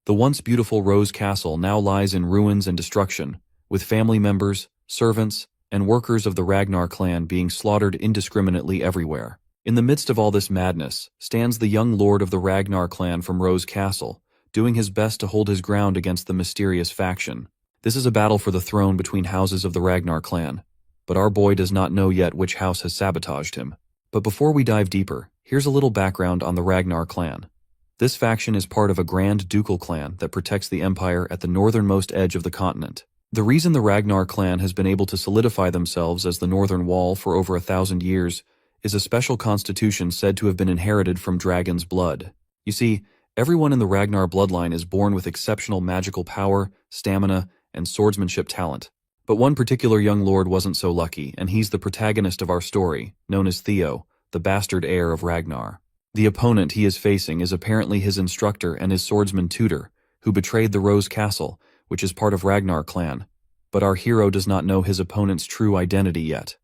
The once beautiful Rose Castle now lies in ruins and destruction, with family members, servants, and workers of the Ragnar clan being slaughtered indiscriminately everywhere. In the midst of all this madness stands the young lord of the Ragnar clan from Rose Castle, doing his best to hold his ground against the mysterious faction. This is a battle for the throne between houses of the Ragnar clan, but our boy does not know yet which house has sabotaged him. But before we dive deeper, here's a little background on the Ragnar clan. This faction is part of a grand ducal clan that protects the empire at the northernmost edge of the continent. The reason the Ragnar clan has been able to solidify themselves as the Northern Wall for over 1,000 years is a special constitution said to have been inherited from dragon's blood. You see, everyone in the Ragnar bloodline is born with exceptional magical power, stamina, and swordsmanship talent. But one particular young lord wasn't so lucky, and he's the protagonist of our story, known as Theo, the bastard heir of Ragnar. The opponent he is facing is apparently his instructor and his swordsman tutor, who betrayed the Rose Castle, which is part of Ragnar clan. But our hero does not know his opponent's true identity yet.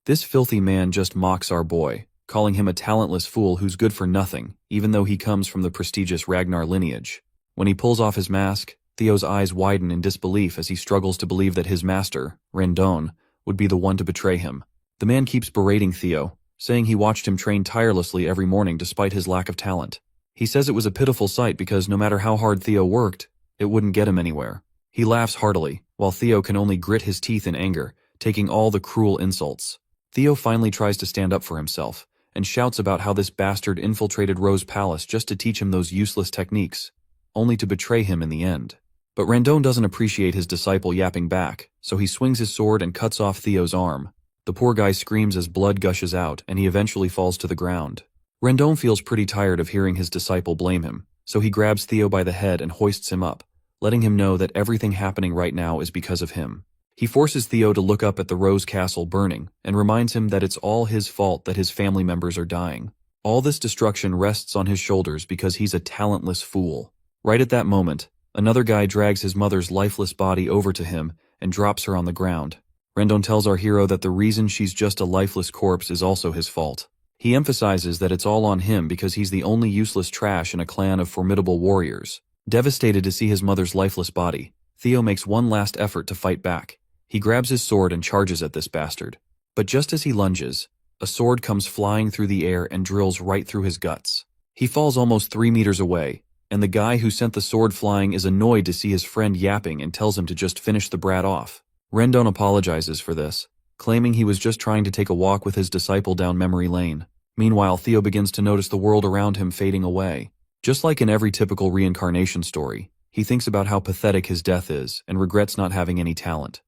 This filthy man just mocks our boy, calling him a talentless fool who's good for nothing, even though he comes from the prestigious Ragnar lineage. When he pulls off his mask, Theo's eyes widen in disbelief as he struggles to believe that his master, Rendon, would be the one to betray him. The man keeps berating Theo, saying he watched him train tirelessly every morning despite his lack of talent. He says it was a pitiful sight because no matter how hard Theo worked, it wouldn't get him anywhere. He laughs heartily, while Theo can only grit his teeth in anger, taking all the cruel insults. Theo finally tries to stand up for himself, and shouts about how this bastard infiltrated Rose Palace just to teach him those useless techniques, only to betray him in the end. But Rendon doesn't appreciate his disciple yapping back, so he swings his sword and cuts off Theo's arm. The poor guy screams as blood gushes out, and he eventually falls to the ground. Rendon feels pretty tired of hearing his disciple blame him, so he grabs Theo by the head and hoists him up, letting him know that everything happening right now is because of him. He forces Theo to look up at the Rose Castle burning, and reminds him that it's all his fault that his family members are dying. All this destruction rests on his shoulders because he's a talentless fool. Right at that moment, another guy drags his mother's lifeless body over to him and drops her on the ground. Rendon tells our hero that the reason she's just a lifeless corpse is also his fault. He emphasizes that it's all on him because he's the only useless trash in a clan of formidable warriors. Devastated to see his mother's lifeless body, Theo makes one last effort to fight back. He grabs his sword and charges at this bastard. But just as he lunges, a sword comes flying through the air and drills right through his guts. He falls almost 3 meters away, and the guy who sent the sword flying is annoyed to see his friend yapping and tells him to just finish the brat off. Rendon apologizes for this, claiming he was just trying to take a walk with his disciple down memory lane. Meanwhile, Theo begins to notice the world around him fading away. Just like in every typical reincarnation story, he thinks about how pathetic his death is and regrets not having any talent.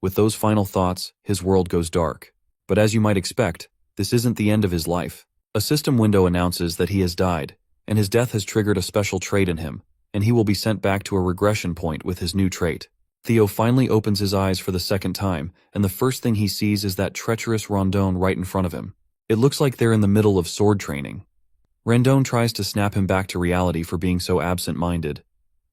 With those final thoughts, his world goes dark. But as you might expect, this isn't the end of his life. A system window announces that he has died, and his death has triggered a special trait in him, and he will be sent back to a regression point with his new trait. Theo finally opens his eyes for the second time, and the first thing he sees is that treacherous Rendon right in front of him. It looks like they're in the middle of sword training. Rendon tries to snap him back to reality for being so absent-minded,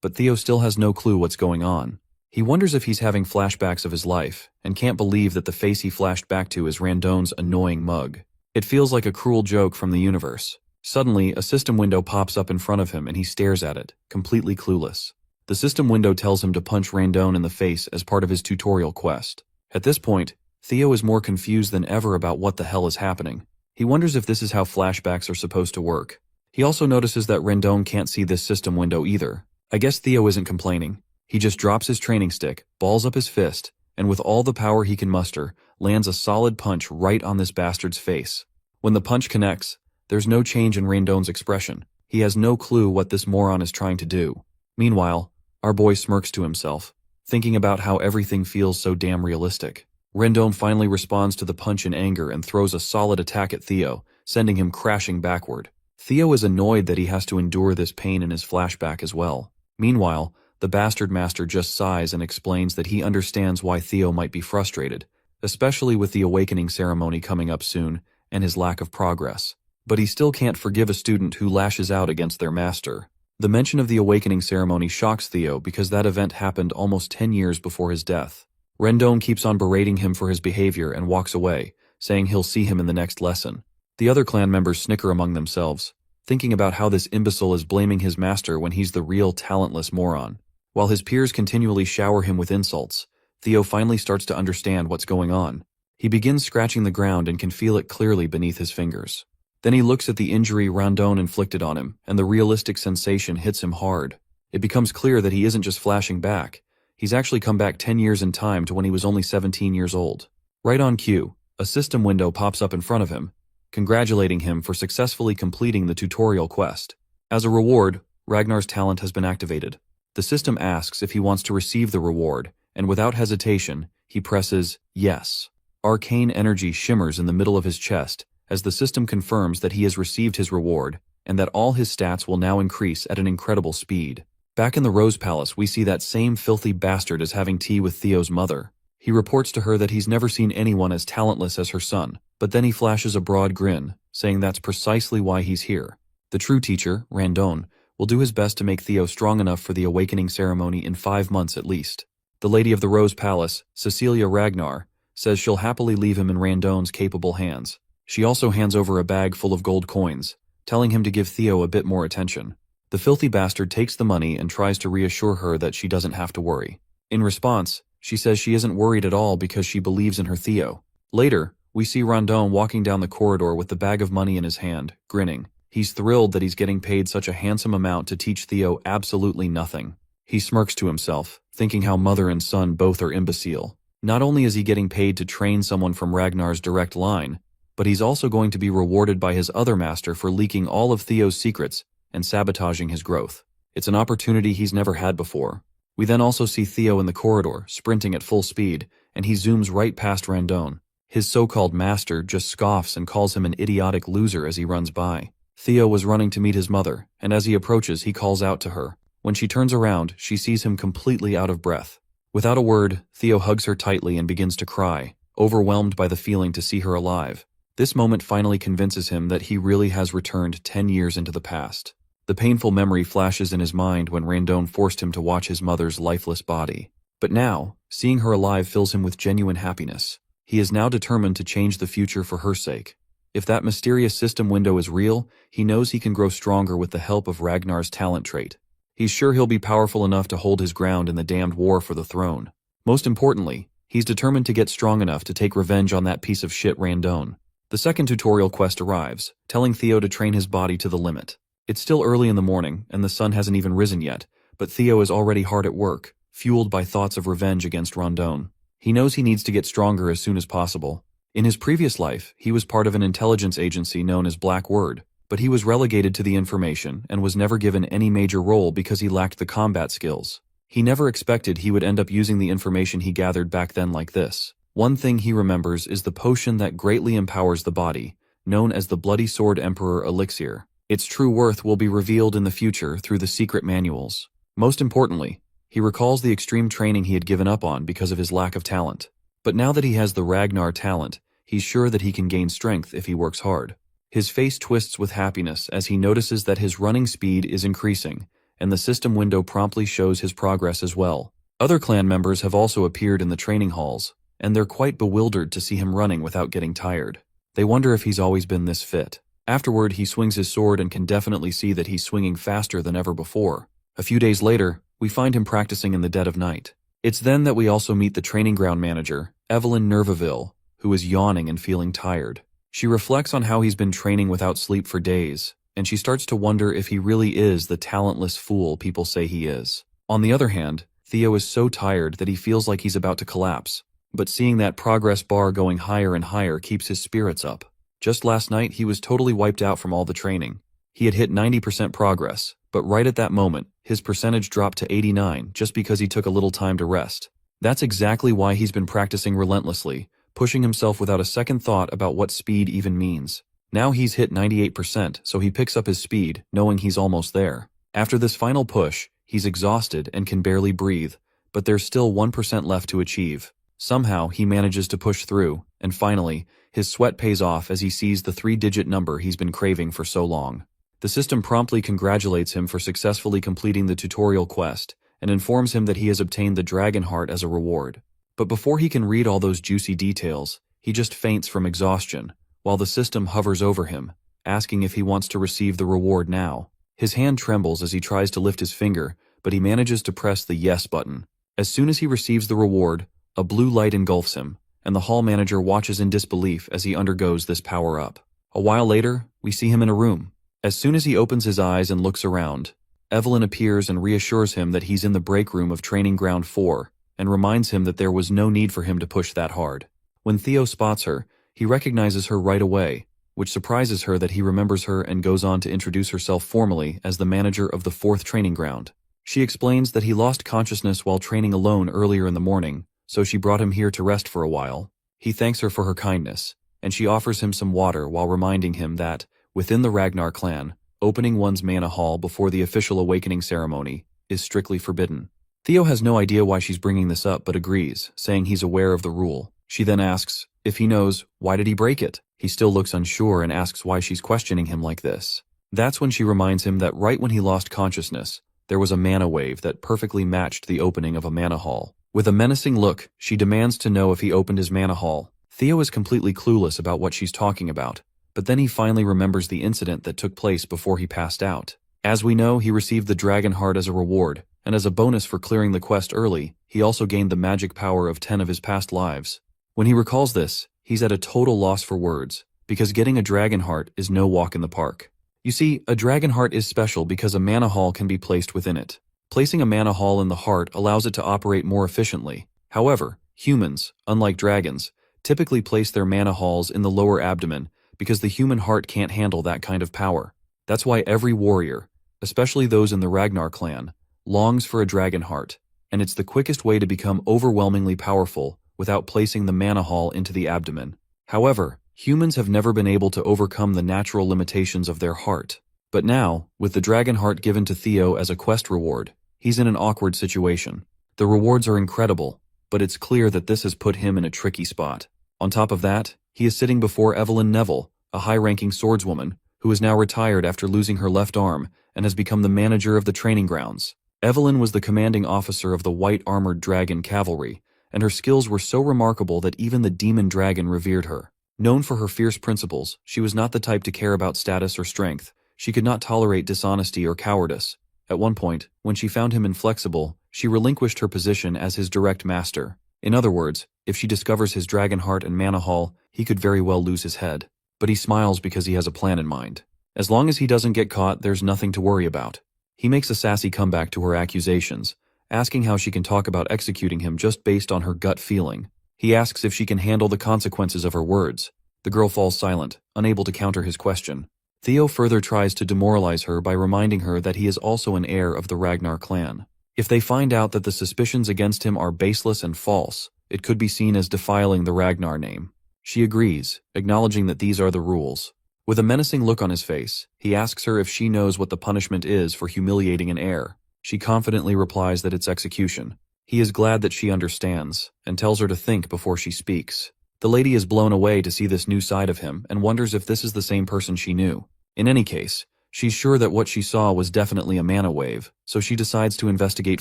but Theo still has no clue what's going on. He wonders if he's having flashbacks of his life, and can't believe that the face he flashed back to is Rendon's annoying mug. It feels like a cruel joke from the universe. Suddenly, a system window pops up in front of him and he stares at it, completely clueless. The system window tells him to punch Rendon in the face as part of his tutorial quest. At this point, Theo is more confused than ever about what the hell is happening. He wonders if this is how flashbacks are supposed to work. He also notices that Rendon can't see this system window either. I guess Theo isn't complaining. He just drops his training stick, balls up his fist, and with all the power he can muster, lands a solid punch right on this bastard's face. When the punch connects, there's no change in Rendon's expression. He has no clue what this moron is trying to do. Meanwhile, our boy smirks to himself, thinking about how everything feels so damn realistic. Rendon finally responds to the punch in anger and throws a solid attack at Theo, sending him crashing backward. Theo is annoyed that he has to endure this pain in his flashback as well. Meanwhile, the bastard master just sighs and explains that he understands why Theo might be frustrated, especially with the awakening ceremony coming up soon and his lack of progress. But he still can't forgive a student who lashes out against their master. The mention of the awakening ceremony shocks Theo because that event happened almost 10 years before his death. Rendon keeps on berating him for his behavior and walks away, saying he'll see him in the next lesson. The other clan members snicker among themselves, thinking about how this imbecile is blaming his master when he's the real talentless moron. While his peers continually shower him with insults, Theo finally starts to understand what's going on. He begins scratching the ground and can feel it clearly beneath his fingers. Then he looks at the injury Rondon inflicted on him, and the realistic sensation hits him hard. It becomes clear that he isn't just flashing back. He's actually come back 10 years in time to when he was only 17 years old. Right on cue, a system window pops up in front of him, congratulating him for successfully completing the tutorial quest. As a reward, Ragnar's talent has been activated. The system asks if he wants to receive the reward, and without hesitation, he presses yes. Arcane energy shimmers in the middle of his chest as the system confirms that he has received his reward and that all his stats will now increase at an incredible speed. Back in the Rose Palace, we see that same filthy bastard is having tea with Theo's mother. He reports to her that he's never seen anyone as talentless as her son, but then he flashes a broad grin, saying that's precisely why he's here. The true teacher, Rondon, will do his best to make Theo strong enough for the awakening ceremony in 5 months at least. The Lady of the Rose Palace, Cecilia Ragnar, says she'll happily leave him in Rondon's capable hands. She also hands over a bag full of gold coins, telling him to give Theo a bit more attention. The filthy bastard takes the money and tries to reassure her that she doesn't have to worry. In response, she says she isn't worried at all because she believes in her Theo. Later, we see Rondon walking down the corridor with the bag of money in his hand, grinning. He's thrilled that he's getting paid such a handsome amount to teach Theo absolutely nothing. He smirks to himself, thinking how mother and son both are imbecile. Not only is he getting paid to train someone from Ragnar's direct line, but he's also going to be rewarded by his other master for leaking all of Theo's secrets and sabotaging his growth. It's an opportunity he's never had before. We then also see Theo in the corridor, sprinting at full speed, and he zooms right past Rondon. His so-called master just scoffs and calls him an idiotic loser as he runs by. Theo was running to meet his mother, and as he approaches, he calls out to her. When she turns around, she sees him completely out of breath. Without a word, Theo hugs her tightly and begins to cry, overwhelmed by the feeling to see her alive. This moment finally convinces him that he really has returned 10 years into the past. The painful memory flashes in his mind when Rondon forced him to watch his mother's lifeless body. But now, seeing her alive fills him with genuine happiness. He is now determined to change the future for her sake. If that mysterious system window is real, he knows he can grow stronger with the help of Ragnar's talent trait. He's sure he'll be powerful enough to hold his ground in the damned war for the throne. Most importantly, he's determined to get strong enough to take revenge on that piece of shit Rondon. The second tutorial quest arrives, telling Theo to train his body to the limit. It's still early in the morning, and the sun hasn't even risen yet, but Theo is already hard at work, fueled by thoughts of revenge against Rondon. He knows he needs to get stronger as soon as possible. In his previous life, he was part of an intelligence agency known as Black Word, but he was relegated to the information and was never given any major role because he lacked the combat skills. He never expected he would end up using the information he gathered back then like this. One thing he remembers is the potion that greatly empowers the body, known as the Bloody Sword Emperor Elixir. Its true worth will be revealed in the future through the secret manuals. Most importantly, he recalls the extreme training he had given up on because of his lack of talent. But now that he has the Ragnar talent, he's sure that he can gain strength if he works hard. His face twists with happiness as he notices that his running speed is increasing, and the system window promptly shows his progress as well. Other clan members have also appeared in the training halls, and they're quite bewildered to see him running without getting tired. They wonder if he's always been this fit. Afterward, he swings his sword and can definitely see that he's swinging faster than ever before. A few days later, we find him practicing in the dead of night. It's then that we also meet the training ground manager, Evelyn Nerveville, who is yawning and feeling tired. She reflects on how he's been training without sleep for days, and she starts to wonder if he really is the talentless fool people say he is. On the other hand, Theo is so tired that he feels like he's about to collapse, but seeing that progress bar going higher and higher keeps his spirits up. Just last night, he was totally wiped out from all the training. He had hit 90% progress, but right at that moment, his percentage dropped to 89 just because he took a little time to rest. That's exactly why he's been practicing relentlessly, pushing himself without a second thought about what speed even means. Now he's hit 98%, so he picks up his speed, knowing he's almost there. After this final push, he's exhausted and can barely breathe, but there's still 1% left to achieve. Somehow, he manages to push through, and finally, his sweat pays off as he sees the 3-digit number he's been craving for so long. The system promptly congratulates him for successfully completing the tutorial quest, and informs him that he has obtained the Dragon Heart as a reward. But before he can read all those juicy details, he just faints from exhaustion, while the system hovers over him, asking if he wants to receive the reward now. His hand trembles as he tries to lift his finger, but he manages to press the yes button. As soon as he receives the reward, a blue light engulfs him, and the hall manager watches in disbelief as he undergoes this power-up. A while later, we see him in a room. As soon as he opens his eyes and looks around, Evelyn appears and reassures him that he's in the break room of Training Ground 4, and reminds him that there was no need for him to push that hard. When Theo spots her, he recognizes her right away, which surprises her that he remembers her and goes on to introduce herself formally as the manager of the 4th training ground. She explains that he lost consciousness while training alone earlier in the morning, so she brought him here to rest for a while. He thanks her for her kindness, and she offers him some water while reminding him that, within the Ragnar clan, opening one's mana hall before the official awakening ceremony is strictly forbidden. Theo has no idea why she's bringing this up but agrees, saying he's aware of the rule. She then asks if he knows why did he break it. He still looks unsure and asks why she's questioning him like this. That's when she reminds him that right when he lost consciousness, there was a mana wave that perfectly matched the opening of a mana hall. With a menacing look, she demands to know if he opened his mana hall. Theo is completely clueless about what she's talking about, but then he finally remembers the incident that took place before he passed out. As we know, he received the dragon heart as a reward, and as a bonus for clearing the quest early, he also gained the magic power of 10 of his past lives. When he recalls this, he's at a total loss for words, because getting a dragon heart is no walk in the park. You see, a dragon heart is special because a mana hall can be placed within it. Placing a mana hall in the heart allows it to operate more efficiently. However, humans, unlike dragons, typically place their mana halls in the lower abdomen because the human heart can't handle that kind of power. That's why every warrior, especially those in the Ragnar clan, longs for a dragon heart, and it's the quickest way to become overwhelmingly powerful without placing the mana hall into the abdomen. However, humans have never been able to overcome the natural limitations of their heart. But now, with the dragon heart given to Theo as a quest reward, he's in an awkward situation. The rewards are incredible, but it's clear that this has put him in a tricky spot. On top of that, he is sitting before Evelyn Neville, a high-ranking swordswoman, who is now retired after losing her left arm and has become the manager of the training grounds. Evelyn was the commanding officer of the white-armored dragon cavalry, and her skills were so remarkable that even the demon dragon revered her. Known for her fierce principles, she was not the type to care about status or strength. She could not tolerate dishonesty or cowardice. At one point, when she found him inflexible, she relinquished her position as his direct master. In other words, if she discovers his dragon heart and mana hall, he could very well lose his head. But he smiles because he has a plan in mind. As long as he doesn't get caught, there's nothing to worry about. He makes a sassy comeback to her accusations, asking how she can talk about executing him just based on her gut feeling. He asks if she can handle the consequences of her words. The girl falls silent, unable to counter his question. Theo further tries to demoralize her by reminding her that he is also an heir of the Ragnar clan. If they find out that the suspicions against him are baseless and false, it could be seen as defiling the Ragnar name. She agrees, acknowledging that these are the rules. With a menacing look on his face, he asks her if she knows what the punishment is for humiliating an heir. She confidently replies that it's execution. He is glad that she understands, and tells her to think before she speaks. The lady is blown away to see this new side of him and wonders if this is the same person she knew. In any case, she's sure that what she saw was definitely a mana wave, so she decides to investigate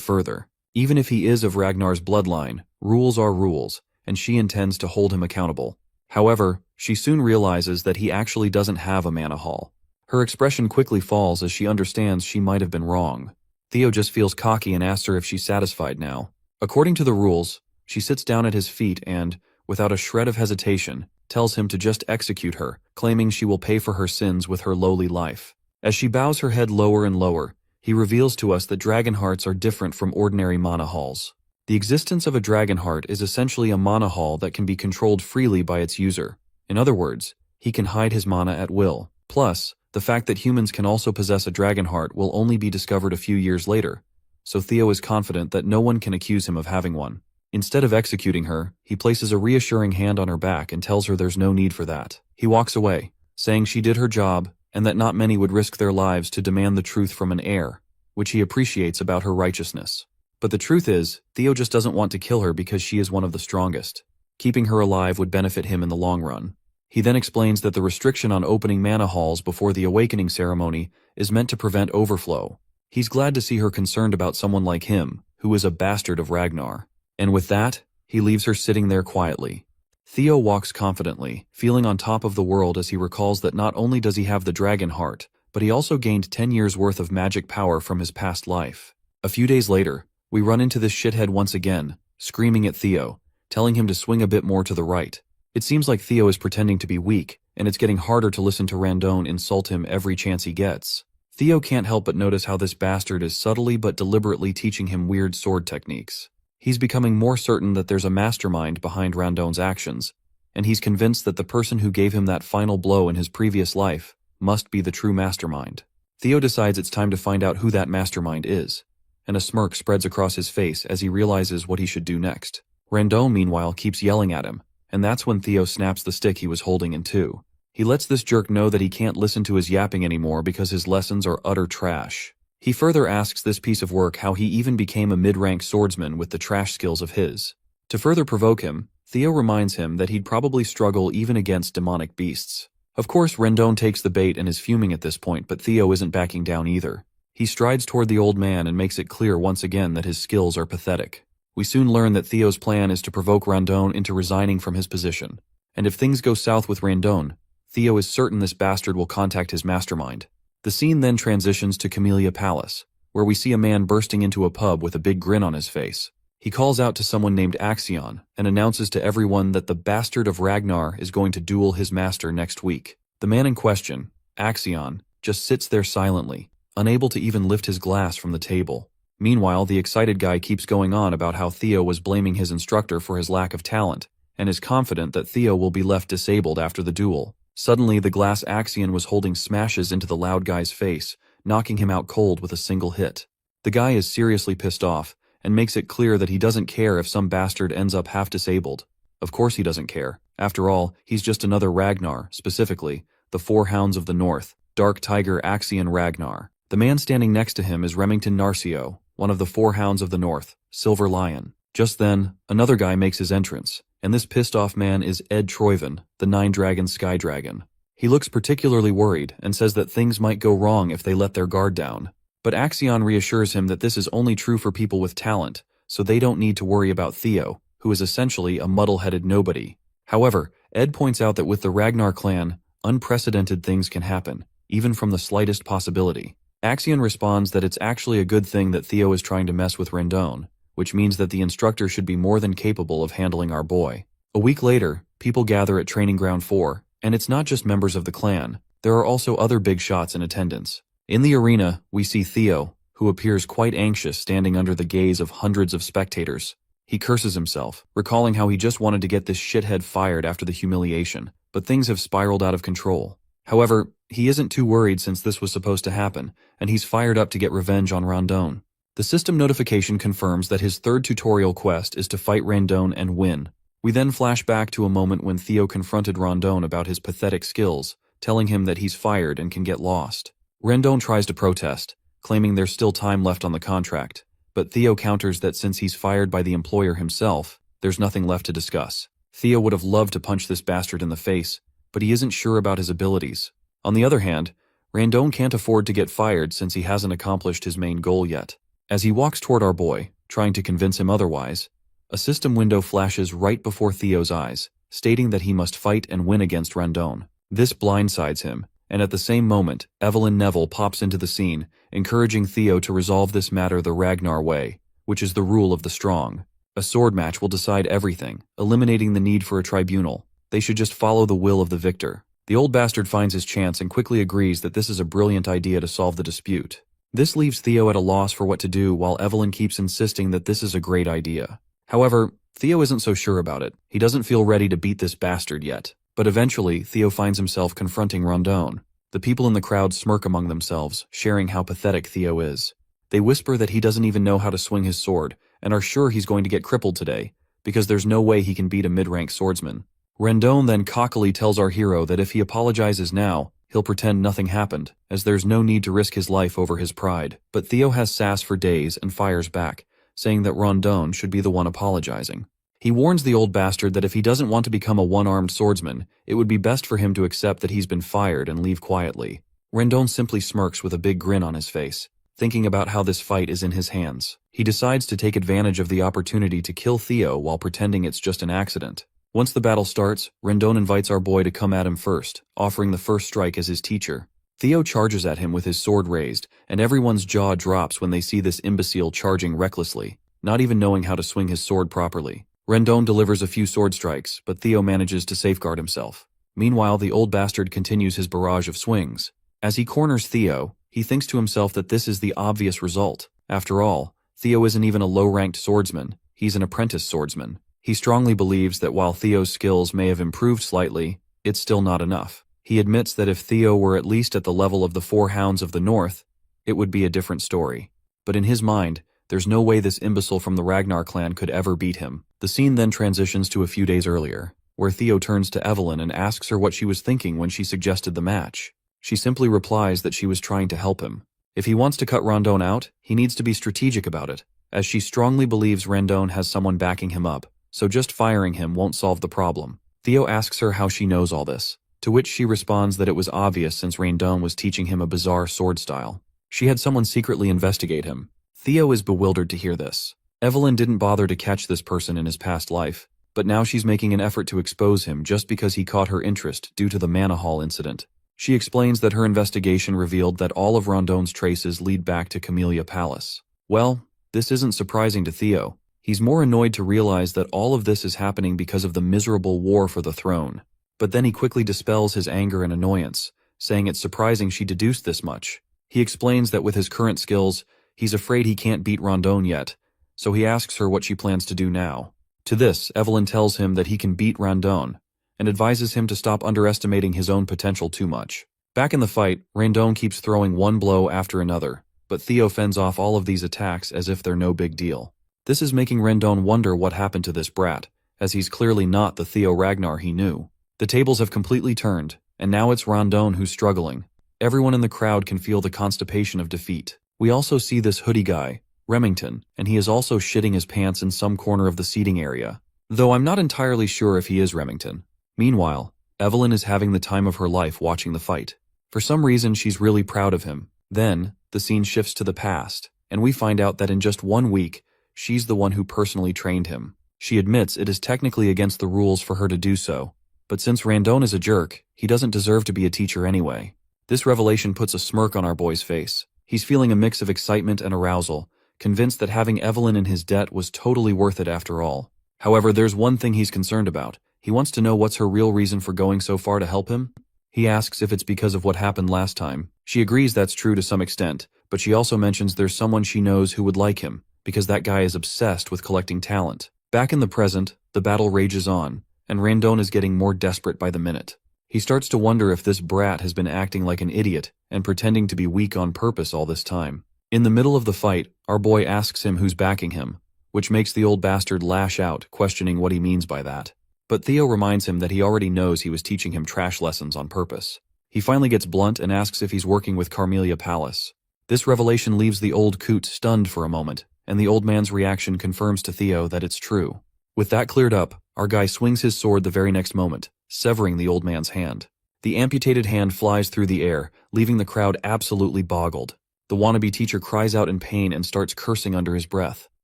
further. Even if he is of Ragnar's bloodline, rules are rules, and she intends to hold him accountable. However, she soon realizes that he actually doesn't have a mana hall. Her expression quickly falls as she understands she might have been wrong. Theo just feels cocky and asks her if she's satisfied now. According to the rules, she sits down at his feet and, without a shred of hesitation, tells him to just execute her, claiming she will pay for her sins with her lowly life. As she bows her head lower and lower, he reveals to us that dragon hearts are different from ordinary mana halls. The existence of a dragon heart is essentially a mana hall that can be controlled freely by its user. In other words, he can hide his mana at will. Plus, the fact that humans can also possess a dragon heart will only be discovered a few years later, so Theo is confident that no one can accuse him of having one. Instead of executing her, he places a reassuring hand on her back and tells her there's no need for that. He walks away, saying she did her job and that not many would risk their lives to demand the truth from an heir, which he appreciates about her righteousness. But the truth is, Theo just doesn't want to kill her because she is one of the strongest. Keeping her alive would benefit him in the long run. He then explains that the restriction on opening mana halls before the awakening ceremony is meant to prevent overflow. He's glad to see her concerned about someone like him, who is a bastard of Ragnar. And with that, he leaves her sitting there quietly. Theo walks confidently, feeling on top of the world as he recalls that not only does he have the dragon heart, but he also gained 10 years worth of magic power from his past life. A few days later, we run into this shithead once again, screaming at Theo, telling him to swing a bit more to the right. It seems like Theo is pretending to be weak, and it's getting harder to listen to Randon insult him every chance he gets. Theo can't help but notice how this bastard is subtly but deliberately teaching him weird sword techniques. He's becoming more certain that there's a mastermind behind Randon's actions, and he's convinced that the person who gave him that final blow in his previous life must be the true mastermind. Theo decides it's time to find out who that mastermind is, and a smirk spreads across his face as he realizes what he should do next. Randon, meanwhile, keeps yelling at him, and that's when Theo snaps the stick he was holding in two. He lets this jerk know that he can't listen to his yapping anymore because his lessons are utter trash. He further asks this piece of work how he even became a mid-rank swordsman with the trash skills of his. To further provoke him, Theo reminds him that he'd probably struggle even against demonic beasts. Of course, Randon takes the bait and is fuming at this point, but Theo isn't backing down either. He strides toward the old man and makes it clear once again that his skills are pathetic. We soon learn that Theo's plan is to provoke Randon into resigning from his position. And if things go south with Randon, Theo is certain this bastard will contact his mastermind. The scene then transitions to Camellia Palace, where we see a man bursting into a pub with a big grin on his face. He calls out to someone named Axion and announces to everyone that the bastard of Ragnar is going to duel his master next week. The man in question, Axion, just sits there silently, unable to even lift his glass from the table. Meanwhile, the excited guy keeps going on about how Theo was blaming his instructor for his lack of talent, and is confident that Theo will be left disabled after the duel. Suddenly, the glass Axion was holding smashes into the loud guy's face, knocking him out cold with a single hit. The guy is seriously pissed off, and makes it clear that he doesn't care if some bastard ends up half disabled. Of course he doesn't care. After all, he's just another Ragnar, specifically, the Four Hounds of the North, Dark Tiger Axion Ragnar. The man standing next to him is Remington Narcio, one of the Four Hounds of the North, Silver Lion. Just then, another guy makes his entrance, and this pissed-off man is Ed Troyven, the Nine-Dragon Sky Dragon. He looks particularly worried and says that things might go wrong if they let their guard down. But Axion reassures him that this is only true for people with talent, so they don't need to worry about Theo, who is essentially a muddle-headed nobody. However, Ed points out that with the Ragnar clan, unprecedented things can happen, even from the slightest possibility. Axion responds that it's actually a good thing that Theo is trying to mess with Randon, which means that the instructor should be more than capable of handling our boy. A week later, people gather at Training Ground 4, and it's not just members of the clan. There are also other big shots in attendance. In the arena, we see Theo, who appears quite anxious standing under the gaze of hundreds of spectators. He curses himself, recalling how he just wanted to get this shithead fired after the humiliation, but things have spiraled out of control. However, he isn't too worried since this was supposed to happen, and he's fired up to get revenge on Randon. The system notification confirms that his third tutorial quest is to fight Randon and win. We then flash back to a moment when Theo confronted Randon about his pathetic skills, telling him that he's fired and can get lost. Randon tries to protest, claiming there's still time left on the contract, but Theo counters that since he's fired by the employer himself, there's nothing left to discuss. Theo would have loved to punch this bastard in the face, but he isn't sure about his abilities. On the other hand, Randon can't afford to get fired since he hasn't accomplished his main goal yet. As he walks toward our boy, trying to convince him otherwise, a system window flashes right before Theo's eyes, stating that he must fight and win against Randon. This blindsides him, and at the same moment, Evelyn Neville pops into the scene, encouraging Theo to resolve this matter the Ragnar way, which is the rule of the strong. A sword match will decide everything, eliminating the need for a tribunal. They should just follow the will of the victor. The old bastard finds his chance and quickly agrees that this is a brilliant idea to solve the dispute. This leaves Theo at a loss for what to do while Evelyn keeps insisting that this is a great idea. However, Theo isn't so sure about it. He doesn't feel ready to beat this bastard yet. But eventually, Theo finds himself confronting Randon. The people in the crowd smirk among themselves, sharing how pathetic Theo is. They whisper that he doesn't even know how to swing his sword, and are sure he's going to get crippled today, because there's no way he can beat a mid-rank swordsman. Randon then cockily tells our hero that if he apologizes now, he'll pretend nothing happened, as there's no need to risk his life over his pride. But Theo has sass for days and fires back, saying that Randon should be the one apologizing. He warns the old bastard that if he doesn't want to become a one-armed swordsman, it would be best for him to accept that he's been fired and leave quietly. Randon simply smirks with a big grin on his face, thinking about how this fight is in his hands. He decides to take advantage of the opportunity to kill Theo while pretending it's just an accident. Once the battle starts, Rendon invites our boy to come at him first, offering the first strike as his teacher. Theo charges at him with his sword raised, and everyone's jaw drops when they see this imbecile charging recklessly, not even knowing how to swing his sword properly. Rendon delivers a few sword strikes, but Theo manages to safeguard himself. Meanwhile, the old bastard continues his barrage of swings. As he corners Theo, he thinks to himself that this is the obvious result. After all, Theo isn't even a low-ranked swordsman, he's an apprentice swordsman. He strongly believes that while Theo's skills may have improved slightly, it's still not enough. He admits that if Theo were at least at the level of the 4 Hounds of the North, it would be a different story. But in his mind, there's no way this imbecile from the Ragnar clan could ever beat him. The scene then transitions to a few days earlier, where Theo turns to Evelyn and asks her what she was thinking when she suggested the match. She simply replies that she was trying to help him. If he wants to cut Rendon out, he needs to be strategic about it, as she strongly believes Rendon has someone backing him up, so just firing him won't solve the problem. Theo asks her how she knows all this, to which she responds that it was obvious since Rendon was teaching him a bizarre sword style. She had someone secretly investigate him. Theo is bewildered to hear this. Evelyn didn't bother to catch this person in his past life, but now she's making an effort to expose him just because he caught her interest due to the Mana Hall incident. She explains that her investigation revealed that all of Rondon's traces lead back to Camellia Palace. Well, this isn't surprising to Theo. He's more annoyed to realize that all of this is happening because of the miserable war for the throne. But then he quickly dispels his anger and annoyance, saying it's surprising she deduced this much. He explains that with his current skills, he's afraid he can't beat Rendon yet, so he asks her what she plans to do now. To this, Evelyn tells him that he can beat Rendon, and advises him to stop underestimating his own potential too much. Back in the fight, Rendon keeps throwing one blow after another, but Theo fends off all of these attacks as if they're no big deal. This is making Rendon wonder what happened to this brat, as he's clearly not the Theo Ragnar he knew. The tables have completely turned, and now it's Rendon who's struggling. Everyone in the crowd can feel the constipation of defeat. We also see this hoodie guy, Remington, and he is also shitting his pants in some corner of the seating area, though I'm not entirely sure if he is Remington. Meanwhile, Evelyn is having the time of her life watching the fight. For some reason, she's really proud of him. Then, the scene shifts to the past, and we find out that in just 1 week, she's the one who personally trained him. She admits it is technically against the rules for her to do so, but since Rendon is a jerk, he doesn't deserve to be a teacher anyway. This revelation puts a smirk on our boy's face. He's feeling a mix of excitement and arousal, convinced that having Evelyn in his debt was totally worth it after all. However, there's one thing he's concerned about. He wants to know what's her real reason for going so far to help him. He asks if it's because of what happened last time. She agrees that's true to some extent, but she also mentions there's someone she knows who would like him, because that guy is obsessed with collecting talent. Back in the present, the battle rages on, and Rendon is getting more desperate by the minute. He starts to wonder if this brat has been acting like an idiot and pretending to be weak on purpose all this time. In the middle of the fight, our boy asks him who's backing him, which makes the old bastard lash out, questioning what he means by that. But Theo reminds him that he already knows he was teaching him trash lessons on purpose. He finally gets blunt and asks if he's working with Camellia Palace. This revelation leaves the old coot stunned for a moment, and the old man's reaction confirms to Theo that it's true. With that cleared up, our guy swings his sword the very next moment, severing the old man's hand. The amputated hand flies through the air, leaving the crowd absolutely boggled. The wannabe teacher cries out in pain and starts cursing under his breath.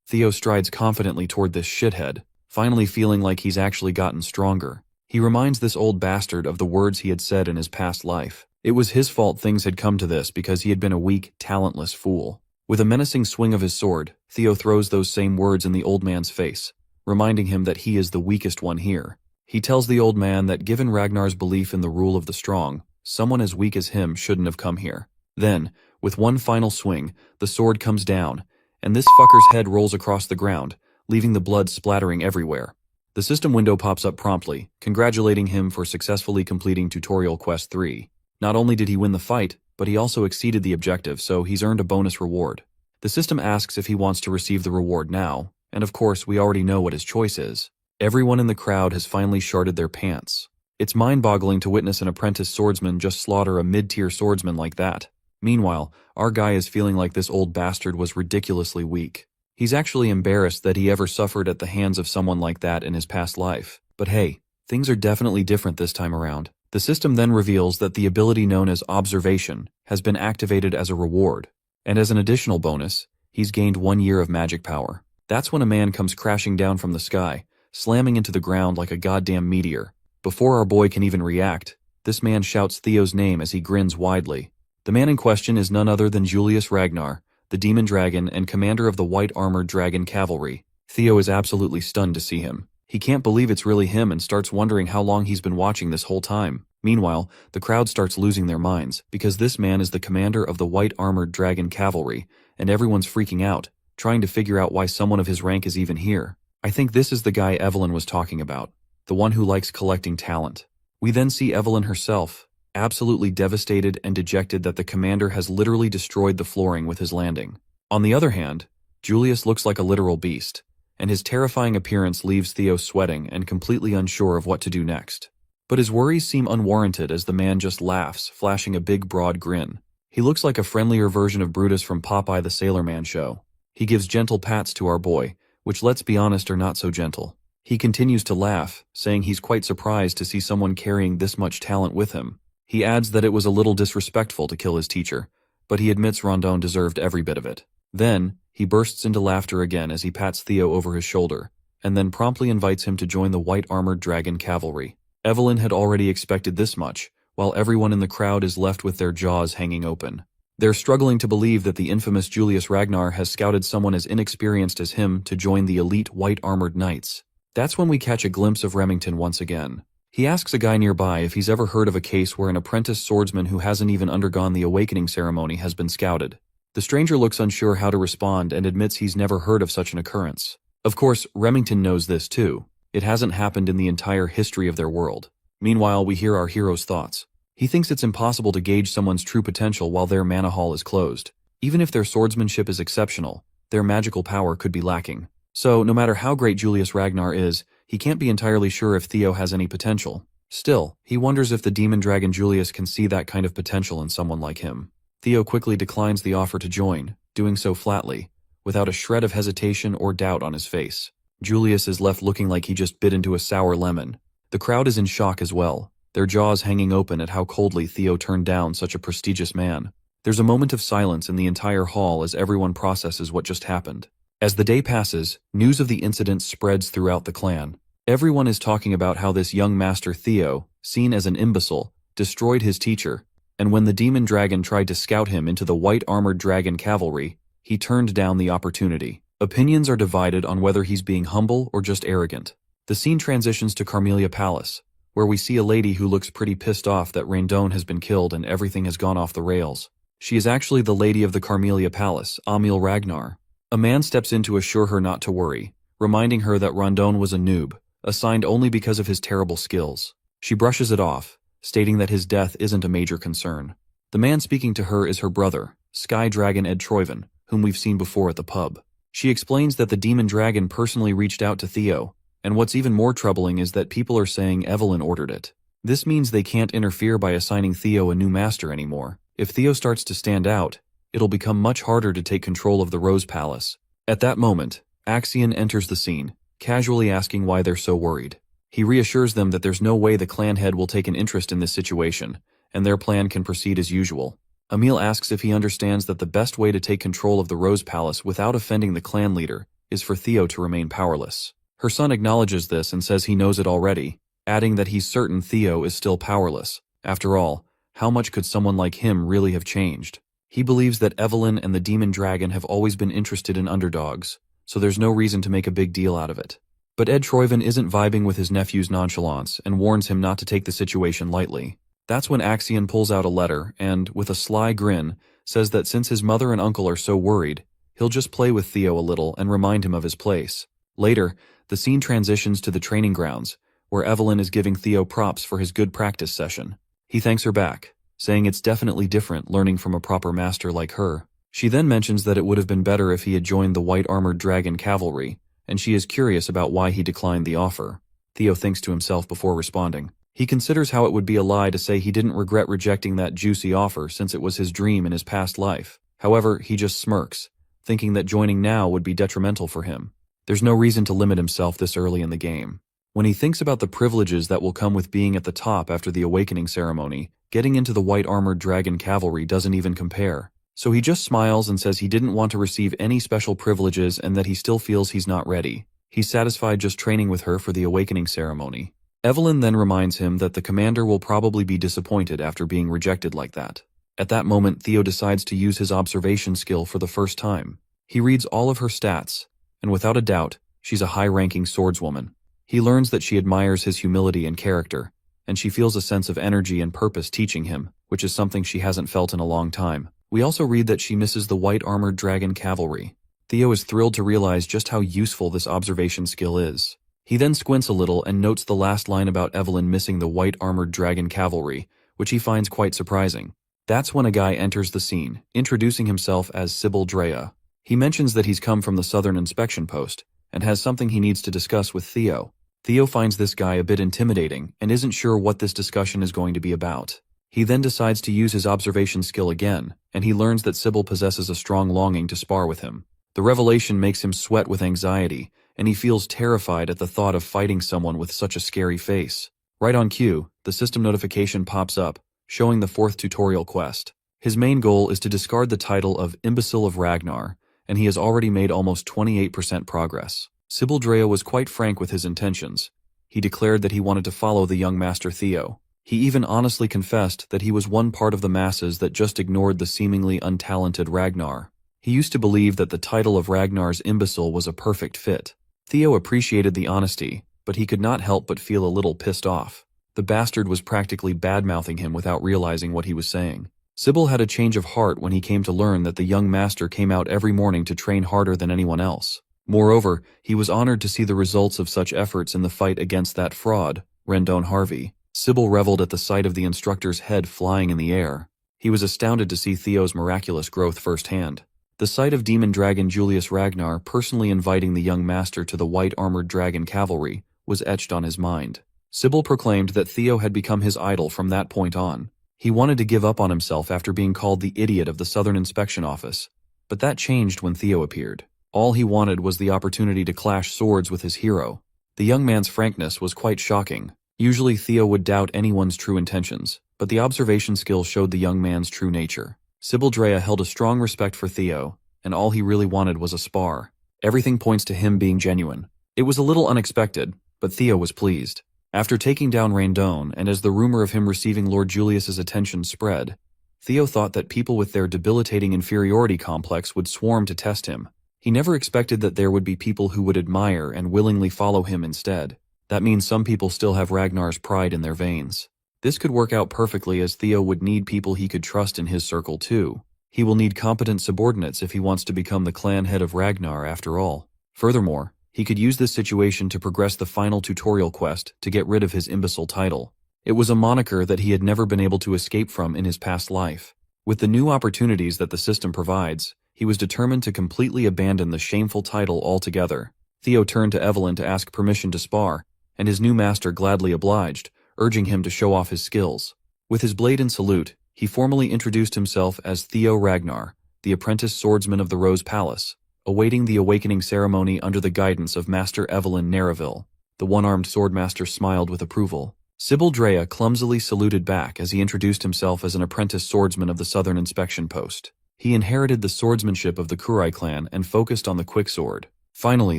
Theo strides confidently toward this shithead, finally feeling like he's actually gotten stronger. He reminds this old bastard of the words he had said in his past life. It was his fault things had come to this because he had been a weak, talentless fool. With a menacing swing of his sword, Theo throws those same words in the old man's face, reminding him that he is the weakest one here. He tells the old man that given Ragnar's belief in the rule of the strong, someone as weak as him shouldn't have come here. Then, with one final swing, the sword comes down, and this fucker's head rolls across the ground, leaving the blood splattering everywhere. The system window pops up promptly, congratulating him for successfully completing Tutorial Quest 3. Not only did he win the fight, but he also exceeded the objective, so he's earned a bonus reward. The system asks if he wants to receive the reward now, and of course we already know what his choice is. Everyone in the crowd has finally sharted their pants. It's mind-boggling to witness an apprentice swordsman just slaughter a mid-tier swordsman like that. Meanwhile, our guy is feeling like this old bastard was ridiculously weak. He's actually embarrassed that he ever suffered at the hands of someone like that in his past life. But hey, things are definitely different this time around. The system then reveals that the ability known as Observation has been activated as a reward, and as an additional bonus, he's gained 1 year of magic power. That's when a man comes crashing down from the sky, slamming into the ground like a goddamn meteor. Before our boy can even react, this man shouts Theo's name as he grins widely. The man in question is none other than Julius Ragnar, the demon dragon and commander of the white armored dragon cavalry. Theo is absolutely stunned to see him. He can't believe it's really him and starts wondering how long he's been watching this whole time. Meanwhile, the crowd starts losing their minds, because this man is the commander of the white armored dragon cavalry, and everyone's freaking out, trying to figure out why someone of his rank is even here. I think this is the guy Evelyn was talking about, the one who likes collecting talent. We then see Evelyn herself, absolutely devastated and dejected that the commander has literally destroyed the flooring with his landing. On the other hand, Julius looks like a literal beast, and his terrifying appearance leaves Theo sweating and completely unsure of what to do next. But his worries seem unwarranted as the man just laughs, flashing a big broad grin. He looks like a friendlier version of Brutus from Popeye the Sailor Man show. He gives gentle pats to our boy, which let's be honest are not so gentle. He continues to laugh, saying he's quite surprised to see someone carrying this much talent with him. He adds that it was a little disrespectful to kill his teacher, but he admits Rondon deserved every bit of it. Then, he bursts into laughter again as he pats Theo over his shoulder, and then promptly invites him to join the white armored dragon cavalry. Evelyn had already expected this much, while everyone in the crowd is left with their jaws hanging open. They're struggling to believe that the infamous Julius Ragnar has scouted someone as inexperienced as him to join the elite white armored knights. That's when we catch a glimpse of Remington once again. He asks a guy nearby if he's ever heard of a case where an apprentice swordsman who hasn't even undergone the awakening ceremony has been scouted. The stranger looks unsure how to respond and admits he's never heard of such an occurrence. Of course, Remington knows this too. It hasn't happened in the entire history of their world. Meanwhile, we hear our hero's thoughts. He thinks it's impossible to gauge someone's true potential while their mana hall is closed. Even if their swordsmanship is exceptional, their magical power could be lacking. So, no matter how great Julius Ragnar is, he can't be entirely sure if Theo has any potential. Still, he wonders if the demon dragon Julius can see that kind of potential in someone like him. Theo quickly declines the offer to join, doing so flatly, without a shred of hesitation or doubt on his face. Julius is left looking like he just bit into a sour lemon. The crowd is in shock as well, their jaws hanging open at how coldly Theo turned down such a prestigious man. There's a moment of silence in the entire hall as everyone processes what just happened. As the day passes, news of the incident spreads throughout the clan. Everyone is talking about how this young master Theo, seen as an imbecile, destroyed his teacher, and when the demon dragon tried to scout him into the white armored dragon cavalry, he turned down the opportunity. Opinions are divided on whether he's being humble or just arrogant. The scene transitions to Carmelia Palace, where we see a lady who looks pretty pissed off that Rondon has been killed and everything has gone off the rails. She is actually the lady of the Carmelia Palace, Emil Ragnar. A man steps in to assure her not to worry, reminding her that Rondon was a noob, assigned only because of his terrible skills. She brushes it off, stating that his death isn't a major concern. The man speaking to her is her brother, Sky Dragon Ed Troyven, whom we've seen before at the pub. She explains that the demon dragon personally reached out to Theo, and what's even more troubling is that people are saying Evelyn ordered it. This means they can't interfere by assigning Theo a new master anymore. If Theo starts to stand out, it'll become much harder to take control of the Rose Palace. At that moment, Axion enters the scene, casually asking why they're so worried. He reassures them that there's no way the clan head will take an interest in this situation, and their plan can proceed as usual. Emil asks if he understands that the best way to take control of the Rose Palace without offending the clan leader is for Theo to remain powerless. Her son acknowledges this and says he knows it already, adding that he's certain Theo is still powerless. After all, how much could someone like him really have changed? He believes that Evelyn and the demon dragon have always been interested in underdogs, so there's no reason to make a big deal out of it. But Ed Troyven isn't vibing with his nephew's nonchalance and warns him not to take the situation lightly. That's when Axion pulls out a letter and, with a sly grin, says that since his mother and uncle are so worried, he'll just play with Theo a little and remind him of his place. Later, the scene transitions to the training grounds, where Evelyn is giving Theo props for his good practice session. He thanks her back, saying it's definitely different learning from a proper master like her. She then mentions that it would have been better if he had joined the white armored dragon cavalry, and she is curious about why he declined the offer. Theo thinks to himself before responding. He considers how it would be a lie to say he didn't regret rejecting that juicy offer since it was his dream in his past life. However, he just smirks, thinking that joining now would be detrimental for him. There's no reason to limit himself this early in the game. When he thinks about the privileges that will come with being at the top after the awakening ceremony, getting into the white armored dragon cavalry doesn't even compare. So he just smiles and says he didn't want to receive any special privileges and that he still feels he's not ready. He's satisfied just training with her for the awakening ceremony. Evelyn then reminds him that the commander will probably be disappointed after being rejected like that. At that moment, Theo decides to use his observation skill for the first time. He reads all of her stats, and without a doubt, she's a high-ranking swordswoman. He learns that she admires his humility and character, and she feels a sense of energy and purpose teaching him, which is something she hasn't felt in a long time. We also read that she misses the white armored dragon cavalry. Theo is thrilled to realize just how useful this observation skill is. He then squints a little and notes the last line about Evelyn missing the white armored dragon cavalry, which he finds quite surprising. That's when a guy enters the scene, introducing himself as Sybil Drea. He mentions that he's come from the Southern Inspection Post, and has something he needs to discuss with Theo. Theo finds this guy a bit intimidating, and isn't sure what this discussion is going to be about. He then decides to use his observation skill again, and he learns that Sybil possesses a strong longing to spar with him. The revelation makes him sweat with anxiety, and he feels terrified at the thought of fighting someone with such a scary face. Right on cue, the system notification pops up, showing the 4th tutorial quest. His main goal is to discard the title of Imbecile of Ragnar, and he has already made almost 28% progress. Sybil Drea was quite frank with his intentions. He declared that he wanted to follow the young master Theo. He even honestly confessed that he was one part of the masses that just ignored the seemingly untalented Ragnar. He used to believe that the title of Ragnar's imbecile was a perfect fit. Theo appreciated the honesty, but he could not help but feel a little pissed off. The bastard was practically bad-mouthing him without realizing what he was saying. Sybil had a change of heart when he came to learn that the young master came out every morning to train harder than anyone else. Moreover, he was honored to see the results of such efforts in the fight against that fraud, Rendon Harvey. Sybil reveled at the sight of the instructor's head flying in the air. He was astounded to see Theo's miraculous growth firsthand. The sight of demon dragon Julius Ragnar personally inviting the young master to the white-armored dragon cavalry was etched on his mind. Sybil proclaimed that Theo had become his idol from that point on. He wanted to give up on himself after being called the idiot of the Southern Inspection Office, but that changed when Theo appeared. All he wanted was the opportunity to clash swords with his hero. The young man's frankness was quite shocking. Usually Theo would doubt anyone's true intentions, but the observation skill showed the young man's true nature. Sybil Drea held a strong respect for Theo, and all he really wanted was a spar. Everything points to him being genuine. It was a little unexpected, but Theo was pleased. After taking down Rendon, and as the rumor of him receiving Lord Julius's attention spread, Theo thought that people with their debilitating inferiority complex would swarm to test him. He never expected that there would be people who would admire and willingly follow him instead. That means some people still have Ragnar's pride in their veins. This could work out perfectly, as Theo would need people he could trust in his circle too. He will need competent subordinates if he wants to become the clan head of Ragnar after all. Furthermore, he could use this situation to progress the final tutorial quest to get rid of his imbecile title. It was a moniker that he had never been able to escape from in his past life. With the new opportunities that the system provides, he was determined to completely abandon the shameful title altogether. Theo turned to Evelyn to ask permission to spar, and his new master gladly obliged, urging him to show off his skills. With his blade in salute, he formally introduced himself as Theo Ragnar, the apprentice swordsman of the Rose Palace, awaiting the awakening ceremony under the guidance of Master Evelyn Nareville. The one-armed swordmaster smiled with approval. Sybil Drea clumsily saluted back as he introduced himself as an apprentice swordsman of the Southern Inspection Post. He inherited the swordsmanship of the Kurai clan and focused on the quicksword. Finally,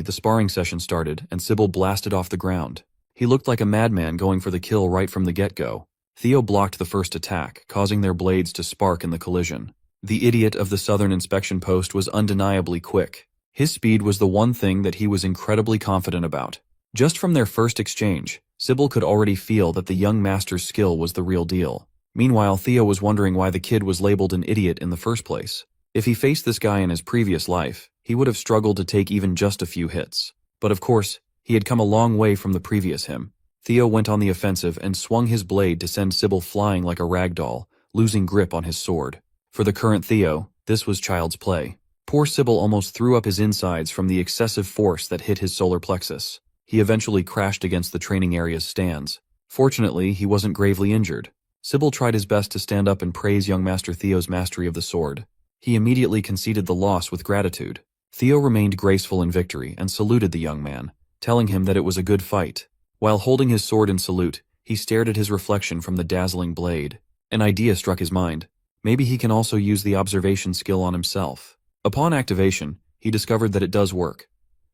the sparring session started, and Sybil blasted off the ground. He looked like a madman going for the kill right from the get-go. Theo blocked the first attack, causing their blades to spark in the collision. The idiot of the Southern Inspection Post was undeniably quick. His speed was the one thing that he was incredibly confident about. Just from their first exchange, Sybil could already feel that the young master's skill was the real deal. Meanwhile, Theo was wondering why the kid was labeled an idiot in the first place. If he faced this guy in his previous life, he would have struggled to take even just a few hits. But of course, he had come a long way from the previous him. Theo went on the offensive and swung his blade to send Sybil flying like a rag doll, losing grip on his sword. For the current Theo, this was child's play. Poor Sybil almost threw up his insides from the excessive force that hit his solar plexus. He eventually crashed against the training area's stands. Fortunately, he wasn't gravely injured. Sybil tried his best to stand up and praise young Master Theo's mastery of the sword. He immediately conceded the loss with gratitude. Theo remained graceful in victory and saluted the young man, telling him that it was a good fight. While holding his sword in salute, he stared at his reflection from the dazzling blade. An idea struck his mind. Maybe he can also use the observation skill on himself. Upon activation, he discovered that it does work.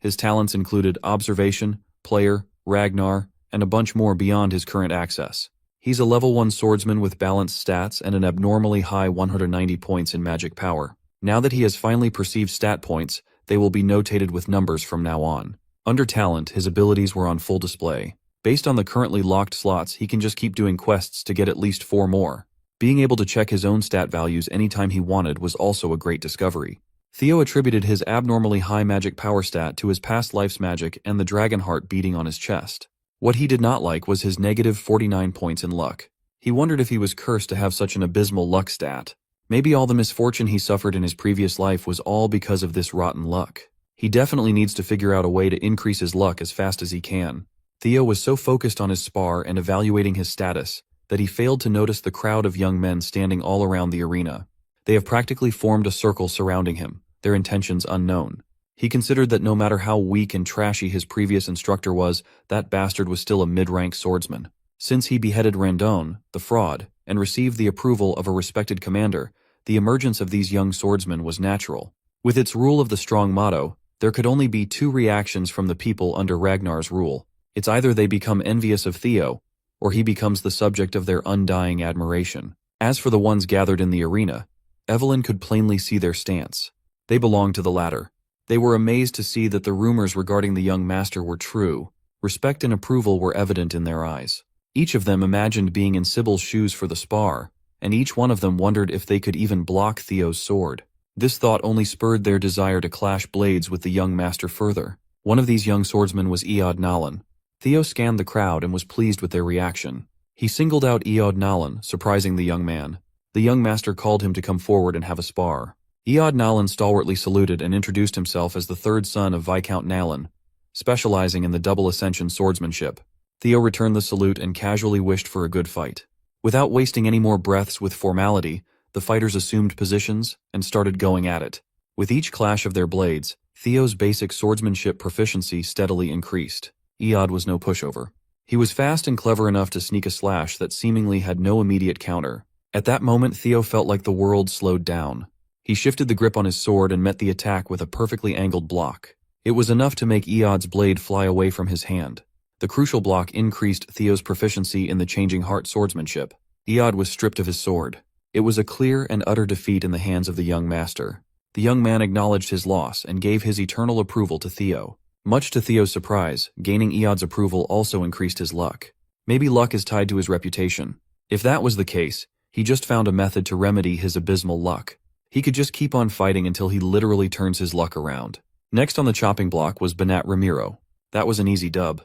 His talents included observation, player, Ragnar, and a bunch more beyond his current access. He's a level 1 swordsman with balanced stats and an abnormally high 190 points in magic power. Now that he has finally perceived stat points, they will be notated with numbers from now on. Under talent, his abilities were on full display. Based on the currently locked slots, he can just keep doing quests to get at least 4 more. Being able to check his own stat values anytime he wanted was also a great discovery. Theo attributed his abnormally high magic power stat to his past life's magic and the dragon heart beating on his chest. What he did not like was his negative 49 points in luck. He wondered if he was cursed to have such an abysmal luck stat. Maybe all the misfortune he suffered in his previous life was all because of this rotten luck. He definitely needs to figure out a way to increase his luck as fast as he can. Theo was so focused on his spar and evaluating his status that he failed to notice the crowd of young men standing all around the arena. They have practically formed a circle surrounding him, their intentions unknown. He considered that no matter how weak and trashy his previous instructor was, that bastard was still a mid-rank swordsman. Since he beheaded Randon, the fraud, and received the approval of a respected commander, the emergence of these young swordsmen was natural. With its rule of the strong motto, there could only be 2 reactions from the people under Ragnar's rule. It's either they become envious of Theo, or he becomes the subject of their undying admiration. As for the ones gathered in the arena, Evelyn could plainly see their stance. They belonged to the latter. They were amazed to see that the rumors regarding the young master were true. Respect and approval were evident in their eyes. Each of them imagined being in Sybil's shoes for the spar, and each one of them wondered if they could even block Theo's sword. This thought only spurred their desire to clash blades with the young master further. One of these young swordsmen was Eod Nalan. Theo scanned the crowd and was pleased with their reaction. He singled out Eod Nalan, surprising the young man. The young master called him to come forward and have a spar. Eod Nalan stalwartly saluted and introduced himself as the 3rd son of Viscount Nalan, specializing in the double ascension swordsmanship. Theo returned the salute and casually wished for a good fight. Without wasting any more breaths with formality, the fighters assumed positions and started going at it. With each clash of their blades, Theo's basic swordsmanship proficiency steadily increased. Eod was no pushover. He was fast and clever enough to sneak a slash that seemingly had no immediate counter. At that moment, Theo felt like the world slowed down. He shifted the grip on his sword and met the attack with a perfectly angled block. It was enough to make Eod's blade fly away from his hand. The crucial block increased Theo's proficiency in the changing heart swordsmanship. Eod was stripped of his sword. It was a clear and utter defeat in the hands of the young master. The young man acknowledged his loss and gave his eternal approval to Theo. Much to Theo's surprise, gaining Eod's approval also increased his luck. Maybe luck is tied to his reputation. If that was the case, he just found a method to remedy his abysmal luck. He could just keep on fighting until he literally turns his luck around. Next on the chopping block was Banat Ramiro. That was an easy dub.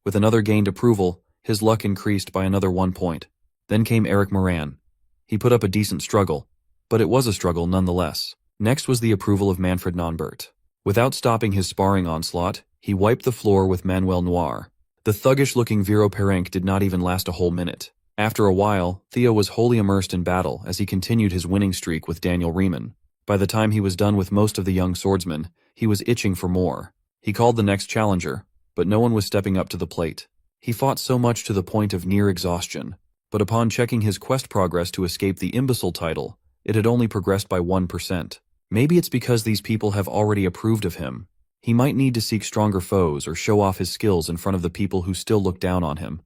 With another gained approval, his luck increased by another 1 point. Then came Eric Moran. He put up a decent struggle, but it was a struggle nonetheless. Next was the approval of Manfred Nonbert. Without stopping his sparring onslaught, he wiped the floor with Manuel Noir. The thuggish-looking Viro Perenc did not even last a whole minute. After a while, Theo was wholly immersed in battle as he continued his winning streak with Daniel Riemann. By the time he was done with most of the young swordsmen, he was itching for more. He called the next challenger, but no one was stepping up to the plate. He fought so much to the point of near exhaustion, but upon checking his quest progress to escape the imbecile title, it had only progressed by 1%. Maybe it's because these people have already approved of him. He might need to seek stronger foes or show off his skills in front of the people who still look down on him.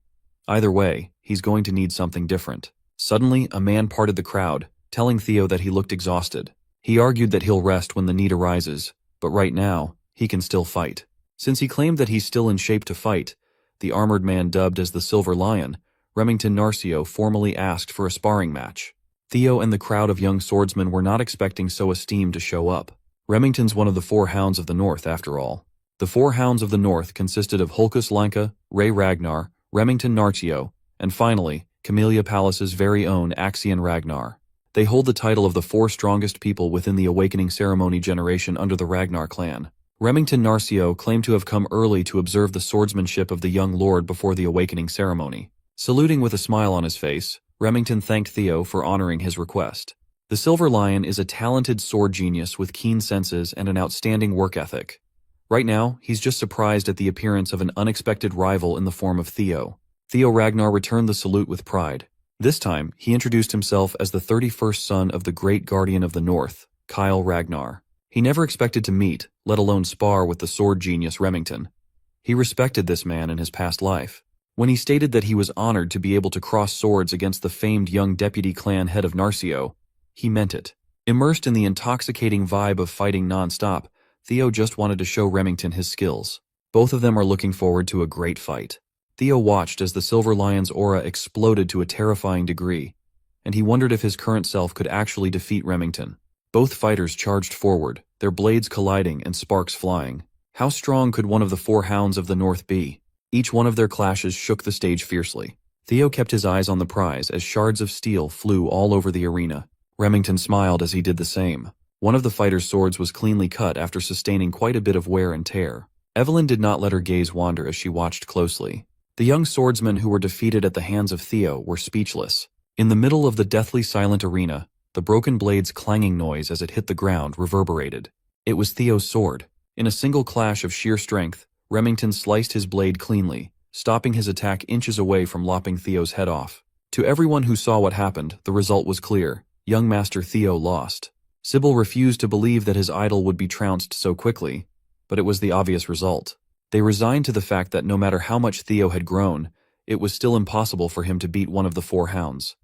Either way, he's going to need something different. Suddenly, a man parted the crowd, telling Theo that he looked exhausted. He argued that he'll rest when the need arises, but right now, he can still fight. Since he claimed that he's still in shape to fight, the armored man dubbed as the Silver Lion, Remington Narcio formally asked for a sparring match. Theo and the crowd of young swordsmen were not expecting so esteemed to show up. Remington's one of the 4 Hounds of the North, after all. The 4 Hounds of the North consisted of Hulkus Lanka, Ray Ragnar, Remington Narcio, and finally, Camellia Palace's very own Axion Ragnar. They hold the title of the 4 strongest people within the Awakening Ceremony generation under the Ragnar clan. Remington Narcio claimed to have come early to observe the swordsmanship of the young lord before the Awakening Ceremony. Saluting with a smile on his face, Remington thanked Theo for honoring his request. The Silver Lion is a talented sword genius with keen senses and an outstanding work ethic. Right now, he's just surprised at the appearance of an unexpected rival in the form of Theo. Theo Ragnar returned the salute with pride. This time, he introduced himself as the 31st son of the great guardian of the North, Kyle Ragnar. He never expected to meet, let alone spar with the sword genius Remington. He respected this man in his past life. When he stated that he was honored to be able to cross swords against the famed young deputy clan head of Narcio, he meant it. Immersed in the intoxicating vibe of fighting non-stop, Theo just wanted to show Remington his skills. Both of them are looking forward to a great fight. Theo watched as the Silver Lion's aura exploded to a terrifying degree, and he wondered if his current self could actually defeat Remington. Both fighters charged forward, their blades colliding and sparks flying. How strong could one of the four hounds of the North be? Each one of their clashes shook the stage fiercely. Theo kept his eyes on the prize as shards of steel flew all over the arena. Remington smiled as he did the same. One of the fighters' swords was cleanly cut after sustaining quite a bit of wear and tear. Evelyn did not let her gaze wander as she watched closely. The young swordsmen who were defeated at the hands of Theo were speechless. In the middle of the deathly silent arena, the broken blade's clanging noise as it hit the ground reverberated. It was Theo's sword. In a single clash of sheer strength, Remington sliced his blade cleanly, stopping his attack inches away from lopping Theo's head off. To everyone who saw what happened, the result was clear. Young Master Theo lost. Sybil refused to believe that his idol would be trounced so quickly, but it was the obvious result. They resigned to the fact that no matter how much Theo had grown, it was still impossible for him to beat one of the four hounds.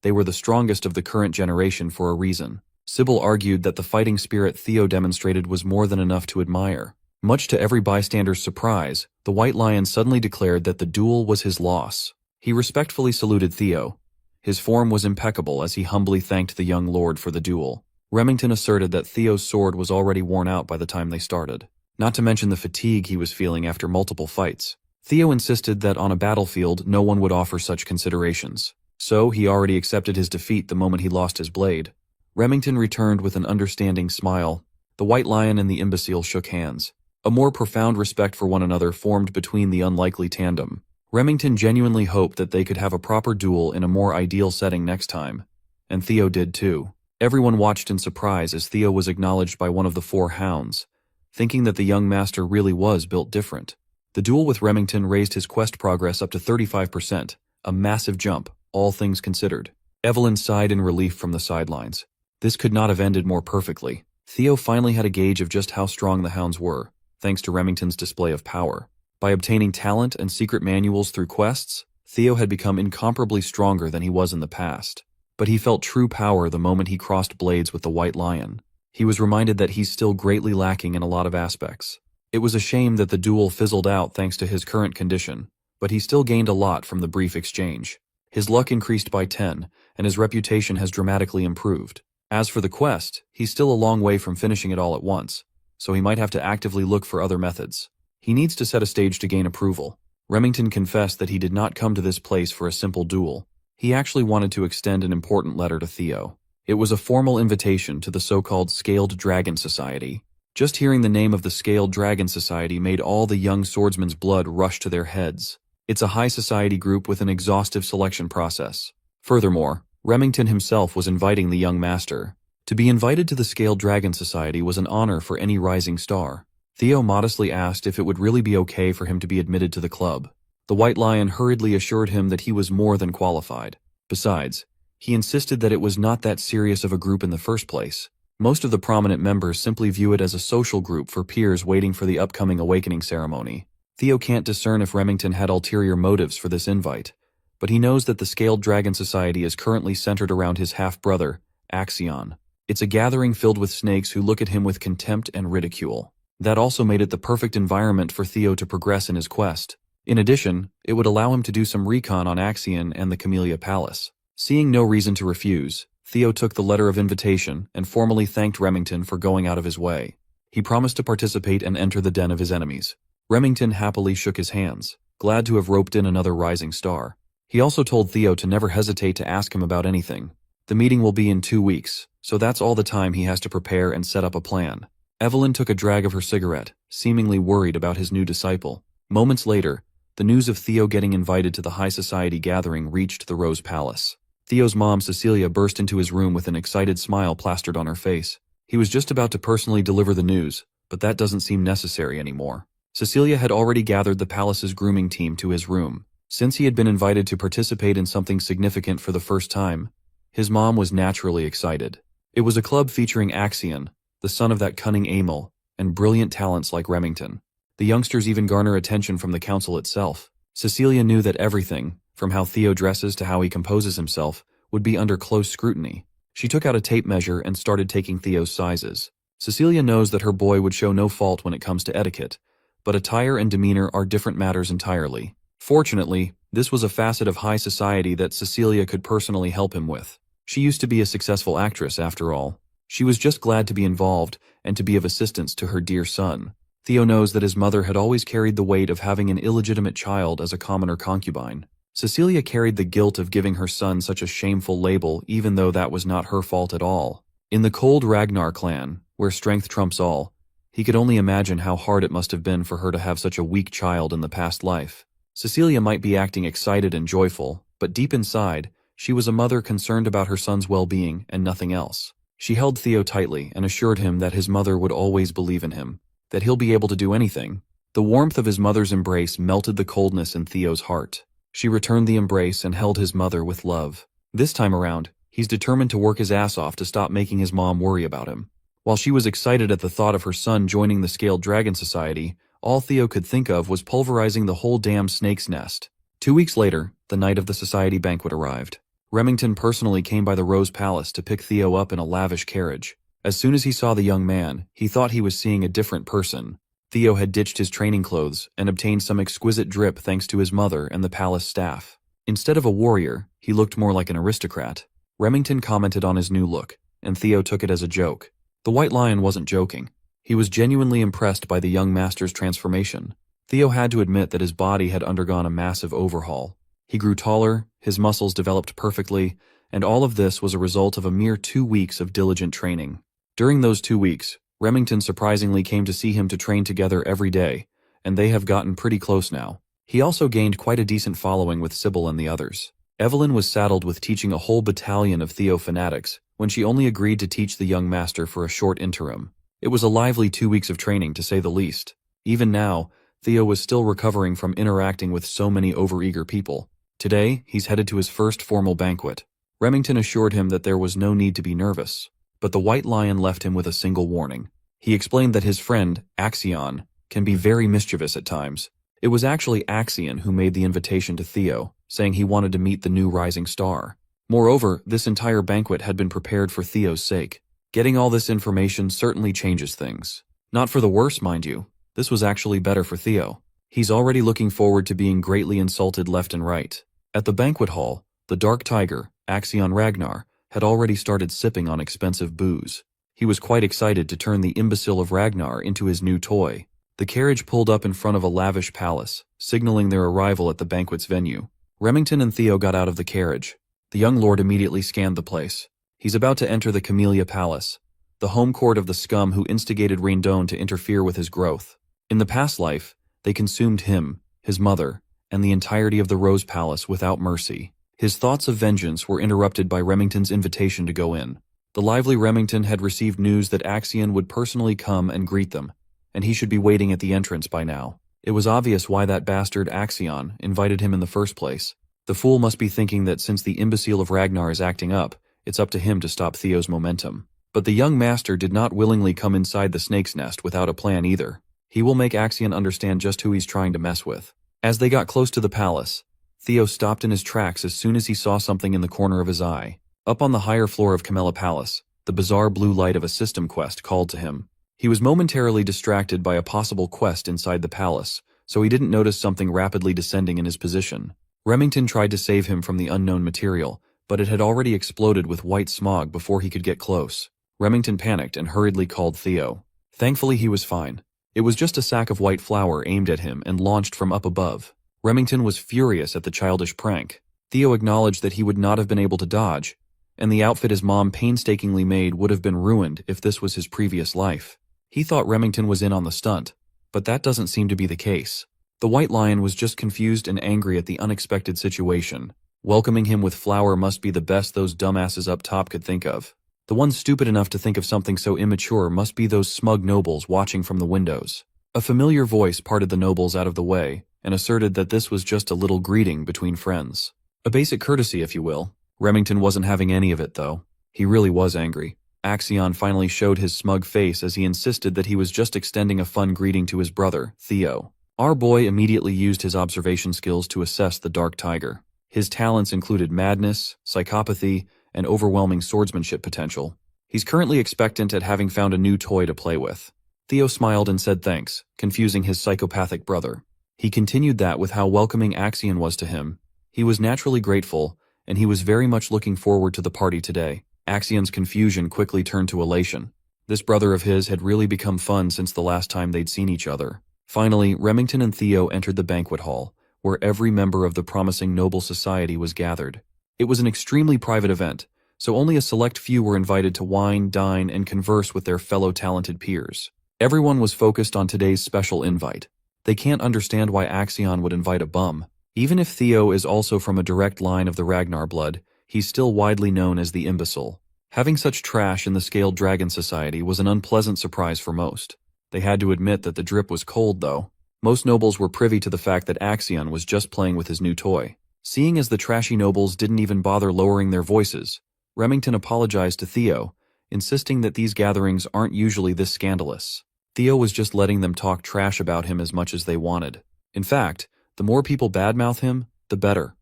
They were the strongest of the current generation for a reason. Sybil argued that the fighting spirit Theo demonstrated was more than enough to admire. Much to every bystander's surprise, the White Lion suddenly declared that the duel was his loss. He respectfully saluted Theo. His form was impeccable as he humbly thanked the young lord for the duel. Remington asserted that Theo's sword was already worn out by the time they started, not to mention the fatigue he was feeling after multiple fights. Theo insisted that on a battlefield no one would offer such considerations, so he already accepted his defeat the moment he lost his blade. Remington returned with an understanding smile. The White Lion and the imbecile shook hands. A more profound respect for one another formed between the unlikely tandem. Remington genuinely hoped that they could have a proper duel in a more ideal setting next time, and Theo did too. Everyone watched in surprise as Theo was acknowledged by one of the four hounds, thinking that the young master really was built different. The duel with Remington raised his quest progress up to 35%, a massive jump, all things considered. Evelyn sighed in relief from the sidelines. This could not have ended more perfectly. Theo finally had a gauge of just how strong the hounds were, thanks to Remington's display of power. By obtaining talent and secret manuals through quests, Theo had become incomparably stronger than he was in the past. But he felt true power the moment he crossed blades with the White Lion. He was reminded that he's still greatly lacking in a lot of aspects. It was a shame that the duel fizzled out thanks to his current condition, but he still gained a lot from the brief exchange. His luck increased by 10, and his reputation has dramatically improved. As for the quest, he's still a long way from finishing it all at once, so he might have to actively look for other methods. He needs to set a stage to gain approval. Remington confessed that he did not come to this place for a simple duel. He actually wanted to extend an important letter to Theo. It was a formal invitation to the so-called Scaled Dragon Society. Just hearing the name of the Scaled Dragon Society made all the young swordsmen's blood rush to their heads. It's a high society group with an exhaustive selection process. Furthermore, Remington himself was inviting the young master. To be invited to the Scaled Dragon Society was an honor for any rising star. Theo modestly asked if it would really be okay for him to be admitted to the club. The White Lion hurriedly assured him that he was more than qualified. Besides, he insisted that it was not that serious of a group in the first place. Most of the prominent members simply view it as a social group for peers waiting for the upcoming awakening ceremony. Theo can't discern if Remington had ulterior motives for this invite, but he knows that the Scaled Dragon Society is currently centered around his half-brother, Axion. It's a gathering filled with snakes who look at him with contempt and ridicule. That also made it the perfect environment for Theo to progress in his quest. In addition, it would allow him to do some recon on Axion and the Camellia Palace. Seeing no reason to refuse, Theo took the letter of invitation and formally thanked Remington for going out of his way. He promised to participate and enter the den of his enemies. Remington happily shook his hands, glad to have roped in another rising star. He also told Theo to never hesitate to ask him about anything. The meeting will be in 2 weeks, so that's all the time he has to prepare and set up a plan. Evelyn took a drag of her cigarette, seemingly worried about his new disciple. Moments later, the news of Theo getting invited to the high society gathering reached the Rose Palace. Theo's mom, Cecilia, burst into his room with an excited smile plastered on her face. He was just about to personally deliver the news, but that doesn't seem necessary anymore. Cecilia had already gathered the palace's grooming team to his room. Since he had been invited to participate in something significant for the first time, his mom was naturally excited. It was a club featuring Axion, the son of that cunning Emil, and brilliant talents like Remington. The youngsters even garner attention from the council itself. Cecilia knew that everything, from how Theo dresses to how he composes himself, would be under close scrutiny. She took out a tape measure and started taking Theo's sizes. Cecilia knows that her boy would show no fault when it comes to etiquette, but attire and demeanor are different matters entirely. Fortunately, this was a facet of high society that Cecilia could personally help him with. She used to be a successful actress, after all. She was just glad to be involved and to be of assistance to her dear son. Theo knows that his mother had always carried the weight of having an illegitimate child as a commoner concubine. Cecilia carried the guilt of giving her son such a shameful label, even though that was not her fault at all. In the cold Ragnar clan, where strength trumps all, he could only imagine how hard it must have been for her to have such a weak child in the past life. Cecilia might be acting excited and joyful, but deep inside, she was a mother concerned about her son's well-being and nothing else. She held Theo tightly and assured him that his mother would always believe in him, that he'll be able to do anything. The warmth of his mother's embrace melted the coldness in Theo's heart. She returned the embrace and held his mother with love. This time around, he's determined to work his ass off to stop making his mom worry about him. While she was excited at the thought of her son joining the Scaled Dragon Society, all Theo could think of was pulverizing the whole damn snake's nest. 2 weeks later, the night of the society banquet arrived. Remington personally came by the Rose Palace to pick Theo up in a lavish carriage. As soon as he saw the young man, he thought he was seeing a different person. Theo had ditched his training clothes and obtained some exquisite drip thanks to his mother and the palace staff. Instead of a warrior, he looked more like an aristocrat. Remington commented on his new look, and Theo took it as a joke. The White Lion wasn't joking. He was genuinely impressed by the young master's transformation. Theo had to admit that his body had undergone a massive overhaul. He grew taller, his muscles developed perfectly, and all of this was a result of a mere 2 weeks of diligent training. During those 2 weeks, Remington surprisingly came to see him to train together every day, and they have gotten pretty close now. He also gained quite a decent following with Sybil and the others. Evelyn was saddled with teaching a whole battalion of Theo fanatics when she only agreed to teach the young master for a short interim. It was a lively 2 weeks of training, to say the least. Even now, Theo was still recovering from interacting with so many overeager people. Today, he's headed to his first formal banquet. Remington assured him that there was no need to be nervous, but the White Lion left him with a single warning. He explained that his friend, Axion, can be very mischievous at times. It was actually Axion who made the invitation to Theo, saying he wanted to meet the new rising star. Moreover, this entire banquet had been prepared for Theo's sake. Getting all this information certainly changes things. Not for the worse, mind you. This was actually better for Theo. He's already looking forward to being greatly insulted left and right. At the banquet hall, the Dark Tiger, Axion Ragnar, had already started sipping on expensive booze. He was quite excited to turn the imbecile of Ragnar into his new toy. The carriage pulled up in front of a lavish palace, signaling their arrival at the banquet's venue. Remington and Theo got out of the carriage. The young lord immediately scanned the place. He's about to enter the Camellia Palace, the home court of the scum who instigated Raindon to interfere with his growth. In the past life, they consumed him, his mother, and the entirety of the Rose Palace without mercy. His thoughts of vengeance were interrupted by Remington's invitation to go in. The lively Remington had received news that Axion would personally come and greet them, and he should be waiting at the entrance by now. It was obvious why that bastard Axion invited him in the first place. The fool must be thinking that since the imbecile of Ragnar is acting up, it's up to him to stop Theo's momentum. But the young master did not willingly come inside the snake's nest without a plan either. He will make Axion understand just who he's trying to mess with. As they got close to the palace, Theo stopped in his tracks as soon as he saw something in the corner of his eye. Up on the higher floor of Camellia Palace, the bizarre blue light of a system quest called to him. He was momentarily distracted by a possible quest inside the palace, so he didn't notice something rapidly descending in his position. Remington tried to save him from the unknown material, but it had already exploded with white smog before he could get close. Remington panicked and hurriedly called Theo. Thankfully he was fine. It was just a sack of white flour aimed at him and launched from up above. Remington was furious at the childish prank. Theo acknowledged that he would not have been able to dodge, and the outfit his mom painstakingly made would have been ruined if this was his previous life. He thought Remington was in on the stunt, but that doesn't seem to be the case. The White Lion was just confused and angry at the unexpected situation. Welcoming him with flour must be the best those dumbasses up top could think of. The one stupid enough to think of something so immature must be those smug nobles watching from the windows. A familiar voice parted the nobles out of the way and asserted that this was just a little greeting between friends. A basic courtesy, if you will. Remington wasn't having any of it, though. He really was angry. Axion finally showed his smug face as he insisted that he was just extending a fun greeting to his brother, Theo. Our boy immediately used his observation skills to assess the Dark Tiger. His talents included madness, psychopathy, and overwhelming swordsmanship potential. He's currently expectant at having found a new toy to play with. Theo smiled and said thanks, confusing his psychopathic brother. He continued that with how welcoming Axion was to him. He was naturally grateful, and he was very much looking forward to the party today. Axion's confusion quickly turned to elation. This brother of his had really become fun since the last time they'd seen each other. Finally, Remington and Theo entered the banquet hall, where every member of the promising noble society was gathered. It was an extremely private event, so only a select few were invited to wine, dine, and converse with their fellow talented peers. Everyone was focused on today's special invite. They can't understand why Axion would invite a bum. Even if Theo is also from a direct line of the Ragnar blood, he's still widely known as the imbecile. Having such trash in the Scaled Dragon Society was an unpleasant surprise for most. They had to admit that the drip was cold, though. Most nobles were privy to the fact that Axion was just playing with his new toy. Seeing as the trashy nobles didn't even bother lowering their voices, Remington apologized to Theo, insisting that these gatherings aren't usually this scandalous. Theo was just letting them talk trash about him as much as they wanted. In fact, the more people badmouth him, the better.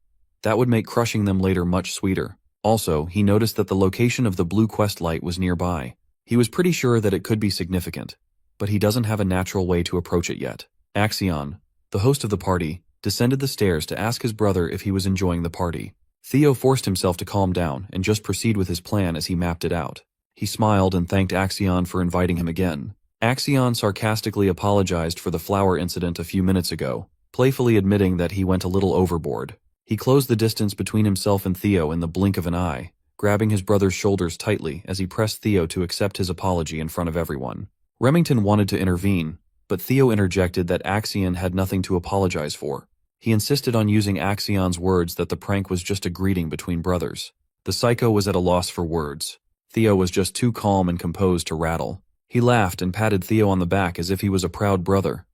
That would make crushing them later much sweeter. Also, he noticed that the location of the blue quest light was nearby. He was pretty sure that it could be significant, but he doesn't have a natural way to approach it yet. Axion, the host of the party, descended the stairs to ask his brother if he was enjoying the party. Theo forced himself to calm down and just proceed with his plan as he mapped it out. He smiled and thanked Axion for inviting him again. Axion sarcastically apologized for the flower incident a few minutes ago, playfully admitting that he went a little overboard. He closed the distance between himself and Theo in the blink of an eye, grabbing his brother's shoulders tightly as he pressed Theo to accept his apology in front of everyone. Remington wanted to intervene, but Theo interjected that Axion had nothing to apologize for. He insisted on using Axion's words that the prank was just a greeting between brothers. The psycho was at a loss for words. Theo was just too calm and composed to rattle. He laughed and patted Theo on the back as if he was a proud brother.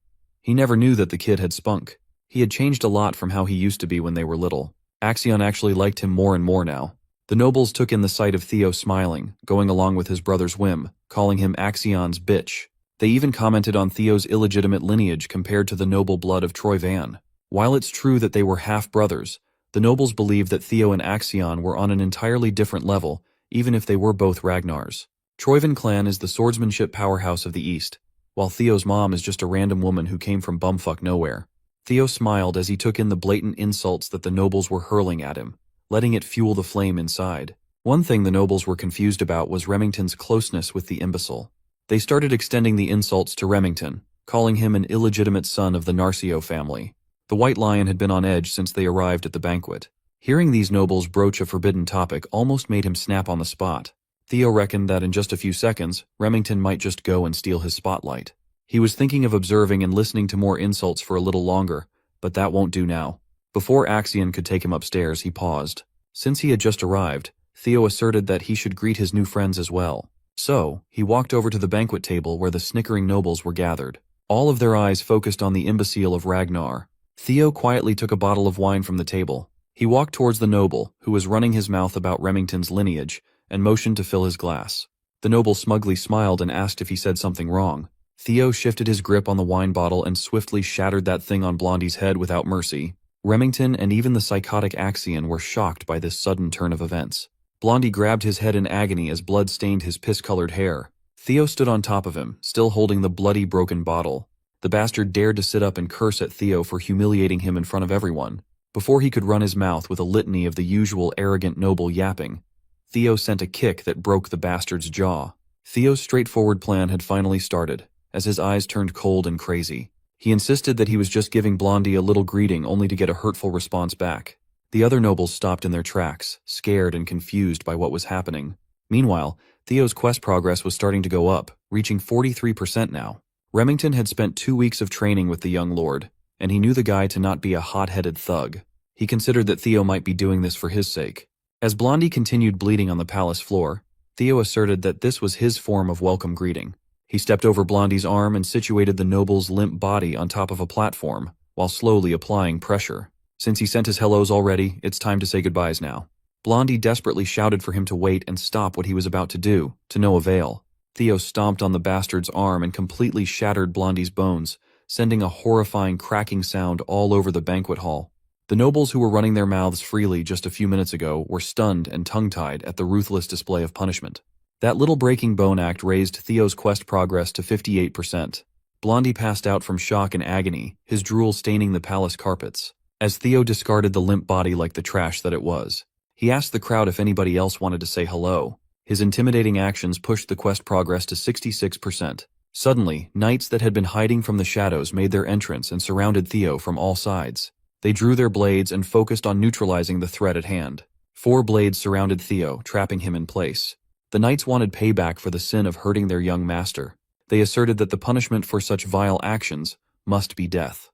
He never knew that the kid had spunk. He had changed a lot from how he used to be when they were little. Axion actually liked him more and more now. The nobles took in the sight of Theo smiling, going along with his brother's whim, calling him Axion's bitch. They even commented on Theo's illegitimate lineage compared to the noble blood of Troy Van. While it's true that they were half-brothers, the nobles believed that Theo and Axion were on an entirely different level, even if they were both Ragnars. Troyvan clan is the swordsmanship powerhouse of the East, while Theo's mom is just a random woman who came from bumfuck nowhere. Theo smiled as he took in the blatant insults that the nobles were hurling at him, letting it fuel the flame inside. One thing the nobles were confused about was Remington's closeness with the imbecile. They started extending the insults to Remington, calling him an illegitimate son of the Narcio family. The White Lion had been on edge since they arrived at the banquet. Hearing these nobles broach a forbidden topic almost made him snap on the spot. Theo reckoned that in just a few seconds, Remington might just go and steal his spotlight. He was thinking of observing and listening to more insults for a little longer, but that won't do now. Before Axion could take him upstairs, he paused. Since he had just arrived, Theo asserted that he should greet his new friends as well. So, he walked over to the banquet table where the snickering nobles were gathered. All of their eyes focused on the imbecile of Ragnar. Theo quietly took a bottle of wine from the table. He walked towards the noble, who was running his mouth about Remington's lineage, and motioned to fill his glass. The noble smugly smiled and asked if he said something wrong. Theo shifted his grip on the wine bottle and swiftly shattered that thing on Blondie's head without mercy. Remington and even the psychotic Axion were shocked by this sudden turn of events. Blondie grabbed his head in agony as blood stained his piss-colored hair. Theo stood on top of him, still holding the bloody, broken bottle. The bastard dared to sit up and curse at Theo for humiliating him in front of everyone. Before he could run his mouth with a litany of the usual arrogant noble yapping, Theo sent a kick that broke the bastard's jaw. Theo's straightforward plan had finally started, as his eyes turned cold and crazy. He insisted that he was just giving Blondie a little greeting only to get a hurtful response back. The other nobles stopped in their tracks, scared and confused by what was happening. Meanwhile, Theo's quest progress was starting to go up, reaching 43% now. Remington had spent 2 weeks of training with the young lord, and he knew the guy to not be a hot-headed thug. He considered that Theo might be doing this for his sake. As Blondie continued bleeding on the palace floor, Theo asserted that this was his form of welcome greeting. He stepped over Blondie's arm and situated the noble's limp body on top of a platform, while slowly applying pressure. Since he sent his hellos already, it's time to say goodbyes now. Blondie desperately shouted for him to wait and stop what he was about to do, to no avail. Theo stomped on the bastard's arm and completely shattered Blondie's bones, sending a horrifying cracking sound all over the banquet hall. The nobles who were running their mouths freely just a few minutes ago were stunned and tongue-tied at the ruthless display of punishment. That little breaking bone act raised Theo's quest progress to 58%. Blondie passed out from shock and agony, his drool staining the palace carpets. As Theo discarded the limp body like the trash that it was, he asked the crowd if anybody else wanted to say hello. His intimidating actions pushed the quest progress to 66%. Suddenly, knights that had been hiding from the shadows made their entrance and surrounded Theo from all sides. They drew their blades and focused on neutralizing the threat at hand. 4 blades surrounded Theo, trapping him in place. The knights wanted payback for the sin of hurting their young master. They asserted that the punishment for such vile actions must be death.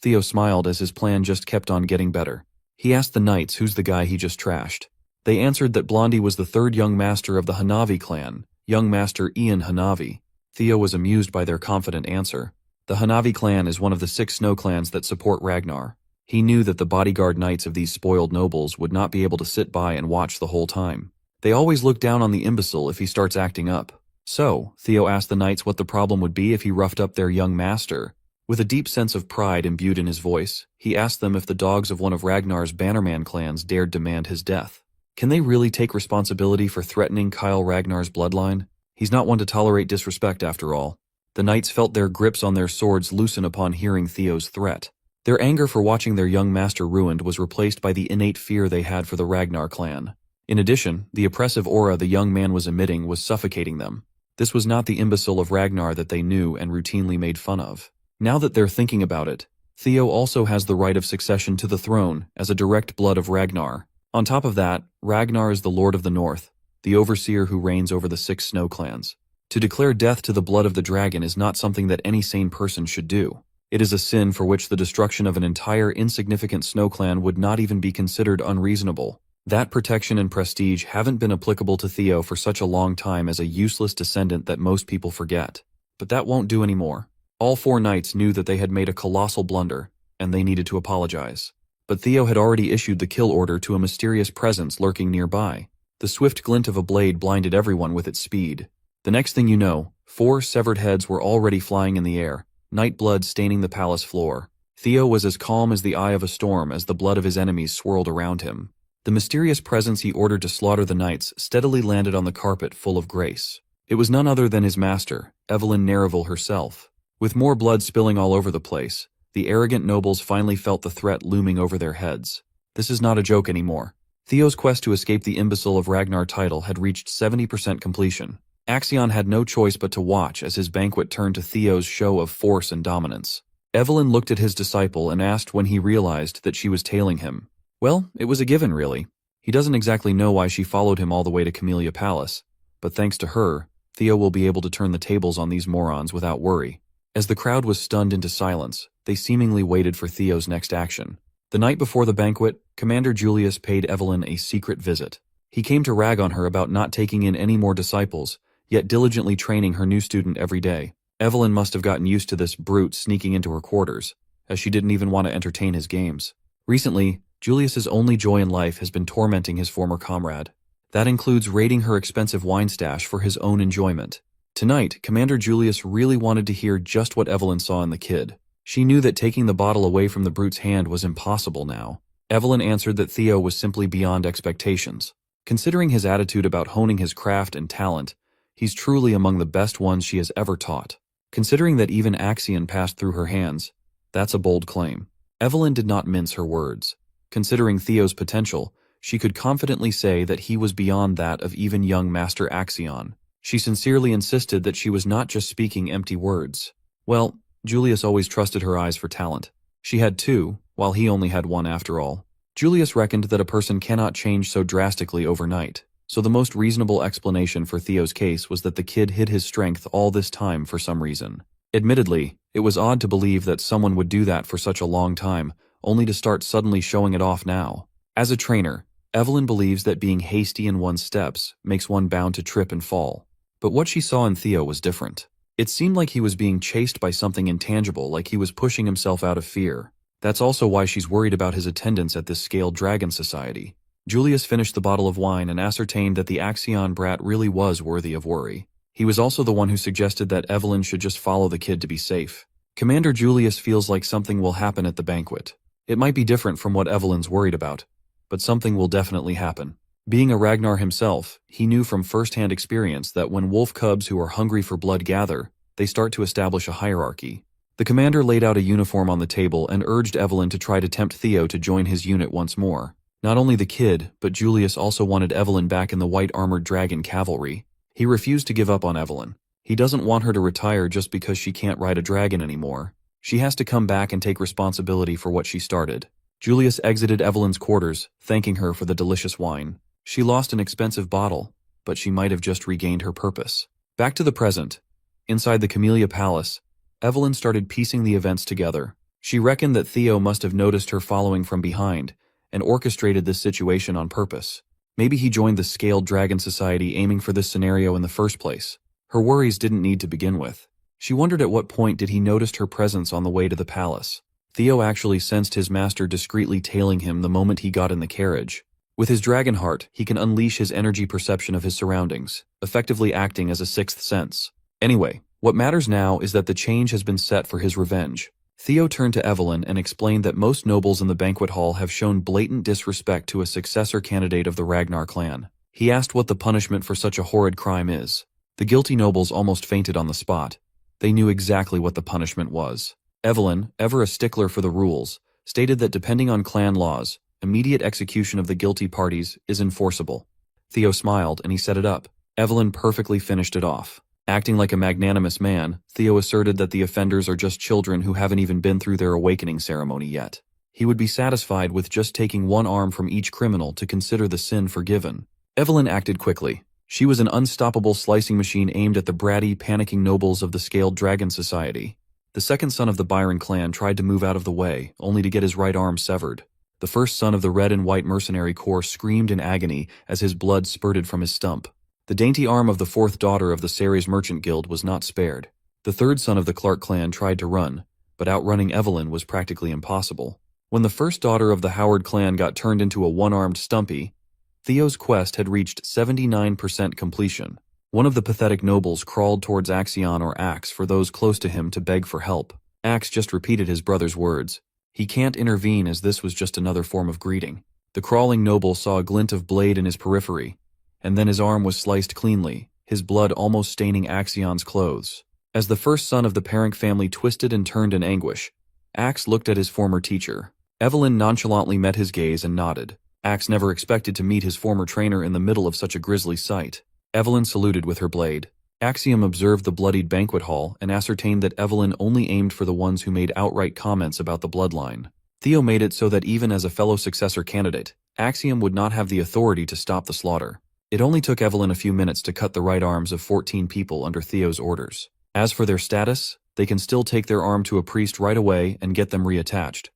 Theo smiled as his plan just kept on getting better. He asked the knights who's the guy he just trashed. They answered that Blondie was the 3rd young master of the Hanavi clan, young master Ian Hanavi. Theo was amused by their confident answer. The Hanavi clan is one of the 6 snow clans that support Ragnar. He knew that the bodyguard knights of these spoiled nobles would not be able to sit by and watch the whole time. They always look down on the imbecile if he starts acting up. So, Theo asked the knights what the problem would be if he roughed up their young master. With a deep sense of pride imbued in his voice, he asked them if the dogs of one of Ragnar's Bannerman clans dared demand his death. Can they really take responsibility for threatening Kyle Ragnar's bloodline? He's not one to tolerate disrespect after all. The knights felt their grips on their swords loosen upon hearing Theo's threat. Their anger for watching their young master ruined was replaced by the innate fear they had for the Ragnar clan. In addition, the oppressive aura the young man was emitting was suffocating them. This was not the imbecile of Ragnar that they knew and routinely made fun of. Now that they're thinking about it, Theo also has the right of succession to the throne as a direct blood of Ragnar. On top of that, Ragnar is the Lord of the North, the overseer who reigns over the 6 snow clans. To declare death to the blood of the dragon is not something that any sane person should do. It is a sin for which the destruction of an entire insignificant snow clan would not even be considered unreasonable. That protection and prestige haven't been applicable to Theo for such a long time as a useless descendant that most people forget. But that won't do anymore. All 4 knights knew that they had made a colossal blunder, and they needed to apologize. But Theo had already issued the kill order to a mysterious presence lurking nearby. The swift glint of a blade blinded everyone with its speed. The next thing you know, 4 severed heads were already flying in the air, night blood staining the palace floor. Theo was as calm as the eye of a storm as the blood of his enemies swirled around him. The mysterious presence he ordered to slaughter the knights steadily landed on the carpet full of grace. It was none other than his master, Evelyn Nereville herself. With more blood spilling all over the place, the arrogant nobles finally felt the threat looming over their heads. This is not a joke anymore. Theo's quest to escape the imbecile of Ragnar title had reached 70% completion. Axion had no choice but to watch as his banquet turned to Theo's show of force and dominance. Evelyn looked at his disciple and asked when he realized that she was tailing him. Well, it was a given, really. He doesn't exactly know why she followed him all the way to Camellia Palace, but thanks to her, Theo will be able to turn the tables on these morons without worry. As the crowd was stunned into silence, they seemingly waited for Theo's next action. The night before the banquet, Commander Julius paid Evelyn a secret visit. He came to rag on her about not taking in any more disciples, yet diligently training her new student every day. Evelyn must have gotten used to this brute sneaking into her quarters, as she didn't even want to entertain his games. Recently, Julius's only joy in life has been tormenting his former comrade. That includes raiding her expensive wine stash for his own enjoyment. Tonight, Commander Julius really wanted to hear just what Evelyn saw in the kid. She knew that taking the bottle away from the brute's hand was impossible now. Evelyn answered that Theo was simply beyond expectations. Considering his attitude about honing his craft and talent, he's truly among the best ones she has ever taught. Considering that even Axion passed through her hands, that's a bold claim. Evelyn did not mince her words. Considering Theo's potential, she could confidently say that he was beyond that of even young Master Axion. She sincerely insisted that she was not just speaking empty words. Well, Julius always trusted her eyes for talent. She had 2, while he only had 1 after all. Julius reckoned that a person cannot change so drastically overnight, so the most reasonable explanation for Theo's case was that the kid hid his strength all this time for some reason. Admittedly, it was odd to believe that someone would do that for such a long time, only to start suddenly showing it off now. As a trainer, Evelyn believes that being hasty in one's steps makes one bound to trip and fall. But what she saw in Theo was different. It seemed like he was being chased by something intangible, like he was pushing himself out of fear. That's also why she's worried about his attendance at this scaled dragon society. Julius finished the bottle of wine and ascertained that the Axion brat really was worthy of worry. He was also the one who suggested that Evelyn should just follow the kid to be safe. Commander Julius feels like something will happen at the banquet. It might be different from what Evelyn's worried about, but something will definitely happen. Being a Ragnar himself, he knew from first-hand experience that when wolf cubs who are hungry for blood gather, they start to establish a hierarchy. The commander laid out a uniform on the table and urged Evelyn to try to tempt Theo to join his unit once more. Not only the kid, but Julius also wanted Evelyn back in the white armored dragon cavalry. He refused to give up on Evelyn. He doesn't want her to retire just because she can't ride a dragon anymore. She has to come back and take responsibility for what she started. Julius exited Evelyn's quarters, thanking her for the delicious wine. She lost an expensive bottle, but she might have just regained her purpose. Back to the present. Inside the Camellia Palace, Evelyn started piecing the events together. She reckoned that Theo must have noticed her following from behind and orchestrated this situation on purpose. Maybe he joined the Scaled Dragon Society aiming for this scenario in the first place. Her worries didn't need to begin with. She wondered at what point did he notice her presence on the way to the palace. Theo actually sensed his master discreetly tailing him the moment he got in the carriage. With his dragon heart, he can unleash his energy perception of his surroundings, effectively acting as a sixth sense. Anyway, what matters now is that the change has been set for his revenge. Theo turned to Evelyn and explained that most nobles in the banquet hall have shown blatant disrespect to a successor candidate of the Ragnar clan. He asked what the punishment for such a horrid crime is. The guilty nobles almost fainted on the spot. They knew exactly what the punishment was. Evelyn, ever a stickler for the rules, stated that depending on clan laws, immediate execution of the guilty parties is enforceable. Theo smiled and he set it up. Evelyn perfectly finished it off. Acting like a magnanimous man, Theo asserted that the offenders are just children who haven't even been through their awakening ceremony yet. He would be satisfied with just taking one arm from each criminal to consider the sin forgiven. Evelyn acted quickly. She was an unstoppable slicing machine aimed at the bratty, panicking nobles of the Scaled Dragon Society. The second son of the Byron clan tried to move out of the way, only to get his right arm severed. The first son of the Red and White Mercenary Corps screamed in agony as his blood spurted from his stump. The dainty arm of the fourth daughter of the Ceres Merchant Guild was not spared. The third son of the Clark clan tried to run, but outrunning Evelyn was practically impossible. When the first daughter of the Howard clan got turned into a one-armed Stumpy, Theo's quest had reached 79% completion. One of the pathetic nobles crawled towards Axion or Axe for those close to him to beg for help. Axe just repeated his brother's words. He can't intervene as this was just another form of greeting. The crawling noble saw a glint of blade in his periphery, and then his arm was sliced cleanly, his blood almost staining Axion's clothes. As the first son of the Parent family twisted and turned in anguish, Axe looked at his former teacher. Evelyn nonchalantly met his gaze and nodded. Axe never expected to meet his former trainer in the middle of such a grisly sight. Evelyn saluted with her blade. Axiom observed the bloodied banquet hall and ascertained that Evelyn only aimed for the ones who made outright comments about the bloodline. Theo made it so that even as a fellow successor candidate, Axiom would not have the authority to stop the slaughter. It only took Evelyn a few minutes to cut the right arms of 14 people under Theo's orders. As for their status, they can still take their arm to a priest right away and get them reattached.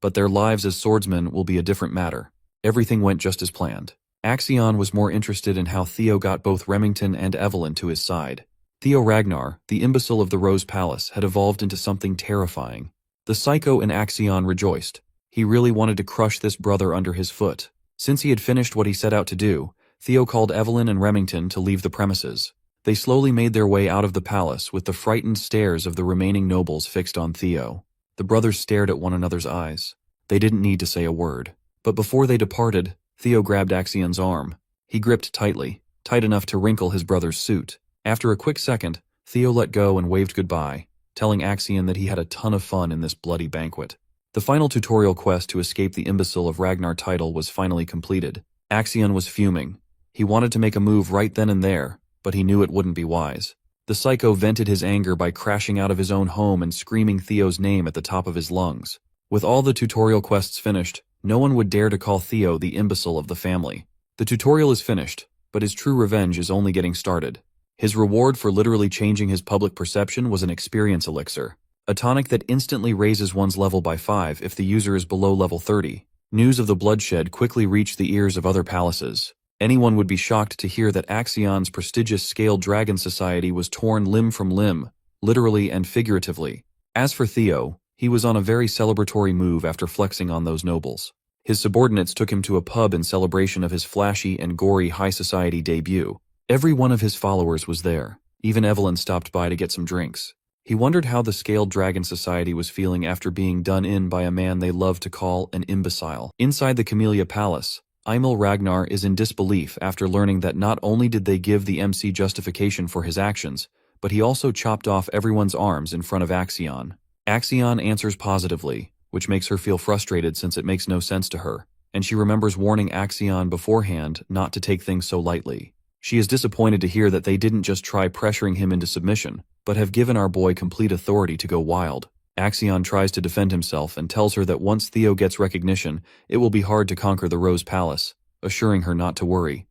But their lives as swordsmen will be a different matter. Everything went just as planned. Axion was more interested in how Theo got both Remington and Evelyn to his side. Theo Ragnar, the imbecile of the Rose Palace, had evolved into something terrifying. The psycho in Axion rejoiced. He really wanted to crush this brother under his foot. Since he had finished what he set out to do, Theo called Evelyn and Remington to leave the premises. They slowly made their way out of the palace with the frightened stares of the remaining nobles fixed on Theo. The brothers stared at one another's eyes. They didn't need to say a word. But before they departed, Theo grabbed Axion's arm. He gripped tightly, tight enough to wrinkle his brother's suit. After a quick second, Theo let go and waved goodbye, telling Axion that he had a ton of fun in this bloody banquet. The final tutorial quest to escape the imbecile of Ragnar title was finally completed. Axion was fuming. He wanted to make a move right then and there, but he knew it wouldn't be wise. The psycho vented his anger by crashing out of his own home and screaming Theo's name at the top of his lungs. With all the tutorial quests finished, no one would dare to call Theo the imbecile of the family. The tutorial is finished, but his true revenge is only getting started. His reward for literally changing his public perception was an experience elixir, a tonic that instantly raises one's level by 5 if the user is below level 30. News of the bloodshed quickly reached the ears of other palaces. Anyone would be shocked to hear that Axion's prestigious Scaled Dragon Society was torn limb from limb, literally and figuratively. As for Theo, he was on a very celebratory move after flexing on those nobles. His subordinates took him to a pub in celebration of his flashy and gory high society debut. Every one of his followers was there. Even Evelyn stopped by to get some drinks. He wondered how the Scaled Dragon Society was feeling after being done in by a man they loved to call an imbecile. Inside the Camellia Palace, Emil Ragnar is in disbelief after learning that not only did they give the MC justification for his actions, but he also chopped off everyone's arms in front of Axion. Axion answers positively, which makes her feel frustrated since it makes no sense to her, and she remembers warning Axion beforehand not to take things so lightly. She is disappointed to hear that they didn't just try pressuring him into submission, but have given our boy complete authority to go wild. Axion tries to defend himself and tells her that once Theo gets recognition, it will be hard to conquer the Rose Palace, assuring her not to worry.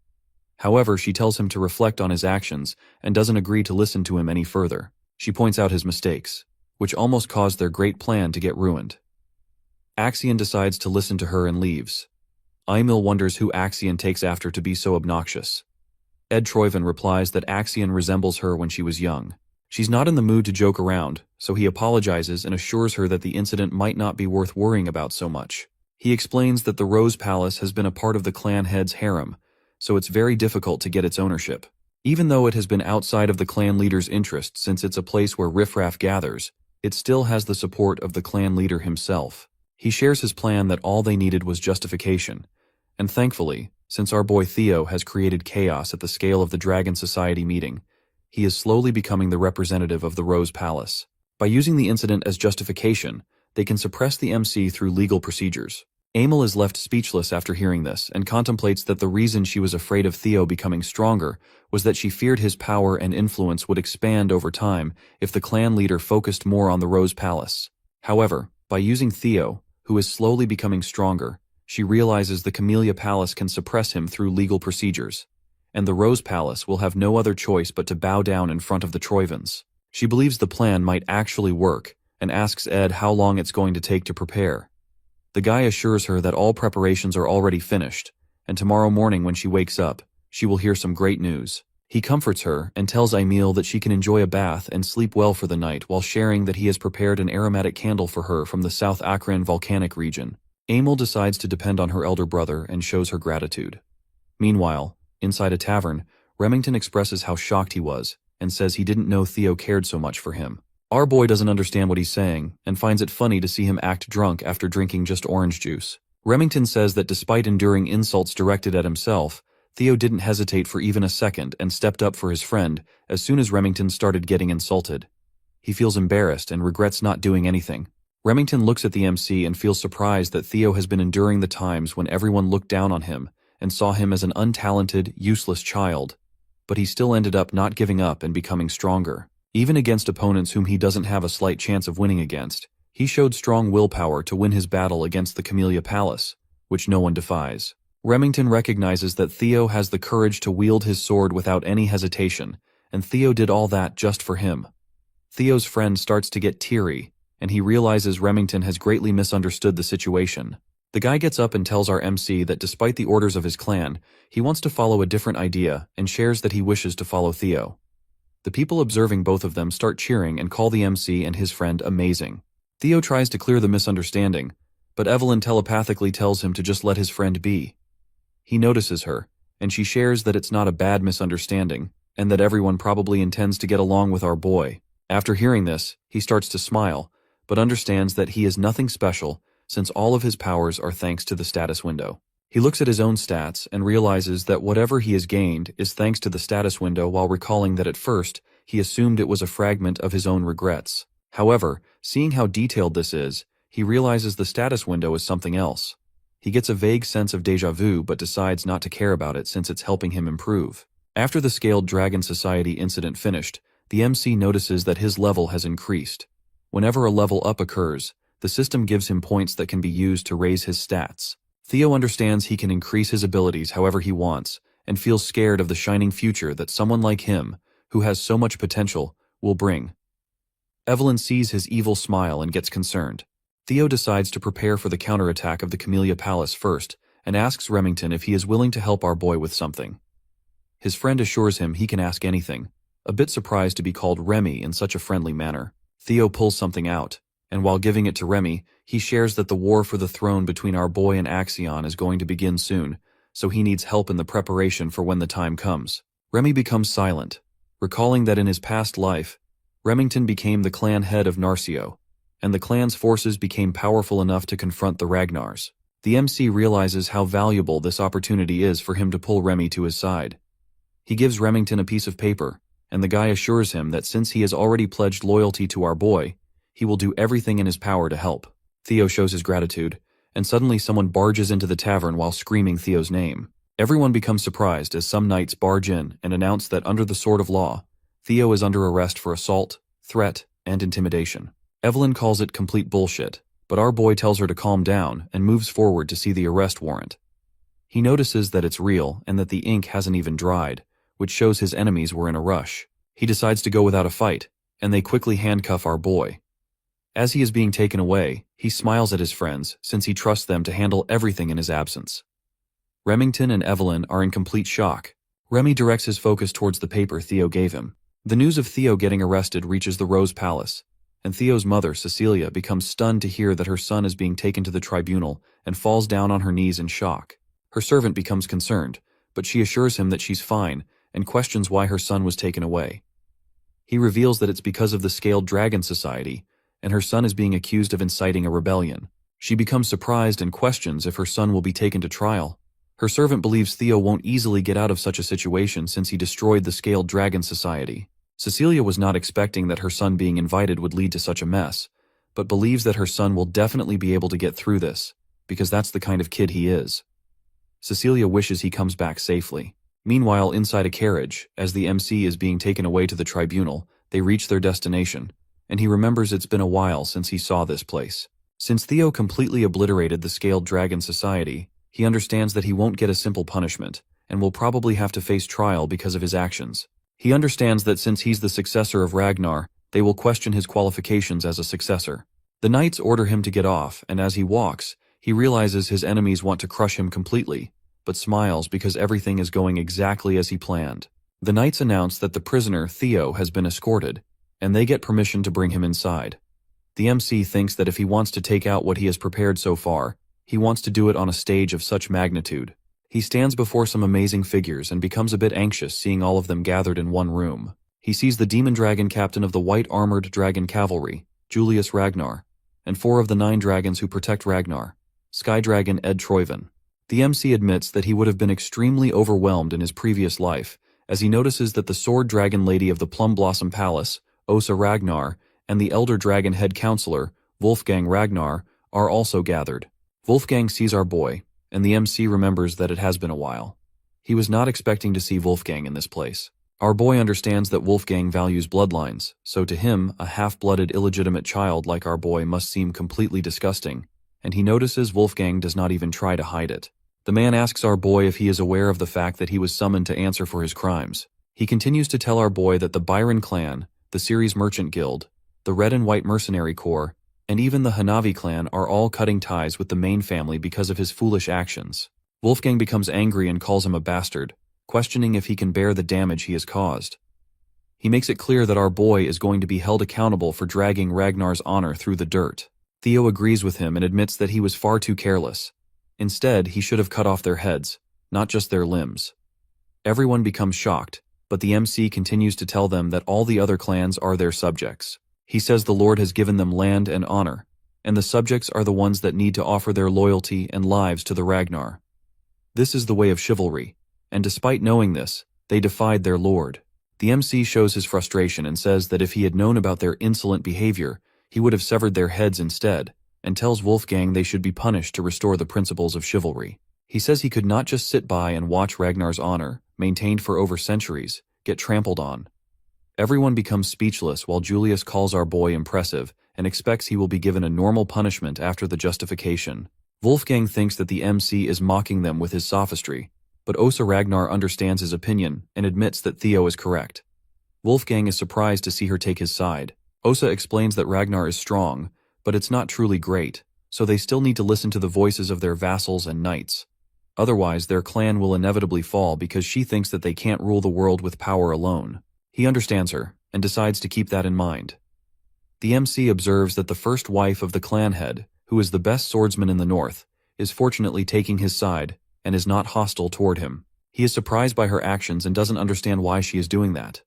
However, she tells him to reflect on his actions and doesn't agree to listen to him any further. She points out his mistakes, which almost caused their great plan to get ruined. Axion decides to listen to her and leaves. Emil wonders who Axion takes after to be so obnoxious. Ed Troyven replies that Axion resembles her when she was young. She's not in the mood to joke around, so he apologizes and assures her that the incident might not be worth worrying about so much. He explains that the Rose Palace has been a part of the clan head's harem, so it's very difficult to get its ownership. Even though it has been outside of the clan leader's interest since it's a place where riffraff gathers, it still has the support of the clan leader himself. He shares his plan that all they needed was justification, and thankfully, since our boy Theo has created chaos at the scale of the Dragon Society meeting, he is slowly becoming the representative of the Rose Palace. By using the incident as justification, they can suppress the MC through legal procedures. Emil is left speechless after hearing this and contemplates that the reason she was afraid of Theo becoming stronger was that she feared his power and influence would expand over time if the clan leader focused more on the Rose Palace. However, by using Theo, who is slowly becoming stronger, she realizes the Camellia Palace can suppress him through legal procedures, and the Rose Palace will have no other choice but to bow down in front of the Troyvens. She believes the plan might actually work, and asks Ed how long it's going to take to prepare. The guy assures her that all preparations are already finished, and tomorrow morning when she wakes up, she will hear some great news. He comforts her and tells Emil that she can enjoy a bath and sleep well for the night while sharing that he has prepared an aromatic candle for her from the South Akron volcanic region. Emil decides to depend on her elder brother and shows her gratitude. Meanwhile, inside a tavern, Remington expresses how shocked he was and says he didn't know Theo cared so much for him. Our boy doesn't understand what he's saying and finds it funny to see him act drunk after drinking just orange juice. Remington says that despite enduring insults directed at himself, Theo didn't hesitate for even a second and stepped up for his friend as soon as Remington started getting insulted. He feels embarrassed and regrets not doing anything. Remington looks at the MC and feels surprised that Theo has been enduring the times when everyone looked down on him and saw him as an untalented, useless child. But he still ended up not giving up and becoming stronger. Even against opponents whom he doesn't have a slight chance of winning against, he showed strong willpower to win his battle against the Camellia Palace, which no one defies. Remington recognizes that Theo has the courage to wield his sword without any hesitation, and Theo did all that just for him. Theo's friend starts to get teary, and he realizes Remington has greatly misunderstood the situation. The guy gets up and tells our MC that despite the orders of his clan, he wants to follow a different idea and shares that he wishes to follow Theo. The people observing both of them start cheering and call the MC and his friend amazing. Theo tries to clear the misunderstanding, but Evelyn telepathically tells him to just let his friend be. He notices her, and she shares that it's not a bad misunderstanding, and that everyone probably intends to get along with our boy. After hearing this, he starts to smile, but understands that he is nothing special since all of his powers are thanks to the status window. He looks at his own stats and realizes that whatever he has gained is thanks to the status window while recalling that at first, he assumed it was a fragment of his own regrets. However, seeing how detailed this is, he realizes the status window is something else. He gets a vague sense of déjà vu but decides not to care about it since it's helping him improve. After the Scaled Dragon Society incident finished, the MC notices that his level has increased. Whenever a level up occurs, the system gives him points that can be used to raise his stats. Theo understands he can increase his abilities however he wants, and feels scared of the shining future that someone like him, who has so much potential, will bring. Evelyn sees his evil smile and gets concerned. Theo decides to prepare for the counterattack of the Camellia Palace first, and asks Remington if he is willing to help our boy with something. His friend assures him he can ask anything, a bit surprised to be called Remy in such a friendly manner. Theo pulls something out, and while giving it to Remy, he shares that the war for the throne between our boy and Axion is going to begin soon, so he needs help in the preparation for when the time comes. Remy becomes silent, recalling that in his past life, Remington became the clan head of Narcio, and the clan's forces became powerful enough to confront the Ragnars. The MC realizes how valuable this opportunity is for him to pull Remy to his side. He gives Remington a piece of paper, and the guy assures him that since he has already pledged loyalty to our boy, he will do everything in his power to help. Theo shows his gratitude, and suddenly someone barges into the tavern while screaming Theo's name. Everyone becomes surprised as some knights barge in and announce that under the sword of law, Theo is under arrest for assault, threat, and intimidation. Evelyn calls it complete bullshit, but our boy tells her to calm down and moves forward to see the arrest warrant. He notices that it's real and that the ink hasn't even dried, which shows his enemies were in a rush. He decides to go without a fight, and they quickly handcuff our boy. As he is being taken away, he smiles at his friends since he trusts them to handle everything in his absence. Remington and Evelyn are in complete shock. Remy directs his focus towards the paper Theo gave him. The news of Theo getting arrested reaches the Rose Palace, and Theo's mother, Cecilia, becomes stunned to hear that her son is being taken to the tribunal and falls down on her knees in shock. Her servant becomes concerned, but she assures him that she's fine and questions why her son was taken away. He reveals that it's because of the Scaled Dragon Society, and her son is being accused of inciting a rebellion. She becomes surprised and questions if her son will be taken to trial. Her servant believes Theo won't easily get out of such a situation since he destroyed the Scaled Dragon Society. Cecilia was not expecting that her son being invited would lead to such a mess, but believes that her son will definitely be able to get through this, because that's the kind of kid he is. Cecilia wishes he comes back safely. Meanwhile, inside a carriage, as the MC is being taken away to the tribunal, they reach their destination, and he remembers it's been a while since he saw this place. Since Theo completely obliterated the Scaled Dragon Society, he understands that he won't get a simple punishment, and will probably have to face trial because of his actions. He understands that since he's the successor of Ragnar, they will question his qualifications as a successor. The knights order him to get off, and as he walks, he realizes his enemies want to crush him completely, but smiles because everything is going exactly as he planned. The knights announce that the prisoner, Theo, has been escorted, and they get permission to bring him inside. The MC thinks that if he wants to take out what he has prepared so far, he wants to do it on a stage of such magnitude. He stands before some amazing figures and becomes a bit anxious seeing all of them gathered in one room. He sees the demon dragon captain of the white-armored dragon cavalry, Julius Ragnar, and 4 of the 9 dragons who protect Ragnar, Sky Dragon Ed Troyven. The MC admits that he would have been extremely overwhelmed in his previous life, as he notices that the sword dragon lady of the Plum Blossom Palace, Osa Ragnar, and the elder dragon head counselor, Wolfgang Ragnar, are also gathered. Wolfgang sees our boy, and the MC remembers that it has been a while. He was not expecting to see Wolfgang in this place. Our boy understands that Wolfgang values bloodlines, so to him, a half-blooded illegitimate child like our boy must seem completely disgusting, and he notices Wolfgang does not even try to hide it. The man asks our boy if he is aware of the fact that he was summoned to answer for his crimes. He continues to tell our boy that the Byron clan, the Ceres Merchant Guild, the Red and White Mercenary Corps, and even the Hanavi clan are all cutting ties with the main family because of his foolish actions. Wolfgang becomes angry and calls him a bastard, questioning if he can bear the damage he has caused. He makes it clear that our boy is going to be held accountable for dragging Ragnar's honor through the dirt. Theo agrees with him and admits that he was far too careless. Instead, he should have cut off their heads, not just their limbs. Everyone becomes shocked, but the MC continues to tell them that all the other clans are their subjects. He says the Lord has given them land and honor, and the subjects are the ones that need to offer their loyalty and lives to the Ragnar. This is the way of chivalry, and despite knowing this, they defied their lord. The MC shows his frustration and says that if he had known about their insolent behavior, he would have severed their heads instead, and tells Wolfgang they should be punished to restore the principles of chivalry. He says he could not just sit by and watch Ragnar's honor, maintained for over centuries, get trampled on. Everyone becomes speechless while Julius calls our boy impressive and expects he will be given a normal punishment after the justification. Wolfgang thinks that the MC is mocking them with his sophistry, but Osa Ragnar understands his opinion and admits that Theo is correct. Wolfgang is surprised to see her take his side. Osa explains that Ragnar is strong, but it's not truly great, so they still need to listen to the voices of their vassals and knights. Otherwise, their clan will inevitably fall because she thinks that they can't rule the world with power alone. He understands her, and decides to keep that in mind. The MC observes that the first wife of the clan head, who is the best swordsman in the north, is fortunately taking his side and is not hostile toward him. He is surprised by her actions and doesn't understand why she is doing that.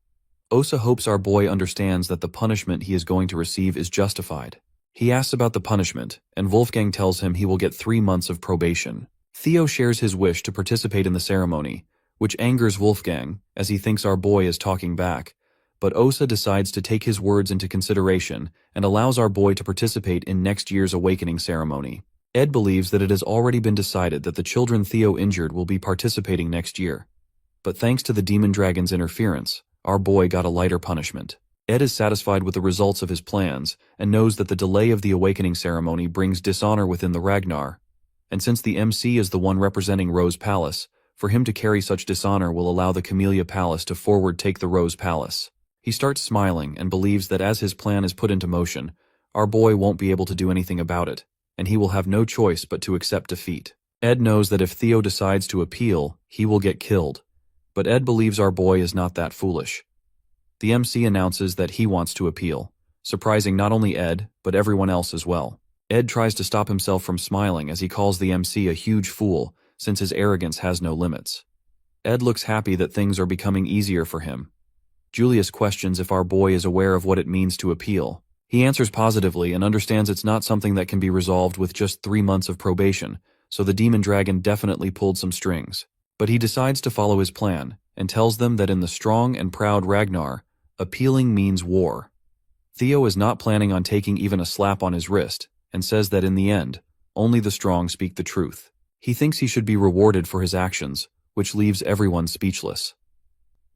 Osa hopes our boy understands that the punishment he is going to receive is justified. He asks about the punishment, and Wolfgang tells him he will get 3 months of probation. Theo shares his wish to participate in the ceremony, which angers Wolfgang, as he thinks our boy is talking back, but Osa decides to take his words into consideration and allows our boy to participate in next year's awakening ceremony. Ed believes that it has already been decided that the children Theo injured will be participating next year. But thanks to the demon dragon's interference, our boy got a lighter punishment. Ed is satisfied with the results of his plans and knows that the delay of the awakening ceremony brings dishonor within the Ragnar, and since the MC is the one representing Rose Palace, for him to carry such dishonor will allow the Camellia Palace to forward take the Rose Palace. He starts smiling and believes that as his plan is put into motion, our boy won't be able to do anything about it, and he will have no choice but to accept defeat. Ed knows that if Theo decides to appeal, he will get killed, but Ed believes our boy is not that foolish. The MC announces that he wants to appeal, surprising not only Ed, but everyone else as well. Ed tries to stop himself from smiling as he calls the MC a huge fool, since his arrogance has no limits. Ed looks happy that things are becoming easier for him. Julius questions if our boy is aware of what it means to appeal. He answers positively and understands it's not something that can be resolved with just 3 months of probation, so the demon dragon definitely pulled some strings. But he decides to follow his plan, and tells them that in the strong and proud Ragnar, appealing means war. Theo is not planning on taking even a slap on his wrist, and says that in the end, only the strong speak the truth. He thinks he should be rewarded for his actions, which leaves everyone speechless.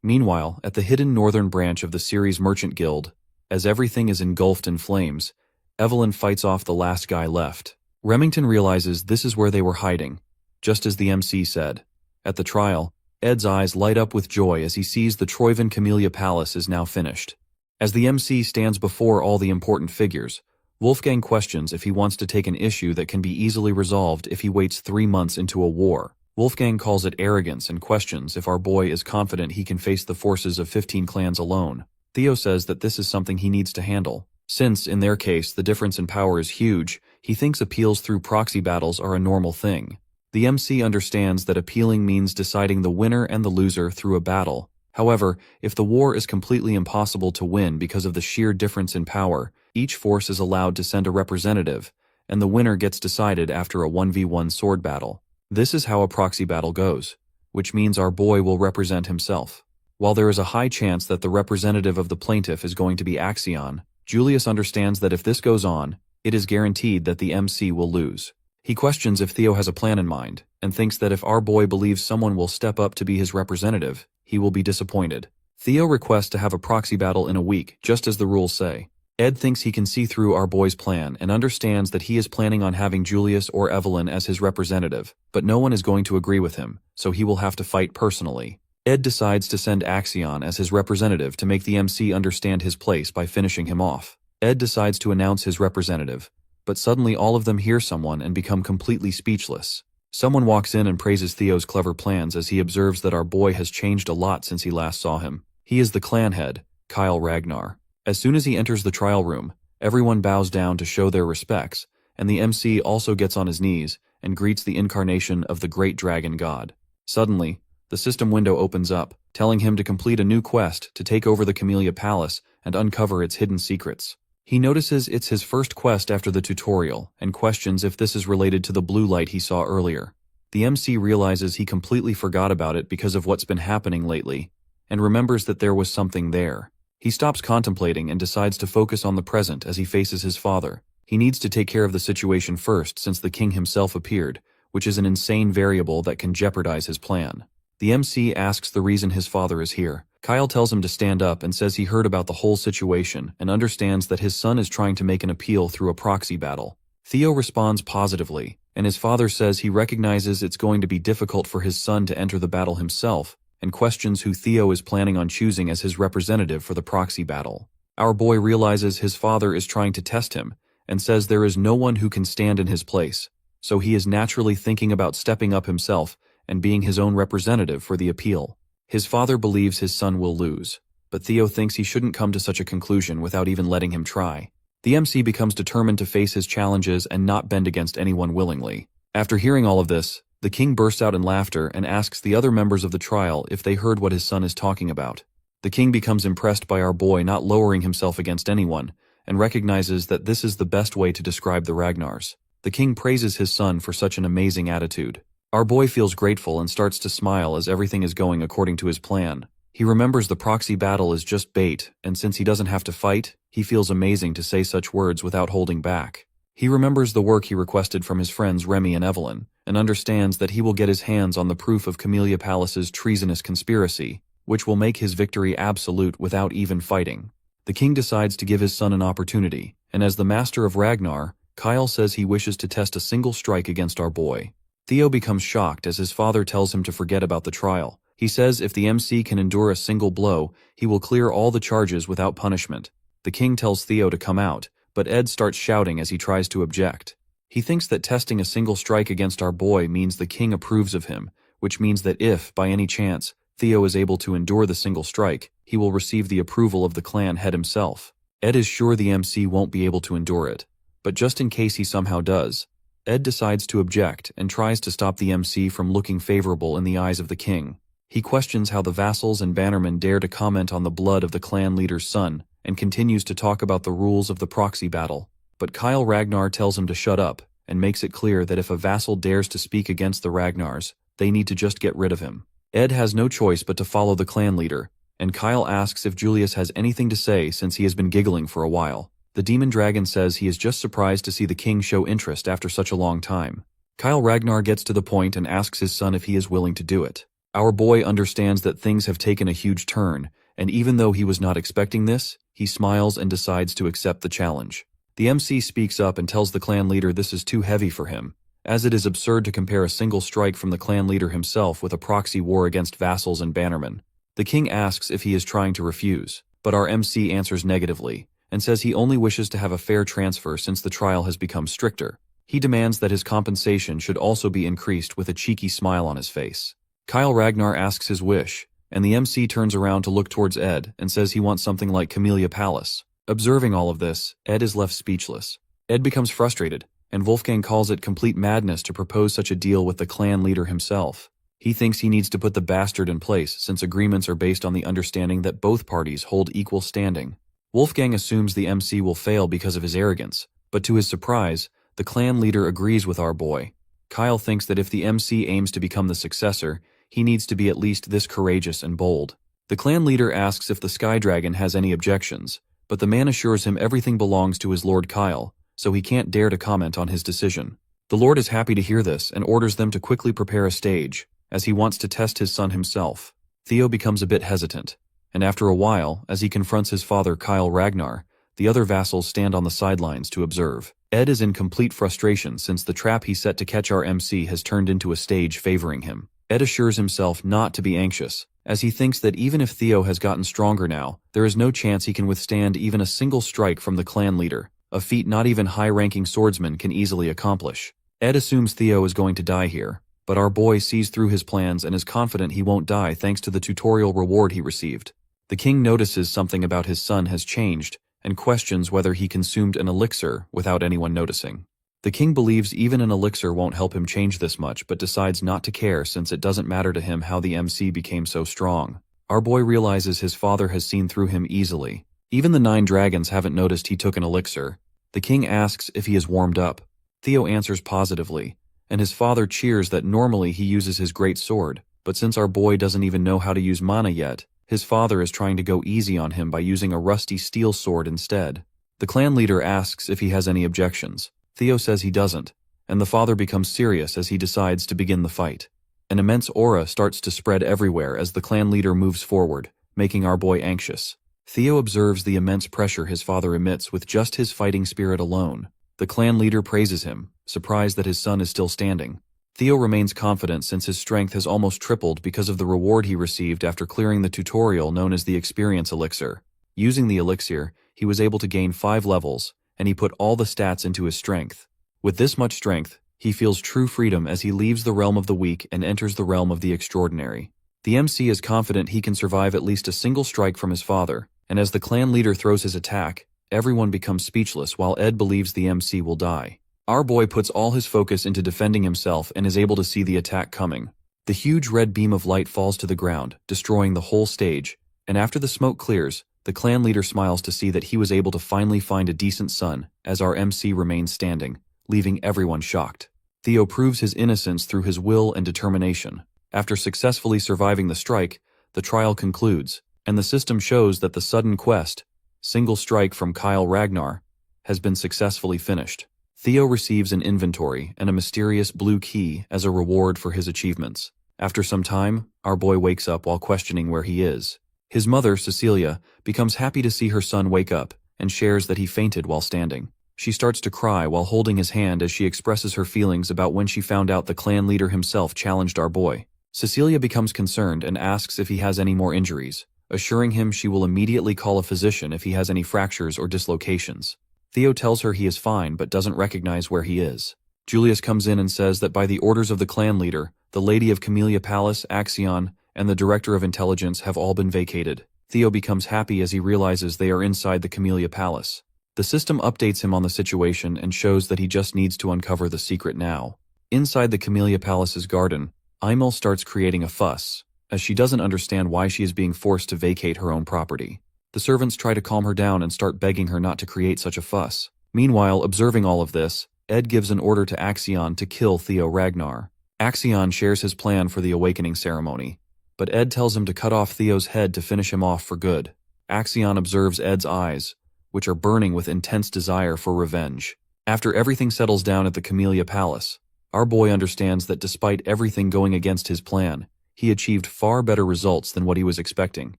Meanwhile, at the hidden northern branch of the series Merchant Guild, as everything is engulfed in flames, Evelyn fights off the last guy left. Remington realizes this is where they were hiding, just as the MC said. At the trial, Ed's eyes light up with joy as he sees the Troyven Camellia Palace is now finished. As the MC stands before all the important figures, Wolfgang questions if he wants to take an issue that can be easily resolved if he waits 3 months into a war. Wolfgang calls it arrogance and questions if our boy is confident he can face the forces of 15 clans alone. Theo says that this is something he needs to handle. Since, in their case, the difference in power is huge, he thinks appeals through proxy battles are a normal thing. The MC understands that appealing means deciding the winner and the loser through a battle. However, if the war is completely impossible to win because of the sheer difference in power, each force is allowed to send a representative, and the winner gets decided after a 1v1 sword battle. This is how a proxy battle goes, which means our boy will represent himself. While there is a high chance that the representative of the plaintiff is going to be Axion, Julius understands that if this goes on, it is guaranteed that the MC will lose. He questions if Theo has a plan in mind, and thinks that if our boy believes someone will step up to be his representative, he will be disappointed. Theo requests to have a proxy battle in a week, just as the rules say. Ed thinks he can see through our boy's plan and understands that he is planning on having Julius or Evelyn as his representative, but no one is going to agree with him, so he will have to fight personally. Ed decides to send Axion as his representative to make the MC understand his place by finishing him off. Ed decides to announce his representative, but suddenly all of them hear someone and become completely speechless. Someone walks in and praises Theo's clever plans as he observes that our boy has changed a lot since he last saw him. He is the clan head, Kyle Ragnar. As soon as he enters the trial room, everyone bows down to show their respects, and the MC also gets on his knees and greets the incarnation of the great dragon god. Suddenly, the system window opens up, telling him to complete a new quest to take over the Camellia Palace and uncover its hidden secrets. He notices it's his first quest after the tutorial and questions if this is related to the blue light he saw earlier. The MC realizes he completely forgot about it because of what's been happening lately, and remembers that there was something there. He stops contemplating and decides to focus on the present as he faces his father. He needs to take care of the situation first since the king himself appeared, which is an insane variable that can jeopardize his plan. The MC asks the reason his father is here. Kyle tells him to stand up and says he heard about the whole situation and understands that his son is trying to make an appeal through a proxy battle. Theo responds positively, and his father says he recognizes it's going to be difficult for his son to enter the battle himself, and questions who Theo is planning on choosing as his representative for the proxy battle. Our boy realizes his father is trying to test him, and says there is no one who can stand in his place, so he is naturally thinking about stepping up himself and being his own representative for the appeal. His father believes his son will lose, but Theo thinks he shouldn't come to such a conclusion without even letting him try. The MC becomes determined to face his challenges and not bend against anyone willingly. After hearing all of this, the king bursts out in laughter and asks the other members of the trial if they heard what his son is talking about. The king becomes impressed by our boy not lowering himself against anyone, and recognizes that this is the best way to describe the Ragnars. The king praises his son for such an amazing attitude. Our boy feels grateful and starts to smile as everything is going according to his plan. He remembers the proxy battle is just bait, and since he doesn't have to fight, he feels amazing to say such words without holding back. He remembers the work he requested from his friends Remy and Evelyn, and understands that he will get his hands on the proof of Camellia Palace's treasonous conspiracy, which will make his victory absolute without even fighting. The king decides to give his son an opportunity, and as the master of Ragnar, Kyle says he wishes to test a single strike against our boy. Theo becomes shocked as his father tells him to forget about the trial. He says if the MC can endure a single blow, he will clear all the charges without punishment. The king tells Theo to come out, but Ed starts shouting as he tries to object. He thinks that testing a single strike against our boy means the king approves of him, which means that if, by any chance, Theo is able to endure the single strike, he will receive the approval of the clan head himself. Ed is sure the MC won't be able to endure it, but just in case he somehow does, Ed decides to object and tries to stop the MC from looking favorable in the eyes of the king. He questions how the vassals and bannermen dare to comment on the blood of the clan leader's son, and continues to talk about the rules of the proxy battle. But Kyle Ragnar tells him to shut up, and makes it clear that if a vassal dares to speak against the Ragnars, they need to just get rid of him. Ed has no choice but to follow the clan leader, and Kyle asks if Julius has anything to say since he has been giggling for a while. The demon dragon says he is just surprised to see the king show interest after such a long time. Kyle Ragnar gets to the point and asks his son if he is willing to do it. Our boy understands that things have taken a huge turn, and even though he was not expecting this, he smiles and decides to accept the challenge. The MC speaks up and tells the clan leader this is too heavy for him, as it is absurd to compare a single strike from the clan leader himself with a proxy war against vassals and bannermen. The king asks if he is trying to refuse, but our MC answers negatively, and says he only wishes to have a fair transfer since the trial has become stricter. He demands that his compensation should also be increased with a cheeky smile on his face. Kyle Ragnar asks his wish, and the MC turns around to look towards Ed and says he wants something like Camellia Palace. Observing all of this, Ed is left speechless. Ed becomes frustrated, and Wolfgang calls it complete madness to propose such a deal with the clan leader himself. He thinks he needs to put the bastard in place since agreements are based on the understanding that both parties hold equal standing. Wolfgang assumes the MC will fail because of his arrogance, but to his surprise, the clan leader agrees with our boy. Kyle thinks that if the MC aims to become the successor, he needs to be at least this courageous and bold. The clan leader asks if the Sky Dragon has any objections, but the man assures him everything belongs to his Lord Kyle, so he can't dare to comment on his decision. The Lord is happy to hear this and orders them to quickly prepare a stage, as he wants to test his son himself. Theo becomes a bit hesitant, and after a while, as he confronts his father Kyle Ragnar, the other vassals stand on the sidelines to observe. Ed is in complete frustration since the trap he set to catch our MC has turned into a stage favoring him. Ed assures himself not to be anxious, as he thinks that even if Theo has gotten stronger now, there is no chance he can withstand even a single strike from the clan leader, a feat not even high-ranking swordsmen can easily accomplish. Ed assumes Theo is going to die here, but our boy sees through his plans and is confident he won't die thanks to the tutorial reward he received. The king notices something about his son has changed, and questions whether he consumed an elixir without anyone noticing. The king believes even an elixir won't help him change this much but decides not to care since it doesn't matter to him how the MC became so strong. Our boy realizes his father has seen through him easily. Even the 9 dragons haven't noticed he took an elixir. The king asks if he is warmed up. Theo answers positively, and his father cheers that normally he uses his great sword, but since our boy doesn't even know how to use mana yet, his father is trying to go easy on him by using a rusty steel sword instead. The clan leader asks if he has any objections. Theo says he doesn't, and the father becomes serious as he decides to begin the fight. An immense aura starts to spread everywhere as the clan leader moves forward, making our boy anxious. Theo observes the immense pressure his father emits with just his fighting spirit alone. The clan leader praises him, surprised that his son is still standing. Theo remains confident since his strength has almost tripled because of the reward he received after clearing the tutorial known as the Experience Elixir. Using the elixir, he was able to gain 5 levels, and he put all the stats into his strength. With this much strength, he feels true freedom as he leaves the realm of the weak and enters the realm of the extraordinary. The MC is confident he can survive at least a single strike from his father, and as the clan leader throws his attack, Everyone becomes speechless while Ed believes the MC will die. Our boy puts all his focus into defending himself and is able to see the attack coming. The huge red beam of light falls to the ground, destroying the whole stage, and after the smoke clears, the clan leader smiles to see that he was able to finally find a decent son, as our MC remains standing, leaving everyone shocked. Theo proves his innocence through his will and determination. After successfully surviving the strike, the trial concludes, and the system shows that the sudden quest, Single Strike from Kyle Ragnar, has been successfully finished. Theo receives an inventory and a mysterious blue key as a reward for his achievements. After some time, our boy wakes up while questioning where he is. His mother, Cecilia, becomes happy to see her son wake up and shares that he fainted while standing. She starts to cry while holding his hand as she expresses her feelings about when she found out the clan leader himself challenged our boy. Cecilia becomes concerned and asks if he has any more injuries, assuring him she will immediately call a physician if he has any fractures or dislocations. Theo tells her he is fine but doesn't recognize where he is. Julius comes in and says that by the orders of the clan leader, the Lady of Camellia Palace, Axion, and the Director of Intelligence have all been vacated. Theo becomes happy as he realizes they are inside the Camellia Palace. The system updates him on the situation and shows that he just needs to uncover the secret now. Inside the Camellia Palace's garden, Imel starts creating a fuss, as she doesn't understand why she is being forced to vacate her own property. The servants try to calm her down and start begging her not to create such a fuss. Meanwhile, observing all of this, Ed gives an order to Axion to kill Theo Ragnar. Axion shares his plan for the awakening ceremony, but Ed tells him to cut off Theo's head to finish him off for good. Axion observes Ed's eyes, which are burning with intense desire for revenge. After everything settles down at the Camellia Palace, our boy understands that despite everything going against his plan, he achieved far better results than what he was expecting.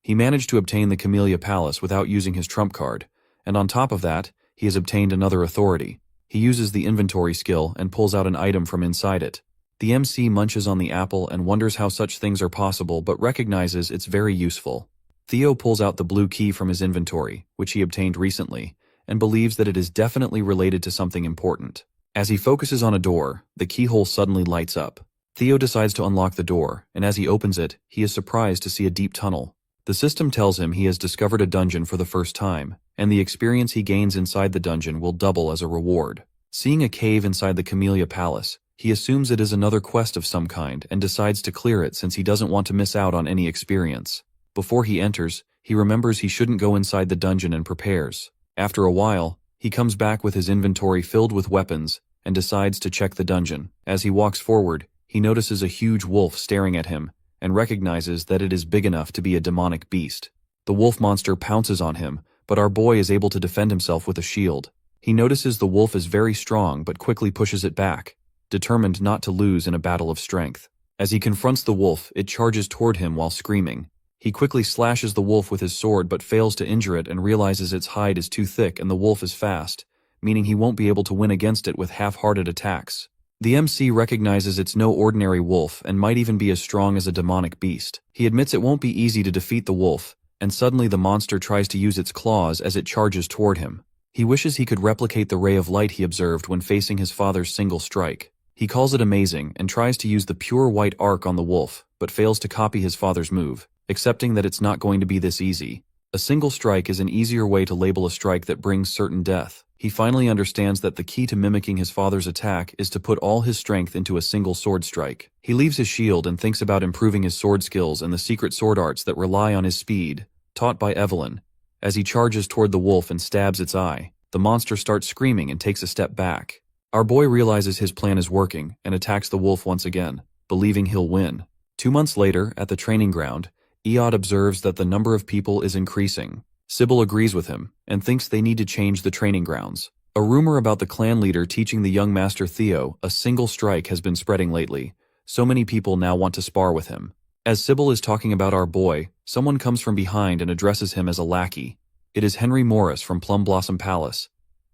He managed to obtain the Camellia Palace without using his trump card, and on top of that, he has obtained another authority. He uses the inventory skill and pulls out an item from inside it. The MC munches on the apple and wonders how such things are possible but recognizes it's very useful. Theo pulls out the blue key from his inventory, which he obtained recently, and believes that it is definitely related to something important. As he focuses on a door, the keyhole suddenly lights up. Theo decides to unlock the door, and as he opens it, he is surprised to see a deep tunnel. The system tells him he has discovered a dungeon for the first time, and the experience he gains inside the dungeon will double as a reward. Seeing a cave inside the Camellia Palace, he assumes it is another quest of some kind and decides to clear it since he doesn't want to miss out on any experience. Before he enters, he remembers he shouldn't go inside the dungeon and prepares. After a while, he comes back with his inventory filled with weapons and decides to check the dungeon. As he walks forward, he notices a huge wolf staring at him and recognizes that it is big enough to be a demonic beast. The wolf monster pounces on him, but our boy is able to defend himself with a shield. He notices the wolf is very strong but quickly pushes it back, determined not to lose in a battle of strength. As he confronts the wolf, it charges toward him while screaming. He quickly slashes the wolf with his sword but fails to injure it and realizes its hide is too thick and the wolf is fast, meaning he won't be able to win against it with half-hearted attacks. The MC recognizes it's no ordinary wolf and might even be as strong as a demonic beast. He admits it won't be easy to defeat the wolf, and suddenly the monster tries to use its claws as it charges toward him. He wishes he could replicate the ray of light he observed when facing his father's single strike. He calls it amazing and tries to use the pure white arc on the wolf, but fails to copy his father's move, accepting that it's not going to be this easy. A single strike is an easier way to label a strike that brings certain death. He finally understands that the key to mimicking his father's attack is to put all his strength into a single sword strike. He leaves his shield and thinks about improving his sword skills and the secret sword arts that rely on his speed, taught by Evelyn. As he charges toward the wolf and stabs its eye, the monster starts screaming and takes a step back. Our boy realizes his plan is working and attacks the wolf once again, believing he'll win. 2 months later, at the training ground, Eod observes that the number of people is increasing. Sybil agrees with him and thinks they need to change the training grounds. A rumor about the clan leader teaching the young master Theo a single strike has been spreading lately. So many people now want to spar with him. As Sybil is talking about our boy, someone comes from behind and addresses him as a lackey. It is Henry Morris from Plum Blossom Palace.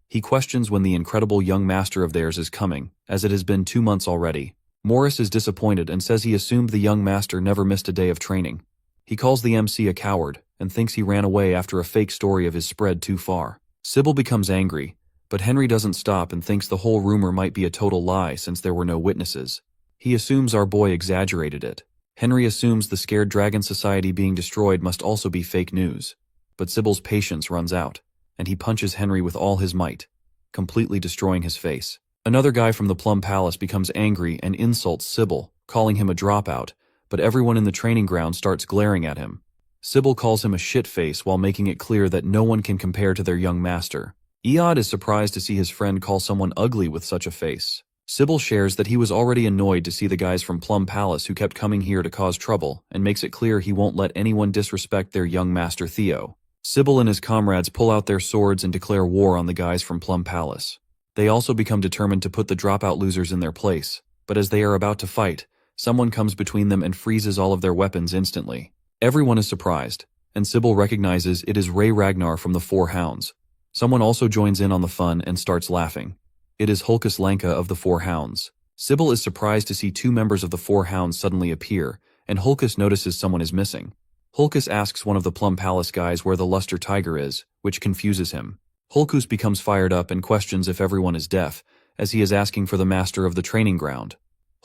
He questions when the incredible young master of theirs is coming, as it has been 2 months already. Morris is disappointed and says he assumed the young master never missed a day of training. He calls the MC a coward and thinks he ran away after a fake story of his spread too far. Sybil becomes angry, but Henry doesn't stop and thinks the whole rumor might be a total lie since there were no witnesses. He assumes our boy exaggerated it. Henry assumes the Scared Dragon Society being destroyed must also be fake news. But Sybil's patience runs out, and he punches Henry with all his might, completely destroying his face. Another guy from the Plum Palace becomes angry and insults Sybil, calling him a dropout, but everyone in the training ground starts glaring at him. Sybil calls him a shit-face while making it clear that no one can compare to their young master. Eod is surprised to see his friend call someone ugly with such a face. Sybil shares that he was already annoyed to see the guys from Plum Palace who kept coming here to cause trouble, and makes it clear he won't let anyone disrespect their young master Theo. Sybil and his comrades pull out their swords and declare war on the guys from Plum Palace. They also become determined to put the dropout losers in their place, but as they are about to fight, someone comes between them and freezes all of their weapons instantly. Everyone is surprised, and Sybil recognizes it is Ray Ragnar from the Four Hounds. Someone also joins in on the fun and starts laughing. It is Hulkus Lanka of the Four Hounds. Sybil is surprised to see two members of the Four Hounds suddenly appear, and Hulkus notices someone is missing. Hulkus asks one of the Plum Palace guys where the Luster Tiger is, which confuses him. Hulkus becomes fired up and questions if everyone is deaf, as he is asking for the master of the training ground.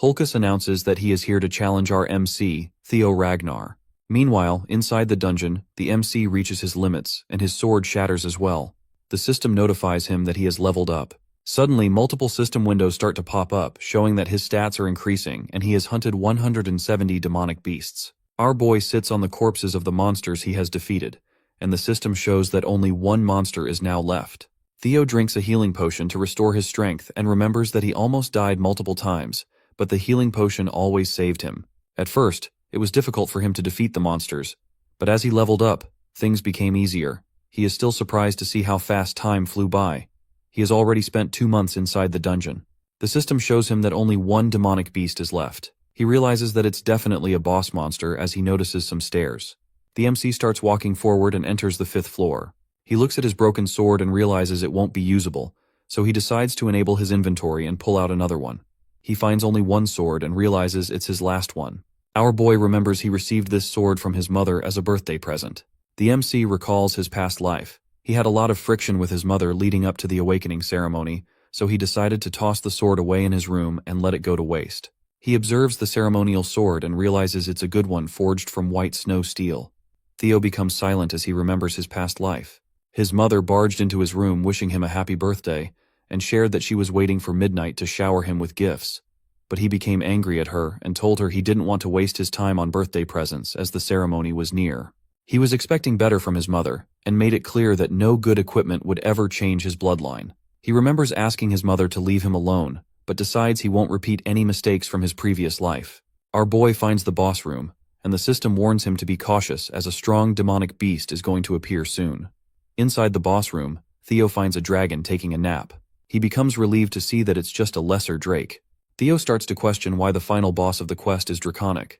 Hulkus announces that he is here to challenge our MC, Theo Ragnar. Meanwhile, inside the dungeon, the MC reaches his limits, and his sword shatters as well. The system notifies him that he has leveled up. Suddenly, multiple system windows start to pop up, showing that his stats are increasing, and he has hunted 170 demonic beasts. Our boy sits on the corpses of the monsters he has defeated, and the system shows that only one monster is now left. Theo drinks a healing potion to restore his strength and remembers that he almost died multiple times, but the healing potion always saved him. At first, it was difficult for him to defeat the monsters, but as he leveled up, things became easier. He is still surprised to see how fast time flew by. He has already spent 2 months inside the dungeon. The system shows him that only one demonic beast is left. He realizes that it's definitely a boss monster as he notices some stairs. The MC starts walking forward and enters the 5th floor. He looks at his broken sword and realizes it won't be usable, so he decides to enable his inventory and pull out another one. He finds only one sword and realizes it's his last one. Our boy remembers he received this sword from his mother as a birthday present. The MC recalls his past life. He had a lot of friction with his mother leading up to the awakening ceremony, so he decided to toss the sword away in his room and let it go to waste. He observes the ceremonial sword and realizes it's a good one forged from white snow steel. Theo becomes silent as he remembers his past life. His mother barged into his room wishing him a happy birthday, and shared that she was waiting for midnight to shower him with gifts. But he became angry at her and told her he didn't want to waste his time on birthday presents as the ceremony was near. He was expecting better from his mother, and made it clear that no good equipment would ever change his bloodline. He remembers asking his mother to leave him alone, but decides he won't repeat any mistakes from his previous life. Our boy finds the boss room, and the system warns him to be cautious as a strong demonic beast is going to appear soon. Inside the boss room, Theo finds a dragon taking a nap. He becomes relieved to see that it's just a lesser drake. Theo starts to question why the final boss of the quest is draconic.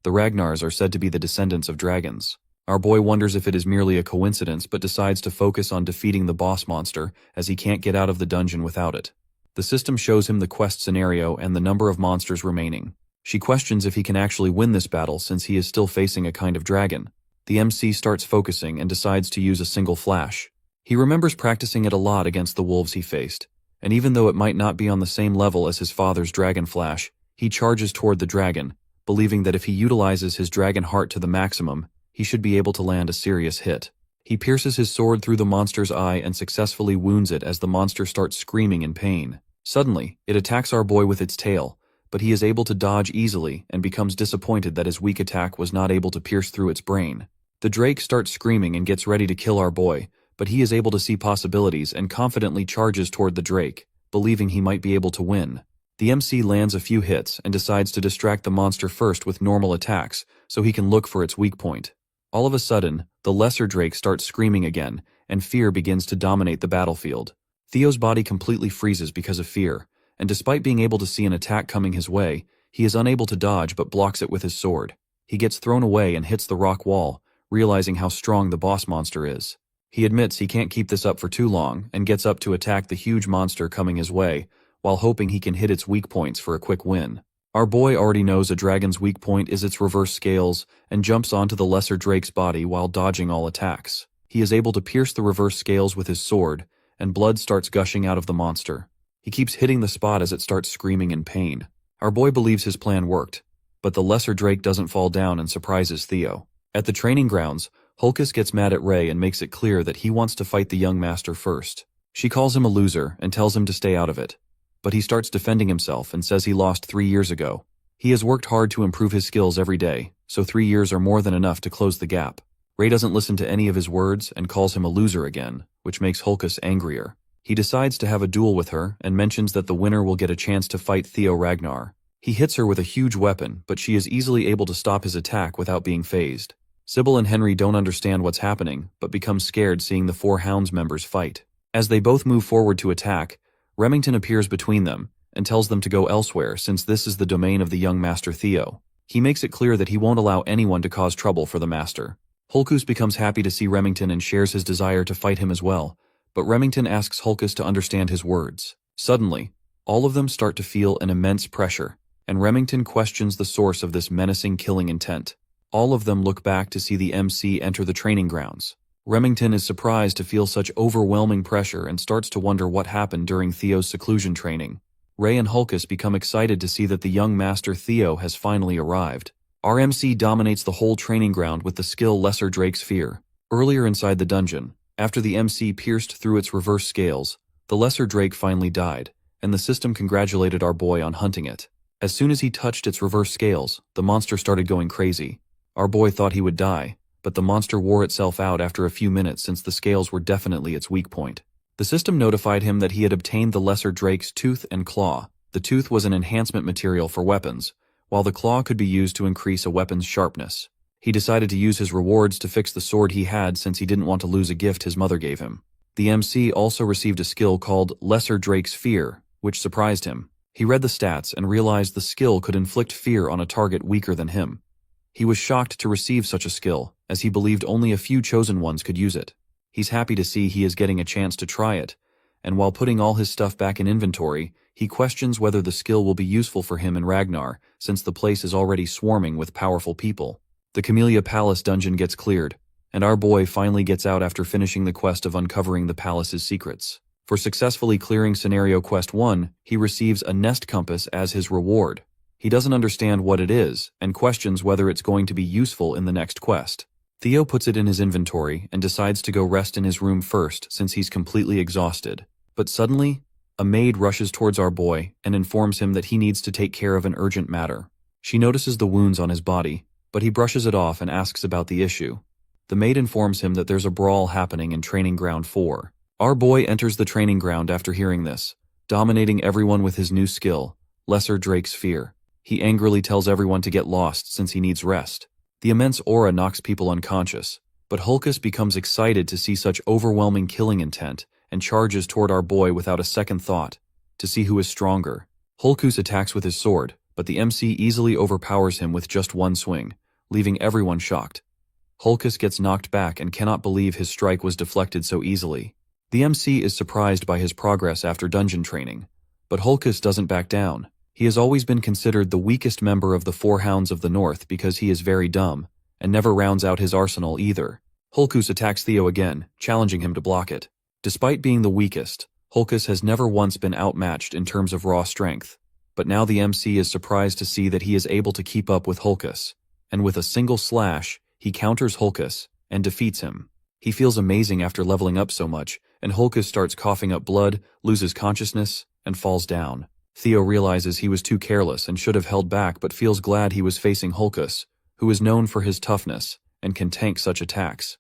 The Ragnars are said to be the descendants of dragons. Our boy wonders if it is merely a coincidence but decides to focus on defeating the boss monster as he can't get out of the dungeon without it. The system shows him the quest scenario and the number of monsters remaining. She questions if he can actually win this battle since he is still facing a kind of dragon. The MC starts focusing and decides to use a single flash. He remembers practicing it a lot against the wolves he faced, and even though it might not be on the same level as his father's dragon flash, he charges toward the dragon, believing that if he utilizes his dragon heart to the maximum, he should be able to land a serious hit. He pierces his sword through the monster's eye and successfully wounds it as the monster starts screaming in pain. Suddenly, it attacks our boy with its tail, but he is able to dodge easily and becomes disappointed that his weak attack was not able to pierce through its brain. The drake starts screaming and gets ready to kill our boy, but he is able to see possibilities and confidently charges toward the drake, believing he might be able to win. The MC lands a few hits and decides to distract the monster first with normal attacks so he can look for its weak point. All of a sudden, the lesser drake starts screaming again, and fear begins to dominate the battlefield. Theo's body completely freezes because of fear, and despite being able to see an attack coming his way, he is unable to dodge but blocks it with his sword. He gets thrown away and hits the rock wall, realizing how strong the boss monster is. He admits he can't keep this up for too long and gets up to attack the huge monster coming his way, while hoping he can hit its weak points for a quick win. Our boy already knows a dragon's weak point is its reverse scales and jumps onto the lesser drake's body while dodging all attacks. He is able to pierce the reverse scales with his sword, and blood starts gushing out of the monster. He keeps hitting the spot as it starts screaming in pain. Our boy believes his plan worked, but the lesser drake doesn't fall down and surprises Theo. At the training grounds, Hulkus gets mad at Ray and makes it clear that he wants to fight the young master first. She calls him a loser and tells him to stay out of it. But he starts defending himself and says he lost 3 years ago. He has worked hard to improve his skills every day, so 3 years are more than enough to close the gap. Ray doesn't listen to any of his words and calls him a loser again, which makes Hulkus angrier. He decides to have a duel with her and mentions that the winner will get a chance to fight Theo Ragnar. He hits her with a huge weapon, but she is easily able to stop his attack without being phased. Sybil and Henry don't understand what's happening, but become scared seeing the Four Hounds members fight. As they both move forward to attack, Remington appears between them and tells them to go elsewhere since this is the domain of the young master Theo. He makes it clear that he won't allow anyone to cause trouble for the master. Hulkus becomes happy to see Remington and shares his desire to fight him as well, but Remington asks Hulkus to understand his words. Suddenly, all of them start to feel an immense pressure, and Remington questions the source of this menacing killing intent. All of them look back to see the MC enter the training grounds. Remington is surprised to feel such overwhelming pressure and starts to wonder what happened during Theo's seclusion training. Ray and Hulkus become excited to see that the young master Theo has finally arrived. Our MC dominates the whole training ground with the skill Lesser Drake's Fear. Earlier inside the dungeon, after the MC pierced through its reverse scales, the Lesser Drake finally died, and the system congratulated our boy on hunting it. As soon as he touched its reverse scales, the monster started going crazy. Our boy thought he would die, but the monster wore itself out after a few minutes since the scales were definitely its weak point. The system notified him that he had obtained the Lesser Drake's Tooth and Claw. The tooth was an enhancement material for weapons, while the claw could be used to increase a weapon's sharpness. He decided to use his rewards to fix the sword he had since he didn't want to lose a gift his mother gave him. The MC also received a skill called Lesser Drake's Fear, which surprised him. He read the stats and realized the skill could inflict fear on a target weaker than him. He was shocked to receive such a skill, as he believed only a few chosen ones could use it. He's happy to see he is getting a chance to try it, and while putting all his stuff back in inventory, he questions whether the skill will be useful for him in Ragnar, since the place is already swarming with powerful people. The Camellia Palace dungeon gets cleared, and our boy finally gets out after finishing the quest of uncovering the palace's secrets. For successfully clearing Scenario Quest 1, he receives a nest compass as his reward. He doesn't understand what it is, and questions whether it's going to be useful in the next quest. Theo puts it in his inventory and decides to go rest in his room first since he's completely exhausted. But suddenly, a maid rushes towards our boy and informs him that he needs to take care of an urgent matter. She notices the wounds on his body, but he brushes it off and asks about the issue. The maid informs him that there's a brawl happening in Training Ground 4. Our boy enters the training ground after hearing this, dominating everyone with his new skill, Lesser Drake's Fear. He angrily tells everyone to get lost since he needs rest. The immense aura knocks people unconscious, but Hulkus becomes excited to see such overwhelming killing intent and charges toward our boy without a second thought, to see who is stronger. Hulkus attacks with his sword, but the MC easily overpowers him with just one swing, leaving everyone shocked. Hulkus gets knocked back and cannot believe his strike was deflected so easily. The MC is surprised by his progress after dungeon training, but Hulkus doesn't back down. He has always been considered the weakest member of the Four Hounds of the North because he is very dumb, and never rounds out his arsenal either. Hulkus attacks Theo again, challenging him to block it. Despite being the weakest, Hulkus has never once been outmatched in terms of raw strength, but now the MC is surprised to see that he is able to keep up with Hulkus, and with a single slash, he counters Hulkus and defeats him. He feels amazing after leveling up so much, and Hulkus starts coughing up blood, loses consciousness, and falls down. Theo realizes he was too careless and should have held back but feels glad he was facing Hulkus, who is known for his toughness and can tank such attacks.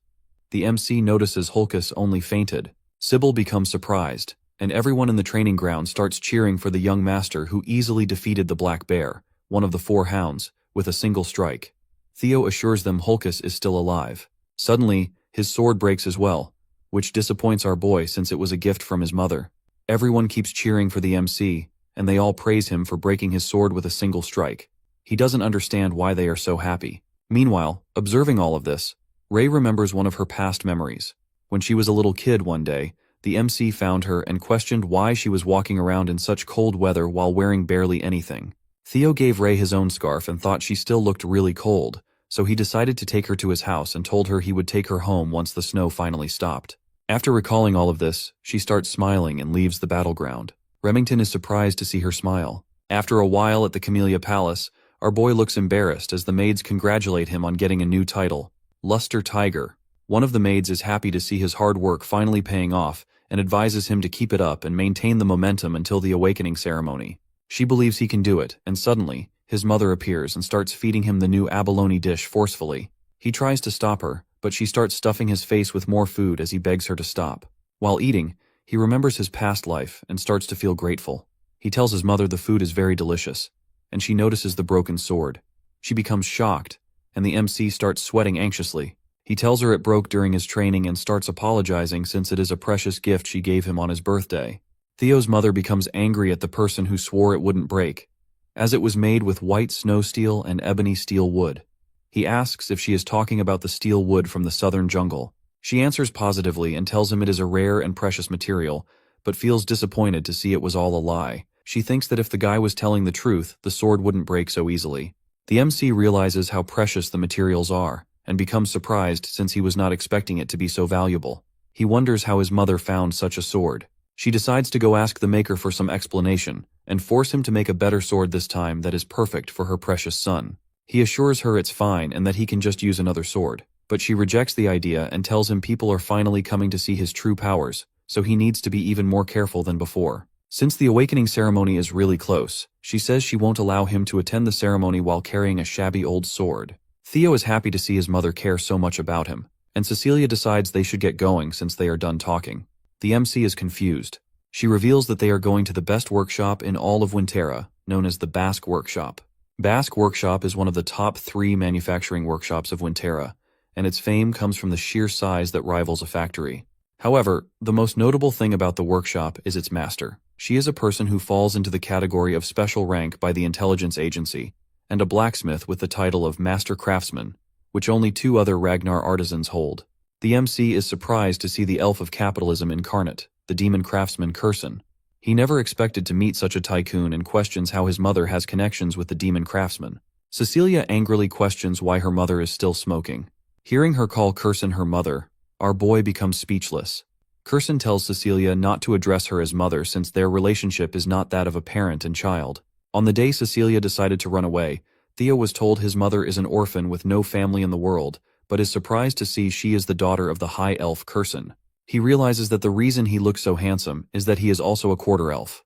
The MC notices Hulkus only fainted. Sybil becomes surprised, and everyone in the training ground starts cheering for the young master who easily defeated the Black Bear, one of the Four Hounds, with a single strike. Theo assures them Hulkus is still alive. Suddenly, his sword breaks as well, which disappoints our boy since it was a gift from his mother. Everyone keeps cheering for the MC, and they all praise him for breaking his sword with a single strike. He doesn't understand why they are so happy. Meanwhile, observing all of this, Ray remembers one of her past memories. When she was a little kid one day, the MC found her and questioned why she was walking around in such cold weather while wearing barely anything. Theo gave Ray his own scarf and thought she still looked really cold, so he decided to take her to his house and told her he would take her home once the snow finally stopped. After recalling all of this, she starts smiling and leaves the battleground. Remington is surprised to see her smile. After a while at the Camellia Palace, our boy looks embarrassed as the maids congratulate him on getting a new title, Luster Tiger. One of the maids is happy to see his hard work finally paying off and advises him to keep it up and maintain the momentum until the awakening ceremony. She believes he can do it, and suddenly, his mother appears and starts feeding him the new abalone dish forcefully. He tries to stop her, but she starts stuffing his face with more food as he begs her to stop. While eating, he remembers his past life and starts to feel grateful. He tells his mother the food is very delicious, and she notices the broken sword. She becomes shocked, and the MC starts sweating anxiously. He tells her it broke during his training and starts apologizing since it is a precious gift she gave him on his birthday. Theo's mother becomes angry at the person who swore it wouldn't break, as it was made with white snow steel and ebony steel wood. He asks if she is talking about the steel wood from the southern jungle. She answers positively and tells him it is a rare and precious material, but feels disappointed to see it was all a lie. She thinks that if the guy was telling the truth, the sword wouldn't break so easily. The MC realizes how precious the materials are, and becomes surprised since he was not expecting it to be so valuable. He wonders how his mother found such a sword. She decides to go ask the maker for some explanation, and force him to make a better sword this time that is perfect for her precious son. He assures her it's fine and that he can just use another sword, but she rejects the idea and tells him people are finally coming to see his true powers, so he needs to be even more careful than before. Since the awakening ceremony is really close, she says she won't allow him to attend the ceremony while carrying a shabby old sword. Theo is happy to see his mother care so much about him, and Cecilia decides they should get going since they are done talking. The MC is confused. She reveals that they are going to the best workshop in all of Winterra, known as the Basque Workshop. Basque Workshop is one of the top 3 manufacturing workshops of Winterra, and its fame comes from the sheer size that rivals a factory. However, the most notable thing about the workshop is its master. She is a person who falls into the category of special rank by the intelligence agency, and a blacksmith with the title of Master Craftsman, which only 2 other Ragnar artisans hold. The MC is surprised to see the elf of capitalism incarnate, the demon craftsman Kurson. He never expected to meet such a tycoon and questions how his mother has connections with the demon craftsman. Cecilia angrily questions why her mother is still smoking. Hearing her call Kurson her mother, our boy becomes speechless. Kurson tells Cecilia not to address her as mother since their relationship is not that of a parent and child. On the day Cecilia decided to run away, Theo was told his mother is an orphan with no family in the world, but is surprised to see she is the daughter of the high elf Kurson. He realizes that the reason he looks so handsome is that he is also a quarter elf.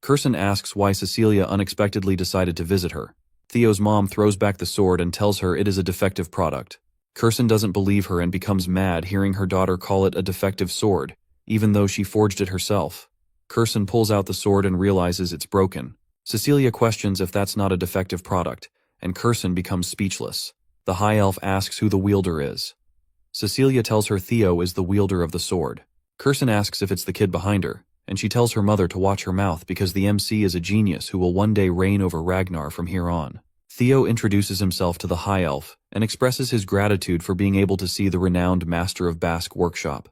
Kurson asks why Cecilia unexpectedly decided to visit her. Theo's mom throws back the sword and tells her it is a defective product. Kurson doesn't believe her and becomes mad hearing her daughter call it a defective sword, even though she forged it herself. Kurson pulls out the sword and realizes it's broken. Cecilia questions if that's not a defective product, and Kurson becomes speechless. The high elf asks who the wielder is. Cecilia tells her Theo is the wielder of the sword. Kurson asks if it's the kid behind her, and she tells her mother to watch her mouth because the MC is a genius who will one day reign over Ragnar from here on. Theo introduces himself to the high elf and expresses his gratitude for being able to see the renowned master of Basque Workshop.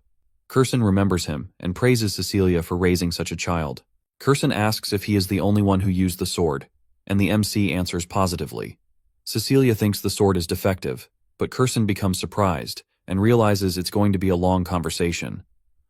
Kurson remembers him and praises Cecilia for raising such a child. Kurson asks if he is the only one who used the sword, and the MC answers positively. Cecilia thinks the sword is defective, but Kurson becomes surprised and realizes it's going to be a long conversation,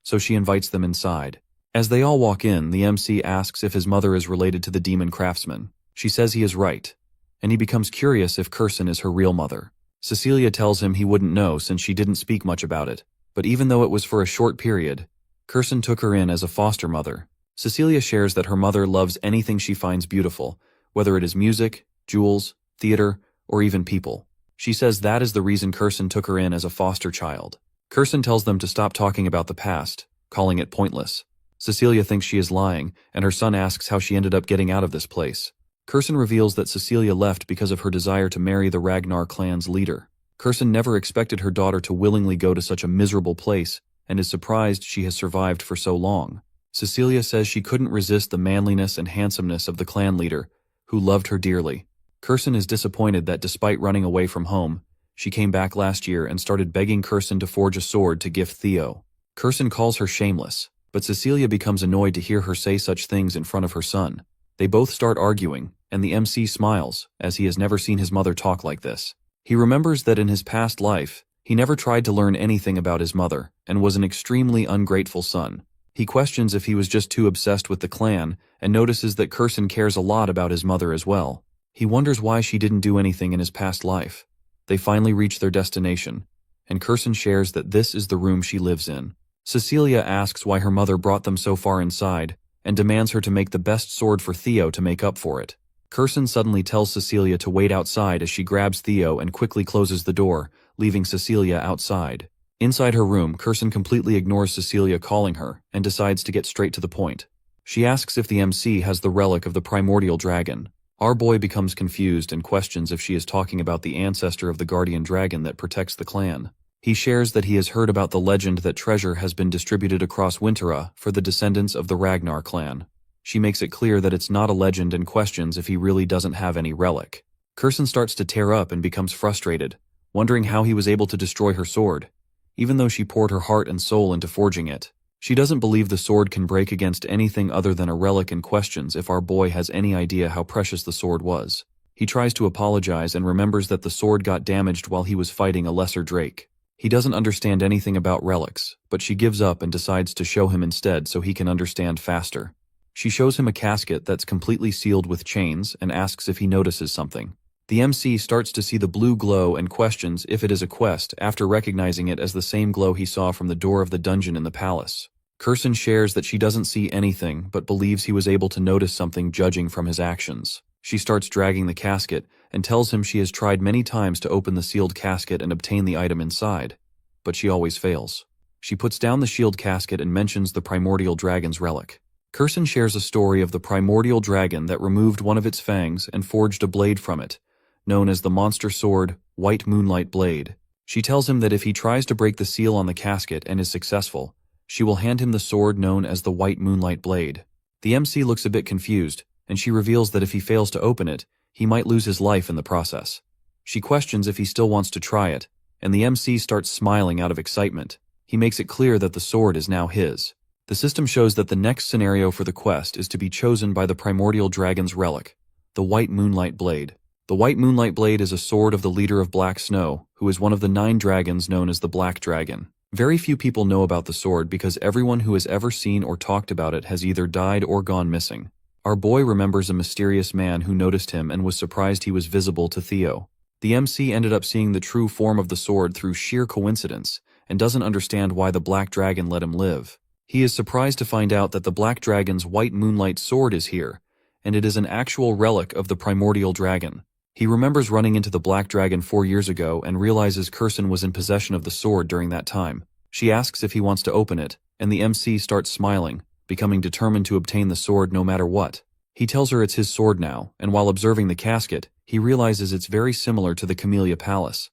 so she invites them inside. As they all walk in, the MC asks if his mother is related to the demon craftsman. She says he is right, and he becomes curious if Kurson is her real mother. Cecilia tells him he wouldn't know since she didn't speak much about it, but even though it was for a short period, Kurson took her in as a foster mother. Cecilia shares that her mother loves anything she finds beautiful, whether it is music, jewels, theater, or even people. She says that is the reason Kurson took her in as a foster child. Kurson tells them to stop talking about the past, calling it pointless. Cecilia thinks she is lying, and her son asks how she ended up getting out of this place. Kurson reveals that Cecilia left because of her desire to marry the Ragnar clan's leader. Kurson never expected her daughter to willingly go to such a miserable place, and is surprised she has survived for so long. Cecilia says she couldn't resist the manliness and handsomeness of the clan leader, who loved her dearly. Kurson is disappointed that despite running away from home, she came back last year and started begging Kurson to forge a sword to gift Theo. Kurson calls her shameless, but Cecilia becomes annoyed to hear her say such things in front of her son. They both start arguing, and the MC smiles, as he has never seen his mother talk like this. He remembers that in his past life, he never tried to learn anything about his mother, and was an extremely ungrateful son. He questions if he was just too obsessed with the clan, and notices that Kurson cares a lot about his mother as well. He wonders why she didn't do anything in his past life. They finally reach their destination, and Kirsten shares that this is the room she lives in. Cecilia asks why her mother brought them so far inside, and demands her to make the best sword for Theo to make up for it. Kirsten suddenly tells Cecilia to wait outside as she grabs Theo and quickly closes the door, leaving Cecilia outside. Inside her room, Kirsten completely ignores Cecilia calling her, and decides to get straight to the point. She asks if the MC has the relic of the primordial dragon. Our boy becomes confused and questions if she is talking about the ancestor of the guardian dragon that protects the clan. He shares that he has heard about the legend that treasure has been distributed across Wintera for the descendants of the Ragnar clan. She makes it clear that it's not a legend and questions if he really doesn't have any relic. Kirsten starts to tear up and becomes frustrated, wondering how he was able to destroy her sword, even though she poured her heart and soul into forging it. She doesn't believe the sword can break against anything other than a relic and questions if our boy has any idea how precious the sword was. He tries to apologize and remembers that the sword got damaged while he was fighting a lesser drake. He doesn't understand anything about relics, but she gives up and decides to show him instead so he can understand faster. She shows him a casket that's completely sealed with chains and asks if he notices something. The MC starts to see the blue glow and questions if it is a quest after recognizing it as the same glow he saw from the door of the dungeon in the palace. Kirsten shares that she doesn't see anything but believes he was able to notice something judging from his actions. She starts dragging the casket and tells him she has tried many times to open the sealed casket and obtain the item inside, but she always fails. She puts down the shield casket and mentions the primordial dragon's relic. Kirsten shares a story of the primordial dragon that removed one of its fangs and forged a blade from it, known as the monster sword, White Moonlight Blade. She tells him that if he tries to break the seal on the casket and is successful, she will hand him the sword known as the White Moonlight Blade. The MC looks a bit confused, and she reveals that if he fails to open it, he might lose his life in the process. She questions if he still wants to try it, and the MC starts smiling out of excitement. He makes it clear that the sword is now his. The system shows that the next scenario for the quest is to be chosen by the primordial dragon's relic, the White Moonlight Blade. The White Moonlight Blade is a sword of the leader of Black Snow, who is one of the 9 dragons known as the Black Dragon. Very few people know about the sword because everyone who has ever seen or talked about it has either died or gone missing. Our boy remembers a mysterious man who noticed him and was surprised he was visible to Theo. The MC ended up seeing the true form of the sword through sheer coincidence and doesn't understand why the Black Dragon let him live. He is surprised to find out that the Black Dragon's White Moonlight sword is here, and it is an actual relic of the primordial dragon. He remembers running into the Black Dragon 4 years ago and realizes Kirsten was in possession of the sword during that time. She asks if he wants to open it, and the MC starts smiling, becoming determined to obtain the sword no matter what. He tells her it's his sword now, and while observing the casket, he realizes it's very similar to the Camellia Palace.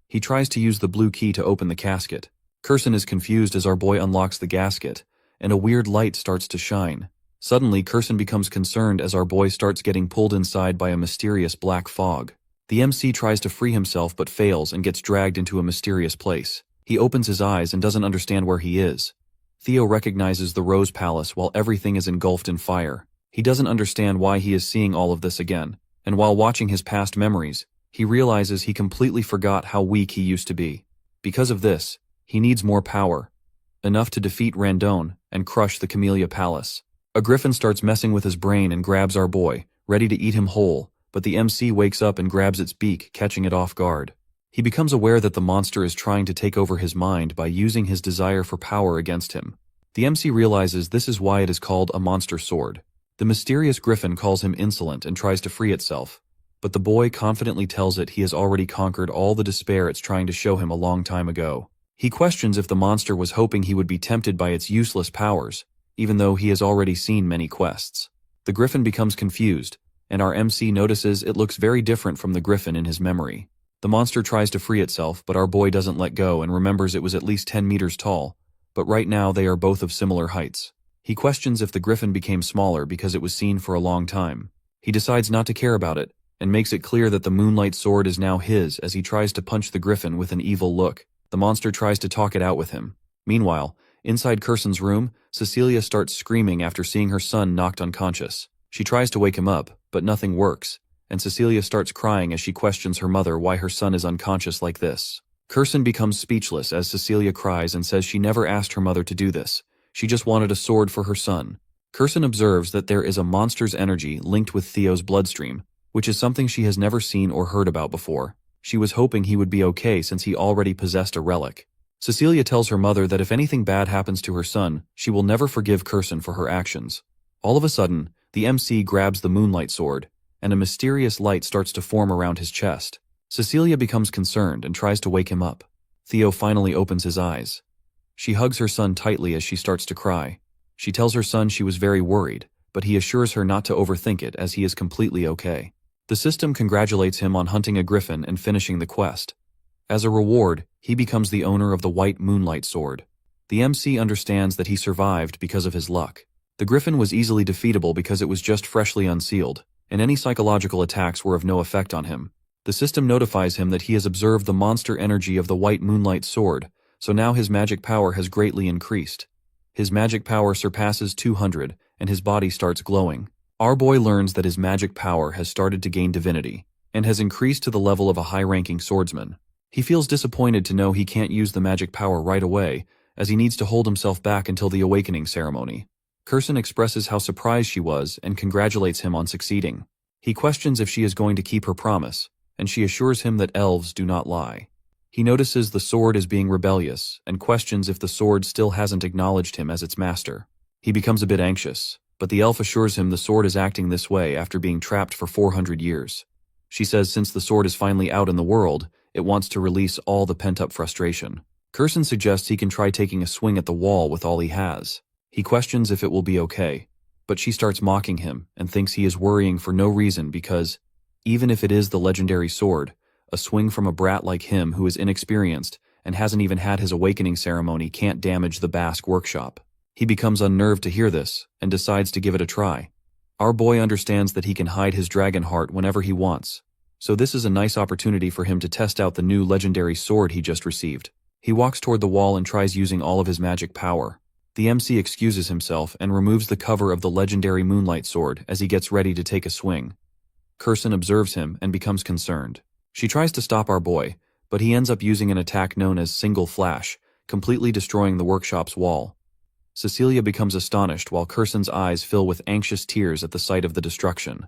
He tries to use the blue key to open the casket. Kirsten is confused as our boy unlocks the gasket, and a weird light starts to shine. Suddenly, Kirsten becomes concerned as our boy starts getting pulled inside by a mysterious black fog. The MC tries to free himself but fails and gets dragged into a mysterious place. He opens his eyes and doesn't understand where he is. Theo recognizes the Rose Palace while everything is engulfed in fire. He doesn't understand why he is seeing all of this again, and while watching his past memories, he realizes he completely forgot how weak he used to be. Because of this, he needs more power, enough to defeat Randone and crush the Camellia Palace. A griffin starts messing with his brain and grabs our boy, ready to eat him whole, but the MC wakes up and grabs its beak, catching it off guard. He becomes aware that the monster is trying to take over his mind by using his desire for power against him. The MC realizes this is why it is called a monster sword. The mysterious griffin calls him insolent and tries to free itself, but the boy confidently tells it he has already conquered all the despair it's trying to show him a long time ago. He questions if the monster was hoping he would be tempted by its useless powers, even though he has already seen many quests. The griffin becomes confused, and our MC notices it looks very different from the griffin in his memory. The monster tries to free itself, but our boy doesn't let go and remembers it was at least 10 meters tall, but right now they are both of similar heights. He questions if the griffin became smaller because it was seen for a long time. He decides not to care about it, and makes it clear that the Moonlight Sword is now his as he tries to punch the griffin with an evil look. The monster tries to talk it out with him. Meanwhile, inside Kirsten's room, Cecilia starts screaming after seeing her son knocked unconscious. She tries to wake him up, but nothing works, and Cecilia starts crying as she questions her mother why her son is unconscious like this. Kirsten becomes speechless as Cecilia cries and says she never asked her mother to do this. She just wanted a sword for her son. Kirsten observes that there is a monster's energy linked with Theo's bloodstream, which is something she has never seen or heard about before. She was hoping he would be okay since he already possessed a relic. Cecilia tells her mother that if anything bad happens to her son, she will never forgive Curson for her actions. All of a sudden, the MC grabs the moonlight sword, and a mysterious light starts to form around his chest. Cecilia becomes concerned and tries to wake him up. Theo finally opens his eyes. She hugs her son tightly as she starts to cry. She tells her son she was very worried, but he assures her not to overthink it as he is completely okay. The system congratulates him on hunting a griffin and finishing the quest. As a reward, he becomes the owner of the white moonlight sword. The MC understands that he survived because of his luck. The griffin was easily defeatable because it was just freshly unsealed, and any psychological attacks were of no effect on him. The system notifies him that he has observed the monster energy of the white moonlight sword, so now his magic power has greatly increased. His magic power surpasses 200, and his body starts glowing. Our boy learns that his magic power has started to gain divinity, and has increased to the level of a high-ranking swordsman. He feels disappointed to know he can't use the magic power right away, as he needs to hold himself back until the awakening ceremony. Curson expresses how surprised she was and congratulates him on succeeding. He questions if she is going to keep her promise, and she assures him that elves do not lie. He notices the sword is being rebellious and questions if the sword still hasn't acknowledged him as its master. He becomes a bit anxious, but the elf assures him the sword is acting this way after being trapped for 400 years. She says since the sword is finally out in the world, it wants to release all the pent-up frustration. Curson suggests he can try taking a swing at the wall with all he has. He questions if it will be okay, but she starts mocking him and thinks he is worrying for no reason because, even if it is the legendary sword, a swing from a brat like him who is inexperienced and hasn't even had his awakening ceremony can't damage the Basque workshop. He becomes unnerved to hear this and decides to give it a try. Our boy understands that he can hide his dragon heart whenever he wants, so this is a nice opportunity for him to test out the new legendary sword he just received. He walks toward the wall and tries using all of his magic power. The MC excuses himself and removes the cover of the legendary moonlight sword as he gets ready to take a swing. Curson observes him and becomes concerned. She tries to stop our boy, but he ends up using an attack known as Single Flash, completely destroying the workshop's wall. Cecilia becomes astonished while Curson's eyes fill with anxious tears at the sight of the destruction.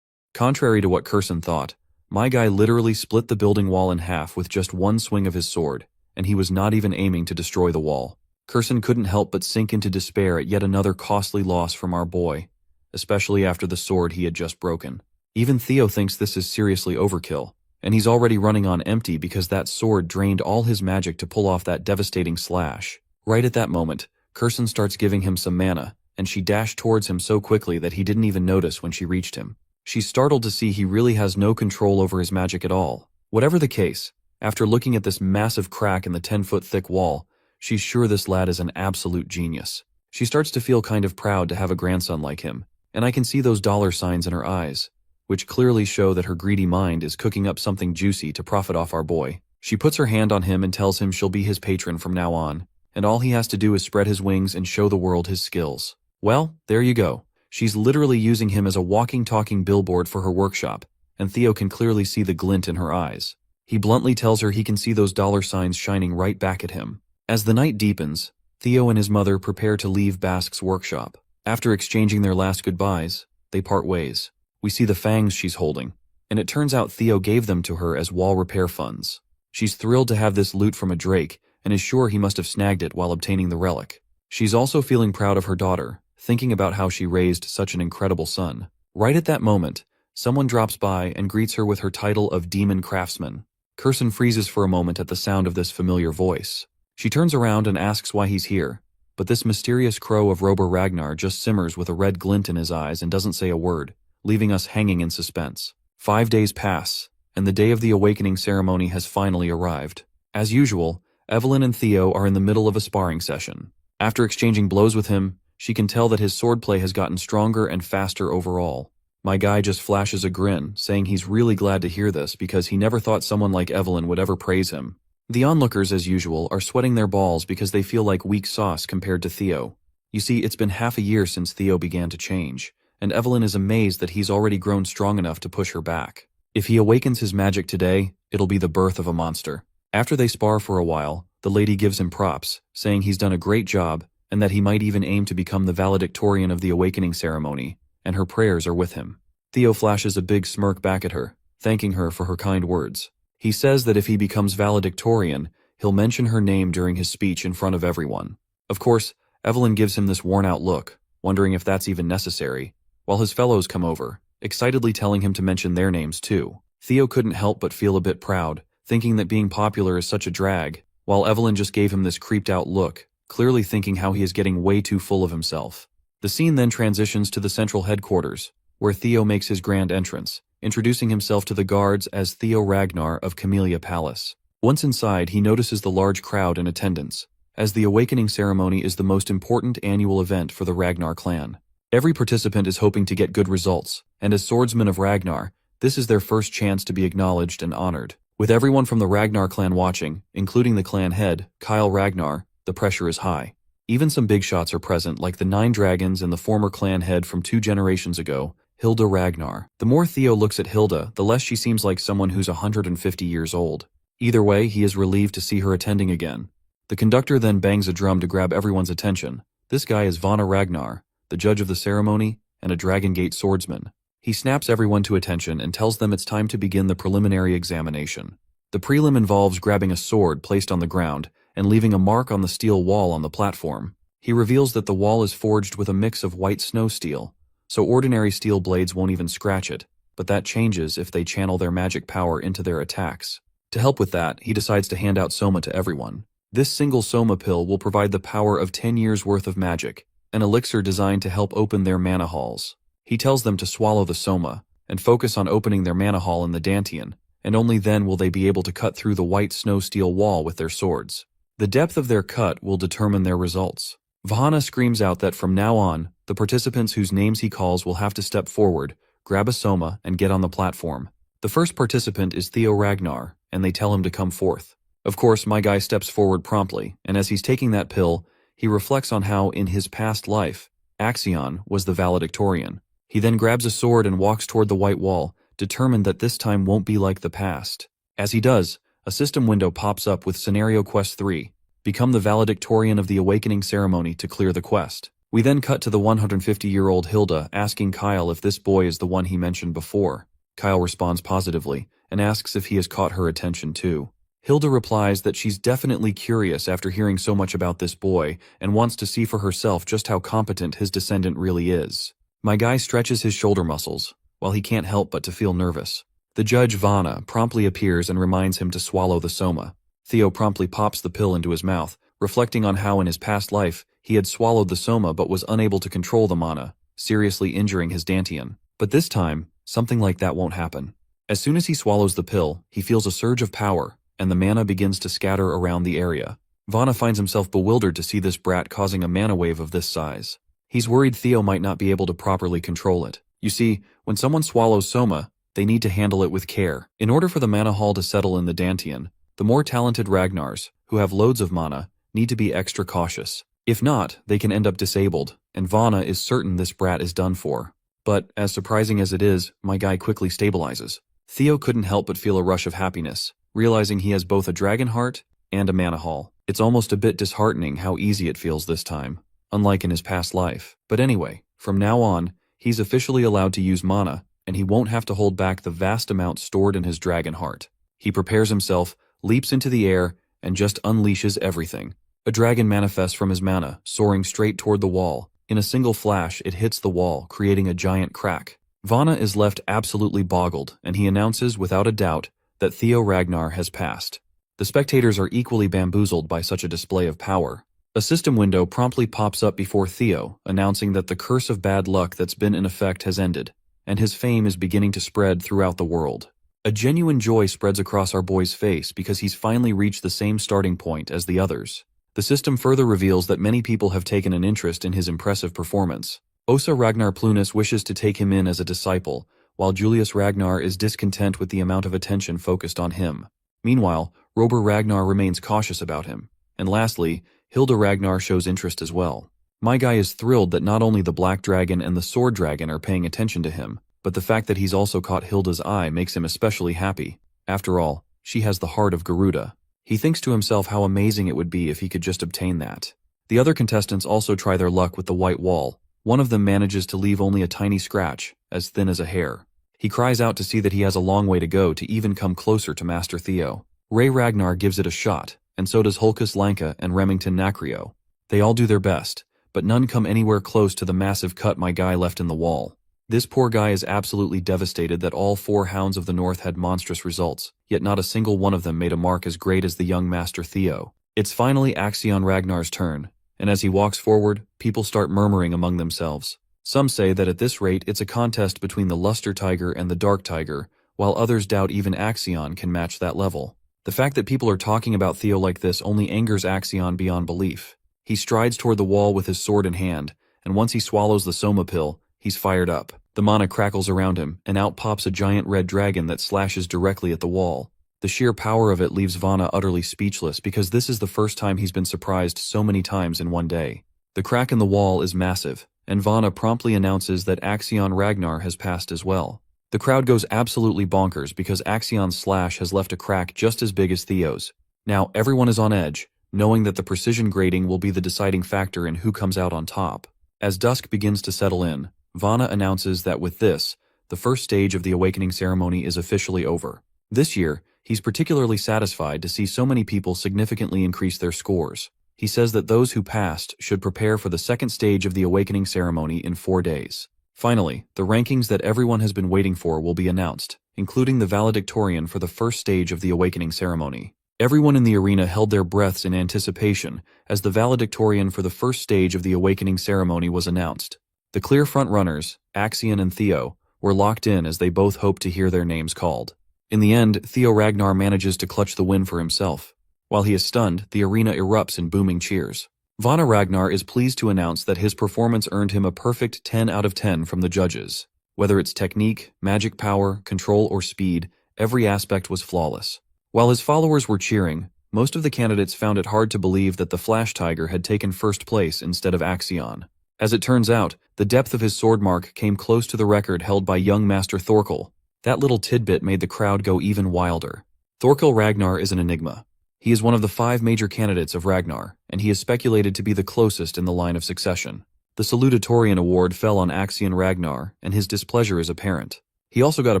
Contrary to what Curson thought, my guy literally split the building wall in half with just one swing of his sword, and he was not even aiming to destroy the wall. Curson couldn't help but sink into despair at yet another costly loss from our boy, especially after the sword he had just broken. Even Theo thinks this is seriously overkill, and he's already running on empty because that sword drained all his magic to pull off that devastating slash. Right at that moment, Curson starts giving him some mana, and she dashed towards him so quickly that he didn't even notice when she reached him. She's startled to see he really has no control over his magic at all. Whatever the case, after looking at this massive crack in the 10-foot thick wall, she's sure this lad is an absolute genius. She starts to feel kind of proud to have a grandson like him, and I can see those dollar signs in her eyes, which clearly show that her greedy mind is cooking up something juicy to profit off our boy. She puts her hand on him and tells him she'll be his patron from now on, and all he has to do is spread his wings and show the world his skills. Well, there you go. She's literally using him as a walking, talking billboard for her workshop, and Theo can clearly see the glint in her eyes. He bluntly tells her he can see those dollar signs shining right back at him. As the night deepens, Theo and his mother prepare to leave Basque's workshop. After exchanging their last goodbyes, they part ways. We see the fangs she's holding, and it turns out Theo gave them to her as wall repair funds. She's thrilled to have this loot from a drake, and is sure he must have snagged it while obtaining the relic. She's also feeling proud of her daughter, thinking about how she raised such an incredible son. Right at that moment, someone drops by and greets her with her title of Demon Craftsman. Curson freezes for a moment at the sound of this familiar voice. She turns around and asks why he's here, but this mysterious crow of Rober Ragnar just simmers with a red glint in his eyes and doesn't say a word, leaving us hanging in suspense. 5 days pass, and the day of the awakening ceremony has finally arrived. As usual, Evelyn and Theo are in the middle of a sparring session. After exchanging blows with him, she can tell that his swordplay has gotten stronger and faster overall. My guy just flashes a grin, saying he's really glad to hear this because he never thought someone like Evelyn would ever praise him. The onlookers, as usual, are sweating their balls because they feel like weak sauce compared to Theo. You see, it's been half a year since Theo began to change, and Evelyn is amazed that he's already grown strong enough to push her back. If he awakens his magic today, it'll be the birth of a monster. After they spar for a while, the lady gives him props, saying he's done a great job, and that he might even aim to become the valedictorian of the awakening ceremony, and her prayers are with him. Theo flashes a big smirk back at her, thanking her for her kind words. He says that if he becomes valedictorian, he'll mention her name during his speech in front of everyone. Of course, Evelyn gives him this worn-out look, wondering if that's even necessary, while his fellows come over, excitedly telling him to mention their names too. Theo couldn't help but feel a bit proud, thinking that being popular is such a drag, while Evelyn just gave him this creeped-out look, clearly thinking how he is getting way too full of himself. The scene then transitions to the central headquarters, where Theo makes his grand entrance, introducing himself to the guards as Theo Ragnar of Camellia Palace. Once inside, he notices the large crowd in attendance, as the awakening ceremony is the most important annual event for the Ragnar clan. Every participant is hoping to get good results, and as swordsmen of Ragnar, this is their first chance to be acknowledged and honored. With everyone from the Ragnar clan watching, including the clan head, Kyle Ragnar, the pressure is high. Even some big shots are present, like the 9 dragons and the former clan head from 2 generations ago, Hilda Ragnar. The more Theo looks at Hilda, the less she seems like someone who's 150 years old. Either way, he is relieved to see her attending again. The conductor then bangs a drum to grab everyone's attention. This guy is Vana Ragnar, the judge of the ceremony and a Dragon Gate swordsman. He snaps everyone to attention and tells them it's time to begin the preliminary examination. The prelim involves grabbing a sword placed on the ground and leaving a mark on the steel wall on the platform. He reveals that the wall is forged with a mix of white snow steel, so ordinary steel blades won't even scratch it, but that changes if they channel their magic power into their attacks. To help with that, he decides to hand out Soma to everyone. This single Soma pill will provide the power of 10 years worth of magic, an elixir designed to help open their mana halls. He tells them to swallow the Soma and focus on opening their mana hall in the Dantian, and only then will they be able to cut through the white snow steel wall with their swords. The depth of their cut will determine their results. Vahana screams out that from now on, the participants whose names he calls will have to step forward, grab a Soma, and get on the platform. The first participant is Theo Ragnar, and they tell him to come forth. Of course, my guy steps forward promptly, and as he's taking that pill, he reflects on how, in his past life, Axion was the valedictorian. He then grabs a sword and walks toward the white wall, determined that this time won't be like the past. As he does, a system window pops up with Scenario Quest 3, become the valedictorian of the awakening ceremony to clear the quest. We then cut to the 150-year-old Hilda asking Kyle if this boy is the one he mentioned before. Kyle responds positively, and asks if he has caught her attention too. Hilda replies that she's definitely curious after hearing so much about this boy, and wants to see for herself just how competent his descendant really is. My guy stretches his shoulder muscles, while he can't help but to feel nervous. The judge Vana promptly appears and reminds him to swallow the Soma. Theo promptly pops the pill into his mouth, reflecting on how in his past life he had swallowed the Soma but was unable to control the mana, seriously injuring his Dantian. But this time, something like that won't happen. As soon as he swallows the pill, he feels a surge of power, and the mana begins to scatter around the area. Vana finds himself bewildered to see this brat causing a mana wave of this size. He's worried Theo might not be able to properly control it. You see, when someone swallows Soma, they need to handle it with care. In order for the mana hall to settle in the Dantian, the more talented Ragnars, who have loads of mana, need to be extra cautious. If not, they can end up disabled, and Vana is certain this brat is done for. But, as surprising as it is, my guy quickly stabilizes. Theo couldn't help but feel a rush of happiness, realizing he has both a dragon heart and a mana hall. It's almost a bit disheartening how easy it feels this time, unlike in his past life. But anyway, from now on, he's officially allowed to use mana, and he won't have to hold back the vast amount stored in his dragon heart. He prepares himself, leaps into the air, and just unleashes everything. A dragon manifests from his mana, soaring straight toward the wall. In a single flash, it hits the wall, creating a giant crack. Vana is left absolutely boggled, and he announces without a doubt that Theo Ragnar has passed. The spectators are equally bamboozled by such a display of power. A system window promptly pops up before Theo, announcing that the curse of bad luck that's been in effect has ended, and his fame is beginning to spread throughout the world. A genuine joy spreads across our boy's face because he's finally reached the same starting point as the others. The system further reveals that many people have taken an interest in his impressive performance. Osa Ragnar Plunus wishes to take him in as a disciple, while Julius Ragnar is discontent with the amount of attention focused on him. Meanwhile, Rober Ragnar remains cautious about him. And lastly, Hilda Ragnar shows interest as well. My guy is thrilled that not only the Black Dragon and the Sword Dragon are paying attention to him, but the fact that he's also caught Hilda's eye makes him especially happy. After all, she has the heart of Garuda. He thinks to himself how amazing it would be if he could just obtain that. The other contestants also try their luck with the white wall. One of them manages to leave only a tiny scratch, as thin as a hair. He cries out to see that he has a long way to go to even come closer to Master Theo. Ray Ragnar gives it a shot, and so does Hulkus Lanka and Remington Nacrio. They all do their best, but none come anywhere close to the massive cut my guy left in the wall. This poor guy is absolutely devastated that all 4 Hounds of the North had monstrous results, yet not a single one of them made a mark as great as the young Master Theo. It's finally Axion Ragnar's turn, and as he walks forward, people start murmuring among themselves. Some say that at this rate it's a contest between the Luster Tiger and the Dark Tiger, while others doubt even Axion can match that level. The fact that people are talking about Theo like this only angers Axion beyond belief. He strides toward the wall with his sword in hand, and once he swallows the Soma pill, he's fired up. The mana crackles around him, and out pops a giant red dragon that slashes directly at the wall. The sheer power of it leaves Vana utterly speechless because this is the first time he's been surprised so many times in one day. The crack in the wall is massive, and Vana promptly announces that Axion Ragnar has passed as well. The crowd goes absolutely bonkers because Axion's slash has left a crack just as big as Theo's. Now everyone is on edge, knowing that the precision grading will be the deciding factor in who comes out on top. As dusk begins to settle in, Vana announces that with this, the first stage of the awakening ceremony is officially over. This year, he's particularly satisfied to see so many people significantly increase their scores. He says that those who passed should prepare for the second stage of the awakening ceremony in 4 days. Finally, the rankings that everyone has been waiting for will be announced, including the valedictorian for the first stage of the awakening ceremony. Everyone in the arena held their breaths in anticipation as the valedictorian for the first stage of the awakening ceremony was announced. The clear front-runners, Axion and Theo, were locked in as they both hoped to hear their names called. In the end, Theo Ragnar manages to clutch the win for himself. While he is stunned, the arena erupts in booming cheers. Vana Ragnar is pleased to announce that his performance earned him a perfect 10 out of 10 from the judges. Whether it's technique, magic power, control, or speed, every aspect was flawless. While his followers were cheering, most of the candidates found it hard to believe that the Flash Tiger had taken first place instead of Axion. As it turns out, the depth of his sword mark came close to the record held by young Master Thorkel. That little tidbit made the crowd go even wilder. Thorkel Ragnar is an enigma. He is one of the 5 major candidates of Ragnar, and he is speculated to be the closest in the line of succession. The Salutatorian award fell on Axion Ragnar, and his displeasure is apparent. He also got a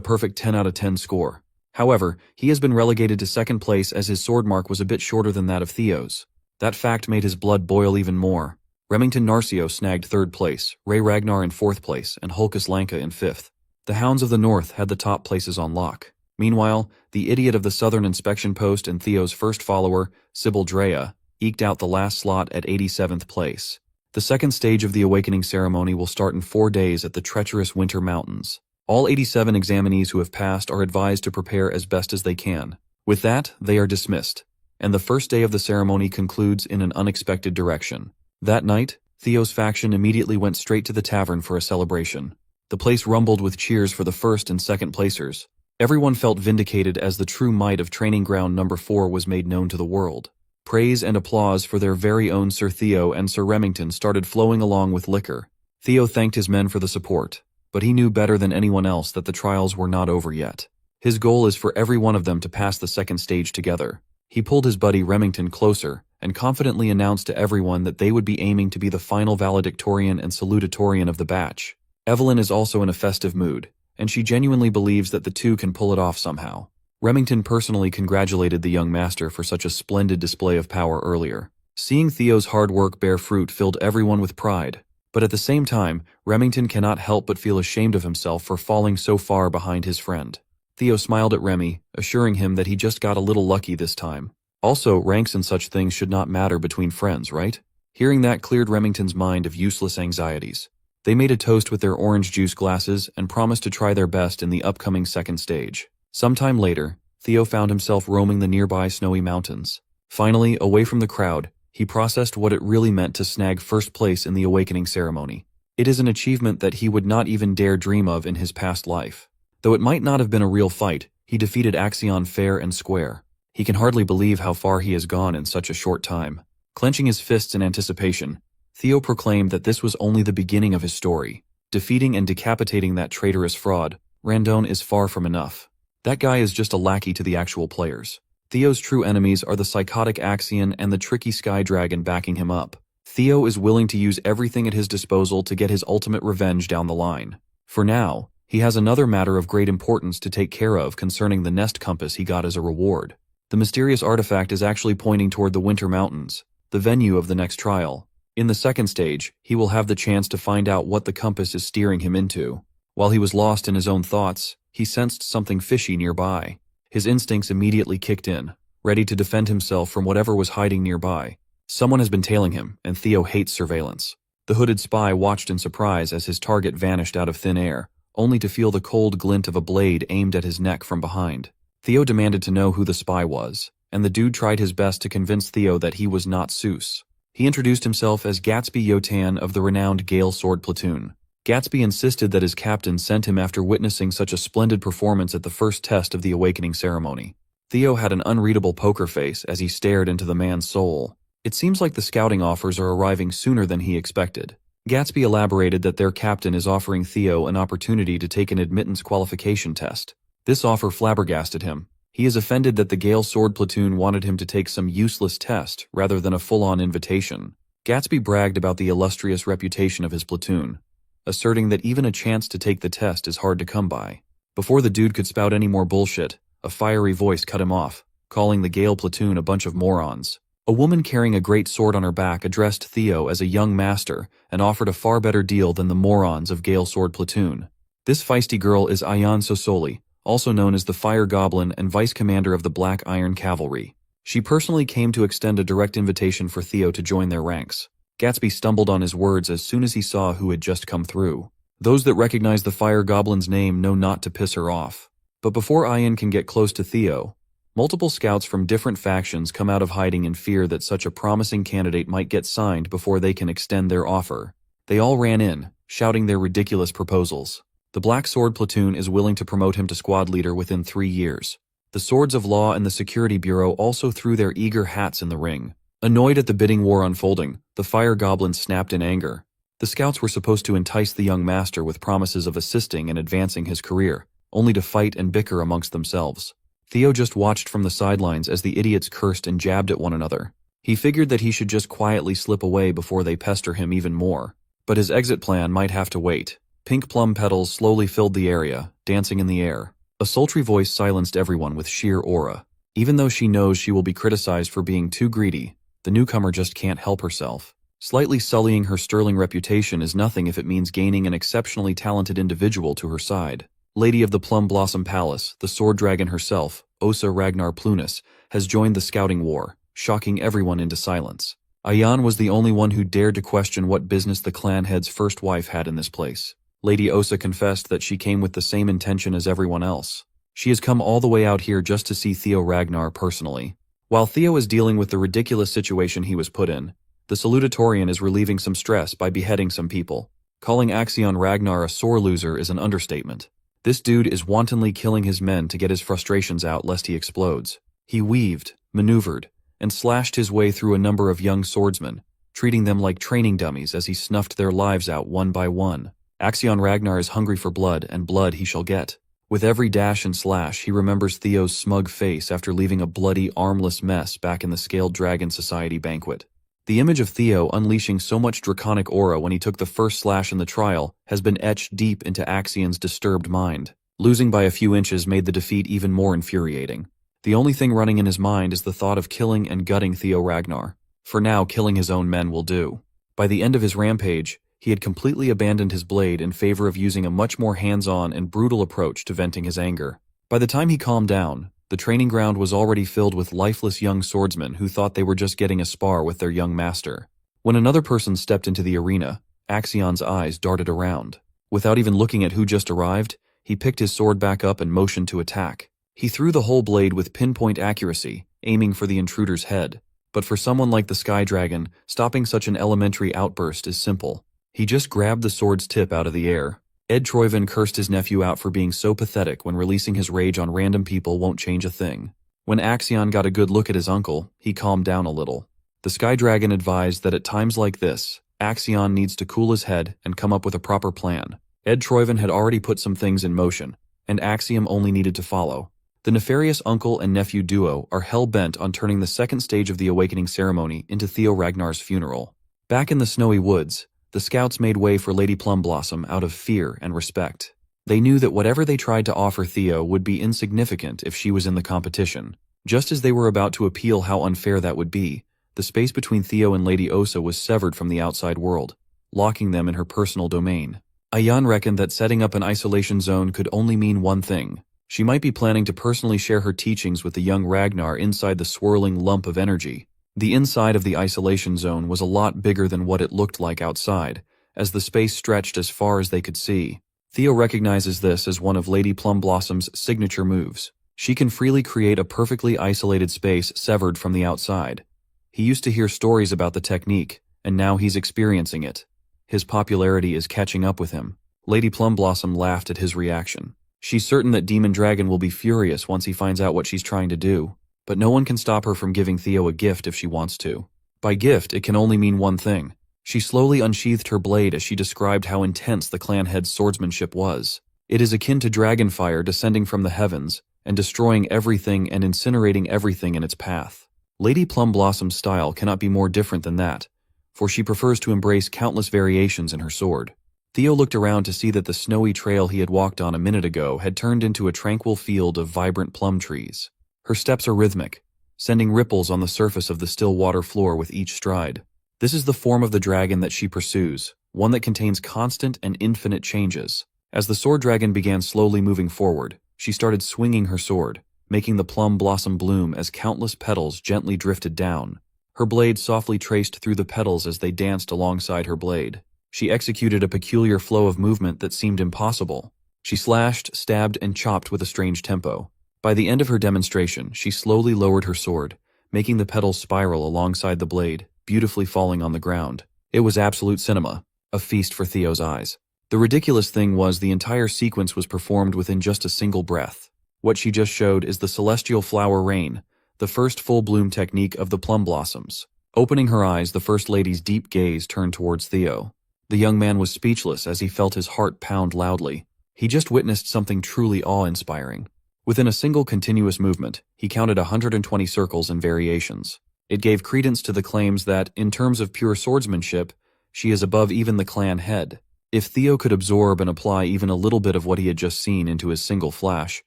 perfect 10 out of 10 score. However, he has been relegated to second place as his sword mark was a bit shorter than that of Theo's. That fact made his blood boil even more. Remington Narcio snagged 3rd place, Ray Ragnar in 4th place, and Hulkus Lanka in 5th. The Hounds of the North had the top places on lock. Meanwhile, the idiot of the Southern Inspection Post and Theo's first follower, Sybil Drea, eked out the last slot at 87th place. The second stage of the awakening ceremony will start in 4 days at the treacherous Winter Mountains. All 87 examinees who have passed are advised to prepare as best as they can. With that, they are dismissed, and the first day of the ceremony concludes in an unexpected direction. That night, Theo's faction immediately went straight to the tavern for a celebration. The place rumbled with cheers for the first and second placers. Everyone felt vindicated as the true might of Training Ground Number 4 was made known to the world. Praise and applause for their very own Sir Theo and Sir Remington started flowing along with liquor. Theo thanked his men for the support, but he knew better than anyone else that the trials were not over yet. His goal is for every one of them to pass the second stage together. He pulled his buddy Remington closer and confidently announced to everyone that they would be aiming to be the final valedictorian and salutatorian of the batch. Evelyn is also in a festive mood, and she genuinely believes that the two can pull it off somehow. Remington personally congratulated the young master for such a splendid display of power earlier. Seeing Theo's hard work bear fruit filled everyone with pride, but at the same time, Remington cannot help but feel ashamed of himself for falling so far behind his friend. Theo smiled at Remy, assuring him that he just got a little lucky this time. Also, ranks and such things should not matter between friends, right? Hearing that cleared Remington's mind of useless anxieties. They made a toast with their orange juice glasses and promised to try their best in the upcoming second stage. Sometime later, Theo found himself roaming the nearby snowy mountains. Finally, away from the crowd, he processed what it really meant to snag first place in the awakening ceremony. It is an achievement that he would not even dare dream of in his past life. Though it might not have been a real fight, he defeated Axion fair and square. He can hardly believe how far he has gone in such a short time. Clenching his fists in anticipation, Theo proclaimed that this was only the beginning of his story. Defeating and decapitating that traitorous fraud, Randone is far from enough. That guy is just a lackey to the actual players. Theo's true enemies are the psychotic Axion and the tricky Sky Dragon backing him up. Theo is willing to use everything at his disposal to get his ultimate revenge down the line. For now, He has another matter of great importance to take care of concerning the nest compass he got as a reward. The mysterious artifact is actually pointing toward the Winter Mountains, the venue of the next trial. In the second stage, he will have the chance to find out what the compass is steering him into. While he was lost in his own thoughts, he sensed something fishy nearby. His instincts immediately kicked in, ready to defend himself from whatever was hiding nearby. Someone has been tailing him, and Theo hates surveillance. The hooded spy watched in surprise as his target vanished out of thin air, only to feel the cold glint of a blade aimed at his neck from behind. Theo demanded to know who the spy was, and the dude tried his best to convince Theo that he was not Seuss. He introduced himself as Gatsby Yotan of the renowned Gale Sword Platoon. Gatsby insisted that his captain sent him after witnessing such a splendid performance at the first test of the awakening ceremony. Theo had an unreadable poker face as he stared into the man's soul. It seems like the scouting offers are arriving sooner than he expected. Gatsby elaborated that their captain is offering Theo an opportunity to take an admittance qualification test. This offer flabbergasted him. He is offended that the Gale Sword Platoon wanted him to take some useless test rather than a full-on invitation. Gatsby bragged about the illustrious reputation of his platoon, asserting that even a chance to take the test is hard to come by. Before the dude could spout any more bullshit, a fiery voice cut him off, calling the Gale Platoon a bunch of morons. A woman carrying a great sword on her back addressed Theo as a young master and offered a far better deal than the morons of Gale Sword Platoon. This feisty girl is Ayan Sosoli, also known as the Fire Goblin and Vice Commander of the Black Iron Cavalry. She personally came to extend a direct invitation for Theo to join their ranks. Gatsby stumbled on his words as soon as he saw who had just come through. Those that recognize the Fire Goblin's name know not to piss her off. But before Ayan can get close to Theo, multiple scouts from different factions come out of hiding in fear that such a promising candidate might get signed before they can extend their offer. They all ran in, shouting their ridiculous proposals. The Black Sword Platoon is willing to promote him to squad leader within 3 years. The Swords of Law and the Security Bureau also threw their eager hats in the ring. Annoyed at the bidding war unfolding, the Fire Goblin snapped in anger. The scouts were supposed to entice the young master with promises of assisting and advancing his career, only to fight and bicker amongst themselves. Theo just watched from the sidelines as the idiots cursed and jabbed at one another. He figured that he should just quietly slip away before they pester him even more. But his exit plan might have to wait. Pink plum petals slowly filled the area, dancing in the air. A sultry voice silenced everyone with sheer aura. Even though she knows she will be criticized for being too greedy, the newcomer just can't help herself. Slightly sullying her sterling reputation is nothing if it means gaining an exceptionally talented individual to her side. Lady of the Plum Blossom Palace, the sword dragon herself, Osa Ragnar Plunis, has joined the scouting war, shocking everyone into silence. Ayan was the only one who dared to question what business the clan head's first wife had in this place. Lady Osa confessed that she came with the same intention as everyone else. She has come all the way out here just to see Theo Ragnar personally. While Theo is dealing with the ridiculous situation he was put in, the salutatorian is relieving some stress by beheading some people. Calling Axion Ragnar a sore loser is an understatement. This dude is wantonly killing his men to get his frustrations out lest he explodes. He weaved, maneuvered, and slashed his way through a number of young swordsmen, treating them like training dummies as he snuffed their lives out one by one. Axion Ragnar is hungry for blood, and blood he shall get. With every dash and slash, he remembers Theo's smug face after leaving a bloody, armless mess back in the Scaled Dragon Society banquet. The image of Theo unleashing so much draconic aura when he took the first slash in the trial has been etched deep into Axion's disturbed mind. Losing by a few inches made the defeat even more infuriating. The only thing running in his mind is the thought of killing and gutting Theo Ragnar. For now, killing his own men will do. By the end of his rampage, he had completely abandoned his blade in favor of using a much more hands-on and brutal approach to venting his anger. By the time he calmed down, the training ground was already filled with lifeless young swordsmen who thought they were just getting a spar with their young master. When another person stepped into the arena, Axion's eyes darted around. Without even looking at who just arrived, he picked his sword back up and motioned to attack. He threw the whole blade with pinpoint accuracy, aiming for the intruder's head. But for someone like the Sky Dragon, stopping such an elementary outburst is simple. He just grabbed the sword's tip out of the air. Ed Troyven cursed his nephew out for being so pathetic when releasing his rage on random people won't change a thing. When Axion got a good look at his uncle, he calmed down a little. The Sky Dragon advised that at times like this, Axion needs to cool his head and come up with a proper plan. Ed Troyven had already put some things in motion, and Axiom only needed to follow. The nefarious uncle and nephew duo are hell-bent on turning the second stage of the awakening ceremony into Theo Ragnar's funeral. Back in the snowy woods, the scouts made way for Lady Plumblossom out of fear and respect. They knew that whatever they tried to offer Theo would be insignificant if she was in the competition. Just as they were about to appeal how unfair that would be, the space between Theo and Lady Osa was severed from the outside world, locking them in her personal domain. Ayan reckoned that setting up an isolation zone could only mean one thing. She might be planning to personally share her teachings with the young Ragnar inside the swirling lump of energy. The inside of the isolation zone was a lot bigger than what it looked like outside, as the space stretched as far as they could see. Theo recognizes this as one of Lady Plumbossom's signature moves. She can freely create a perfectly isolated space severed from the outside. He used to hear stories about the technique, and now he's experiencing it. His popularity is catching up with him. Lady Plumblossom laughed at his reaction. She's certain that Demon Dragon will be furious once he finds out what she's trying to do, but no one can stop her from giving Theo a gift if she wants to. By gift, it can only mean one thing. She slowly unsheathed her blade as she described how intense the clan head's swordsmanship was. It is akin to dragonfire descending from the heavens and destroying everything and incinerating everything in its path. Lady Plumblossom's style cannot be more different than that, for she prefers to embrace countless variations in her sword. Theo looked around to see that the snowy trail he had walked on a minute ago had turned into a tranquil field of vibrant plum trees. Her steps are rhythmic, sending ripples on the surface of the still water floor with each stride. This is the form of the dragon that she pursues, one that contains constant and infinite changes. As the sword dragon began slowly moving forward, she started swinging her sword, making the plum blossom bloom as countless petals gently drifted down. Her blade softly traced through the petals as they danced alongside her blade. She executed a peculiar flow of movement that seemed impossible. She slashed, stabbed, and chopped with a strange tempo. By the end of her demonstration, she slowly lowered her sword, making the petals spiral alongside the blade, beautifully falling on the ground. It was absolute cinema, a feast for Theo's eyes. The ridiculous thing was the entire sequence was performed within just a single breath. What she just showed is the celestial flower rain, the first full bloom technique of the plum blossoms. Opening her eyes, the First Lady's deep gaze turned towards Theo. The young man was speechless as he felt his heart pound loudly. He just witnessed something truly awe-inspiring. Within a single continuous movement, he counted 120 circles and variations. It gave credence to the claims that, in terms of pure swordsmanship, she is above even the clan head. If Theo could absorb and apply even a little bit of what he had just seen into his single flash,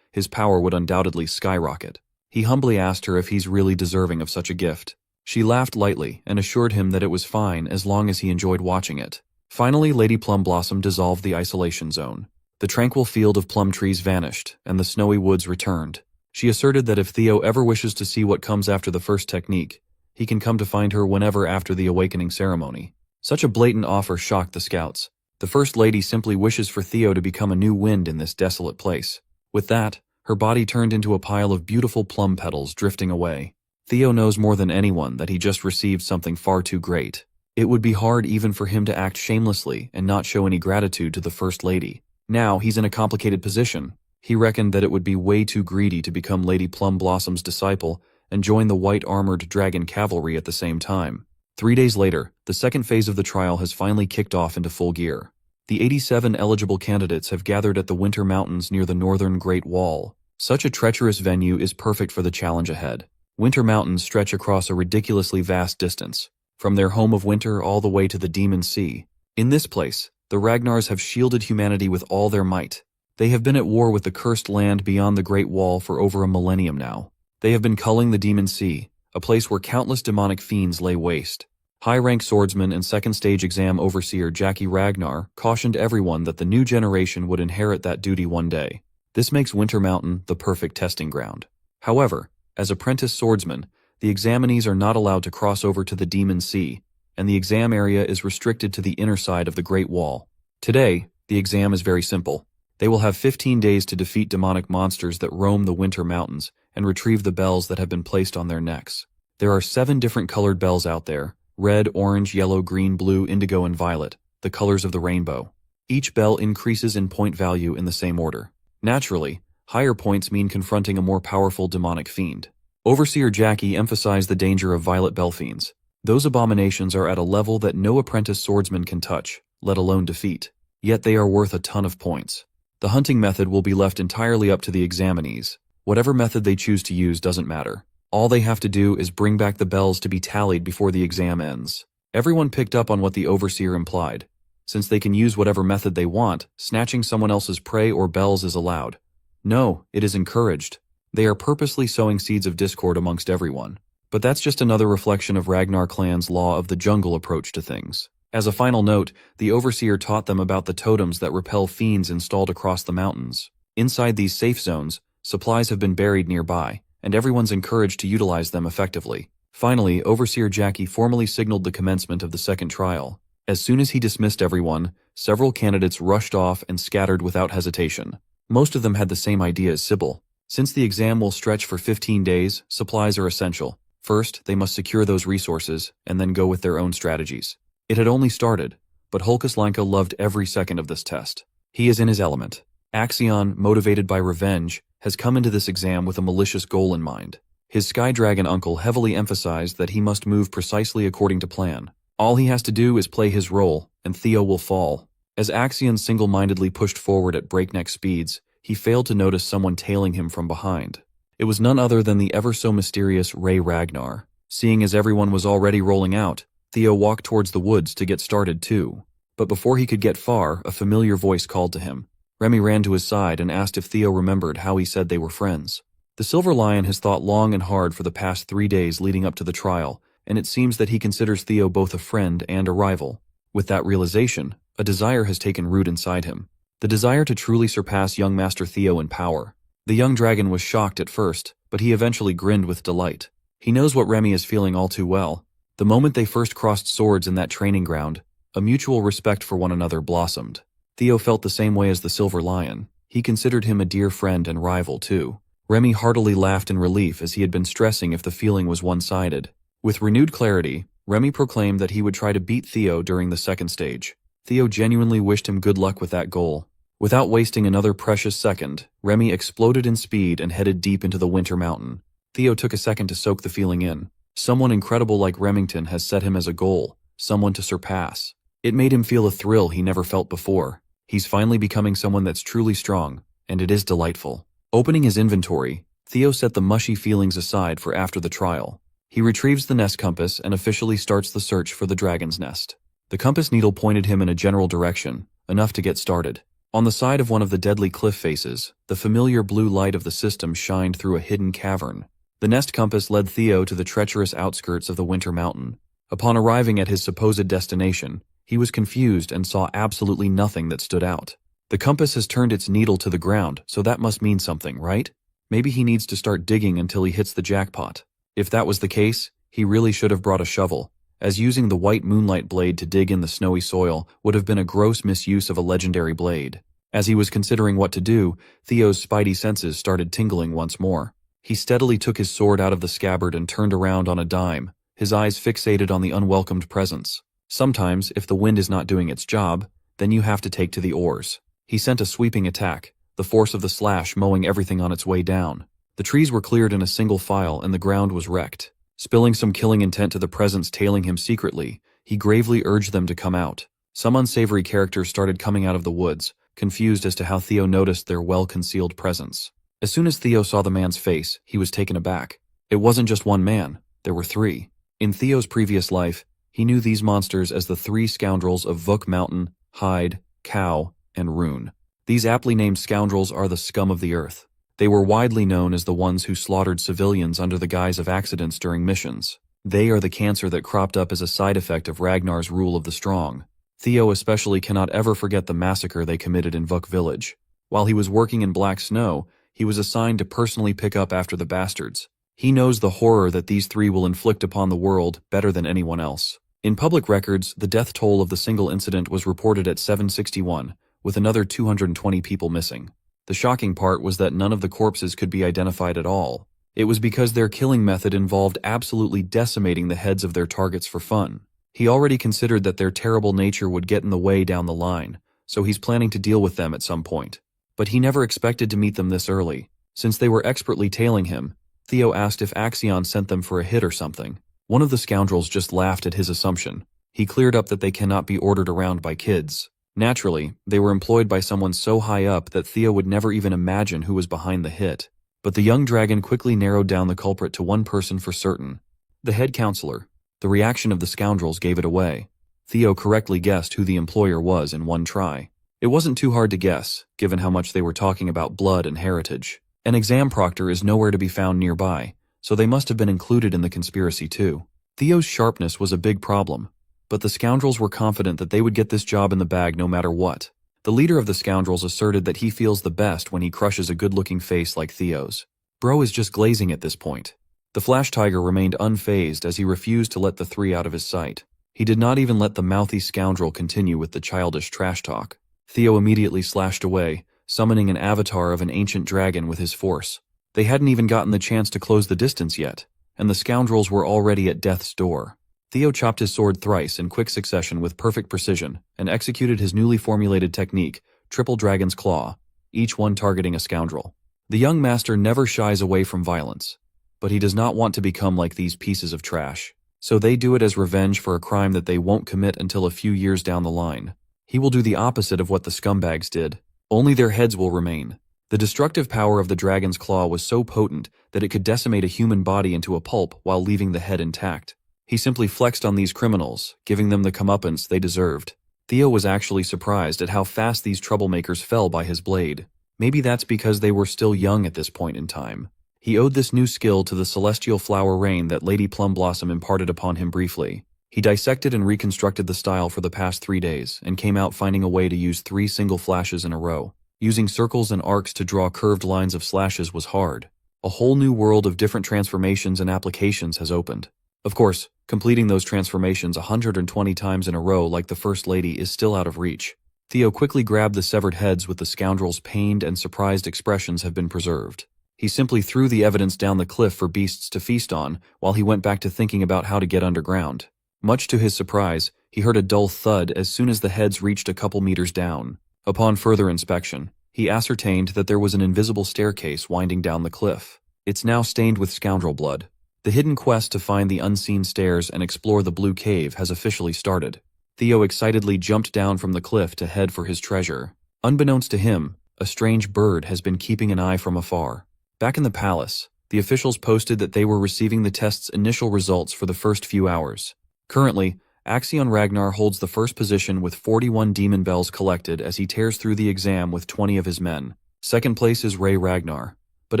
his power would undoubtedly skyrocket. He humbly asked her if he's really deserving of such a gift. She laughed lightly and assured him that it was fine as long as he enjoyed watching it. Finally, Lady Plumblossom dissolved the isolation zone. The tranquil field of plum trees vanished, and the snowy woods returned. She asserted that if Theo ever wishes to see what comes after the first technique, he can come to find her whenever after the awakening ceremony. Such a blatant offer shocked the scouts. The First Lady simply wishes for Theo to become a new wind in this desolate place. With that, her body turned into a pile of beautiful plum petals drifting away. Theo knows more than anyone that he just received something far too great. It would be hard even for him to act shamelessly and not show any gratitude to the First Lady. Now he's in a complicated position. He reckoned that it would be way too greedy to become Lady Plumbossom's disciple and join the white-armored dragon cavalry at the same time. 3 days later, the second phase of the trial has finally kicked off into full gear. The 87 eligible candidates have gathered at the Winter Mountains near the northern Great Wall. Such a treacherous venue is perfect for the challenge ahead. Winter Mountains stretch across a ridiculously vast distance, from their home of winter all the way to the Demon Sea. In this place, the Ragnars have shielded humanity with all their might. They have been at war with the cursed land beyond the Great Wall for over a millennium now. They have been culling the Demon Sea, a place where countless demonic fiends lay waste. High-rank swordsman and second-stage exam overseer Jackie Ragnar cautioned everyone that the new generation would inherit that duty one day. This makes Winter Mountain the perfect testing ground. However, as apprentice swordsmen, the examinees are not allowed to cross over to the Demon Sea, and the exam area is restricted to the inner side of the Great Wall. Today, the exam is very simple. They will have 15 days to defeat demonic monsters that roam the Winter Mountains and retrieve the bells that have been placed on their necks. There are 7 different colored bells out there: red, orange, yellow, green, blue, indigo, and violet, the colors of the rainbow. Each bell increases in point value in the same order. Naturally, higher points mean confronting a more powerful demonic fiend. Overseer Jackie emphasized the danger of violet bell fiends. Those abominations are at a level that no apprentice swordsman can touch, let alone defeat. Yet they are worth a ton of points. The hunting method will be left entirely up to the examinees. Whatever method they choose to use doesn't matter. All they have to do is bring back the bells to be tallied before the exam ends. Everyone picked up on what the overseer implied. Since they can use whatever method they want, snatching someone else's prey or bells is allowed. No, it is encouraged. They are purposely sowing seeds of discord amongst everyone. But that's just another reflection of Ragnar clan's law of the jungle approach to things. As a final note, the overseer taught them about the totems that repel fiends installed across the mountains. Inside these safe zones, supplies have been buried nearby, and everyone's encouraged to utilize them effectively. Finally, Overseer Jackie formally signaled the commencement of the second trial. As soon as he dismissed everyone, several candidates rushed off and scattered without hesitation. Most of them had the same idea as Sybil. Since the exam will stretch for 15 days, supplies are essential. First, they must secure those resources, and then go with their own strategies. It had only started, but Hulkus Lanka loved every second of this test. He is in his element. Axion, motivated by revenge, has come into this exam with a malicious goal in mind. His Sky Dragon uncle heavily emphasized that he must move precisely according to plan. All he has to do is play his role, and Theo will fall. As Axion single-mindedly pushed forward at breakneck speeds, he failed to notice someone tailing him from behind. It was none other than the ever-so-mysterious Ray Ragnar. Seeing as everyone was already rolling out, Theo walked towards the woods to get started too. But before he could get far, a familiar voice called to him. Remy ran to his side and asked if Theo remembered how he said they were friends. The Silver Lion has thought long and hard for the past 3 days leading up to the trial, and it seems that he considers Theo both a friend and a rival. With that realization, a desire has taken root inside him. The desire to truly surpass young Master Theo in power. The young dragon was shocked at first, but he eventually grinned with delight. He knows what Remy is feeling all too well. The moment they first crossed swords in that training ground, a mutual respect for one another blossomed. Theo felt the same way as the Silver Lion. He considered him a dear friend and rival too. Remy heartily laughed in relief as he had been stressing if the feeling was one-sided. With renewed clarity, Remy proclaimed that he would try to beat Theo during the second stage. Theo genuinely wished him good luck with that goal. Without wasting another precious second, Remy exploded in speed and headed deep into the Winter Mountain. Theo took a second to soak the feeling in. Someone incredible like Remington has set him as a goal, someone to surpass. It made him feel a thrill he never felt before. He's finally becoming someone that's truly strong, and it is delightful. Opening his inventory, Theo set the mushy feelings aside for after the trial. He retrieves the nest compass and officially starts the search for the dragon's nest. The compass needle pointed him in a general direction, enough to get started. On the side of one of the deadly cliff faces, the familiar blue light of the system shined through a hidden cavern. The nest compass led Theo to the treacherous outskirts of the Winter Mountain. Upon arriving at his supposed destination, he was confused and saw absolutely nothing that stood out. The compass has turned its needle to the ground, so that must mean something, right? Maybe he needs to start digging until he hits the jackpot. If that was the case, he really should have brought a shovel, as using the white moonlight blade to dig in the snowy soil would have been a gross misuse of a legendary blade. As he was considering what to do, Theo's spidey senses started tingling once more. He steadily took his sword out of the scabbard and turned around on a dime, his eyes fixated on the unwelcomed presence. Sometimes, if the wind is not doing its job, then you have to take to the oars. He sent a sweeping attack, the force of the slash mowing everything on its way down. The trees were cleared in a single file and the ground was wrecked. Spilling some killing intent to the presence tailing him secretly, he gravely urged them to come out. Some unsavory characters started coming out of the woods, confused as to how Theo noticed their well-concealed presence. As soon as Theo saw the man's face, he was taken aback. It wasn't just one man, there were 3. In Theo's previous life, he knew these monsters as the 3 scoundrels of Vuk Mountain, Hyde, Cow, and Rune. These aptly named scoundrels are the scum of the earth. They were widely known as the ones who slaughtered civilians under the guise of accidents during missions. They are the cancer that cropped up as a side effect of Ragnar's rule of the strong. Theo especially cannot ever forget the massacre they committed in Vuk village. While he was working in Black Snow, he was assigned to personally pick up after the bastards. He knows the horror that these 3 will inflict upon the world better than anyone else. In public records, the death toll of the single incident was reported at 761, with another 220 people missing. The shocking part was that none of the corpses could be identified at all. It was because their killing method involved absolutely decimating the heads of their targets for fun. He already considered that their terrible nature would get in the way down the line, so he's planning to deal with them at some point. But he never expected to meet them this early. Since they were expertly tailing him, Theo asked if Axion sent them for a hit or something. One of the scoundrels just laughed at his assumption. He cleared up that they cannot be ordered around by kids. Naturally, they were employed by someone so high up that Theo would never even imagine who was behind the hit. But the young dragon quickly narrowed down the culprit to one person for certain. The head counselor. The reaction of the scoundrels gave it away. Theo correctly guessed who the employer was in one try. It wasn't too hard to guess, given how much they were talking about blood and heritage. An exam proctor is nowhere to be found nearby, so they must have been included in the conspiracy too. Theo's sharpness was a big problem, but the scoundrels were confident that they would get this job in the bag no matter what. The leader of the scoundrels asserted that he feels the best when he crushes a good-looking face like Theo's. Bro is just glazing at this point. The Flash Tiger remained unfazed as he refused to let the three out of his sight. He did not even let the mouthy scoundrel continue with the childish trash talk. Theo immediately slashed away, summoning an avatar of an ancient dragon with his force. They hadn't even gotten the chance to close the distance yet, and the scoundrels were already at death's door. Theo chopped his sword thrice in quick succession with perfect precision, and executed his newly formulated technique, Triple Dragon's Claw, each one targeting a scoundrel. The young master never shies away from violence, but he does not want to become like these pieces of trash. So they do it as revenge for a crime that they won't commit until a few years down the line. He will do the opposite of what the scumbags did. Only their heads will remain. The destructive power of the dragon's claw was so potent that it could decimate a human body into a pulp while leaving the head intact. He simply flexed on these criminals, giving them the comeuppance they deserved. Theo was actually surprised at how fast these troublemakers fell by his blade. Maybe that's because they were still young at this point in time. He owed this new skill to the celestial flower rain that Lady Plumblossom imparted upon him briefly. He dissected and reconstructed the style for the past 3 days, and came out finding a way to use 3 single flashes in a row. Using circles and arcs to draw curved lines of slashes was hard. A whole new world of different transformations and applications has opened. Of course, completing those transformations 120 times in a row like the First Lady is still out of reach. Theo quickly grabbed the severed heads with the scoundrels' pained and surprised expressions have been preserved. He simply threw the evidence down the cliff for beasts to feast on while he went back to thinking about how to get underground. Much to his surprise, he heard a dull thud as soon as the heads reached a couple meters down. Upon further inspection, he ascertained that there was an invisible staircase winding down the cliff. It's now stained with scoundrel blood. The hidden quest to find the unseen stairs and explore the blue cave has officially started. Theo excitedly jumped down from the cliff to head for his treasure. Unbeknownst to him, a strange bird has been keeping an eye from afar. Back in the palace, the officials posted that they were receiving the test's initial results for the first few hours. Currently, Axion Ragnar holds the first position with 41 demon bells collected as he tears through the exam with 20 of his men. Second place is Ray Ragnar. But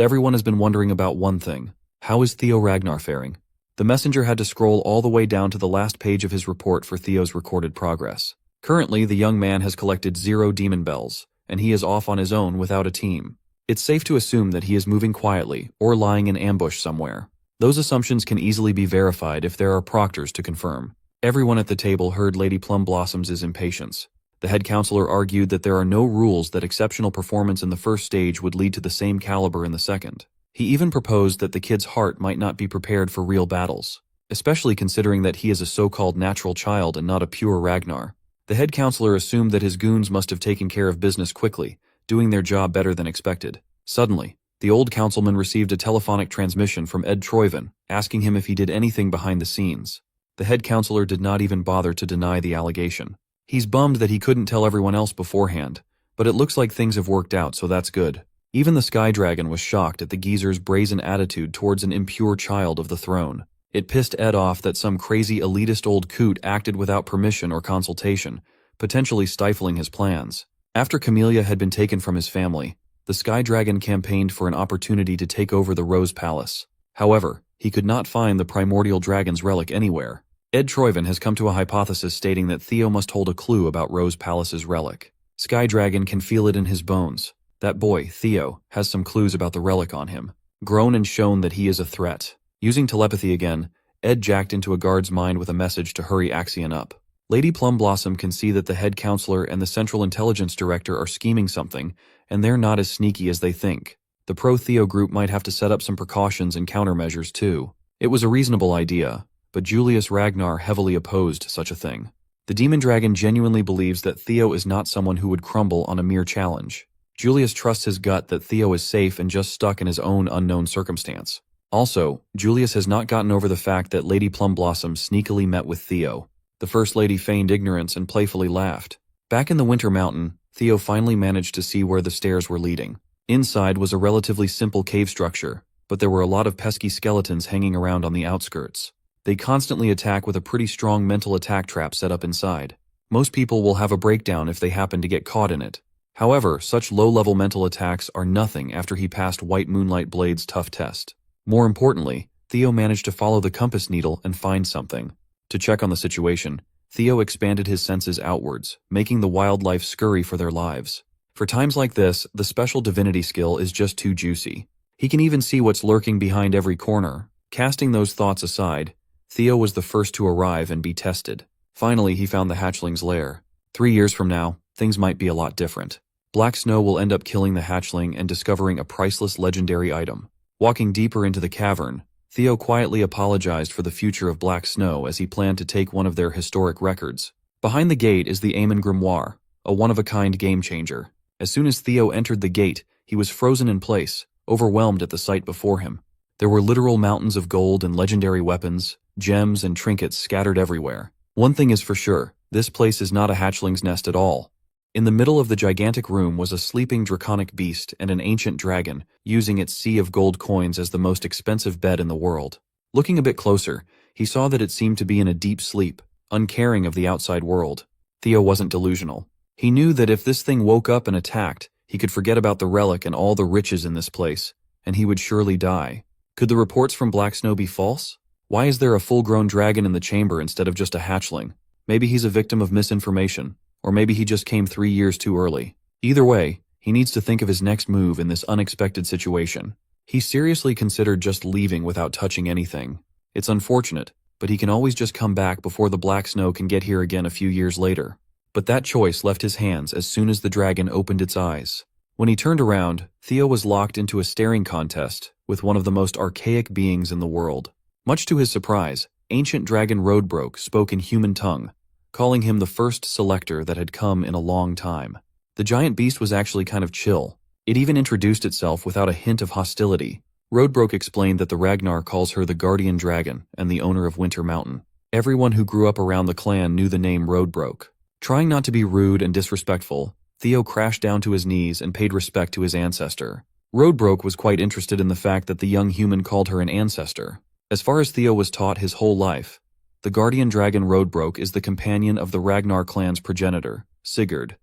everyone has been wondering about one thing. How is Theo Ragnar faring? The messenger had to scroll all the way down to the last page of his report for Theo's recorded progress. Currently, the young man has collected 0 demon bells, and he is off on his own without a team. It's safe to assume that he is moving quietly or lying in ambush somewhere. Those assumptions can easily be verified if there are proctors to confirm. Everyone at the table heard Lady Plumblossom's impatience. The head counselor argued that there are no rules that exceptional performance in the first stage would lead to the same caliber in the second. He even proposed that the kid's heart might not be prepared for real battles, especially considering that he is a so-called natural child and not a pure Ragnar. The head counselor assumed that his goons must have taken care of business quickly, doing their job better than expected. Suddenly, the old councilman received a telephonic transmission from Ed Troyven, asking him if he did anything behind the scenes. The head counselor did not even bother to deny the allegation. He's bummed that he couldn't tell everyone else beforehand, but it looks like things have worked out, so that's good. Even the Sky Dragon was shocked at the geezer's brazen attitude towards an impure child of the throne. It pissed Ed off that some crazy elitist old coot acted without permission or consultation, potentially stifling his plans. After Camellia had been taken from his family, the Sky Dragon campaigned for an opportunity to take over the Rose Palace. However, he could not find the primordial dragon's relic anywhere. Ed Troyven has come to a hypothesis stating that Theo must hold a clue about Rose Palace's relic. Sky Dragon can feel it in his bones. That boy, Theo, has some clues about the relic on him. Grown and shown that he is a threat. Using telepathy again, Ed jacked into a guard's mind with a message to hurry Axion up. Lady Plumblossom can see that the head counselor and the Central Intelligence Director are scheming something, and they're not as sneaky as they think. The pro-Theo group might have to set up some precautions and countermeasures too. It was a reasonable idea, but Julius Ragnar heavily opposed such a thing. The Demon Dragon genuinely believes that Theo is not someone who would crumble on a mere challenge. Julius trusts his gut that Theo is safe and just stuck in his own unknown circumstance. Also, Julius has not gotten over the fact that Lady Plumblossom sneakily met with Theo. The First Lady feigned ignorance and playfully laughed. Back in the Winter Mountain, Theo finally managed to see where the stairs were leading. Inside was a relatively simple cave structure, but there were a lot of pesky skeletons hanging around on the outskirts. They constantly attack with a pretty strong mental attack trap set up inside. Most people will have a breakdown if they happen to get caught in it. However, such low-level mental attacks are nothing after he passed White Moonlight Blade's tough test. More importantly, Theo managed to follow the compass needle and find something. To check on the situation, Theo expanded his senses outwards, making the wildlife scurry for their lives. For times like this, the special divinity skill is just too juicy. He can even see what's lurking behind every corner. Casting those thoughts aside, Theo was the first to arrive and be tested. Finally, he found the hatchling's lair. 3 years from now, things might be a lot different. Black Snow will end up killing the hatchling and discovering a priceless legendary item. Walking deeper into the cavern, Theo quietly apologized for the future of Black Snow as he planned to take one of their historic records. Behind the gate is the Amon Grimoire, a one-of-a-kind game-changer. As soon as Theo entered the gate, he was frozen in place, overwhelmed at the sight before him. There were literal mountains of gold and legendary weapons, gems and trinkets scattered everywhere. One thing is for sure, this place is not a hatchling's nest at all. In the middle of the gigantic room was a sleeping draconic beast and an ancient dragon, using its sea of gold coins as the most expensive bed in the world. Looking a bit closer, he saw that it seemed to be in a deep sleep, uncaring of the outside world. Theo wasn't delusional. He knew that if this thing woke up and attacked, he could forget about the relic and all the riches in this place, and he would surely die. Could the reports from Black Snow be false? Why is there a full-grown dragon in the chamber instead of just a hatchling? Maybe he's a victim of misinformation, or maybe he just came 3 years too early. Either way, he needs to think of his next move in this unexpected situation. He seriously considered just leaving without touching anything. It's unfortunate, but he can always just come back before the Black Snow can get here again a few years later. But that choice left his hands as soon as the dragon opened its eyes. When he turned around, Theo was locked into a staring contest with one of the most archaic beings in the world. Much to his surprise, ancient dragon Roadbroke spoke in human tongue, calling him the first selector that had come in a long time. The giant beast was actually kind of chill. It even introduced itself without a hint of hostility. Roadbroke explained that the Ragnar calls her the guardian dragon and the owner of Winter Mountain. Everyone who grew up around the clan knew the name Roadbroke. Trying not to be rude and disrespectful, Theo crashed down to his knees and paid respect to his ancestor. Roadbroke was quite interested in the fact that the young human called her an ancestor. As far as Theo was taught his whole life, the guardian dragon Roadbroke is the companion of the Ragnar clan's progenitor, Sigurd,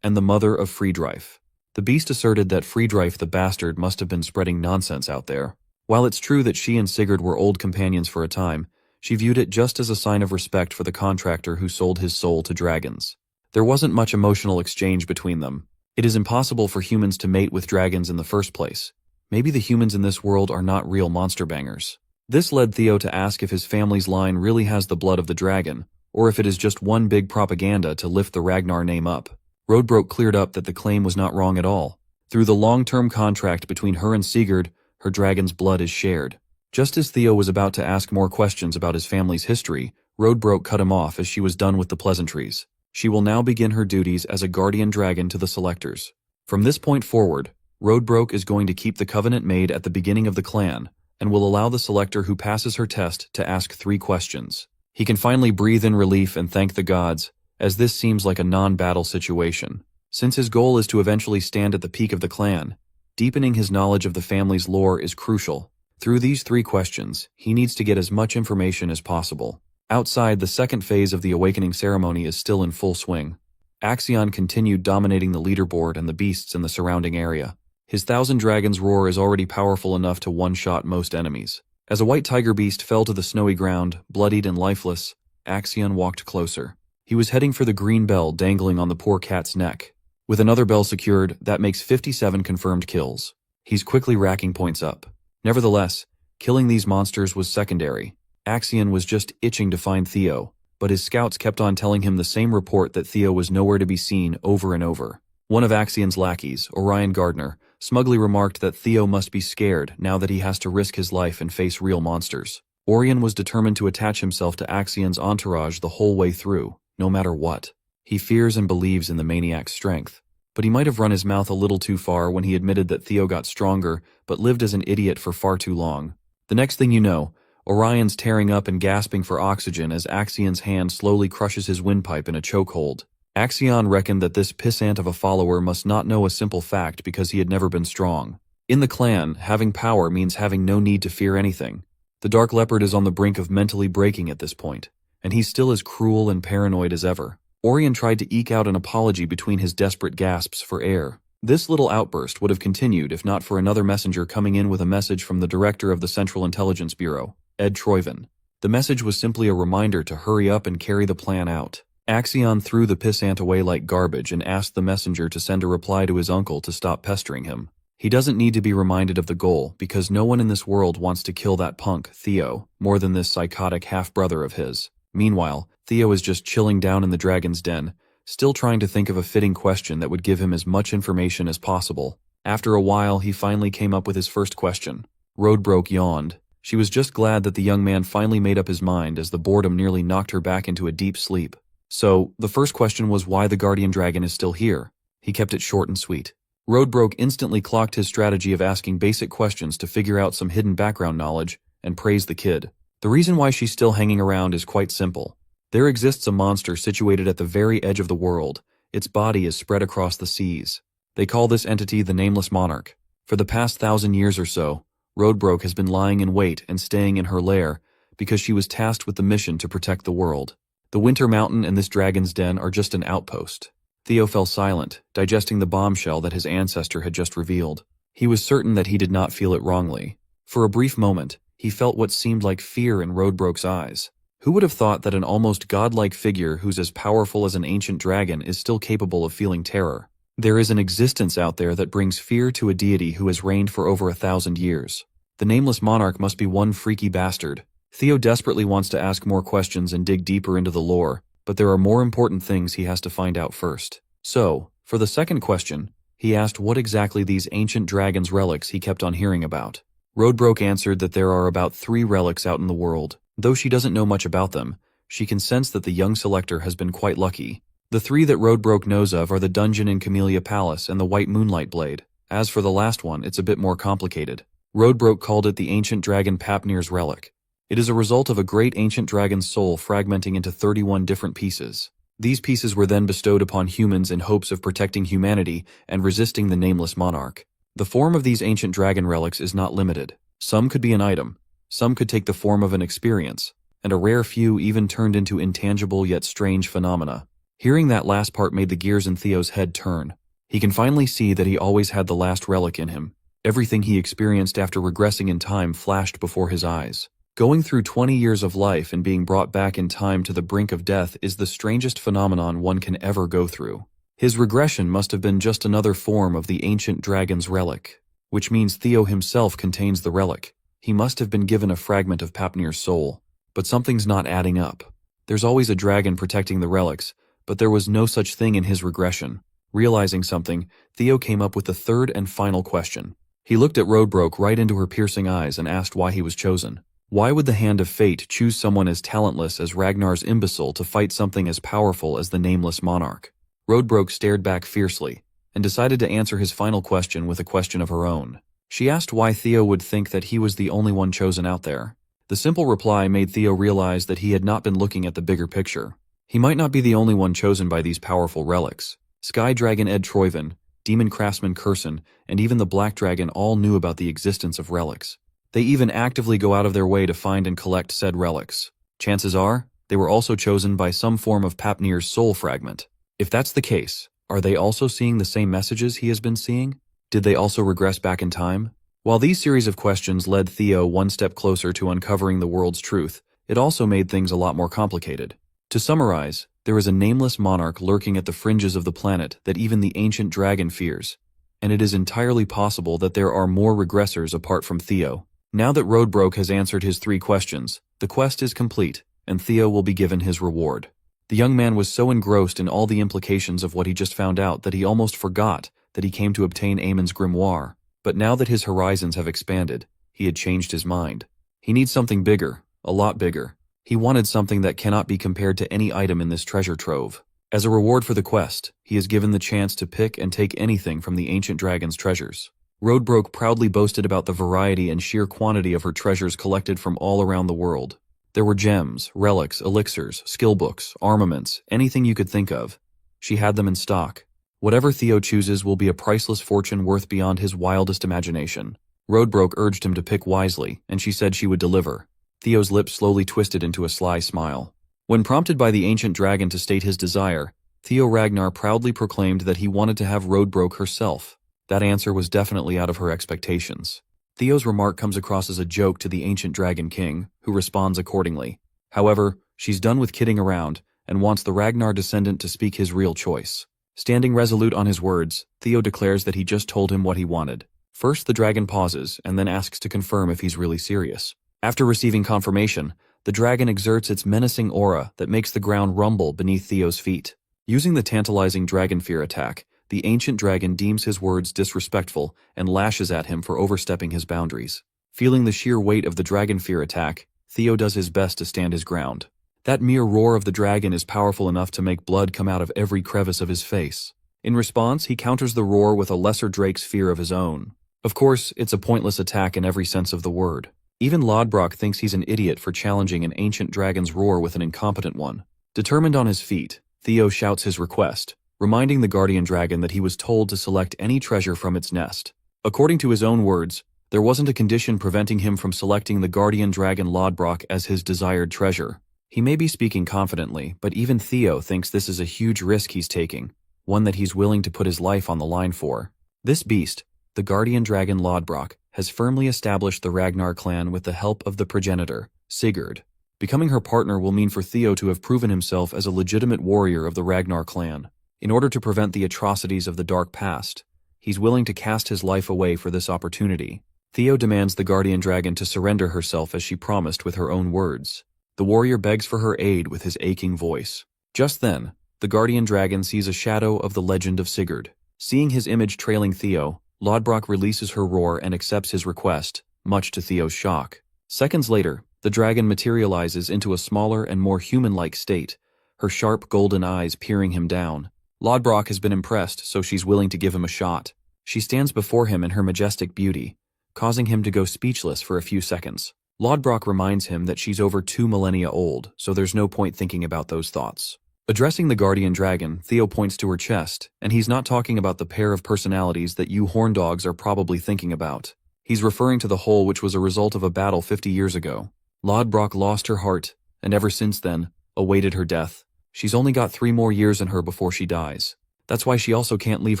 and the mother of Friedreif. The beast asserted that Friedreif the bastard must have been spreading nonsense out there. While it's true that she and Sigurd were old companions for a time, she viewed it just as a sign of respect for the contractor who sold his soul to dragons. There wasn't much emotional exchange between them. It is impossible for humans to mate with dragons in the first place. Maybe the humans in this world are not real monster bangers. This led Theo to ask if his family's line really has the blood of the dragon, or if it is just one big propaganda to lift the Ragnar name up. Roadbroke cleared up that the claim was not wrong at all. Through the long-term contract between her and Sigurd, her dragon's blood is shared. Just as Theo was about to ask more questions about his family's history, Roadbroke cut him off as she was done with the pleasantries. She will now begin her duties as a guardian dragon to the selectors. From this point forward, Roadbroke is going to keep the covenant made at the beginning of the clan, and will allow the selector who passes her test to ask 3 questions. He can finally breathe in relief and thank the gods, as this seems like a non-battle situation. Since his goal is to eventually stand at the peak of the clan, deepening his knowledge of the family's lore is crucial. Through these 3 questions, he needs to get as much information as possible. Outside, the second phase of the awakening ceremony is still in full swing. Axion continued dominating the leaderboard and the beasts in the surrounding area. His 1,000 Dragons roar is already powerful enough to one-shot most enemies. As a white tiger beast fell to the snowy ground, bloodied and lifeless, Axion walked closer. He was heading for the green bell dangling on the poor cat's neck. With another bell secured, that makes 57 confirmed kills. He's quickly racking points up. Nevertheless, killing these monsters was secondary. Axion was just itching to find Theo, but his scouts kept on telling him the same report that Theo was nowhere to be seen over and over. One of Axion's lackeys, Orion Gardner, smugly remarked that Theo must be scared now that he has to risk his life and face real monsters. Orion was determined to attach himself to Axion's entourage the whole way through, no matter what. He fears and believes in the maniac's strength, but he might have run his mouth a little too far when he admitted that Theo got stronger but lived as an idiot for far too long. The next thing you know, Orion's tearing up and gasping for oxygen as Axion's hand slowly crushes his windpipe in a chokehold. Axion reckoned that this pissant of a follower must not know a simple fact because he had never been strong. In the clan, having power means having no need to fear anything. The Dark Leopard is on the brink of mentally breaking at this point, and he's still as cruel and paranoid as ever. Orion tried to eke out an apology between his desperate gasps for air. This little outburst would have continued if not for another messenger coming in with a message from the director of the Central Intelligence Bureau, Ed Troyven. The message was simply a reminder to hurry up and carry the plan out. Axion threw the pissant away like garbage and asked the messenger to send a reply to his uncle to stop pestering him. He doesn't need to be reminded of the goal because no one in this world wants to kill that punk, Theo, more than this psychotic half-brother of his. Meanwhile, Theo is just chilling down in the dragon's den, still trying to think of a fitting question that would give him as much information as possible. After a while, he finally came up with his first question. Roadbroke yawned. She was just glad that the young man finally made up his mind as the boredom nearly knocked her back into a deep sleep. So, the first question was why the guardian dragon is still here. He kept it short and sweet. Roadbroke instantly clocked his strategy of asking basic questions to figure out some hidden background knowledge and praised the kid. The reason why she's still hanging around is quite simple. There exists a monster situated at the very edge of the world. Its body is spread across the seas. They call this entity the Nameless Monarch. For the past 1,000 years or so, Roadbroke has been lying in wait and staying in her lair because she was tasked with the mission to protect the world. The Winter Mountain and this dragon's den are just an outpost. Theo fell silent, digesting the bombshell that his ancestor had just revealed. He was certain that he did not feel it wrongly. For a brief moment, he felt what seemed like fear in Roadbroke's eyes. Who would have thought that an almost godlike figure who's as powerful as an ancient dragon is still capable of feeling terror? There is an existence out there that brings fear to a deity who has reigned for over 1,000 years. The Nameless Monarch must be one freaky bastard. Theo desperately wants to ask more questions and dig deeper into the lore, but there are more important things he has to find out first. So, for the second question, he asked what exactly these ancient dragon's relics he kept on hearing about. Roadbroke answered that there are about 3 relics out in the world. Though she doesn't know much about them, she can sense that the young selector has been quite lucky. The 3 that Roadbroke knows of are the dungeon in Camellia Palace and the White Moonlight Blade. As for the last one, it's a bit more complicated. Roadbroke called it the ancient dragon Papnir's relic. It is a result of a great ancient dragon's soul fragmenting into 31 different pieces. These pieces were then bestowed upon humans in hopes of protecting humanity and resisting the Nameless Monarch. The form of these ancient dragon relics is not limited. Some could be an item, some could take the form of an experience, and a rare few even turned into intangible yet strange phenomena. Hearing that last part made the gears in Theo's head turn. He can finally see that he always had the last relic in him. Everything he experienced after regressing in time flashed before his eyes. Going through 20 years of life and being brought back in time to the brink of death is the strangest phenomenon one can ever go through. His regression must have been just another form of the ancient dragon's relic, which means Theo himself contains the relic. He must have been given a fragment of Papnir's soul, but something's not adding up. There's always a dragon protecting the relics, but there was no such thing in his regression. Realizing something, Theo came up with the third and final question. He looked at Roadbroke right into her piercing eyes and asked why he was chosen. Why would the hand of fate choose someone as talentless as Ragnar's imbecile to fight something as powerful as the Nameless Monarch? Roadbroke stared back fiercely, and decided to answer his final question with a question of her own. She asked why Theo would think that he was the only one chosen out there. The simple reply made Theo realize that he had not been looking at the bigger picture. He might not be the only one chosen by these powerful relics. Sky Dragon Ed Troyven, Demon Craftsman Curson, and even the Black Dragon all knew about the existence of relics. They even actively go out of their way to find and collect said relics. Chances are, they were also chosen by some form of Papnir's soul fragment. If that's the case, are they also seeing the same messages he has been seeing? Did they also regress back in time? While these series of questions led Theo one step closer to uncovering the world's truth, it also made things a lot more complicated. To summarize, there is a nameless monarch lurking at the fringes of the planet that even the ancient dragon fears, and it is entirely possible that there are more regressors apart from Theo. Now that Roadbroke has answered his 3 questions, the quest is complete, and Theo will be given his reward. The young man was so engrossed in all the implications of what he just found out that he almost forgot that he came to obtain Amon's grimoire. But now that his horizons have expanded, he had changed his mind. He needs something bigger, a lot bigger. He wanted something that cannot be compared to any item in this treasure trove. As a reward for the quest, he is given the chance to pick and take anything from the ancient dragon's treasures. Roadbroke proudly boasted about the variety and sheer quantity of her treasures collected from all around the world. There were gems, relics, elixirs, skill books, armaments, anything you could think of. She had them in stock. Whatever Theo chooses will be a priceless fortune worth beyond his wildest imagination. Roadbroke urged him to pick wisely, and she said she would deliver. Theo's lips slowly twisted into a sly smile. When prompted by the ancient dragon to state his desire, Theo Ragnar proudly proclaimed that he wanted to have Roadbroke herself. That answer was definitely out of her expectations. Theo's remark comes across as a joke to the ancient dragon king, who responds accordingly. However, she's done with kidding around, and wants the Ragnar descendant to speak his real choice. Standing resolute on his words, Theo declares that he just told him what he wanted. First, the dragon pauses, and then asks to confirm if he's really serious. After receiving confirmation, the dragon exerts its menacing aura that makes the ground rumble beneath Theo's feet. Using the tantalizing dragon fear attack, the ancient dragon deems his words disrespectful and lashes at him for overstepping his boundaries. Feeling the sheer weight of the dragon fear attack, Theo does his best to stand his ground. That mere roar of the dragon is powerful enough to make blood come out of every crevice of his face. In response, he counters the roar with a lesser drake's fear of his own. Of course, it's a pointless attack in every sense of the word. Even Lodbrok thinks he's an idiot for challenging an ancient dragon's roar with an incompetent one. Determined on his feet, Theo shouts his request, reminding the guardian dragon that he was told to select any treasure from its nest. According to his own words, there wasn't a condition preventing him from selecting the guardian dragon Lodbrok as his desired treasure. He may be speaking confidently, but even Theo thinks this is a huge risk he's taking, one that he's willing to put his life on the line for. This beast, the guardian dragon Lodbrok, has firmly established the Ragnar clan with the help of the progenitor, Sigurd. Becoming her partner will mean for Theo to have proven himself as a legitimate warrior of the Ragnar clan. In order to prevent the atrocities of the dark past, he's willing to cast his life away for this opportunity. Theo demands the guardian dragon to surrender herself as she promised with her own words. The warrior begs for her aid with his aching voice. Just then, the guardian dragon sees a shadow of the legend of Sigurd. Seeing his image trailing Theo, Lodbrok releases her roar and accepts his request, much to Theo's shock. Seconds later, the dragon materializes into a smaller and more human-like state, her sharp golden eyes peering him down. Lodbrok has been impressed, so she's willing to give him a shot. She stands before him in her majestic beauty, causing him to go speechless for a few seconds. Lodbrok reminds him that she's over 2 millennia old, so there's no point thinking about those thoughts. Addressing the guardian dragon, Theo points to her chest, and he's not talking about the pair of personalities that you horn dogs are probably thinking about. He's referring to the hole which was a result of a battle 50 years ago. Lodbrok lost her heart, and ever since then, awaited her death. She's only got 3 more years in her before she dies. That's why she also can't leave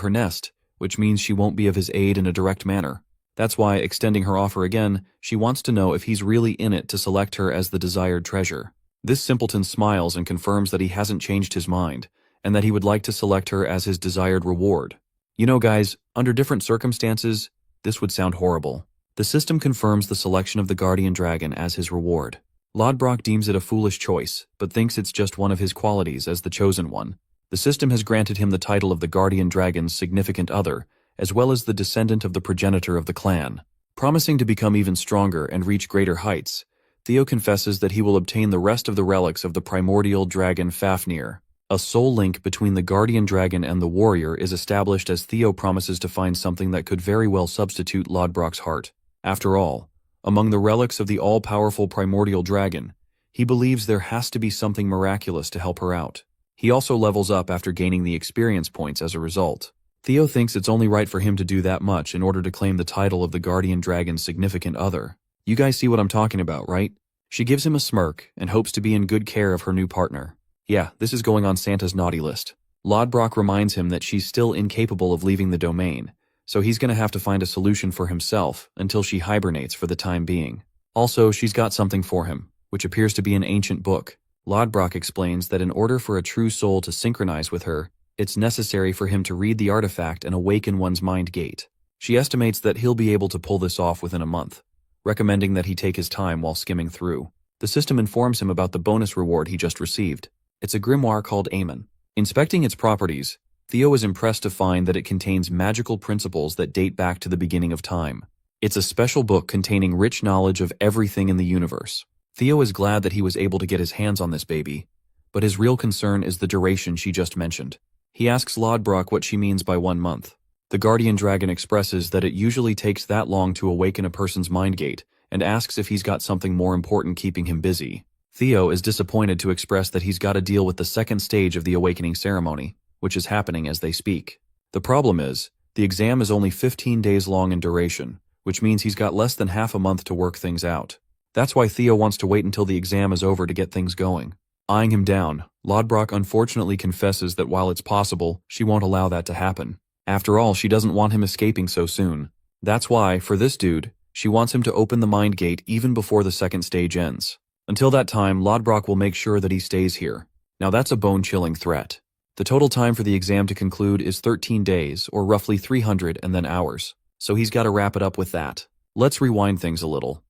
her nest, which means she won't be of his aid in a direct manner. That's why, extending her offer again, she wants to know if he's really in it to select her as the desired treasure. This simpleton smiles and confirms that he hasn't changed his mind, and that he would like to select her as his desired reward. You know guys, under different circumstances, this would sound horrible. The system confirms the selection of the guardian dragon as his reward. Lodbrok deems it a foolish choice, but thinks it's just one of his qualities as the chosen one. The system has granted him the title of the guardian dragon's significant other, as well as the descendant of the progenitor of the clan. Promising to become even stronger and reach greater heights, Theo confesses that he will obtain the rest of the relics of the primordial dragon Fafnir. A soul link between the guardian dragon and the warrior is established as Theo promises to find something that could very well substitute Lodbrok's heart. After all, among the relics of the all-powerful primordial dragon, he believes there has to be something miraculous to help her out. He also levels up after gaining the experience points as a result. Theo thinks it's only right for him to do that much in order to claim the title of the guardian dragon's significant other. You guys see what I'm talking about, right? She gives him a smirk and hopes to be in good care of her new partner. Yeah, this is going on Santa's naughty list. Lodbrok reminds him that she's still incapable of leaving the domain, so he's gonna have to find a solution for himself until she hibernates for the time being. Also, she's got something for him, which appears to be an ancient book. Lodbrok explains that in order for a true soul to synchronize with her, it's necessary for him to read the artifact and awaken one's mind gate. She estimates that he'll be able to pull this off within a month, recommending that he take his time while skimming through. The system informs him about the bonus reward he just received. It's a grimoire called Aemon. Inspecting its properties, Theo is impressed to find that it contains magical principles that date back to the beginning of time. It's a special book containing rich knowledge of everything in the universe. Theo is glad that he was able to get his hands on this baby, but his real concern is the duration she just mentioned. He asks Lodbrok what she means by 1 month. The guardian dragon expresses that it usually takes that long to awaken a person's mind gate, and asks if he's got something more important keeping him busy. Theo is disappointed to express that he's got to deal with the second stage of the awakening ceremony, which is happening as they speak. The problem is, the exam is only 15 days long in duration, which means he's got less than half a month to work things out. That's why Theo wants to wait until the exam is over to get things going. Eyeing him down, Lodbrok unfortunately confesses that while it's possible, she won't allow that to happen. After all, she doesn't want him escaping so soon. That's why, for this dude, she wants him to open the mind gate even before the second stage ends. Until that time, Lodbrok will make sure that he stays here. Now that's a bone-chilling threat. The total time for the exam to conclude is 13 days, or roughly 300 and then hours. So he's got to wrap it up with that. Let's rewind things a little.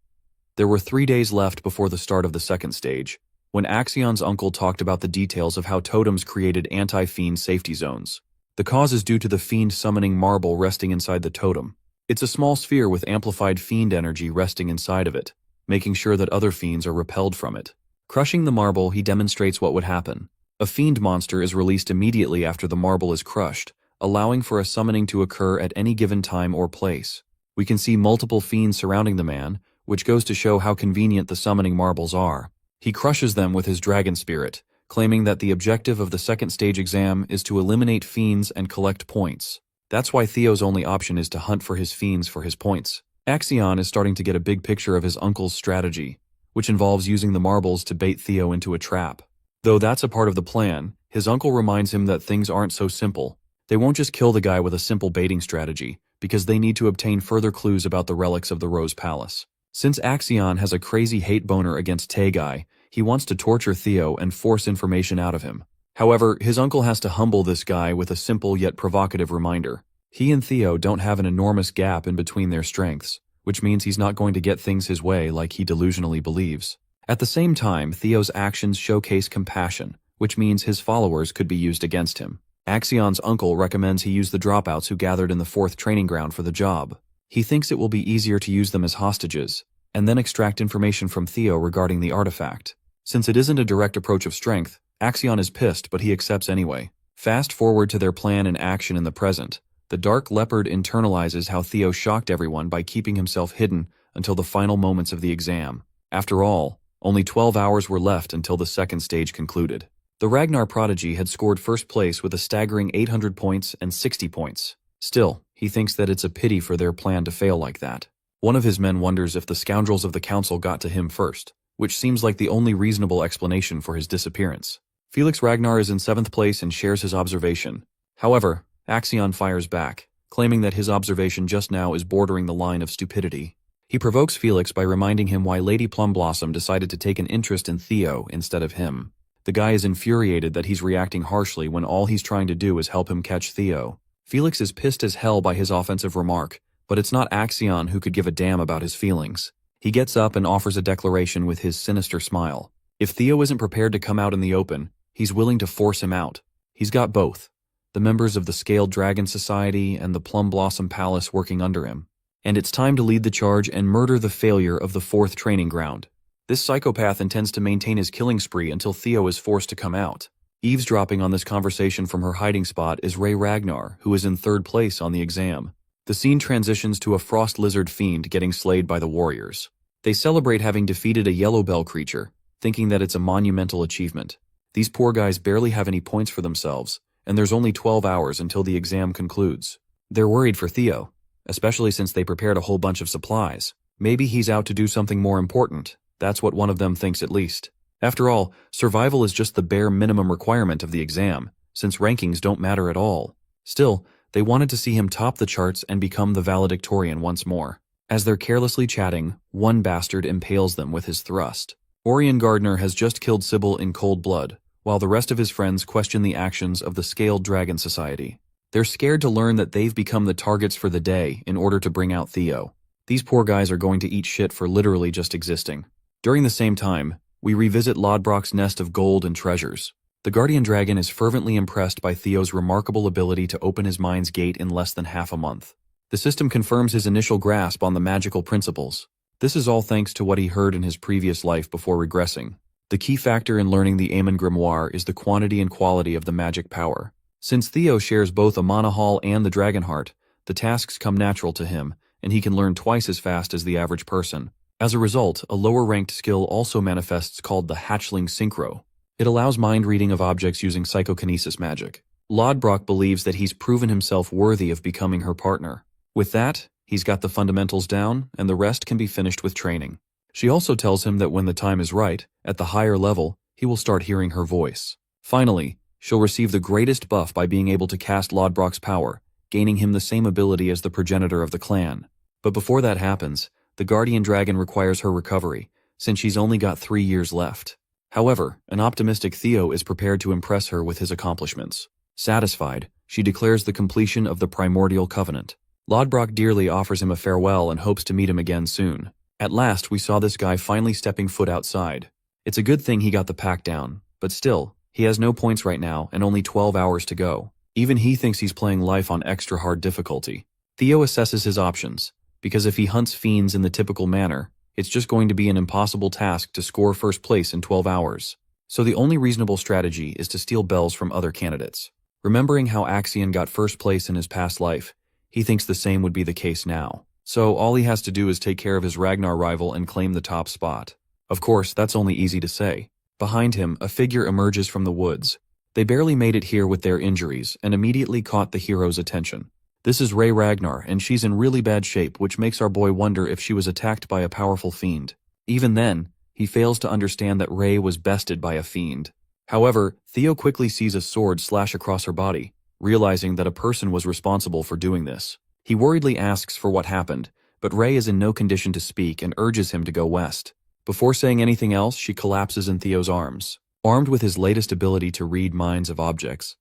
There were 3 days left before the start of the second stage, when Axion's uncle talked about the details of how totems created anti-fiend safety zones. The cause is due to the fiend summoning marble resting inside the totem. It's a small sphere with amplified fiend energy resting inside of it, making sure that other fiends are repelled from it. Crushing the marble, he demonstrates what would happen. A fiend monster is released immediately after the marble is crushed, allowing for a summoning to occur at any given time or place. We can see multiple fiends surrounding the man, which goes to show how convenient the summoning marbles are. He crushes them with his dragon spirit, claiming that the objective of the second stage exam is to eliminate fiends and collect points. That's why Theo's only option is to hunt for his fiends for his points. Axion is starting to get a big picture of his uncle's strategy, which involves using the marbles to bait Theo into a trap. Though that's a part of the plan, his uncle reminds him that things aren't so simple. They won't just kill the guy with a simple baiting strategy, because they need to obtain further clues about the relics of the Rose Palace. Since Axion has a crazy hate boner against Taegai, he wants to torture Theo and force information out of him. However, his uncle has to humble this guy with a simple yet provocative reminder. He and Theo don't have an enormous gap in between their strengths, which means he's not going to get things his way like he delusionally believes. At the same time, Theo's actions showcase compassion, which means his followers could be used against him. Axion's uncle recommends he use the dropouts who gathered in the 4th training ground for the job. He thinks it will be easier to use them as hostages, and then extract information from Theo regarding the artifact. Since it isn't a direct approach of strength, Axion is pissed, but he accepts anyway. Fast forward to their plan in action in the present. The Dark Leopard internalizes how Theo shocked everyone by keeping himself hidden until the final moments of the exam. After all, only 12 hours were left until the second stage concluded. The Ragnar prodigy had scored first place with a staggering 800 points and 60 points. Still, he thinks that it's a pity for their plan to fail like that. One of his men wonders if the scoundrels of the council got to him first, which seems like the only reasonable explanation for his disappearance. Felix Ragnar is in 7th place and shares his observation. However, Axion fires back, claiming that his observation just now is bordering the line of stupidity. He provokes Felix by reminding him why Lady Plumblossom decided to take an interest in Theo instead of him. The guy is infuriated that he's reacting harshly when all he's trying to do is help him catch Theo. Felix is pissed as hell by his offensive remark, but it's not Axion who could give a damn about his feelings. He gets up and offers a declaration with his sinister smile. If Theo isn't prepared to come out in the open, he's willing to force him out. He's got both the members of the Scaled Dragon Society and the Plum Blossom Palace working under him. And it's time to lead the charge and murder the failure of the 4th training ground. This psychopath intends to maintain his killing spree until Theo is forced to come out. Eavesdropping on this conversation from her hiding spot is Ray Ragnar, who is in 3rd place on the exam. The scene transitions to a frost lizard fiend getting slayed by the warriors. They celebrate having defeated a yellow bell creature, thinking that it's a monumental achievement. These poor guys barely have any points for themselves, and there's only 12 hours until the exam concludes. They're worried for Theo, especially since they prepared a whole bunch of supplies. Maybe he's out to do something more important. That's what one of them thinks at least. After all, survival is just the bare minimum requirement of the exam, since rankings don't matter at all. Still, they wanted to see him top the charts and become the valedictorian once more. As they're carelessly chatting, one bastard impales them with his thrust. Orion Gardner has just killed Sybil in cold blood, while the rest of his friends question the actions of the Scaled Dragon Society. They're scared to learn that they've become the targets for the day in order to bring out Theo. These poor guys are going to eat shit for literally just existing. During the same time, we revisit Lodbrok's nest of gold and treasures. The Guardian Dragon is fervently impressed by Theo's remarkable ability to open his mind's gate in less than half a month. The system confirms his initial grasp on the magical principles. This is all thanks to what he heard in his previous life before regressing. The key factor in learning the Aemon Grimoire is the quantity and quality of the magic power. Since Theo shares both a Mana Hall and the Dragon Heart, the tasks come natural to him, and he can learn twice as fast as the average person. As a result, a lower-ranked skill also manifests called the Hatchling Synchro. It allows mind reading of objects using psychokinesis magic. Lodbrok believes that he's proven himself worthy of becoming her partner. With that, He's got the fundamentals down, and the rest can be finished with training. She also tells him that when the time is right, at the higher level, he will start hearing her voice. Finally, she'll receive the greatest buff by being able to cast Lodbrok's power, gaining him the same ability as the progenitor of the clan. But before that happens, the guardian dragon requires her recovery, since she's only got 3 years left. However, an optimistic Theo is prepared to impress her with his accomplishments. Satisfied, she declares the completion of the primordial covenant. Lodbrok dearly offers him a farewell and hopes to meet him again soon. At last, we saw this guy finally stepping foot outside. It's a good thing he got the pack down, but still, he has no points right now and only 12 hours to go. Even he thinks he's playing life on extra hard difficulty. Theo assesses his options, because if he hunts fiends in the typical manner, it's just going to be an impossible task to score first place in 12 hours. So the only reasonable strategy is to steal bells from other candidates. Remembering how Axion got first place in his past life, he thinks the same would be the case now. So all he has to do is take care of his Ragnar rival and claim the top spot. Of course, that's only easy to say. Behind him, a figure emerges from the woods. They barely made it here with their injuries and immediately caught the hero's attention. This is Rey Ragnar, and she's in really bad shape, which makes our boy wonder if she was attacked by a powerful fiend. Even then, he fails to understand that Rey was bested by a fiend. However, Theo quickly sees a sword slash across her body, realizing that a person was responsible for doing this. He worriedly asks for what happened, but Rey is in no condition to speak and urges him to go west. Before saying anything else, she collapses in Theo's arms. Armed with his latest ability to read minds of objects,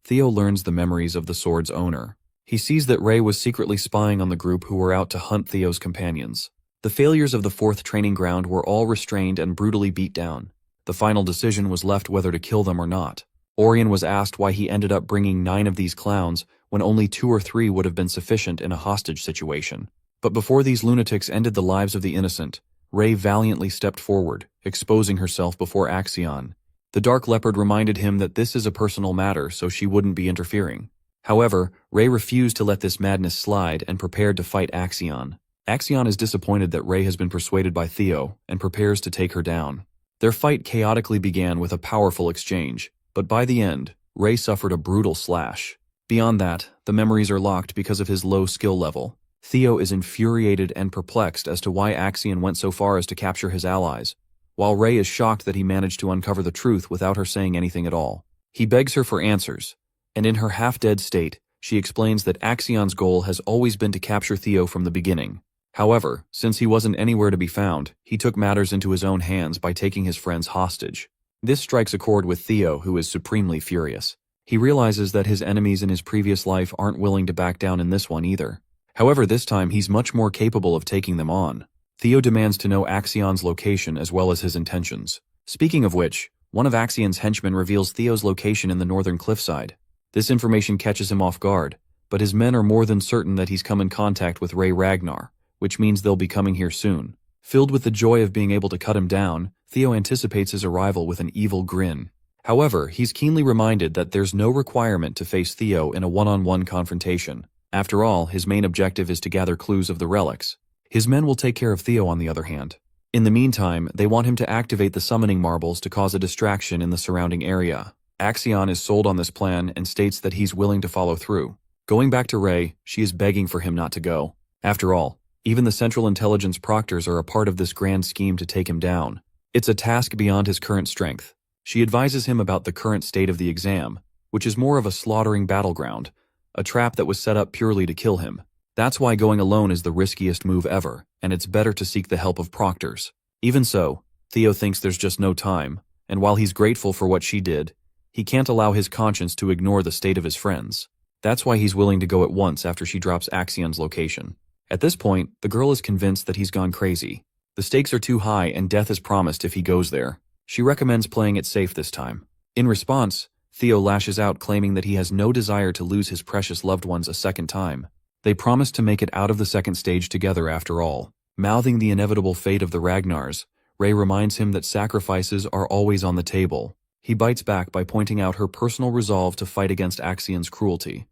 Theo learns the memories of the sword's owner. He sees that Rey was secretly spying on the group who were out to hunt Theo's companions. The failures of the 4th training ground were all restrained and brutally beat down. The final decision was left whether to kill them or not. Orion was asked why he ended up bringing 9 of these clowns when only 2 or 3 would have been sufficient in a hostage situation. But before these lunatics ended the lives of the innocent, Rey valiantly stepped forward, exposing herself before Axion. The Dark Leopard reminded him that this is a personal matter, so she wouldn't be interfering. However, Rey refused to let this madness slide and prepared to fight Axion. Axion is disappointed that Rey has been persuaded by Theo and prepares to take her down. Their fight chaotically began with a powerful exchange, but by the end, Rey suffered a brutal slash. Beyond that, the memories are locked because of his low skill level. Theo is infuriated and perplexed as to why Axion went so far as to capture his allies, while Rey is shocked that he managed to uncover the truth without her saying anything at all. He begs her for answers, and in her half-dead state, she explains that Axion's goal has always been to capture Theo from the beginning. However, since he wasn't anywhere to be found, he took matters into his own hands by taking his friends hostage. This strikes a chord with Theo, who is supremely furious. He realizes that his enemies in his previous life aren't willing to back down in this one either. However, this time he's much more capable of taking them on. Theo demands to know Axion's location as well as his intentions. Speaking of which, one of Axion's henchmen reveals Theo's location in the northern cliffside. This information catches him off guard, but his men are more than certain that he's come in contact with Rey Ragnar, which means they'll be coming here soon. Filled with the joy of being able to cut him down, Theo anticipates his arrival with an evil grin. However, he's keenly reminded that there's no requirement to face Theo in a one-on-one confrontation. After all, his main objective is to gather clues of the relics. His men will take care of Theo on the other hand. In the meantime, they want him to activate the summoning marbles to cause a distraction in the surrounding area. Axion is sold on this plan and states that he's willing to follow through. Going back to Rey, she is begging for him not to go. After all, even the Central Intelligence Proctors are a part of this grand scheme to take him down. It's a task beyond his current strength. She advises him about the current state of the exam, which is more of a slaughtering battleground, a trap that was set up purely to kill him. That's why going alone is the riskiest move ever, and it's better to seek the help of proctors. Even so, Theo thinks there's just no time, and while he's grateful for what she did, he can't allow his conscience to ignore the state of his friends. That's why he's willing to go at once after she drops Axion's location. At this point, the girl is convinced that he's gone crazy. The stakes are too high and death is promised if he goes there. She recommends playing it safe this time. In response, Theo lashes out claiming that he has no desire to lose his precious loved ones a second time. They promise to make it out of the second stage together after all. Mouthing the inevitable fate of the Ragnars, Rey reminds him that sacrifices are always on the table. He bites back by pointing out her personal resolve to fight against Axion's cruelty,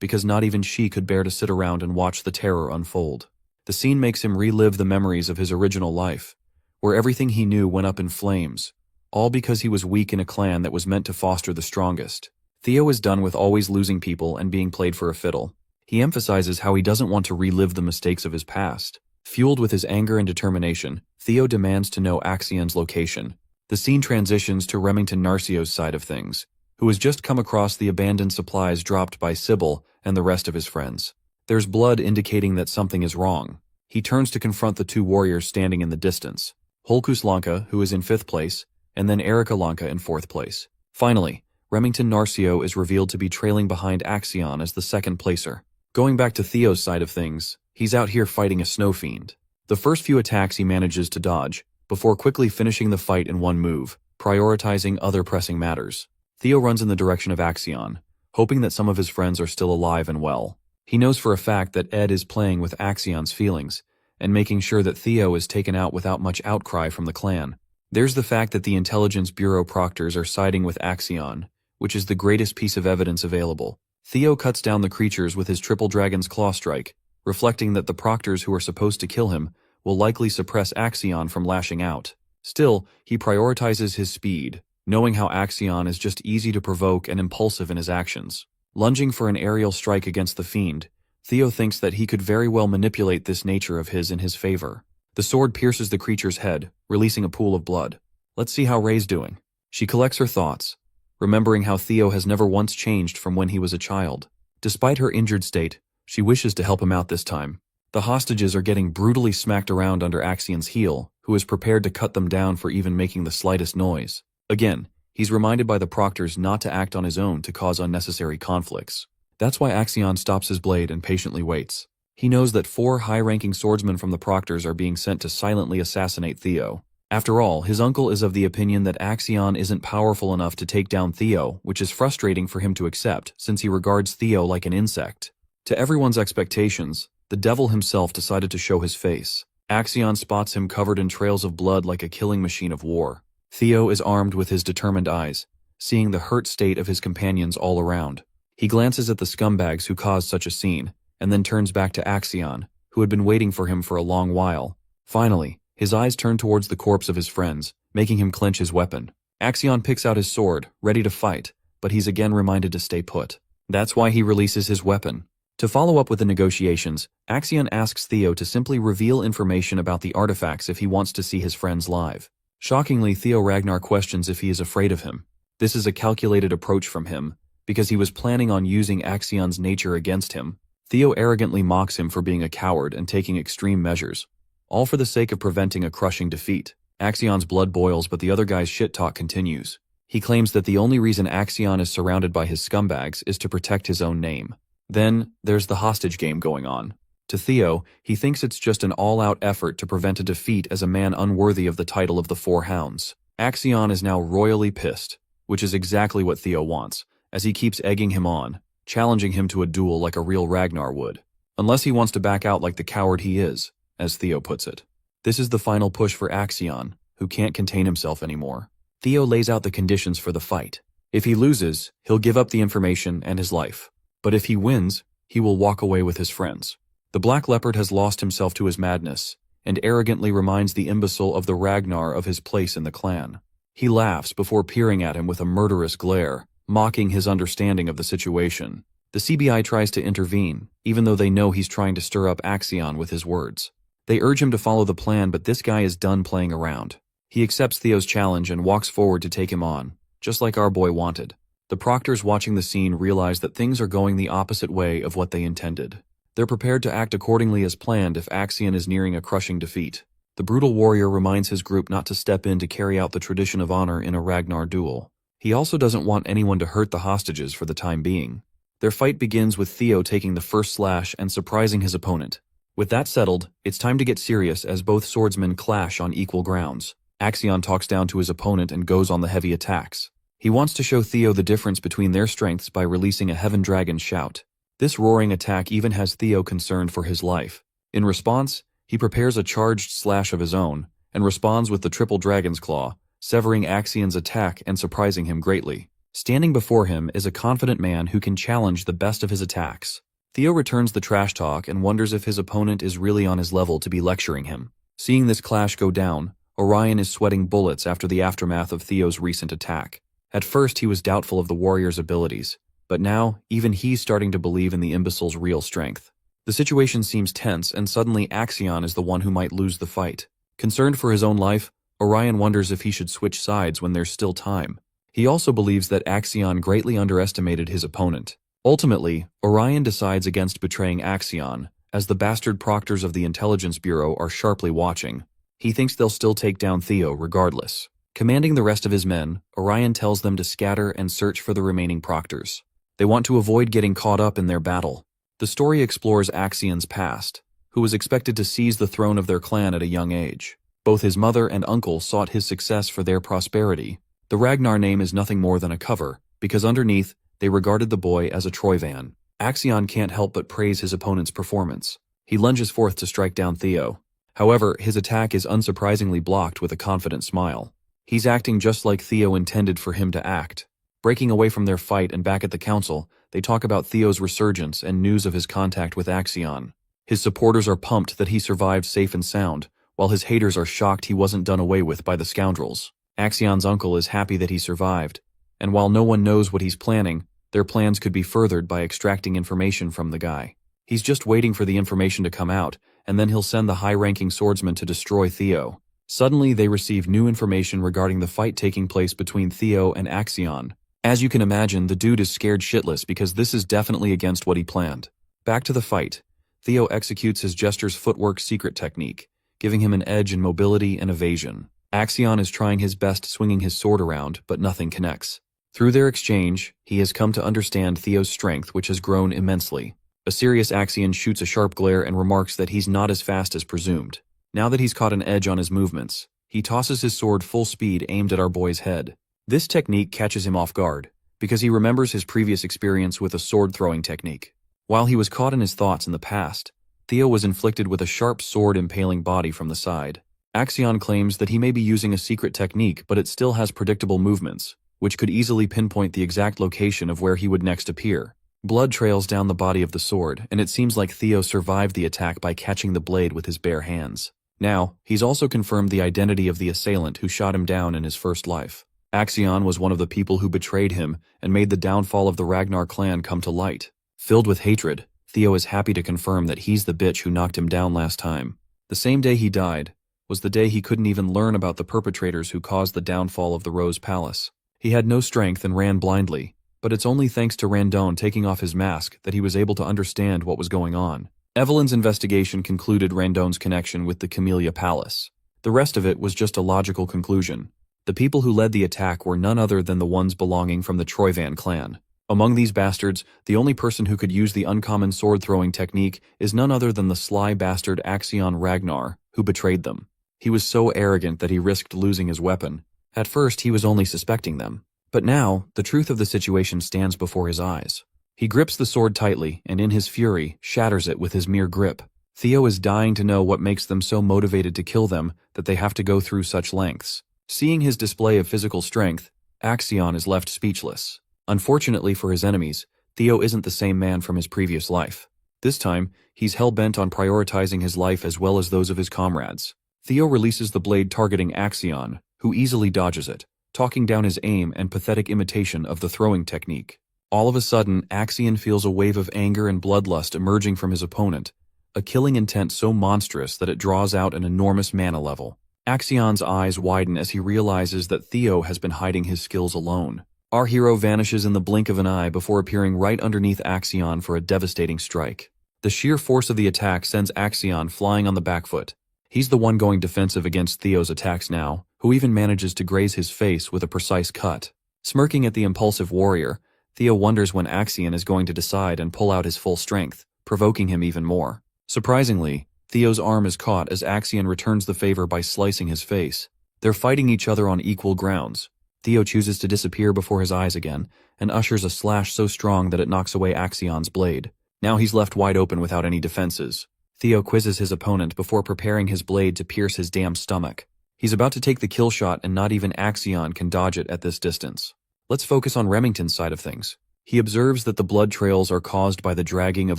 because not even she could bear to sit around and watch the terror unfold. The scene makes him relive the memories of his original life, where everything he knew went up in flames, all because he was weak in a clan that was meant to foster the strongest. Theo is done with always losing people and being played for a fiddle. He emphasizes how he doesn't want to relive the mistakes of his past. Fueled with his anger and determination, Theo demands to know Axion's location. The scene transitions to Remington Narcio's side of things, who has just come across the abandoned supplies dropped by Sybil and the rest of his friends. There's blood indicating that something is wrong. He turns to confront the two warriors standing in the distance, Holkus Lanka, who is in 5th place, and then Erica Lanka in 4th place. Finally, Remington Narcio is revealed to be trailing behind Axion as the 2nd placer. Going back to Theo's side of things, he's out here fighting a snow fiend. The first few attacks he manages to dodge, before quickly finishing the fight in one move, prioritizing other pressing matters. Theo runs in the direction of Axion, hoping that some of his friends are still alive and well. He knows for a fact that Ed is playing with Axion's feelings, and making sure that Theo is taken out without much outcry from the clan. There's the fact that the Intelligence Bureau proctors are siding with Axion, which is the greatest piece of evidence available. Theo cuts down the creatures with his Triple Dragon's Claw Strike, reflecting that the proctors who are supposed to kill him will likely suppress Axion from lashing out. Still, he prioritizes his speed, knowing how Axion is just easy to provoke and impulsive in his actions. Lunging for an aerial strike against the fiend, Theo thinks that he could very well manipulate this nature of his in his favor. The sword pierces the creature's head, releasing a pool of blood. Let's see how Ray's doing. She collects her thoughts, remembering how Theo has never once changed from when he was a child. Despite her injured state, she wishes to help him out this time. The hostages are getting brutally smacked around under Axion's heel, who is prepared to cut them down for even making the slightest noise. Again, he's reminded by the proctors not to act on his own to cause unnecessary conflicts. That's why Axion stops his blade and patiently waits. He knows that 4 high-ranking swordsmen from the proctors are being sent to silently assassinate Theo. After all, his uncle is of the opinion that Axion isn't powerful enough to take down Theo, which is frustrating for him to accept since he regards Theo like an insect. To everyone's expectations, the devil himself decided to show his face. Axion spots him covered in trails of blood like a killing machine of war. Theo is armed with his determined eyes, seeing the hurt state of his companions all around. He glances at the scumbags who caused such a scene, and then turns back to Axion, who had been waiting for him for a long while. Finally, his eyes turn towards the corpse of his friends, making him clench his weapon. Axion picks out his sword, ready to fight, but he's again reminded to stay put. That's why he releases his weapon. To follow up with the negotiations, Axion asks Theo to simply reveal information about the artifacts if he wants to see his friends live. Shockingly, Theo Ragnar questions if he is afraid of him. This is a calculated approach from him, because he was planning on using Axion's nature against him. Theo arrogantly mocks him for being a coward and taking extreme measures, all for the sake of preventing a crushing defeat. Axion's blood boils, but the other guy's shit talk continues. He claims that the only reason Axion is surrounded by his scumbags is to protect his own name. Then, there's the hostage game going on. To Theo, he thinks it's just an all-out effort to prevent a defeat as a man unworthy of the title of the 4 Hounds. Axion is now royally pissed, which is exactly what Theo wants, as he keeps egging him on, challenging him to a duel like a real Ragnar would. Unless he wants to back out like the coward he is, as Theo puts it. This is the final push for Axion, who can't contain himself anymore. Theo lays out the conditions for the fight. If he loses, he'll give up the information and his life. But if he wins, he will walk away with his friends. The Black Leopard has lost himself to his madness, and arrogantly reminds the imbecile of the Ragnar of his place in the clan. He laughs before peering at him with a murderous glare, mocking his understanding of the situation. The CBI tries to intervene, even though they know he's trying to stir up Axion with his words. They urge him to follow the plan, but this guy is done playing around. He accepts Theo's challenge and walks forward to take him on, just like our boy wanted. The proctors watching the scene realize that things are going the opposite way of what they intended. They're prepared to act accordingly as planned if Axion is nearing a crushing defeat. The brutal warrior reminds his group not to step in to carry out the tradition of honor in a Ragnar duel. He also doesn't want anyone to hurt the hostages for the time being. Their fight begins with Theo taking the first slash and surprising his opponent. With that settled, it's time to get serious as both swordsmen clash on equal grounds. Axion talks down to his opponent and goes on the heavy attacks. He wants to show Theo the difference between their strengths by releasing a Heaven Dragon shout. This roaring attack even has Theo concerned for his life. In response, he prepares a charged slash of his own, and responds with the Triple Dragon's Claw, severing Axion's attack and surprising him greatly. Standing before him is a confident man who can challenge the best of his attacks. Theo returns the trash talk and wonders if his opponent is really on his level to be lecturing him. Seeing this clash go down, Orion is sweating bullets after the aftermath of Theo's recent attack. At first he was doubtful of the warrior's abilities, But now, even he's starting to believe in the imbecile's real strength. The situation seems tense, and suddenly Axion is the one who might lose the fight. Concerned for his own life, Orion wonders if he should switch sides when there's still time. He also believes that Axion greatly underestimated his opponent. Ultimately, Orion decides against betraying Axion, as the bastard proctors of the Intelligence Bureau are sharply watching. He thinks they'll still take down Theo regardless. Commanding the rest of his men, Orion tells them to scatter and search for the remaining proctors. They want to avoid getting caught up in their battle. The story explores Axion's past, who was expected to seize the throne of their clan at a young age. Both his mother and uncle sought his success for their prosperity. The Ragnar name is nothing more than a cover, because underneath, they regarded the boy as a Troyvan. Axion can't help but praise his opponent's performance. He lunges forth to strike down Theo. However, his attack is unsurprisingly blocked with a confident smile. He's acting just like Theo intended for him to act. Breaking away from their fight and back at the council, they talk about Theo's resurgence and news of his contact with Axion. His supporters are pumped that he survived safe and sound, while his haters are shocked he wasn't done away with by the scoundrels. Axion's uncle is happy that he survived, and while no one knows what he's planning, their plans could be furthered by extracting information from the guy. He's just waiting for the information to come out, and then he'll send the high-ranking swordsman to destroy Theo. Suddenly, they receive new information regarding the fight taking place between Theo and Axion. As you can imagine, the dude is scared shitless because this is definitely against what he planned. Back to the fight. Theo executes his jester's footwork secret technique, giving him an edge in mobility and evasion. Axion is trying his best swinging his sword around, but nothing connects. Through their exchange, he has come to understand Theo's strength, which has grown immensely. A serious Axion shoots a sharp glare and remarks that he's not as fast as presumed. Now that he's caught an edge on his movements, he tosses his sword full speed aimed at our boy's head. This technique catches him off guard, because he remembers his previous experience with a sword-throwing technique. While he was caught in his thoughts in the past, Theo was inflicted with a sharp sword impaling body from the side. Axion claims that he may be using a secret technique, but it still has predictable movements, which could easily pinpoint the exact location of where he would next appear. Blood trails down the body of the sword, and it seems like Theo survived the attack by catching the blade with his bare hands. Now, he's also confirmed the identity of the assailant who shot him down in his first life. Axion was one of the people who betrayed him and made the downfall of the Ragnar clan come to light. Filled with hatred, Theo is happy to confirm that he's the bitch who knocked him down last time. The same day he died was the day he couldn't even learn about the perpetrators who caused the downfall of the Rose Palace. He had no strength and ran blindly, but it's only thanks to Randon taking off his mask that he was able to understand what was going on. Evelyn's investigation concluded Randon's connection with the Camellia Palace. The rest of it was just a logical conclusion. The people who led the attack were none other than the ones belonging from the Troyvan clan. Among these bastards, the only person who could use the uncommon sword-throwing technique is none other than the sly bastard Axion Ragnar, who betrayed them. He was so arrogant that he risked losing his weapon. At first, he was only suspecting them. But now, the truth of the situation stands before his eyes. He grips the sword tightly, and in his fury, shatters it with his mere grip. Theo is dying to know what makes them so motivated to kill them that they have to go through such lengths. Seeing his display of physical strength, Axion is left speechless. Unfortunately for his enemies, Theo isn't the same man from his previous life. This time, he's hell-bent on prioritizing his life as well as those of his comrades. Theo releases the blade targeting Axion, who easily dodges it, talking down his aim and pathetic imitation of the throwing technique. All of a sudden, Axion feels a wave of anger and bloodlust emerging from his opponent, a killing intent so monstrous that it draws out an enormous mana level. Axion's eyes widen as he realizes that Theo has been hiding his skills alone. Our hero vanishes in the blink of an eye before appearing right underneath Axion for a devastating strike. The sheer force of the attack sends Axion flying on the back foot. He's the one going defensive against Theo's attacks now, who even manages to graze his face with a precise cut. Smirking at the impulsive warrior, Theo wonders when Axion is going to decide and pull out his full strength, provoking him even more. Surprisingly, Theo's arm is caught as Axion returns the favor by slicing his face. They're fighting each other on equal grounds. Theo chooses to disappear before his eyes again, and ushers a slash so strong that it knocks away Axion's blade. Now he's left wide open without any defenses. Theo quizzes his opponent before preparing his blade to pierce his damn stomach. He's about to take the kill shot and not even Axion can dodge it at this distance. Let's focus on Remington's side of things. He observes that the blood trails are caused by the dragging of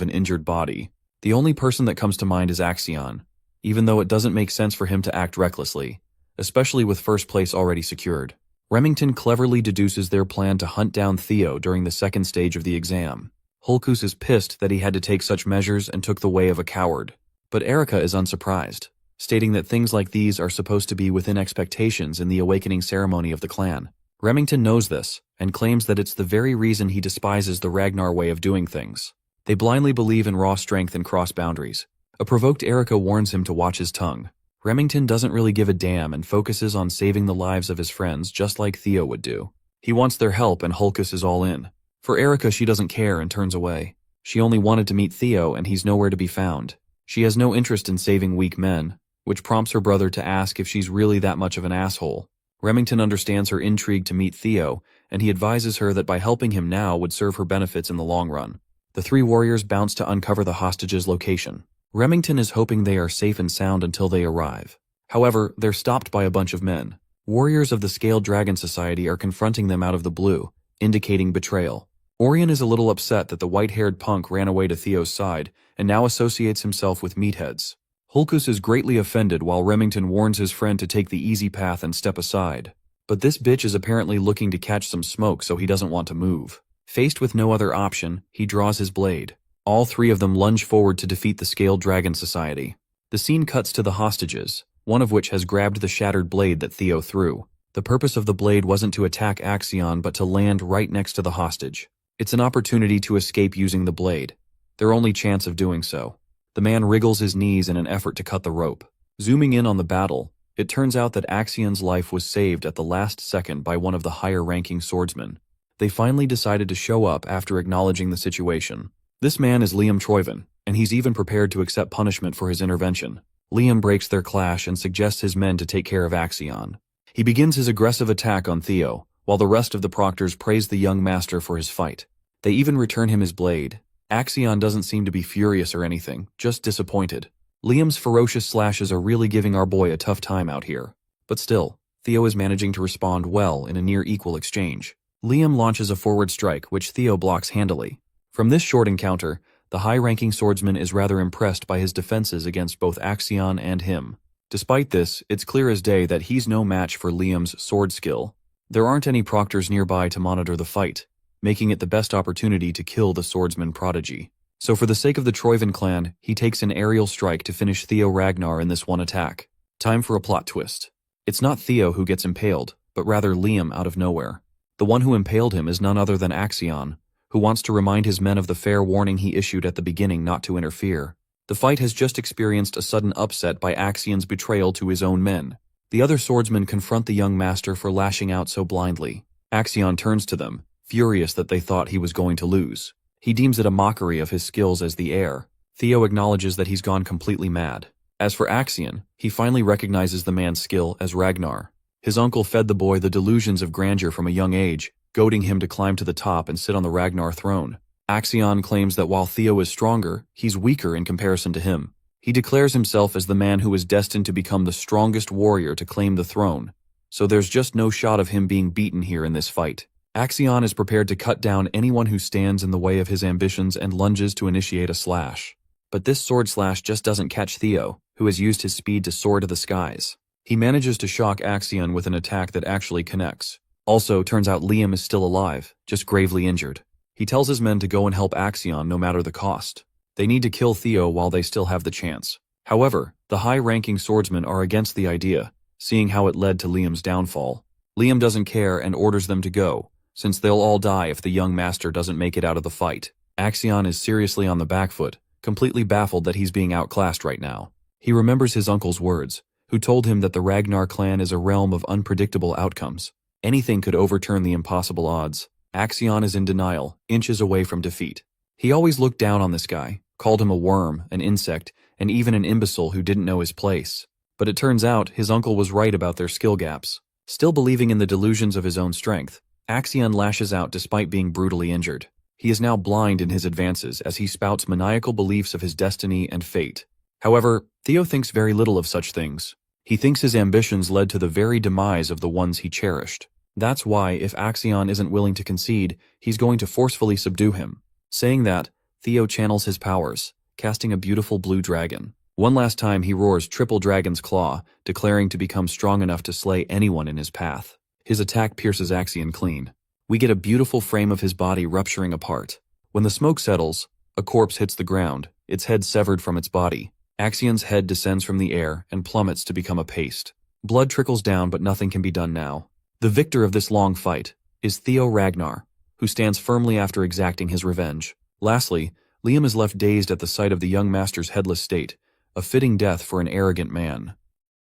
an injured body. The only person that comes to mind is Axion, even though it doesn't make sense for him to act recklessly, especially with first place already secured. Remington cleverly deduces their plan to hunt down Theo during the second stage of the exam. Hulkus is pissed that he had to take such measures and took the way of a coward. But Erica is unsurprised, stating that things like these are supposed to be within expectations in the awakening ceremony of the clan. Remington knows this, and claims that it's the very reason he despises the Ragnar way of doing things. They blindly believe in raw strength and cross boundaries. A provoked Erica warns him to watch his tongue. Remington doesn't really give a damn and focuses on saving the lives of his friends just like Theo would do. He wants their help and Hulkus is all in. For Erica, she doesn't care and turns away. She only wanted to meet Theo and he's nowhere to be found. She has no interest in saving weak men, which prompts her brother to ask if she's really that much of an asshole. Remington understands her intrigue to meet Theo, and he advises her that by helping him now would serve her benefits in the long run. The three warriors bounce to uncover the hostages' location. Remington is hoping they are safe and sound until they arrive. However, they're stopped by a bunch of men. Warriors of the Scaled Dragon Society are confronting them out of the blue, indicating betrayal. Orion is a little upset that the white-haired punk ran away to Theo's side, and now associates himself with meatheads. Hulkus is greatly offended while Remington warns his friend to take the easy path and step aside. But this bitch is apparently looking to catch some smoke, so he doesn't want to move. Faced with no other option, he draws his blade. All three of them lunge forward to defeat the Scaled Dragon Society. The scene cuts to the hostages, one of which has grabbed the shattered blade that Theo threw. The purpose of the blade wasn't to attack Axion but to land right next to the hostage. It's an opportunity to escape using the blade. Their only chance of doing so. The man wriggles his knees in an effort to cut the rope. Zooming in on the battle, it turns out that Axion's life was saved at the last second by one of the higher-ranking swordsmen. They finally decided to show up after acknowledging the situation. This man is Liam Troyven, and he's even prepared to accept punishment for his intervention. Liam breaks their clash and suggests his men to take care of Axion. He begins his aggressive attack on Theo, while the rest of the proctors praise the young master for his fight. They even return him his blade. Axion doesn't seem to be furious or anything, just disappointed. Liam's ferocious slashes are really giving our boy a tough time out here. But still, Theo is managing to respond well in a near-equal exchange. Liam launches a forward strike, which Theo blocks handily. From this short encounter, the high-ranking swordsman is rather impressed by his defenses against both Axion and him. Despite this, it's clear as day that he's no match for Liam's sword skill. There aren't any proctors nearby to monitor the fight, making it the best opportunity to kill the swordsman prodigy. So for the sake of the Troyven clan, he takes an aerial strike to finish Theo Ragnar in this one attack. Time for a plot twist. It's not Theo who gets impaled, but rather Liam out of nowhere. The one who impaled him is none other than Axion, who wants to remind his men of the fair warning he issued at the beginning not to interfere. The fight has just experienced a sudden upset by Axion's betrayal to his own men. The other swordsmen confront the young master for lashing out so blindly. Axion turns to them, furious that they thought he was going to lose. He deems it a mockery of his skills as the heir. Theo acknowledges that he's gone completely mad. As for Axion, he finally recognizes the man's skill as Ragnar. His uncle fed the boy the delusions of grandeur from a young age, goading him to climb to the top and sit on the Ragnar throne. Axion claims that while Theo is stronger, he's weaker in comparison to him. He declares himself as the man who is destined to become the strongest warrior to claim the throne, so there's just no shot of him being beaten here in this fight. Axion is prepared to cut down anyone who stands in the way of his ambitions and lunges to initiate a slash. But this sword slash just doesn't catch Theo, who has used his speed to soar to the skies. He manages to shock Axion with an attack that actually connects. Also, turns out Liam is still alive, just gravely injured. He tells his men to go and help Axion no matter the cost. They need to kill Theo while they still have the chance. However, the high-ranking swordsmen are against the idea, seeing how it led to Liam's downfall. Liam doesn't care and orders them to go, since they'll all die if the young master doesn't make it out of the fight. Axion is seriously on the back foot, completely baffled that he's being outclassed right now. He remembers his uncle's words, who told him that the Ragnar clan is a realm of unpredictable outcomes. Anything could overturn the impossible odds. Axion is in denial, inches away from defeat. He always looked down on this guy, called him a worm, an insect, and even an imbecile who didn't know his place. But it turns out his uncle was right about their skill gaps. Still believing in the delusions of his own strength, Axion lashes out despite being brutally injured. He is now blind in his advances as he spouts maniacal beliefs of his destiny and fate. However, Theo thinks very little of such things. He thinks his ambitions led to the very demise of the ones he cherished. That's why, if Axion isn't willing to concede, he's going to forcefully subdue him. Saying that, Theo channels his powers, casting a beautiful blue dragon. One last time he roars Triple Dragon's Claw, declaring to become strong enough to slay anyone in his path. His attack pierces Axion clean. We get a beautiful frame of his body rupturing apart. When the smoke settles, a corpse hits the ground, its head severed from its body. Axion's head descends from the air and plummets to become a paste. Blood trickles down, but nothing can be done now. The victor of this long fight is Theo Ragnar, who stands firmly after exacting his revenge. Lastly, Liam is left dazed at the sight of the young master's headless state, a fitting death for an arrogant man.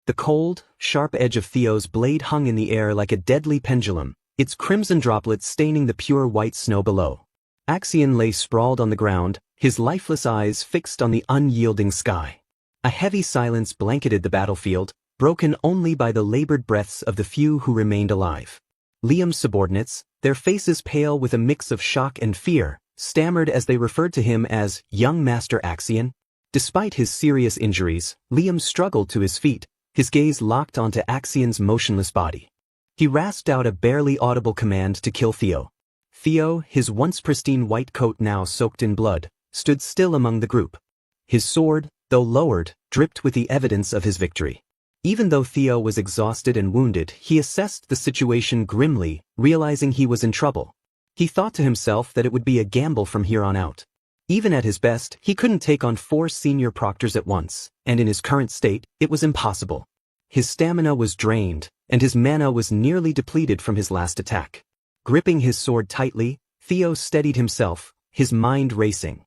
The cold, sharp edge of Theo's blade hung in the air like a deadly pendulum, its crimson droplets staining the pure white snow below. Axion lay sprawled on the ground, his lifeless eyes fixed on the unyielding sky. A heavy silence blanketed the battlefield, broken only by the labored breaths of the few who remained alive. Liam's subordinates, their faces pale with a mix of shock and fear, stammered as they referred to him as young Master Axion. Despite his serious injuries, Liam struggled to his feet, his gaze locked onto Axion's motionless body. He rasped out a barely audible command to kill Theo. Theo, his once pristine white coat now soaked in blood, stood still among the group. His sword, though lowered, dripped with the evidence of his victory. Even though Theo was exhausted and wounded, he assessed the situation grimly, realizing he was in trouble. He thought to himself that it would be a gamble from here on out. Even at his best, he couldn't take on 4 senior proctors at once, and in his current state, it was impossible. His stamina was drained, and his mana was nearly depleted from his last attack. Gripping his sword tightly, Theo steadied himself, his mind racing.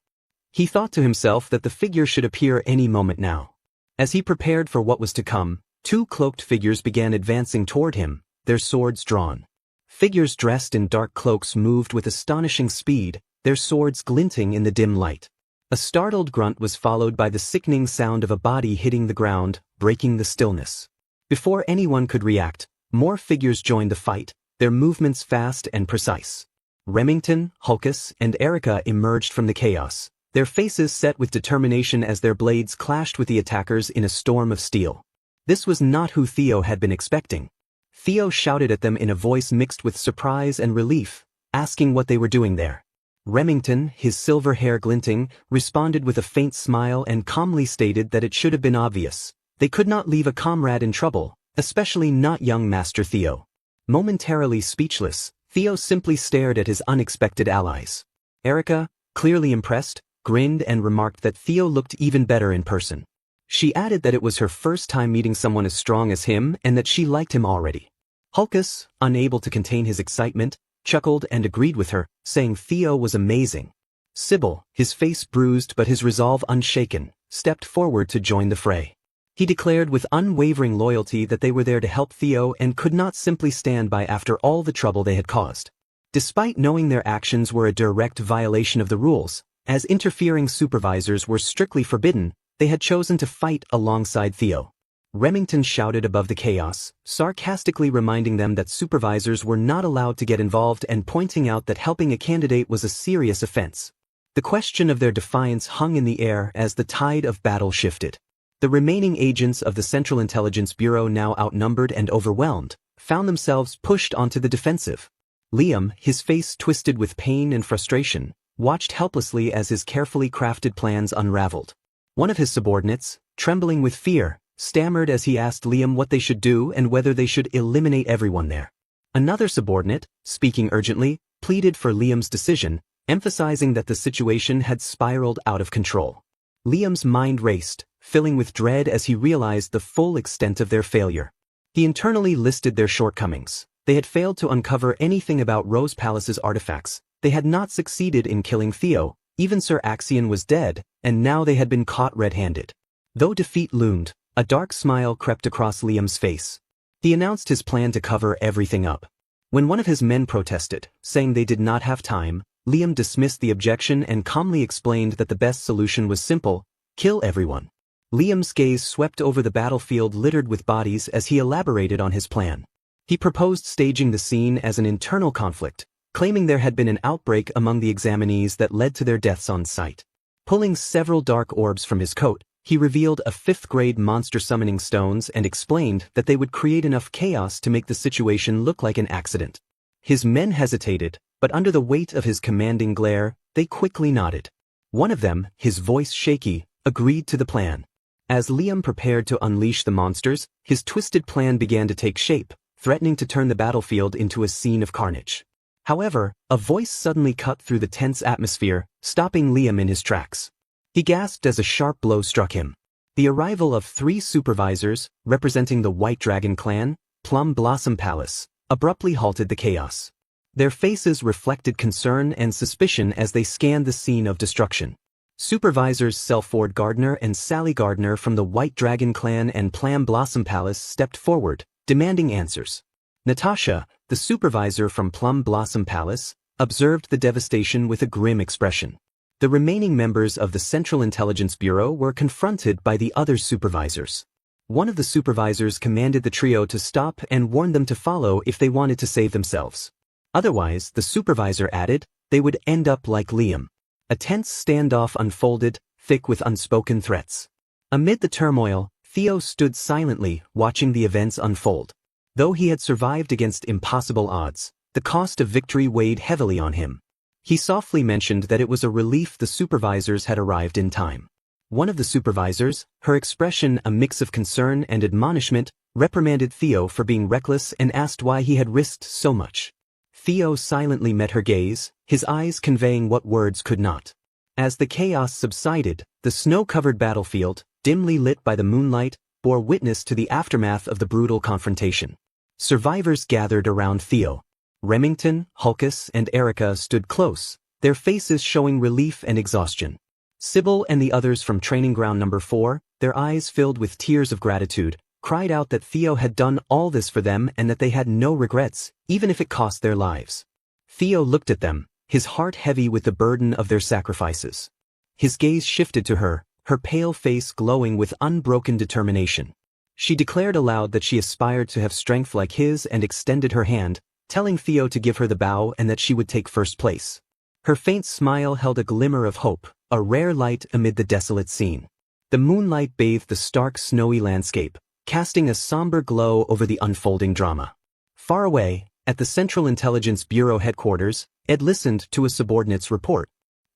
He thought to himself that the figure should appear any moment now. As he prepared for what was to come, 2 cloaked figures began advancing toward him, their swords drawn. Figures dressed in dark cloaks moved with astonishing speed, their swords glinting in the dim light. A startled grunt was followed by the sickening sound of a body hitting the ground, breaking the stillness. Before anyone could react, more figures joined the fight, their movements fast and precise. Remington, Hulkus, and Erica emerged from the chaos, their faces set with determination as their blades clashed with the attackers in a storm of steel. This was not who Theo had been expecting. Theo shouted at them in a voice mixed with surprise and relief, asking what they were doing there. Remington, his silver hair glinting, responded with a faint smile and calmly stated that it should have been obvious. They could not leave a comrade in trouble, especially not young Master Theo. Momentarily speechless, Theo simply stared at his unexpected allies. Erica, clearly impressed, grinned and remarked that Theo looked even better in person. She added that it was her first time meeting someone as strong as him and that she liked him already. Hulkus, unable to contain his excitement, chuckled and agreed with her, saying Theo was amazing. Sybil, his face bruised but his resolve unshaken, stepped forward to join the fray. He declared with unwavering loyalty that they were there to help Theo and could not simply stand by after all the trouble they had caused. Despite knowing their actions were a direct violation of the rules, as interfering supervisors were strictly forbidden, they had chosen to fight alongside Theo. Remington shouted above the chaos, sarcastically reminding them that supervisors were not allowed to get involved and pointing out that helping a candidate was a serious offense. The question of their defiance hung in the air as the tide of battle shifted. The remaining agents of the Central Intelligence Bureau, now outnumbered and overwhelmed, found themselves pushed onto the defensive. Liam, his face twisted with pain and frustration, watched helplessly as his carefully crafted plans unraveled. One of his subordinates, trembling with fear, stammered as he asked Liam what they should do and whether they should eliminate everyone there. Another subordinate, speaking urgently, pleaded for Liam's decision, emphasizing that the situation had spiraled out of control. Liam's mind raced, filling with dread as he realized the full extent of their failure. He internally listed their shortcomings. They had failed to uncover anything about Rose Palace's artifacts, they had not succeeded in killing Theo, even Sir Axion was dead, and now they had been caught red-handed. Though defeat loomed, a dark smile crept across Liam's face. He announced his plan to cover everything up. When one of his men protested, saying they did not have time, Liam dismissed the objection and calmly explained that the best solution was simple: kill everyone. Liam's gaze swept over the battlefield littered with bodies as he elaborated on his plan. He proposed staging the scene as an internal conflict, claiming there had been an outbreak among the examinees that led to their deaths on sight. Pulling several dark orbs from his coat, he revealed a 5th-grade monster summoning stones and explained that they would create enough chaos to make the situation look like an accident. His men hesitated, but under the weight of his commanding glare, they quickly nodded. One of them, his voice shaky, agreed to the plan. As Liam prepared to unleash the monsters, his twisted plan began to take shape, threatening to turn the battlefield into a scene of carnage. However, a voice suddenly cut through the tense atmosphere, stopping Liam in his tracks. He gasped as a sharp blow struck him. The arrival of 3 supervisors, representing the White Dragon clan, Plum Blossom Palace, abruptly halted the chaos. Their faces reflected concern and suspicion as they scanned the scene of destruction. Supervisors Selford Gardner and Sally Gardner from the White Dragon clan and Plum Blossom Palace stepped forward, demanding answers. Natasha, the supervisor from Plum Blossom Palace, observed the devastation with a grim expression. The remaining members of the Central Intelligence Bureau were confronted by the other supervisors. One of the supervisors commanded the trio to stop and warned them to follow if they wanted to save themselves. Otherwise, the supervisor added, they would end up like Liam. A tense standoff unfolded, thick with unspoken threats. Amid the turmoil, Theo stood silently, watching the events unfold. Though he had survived against impossible odds, the cost of victory weighed heavily on him. He softly mentioned that it was a relief the supervisors had arrived in time. One of the supervisors, her expression a mix of concern and admonishment, reprimanded Theo for being reckless and asked why he had risked so much. Theo silently met her gaze, his eyes conveying what words could not. As the chaos subsided, the snow-covered battlefield, dimly lit by the moonlight, bore witness to the aftermath of the brutal confrontation. Survivors gathered around Theo. Remington, Hulkus, and Erica stood close, their faces showing relief and exhaustion. Sybil and the others from Training Ground Number 4, their eyes filled with tears of gratitude, cried out that Theo had done all this for them and that they had no regrets, even if it cost their lives. Theo looked at them, his heart heavy with the burden of their sacrifices. His gaze shifted to her, her pale face glowing with unbroken determination. She declared aloud that she aspired to have strength like his and extended her hand, telling Theo to give her the bow and that she would take first place. Her faint smile held a glimmer of hope, a rare light amid the desolate scene. The moonlight bathed the stark snowy landscape, casting a somber glow over the unfolding drama. Far away, at the Central Intelligence Bureau headquarters, Ed listened to a subordinate's report.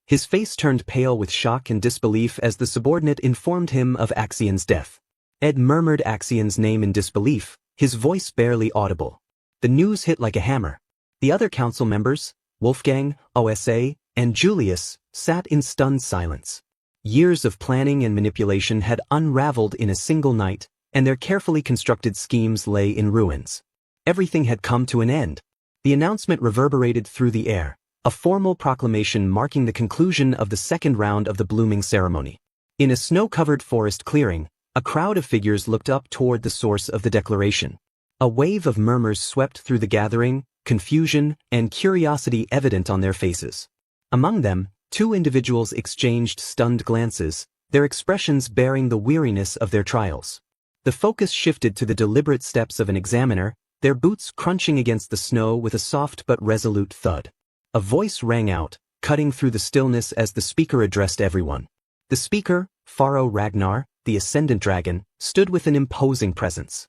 His face turned pale with shock and disbelief as the subordinate informed him of Axion's death. Ed murmured Axion's name in disbelief, his voice barely audible. The news hit like a hammer. The other council members, Wolfgang, OSA, and Julius, sat in stunned silence. Years of planning and manipulation had unraveled in a single night, and their carefully constructed schemes lay in ruins. Everything had come to an end. The announcement reverberated through the air, a formal proclamation marking the conclusion of the second round of the blooming ceremony. In a snow-covered forest clearing, a crowd of figures looked up toward the source of the declaration. A wave of murmurs swept through the gathering, confusion and curiosity evident on their faces. Among them, 2 individuals exchanged stunned glances, their expressions bearing the weariness of their trials. The focus shifted to the deliberate steps of an examiner, their boots crunching against the snow with a soft but resolute thud. A voice rang out, cutting through the stillness as the speaker addressed everyone. The speaker, Pharaoh Ragnar, the Ascendant Dragon, stood with an imposing presence.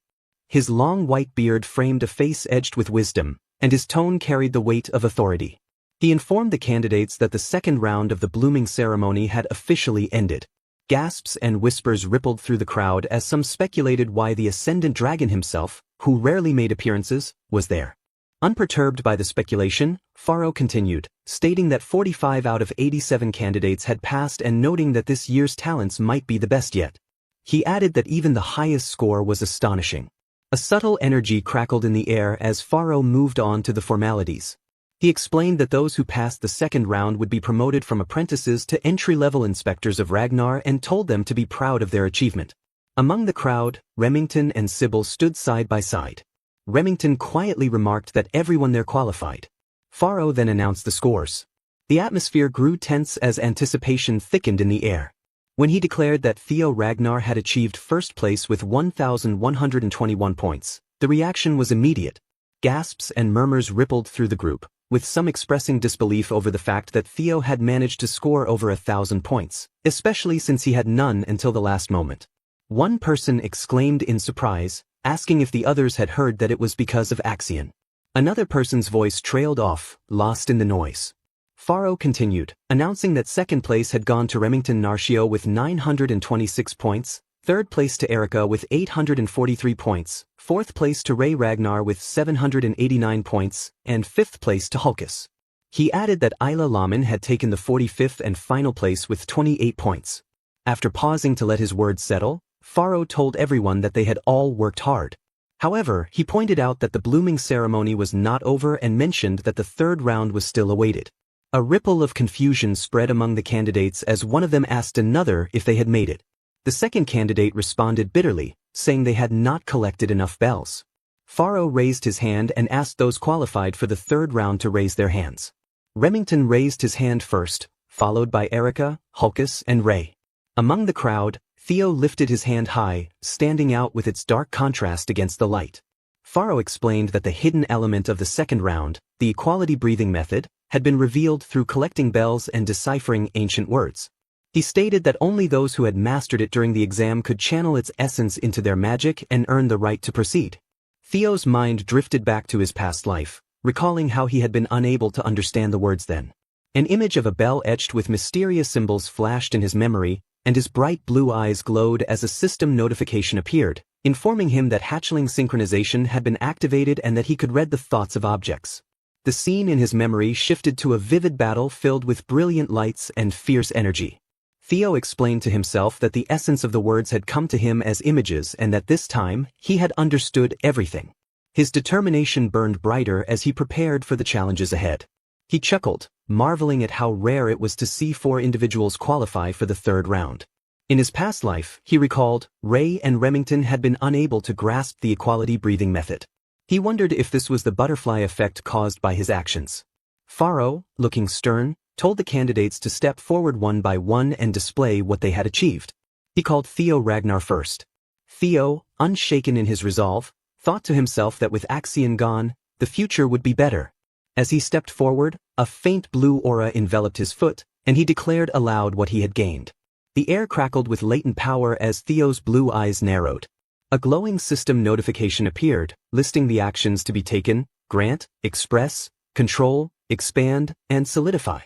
His long white beard framed a face edged with wisdom, and his tone carried the weight of authority. He informed the candidates that the second round of the blooming ceremony had officially ended. Gasps and whispers rippled through the crowd as some speculated why the Ascendant Dragon himself, who rarely made appearances, was there. Unperturbed by the speculation, Pharaoh continued, stating that 45 out of 87 candidates had passed and noting that this year's talents might be the best yet. He added that even the highest score was astonishing. A subtle energy crackled in the air as Pharaoh moved on to the formalities. He explained that those who passed the second round would be promoted from apprentices to entry-level inspectors of Ragnar and told them to be proud of their achievement. Among the crowd, Remington and Sybil stood side by side. Remington quietly remarked that everyone there qualified. Pharaoh then announced the scores. The atmosphere grew tense as anticipation thickened in the air. When he declared that Theo Ragnar had achieved first place with 1,121 points, the reaction was immediate. Gasps and murmurs rippled through the group, with some expressing disbelief over the fact that Theo had managed to score over 1,000 points, especially since he had none until the last moment. One person exclaimed in surprise, asking if the others had heard that it was because of Axion. Another person's voice trailed off, lost in the noise. Pharaoh continued, announcing that second place had gone to Remington Narcio with 926 points, Third place to Erica with 843 points, fourth place to Ray Ragnar with 789 points, and fifth place to Hulkus. He added that Isla Laman had taken the 45th and final place with 28 points. After pausing to let his words settle, Faro told everyone that they had all worked hard. However, he pointed out that the blooming ceremony was not over and mentioned that the third round was still awaited. A ripple of confusion spread among the candidates as one of them asked another if they had made it. The second candidate responded bitterly, saying they had not collected enough bells. Faro raised his hand and asked those qualified for the third round to raise their hands. Remington raised his hand first, followed by Erica, Hulkus, and Ray. Among the crowd, Theo lifted his hand high, standing out with its dark contrast against the light. Faro explained that the hidden element of the second round, the equality breathing method, had been revealed through collecting bells and deciphering ancient words. He stated that only those who had mastered it during the exam could channel its essence into their magic and earn the right to proceed. Theo's mind drifted back to his past life, recalling how he had been unable to understand the words then. An image of a bell etched with mysterious symbols flashed in his memory, and his bright blue eyes glowed as a system notification appeared, informing him that hatchling synchronization had been activated and that he could read the thoughts of objects. The scene in his memory shifted to a vivid battle filled with brilliant lights and fierce energy. Theo explained to himself that the essence of the words had come to him as images and that this time, he had understood everything. His determination burned brighter as he prepared for the challenges ahead. He chuckled, marveling at how rare it was to see 4 individuals qualify for the third round. In his past life, he recalled, Ray and Remington had been unable to grasp the equality breathing method. He wondered if this was the butterfly effect caused by his actions. Faro, looking stern, told the candidates to step forward one by one and display what they had achieved. He called Theo Ragnar first. Theo, unshaken in his resolve, thought to himself that with Axion gone, the future would be better. As he stepped forward, a faint blue aura enveloped his foot, and he declared aloud what he had gained. The air crackled with latent power as Theo's blue eyes narrowed. A glowing system notification appeared, listing the actions to be taken: grant, express, control, expand, and solidify.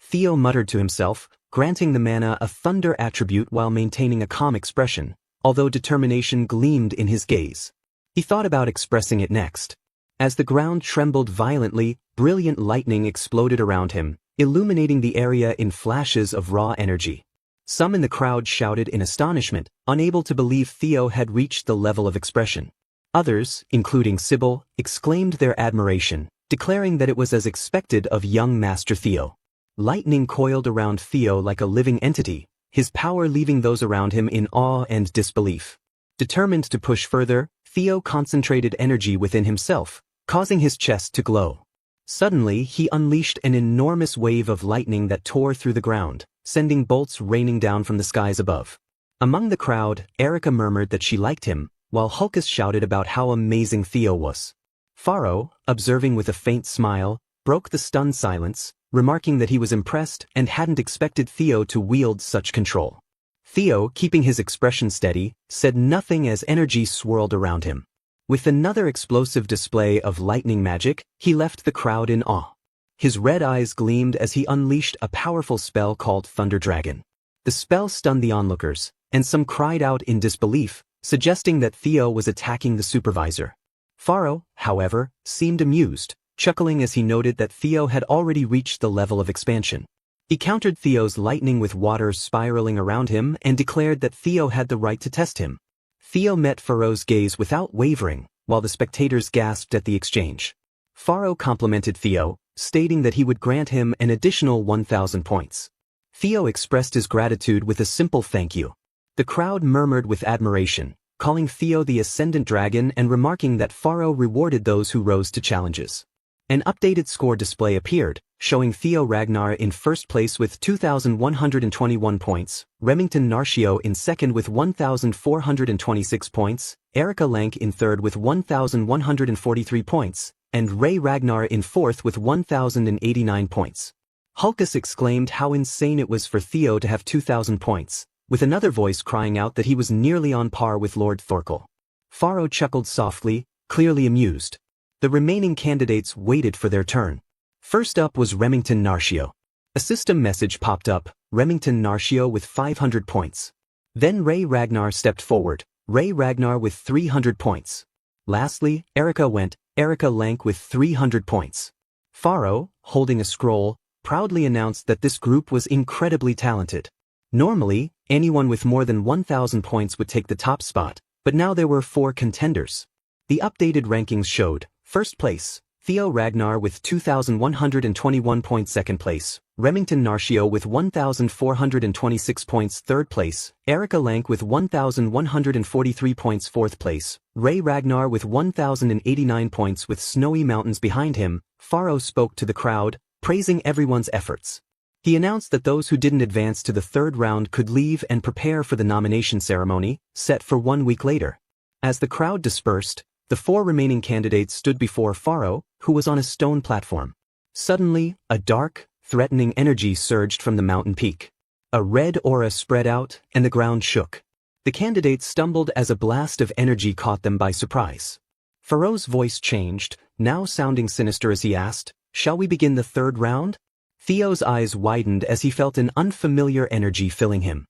Theo muttered to himself, granting the mana a thunder attribute while maintaining a calm expression, although determination gleamed in his gaze. He thought about expressing it next. As the ground trembled violently, brilliant lightning exploded around him, illuminating the area in flashes of raw energy. Some in the crowd shouted in astonishment, unable to believe Theo had reached the level of expression. Others, including Sybil, exclaimed their admiration, declaring that it was as expected of young Master Theo. Lightning coiled around Theo like a living entity, his power leaving those around him in awe and disbelief. Determined to push further, Theo concentrated energy within himself, causing his chest to glow. Suddenly, he unleashed an enormous wave of lightning that tore through the ground, sending bolts raining down from the skies above. Among the crowd, Erica murmured that she liked him, while Hulkus shouted about how amazing Theo was. Faro, observing with a faint smile, broke the stunned silence, remarking that he was impressed and hadn't expected Theo to wield such control. Theo, keeping his expression steady, said nothing as energy swirled around him. With another explosive display of lightning magic, he left the crowd in awe. His red eyes gleamed as he unleashed a powerful spell called Thunder Dragon. The spell stunned the onlookers, and some cried out in disbelief, suggesting that Theo was attacking the supervisor. Faro, however, seemed amused, chuckling as he noted that Theo had already reached the level of expansion. He countered Theo's lightning with water spiraling around him and declared that Theo had the right to test him. Theo met Faro's gaze without wavering, while the spectators gasped at the exchange. Faro complimented Theo, stating that he would grant him an additional 1,000 points. Theo expressed his gratitude with a simple thank you. The crowd murmured with admiration, calling Theo the Ascendant Dragon and remarking that Faro rewarded those who rose to challenges. An updated score display appeared, showing Theo Ragnar in first place with 2,121 points, Remington Narcio in second with 1,426 points, Erica Lank in third with 1,143 points, and Ray Ragnar in fourth with 1,089 points. Hulkus exclaimed how insane it was for Theo to have 2,000 points, with another voice crying out that he was nearly on par with Lord Thorkel. Faro chuckled softly, clearly amused. The remaining candidates waited for their turn. First up was Remington Narcio. A system message popped up, Remington Narcio with 500 points. Then Ray Ragnar stepped forward, Ray Ragnar with 300 points. Lastly, Erica went, Erica Lank with 300 points. Faro, holding a scroll, proudly announced that this group was incredibly talented. Normally, anyone with more than 1,000 points would take the top spot, but now there were 4 contenders. The updated rankings showed, first place, Theo Ragnar with 2,121 points. Second place, Remington Narcio with 1,426 points. Third place, Erica Lank with 1,143 points. Fourth place, Ray Ragnar with 1,089 points. With snowy mountains behind him, Faro spoke to the crowd, praising everyone's efforts. He announced that those who didn't advance to the third round could leave and prepare for the nomination ceremony, set for 1 week later. As the crowd dispersed, the 4 remaining candidates stood before Faro, who was on a stone platform. Suddenly, a dark, threatening energy surged from the mountain peak. A red aura spread out, and the ground shook. The candidates stumbled as a blast of energy caught them by surprise. Faro's voice changed, now sounding sinister as he asked, "Shall we begin the third round?" Theo's eyes widened as he felt an unfamiliar energy filling him.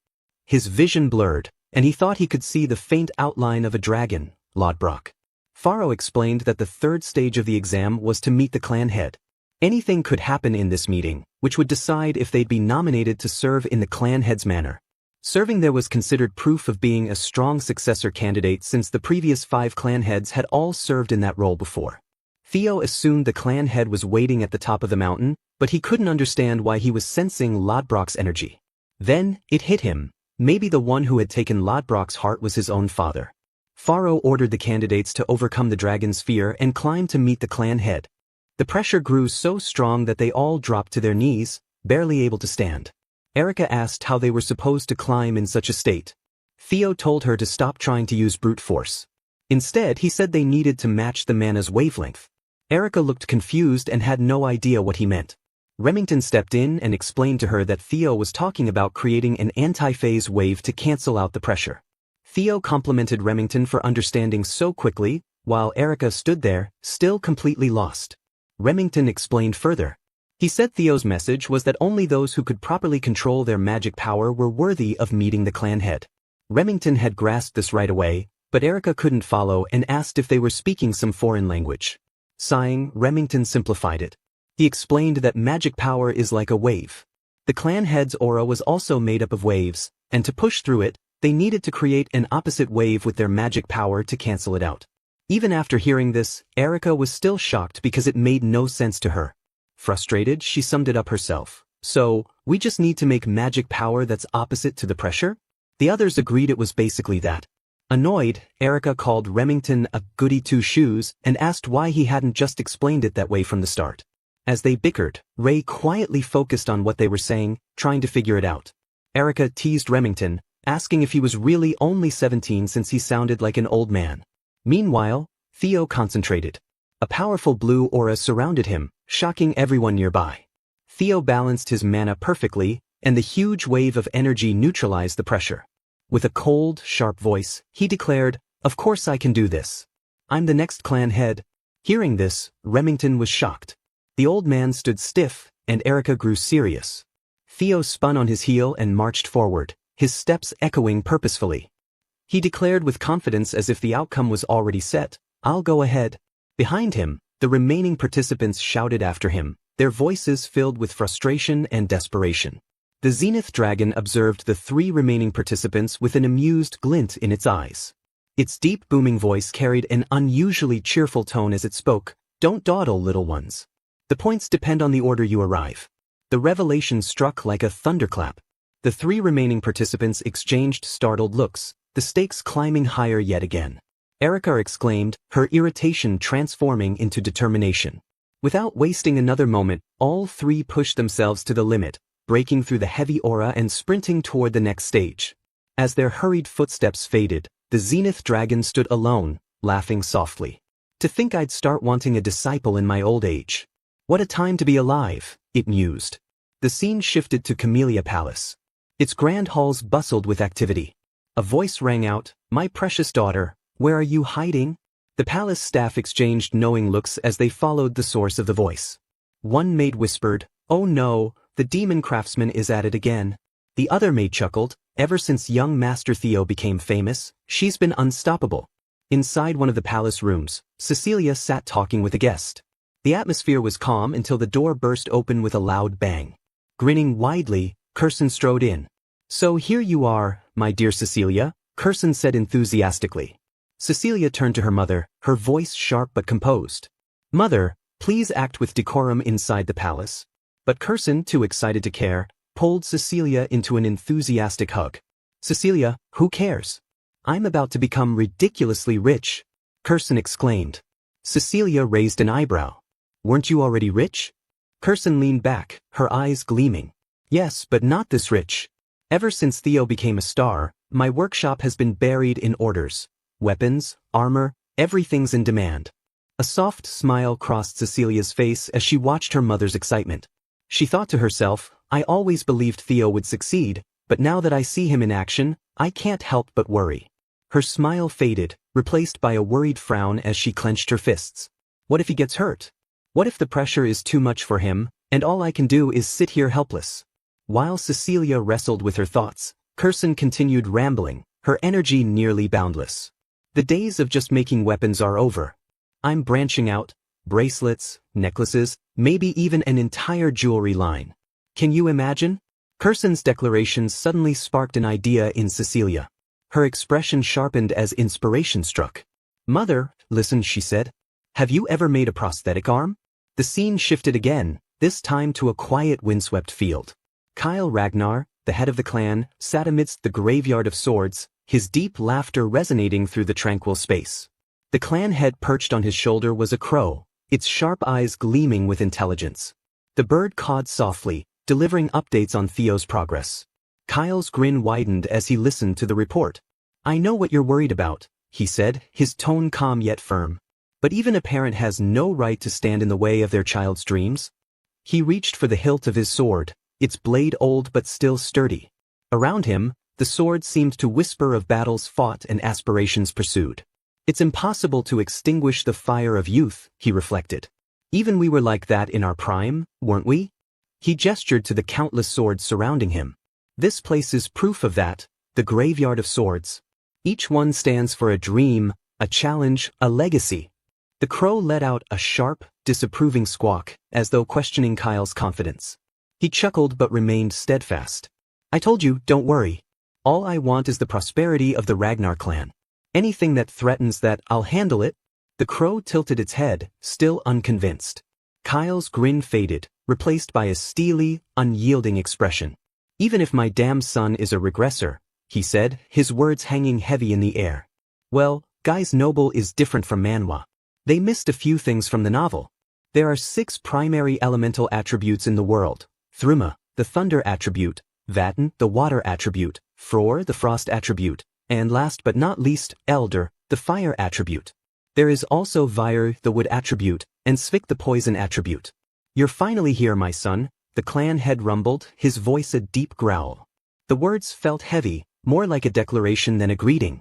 His vision blurred, and he thought he could see the faint outline of a dragon, Lodbrok. Faro explained that the third stage of the exam was to meet the clan head. Anything could happen in this meeting, which would decide if they'd be nominated to serve in the clan head's manor. Serving there was considered proof of being a strong successor candidate since the previous 5 clan heads had all served in that role before. Theo assumed the clan head was waiting at the top of the mountain, but he couldn't understand why he was sensing Lodbrok's energy. Then, it hit him. Maybe the one who had taken Lodbrok's heart was his own father. Faro ordered the candidates to overcome the dragon's fear and climb to meet the clan head. The pressure grew so strong that they all dropped to their knees, barely able to stand. Erica asked how they were supposed to climb in such a state. Theo told her to stop trying to use brute force. Instead, he said they needed to match the mana's wavelength. Erica looked confused and had no idea what he meant. Remington stepped in and explained to her that Theo was talking about creating an anti-phase wave to cancel out the pressure. Theo complimented Remington for understanding so quickly, while Erica stood there, still completely lost. Remington explained further. He said Theo's message was that only those who could properly control their magic power were worthy of meeting the clan head. Remington had grasped this right away, but Erica couldn't follow and asked if they were speaking some foreign language. Sighing, Remington simplified it. He explained that magic power is like a wave. The clan head's aura was also made up of waves, and to push through it, they needed to create an opposite wave with their magic power to cancel it out. Even after hearing this, Erica was still shocked because it made no sense to her. Frustrated, she summed it up herself. "So, we just need to make magic power that's opposite to the pressure?" The others agreed it was basically that. Annoyed, Erica called Remington a goody two-shoes and asked why he hadn't just explained it that way from the start. As they bickered, Ray quietly focused on what they were saying, trying to figure it out. Erica teased Remington, asking if he was really only 17 since he sounded like an old man. Meanwhile, Theo concentrated. A powerful blue aura surrounded him, shocking everyone nearby. Theo balanced his mana perfectly, and the huge wave of energy neutralized the pressure. With a cold, sharp voice, he declared, "Of course I can do this. I'm the next clan head." Hearing this, Remington was shocked. The old man stood stiff, and Erica grew serious. Theo spun on his heel and marched forward, his steps echoing purposefully. He declared with confidence as if the outcome was already set, "I'll go ahead." Behind him, the remaining participants shouted after him, their voices filled with frustration and desperation. The Zenith Dragon observed the 3 remaining participants with an amused glint in its eyes. Its deep booming voice carried an unusually cheerful tone as it spoke, "Don't dawdle, little ones. The points depend on the order you arrive." The revelation struck like a thunderclap. The 3 remaining participants exchanged startled looks, the stakes climbing higher yet again. Erica exclaimed, her irritation transforming into determination. Without wasting another moment, all 3 pushed themselves to the limit, breaking through the heavy aura and sprinting toward the next stage. As their hurried footsteps faded, the Zenith Dragon stood alone, laughing softly. "To think I'd start wanting a disciple in my old age. What a time to be alive," it mused. The scene shifted to Camellia Palace. Its grand halls bustled with activity. A voice rang out, "My precious daughter, where are you hiding?" The palace staff exchanged knowing looks as they followed the source of the voice. One maid whispered, "Oh no, the demon craftsman is at it again." The other maid chuckled, Ever since young Master Theo became famous, she's been unstoppable. Inside one of the palace rooms, Cecilia sat talking with a guest. The atmosphere was calm until the door burst open with a loud bang. Grinning widely, Curson strode in. "So here you are, my dear Cecilia," Curson said enthusiastically. Cecilia turned to her mother, her voice sharp but composed. "Mother, please act with decorum inside the palace." But Curson, too excited to care, pulled Cecilia into an enthusiastic hug. "Cecilia, who cares? I'm about to become ridiculously rich," Curson exclaimed. Cecilia raised an eyebrow. "Weren't you already rich?" Curson leaned back, her eyes gleaming. "Yes, but not this rich. Ever since Theo became a star, my workshop has been buried in orders. Weapons, armor, everything's in demand." A soft smile crossed Cecilia's face as she watched her mother's excitement. She thought to herself, "I always believed Theo would succeed, but now that I see him in action, I can't help but worry." Her smile faded, replaced by a worried frown as she clenched her fists. What if he gets hurt? What if the pressure is too much for him, and all I can do is sit here helpless? While Cecilia wrestled with her thoughts, Curson continued rambling, her energy nearly boundless. "The days of just making weapons are over. I'm branching out, bracelets, necklaces, maybe even an entire jewelry line. Can you imagine?" Curson's declaration suddenly sparked an idea in Cecilia. Her expression sharpened as inspiration struck. "Mother, listen," she said. "Have you ever made a prosthetic arm?" The scene shifted again, this time to a quiet windswept field. Kyle Ragnar, the head of the clan, sat amidst the graveyard of swords, his deep laughter resonating through the tranquil space. The clan head perched on his shoulder was a crow, its sharp eyes gleaming with intelligence. The bird cawed softly, delivering updates on Theo's progress. Kyle's grin widened as he listened to the report. "I know what you're worried about," he said, his tone calm yet firm. "But even a parent has no right to stand in the way of their child's dreams." He reached for the hilt of his sword, its blade old but still sturdy. Around him, the sword seemed to whisper of battles fought and aspirations pursued. "It's impossible to extinguish the fire of youth," he reflected. "Even we were like that in our prime, weren't we?" He gestured to the countless swords surrounding him. "This place is proof of that, the graveyard of swords. Each one stands for a dream, a challenge, a legacy." The crow let out a sharp, disapproving squawk, as though questioning Kyle's confidence. He chuckled but remained steadfast. "I told you, don't worry. All I want is the prosperity of the Ragnar clan. Anything that threatens that, I'll handle it." The crow tilted its head, still unconvinced. Kyle's grin faded, replaced by a steely, unyielding expression. "Even if my damn son is a regressor," he said, his words hanging heavy in the air. "Well, Guy's Noble is different from Manhwa. They missed a few things from the novel. There are 6 primary elemental attributes in the world: Thruma, the thunder attribute; Vatten, the water attribute; Fror, the frost attribute; and last but not least, Elder, the fire attribute. There is also Vyre, the wood attribute, and Svik, the poison attribute. You're finally here, my son," the clan head rumbled, his voice a deep growl. The words felt heavy, more like a declaration than a greeting.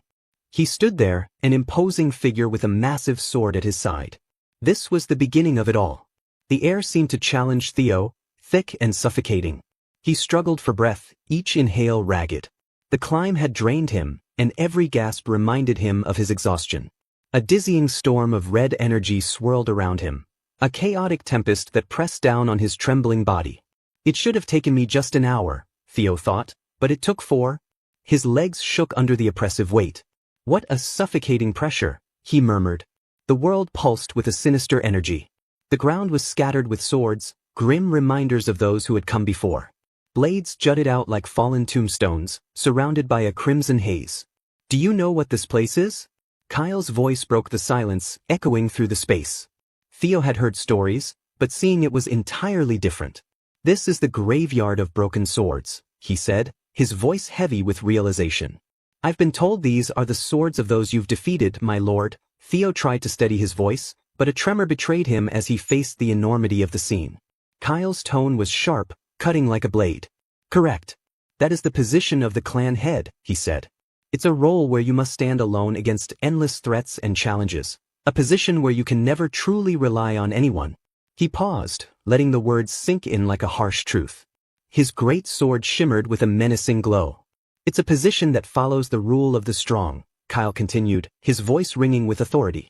He stood there, an imposing figure with a massive sword at his side. This was the beginning of it all. The air seemed to challenge Theo, thick and suffocating. He struggled for breath, each inhale ragged. The climb had drained him, and every gasp reminded him of his exhaustion. A dizzying storm of red energy swirled around him, a chaotic tempest that pressed down on his trembling body. "It should have taken me just an hour," Theo thought, "but it took 4. His legs shook under the oppressive weight. "What a suffocating pressure," he murmured. The world pulsed with a sinister energy. The ground was scattered with swords, grim reminders of those who had come before. Blades jutted out like fallen tombstones, surrounded by a crimson haze. "Do you know what this place is?" Kyle's voice broke the silence, echoing through the space. Theo had heard stories, but seeing it was entirely different. "This is the graveyard of broken swords," he said, his voice heavy with realization. "I've been told these are the swords of those you've defeated, my lord." Theo tried to steady his voice, but a tremor betrayed him as he faced the enormity of the scene. Kyle's tone was sharp, cutting like a blade. "Correct. That is the position of the clan head," he said. "It's a role where you must stand alone against endless threats and challenges, a position where you can never truly rely on anyone." He paused, letting the words sink in like a harsh truth. His great sword shimmered with a menacing glow. It's a position that follows the rule of the strong, Kyle continued, his voice ringing with authority.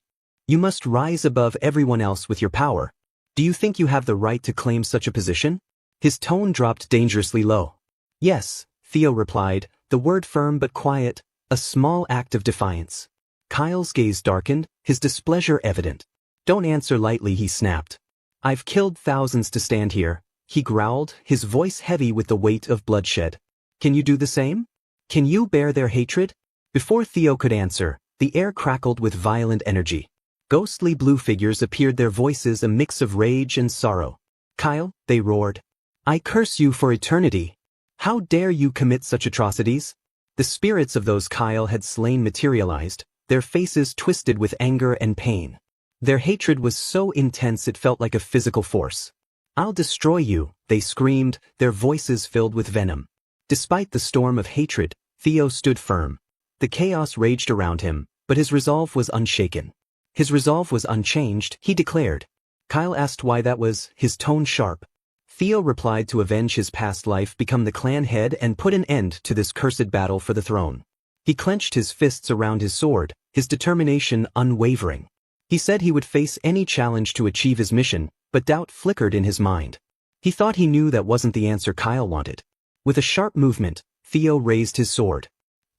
You must rise above everyone else with your power. Do you think you have the right to claim such a position? His tone dropped dangerously low. Yes, Theo replied, the word firm but quiet, a small act of defiance. Kyle's gaze darkened, his displeasure evident. Don't answer lightly, he snapped. I've killed thousands to stand here, he growled, his voice heavy with the weight of bloodshed. Can you do the same? Can you bear their hatred? Before Theo could answer, the air crackled with violent energy. Ghostly blue figures appeared, their voices a mix of rage and sorrow. Kyle, they roared. I curse you for eternity. How dare you commit such atrocities? The spirits of those Kyle had slain materialized, their faces twisted with anger and pain. Their hatred was so intense it felt like a physical force. I'll destroy you, they screamed, their voices filled with venom. Despite the storm of hatred, Theo stood firm. The chaos raged around him, but his resolve was unshaken. His resolve was unchanged, he declared. Kyle asked why that was, his tone sharp. Theo replied to avenge his past life, become the clan head, and put an end to this cursed battle for the throne. He clenched his fists around his sword, his determination unwavering. He said he would face any challenge to achieve his mission, but doubt flickered in his mind. He thought he knew that wasn't the answer Kyle wanted. With a sharp movement, Theo raised his sword.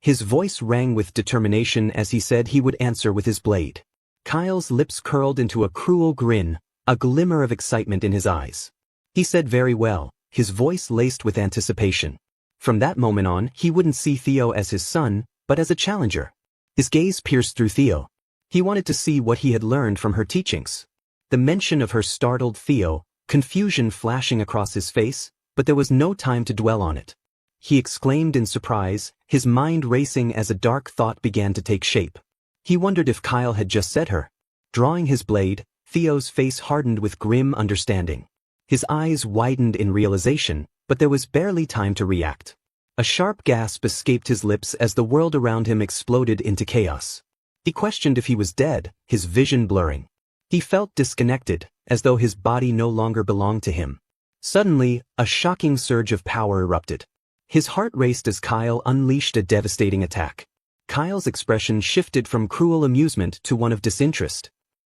His voice rang with determination as he said he would answer with his blade. Kyle's lips curled into a cruel grin, a glimmer of excitement in his eyes. He said very well, his voice laced with anticipation. From that moment on, he wouldn't see Theo as his son, but as a challenger. His gaze pierced through Theo. He wanted to see what he had learned from her teachings. The mention of her startled Theo, confusion flashing across his face, but there was no time to dwell on it. He exclaimed in surprise, his mind racing as a dark thought began to take shape. He wondered if Kyle had just said her. Drawing his blade, Theo's face hardened with grim understanding. His eyes widened in realization, but there was barely time to react. A sharp gasp escaped his lips as the world around him exploded into chaos. He questioned if he was dead, his vision blurring. He felt disconnected, as though his body no longer belonged to him. Suddenly, a shocking surge of power erupted. His heart raced as Kyle unleashed a devastating attack. Kyle's expression shifted from cruel amusement to one of disinterest.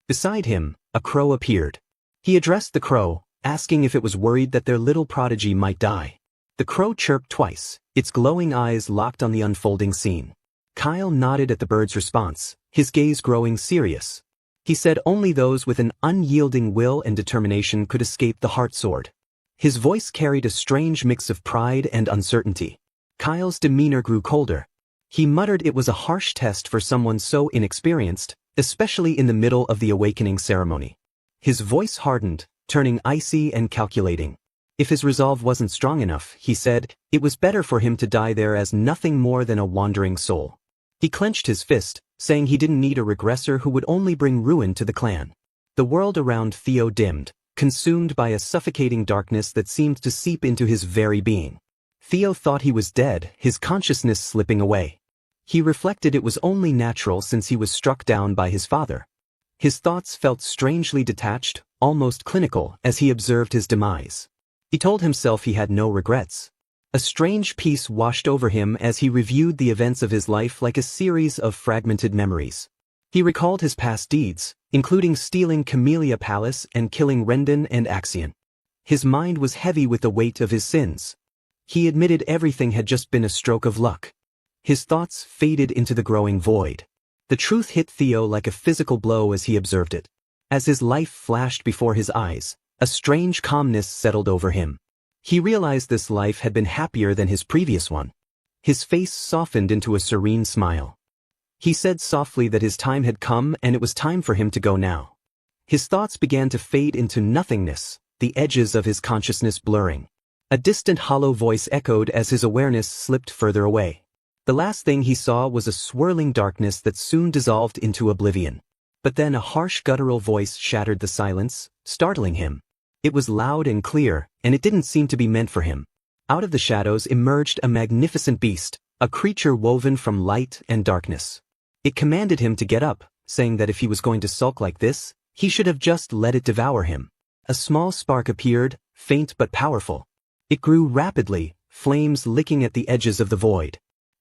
Beside him, a crow appeared. He addressed the crow, asking if it was worried that their little prodigy might die. The crow chirped twice, its glowing eyes locked on the unfolding scene. Kyle nodded at the bird's response, his gaze growing serious. He said only those with an unyielding will and determination could escape the heart sword. His voice carried a strange mix of pride and uncertainty. Kyle's demeanor grew colder. He muttered it was a harsh test for someone so inexperienced, especially in the middle of the awakening ceremony. His voice hardened, turning icy and calculating. If his resolve wasn't strong enough, he said, it was better for him to die there as nothing more than a wandering soul. He clenched his fist, saying he didn't need a regressor who would only bring ruin to the clan. The world around Theo dimmed, consumed by a suffocating darkness that seemed to seep into his very being. Theo thought he was dead, his consciousness slipping away. He reflected it was only natural since he was struck down by his father. His thoughts felt strangely detached, almost clinical, as he observed his demise. He told himself he had no regrets. A strange peace washed over him as he reviewed the events of his life like a series of fragmented memories. He recalled his past deeds, including stealing Camellia Palace and killing Rendon and Axion. His mind was heavy with the weight of his sins. He admitted everything had just been a stroke of luck. His thoughts faded into the growing void. The truth hit Theo like a physical blow as he observed it. As his life flashed before his eyes, a strange calmness settled over him. He realized this life had been happier than his previous one. His face softened into a serene smile. He said softly that his time had come and it was time for him to go now. His thoughts began to fade into nothingness, the edges of his consciousness blurring. A distant hollow voice echoed as his awareness slipped further away. The last thing he saw was a swirling darkness that soon dissolved into oblivion. But then a harsh guttural voice shattered the silence, startling him. It was loud and clear, and it didn't seem to be meant for him. Out of the shadows emerged a magnificent beast, a creature woven from light and darkness. It commanded him to get up, saying that if he was going to sulk like this, he should have just let it devour him. A small spark appeared, faint but powerful. It grew rapidly, flames licking at the edges of the void.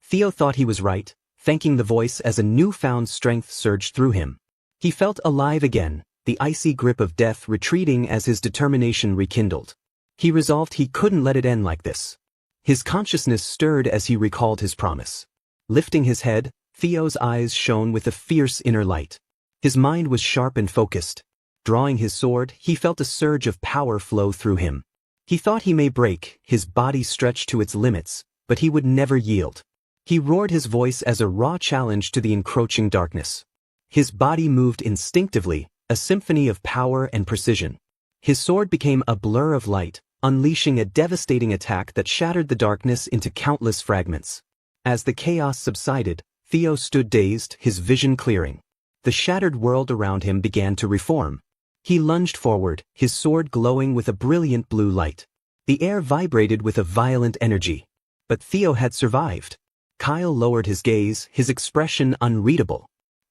Theo thought he was right, thanking the voice as a newfound strength surged through him. He felt alive again, the icy grip of death retreating as his determination rekindled. He resolved he couldn't let it end like this. His consciousness stirred as he recalled his promise. Lifting his head, Theo's eyes shone with a fierce inner light. His mind was sharp and focused. Drawing his sword, he felt a surge of power flow through him. He thought he may break, his body stretched to its limits, but he would never yield. He roared his voice as a raw challenge to the encroaching darkness. His body moved instinctively, a symphony of power and precision. His sword became a blur of light, unleashing a devastating attack that shattered the darkness into countless fragments. As the chaos subsided, Theo stood dazed, his vision clearing. The shattered world around him began to reform. He lunged forward, his sword glowing with a brilliant blue light. The air vibrated with a violent energy. But Theo had survived. Kyle lowered his gaze, his expression unreadable.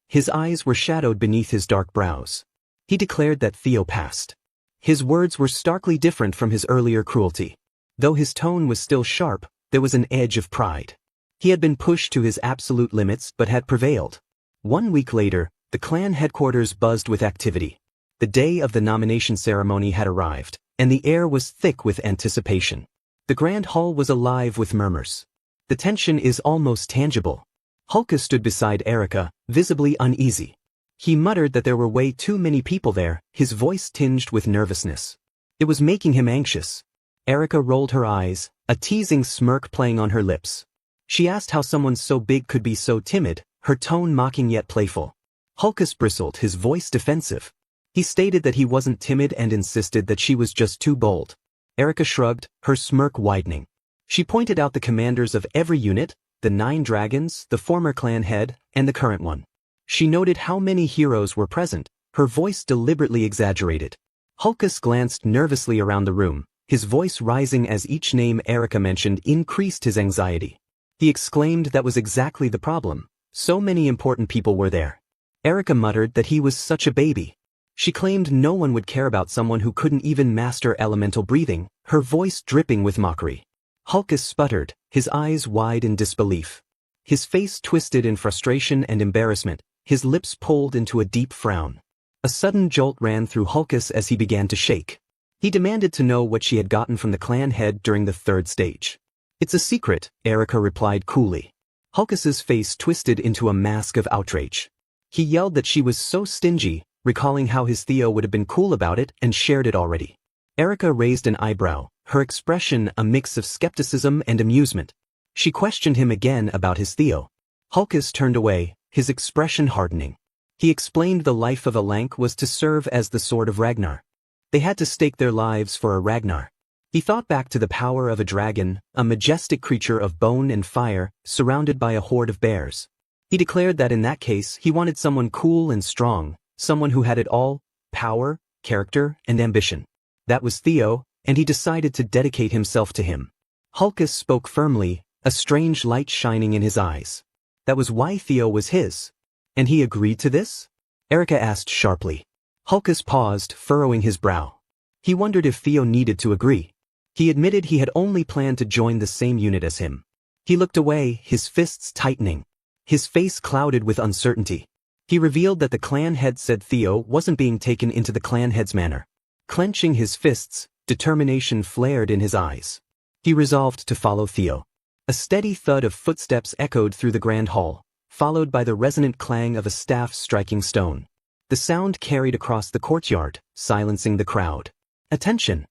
His eyes were shadowed beneath his dark brows. He declared that Theo passed. His words were starkly different from his earlier cruelty. Though his tone was still sharp, there was an edge of pride. He had been pushed to his absolute limits but had prevailed. 1 week later, the clan headquarters buzzed with activity. The day of the nomination ceremony had arrived, and the air was thick with anticipation. The grand hall was alive with murmurs. The tension is almost tangible. Hulka stood beside Erica, visibly uneasy. He muttered that there were way too many people there, his voice tinged with nervousness. It was making him anxious. Erica rolled her eyes, a teasing smirk playing on her lips. She asked how someone so big could be so timid, her tone mocking yet playful. Hulkus bristled, his voice defensive. He stated that he wasn't timid and insisted that she was just too bold. Erica shrugged, her smirk widening. She pointed out the commanders of every unit, the 9 dragons, the former clan head, and the current one. She noted how many heroes were present, her voice deliberately exaggerated. Hulkus glanced nervously around the room, his voice rising as each name Erica mentioned increased his anxiety. He exclaimed that was exactly the problem. So many important people were there. Erica muttered that he was such a baby. She claimed no one would care about someone who couldn't even master elemental breathing, her voice dripping with mockery. Hulkus sputtered, his eyes wide in disbelief. His face twisted in frustration and embarrassment, his lips pulled into a deep frown. A sudden jolt ran through Hulkus as he began to shake. He demanded to know what she had gotten from the clan head during the 3rd stage. "It's a secret," Erica replied coolly. Hulkus's face twisted into a mask of outrage. He yelled that she was so stingy, recalling how his Theo would have been cool about it and shared it already. Erica raised an eyebrow, her expression a mix of skepticism and amusement. She questioned him again about his Theo. Hulkus turned away, his expression hardening. He explained the life of a Lank was to serve as the sword of Ragnar. They had to stake their lives for a Ragnar. He thought back to the power of a dragon, a majestic creature of bone and fire, surrounded by a horde of bears. He declared that in that case he wanted someone cool and strong, someone who had it all, power, character, and ambition. That was Theo, and he decided to dedicate himself to him. Hulkus spoke firmly, a strange light shining in his eyes. That was why Theo was his. And he agreed to this? Erica asked sharply. Hulkus paused, furrowing his brow. He wondered if Theo needed to agree. He admitted he had only planned to join the same unit as him. He looked away, his fists tightening. His face clouded with uncertainty. He revealed that the clan head said Theo wasn't being taken into the clan head's manor. Clenching his fists, determination flared in his eyes. He resolved to follow Theo. A steady thud of footsteps echoed through the grand hall, followed by the resonant clang of a staff striking stone. The sound carried across the courtyard, silencing the crowd. "Attention!"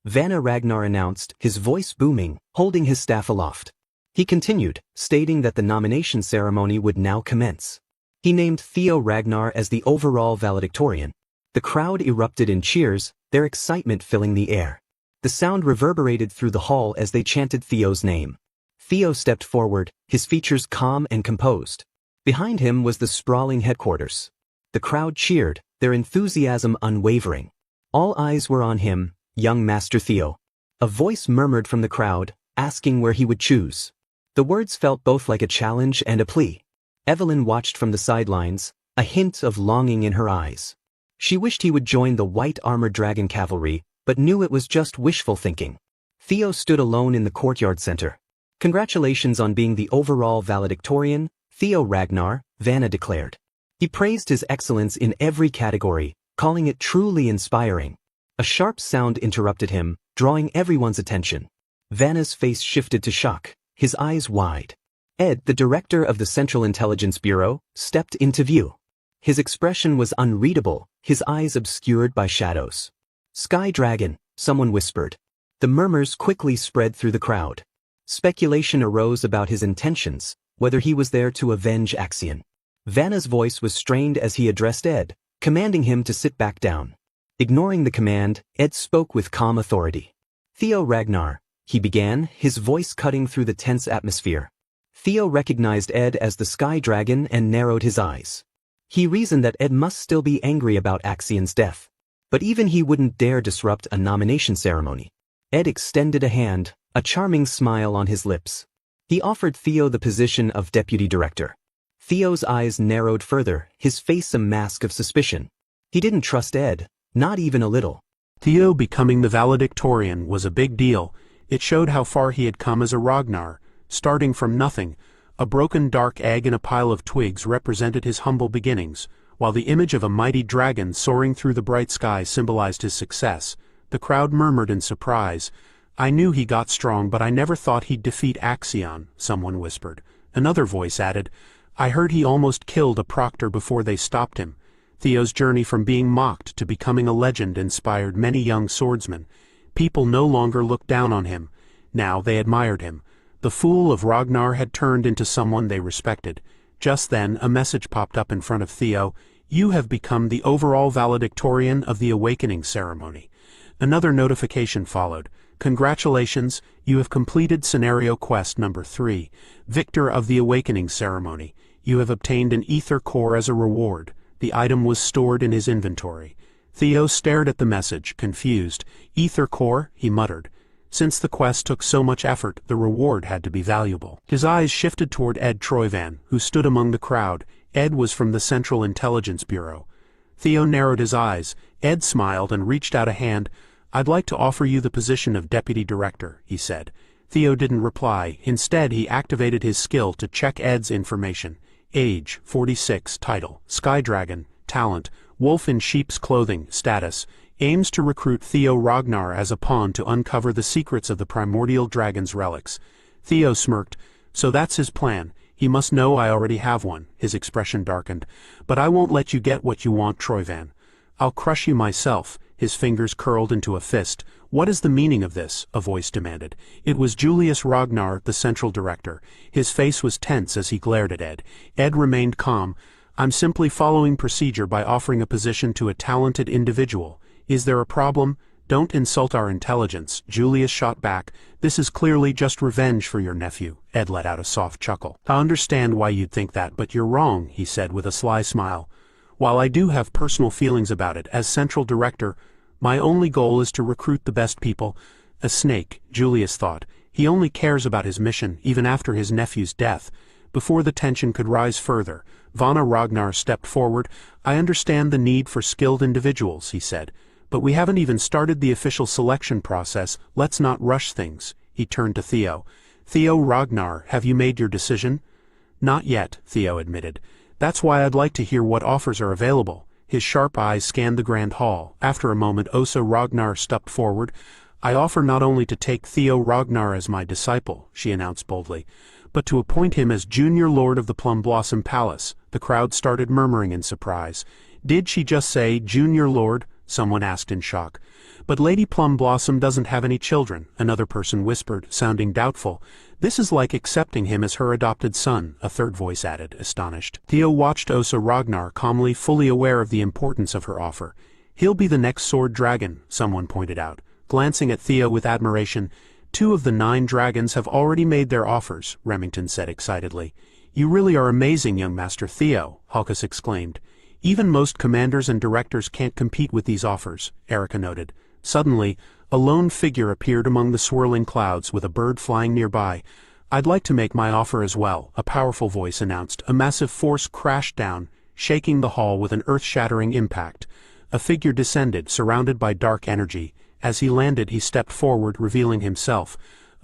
Vanna Ragnar announced, his voice booming, holding his staff aloft. He continued, stating that the nomination ceremony would now commence. He named Theo Ragnar as the overall valedictorian. The crowd erupted in cheers, their excitement filling the air. The sound reverberated through the hall as they chanted Theo's name. Theo stepped forward, his features calm and composed. Behind him was the sprawling headquarters. The crowd cheered, their enthusiasm unwavering. All eyes were on him, young Master Theo. A voice murmured from the crowd, asking where he would choose. The words felt both like a challenge and a plea. Evelyn watched from the sidelines, a hint of longing in her eyes. She wished he would join the white-armored dragon cavalry, but knew it was just wishful thinking. Theo stood alone in the courtyard center. Congratulations on being the overall valedictorian, Theo Ragnar, Vanna declared. He praised his excellence in every category, calling it truly inspiring. A sharp sound interrupted him, drawing everyone's attention. Vanna's face shifted to shock, his eyes wide. Ed, the director of the Central Intelligence Bureau, stepped into view. His expression was unreadable, his eyes obscured by shadows. Sky Dragon, someone whispered. The murmurs quickly spread through the crowd. Speculation arose about his intentions, whether he was there to avenge Axion. Vanna's voice was strained as he addressed Ed, commanding him to sit back down. Ignoring the command, Ed spoke with calm authority. Theo Ragnar, he began, his voice cutting through the tense atmosphere. Theo recognized Ed as the Sky Dragon and narrowed his eyes. He reasoned that Ed must still be angry about Axion's death. But even he wouldn't dare disrupt a nomination ceremony. Ed extended a hand, a charming smile on his lips. He offered Theo the position of deputy director. Theo's eyes narrowed further, his face a mask of suspicion. He didn't trust Ed, not even a little. Theo becoming the valedictorian was a big deal. It showed how far he had come as a Ragnar, starting from nothing. A broken dark egg in a pile of twigs represented his humble beginnings, while the image of a mighty dragon soaring through the bright sky symbolized his success. The crowd murmured in surprise. I knew he got strong, but I never thought he'd defeat Axion, someone whispered. Another voice added, I heard he almost killed a proctor before they stopped him. Theo's journey from being mocked to becoming a legend inspired many young swordsmen. People no longer looked down on him. Now they admired him. The fool of Ragnar had turned into someone they respected. Just then, a message popped up in front of Theo. You have become the overall valedictorian of the awakening ceremony. Another notification followed. Congratulations, you have completed scenario quest number 3, Victor of the Awakening Ceremony. You have obtained an ether core as a reward. The item was stored in his inventory. Theo stared at the message, confused. Ether core, he muttered. Since the quest took so much effort, the reward had to be valuable. His eyes shifted toward Ed Troyvan, who stood among the crowd. Ed was from the Central Intelligence Bureau. Theo narrowed his eyes. Ed smiled and reached out a hand. I'd like to offer you the position of deputy director, he said. Theo didn't reply. Instead, he activated his skill to check Ed's information. Age, 46, title, Sky Dragon, talent, wolf in sheep's clothing, status, aims to recruit Theo Ragnar as a pawn to uncover the secrets of the primordial dragon's relics. Theo smirked. So that's his plan. He must know I already have one. His expression darkened. But I won't let you get what you want, Troyvan. I'll crush you myself. His fingers curled into a fist. What is the meaning of this? A voice demanded. It was Julius Ragnar, the central director. His face was tense as he glared at Ed. Ed remained calm. I'm simply following procedure by offering a position to a talented individual. Is there a problem? Don't insult our intelligence, Julius shot back. This is clearly just revenge for your nephew. Ed let out a soft chuckle. I understand why you'd think that, but you're wrong, he said with a sly smile. While I do have personal feelings about it, as central director, my only goal is to recruit the best people. A snake, Julius thought. He only cares about his mission, even after his nephew's death. Before the tension could rise further, Vanna Ragnar stepped forward. I understand the need for skilled individuals, he said. But we haven't even started the official selection process. Let's not rush things. He turned to Theo. Theo Ragnar, have you made your decision? Not yet, Theo admitted. That's why I'd like to hear what offers are available. His sharp eyes scanned the grand hall. After a moment, Osa Ragnar stepped forward. I offer not only to take Theo Ragnar as my disciple, she announced boldly, but to appoint him as junior lord of the Plum Blossom Palace. The crowd started murmuring in surprise. Did she just say junior lord? Someone asked in shock. But Lady Plum Blossom doesn't have any children, another person whispered, sounding doubtful. This is like accepting him as her adopted son, a third voice added, astonished. Theo watched Osa Ragnar calmly, fully aware of the importance of her offer. He'll be the next sword dragon, someone pointed out. Glancing at Theo with admiration, 2 of the 9 dragons have already made their offers, Remington said excitedly. You really are amazing, young Master Theo, Halkus exclaimed. Even most commanders and directors can't compete with these offers, Erica noted. Suddenly, a lone figure appeared among the swirling clouds with a bird flying nearby. I'd like to make my offer as well, a powerful voice announced. A massive force crashed down, shaking the hall with an earth-shattering impact. A figure descended, surrounded by dark energy. As he landed, he stepped forward, revealing himself.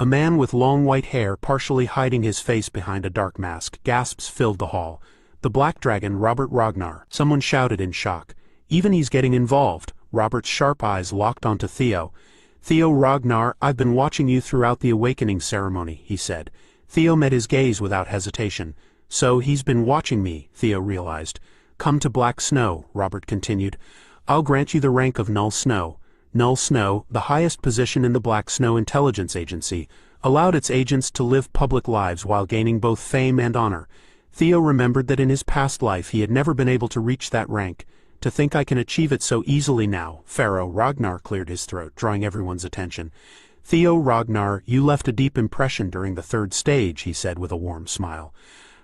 A man with long white hair partially hiding his face behind a dark mask. Gasps filled the hall. The Black Dragon, Robert Ragnar, someone shouted in shock. Even he's getting involved. Robert's sharp eyes locked onto Theo. Theo Ragnar, I've been watching you throughout the awakening ceremony, he said. Theo met his gaze without hesitation. So he's been watching me, Theo realized. Come to Black Snow, Robert continued. I'll grant you the rank of Null Snow. Null Snow, the highest position in the Black Snow Intelligence Agency, allowed its agents to live public lives while gaining both fame and honor. Theo remembered that in his past life he had never been able to reach that rank. To think I can achieve it so easily now. Pharaoh Ragnar cleared his throat, drawing everyone's attention. Theo Ragnar, you left a deep impression during the third stage, he said with a warm smile.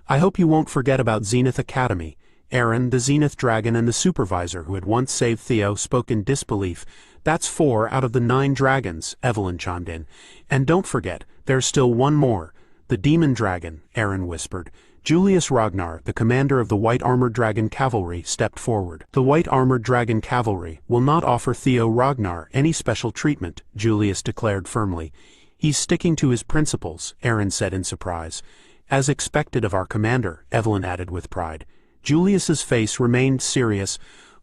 I hope you won't forget about Zenith Academy. Aaron, the Zenith Dragon and the supervisor who had once saved Theo, spoke in disbelief. That's 4 out of the 9 dragons, Evelyn chimed in. And don't forget, there's still one more. The Demon Dragon, Aaron whispered. Julius Ragnar, the commander of the White Armored Dragon Cavalry, stepped forward. The White Armored Dragon Cavalry will not offer Theo Ragnar any special treatment, Julius declared firmly. He's sticking to his principles, Aaron said in surprise. As expected of our commander, Evelyn added with pride. Julius's face remained serious.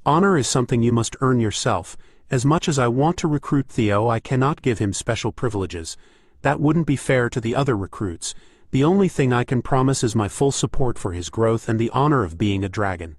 Honor is something you must earn yourself. As much as I want to recruit Theo, I cannot give him special privileges. That wouldn't be fair to the other recruits. The only thing I can promise is my full support for his growth and the honor of being a dragon.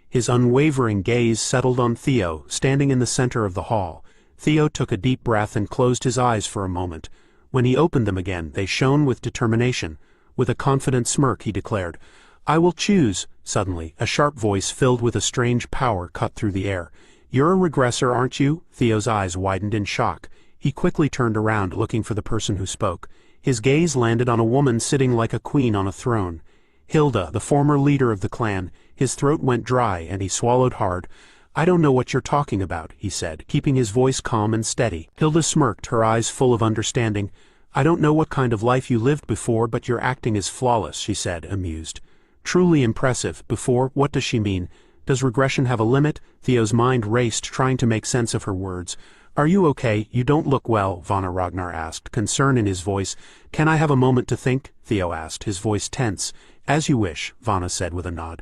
His unwavering gaze settled on Theo, standing in the center of the hall. Theo took a deep breath and closed his eyes for a moment. When he opened them again, they shone with determination. With a confident smirk, he declared, I will choose. Suddenly, a sharp voice filled with a strange power cut through the air. You're a regressor, aren't you? Theo's eyes widened in shock. He quickly turned around, looking for the person who spoke. His gaze landed on a woman sitting like a queen on a throne. Hilda, the former leader of the clan. His throat went dry, and he swallowed hard. I don't know what you're talking about, he said, keeping his voice calm and steady. Hilda smirked, her eyes full of understanding. I don't know what kind of life you lived before, but your acting is flawless, she said, amused. Truly impressive. Before, what does she mean? Does regression have a limit? Theo's mind raced, trying to make sense of her words. Are you okay? You don't look well, Vana Ragnar asked, concern in his voice. Can I have a moment to think? Theo asked, his voice tense. As you wish, Vana said with a nod.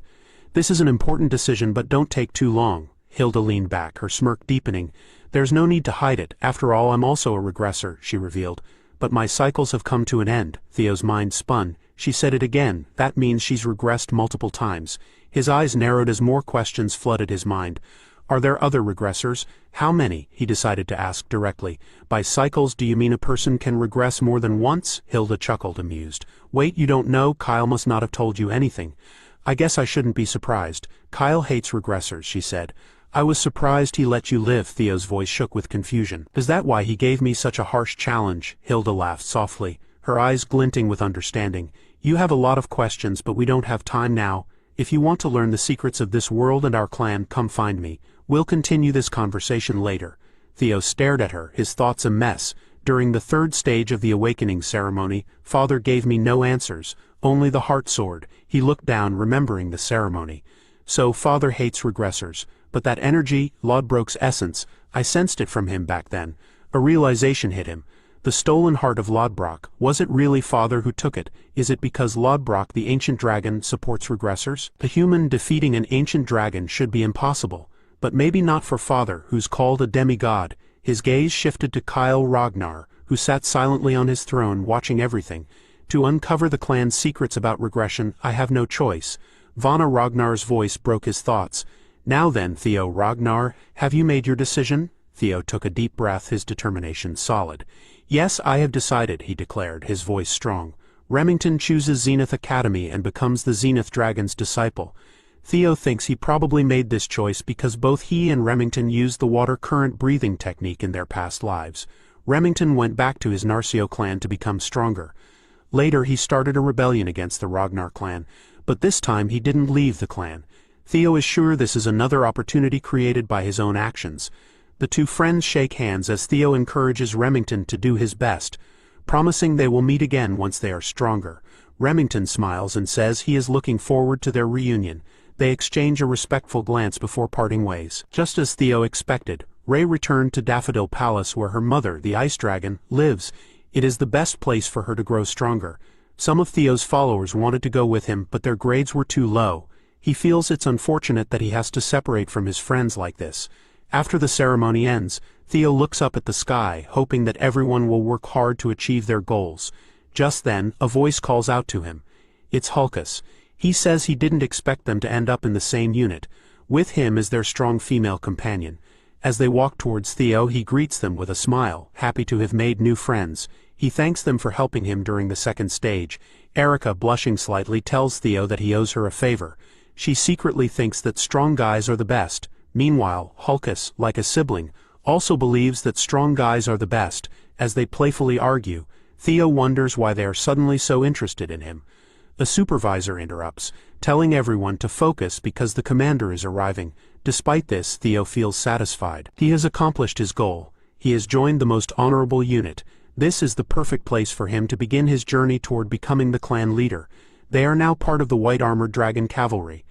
This is an important decision, but don't take too long. Hilda leaned back, her smirk deepening. There's no need to hide it. After all, I'm also a regressor, she revealed. But my cycles have come to an end. Theo's mind spun. She said it again. That means she's regressed multiple times. His eyes narrowed as more questions flooded his mind. Are there other regressors? How many? He decided to ask directly. By cycles, do you mean a person can regress more than once? Hilda chuckled, amused. Wait, you don't know? Kyle must not have told you anything. I guess I shouldn't be surprised. Kyle hates regressors, she said. I was surprised he let you live. Theo's voice shook with confusion. Is that why he gave me such a harsh challenge? Hilda laughed softly, her eyes glinting with understanding. You have a lot of questions, but we don't have time now. If you want to learn the secrets of this world and our clan, come find me. We'll continue this conversation later. Theo stared at her, his thoughts a mess. During the third stage of the awakening ceremony, Father gave me no answers, only the heart sword. He looked down, remembering the ceremony. So Father hates regressors. But that energy, Lodbrok's essence, I sensed it from him back then. A realization hit him. The stolen heart of Lodbrok, was it really Father who took it? Is it because Lodbrok, the ancient dragon, supports regressors? The human defeating an ancient dragon should be impossible. But maybe not for Father, who's called a demigod. His gaze shifted to Kyle Ragnar, who sat silently on his throne watching everything. To uncover the clan's secrets about regression, I have no choice. Vana Ragnar's voice broke his thoughts. Now then, Theo Ragnar, have you made your decision? Theo took a deep breath, his determination solid. Yes, I have decided, he declared, his voice strong. Remington chooses Zenith Academy and becomes the Zenith Dragon's disciple. Theo thinks he probably made this choice because both he and Remington used the water current breathing technique in their past lives. Remington went back to his Narcio clan to become stronger. Later he started a rebellion against the Ragnar clan, but this time he didn't leave the clan. Theo is sure this is another opportunity created by his own actions. The two friends shake hands as Theo encourages Remington to do his best, promising they will meet again once they are stronger. Remington smiles and says he is looking forward to their reunion. They exchange a respectful glance before parting ways. Just as Theo expected, Ray returned to Daffodil Palace where her mother, the Ice Dragon, lives. It is the best place for her to grow stronger. Some of Theo's followers wanted to go with him, but their grades were too low. He feels it's unfortunate that he has to separate from his friends like this. After the ceremony ends, Theo looks up at the sky, hoping that everyone will work hard to achieve their goals. Just then, a voice calls out to him. It's Hulkus. He says he didn't expect them to end up in the same unit. With him is their strong female companion. As they walk towards Theo, he greets them with a smile, happy to have made new friends. He thanks them for helping him during the second stage. Erica, blushing slightly, tells Theo that he owes her a favor. She secretly thinks that strong guys are the best. Meanwhile, Hulkus, like a sibling, also believes that strong guys are the best. As they playfully argue, Theo wonders why they are suddenly so interested in him. The supervisor interrupts, telling everyone to focus because the commander is arriving. Despite this, Theo feels satisfied. He has accomplished his goal. He has joined the most honorable unit. This is the perfect place for him to begin his journey toward becoming the clan leader. They are now part of the White Armored Dragon Cavalry.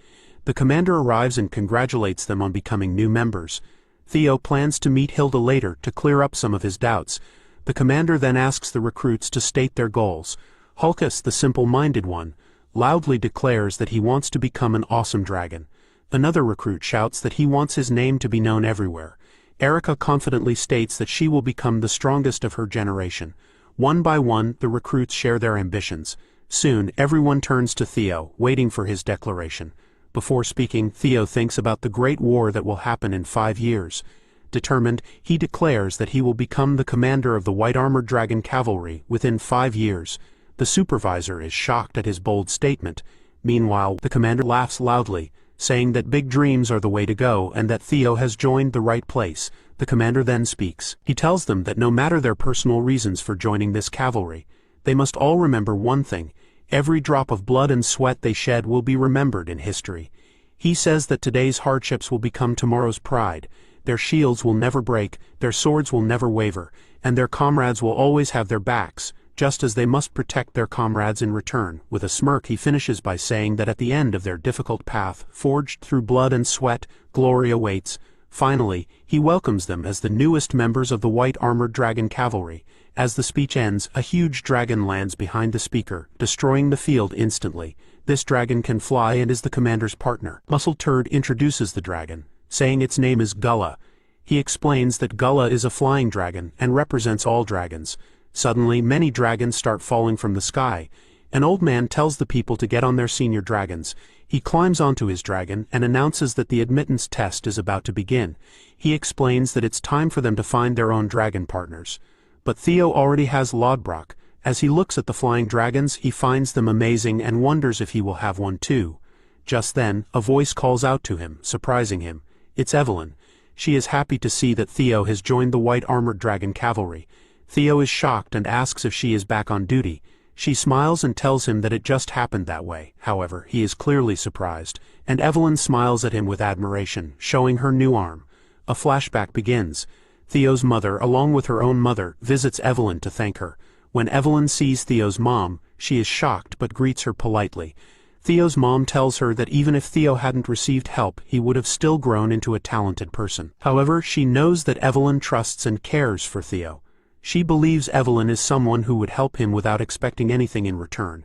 The commander arrives and congratulates them on becoming new members. Theo plans to meet Hilda later to clear up some of his doubts. The commander then asks the recruits to state their goals. Hulkus, the simple-minded one, loudly declares that he wants to become an awesome dragon. Another recruit shouts that he wants his name to be known everywhere. Erica confidently states that she will become the strongest of her generation. One by one, the recruits share their ambitions. Soon, everyone turns to Theo, waiting for his declaration. Before speaking, Theo thinks about the great war that will happen in 5 years. Determined, he declares that he will become the commander of the White Armored Dragon Cavalry within 5 years. The supervisor is shocked at his bold statement. Meanwhile, the commander laughs loudly, saying that big dreams are the way to go and that Theo has joined the right place. The commander then speaks. He tells them that no matter their personal reasons for joining this cavalry, they must all remember one thing. Every drop of blood and sweat they shed will be remembered in history. He says that today's hardships will become tomorrow's pride. Their shields will never break, their swords will never waver, and their comrades will always have their backs, just as they must protect their comrades in return. With a smirk, he finishes by saying that at the end of their difficult path, forged through blood and sweat, glory awaits. Finally, he welcomes them as the newest members of the White Armored Dragon Cavalry. As the speech ends, a huge dragon lands behind the speaker, destroying the field instantly. This dragon can fly and is the commander's partner. Muscle Turd introduces the dragon, saying its name is Gullah. He explains that Gullah is a flying dragon and represents all dragons. Suddenly, many dragons start falling from the sky. An old man tells the people to get on their senior dragons. He climbs onto his dragon and announces that the admittance test is about to begin. He explains that it's time for them to find their own dragon partners. But Theo already has Lodbrok. As he looks at the flying dragons, he finds them amazing and wonders if he will have one too. Just then, a voice calls out to him, surprising him. It's Evelyn. She is happy to see that Theo has joined the White Armored Dragon Cavalry. Theo is shocked and asks if she is back on duty. She smiles and tells him that it just happened that way. However, he is clearly surprised, and Evelyn smiles at him with admiration, showing her new arm. A flashback begins. Theo's mother, along with her own mother, visits Evelyn to thank her. When Evelyn sees Theo's mom, she is shocked but greets her politely. Theo's mom tells her that even if Theo hadn't received help, he would have still grown into a talented person. However, she knows that Evelyn trusts and cares for Theo. She believes Evelyn is someone who would help him without expecting anything in return.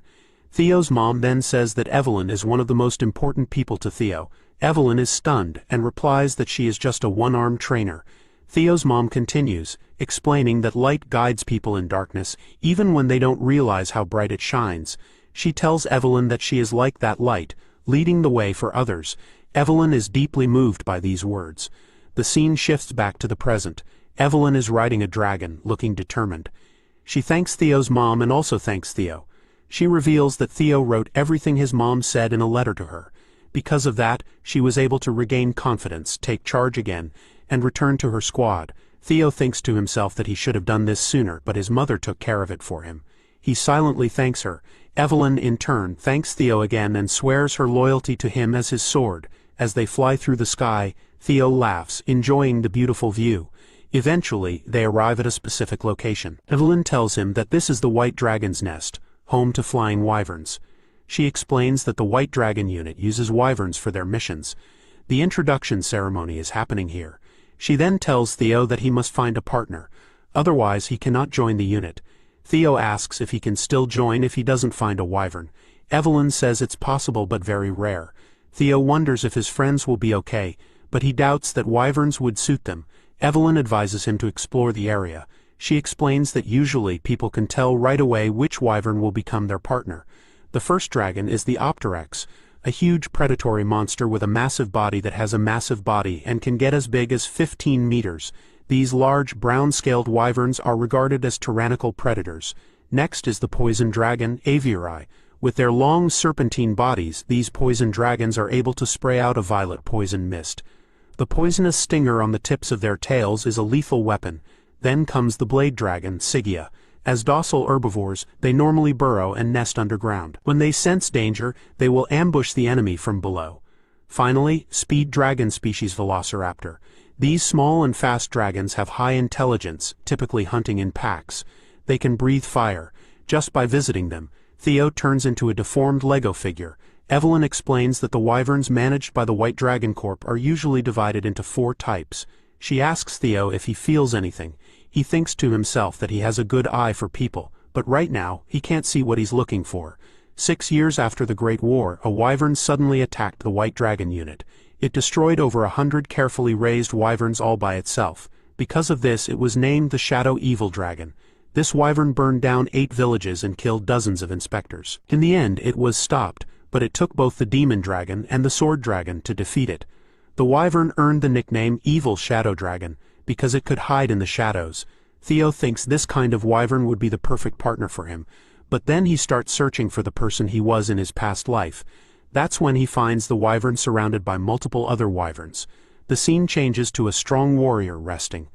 Theo's mom then says that Evelyn is one of the most important people to Theo. Evelyn is stunned and replies that she is just a one-armed trainer. Theo's mom continues, explaining that light guides people in darkness, even when they don't realize how bright it shines. She tells Evelyn that she is like that light, leading the way for others. Evelyn is deeply moved by these words. The scene shifts back to the present. Evelyn is riding a dragon, looking determined. She thanks Theo's mom and also thanks Theo. She reveals that Theo wrote everything his mom said in a letter to her. Because of that, she was able to regain confidence, take charge again, and return to her squad. Theo thinks to himself that he should have done this sooner, but his mother took care of it for him. He silently thanks her. Evelyn, in turn, thanks Theo again and swears her loyalty to him as his sword. As they fly through the sky, Theo laughs, enjoying the beautiful view. Eventually, they arrive at a specific location. Evelyn tells him that this is the White Dragon's Nest, home to flying wyverns. She explains that the White Dragon unit uses wyverns for their missions. The introduction ceremony is happening here. She then tells Theo that he must find a partner. Otherwise, he cannot join the unit. Theo asks if he can still join if he doesn't find a wyvern. Evelyn says it's possible but very rare. Theo wonders if his friends will be okay, but he doubts that wyverns would suit them. Evelyn advises him to explore the area. She explains that usually people can tell right away which wyvern will become their partner. The first dragon is the Opterex, a huge predatory monster with a massive body that has a massive body and can get as big as 15 meters. These large, brown-scaled wyverns are regarded as tyrannical predators. Next is the poison dragon, Aviarii. With their long serpentine bodies, these poison dragons are able to spray out a violet poison mist. The poisonous stinger on the tips of their tails is a lethal weapon. Then comes the blade dragon, Sigia. As docile herbivores, they normally burrow and nest underground. When they sense danger, they will ambush the enemy from below. Finally, speed dragon species Velociraptor. These small and fast dragons have high intelligence, typically hunting in packs. They can breathe fire. Just by visiting them, Theo turns into a deformed Lego figure. Evelyn explains that the wyverns managed by the White Dragon Corp are usually divided into 4 types. She asks Theo if he feels anything. He thinks to himself that he has a good eye for people, but right now, he can't see what he's looking for. 6 years after the Great War, a wyvern suddenly attacked the White Dragon unit. It destroyed over 100 carefully raised wyverns all by itself. Because of this, it was named the Shadow Evil Dragon. This wyvern burned down 8 villages and killed dozens of inspectors. In the end, it was stopped, but it took both the Demon Dragon and the Sword Dragon to defeat it. The wyvern earned the nickname Evil Shadow Dragon, because it could hide in the shadows. Theo thinks this kind of wyvern would be the perfect partner for him, but then he starts searching for the person he was in his past life. That's when he finds the wyvern surrounded by multiple other wyverns. The scene changes to a strong warrior resting.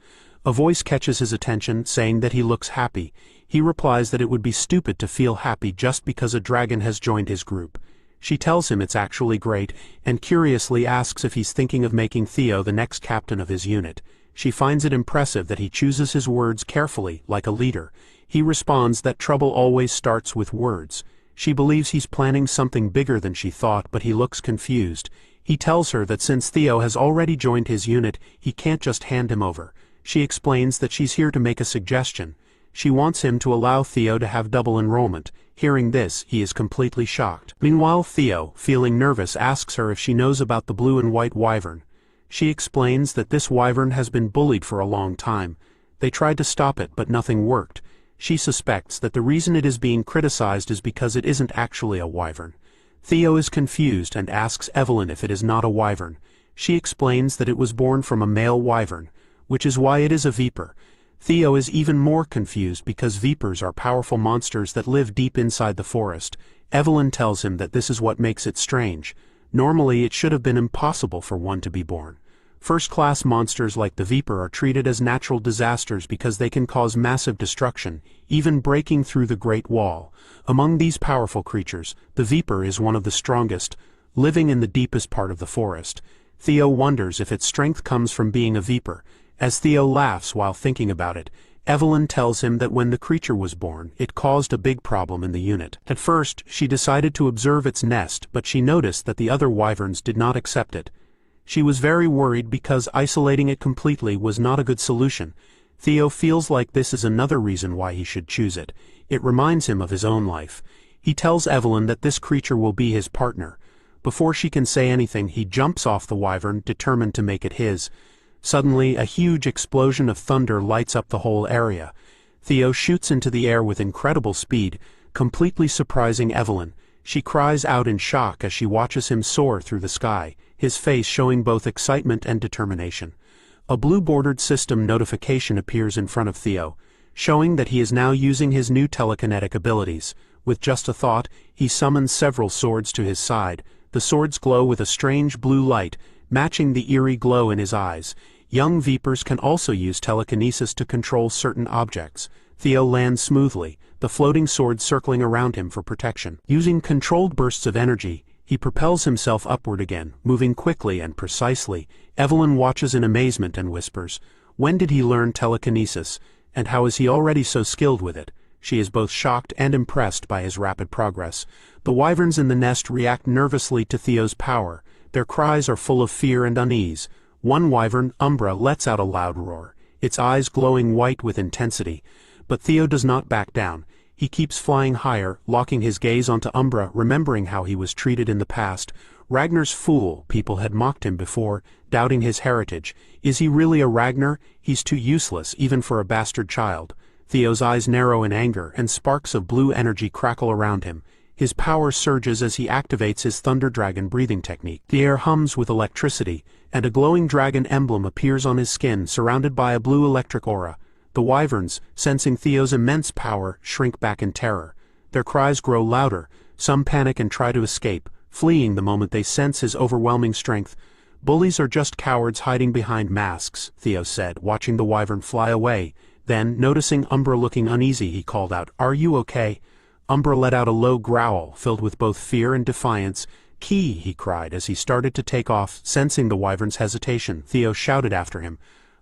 A voice catches his attention, saying that he looks happy. He replies that it would be stupid to feel happy just because a dragon has joined his group. She tells him it's actually great, and curiously asks if he's thinking of making Theo the next captain of his unit. She finds it impressive that he chooses his words carefully, like a leader. He responds that trouble always starts with words. She believes he's planning something bigger than she thought, but he looks confused. He tells her that since Theo has already joined his unit, he can't just hand him over. She explains that she's here to make a suggestion. She wants him to allow Theo to have double enrollment. Hearing this, he is completely shocked. Meanwhile, Theo, feeling nervous, asks her if she knows about the blue and white wyvern. She explains that this wyvern has been bullied for a long time. They tried to stop it, but nothing worked. She suspects that the reason it is being criticized is because it isn't actually a wyvern. Theo is confused and asks Evelyn if it is not a wyvern. She explains that it was born from a male wyvern, which is why it is a viper. Theo is even more confused because vipers are powerful monsters that live deep inside the forest. Evelyn tells him that this is what makes it strange. Normally, it should have been impossible for one to be born. First-class monsters like the viper are treated as natural disasters because they can cause massive destruction, even breaking through the Great Wall. Among these powerful creatures, the viper is one of the strongest, living in the deepest part of the forest. Theo wonders if its strength comes from being a viper. As Theo laughs while thinking about it, Evelyn tells him that when the creature was born, it caused a big problem in the unit. At first, she decided to observe its nest, but she noticed that the other wyverns did not accept it. She was very worried because isolating it completely was not a good solution. Theo feels like this is another reason why he should choose it. It reminds him of his own life. He tells Evelyn that this creature will be his partner. Before she can say anything, he jumps off the wyvern, determined to make it his. Suddenly, a huge explosion of thunder lights up the whole area. Theo shoots into the air with incredible speed, completely surprising Evelyn. She cries out in shock as she watches him soar through the sky, his face showing both excitement and determination. A blue-bordered system notification appears in front of Theo, showing that he is now using his new telekinetic abilities. With just a thought, he summons several swords to his side. The swords glow with a strange blue light, matching the eerie glow in his eyes. Young vipers can also use telekinesis to control certain objects. Theo lands smoothly, the floating sword circling around him for protection. Using controlled bursts of energy, he propels himself upward again, moving quickly and precisely. Evelyn watches in amazement and whispers, "When did he learn telekinesis, and how is he already so skilled with it?" She is both shocked and impressed by his rapid progress. The wyverns in the nest react nervously to Theo's power. Their cries are full of fear and unease. One wyvern, Umbra, lets out a loud roar, its eyes glowing white with intensity. But Theo does not back down. He keeps flying higher, locking his gaze onto Umbra, remembering how he was treated in the past. Ragnar's fool, people had mocked him before, doubting his heritage. Is he really a Ragnar? He's too useless, even for a bastard child. Theo's eyes narrow in anger, and sparks of blue energy crackle around him. His power surges as he activates his Thunder Dragon breathing technique. The air hums with electricity, and a glowing dragon emblem appears on his skin, surrounded by a blue electric aura. The wyverns, sensing Theo's immense power, shrink back in terror. Their cries grow louder. Some panic and try to escape, fleeing the moment they sense his overwhelming strength. Bullies are just cowards hiding behind masks, Theo said, watching the wyvern fly away. Then, noticing Umbra looking uneasy, he called out, "Are you okay?" Umbra let out a low growl, filled with both fear and defiance. "Key," he cried as he started to take off, sensing the wyvern's hesitation. Theo shouted after him,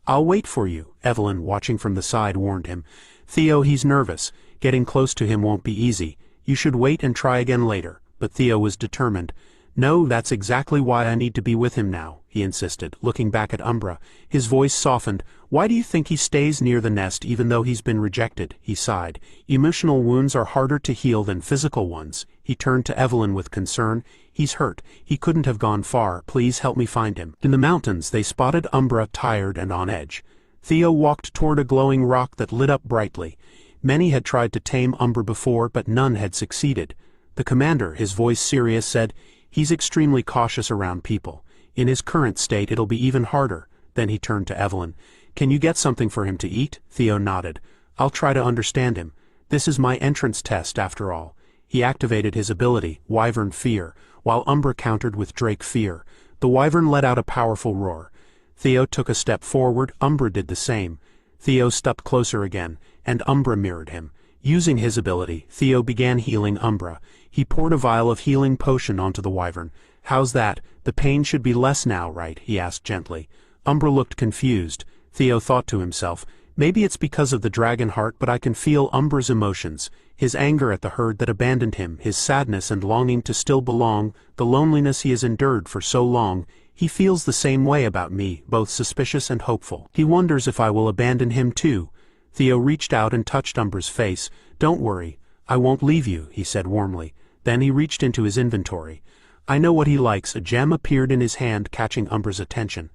"I'll wait for you," Evelyn, watching from the side, warned him. "Theo, he's nervous. Getting close to him won't be easy. You should wait and try again later." But Theo was determined. "No, that's exactly why I need to be with him now," he insisted, looking back at Umbra. His voice softened. "Why do you think he stays near the nest even though he's been rejected?" He sighed. "Emotional wounds are harder to heal than physical ones." He turned to Evelyn with concern. "He's hurt. He couldn't have gone far. Please help me find him." In the mountains, they spotted Umbra tired and on edge. Theo walked toward a glowing rock that lit up brightly. Many had tried to tame Umbra before, but none had succeeded. The commander, his voice serious, said, "He's extremely cautious around people. In his current state, it'll be even harder." Then he turned to Evelyn. "Can you get something for him to eat?" Theo nodded. "I'll try to understand him. This is my entrance test, after all." He activated his ability, Wyvern Fear, while Umbra countered with Drake Fear. The wyvern let out a powerful roar. Theo took a step forward, Umbra did the same. Theo stepped closer again, and Umbra mirrored him. Using his ability, Theo began healing Umbra. He poured a vial of healing potion onto the wyvern. "How's that? The pain should be less now, right?" he asked gently. Umbra looked confused. Theo thought to himself, "Maybe it's because of the dragon heart, but I can feel Umbra's emotions. His anger at the herd that abandoned him, his sadness and longing to still belong, the loneliness he has endured for so long. He feels the same way about me, both suspicious and hopeful. He wonders if I will abandon him too." Theo reached out and touched Umbra's face. "Don't worry. I won't leave you," he said warmly. Then he reached into his inventory. "I know what he likes." A gem appeared in his hand, catching Umbra's attention.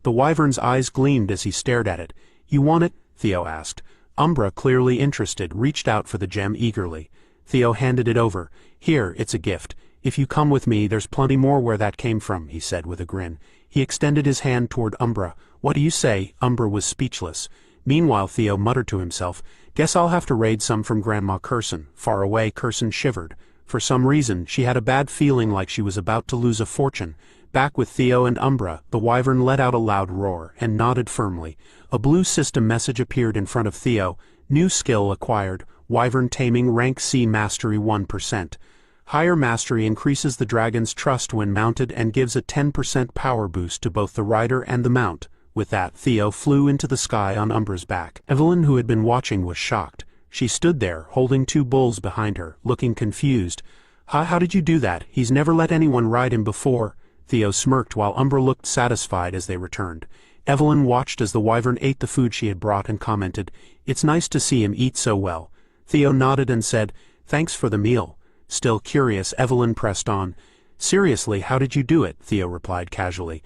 The wyvern's eyes gleamed as he stared at it. "You want it?" Theo asked. Umbra, clearly interested, reached out for the gem eagerly. Theo handed it over. "Here, it's a gift. If you come with me, there's plenty more where that came from," he said with a grin. He extended his hand toward Umbra. "What do you say?" Umbra was speechless. Meanwhile, Theo muttered to himself, "Guess I'll have to raid some from Grandma Curson." Far away, Curson shivered. For some reason, she had a bad feeling like she was about to lose a fortune. Back with Theo and Umbra, the wyvern let out a loud roar, and nodded firmly. A blue system message appeared in front of Theo. "New skill acquired. Wyvern Taming Rank C Mastery 1%. Higher mastery increases the dragon's trust when mounted and gives a 10% power boost to both the rider and the mount." With that, Theo flew into the sky on Umbra's back. Evelyn, who had been watching, was shocked. She stood there, holding two bulls behind her, looking confused. How did you do that? He's never let anyone ride him before." Theo smirked while Umbra looked satisfied as they returned. Evelyn watched as the wyvern ate the food she had brought and commented, "It's nice to see him eat so well." Theo nodded and said, "Thanks for the meal." Still curious, Evelyn pressed on. "Seriously, how did you do it?" Theo replied casually.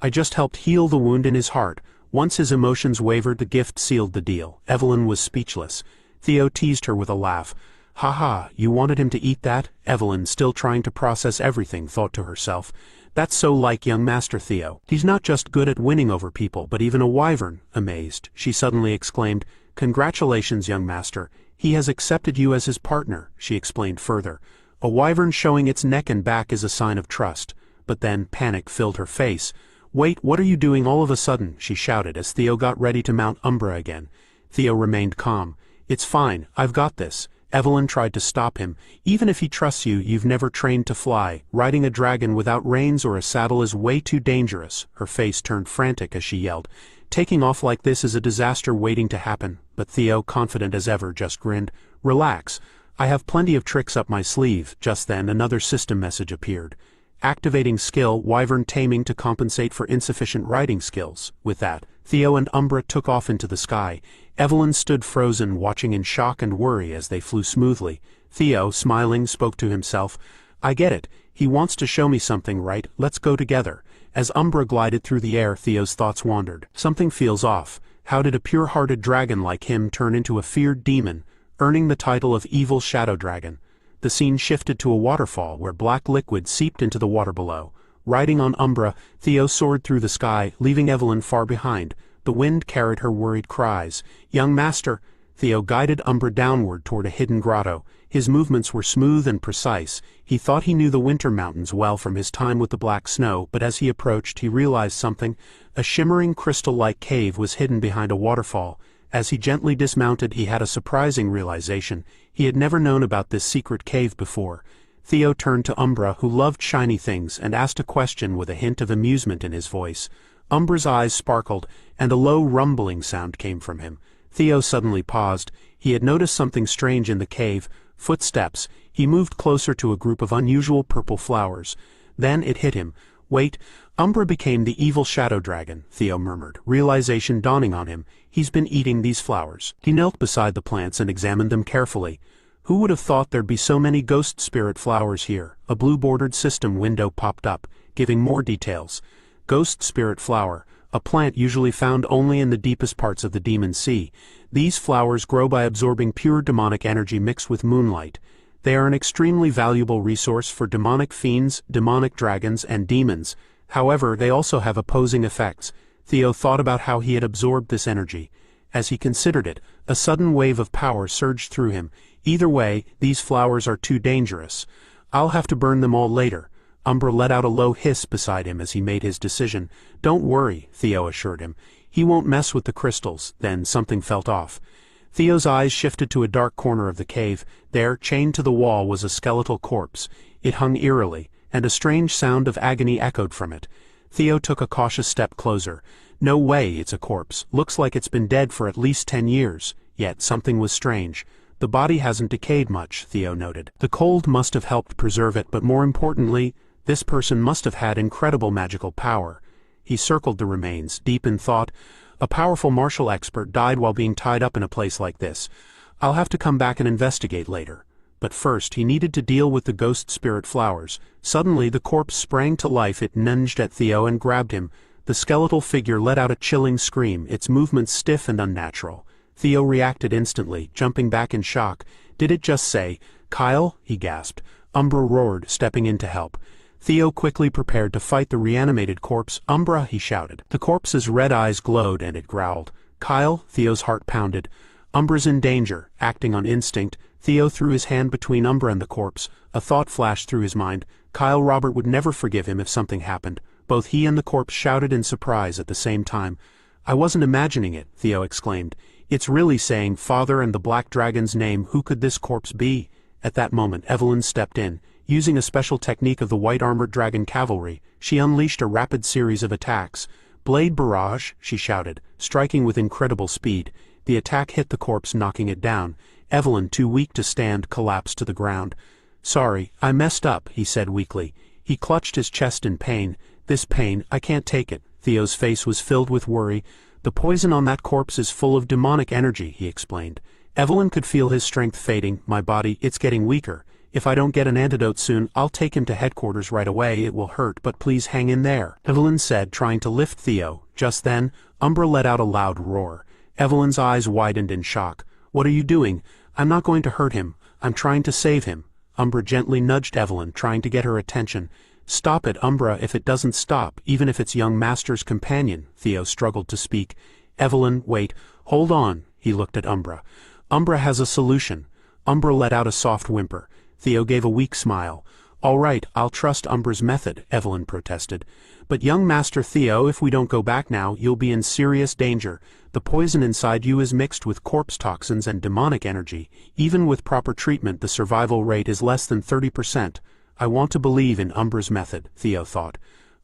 "I just helped heal the wound in his heart. Once his emotions wavered, the gift sealed the deal." Evelyn was speechless. Theo teased her with a laugh. "Ha ha, you wanted him to eat that?" Evelyn, still trying to process everything, thought to herself. "That's so like young Master Theo. He's not just good at winning over people, but even a wyvern." Amazed, she suddenly exclaimed, "Congratulations, young master. He has accepted you as his partner," she explained further. "A wyvern showing its neck and back is a sign of trust." But then panic filled her face. "Wait, what are you doing all of a sudden?" she shouted as Theo got ready to mount Umbra again. Theo remained calm. "It's fine, I've got this." Evelyn tried to stop him. "Even if he trusts you, you've never trained to fly. Riding a dragon without reins or a saddle is way too dangerous." Her face turned frantic as she yelled. "Taking off like this is a disaster waiting to happen." But Theo, confident as ever, just grinned. "Relax. I have plenty of tricks up my sleeve." Just then another system message appeared. activating skill wyvern taming to compensate for insufficient riding skills. With that, Theo and Umbra took off into the sky. Evelyn stood frozen, watching in shock and worry as they flew smoothly. Theo, smiling, spoke to himself. I get it. He wants to show me something, right? Let's go together. As Umbra glided through the air, Theo's thoughts wandered. Something feels off. How did a pure-hearted dragon like him turn into a feared demon, earning the title of Evil Shadow Dragon? The scene shifted to a waterfall where black liquid seeped into the water below. Riding on Umbra, Theo soared through the sky, leaving Evelyn far behind. The wind carried her worried cries. Young master! Theo guided Umbra downward toward a hidden grotto. His movements were smooth and precise. He thought he knew the winter mountains well from his time with the black snow, but as he approached he realized something. A shimmering crystal-like cave was hidden behind a waterfall. As he gently dismounted, he had a surprising realization. He had never known about this secret cave before. Theo turned to Umbra, who loved shiny things, and asked a question with a hint of amusement in his voice. Umbra's eyes sparkled, and a low rumbling sound came from him. Theo suddenly paused. He had noticed something strange in the cave. Footsteps. He moved closer to a group of unusual purple flowers. Then it hit him. Wait, Umbra became the evil shadow dragon, Theo murmured, realization dawning on him. He's been eating these flowers. He knelt beside the plants and examined them carefully. Who would have thought there'd be so many ghost spirit flowers here? A blue-bordered system window popped up, giving more details. Ghost spirit flower, a plant usually found only in the deepest parts of the demon sea. These flowers grow by absorbing pure demonic energy mixed with moonlight. They are an extremely valuable resource for demonic fiends, demonic dragons, and demons. However, they also have opposing effects. Theo thought about how he had absorbed this energy. As he considered it, a sudden wave of power surged through him. Either way, these flowers are too dangerous. I'll have to burn them all later. Umbra let out a low hiss beside him as he made his decision. Don't worry, Theo assured him. He won't mess with the crystals. Then something felt off. Theo's eyes shifted to a dark corner of the cave. There, chained to the wall, was a skeletal corpse. It hung eerily, and a strange sound of agony echoed from it. Theo took a cautious step closer. No way, it's a corpse. Looks like it's been dead for at least 10 years. Yet something was strange. The body hasn't decayed much, Theo noted. The cold must have helped preserve it, but more importantly, this person must have had incredible magical power. He circled the remains, deep in thought. A powerful martial expert died while being tied up in a place like this. I'll have to come back and investigate later. But first, he needed to deal with the ghost spirit flowers. Suddenly, the corpse sprang to life. It lunged at Theo and grabbed him. The skeletal figure let out a chilling scream, its movements stiff and unnatural. Theo reacted instantly, jumping back in shock. Did it just say, Kyle? He gasped. Umbra roared, stepping in to help. Theo quickly prepared to fight the reanimated corpse. Umbra, he shouted. The corpse's red eyes glowed and it growled. Kyle? Theo's heart pounded. Umbra's in danger. Acting on instinct, Theo threw his hand between Umbra and the corpse. A thought flashed through his mind. Kyle Robert would never forgive him if something happened. Both he and the corpse shouted in surprise at the same time. I wasn't imagining it, Theo exclaimed. It's really saying Father and the Black Dragon's name. Who could this corpse be? At that moment, Evelyn stepped in. Using a special technique of the white-armored dragon cavalry, she unleashed a rapid series of attacks. Blade barrage, she shouted, striking with incredible speed. The attack hit the corpse, knocking it down. Evelyn, too weak to stand, collapsed to the ground. Sorry, I messed up, he said weakly. He clutched his chest in pain. This pain, I can't take it. Theo's face was filled with worry. The poison on that corpse is full of demonic energy, he explained. Evelyn could feel his strength fading. My body, it's getting weaker. If I don't get an antidote soon, I'll take him to headquarters right away. It will hurt, but please hang in there, Evelyn said, trying to lift Theo. Just then, Umbra let out a loud roar. Evelyn's eyes widened in shock. What are you doing? I'm not going to hurt him. I'm trying to save him. Umbra gently nudged Evelyn, trying to get her attention. Stop it, Umbra, if it doesn't stop, even if it's young master's companion. Theo struggled to speak. Evelyn, wait, hold on. He looked at Umbra. Umbra has a solution. Umbra let out a soft whimper. Theo gave a weak smile. All right, I'll trust Umbra's method, Evelyn protested. But young Master Theo, if we don't go back now, you'll be in serious danger. The poison inside you is mixed with corpse toxins and demonic energy. Even with proper treatment, the survival rate is less than 30%. I want to believe in Umbra's method, Theo thought.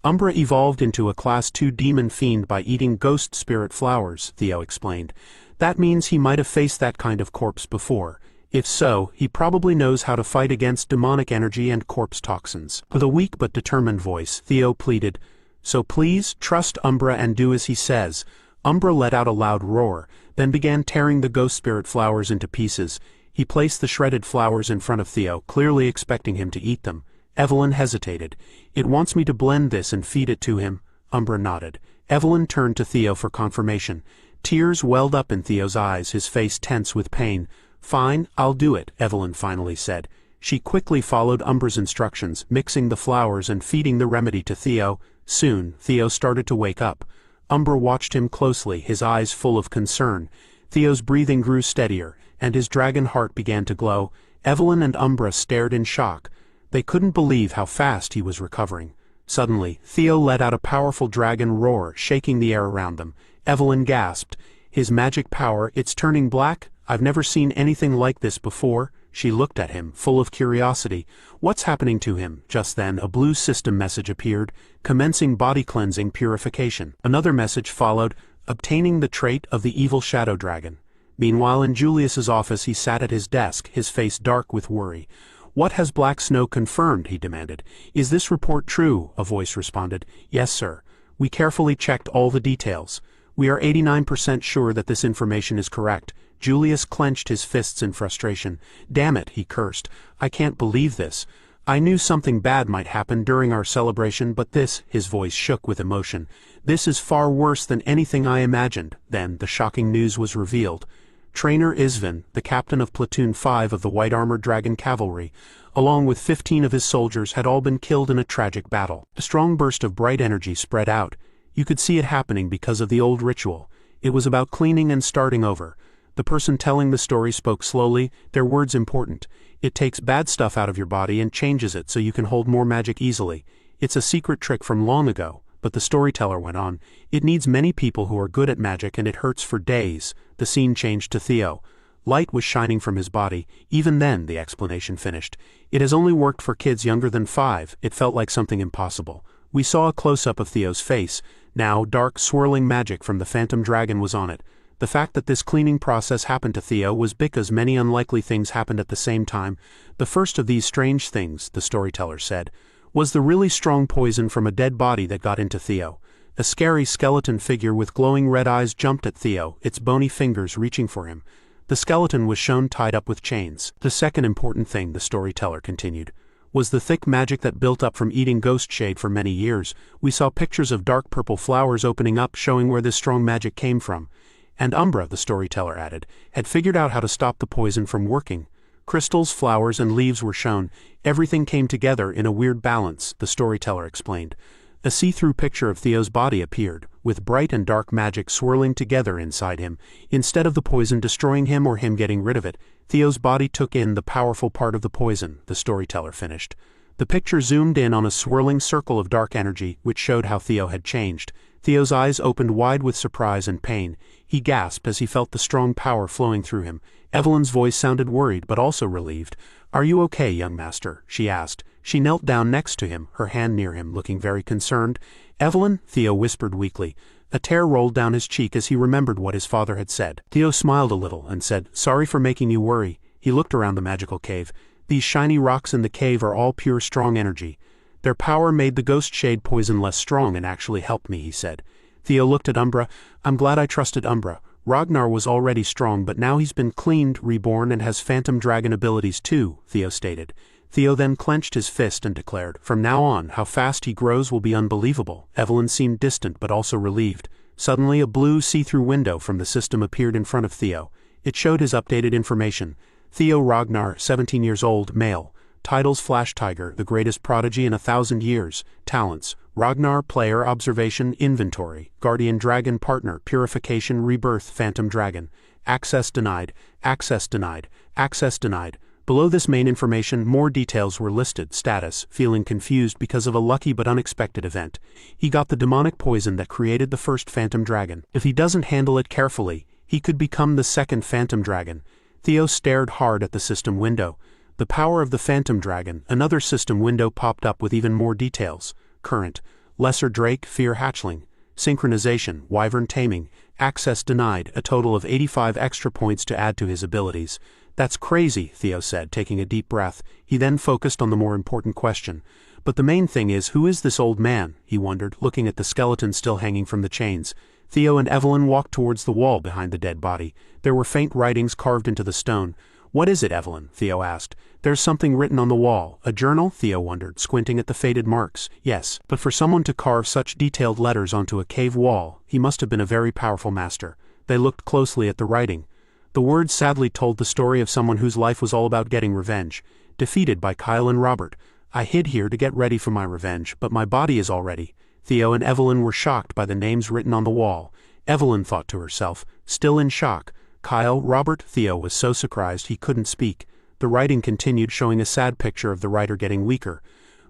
Umbra evolved into a Class 2 demon fiend by eating ghost spirit flowers, Theo explained. That means he might have faced that kind of corpse before. If so, he probably knows how to fight against demonic energy and corpse toxins. With a weak but determined voice, Theo pleaded, "So please, trust Umbra and do as he says." Umbra let out a loud roar, then began tearing the ghost spirit flowers into pieces. He placed the shredded flowers in front of Theo, clearly expecting him to eat them. Evelyn hesitated. "It wants me to blend this and feed it to him." Umbra nodded. Evelyn turned to Theo for confirmation. Tears welled up in Theo's eyes, his face tense with pain. "Fine, I'll do it," Evelyn finally said. She quickly followed Umbra's instructions, mixing the flowers and feeding the remedy to Theo. Soon, Theo started to wake up. Umbra watched him closely, his eyes full of concern. Theo's breathing grew steadier, and his dragon heart began to glow. Evelyn and Umbra stared in shock. They couldn't believe how fast he was recovering. Suddenly, Theo let out a powerful dragon roar, shaking the air around them. Evelyn gasped. "His magic power, it's turning black? I've never seen anything like this before." She looked at him, full of curiosity. "What's happening to him?" Just then, a blue system message appeared, commencing body cleansing purification. Another message followed, obtaining the trait of the evil shadow dragon. Meanwhile, in Julius's office, he sat at his desk, his face dark with worry. "What has Black Snow confirmed?" he demanded. "Is this report true?" a voice responded. "Yes, sir. We carefully checked all the details. We are 89% sure that this information is correct." Julius clenched his fists in frustration. "Damn it," he cursed. "I can't believe this. I knew something bad might happen during our celebration, but this," his voice shook with emotion, "this is far worse than anything I imagined." Then the shocking news was revealed. Trainer Isvin, the captain of Platoon 5 of the White Armored Dragon Cavalry, along with 15 of his soldiers, had all been killed in a tragic battle. A strong burst of bright energy spread out. You could see it happening because of the old ritual. It was about cleaning and starting over. The person telling the story spoke slowly, their words important. "It takes bad stuff out of your body and changes it so you can hold more magic easily. It's a secret trick from long ago." But the storyteller went on, "It needs many people who are good at magic, and it hurts for days." The scene changed to Theo. Light was shining from his body. Even then, the explanation finished. "It has only worked for kids younger than 5. It felt like something impossible." We saw a close-up of Theo's face. Now, dark, swirling magic from the phantom dragon was on it. The fact that this cleaning process happened to Theo was because many unlikely things happened at the same time. The first of these strange things, the storyteller said, was the really strong poison from a dead body that got into Theo. A scary skeleton figure with glowing red eyes jumped at Theo, its bony fingers reaching for him. The skeleton was shown tied up with chains. The second important thing, the storyteller continued, was the thick magic that built up from eating ghost shade for many years. We saw pictures of dark purple flowers opening up, showing where this strong magic came from. And Umbra, the storyteller added, had figured out how to stop the poison from working. Crystals, flowers, and leaves were shown. Everything came together in a weird balance, the storyteller explained. A see-through picture of Theo's body appeared, with bright and dark magic swirling together inside him. Instead of the poison destroying him or him getting rid of it, Theo's body took in the powerful part of the poison, the storyteller finished. The picture zoomed in on a swirling circle of dark energy, which showed how Theo had changed. Theo's eyes opened wide with surprise and pain. He gasped as he felt the strong power flowing through him. Evelyn's voice sounded worried but also relieved. "Are you okay, young master?" she asked. She knelt down next to him, her hand near him, looking very concerned. "Evelyn?" Theo whispered weakly. A tear rolled down his cheek as he remembered what his father had said. Theo smiled a little and said, "Sorry for making you worry." He looked around the magical cave. "These shiny rocks in the cave are all pure strong energy. Their power made the ghost shade poison less strong and actually helped me," he said. Theo looked at Umbra. "I'm glad I trusted Umbra. Ragnar was already strong, but now he's been cleaned, reborn, and has phantom dragon abilities too," Theo stated. Theo then clenched his fist and declared, "From now on, how fast he grows will be unbelievable." Evelyn seemed distant but also relieved. Suddenly, a blue see-through window from the system appeared in front of Theo. It showed his updated information. Theo Ragnar, 17 years old, male. Titles: Flash Tiger, the greatest prodigy in 1,000 years. Talents: Ragnar, player, observation, inventory. Guardian dragon partner, purification, rebirth, phantom dragon. Access denied, access denied, access denied. Below this main information, more details were listed. Status: feeling confused because of a lucky but unexpected event. He got the demonic poison that created the first phantom dragon. If he doesn't handle it carefully, he could become the second phantom dragon. Theo stared hard at the system window. The power of the phantom dragon. Another system window popped up with even more details. Current: Lesser Drake, Fear Hatchling. Synchronization: Wyvern Taming. Access denied, a total of 85 extra points to add to his abilities. That's crazy, Theo said, taking a deep breath. He then focused on the more important question. But the main thing is, who is this old man? He wondered, looking at the skeleton still hanging from the chains. Theo and Evelyn walked towards the wall behind the dead body. There were faint writings carved into the stone. What is it, Evelyn? Theo asked. There's something written on the wall. A journal? Theo wondered, squinting at the faded marks. Yes, but for someone to carve such detailed letters onto a cave wall, he must have been a very powerful master. They looked closely at the writing. The words sadly told the story of someone whose life was all about getting revenge. Defeated by Kyle and Robert. I hid here to get ready for my revenge, but my body is all ready. Theo and Evelyn were shocked by the names written on the wall. Evelyn thought to herself, still in shock. Kyle, Robert, Theo was so surprised he couldn't speak. The writing continued, showing a sad picture of the writer getting weaker.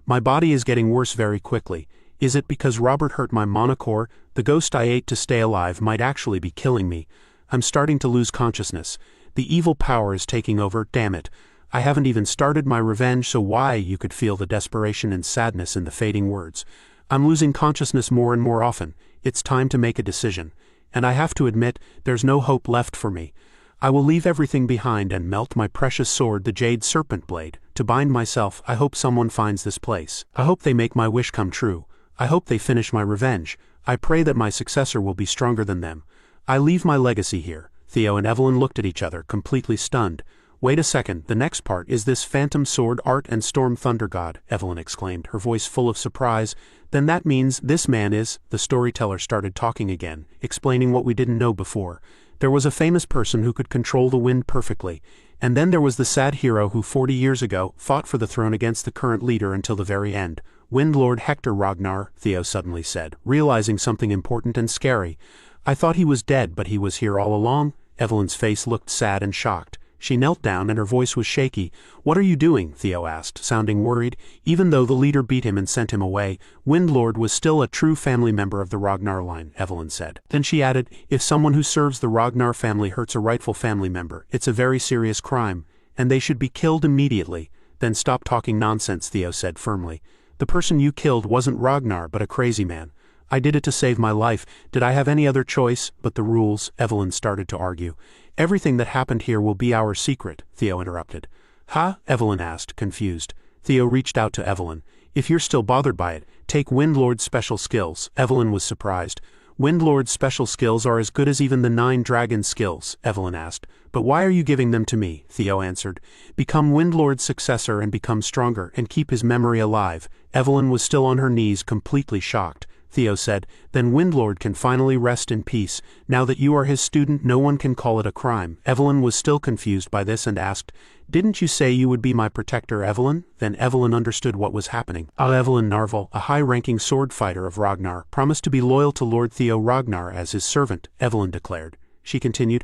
My body is getting worse very quickly. Is it because Robert hurt my monocore? The ghost I ate to stay alive might actually be killing me. I'm starting to lose consciousness. The evil power is taking over, damn it. I haven't even started my revenge, so why? You could feel the desperation and sadness in the fading words. I'm losing consciousness more and more often. It's time to make a decision. And I have to admit, there's no hope left for me. I will leave everything behind and melt my precious sword, the Jade Serpent Blade, to bind myself. I hope someone finds this place. I hope they make my wish come true. I hope they finish my revenge. I pray that my successor will be stronger than them. I leave my legacy here. Theo and Evelyn looked at each other, completely stunned. Wait a second, the next part is this phantom sword art and storm thunder god, Evelyn exclaimed, her voice full of surprise. Then that means this man is, the storyteller started talking again, explaining what we didn't know before. There was a famous person who could control the wind perfectly, and then there was the sad hero who 40 years ago fought for the throne against the current leader until the very end. Wind Lord Hector Ragnar, Theo suddenly said, realizing something important and scary. I thought he was dead, but he was here all along? Evelyn's face looked sad and shocked. She knelt down and her voice was shaky. What are you doing? Theo asked, sounding worried. Even though the leader beat him and sent him away, Windlord was still a true family member of the Ragnar line, Evelyn said. Then she added, if someone who serves the Ragnar family hurts a rightful family member, it's a very serious crime, and they should be killed immediately. Then stop talking nonsense, Theo said firmly. The person you killed wasn't Ragnar, but a crazy man. I did it to save my life. Did I have any other choice? But the rules, Evelyn started to argue. Everything that happened here will be our secret, Theo interrupted. Huh? Evelyn asked, confused. Theo reached out to Evelyn. If you're still bothered by it, take Windlord's special skills. Evelyn was surprised. Windlord's special skills are as good as even the 9 dragon skills, Evelyn asked. But why are you giving them to me? Theo answered. Become Windlord's successor and become stronger and keep his memory alive. Evelyn was still on her knees, completely shocked. Theo said, then Windlord can finally rest in peace. Now that you are his student, no one can call it a crime. Evelyn was still confused by this and asked, didn't you say you would be my protector, Evelyn? Then Evelyn understood what was happening. Evelyn Narvel, a high-ranking sword fighter of Ragnar, promised to be loyal to Lord Theo Ragnar as his servant, Evelyn declared. She continued,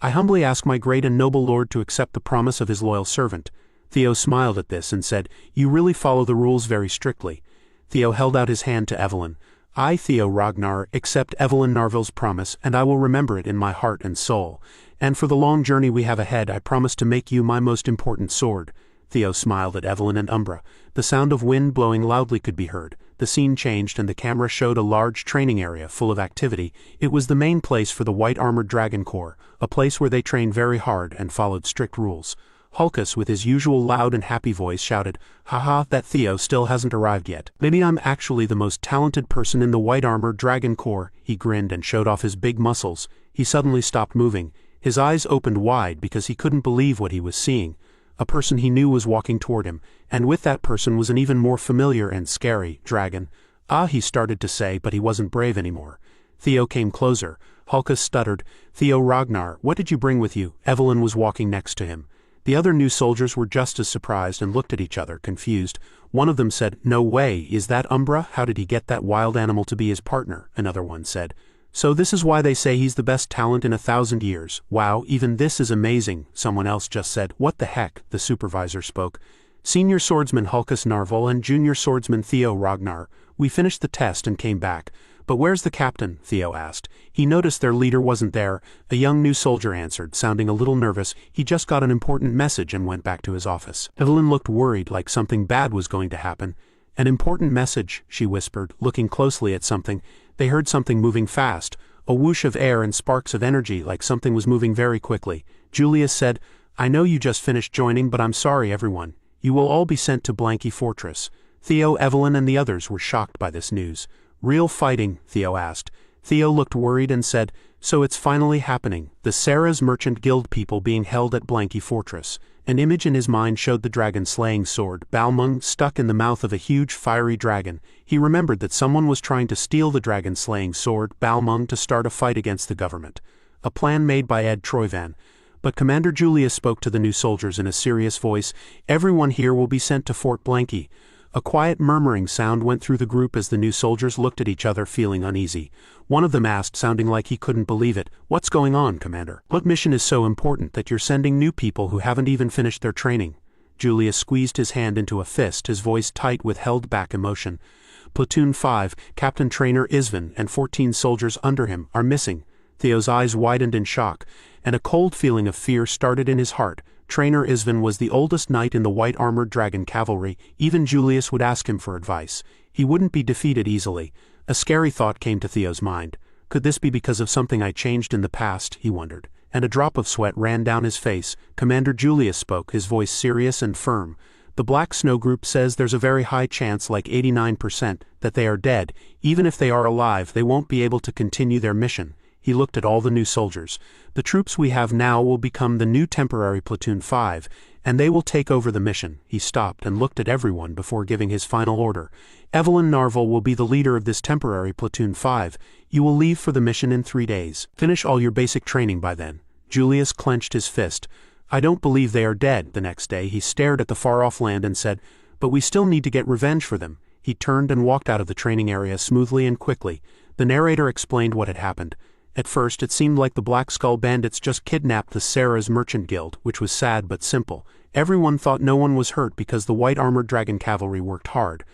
I humbly ask my great and noble lord to accept the promise of his loyal servant. Theo smiled at this and said, you really follow the rules very strictly. Theo held out his hand to Evelyn. I, Theo Ragnar, accept Evelyn Narvel's promise, and I will remember it in my heart and soul. And for the long journey we have ahead, I promise to make you my most important sword. Theo smiled at Evelyn and Umbra. The sound of wind blowing loudly could be heard. The scene changed and the camera showed a large training area full of activity. It was the main place for the White Armored Dragon Corps, a place where they trained very hard and followed strict rules. Hulkus, with his usual loud and happy voice, shouted, haha, that Theo still hasn't arrived yet. Maybe I'm actually the most talented person in the White Armored Dragon Corps. He grinned and showed off his big muscles. He suddenly stopped moving. His eyes opened wide because he couldn't believe what he was seeing. A person he knew was walking toward him, and with that person was an even more familiar and scary dragon. Ah, he started to say, but he wasn't brave anymore. Theo came closer. Hulkus stuttered, Theo Ragnar, what did you bring with you? Evelyn was walking next to him. The other new soldiers were just as surprised and looked at each other, confused. One of them said, no way, is that Umbra? How did he get that wild animal to be his partner? Another one said. So this is why they say he's the best talent in 1,000 years. Wow, even this is amazing. Someone else just said, what the heck? The supervisor spoke. Senior swordsman Hulkus Narvel and junior swordsman Theo Ragnar. We finished the test and came back. But where's the captain? Theo asked. He noticed their leader wasn't there. A young new soldier answered, sounding a little nervous. He just got an important message and went back to his office. Evelyn looked worried, like something bad was going to happen. An important message, she whispered, looking closely at something. They heard something moving fast. A whoosh of air and sparks of energy like something was moving very quickly. Julius said, "I know you just finished joining, but I'm sorry everyone. You will all be sent to Blanky Fortress." Theo, Evelyn and the others were shocked by this news. "Real fighting?" Theo asked. Theo looked worried and said, "So it's finally happening. The Sarah's Merchant Guild people being held at Blanky Fortress." An image in his mind showed the dragon-slaying sword, Balmung, stuck in the mouth of a huge fiery dragon. He remembered that someone was trying to steal the dragon-slaying sword, Balmung, to start a fight against the government. A plan made by Ed Troyvan. But Commander Julius spoke to the new soldiers in a serious voice. "Everyone here will be sent to Fort Blanky." A quiet murmuring sound went through the group as the new soldiers looked at each other feeling uneasy. One of them asked, sounding like he couldn't believe it, "What's going on, Commander? What mission is so important that you're sending new people who haven't even finished their training?" Julius squeezed his hand into a fist, his voice tight with held-back emotion. "Platoon 5, Captain Trainer Isvan, and 14 soldiers under him are missing." Theo's eyes widened in shock, and a cold feeling of fear started in his heart. Trainer Isvan was the oldest knight in the white-armored dragon cavalry. Even Julius would ask him for advice. He wouldn't be defeated easily. A scary thought came to Theo's mind. Could this be because of something I changed in the past, he wondered. And a drop of sweat ran down his face. Commander Julius spoke, his voice serious and firm. "The Black Snow Group says there's a very high chance, like 89%, that they are dead. Even if they are alive, they won't be able to continue their mission." He looked at all the new soldiers. "The troops we have now will become the new temporary Platoon 5, and they will take over the mission." He stopped and looked at everyone before giving his final order. "Evelyn Narvel will be the leader of this temporary Platoon 5. You will leave for the mission in 3 days. Finish all your basic training by then." Julius clenched his fist. "I don't believe they are dead." The next day he stared at the far-off land and said, "But we still need to get revenge for them." He turned and walked out of the training area smoothly and quickly. The narrator explained what had happened. At first it seemed like the Black Skull bandits just kidnapped the Sarah's Merchant Guild, which was sad but simple. Everyone thought no one was hurt because the white-armored dragon cavalry worked hard.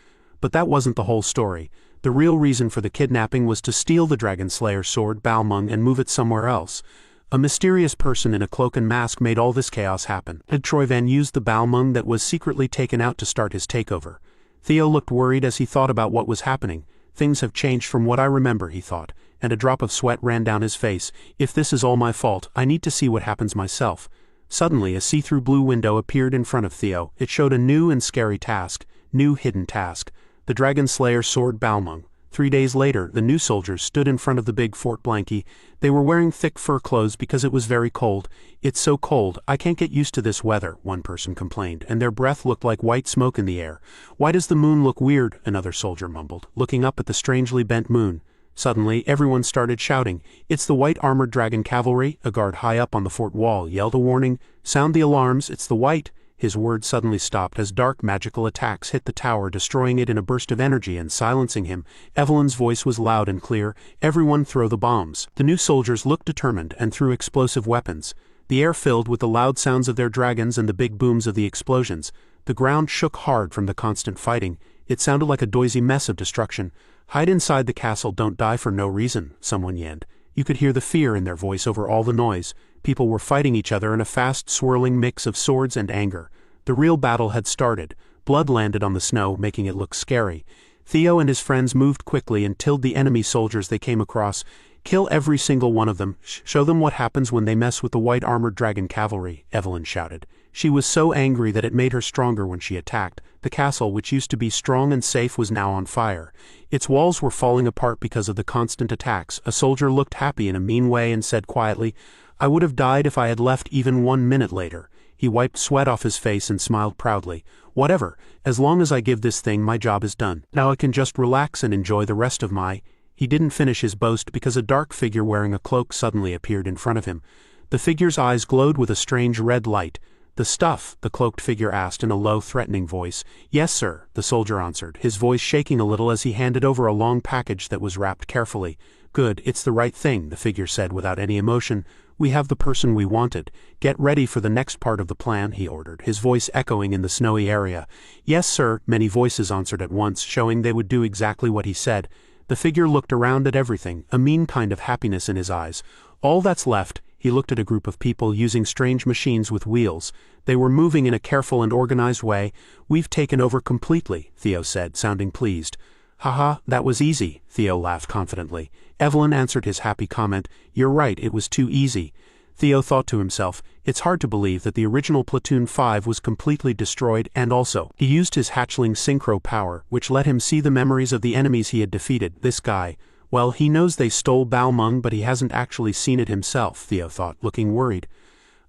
But that wasn't the whole story. The real reason for the kidnapping was to steal the Dragon Slayer sword, Balmung, and move it somewhere else. A mysterious person in a cloak and mask made all this chaos happen. Ed Troyvan used the Balmung that was secretly taken out to start his takeover. Theo looked worried as he thought about what was happening. "Things have changed from what I remember," he thought, and a drop of sweat ran down his face. "If this is all my fault, I need to see what happens myself." Suddenly, a see-through blue window appeared in front of Theo. It showed a new and scary task. New hidden task. The Dragon Slayer sword Balmung. 3 days later, the new soldiers stood in front of the big Fort Blanky. They were wearing thick fur clothes because it was very cold. "It's so cold, I can't get used to this weather," one person complained, and their breath looked like white smoke in the air. "Why does the moon look weird?" another soldier mumbled, looking up at the strangely bent moon. Suddenly, everyone started shouting, "It's the white-armored dragon cavalry!" A guard high up on the fort wall yelled a warning, "Sound the alarms, it's the white—" His words suddenly stopped as dark magical attacks hit the tower, destroying it in a burst of energy and silencing him. Evelyn's voice was loud and clear, "Everyone throw the bombs." The new soldiers looked determined and threw explosive weapons. The air filled with the loud sounds of their dragons and the big booms of the explosions. The ground shook hard from the constant fighting. It sounded like a noisy mess of destruction. "Hide inside the castle, don't die for no reason," someone yelled. You could hear the fear in their voice over all the noise. People were fighting each other in a fast, swirling mix of swords and anger. The real battle had started. Blood landed on the snow, making it look scary. Theo and his friends moved quickly and killed the enemy soldiers they came across. "Kill every single one of them. Show them what happens when they mess with the white-armored dragon cavalry," Evelyn shouted. She was so angry that it made her stronger when she attacked. The castle, which used to be strong and safe, was now on fire. Its walls were falling apart because of the constant attacks. A soldier looked happy in a mean way and said quietly, "I would have died if I had left even 1 minute later." He wiped sweat off his face and smiled proudly. "Whatever, as long as I give this thing, my job is done. Now I can just relax and enjoy the rest of my—" He didn't finish his boast because a dark figure wearing a cloak suddenly appeared in front of him. The figure's eyes glowed with a strange red light. "The stuff?" the cloaked figure asked in a low, threatening voice. "Yes, sir," the soldier answered, his voice shaking a little as he handed over a long package that was wrapped carefully. "Good, it's the right thing," the figure said without any emotion. "We have the person we wanted. Get ready for the next part of the plan," he ordered, his voice echoing in the snowy area. "Yes, sir," many voices answered at once, showing they would do exactly what he said. The figure looked around at everything, a mean kind of happiness in his eyes. "All that's left," he looked at a group of people using strange machines with wheels. They were moving in a careful and organized way. "We've taken over completely," Theo said, sounding pleased. Haha, that was easy, Theo laughed confidently. Evelyn answered his happy comment, you're right, it was too easy. Theo thought to himself, it's hard to believe that the original Platoon 5 was completely destroyed, and also, he used his hatchling synchro power, which let him see the memories of the enemies he had defeated. This guy, well, he knows they stole Balmung, but he hasn't actually seen it himself, Theo thought, looking worried.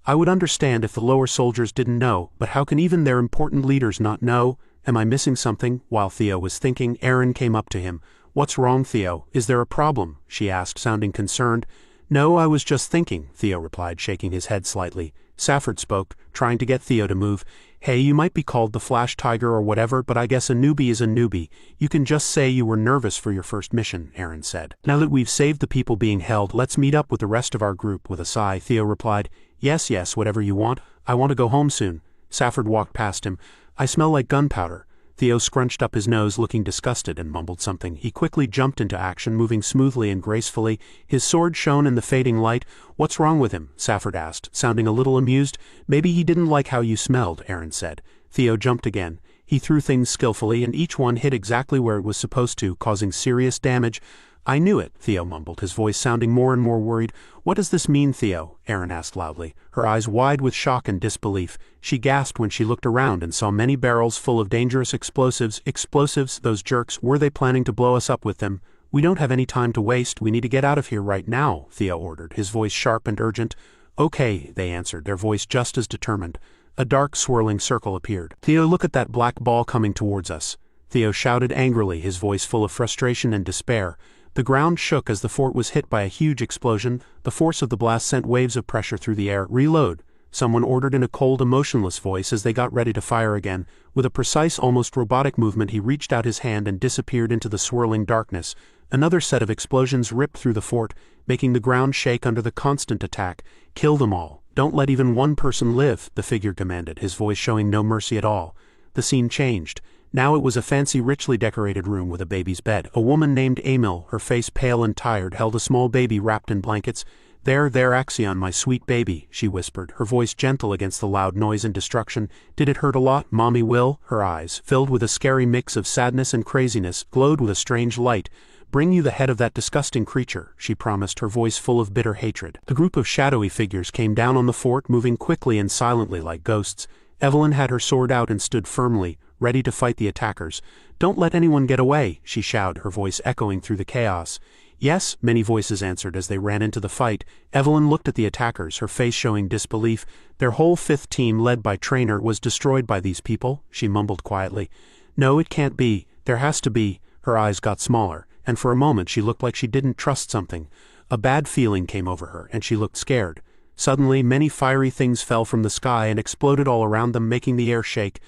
I would understand if the lower soldiers didn't know, but how can even their important leaders not know? Am I missing something? While Theo was thinking, Erin came up to him. What's wrong, Theo? Is there a problem? She asked, sounding concerned. No, I was just thinking, Theo replied, shaking his head slightly. Safford spoke, trying to get Theo to move. Hey, you might be called the Flash Tiger or whatever, but I guess a newbie is a newbie. You can just say you were nervous for your first mission, Erin said. Now that we've saved the people being held, let's meet up with the rest of our group. With a sigh, Theo replied, Yes, whatever you want. I want to go home soon. Safford walked past him. I smell like gunpowder. Theo scrunched up his nose, looking disgusted, and mumbled something. He quickly jumped into action, moving smoothly and gracefully. His sword shone in the fading light. What's wrong with him? Safford asked, sounding a little amused. Maybe he didn't like how you smelled, Erin said. Theo jumped again. He threw things skillfully, and each one hit exactly where it was supposed to, causing serious damage. I knew it, Theo mumbled, his voice sounding more and more worried. What does this mean, Theo? Erin asked loudly, her eyes wide with shock and disbelief. She gasped when she looked around and saw many barrels full of dangerous explosives. Explosives, those jerks, were they planning to blow us up with them? We don't have any time to waste, we need to get out of here right now, Theo ordered, his voice sharp and urgent. Okay, they answered, their voice just as determined. A dark swirling circle appeared. Theo, look at that black ball coming towards us. Theo shouted angrily, his voice full of frustration and despair. The ground shook as the fort was hit by a huge explosion. The force of the blast sent waves of pressure through the air. Reload, someone ordered in a cold, emotionless voice as they got ready to fire again. With a precise, almost robotic movement, he reached out his hand and disappeared into the swirling darkness. Another set of explosions ripped through the fort, making the ground shake under the constant attack. Kill them all. Don't let even one person live, the figure commanded, his voice showing no mercy at all. The scene changed. Now it was a fancy, richly decorated room with a baby's bed. A woman named Emil, her face pale and tired, held a small baby wrapped in blankets. There, Axion, my sweet baby, she whispered, her voice gentle against the loud noise and destruction. Did it hurt a lot, Mommy Will? Her eyes, filled with a scary mix of sadness and craziness, glowed with a strange light. Bring you the head of that disgusting creature, she promised, her voice full of bitter hatred. The group of shadowy figures came down on the fort, moving quickly and silently like ghosts. Evelyn had her sword out and stood firmly, ready to fight the attackers. Don't let anyone get away, she shouted, her voice echoing through the chaos. Yes, many voices answered as they ran into the fight. Evelyn looked at the attackers, her face showing disbelief. Their whole fifth team, led by Trainer, was destroyed by these people, she mumbled quietly. No, it can't be. There has to be. Her eyes got smaller, and for a moment she looked like she didn't trust something. A bad feeling came over her, and she looked scared. Suddenly, many fiery things fell from the sky and exploded all around them, making the air shake.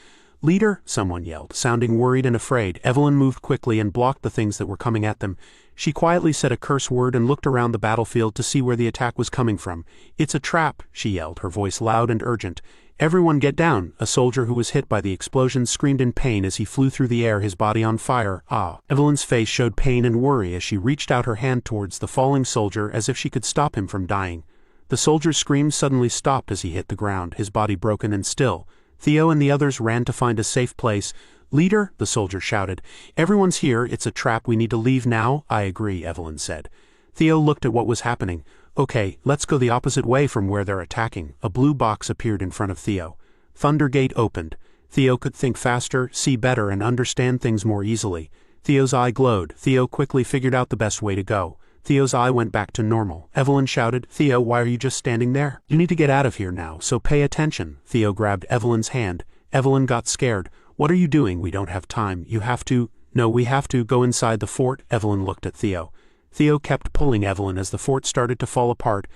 Leader, someone yelled, sounding worried and afraid. Evelyn moved quickly and blocked the things that were coming at them. She quietly said a curse word and looked around the battlefield to see where the attack was coming from. It's a trap, she yelled, her voice loud and urgent. Everyone get down, a soldier who was hit by the explosion screamed in pain as he flew through the air, his body on fire. Ah! Evelyn's face showed pain and worry as she reached out her hand towards the falling soldier as if she could stop him from dying. The soldier's scream suddenly stopped as he hit the ground, his body broken and still. Theo and the others ran to find a safe place. Leader, the soldier shouted. Everyone's here, it's a trap, we need to leave now. I agree, Evelyn said. Theo looked at what was happening. Okay, let's go the opposite way from where they're attacking. A blue box appeared in front of Theo. Thundergate opened. Theo could think faster, see better, and understand things more easily. Theo's eye glowed. Theo quickly figured out the best way to go. Theo's eye went back to normal. Evelyn shouted, Theo, why are you just standing there? You need to get out of here now, so pay attention. Theo grabbed Evelyn's hand. Evelyn got scared. What are you doing? We don't have time. You have to. No, we have to go inside the fort. Evelyn looked at Theo. Theo kept pulling Evelyn as the fort started to fall apart.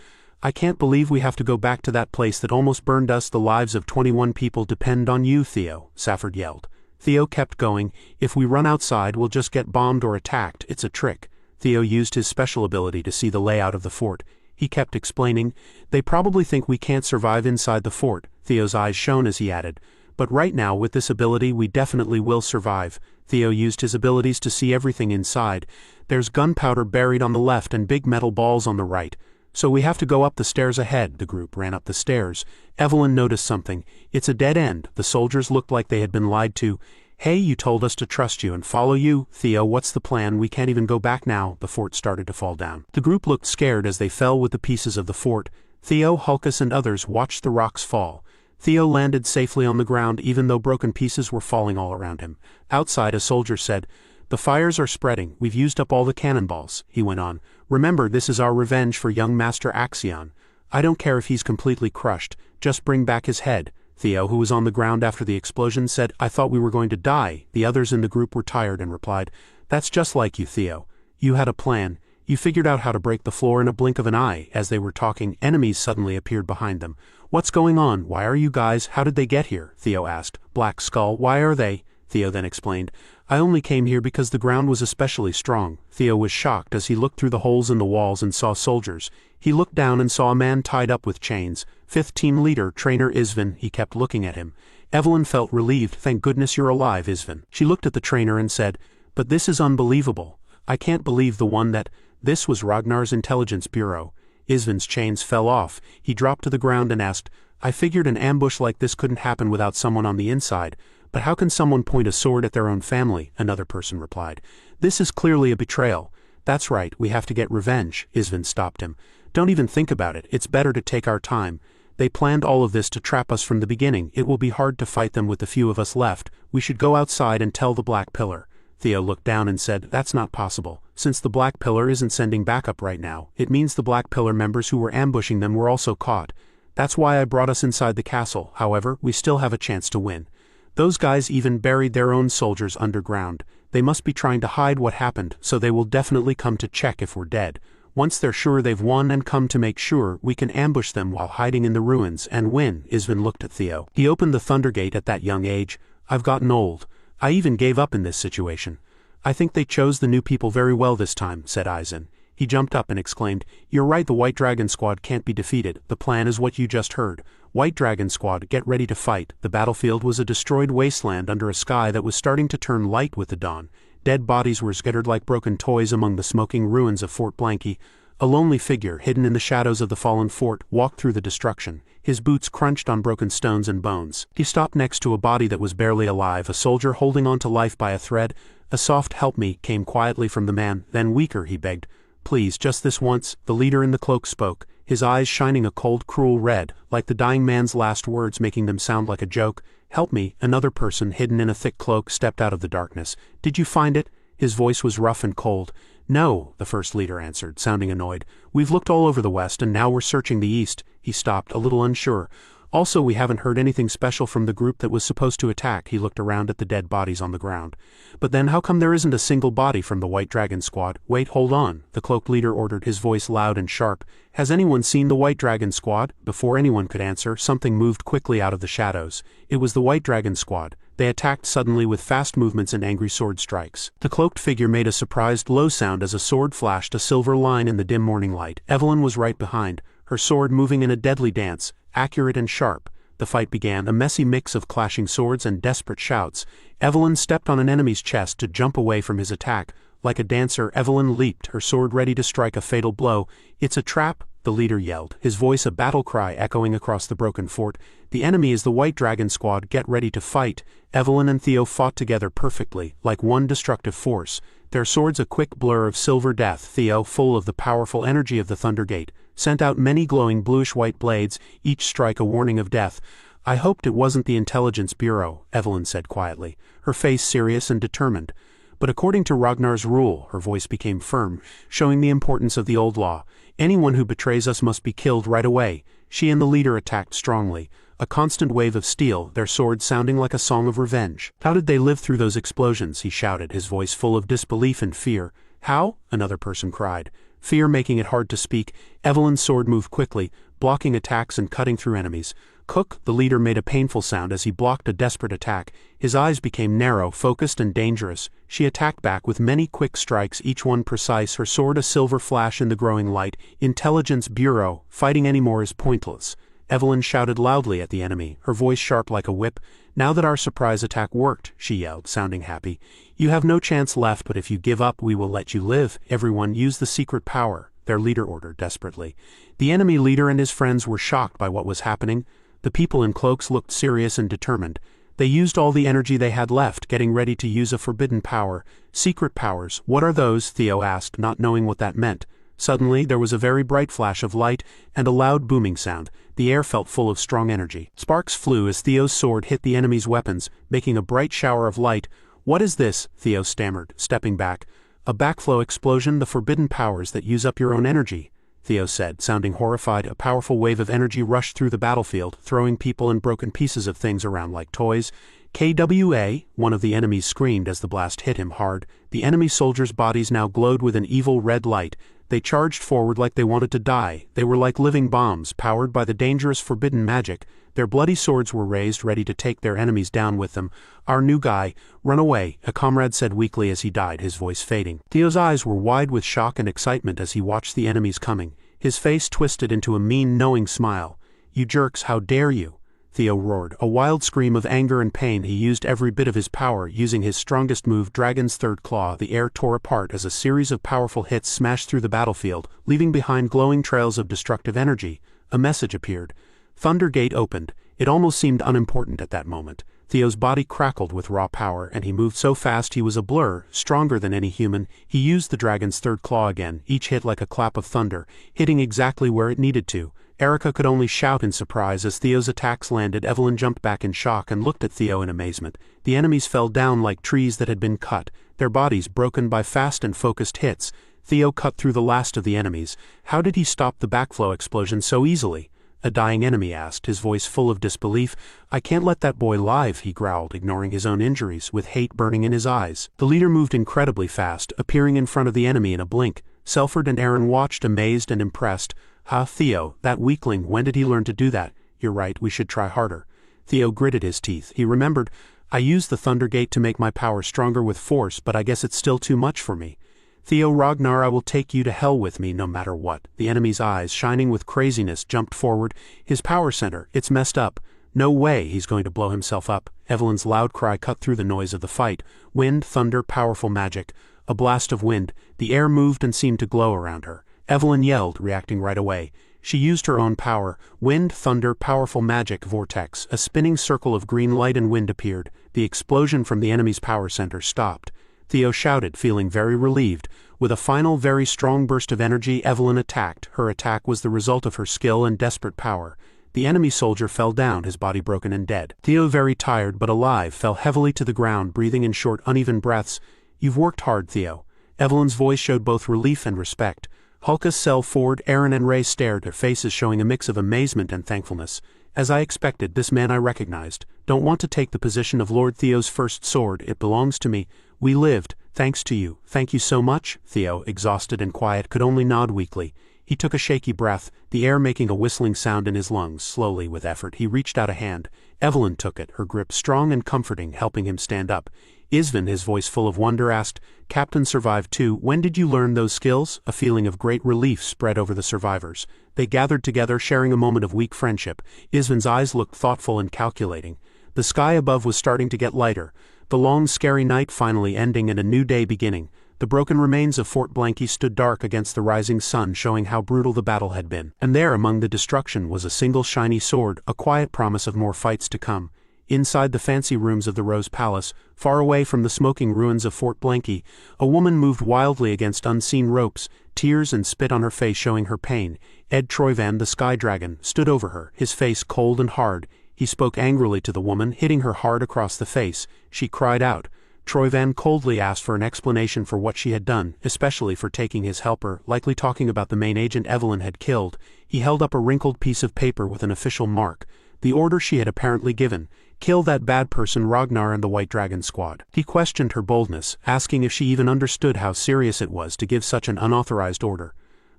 I can't believe we have to go back to that place that almost burned us. The lives of 21 people depend on you, Theo, Safford yelled. Theo kept going. If we run outside, we'll just get bombed or attacked. It's a trick. Theo used his special ability to see the layout of the fort. He kept explaining. They probably think we can't survive inside the fort. Theo's eyes shone as he added. But right now, with this ability, we definitely will survive. Theo used his abilities to see everything inside. There's gunpowder buried on the left and big metal balls on the right. So we have to go up the stairs ahead. The group ran up the stairs. Evelyn noticed something. It's a dead end. The soldiers looked like they had been lied to. Hey, you told us to trust you and follow you. Theo, what's the plan? We can't even go back now. The fort started to fall down. The group looked scared as they fell with the pieces of the fort. Theo, Hulkus and others watched the rocks fall. Theo landed safely on the ground even though broken pieces were falling all around him. Outside, a soldier said, "The fires are spreading. We've used up all the cannonballs," he went on. "Remember, this is our revenge for young Master Axion. I don't care if he's completely crushed. Just bring back his head." Theo, who was on the ground after the explosion, said, "I thought we were going to die." The others in the group were tired and replied, "That's just like you, Theo. You had a plan. You figured out how to break the floor in a blink of an eye." As they were talking, enemies suddenly appeared behind them. "What's going on? Why are you guys? How did they get here?" Theo asked. "Black Skull, why are they?" Theo then explained, "I only came here because the ground was especially strong." Theo was shocked as he looked through the holes in the walls and saw soldiers. He looked down and saw a man tied up with chains. Fifth team leader, trainer Isvin. He kept looking at him. Evelyn felt relieved. "Thank goodness you're alive, Isvin." She looked at the trainer and said, "But this is unbelievable. I can't believe the one that—" This was Ragnar's intelligence bureau. Isvin's chains fell off. He dropped to the ground and asked, "I figured an ambush like this couldn't happen without someone on the inside. But how can someone point a sword at their own family?" Another person replied. "This is clearly a betrayal." "That's right, we have to get revenge." Isvin stopped him. "Don't even think about it. It's better to take our time. They planned all of this to trap us from the beginning. It will be hard to fight them with the few of us left. We should go outside and tell the Black Pillar." Theo looked down and said, "That's not possible. Since the Black Pillar isn't sending backup right now, it means the Black Pillar members who were ambushing them were also caught. That's why I brought us inside the castle. However, we still have a chance to win. Those guys even buried their own soldiers underground. They must be trying to hide what happened, so they will definitely come to check if we're dead. Once they're sure they've won and come to make sure, we can ambush them while hiding in the ruins and win." Isvin looked at Theo. He opened the Thundergate at that young age. "I've gotten old. I even gave up in this situation." "I think they chose the new people very well this time," said Aizen. He jumped up and exclaimed, "You're right, the White Dragon Squad can't be defeated. The plan is what you just heard. White Dragon Squad, get ready to fight." The battlefield was a destroyed wasteland under a sky that was starting to turn light with the dawn. Dead bodies were scattered like broken toys among the smoking ruins of Fort Blanky. A lonely figure, hidden in the shadows of the fallen fort, walked through the destruction. His boots crunched on broken stones and bones. He stopped next to a body that was barely alive, a soldier holding on to life by a thread. A soft "help me" came quietly from the man, then weaker, he begged. "Please, just this once." The leader in the cloak spoke, his eyes shining a cold, cruel red, like the dying man's last words making them sound like a joke. "Help me." Another person, hidden in a thick cloak, stepped out of the darkness. "Did you find it?" His voice was rough and cold. "No," the first leader answered, sounding annoyed. "We've looked all over the west and now we're searching the east." He stopped, a little unsure. "Also, we haven't heard anything special from the group that was supposed to attack." He looked around at the dead bodies on the ground. "But then how come there isn't a single body from the White Dragon Squad?" "Wait, hold on," the cloaked leader ordered, his voice loud and sharp. "Has anyone seen the White Dragon Squad?" Before anyone could answer, something moved quickly out of the shadows. It was the White Dragon Squad. They attacked suddenly with fast movements and angry sword strikes. The cloaked figure made a surprised low sound as a sword flashed a silver line in the dim morning light. Evelyn was right behind, her sword moving in a deadly dance, accurate and sharp. The fight began, a messy mix of clashing swords and desperate shouts. Evelyn stepped on an enemy's chest to jump away from his attack. Like a dancer, Evelyn leaped, her sword ready to strike a fatal blow. "It's a trap," the leader yelled, his voice a battle cry echoing across the broken fort. "The enemy is the White Dragon Squad. Get ready to fight." Evelyn and Theo fought together perfectly, like one destructive force. Their swords a quick blur of silver death. Theo, full of the powerful energy of the Thundergate, sent out many glowing bluish-white blades, each strike a warning of death. "I hoped it wasn't the Intelligence Bureau," Evelyn said quietly, her face serious and determined. "But according to Ragnar's rule," her voice became firm, showing the importance of the old law, "anyone who betrays us must be killed right away." She and the leader attacked strongly, a constant wave of steel, their swords sounding like a song of revenge. "How did they live through those explosions?" he shouted, his voice full of disbelief and fear. "How?" another person cried, fear making it hard to speak. Evelyn's sword moved quickly, blocking attacks and cutting through enemies. "Cook," the leader made a painful sound as he blocked a desperate attack. His eyes became narrow, focused and dangerous. She attacked back with many quick strikes, each one precise, her sword a silver flash in the growing light. "Intelligence Bureau, fighting anymore is pointless." Evelyn shouted loudly at the enemy, her voice sharp like a whip. "Now that our surprise attack worked," she yelled, sounding happy, "you have no chance left, but if you give up, we will let you live. Everyone use the secret power," their leader ordered desperately. The enemy leader and his friends were shocked by what was happening. The people in cloaks looked serious and determined. They used all the energy they had left, getting ready to use a forbidden power. Secret powers, what are those? Theo asked, not knowing what that meant. Suddenly, there was a very bright flash of light and a loud booming sound. The air felt full of strong energy. Sparks flew as Theo's sword hit the enemy's weapons, making a bright shower of light. What is this? Theo stammered, stepping back. A backflow explosion, the forbidden powers that use up your own energy, Theo said, sounding horrified. A powerful wave of energy rushed through the battlefield, throwing people and broken pieces of things around like toys. KWA, one of the enemies screamed as the blast hit him hard. The enemy soldiers' bodies now glowed with an evil red light. They charged forward like they wanted to die. They were like living bombs, powered by the dangerous forbidden magic. Their bloody swords were raised, ready to take their enemies down with them. Our new guy, run away, a comrade said weakly as he died, his voice fading. Theo's eyes were wide with shock and excitement as he watched the enemies coming. His face twisted into a mean, knowing smile. You jerks, how dare you? Theo roared. A wild scream of anger and pain, he used every bit of his power, using his strongest move, Dragon's Third Claw. The air tore apart as a series of powerful hits smashed through the battlefield, leaving behind glowing trails of destructive energy. A message appeared. Thunder Gate opened. It almost seemed unimportant at that moment. Theo's body crackled with raw power, and he moved so fast he was a blur, stronger than any human. He used the Dragon's Third Claw again, each hit like a clap of thunder, hitting exactly where it needed to. Erica could only shout in surprise as Theo's attacks landed. Evelyn jumped back in shock and looked at Theo in amazement. The enemies fell down like trees that had been cut, their bodies broken by fast and focused hits. Theo cut through the last of the enemies. How did he stop the backflow explosion so easily? A dying enemy asked, his voice full of disbelief. I can't let that boy live, he growled, ignoring his own injuries, with hate burning in his eyes. The leader moved incredibly fast, appearing in front of the enemy in a blink. Selford and Aaron watched, amazed and impressed. Ha, Theo, that weakling, when did he learn to do that? You're right, we should try harder. Theo gritted his teeth. He remembered, I used the Thunder Gate to make my power stronger with force, but I guess it's still too much for me. Theo Ragnar, I will take you to hell with me no matter what. The enemy's eyes, shining with craziness, jumped forward. His power center, it's messed up. No way he's going to blow himself up. Evelyn's loud cry cut through the noise of the fight. Wind, thunder, powerful magic. A blast of wind. The air moved and seemed to glow around her. Evelyn yelled, reacting right away. She used her own power. Wind, thunder, powerful magic, vortex. A spinning circle of green light and wind appeared. The explosion from the enemy's power center stopped. Theo shouted, feeling very relieved. With a final, very strong burst of energy, Evelyn attacked. Her attack was the result of her skill and desperate power. The enemy soldier fell down, his body broken and dead. Theo, very tired but alive, fell heavily to the ground, breathing in short, uneven breaths. You've worked hard, Theo. Evelyn's voice showed both relief and respect. Hulka, Cell, Ford, Aaron and Ray stared, their faces showing a mix of amazement and thankfulness. As I expected, this man I recognized. Don't want to take the position of Lord Theo's first sword, it belongs to me. We lived, thanks to you. Thank you so much. Theo, exhausted and quiet, could only nod weakly. He took a shaky breath, the air making a whistling sound in his lungs. Slowly, with effort, he reached out a hand. Evelyn took it, her grip strong and comforting, helping him stand up. Isvin, his voice full of wonder, asked, Captain survived too. When did you learn those skills? A feeling of great relief spread over the survivors. They gathered together, sharing a moment of weak friendship. Isvin's eyes looked thoughtful and calculating. The sky above was starting to get lighter. The long, scary night finally ending and a new day beginning. The broken remains of Fort Blanky stood dark against the rising sun, showing how brutal the battle had been. And there, among the destruction, was a single shiny sword, a quiet promise of more fights to come. Inside the fancy rooms of the Rose Palace, far away from the smoking ruins of Fort Blanky, a woman moved wildly against unseen ropes, tears and spit on her face showing her pain. Ed Troyvan, the Sky Dragon, stood over her, his face cold and hard. He spoke angrily to the woman, hitting her hard across the face. She cried out. Troyvan coldly asked for an explanation for what she had done, especially for taking his helper, likely talking about the main agent Evelyn had killed. He held up a wrinkled piece of paper with an official mark, the order she had apparently given. Kill that bad person Ragnar and the White Dragon Squad. He questioned her boldness, asking if she even understood how serious it was to give such an unauthorized order.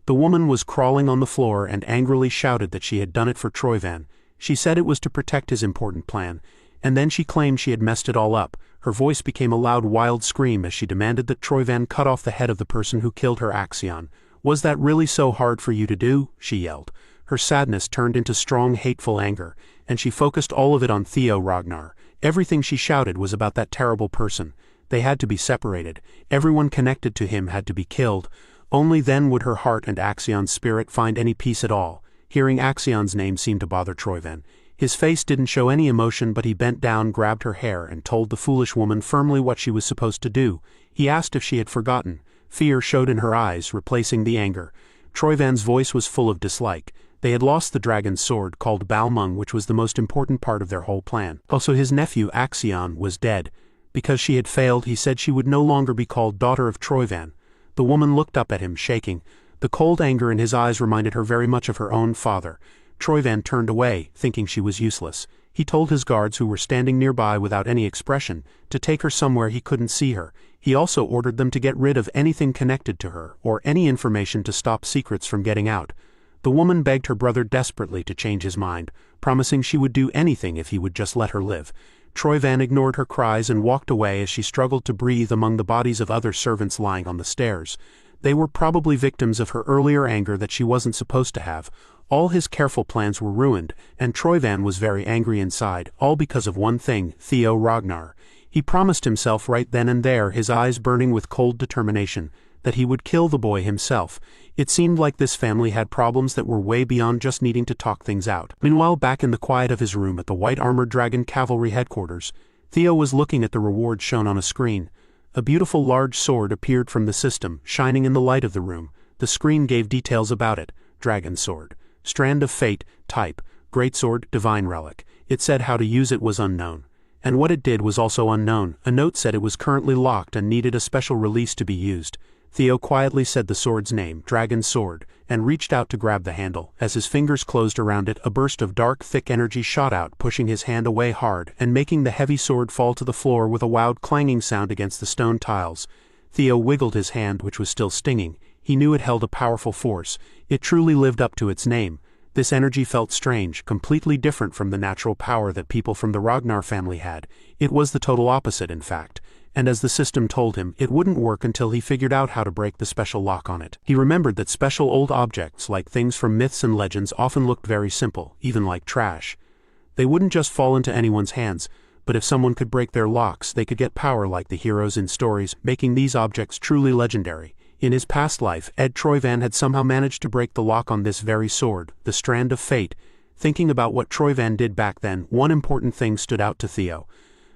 The woman was crawling on the floor and angrily shouted that she had done it for Troyvan. She said it was to protect his important plan, and then she claimed she had messed it all up. Her voice became a loud, wild scream as she demanded that Troyvan cut off the head of the person who killed her Axion. Was that really so hard for you to do? She yelled. Her sadness turned into strong, hateful anger, and she focused all of it on Theo Ragnar. Everything she shouted was about that terrible person. They had to be separated. Everyone connected to him had to be killed. Only then would her heart and Axion's spirit find any peace at all. Hearing Axion's name seemed to bother Troyvan. His face didn't show any emotion, but he bent down, grabbed her hair, and told the foolish woman firmly what she was supposed to do. He asked if she had forgotten. Fear showed in her eyes, replacing the anger. Troyvan's voice was full of dislike. They had lost the dragon's sword, called Balmung, which was the most important part of their whole plan. Also, his nephew, Axion, was dead. Because she had failed, he said she would no longer be called daughter of Troyvan. The woman looked up at him, shaking. The cold anger in his eyes reminded her very much of her own father. Troyvan turned away, thinking she was useless. He told his guards, who were standing nearby without any expression, to take her somewhere he couldn't see her. He also ordered them to get rid of anything connected to her, or any information to stop secrets from getting out. The woman begged her brother desperately to change his mind, promising she would do anything if he would just let her live. Troyvan ignored her cries and walked away as she struggled to breathe among the bodies of other servants lying on the stairs. They were probably victims of her earlier anger that she wasn't supposed to have. All his careful plans were ruined, and Troyvan was very angry inside, all because of one thing, Theo Ragnar. He promised himself right then and there, his eyes burning with cold determination, that he would kill the boy himself. It seemed like this family had problems that were way beyond just needing to talk things out. Meanwhile, back in the quiet of his room at the White Armored Dragon Cavalry headquarters, Theo was looking at the rewards shown on a screen. A beautiful large sword appeared from the system, shining in the light of the room. The screen gave details about it. Dragon sword. Strand of Fate, type, Greatsword, Divine Relic. It said how to use it was unknown. And what it did was also unknown. A note said it was currently locked and needed a special release to be used. Theo quietly said the sword's name, Dragon Sword, and reached out to grab the handle. As his fingers closed around it, a burst of dark, thick energy shot out, pushing his hand away hard, and making the heavy sword fall to the floor with a loud clanging sound against the stone tiles. Theo wiggled his hand, which was still stinging. He knew it held a powerful force. It truly lived up to its name. This energy felt strange, completely different from the natural power that people from the Ragnar family had. It was the total opposite, in fact. And as the system told him, it wouldn't work until he figured out how to break the special lock on it. He remembered that special old objects, like things from myths and legends, often looked very simple, even like trash. They wouldn't just fall into anyone's hands, but if someone could break their locks, they could get power like the heroes in stories, making these objects truly legendary. In his past life, Ed Troyvan had somehow managed to break the lock on this very sword, the Strand of Fate. Thinking about what Troyvan did back then, one important thing stood out to Theo.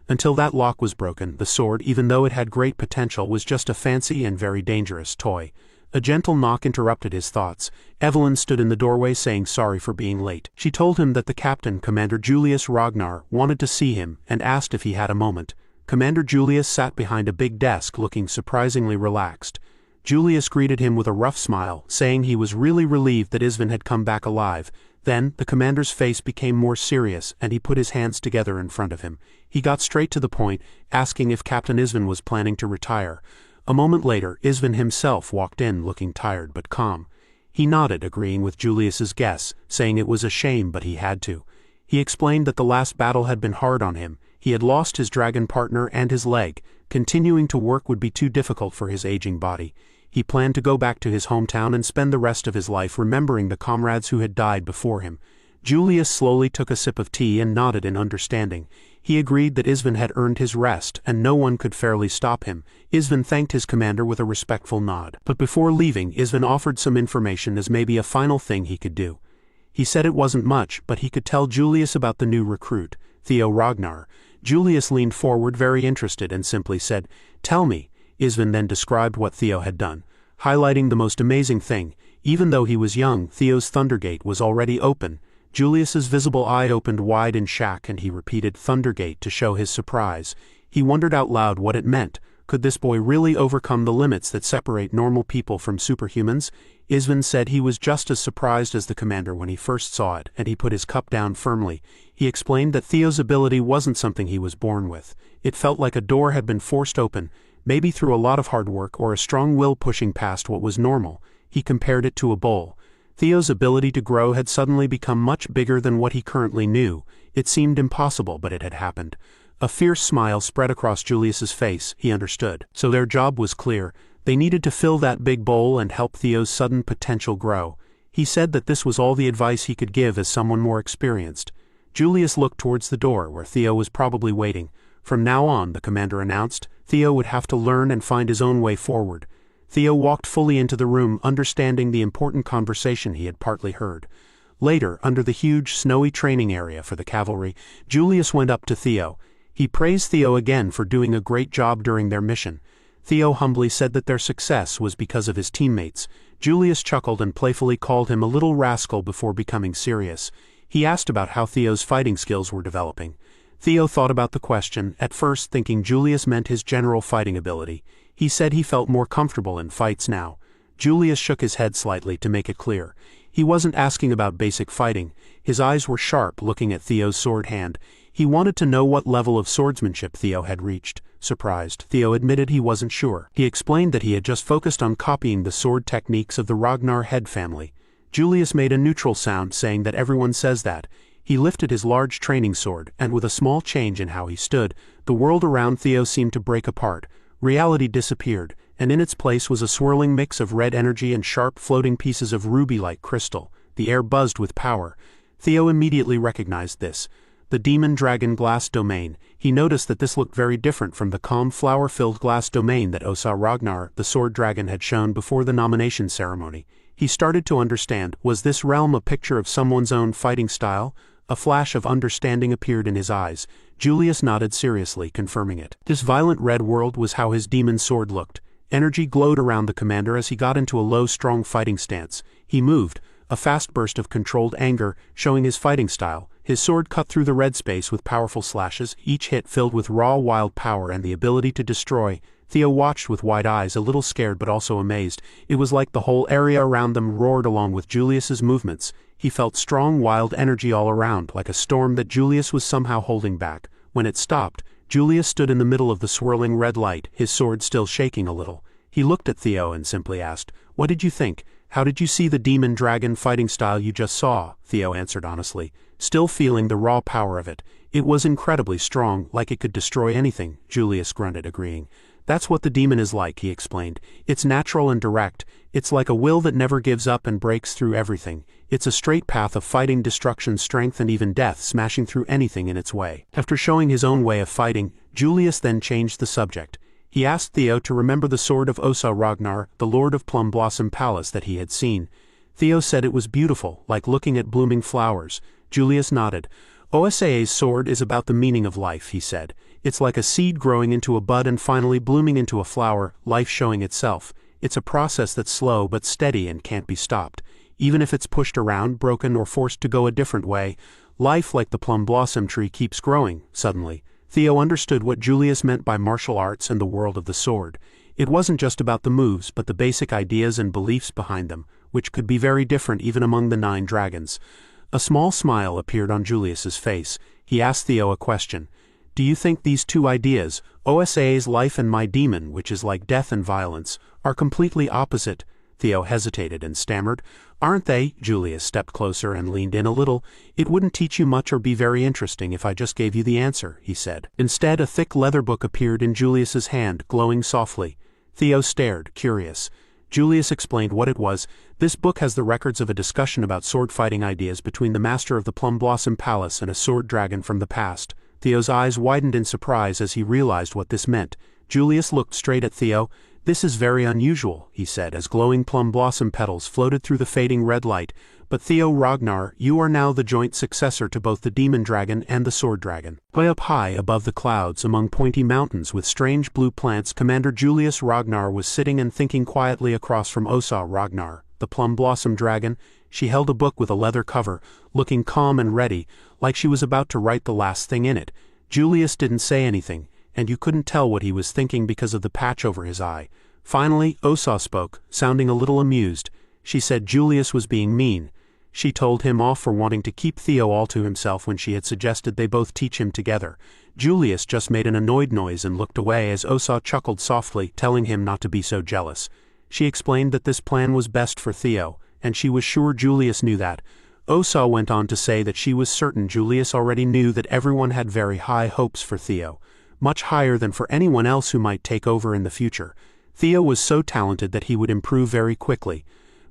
Until that lock was broken, the sword, even though it had great potential, was just a fancy and very dangerous toy. A gentle knock interrupted his thoughts. Evelyn stood in the doorway saying sorry for being late. She told him that the captain, Commander Julius Ragnar, wanted to see him and asked if he had a moment. Commander Julius sat behind a big desk looking surprisingly relaxed. Julius greeted him with a rough smile, saying he was really relieved that Isvan had come back alive. Then, the commander's face became more serious, and he put his hands together in front of him. He got straight to the point, asking if Captain Isvan was planning to retire. A moment later, Isvan himself walked in, looking tired but calm. He nodded, agreeing with Julius's guess, saying it was a shame but he had to. He explained that the last battle had been hard on him. He had lost his dragon partner and his leg. Continuing to work would be too difficult for his aging body. He planned to go back to his hometown and spend the rest of his life remembering the comrades who had died before him. Julius slowly took a sip of tea and nodded in understanding. He agreed that Isvan had earned his rest, and no one could fairly stop him. Isvan thanked his commander with a respectful nod. But before leaving, Isvan offered some information as maybe a final thing he could do. He said it wasn't much, but he could tell Julius about the new recruit, Theo Ragnar. Julius leaned forward, very interested, and simply said, "Tell me." Isvan then described what Theo had done, highlighting the most amazing thing. Even though he was young, Theo's Thundergate was already open. Julius's visible eye opened wide in shock, and he repeated Thundergate to show his surprise. He wondered out loud what it meant. Could this boy really overcome the limits that separate normal people from superhumans? Isvan said he was just as surprised as the commander when he first saw it, and he put his cup down firmly. He explained that Theo's ability wasn't something he was born with. It felt like a door had been forced open, maybe through a lot of hard work or a strong will pushing past what was normal. He compared it to a bowl. Theo's ability to grow had suddenly become much bigger than what he currently knew. It seemed impossible, but it had happened. A fierce smile spread across Julius's face. He understood. So their job was clear. They needed to fill that big bowl and help Theo's sudden potential grow. He said that this was all the advice he could give as someone more experienced. Julius looked towards the door, where Theo was probably waiting. From now on, the commander announced, Theo would have to learn and find his own way forward. Theo walked fully into the room, understanding the important conversation he had partly heard. Later, under the huge, snowy training area for the cavalry, Julius went up to Theo. He praised Theo again for doing a great job during their mission. Theo humbly said that their success was because of his teammates. Julius chuckled and playfully called him a little rascal before becoming serious. He asked about how Theo's fighting skills were developing. Theo thought about the question, at first thinking Julius meant his general fighting ability. He said he felt more comfortable in fights now. Julius shook his head slightly to make it clear. He wasn't asking about basic fighting. His eyes were sharp, looking at Theo's sword hand. He wanted to know what level of swordsmanship Theo had reached. Surprised, Theo admitted he wasn't sure. He explained that he had just focused on copying the sword techniques of the Ragnar head family. Julius made a neutral sound, saying that everyone says that. He lifted his large training sword, and with a small change in how he stood, the world around Theo seemed to break apart. Reality disappeared, and in its place was a swirling mix of red energy and sharp floating pieces of ruby-like crystal. The air buzzed with power. Theo immediately recognized this. The demon dragon glass domain. He noticed that this looked very different from the calm flower-filled glass domain that Osa Ragnar, the sword dragon, had shown before the nomination ceremony. He started to understand. Was this realm a picture of someone's own fighting style? A flash of understanding appeared in his eyes. Julius nodded seriously, confirming it. This violent red world was how his demon sword looked. Energy glowed around the commander as he got into a low, strong fighting stance. He moved, a fast burst of controlled anger, showing his fighting style. His sword cut through the red space with powerful slashes, each hit filled with raw, wild power and the ability to destroy. Theo watched with wide eyes, a little scared but also amazed. It was like the whole area around them roared along with Julius's movements. He felt strong, wild energy all around, like a storm that Julius was somehow holding back. When it stopped, Julius stood in the middle of the swirling red light, his sword still shaking a little. He looked at Theo and simply asked, "What did you think? How did you see the demon dragon fighting style you just saw?" Theo answered honestly, still feeling the raw power of it. "It was incredibly strong, like it could destroy anything," Julius grunted, agreeing. "That's what the demon is like," he explained. "It's natural and direct. It's like a will that never gives up and breaks through everything. It's a straight path of fighting, destruction, strength, and even death, smashing through anything in its way." After showing his own way of fighting, Julius then changed the subject. He asked Theo to remember the sword of Osa Ragnar, the Lord of Plum Blossom Palace, that he had seen. Theo said it was beautiful, like looking at blooming flowers. Julius nodded. "Osa's sword is about the meaning of life," he said. "It's like a seed growing into a bud and finally blooming into a flower, life showing itself. It's a process that's slow but steady and can't be stopped. Even if it's pushed around, broken, or forced to go a different way, life, like the plum blossom tree, keeps growing." Suddenly, Theo understood what Julius meant by martial arts and the world of the sword. It wasn't just about the moves, but the basic ideas and beliefs behind them, which could be very different even among the 9 dragons. A small smile appeared on Julius's face. He asked Theo a question. "Do you think these two ideas, Osa's life and my demon, which is like death and violence, are completely opposite?" Theo hesitated and stammered. "Aren't they?" Julius stepped closer and leaned in a little. "It wouldn't teach you much or be very interesting if I just gave you the answer," he said. Instead, a thick leather book appeared in Julius's hand, glowing softly. Theo stared, curious. Julius explained what it was. "This book has the records of a discussion about sword fighting ideas between the master of the Plum Blossom Palace and a sword dragon from the past." Theo's eyes widened in surprise as he realized what this meant. Julius looked straight at Theo. "This is very unusual," he said, as glowing plum blossom petals floated through the fading red light. "But Theo Ragnar, you are now the joint successor to both the demon dragon and the sword dragon." Way up high above the clouds, among pointy mountains with strange blue plants, Commander Julius Ragnar was sitting and thinking quietly across from Osa Ragnar, the plum blossom dragon. She held a book with a leather cover, looking calm and ready, like she was about to write the last thing in it. Julius didn't say anything, and you couldn't tell what he was thinking because of the patch over his eye. Finally, Osa spoke, sounding a little amused. She said Julius was being mean. She told him off for wanting to keep Theo all to himself when she had suggested they both teach him together. Julius just made an annoyed noise and looked away as Osa chuckled softly, telling him not to be so jealous. She explained that this plan was best for Theo, and she was sure Julius knew that. Osa went on to say that she was certain Julius already knew that everyone had very high hopes for Theo, much higher than for anyone else who might take over in the future. Theo was so talented that he would improve very quickly,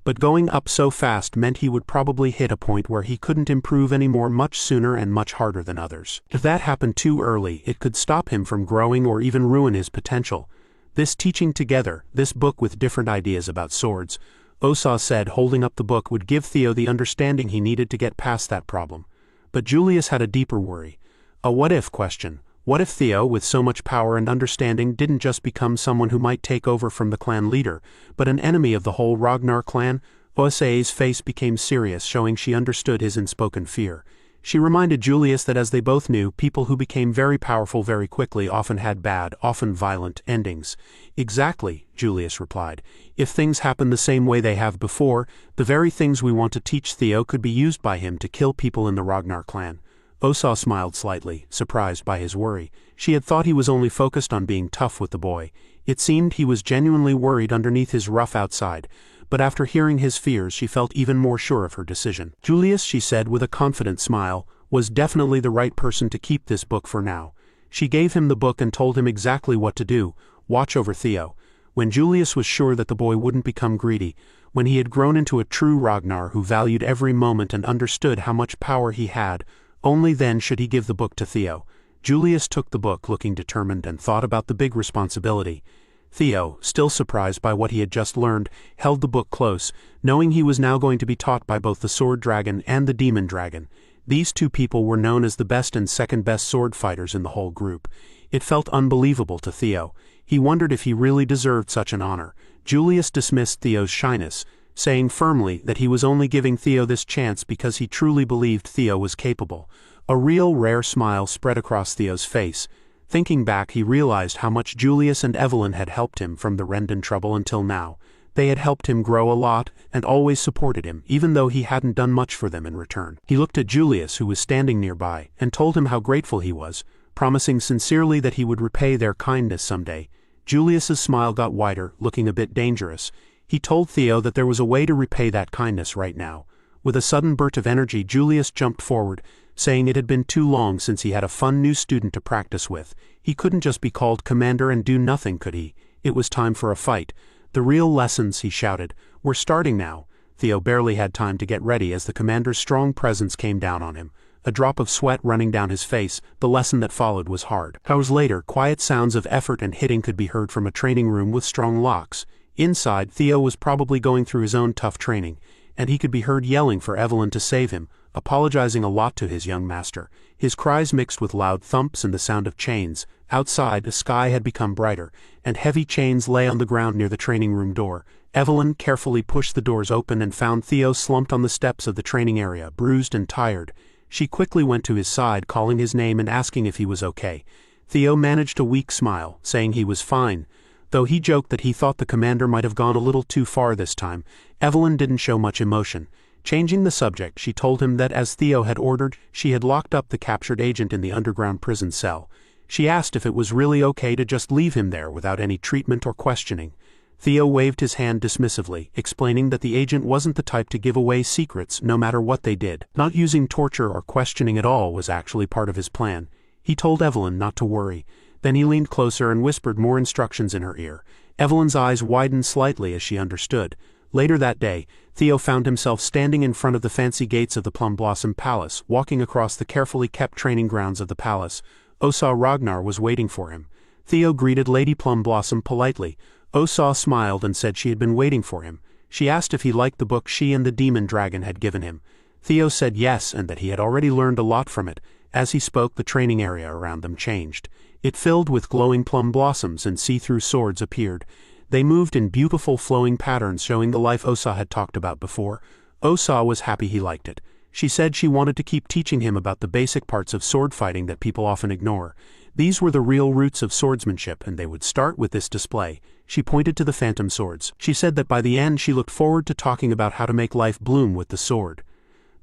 but going up so fast meant he would probably hit a point where he couldn't improve anymore much sooner and much harder than others. If that happened too early, it could stop him from growing or even ruin his potential. This teaching together, this book with different ideas about swords, Osa said holding up the book would give Theo the understanding he needed to get past that problem. But Julius had a deeper worry. A what-if question. What if Theo, with so much power and understanding, didn't just become someone who might take over from the clan leader, but an enemy of the whole Ragnar clan? Osa's face became serious, showing she understood his unspoken fear. She reminded Julius that as they both knew, people who became very powerful very quickly often had bad, often violent, endings. Exactly, Julius replied. If things happen the same way they have before, the very things we want to teach Theo could be used by him to kill people in the Ragnar clan. Osa smiled slightly, surprised by his worry. She had thought he was only focused on being tough with the boy. It seemed he was genuinely worried underneath his rough outside. But after hearing his fears, she felt even more sure of her decision. Julius, she said with a confident smile, was definitely the right person to keep this book for now. She gave him the book and told him exactly what to do: watch over Theo. When Julius was sure that the boy wouldn't become greedy, when he had grown into a true Ragnar who valued every moment and understood how much power he had, only then should he give the book to Theo. Julius took the book looking determined and thought about the big responsibility. Theo, still surprised by what he had just learned, held the book close, knowing he was now going to be taught by both the sword dragon and the demon dragon. These two people were known as the best and second best sword fighters in the whole group. It felt unbelievable to Theo. He wondered if he really deserved such an honor. Julius dismissed Theo's shyness, saying firmly that he was only giving Theo this chance because he truly believed Theo was capable. A real rare smile spread across Theo's face. Thinking back, he realized how much Julius and Evelyn had helped him from the Rendon trouble until now. They had helped him grow a lot, and always supported him, even though he hadn't done much for them in return. He looked at Julius, who was standing nearby, and told him how grateful he was, promising sincerely that he would repay their kindness someday. Julius's smile got wider, looking a bit dangerous. He told Theo that there was a way to repay that kindness right now. With a sudden burst of energy, Julius jumped forward, saying it had been too long since he had a fun new student to practice with. He couldn't just be called commander and do nothing, could he? It was time for a fight. The real lessons, he shouted. We're starting now. Theo barely had time to get ready as the commander's strong presence came down on him. A drop of sweat running down his face, the lesson that followed was hard. Hours later, quiet sounds of effort and hitting could be heard from a training room with strong locks. Inside, Theo was probably going through his own tough training, and he could be heard yelling for Evelyn to save him, apologizing a lot to his young master. His cries mixed with loud thumps and the sound of chains. Outside, the sky had become brighter, and heavy chains lay on the ground near the training room door. Evelyn carefully pushed the doors open and found Theo slumped on the steps of the training area, bruised and tired. She quickly went to his side, calling his name and asking if he was okay. Theo managed a weak smile, saying he was fine. Though he joked that he thought the commander might have gone a little too far this time, Evelyn didn't show much emotion. Changing the subject, she told him that as Theo had ordered, she had locked up the captured agent in the underground prison cell. She asked if it was really okay to just leave him there without any treatment or questioning. Theo waved his hand dismissively, explaining that the agent wasn't the type to give away secrets no matter what they did. Not using torture or questioning at all was actually part of his plan. He told Evelyn not to worry. Then he leaned closer and whispered more instructions in her ear. Evelyn's eyes widened slightly as she understood. Later that day, Theo found himself standing in front of the fancy gates of the Plum Blossom Palace, walking across the carefully kept training grounds of the palace. Osa Ragnar was waiting for him. Theo greeted Lady Plum Blossom politely. Osa smiled and said she had been waiting for him. She asked if he liked the book she and the demon dragon had given him. Theo said yes, and that he had already learned a lot from it. As he spoke, the training area around them changed. It filled with glowing plum blossoms, and see-through swords appeared. They moved in beautiful flowing patterns, showing the life Osa had talked about before. Osa was happy he liked it. She said she wanted to keep teaching him about the basic parts of sword fighting that people often ignore. These were the real roots of swordsmanship, and they would start with this display. She pointed to the phantom swords. She said that by the end she looked forward to talking about how to make life bloom with the sword.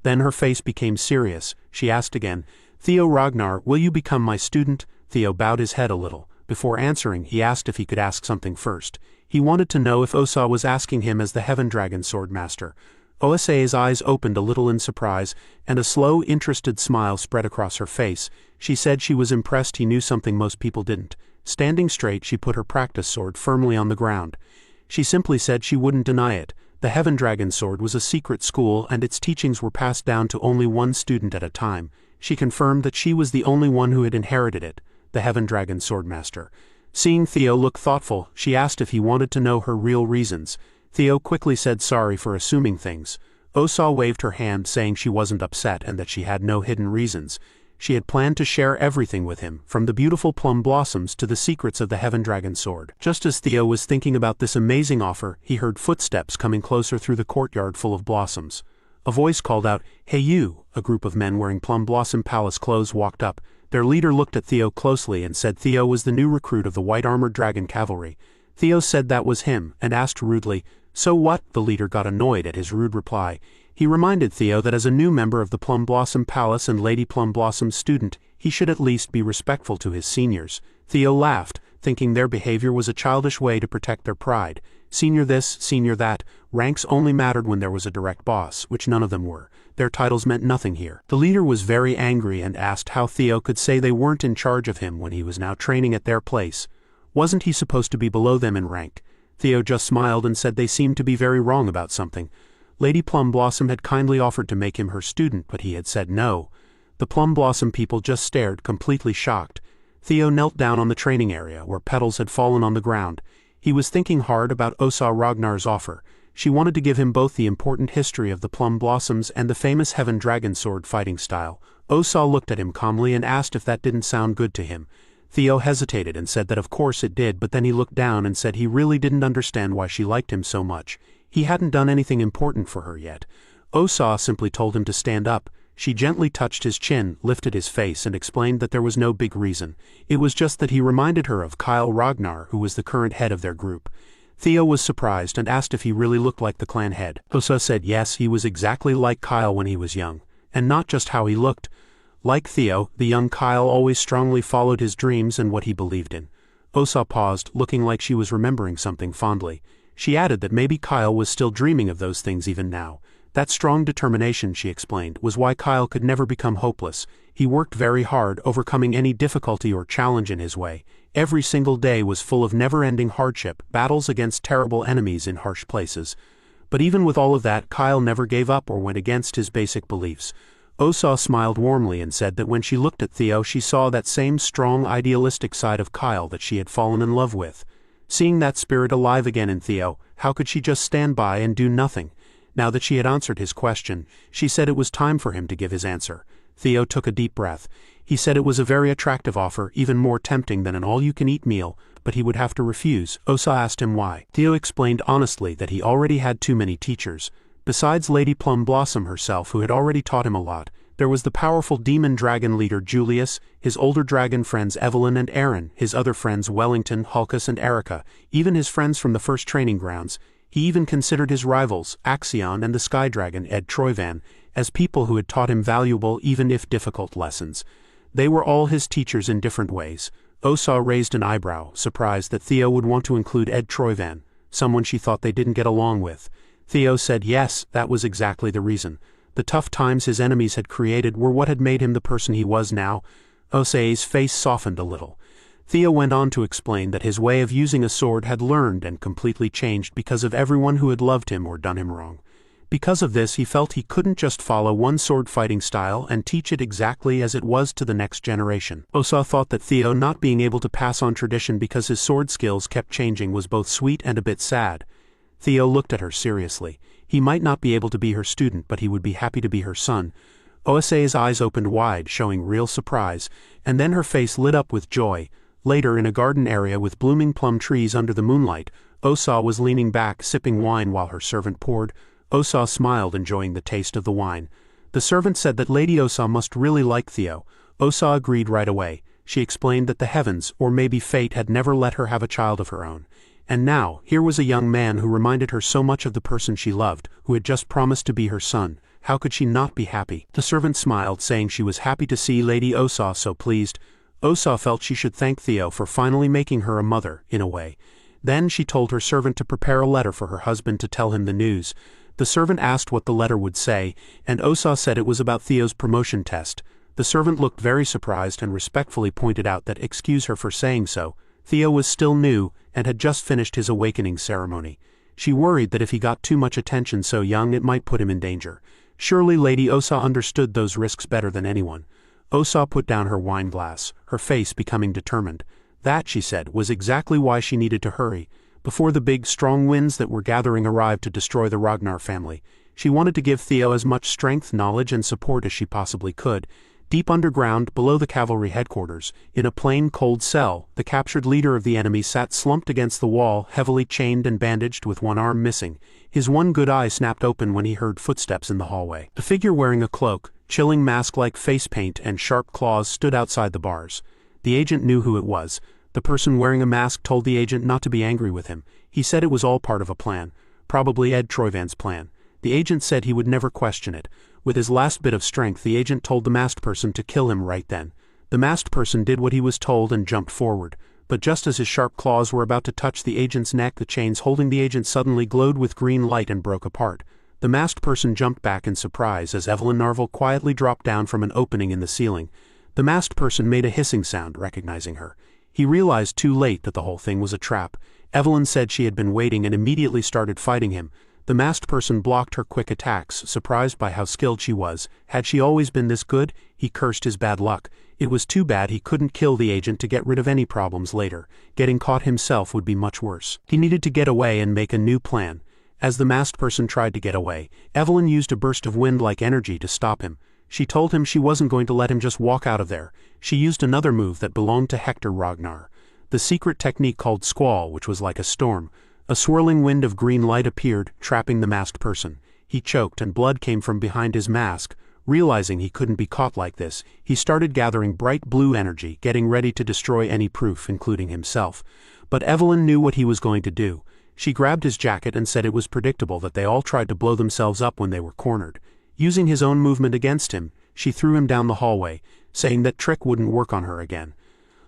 Then her face became serious. She asked again, "Theo Ragnar, will you become my student?" Theo bowed his head a little. Before answering, he asked if he could ask something first. He wanted to know if Osa was asking him as the Heaven Dragon Sword Master. Osa's eyes opened a little in surprise, and a slow, interested smile spread across her face. She said she was impressed he knew something most people didn't. Standing straight, she put her practice sword firmly on the ground. She simply said she wouldn't deny it. The Heaven Dragon Sword was a secret school, and its teachings were passed down to only one student at a time. She confirmed that she was the only one who had inherited it, the Heaven Dragon Sword Master. Seeing Theo look thoughtful, she asked if he wanted to know her real reasons. Theo quickly said sorry for assuming things. Osa waved her hand saying she wasn't upset and that she had no hidden reasons. She had planned to share everything with him, from the beautiful plum blossoms to the secrets of the Heaven Dragon sword. Just as Theo was thinking about this amazing offer, he heard footsteps coming closer through the courtyard full of blossoms. A voice called out, "Hey you!" A group of men wearing Plum Blossom Palace clothes walked up. Their leader looked at Theo closely and said Theo was the new recruit of the white-armored dragon cavalry. Theo said that was him, and asked rudely, "So what?" The leader got annoyed at his rude reply. He reminded Theo that as a new member of the Plum Blossom Palace and Lady Plum Blossom's student, he should at least be respectful to his seniors. Theo laughed, thinking their behavior was a childish way to protect their pride. Senior this, senior that, ranks only mattered when there was a direct boss, which none of them were. Their titles meant nothing here. The leader was very angry and asked how Theo could say they weren't in charge of him when he was now training at their place. Wasn't he supposed to be below them in rank? Theo just smiled and said they seemed to be very wrong about something. Lady Plum Blossom had kindly offered to make him her student, but he had said no. The Plum Blossom people just stared, completely shocked. Theo knelt down on the training area, where petals had fallen on the ground. He was thinking hard about Osa Ragnar's offer. She wanted to give him both the important history of the Plum Blossoms and the famous Heaven Dragon sword fighting style. Osa looked at him calmly and asked if that didn't sound good to him. Theo hesitated and said that of course it did, but then he looked down and said he really didn't understand why she liked him so much. He hadn't done anything important for her yet. Osa simply told him to stand up. She gently touched his chin, lifted his face, and explained that there was no big reason. It was just that he reminded her of Kyle Ragnar, who was the current head of their group. Theo was surprised and asked if he really looked like the clan head. Osa said yes, he was exactly like Kyle when he was young. And not just how he looked. Like Theo, the young Kyle always strongly followed his dreams and what he believed in. Osa paused, looking like she was remembering something fondly. She added that maybe Kyle was still dreaming of those things even now. That strong determination, she explained, was why Kyle could never become hopeless. He worked very hard, overcoming any difficulty or challenge in his way. Every single day was full of never-ending hardship, battles against terrible enemies in harsh places. But even with all of that, Kyle never gave up or went against his basic beliefs. Osa smiled warmly and said that when she looked at Theo she saw that same strong idealistic side of Kyle that she had fallen in love with. Seeing that spirit alive again in Theo, how could she just stand by and do nothing? Now that she had answered his question, she said it was time for him to give his answer. Theo took a deep breath. He said it was a very attractive offer, even more tempting than an all-you-can-eat meal, but he would have to refuse. Osa asked him why. Theo explained honestly that he already had too many teachers. Besides Lady Plum Blossom herself, who had already taught him a lot, there was the powerful demon dragon leader Julius, his older dragon friends Evelyn and Aaron, his other friends Wellington, Hulkus and Erica, even his friends from the first training grounds. He even considered his rivals, Axion and the Sky Dragon Ed Troyvan, as people who had taught him valuable even if difficult lessons. They were all his teachers in different ways. Osa raised an eyebrow, surprised that Theo would want to include Ed Troyvan, someone she thought they didn't get along with. Theo said yes, that was exactly the reason. The tough times his enemies had created were what had made him the person he was now. Osa's face softened a little. Theo went on to explain that his way of using a sword had learned and completely changed because of everyone who had loved him or done him wrong. Because of this he felt he couldn't just follow one sword fighting style and teach it exactly as it was to the next generation. Osa thought that Theo not being able to pass on tradition because his sword skills kept changing was both sweet and a bit sad. Theo looked at her seriously. He might not be able to be her student, but he would be happy to be her son. Osa's eyes opened wide, showing real surprise, and then her face lit up with joy. Later, in a garden area with blooming plum trees under the moonlight, Osa was leaning back, sipping wine while her servant poured. Osa smiled, enjoying the taste of the wine. The servant said that Lady Osa must really like Theo. Osa agreed right away. She explained that the heavens, or maybe fate, had never let her have a child of her own. And now, here was a young man who reminded her so much of the person she loved, who had just promised to be her son. How could she not be happy? The servant smiled, saying she was happy to see Lady Osa so pleased. Osa felt she should thank Theo for finally making her a mother, in a way. Then she told her servant to prepare a letter for her husband to tell him the news. The servant asked what the letter would say, and Osa said it was about Theo's promotion test. The servant looked very surprised and respectfully pointed out that excuse her for saying so. Theo was still new, and had just finished his awakening ceremony. She worried that if he got too much attention so young it might put him in danger. Surely Lady Osa understood those risks better than anyone. Osa put down her wine glass, her face becoming determined. That, she said, was exactly why she needed to hurry. before the big, strong winds that were gathering arrived to destroy the Ragnar family. She wanted to give Theo as much strength, knowledge, and support as she possibly could. Deep underground, below the cavalry headquarters, in a plain, cold cell, the captured leader of the enemy sat slumped against the wall, heavily chained and bandaged with one arm missing. His one good eye snapped open when he heard footsteps in the hallway. A figure wearing a cloak, chilling mask-like face paint, and sharp claws stood outside the bars. The agent knew who it was. The person wearing a mask told the agent not to be angry with him. He said it was all part of a plan. Probably Ed Troyvan's plan. The agent said he would never question it. With his last bit of strength, the agent told the masked person to kill him right then. The masked person did what he was told and jumped forward. But just as his sharp claws were about to touch the agent's neck, the chains holding the agent suddenly glowed with green light and broke apart. The masked person jumped back in surprise as Evelyn Narvel quietly dropped down from an opening in the ceiling. The masked person made a hissing sound, recognizing her. He realized too late that the whole thing was a trap. Evelyn said she had been waiting and immediately started fighting him. The masked person blocked her quick attacks, surprised by how skilled she was. Had she always been this good? He cursed his bad luck. It was too bad he couldn't kill the agent to get rid of any problems later. Getting caught himself would be much worse. He needed to get away and make a new plan. As the masked person tried to get away, Evelyn used a burst of wind-like energy to stop him. She told him she wasn't going to let him just walk out of there. She used another move that belonged to Hector Ragnar. The secret technique called Squall, which was like a storm. A swirling wind of green light appeared, trapping the masked person. He choked and blood came from behind his mask. Realizing he couldn't be caught like this, he started gathering bright blue energy, getting ready to destroy any proof, including himself. But Evelyn knew what he was going to do. She grabbed his jacket and said it was predictable that they all tried to blow themselves up when they were cornered. Using his own movement against him, she threw him down the hallway, saying that trick wouldn't work on her again.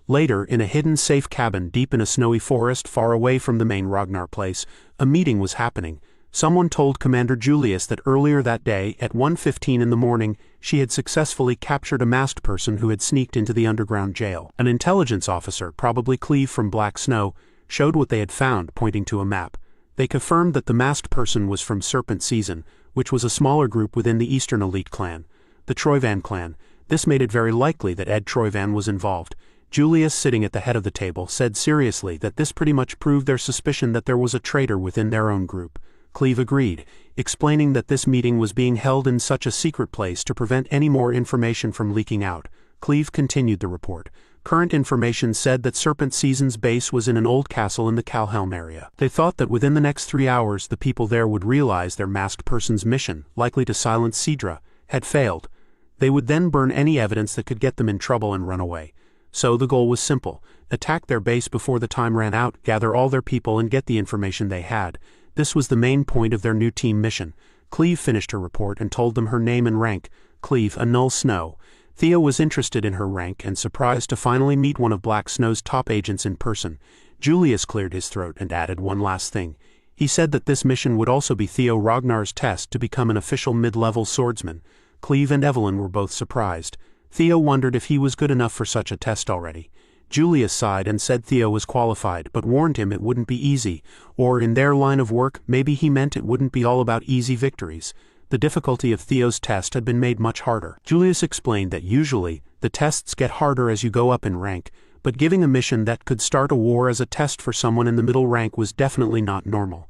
Later, in a hidden safe cabin deep in a snowy forest far away from the main Ragnar place, a meeting was happening. Someone told Commander Julius that earlier that day, at 1:15 in the morning, she had successfully captured a masked person who had sneaked into the underground jail. An intelligence officer, probably Cleve from Black Snow, showed what they had found, pointing to a map. They confirmed that the masked person was from Serpent Season, which was a smaller group within the Eastern Elite clan, the Troyvan clan. This made it very likely that Ed Troyvan was involved. Julius, sitting at the head of the table, said seriously that this pretty much proved their suspicion that there was a traitor within their own group. Cleve agreed, explaining that this meeting was being held in such a secret place to prevent any more information from leaking out. Cleve continued the report. Current information said that Serpent Season's base was in an old castle in the Calhelm area. They thought that within the next 3 hours the people there would realize their masked person's mission, likely to silence Sidra, had failed. They would then burn any evidence that could get them in trouble and run away. So the goal was simple: attack their base before the time ran out, gather all their people and get the information they had. This was the main point of their new team mission. Cleve finished her report and told them her name and rank. Cleve, a Null Snow. Theo was interested in her rank and surprised to finally meet one of Black Snow's top agents in person. Julius cleared his throat and added one last thing. He said that this mission would also be Theo Ragnar's test to become an official mid-level swordsman. Cleve and Evelyn were both surprised. Theo wondered if he was good enough for such a test already. Julius sighed and said Theo was qualified, but warned him it wouldn't be easy, or in their line of work, maybe he meant it wouldn't be all about easy victories. The difficulty of Theo's test had been made much harder. Julius explained that usually, the tests get harder as you go up in rank, but giving a mission that could start a war as a test for someone in the middle rank was definitely not normal.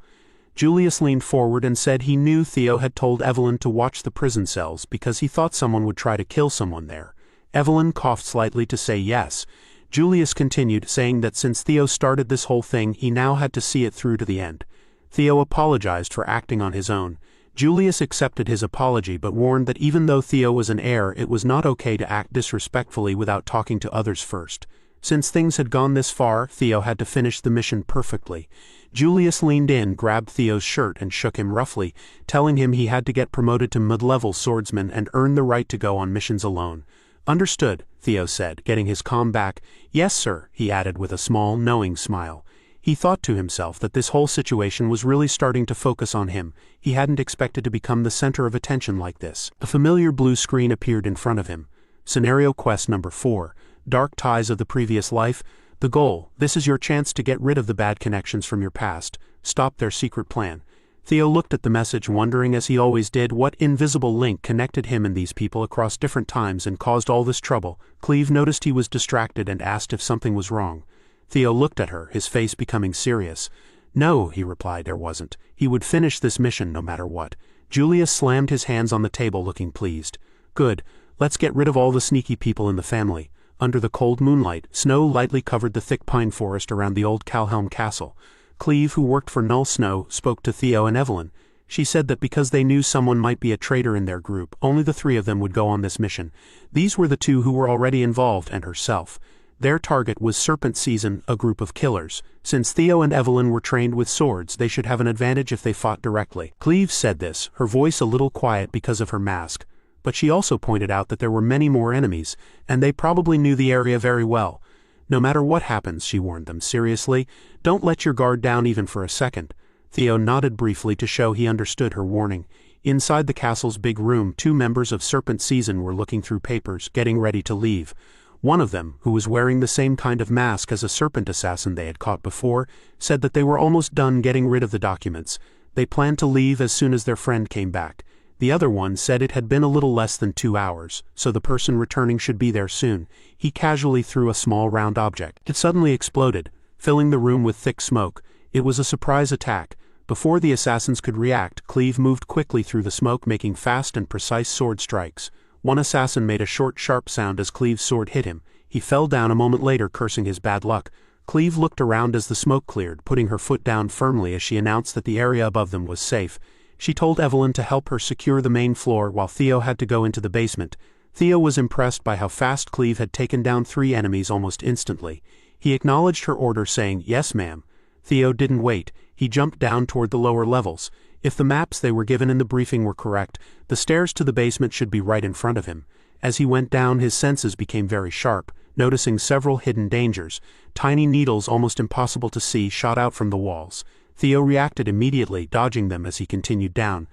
Julius leaned forward and said he knew Theo had told Evelyn to watch the prison cells because he thought someone would try to kill someone there. Evelyn coughed slightly to say yes. Julius continued, saying that since Theo started this whole thing, he now had to see it through to the end. Theo apologized for acting on his own. Julius accepted his apology but warned that even though Theo was an heir, it was not okay to act disrespectfully without talking to others first. Since things had gone this far, Theo had to finish the mission perfectly. Julius leaned in, grabbed Theo's shirt and shook him roughly, telling him he had to get promoted to mid-level swordsman and earn the right to go on missions alone. "Understood," Theo said, getting his calm back. "Yes, sir," he added with a small, knowing smile. He thought to himself that this whole situation was really starting to focus on him. He hadn't expected to become the center of attention like this. A familiar blue screen appeared in front of him. Scenario Quest Number 4, Dark Ties of the Previous Life. The goal: this is your chance to get rid of the bad connections from your past. Stop their secret plan. Theo looked at the message, wondering, as he always did, what invisible link connected him and these people across different times and caused all this trouble. Cleve noticed he was distracted and asked if something was wrong. Theo looked at her, his face becoming serious. No, he replied, there wasn't. He would finish this mission no matter what. Julius slammed his hands on the table, looking pleased. Good, let's get rid of all the sneaky people in the family. Under the cold moonlight, snow lightly covered the thick pine forest around the old Calhelm castle. Cleve, who worked for Null Snow, spoke to Theo and Evelyn. She said that because they knew someone might be a traitor in their group, only the three of them would go on this mission. These were the two who were already involved, and herself. Their target was Serpent Season, a group of killers. Since Theo and Evelyn were trained with swords, they should have an advantage if they fought directly. Cleve said this, her voice a little quiet because of her mask. But she also pointed out that there were many more enemies, and they probably knew the area very well. No matter what happens, she warned them seriously, don't let your guard down even for a second. Theo nodded briefly to show he understood her warning. Inside the castle's big room, 2 members of Serpent Season were looking through papers, getting ready to leave. One of them, who was wearing the same kind of mask as a serpent assassin they had caught before, said that they were almost done getting rid of the documents. They planned to leave as soon as their friend came back. The other one said it had been a little less than 2 hours, so the person returning should be there soon. He casually threw a small round object. It suddenly exploded, filling the room with thick smoke. It was a surprise attack. Before the assassins could react, Cleve moved quickly through the smoke, making fast and precise sword strikes. One assassin made a short, sharp sound as Cleve's sword hit him. He fell down a moment later, cursing his bad luck. Cleve looked around as the smoke cleared, putting her foot down firmly as she announced that the area above them was safe. She told Evelyn to help her secure the main floor while Theo had to go into the basement. Theo was impressed by how fast Cleve had taken down 3 enemies almost instantly. He acknowledged her order, saying, "Yes, ma'am." Theo didn't wait. He jumped down toward the lower levels. If the maps they were given in the briefing were correct, the stairs to the basement should be right in front of him. As he went down, his senses became very sharp, noticing several hidden dangers. Tiny needles, almost impossible to see, shot out from the walls. Theo reacted immediately, dodging them as he continued down.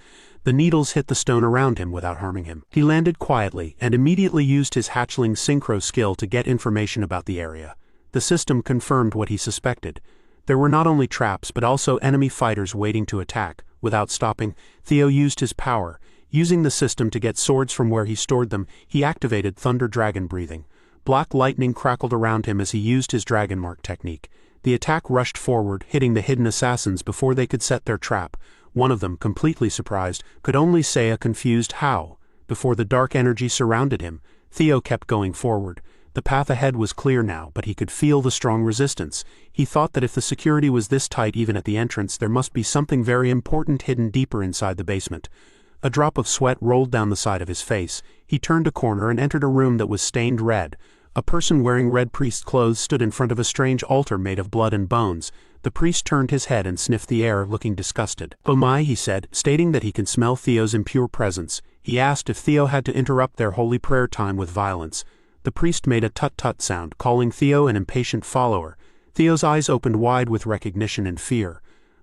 The needles hit the stone around him without harming him. He landed quietly and immediately used his hatchling synchro skill to get information about the area. The system confirmed what he suspected. There were not only traps but also enemy fighters waiting to attack. Without stopping, Theo used his power. Using the system to get swords from where he stored them, he activated Thunder Dragon breathing. Black lightning crackled around him as he used his Dragon Mark technique. The attack rushed forward, hitting the hidden assassins before they could set their trap. One of them, completely surprised, could only say a confused "how?" before the dark energy surrounded him. Theo kept going forward. The path ahead was clear now, but he could feel the strong resistance. He thought that if the security was this tight even at the entrance, there must be something very important hidden deeper inside the basement. A drop of sweat rolled down the side of his face. He turned a corner and entered a room that was stained red. A person wearing red priest clothes stood in front of a strange altar made of blood and bones. The priest turned his head and sniffed the air, looking disgusted. "Oh my," he said, stating that he could smell Theo's impure presence. He asked if Theo had to interrupt their holy prayer time with violence. The priest made a tut-tut sound, calling Theo an impatient follower. Theo's eyes opened wide with recognition and fear.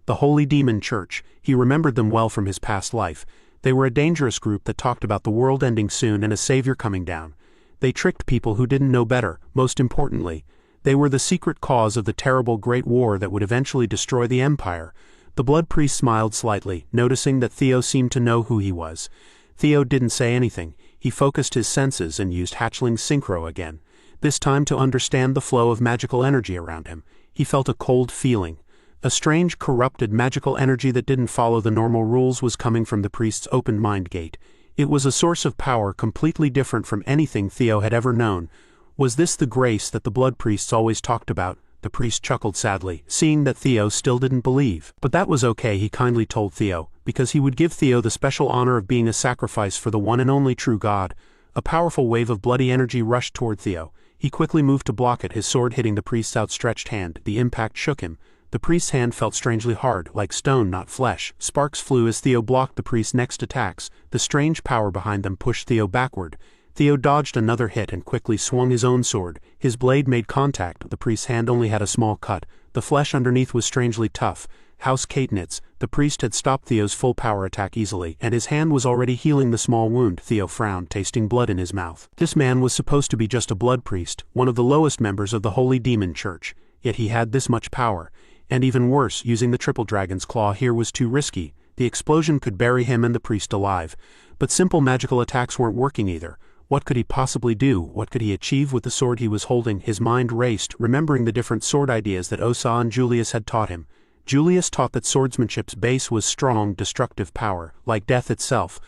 The Holy Demon Church. He remembered them well from his past life. They were a dangerous group that talked about the world ending soon and a savior coming down. They tricked people who didn't know better. Most importantly, they were the secret cause of the terrible Great War that would eventually destroy the Empire. The Blood Priest smiled slightly, noticing that Theo seemed to know who he was. Theo didn't say anything. He focused his senses and used hatchling synchro again, this time to understand the flow of magical energy around him. He felt a cold feeling. A strange, corrupted magical energy that didn't follow the normal rules was coming from the priest's open mind gate. It was a source of power completely different from anything Theo had ever known. Was this the grace that the blood priests always talked about? The priest chuckled sadly, seeing that Theo still didn't believe. But that was okay, he kindly told Theo, because he would give Theo the special honor of being a sacrifice for the one and only true God. A powerful wave of bloody energy rushed toward Theo. He quickly moved to block it, his sword hitting the priest's outstretched hand. The impact shook him. The priest's hand felt strangely hard, like stone, not flesh. Sparks flew as Theo blocked the priest's next attacks. The strange power behind them pushed Theo backward. Theo dodged another hit and quickly swung his own sword. His blade made contact. The priest's hand only had a small cut. The flesh underneath was strangely tough. House Cadenitz. The priest had stopped Theo's full power attack easily, and his hand was already healing the small wound. Theo frowned, tasting blood in his mouth. This man was supposed to be just a blood priest, one of the lowest members of the Holy Demon Church. Yet he had this much power. And even worse, using the triple dragon's claw here was too risky. The explosion could bury him and the priest alive. But simple magical attacks weren't working either. What could he possibly do? What could he achieve with the sword he was holding? His mind raced, remembering the different sword ideas that Osa and Julius had taught him. Julius taught that swordsmanship's base was strong, destructive power, like death itself.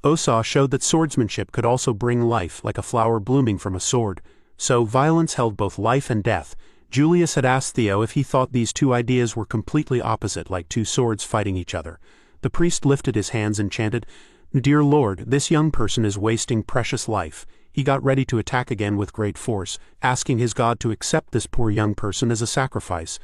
Osa showed that swordsmanship could also bring life, like a flower blooming from a sword. So, violence held both life and death. Julius had asked Theo if he thought these two ideas were completely opposite, like two swords fighting each other. The priest lifted his hands and chanted, "Dear Lord, this young person is wasting precious life." He got ready to attack again with great force, asking his god to accept this poor young person as a sacrifice.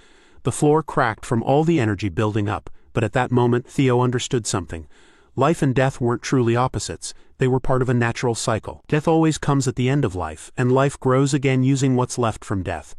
The floor cracked from all the energy building up, but at that moment Theo understood something. Life and death weren't truly opposites, they were part of a natural cycle. Death always comes at the end of life, and life grows again using what's left from death.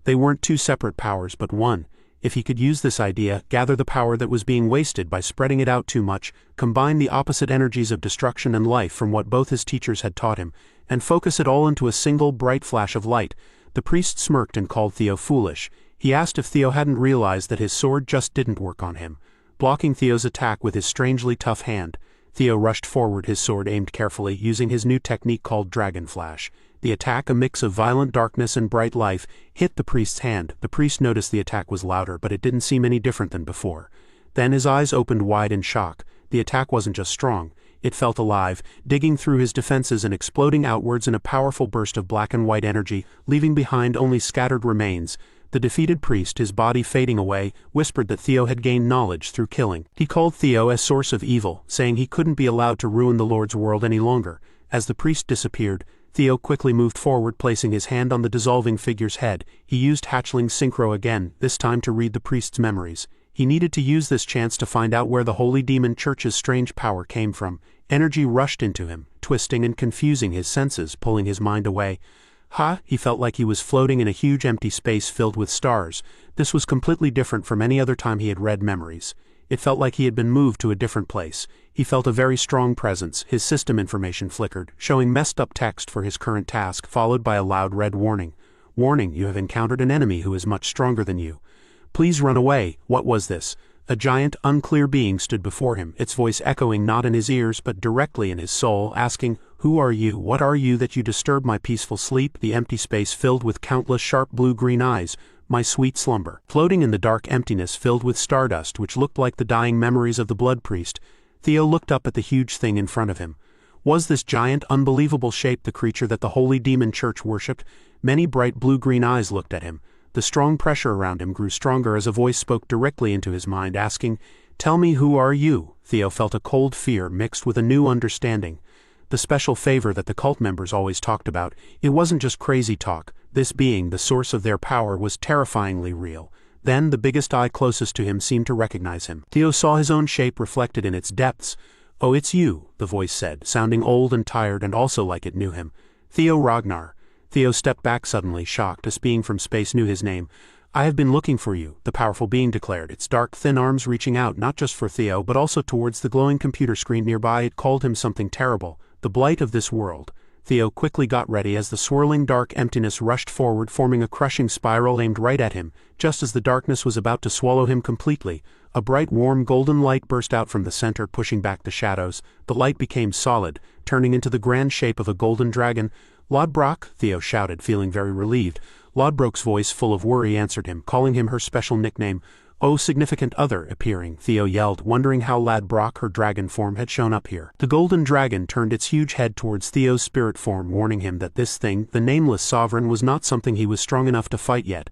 They weren't two separate powers but one. If he could use this idea, gather the power that was being wasted by spreading it out too much, combine the opposite energies of destruction and life from what both his teachers had taught him, and focus it all into a single bright flash of light. The priest smirked and called Theo foolish. He asked if Theo hadn't realized that his sword just didn't work on him, blocking Theo's attack with his strangely tough hand. Theo rushed forward, his sword aimed carefully, using his new technique called Dragon Flash. The attack, a mix of violent darkness and bright life, hit the priest's hand. The priest noticed the attack was louder, but it didn't seem any different than before. Then his eyes opened wide in shock. The attack wasn't just strong. It felt alive, digging through his defenses and exploding outwards in a powerful burst of black and white energy, leaving behind only scattered remains. The defeated priest, his body fading away, whispered that Theo had gained knowledge through killing. He called Theo a source of evil, saying he couldn't be allowed to ruin the Lord's world any longer. As the priest disappeared, Theo quickly moved forward, placing his hand on the dissolving figure's head. He used hatchling synchro again, this time to read the priest's memories. He needed to use this chance to find out where the Holy Demon Church's strange power came from. Energy rushed into him, twisting and confusing his senses, pulling his mind away. He felt like he was floating in a huge empty space filled with stars. This was completely different from any other time he had read memories. It felt like he had been moved to a different place. He felt a very strong presence. His system information flickered, showing messed up text for his current task, followed by a loud red warning. "Warning, you have encountered an enemy who is much stronger than you. Please run away." What was this? A giant, unclear being stood before him, its voice echoing not in his ears but directly in his soul, asking, "Who are you? What are you that you disturb my peaceful sleep?" The empty space filled with countless sharp blue-green eyes. "My sweet slumber." Floating in the dark emptiness filled with stardust which looked like the dying memories of the blood priest, Theo looked up at the huge thing in front of him. Was this giant, unbelievable shape the creature that the Holy Demon Church worshipped? Many bright blue-green eyes looked at him. The strong pressure around him grew stronger as a voice spoke directly into his mind, asking, "Tell me, who are you?" Theo felt a cold fear mixed with a new understanding. The special favor that the cult members always talked about, it wasn't just crazy talk. This being, the source of their power, was terrifyingly real. Then the biggest eye closest to him seemed to recognize him. Theo saw his own shape reflected in its depths. "Oh, it's you," the voice said, sounding old and tired and also like it knew him. "Theo Ragnar." Theo stepped back suddenly, shocked. This being from space knew his name. "I have been looking for you," the powerful being declared, its dark, thin arms reaching out not just for Theo but also towards the glowing computer screen nearby. It called him something terrible, the blight of this world. Theo quickly got ready as the swirling dark emptiness rushed forward, forming a crushing spiral aimed right at him. Just as the darkness was about to swallow him completely, a bright, warm, golden light burst out from the center, pushing back the shadows. The light became solid, turning into the grand shape of a golden dragon. "Lodbrok," Theo shouted, feeling very relieved. Lodbrok's voice, full of worry, answered him, calling him her special nickname. "Oh, significant other," appearing, Theo yelled, wondering how Ladbrok, her dragon form, had shown up here. The golden dragon turned its huge head towards Theo's spirit form, warning him that this thing, the nameless sovereign, was not something he was strong enough to fight yet.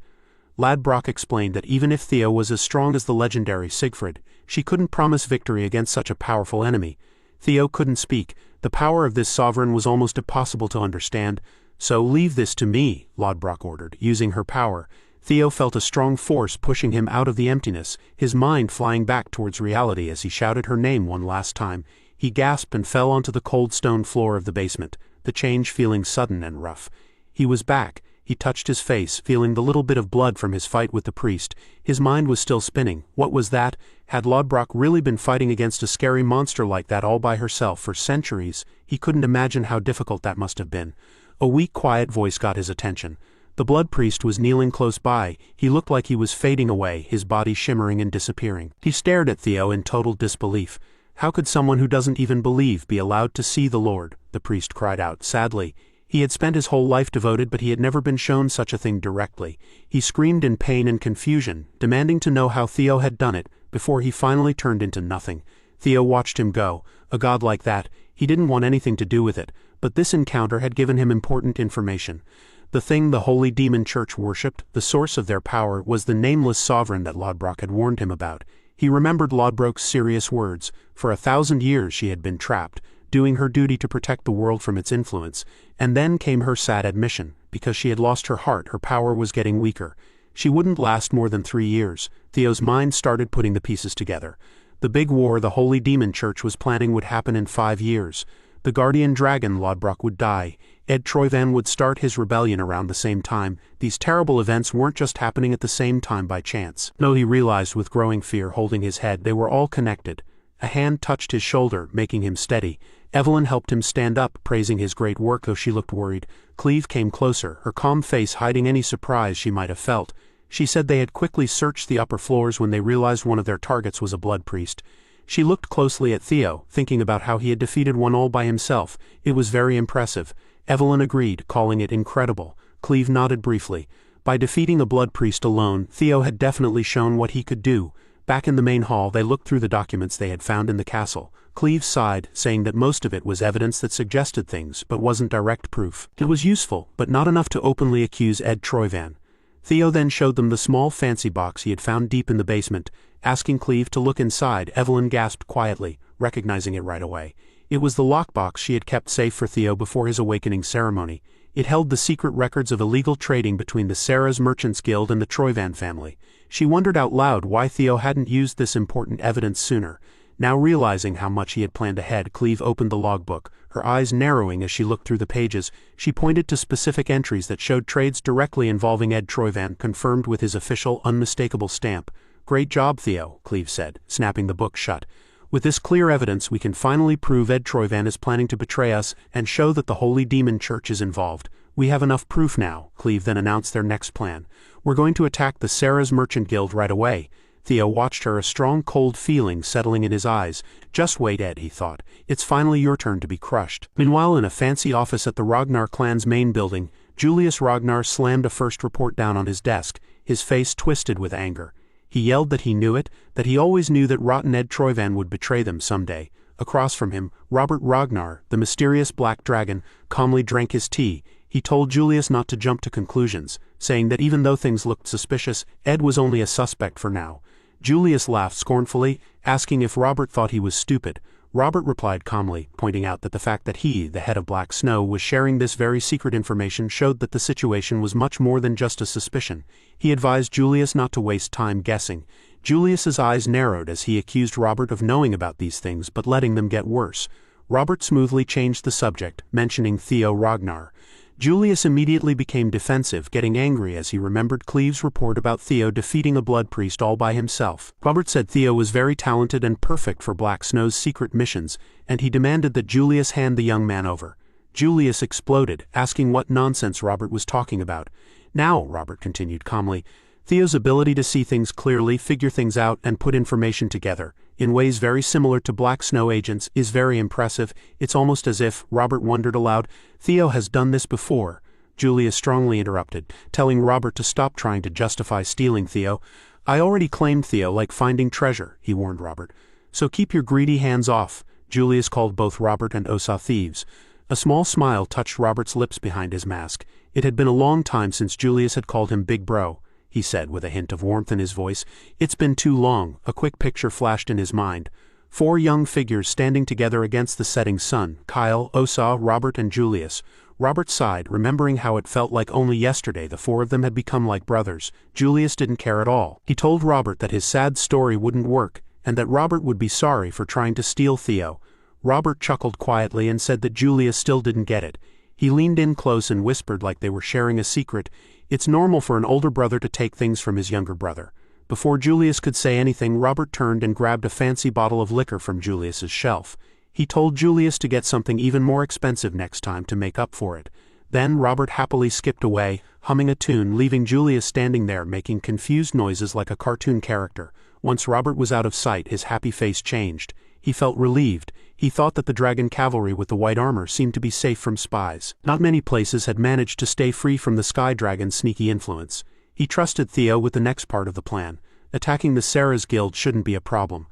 Ladbrok explained that even if Theo was as strong as the legendary Siegfried, she couldn't promise victory against such a powerful enemy. Theo couldn't speak. The power of this sovereign was almost impossible to understand. "So leave this to me," Lodbrok ordered, using her power. Theo felt a strong force pushing him out of the emptiness, his mind flying back towards reality as he shouted her name one last time. He gasped and fell onto the cold stone floor of the basement, the change feeling sudden and rough. He was back. He touched his face, feeling the little bit of blood from his fight with the priest. His mind was still spinning. What was that? Had Lodbrok really been fighting against a scary monster like that all by herself for centuries? He couldn't imagine how difficult that must have been. A weak, quiet voice got his attention. The blood priest was kneeling close by. He looked like he was fading away, his body shimmering and disappearing. He stared at Theo in total disbelief. "How could someone who doesn't even believe be allowed to see the Lord?" the priest cried out, sadly. He had spent his whole life devoted, but he had never been shown such a thing directly. He screamed in pain and confusion, demanding to know how Theo had done it, before he finally turned into nothing. Theo watched him go. A god like that, he didn't want anything to do with it, but this encounter had given him important information. The thing the Holy Demon Church worshipped, the source of their power, was the nameless sovereign that Lodbrok had warned him about. He remembered Lodbrok's serious words. For 1,000 years she had been trapped, doing her duty to protect the world from its influence, and then came her sad admission. Because she had lost her heart, her power was getting weaker. She wouldn't last more than 3 years. Theo's mind started putting the pieces together. The big war the Holy Demon Church was planning would happen in 5 years. The guardian dragon Lodbrok would die. Ed Troyvan would start his rebellion around the same time. These terrible events weren't just happening at the same time by chance. No, he realized with growing fear, holding his head, they were all connected. A hand touched his shoulder, making him steady. Evelyn helped him stand up, praising his great work, though she looked worried. Cleve came closer, her calm face hiding any surprise she might have felt. She said they had quickly searched the upper floors when they realized one of their targets was a blood priest. She looked closely at Theo, thinking about how he had defeated one all by himself. It was very impressive. Evelyn agreed, calling it incredible. Cleve nodded briefly. By defeating a blood priest alone, Theo had definitely shown what he could do. Back in the main hall, they looked through the documents they had found in the castle. Cleve sighed, saying that most of it was evidence that suggested things, but wasn't direct proof. It was useful, but not enough to openly accuse Ed Troyvan. Theo then showed them the small fancy box he had found deep in the basement. Asking Cleve to look inside, Evelyn gasped quietly, recognizing it right away. It was the lockbox she had kept safe for Theo before his awakening ceremony. It held the secret records of illegal trading between the Sarah's Merchants Guild and the Troyvan family. She wondered out loud why Theo hadn't used this important evidence sooner. Now realizing how much he had planned ahead, Cleve opened the logbook. Her eyes narrowing as she looked through the pages, she pointed to specific entries that showed trades directly involving Ed Troyvan, confirmed with his official, unmistakable stamp. "Great job, Theo," Cleve said, snapping the book shut. "With this clear evidence, we can finally prove Ed Troyvan is planning to betray us and show that the Holy Demon Church is involved. We have enough proof now," Cleve then announced their next plan. "We're going to attack the Sarah's Merchant Guild right away." Theo watched her, a strong cold feeling settling in his eyes. "Just wait, Ed," he thought. "It's finally your turn to be crushed." Meanwhile, in a fancy office at the Ragnar clan's main building, Julius Ragnar slammed a first report down on his desk, his face twisted with anger. He yelled that he knew it, that he always knew that rotten Ed Troyvan would betray them someday. Across from him, Robert Ragnar, the mysterious black dragon, calmly drank his tea. He told Julius not to jump to conclusions, saying that even though things looked suspicious, Ed was only a suspect for now. Julius laughed scornfully, asking if Robert thought he was stupid. Robert replied calmly, pointing out that the fact that he, the head of Black Snow, was sharing this very secret information showed that the situation was much more than just a suspicion. He advised Julius not to waste time guessing. Julius's eyes narrowed as he accused Robert of knowing about these things but letting them get worse. Robert smoothly changed the subject, mentioning Theo Ragnar. Julius immediately became defensive, getting angry as he remembered Cleve's report about Theo defeating a blood priest all by himself. Robert said Theo was very talented and perfect for Black Snow's secret missions, and he demanded that Julius hand the young man over. Julius exploded, asking what nonsense Robert was talking about. "Now," Robert continued calmly, "Theo's ability to see things clearly, figure things out, and put information together, in ways very similar to Black Snow agents, is very impressive. It's almost as if," Robert wondered aloud, "Theo has done this before." Julius strongly interrupted, telling Robert to stop trying to justify stealing Theo. "I already claimed Theo like finding treasure," he warned Robert. "So keep your greedy hands off." Julius called both Robert and Osa thieves. A small smile touched Robert's lips behind his mask. It had been a long time since Julius had called him Big Bro, he said with a hint of warmth in his voice. "It's been too long." A quick picture flashed in his mind. 4 young figures standing together against the setting sun: Kyle, Osa, Robert, and Julius. Robert sighed, remembering how it felt like only yesterday the 4 of them had become like brothers. Julius didn't care at all. He told Robert that his sad story wouldn't work, and that Robert would be sorry for trying to steal Theo. Robert chuckled quietly and said that Julius still didn't get it. He leaned in close and whispered like they were sharing a secret. "It's normal for an older brother to take things from his younger brother." Before Julius could say anything, Robert turned and grabbed a fancy bottle of liquor from Julius's shelf. He told Julius to get something even more expensive next time to make up for it. Then Robert happily skipped away, humming a tune, leaving Julius standing there making confused noises like a cartoon character. Once Robert was out of sight, his happy face changed. He felt relieved. He thought that the dragon cavalry with the white armor seemed to be safe from spies. Not many places had managed to stay free from the sky dragon's sneaky influence. He trusted Theo with the next part of the plan. Attacking the Sarah's guild shouldn't be a problem.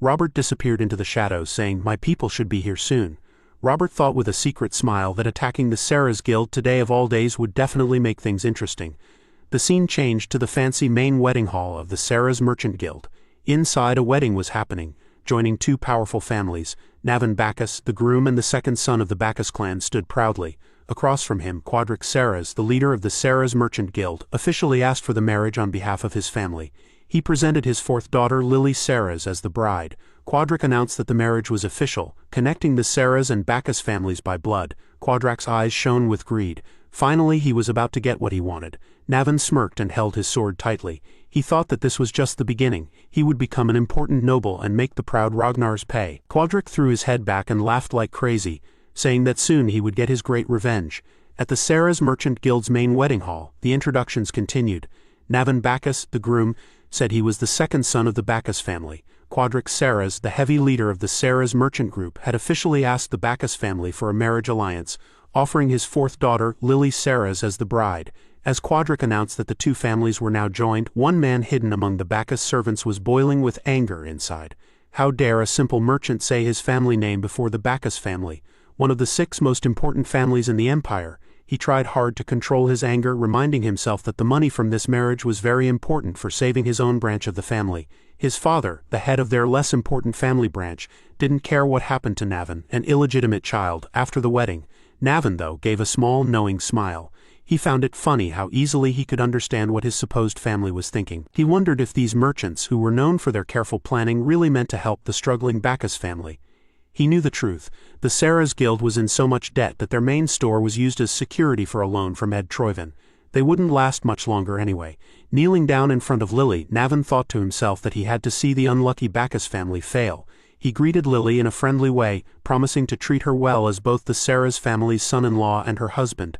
Robert disappeared into the shadows, saying, "My people should be here soon." Robert thought with a secret smile that attacking the Sarah's guild today of all days would definitely make things interesting. The scene changed to the fancy main wedding hall of the Sarah's Merchant Guild. Inside, a wedding was happening, joining two powerful families. Navin Bacchus, the groom and the second son of the Bacchus clan, stood proudly. Across from him, Quadric Sarahs, the leader of the Sarah's Merchant Guild, officially asked for the marriage on behalf of his family. He presented his fourth daughter, Lily Sarahs, as the bride. Quadric announced that the marriage was official, connecting the Sarahs and Bacchus families by blood. Quadric's eyes shone with greed. Finally, he was about to get what he wanted. Navin smirked and held his sword tightly. He thought that this was just the beginning. He would become an important noble and make the proud Ragnars pay. Quadric threw his head back and laughed like crazy, saying that soon he would get his great revenge. At the Sarah's Merchant Guild's main wedding hall, the introductions continued. Navin Bacchus, the groom, said he was the second son of the Bacchus family. Quadric Sarahs, the heavy leader of the Sarah's Merchant Group, had officially asked the Bacchus family for a marriage alliance, offering his fourth daughter, Lily Sarahs, as the bride. As Quadric announced that the two families were now joined, one man hidden among the Bacchus servants was boiling with anger inside. How dare a simple merchant say his family name before the Bacchus family, one of the 6 most important families in the empire? He tried hard to control his anger, reminding himself that the money from this marriage was very important for saving his own branch of the family. His father, the head of their less important family branch, didn't care what happened to Navin, an illegitimate child, after the wedding. Navin, though, gave a small, knowing smile. He found it funny how easily he could understand what his supposed family was thinking. He wondered if these merchants, who were known for their careful planning, really meant to help the struggling Bacchus family. He knew the truth. The Sarah's Guild was in so much debt that their main store was used as security for a loan from Ed Troyvin. They wouldn't last much longer anyway. Kneeling down in front of Lily, Navin thought to himself that he had to see the unlucky Bacchus family fail. He greeted Lily in a friendly way, promising to treat her well as both the Sarah's family's son-in-law and her husband.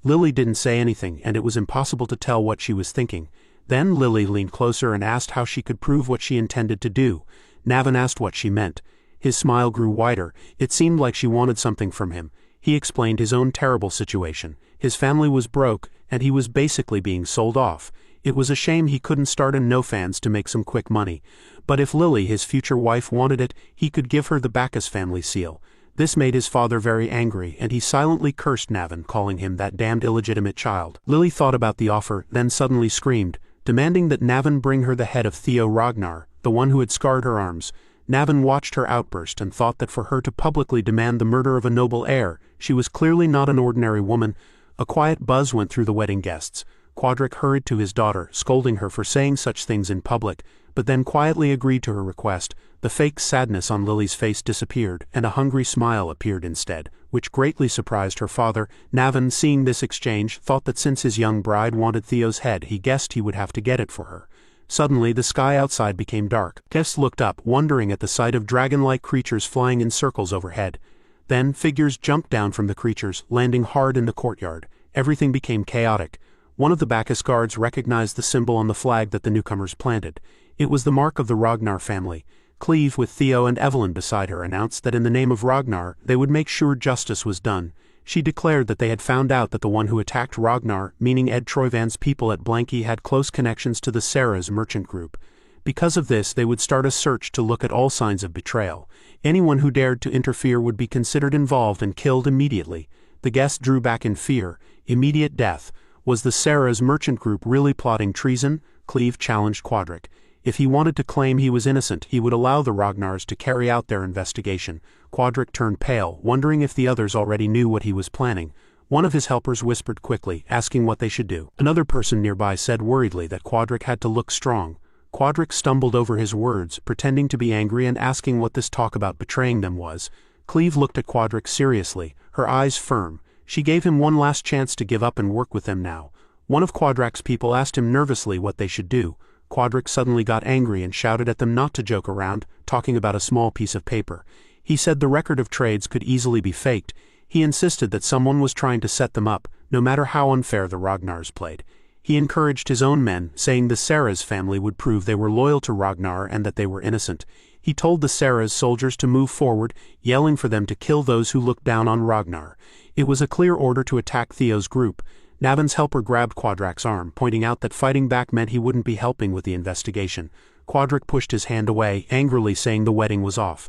Lily didn't say anything, and it was impossible to tell what she was thinking. Then Lily leaned closer and asked how she could prove what she intended to do. Navin asked what she meant. His smile grew wider. It seemed like she wanted something from him. He explained his own terrible situation. His family was broke, and he was basically being sold off. It was a shame he couldn't start a no-fans to make some quick money. But if Lily, his future wife, wanted it, he could give her the Bacchus family seal. This made his father very angry, and he silently cursed Navin, calling him that damned illegitimate child. Lily thought about the offer, then suddenly screamed, demanding that Navin bring her the head of Theo Ragnar, the one who had scarred her arms. Navin watched her outburst and thought that for her to publicly demand the murder of a noble heir, she was clearly not an ordinary woman. A quiet buzz went through the wedding guests. Quadric hurried to his daughter, scolding her for saying such things in public, but then quietly agreed to her request. The fake sadness on Lily's face disappeared, and a hungry smile appeared instead, which greatly surprised her father. Navin, seeing this exchange, thought that since his young bride wanted Theo's head, he guessed he would have to get it for her. Suddenly, the sky outside became dark. Guests looked up, wondering at the sight of dragon-like creatures flying in circles overhead. Then, figures jumped down from the creatures, landing hard in the courtyard. Everything became chaotic. One of the Bacchus guards recognized the symbol on the flag that the newcomers planted. It was the mark of the Ragnar family. Cleve, with Theo and Evelyn beside her, announced that in the name of Ragnar, they would make sure justice was done. She declared that they had found out that the one who attacked Ragnar, meaning Ed Troyvan's people at Blanky, had close connections to the Sarah's Merchant Group. Because of this, they would start a search to look at all signs of betrayal. Anyone who dared to interfere would be considered involved and killed immediately. The guests drew back in fear. Immediate death. Was the Sarah's Merchant Group really plotting treason? Cleve challenged Quadric. If he wanted to claim he was innocent, he would allow the Ragnars to carry out their investigation. Quadric turned pale, wondering if the others already knew what he was planning. One of his helpers whispered quickly, asking what they should do. Another person nearby said worriedly that Quadric had to look strong. Quadric stumbled over his words, pretending to be angry and asking what this talk about betraying them was. Cleve looked at Quadric seriously, her eyes firm. She gave him one last chance to give up and work with them now. One of Quadric's people asked him nervously what they should do. Quadric suddenly got angry and shouted at them not to joke around, talking about a small piece of paper. He said the record of trades could easily be faked. He insisted that someone was trying to set them up, no matter how unfair the Ragnars played. He encouraged his own men, saying the Sarah's family would prove they were loyal to Ragnar and that they were innocent. He told the Sarah's soldiers to move forward, yelling for them to kill those who looked down on Ragnar. It was a clear order to attack Theo's group. Navan's helper grabbed Quadrak's arm, pointing out that fighting back meant he wouldn't be helping with the investigation. Quadrak pushed his hand away, angrily saying the wedding was off.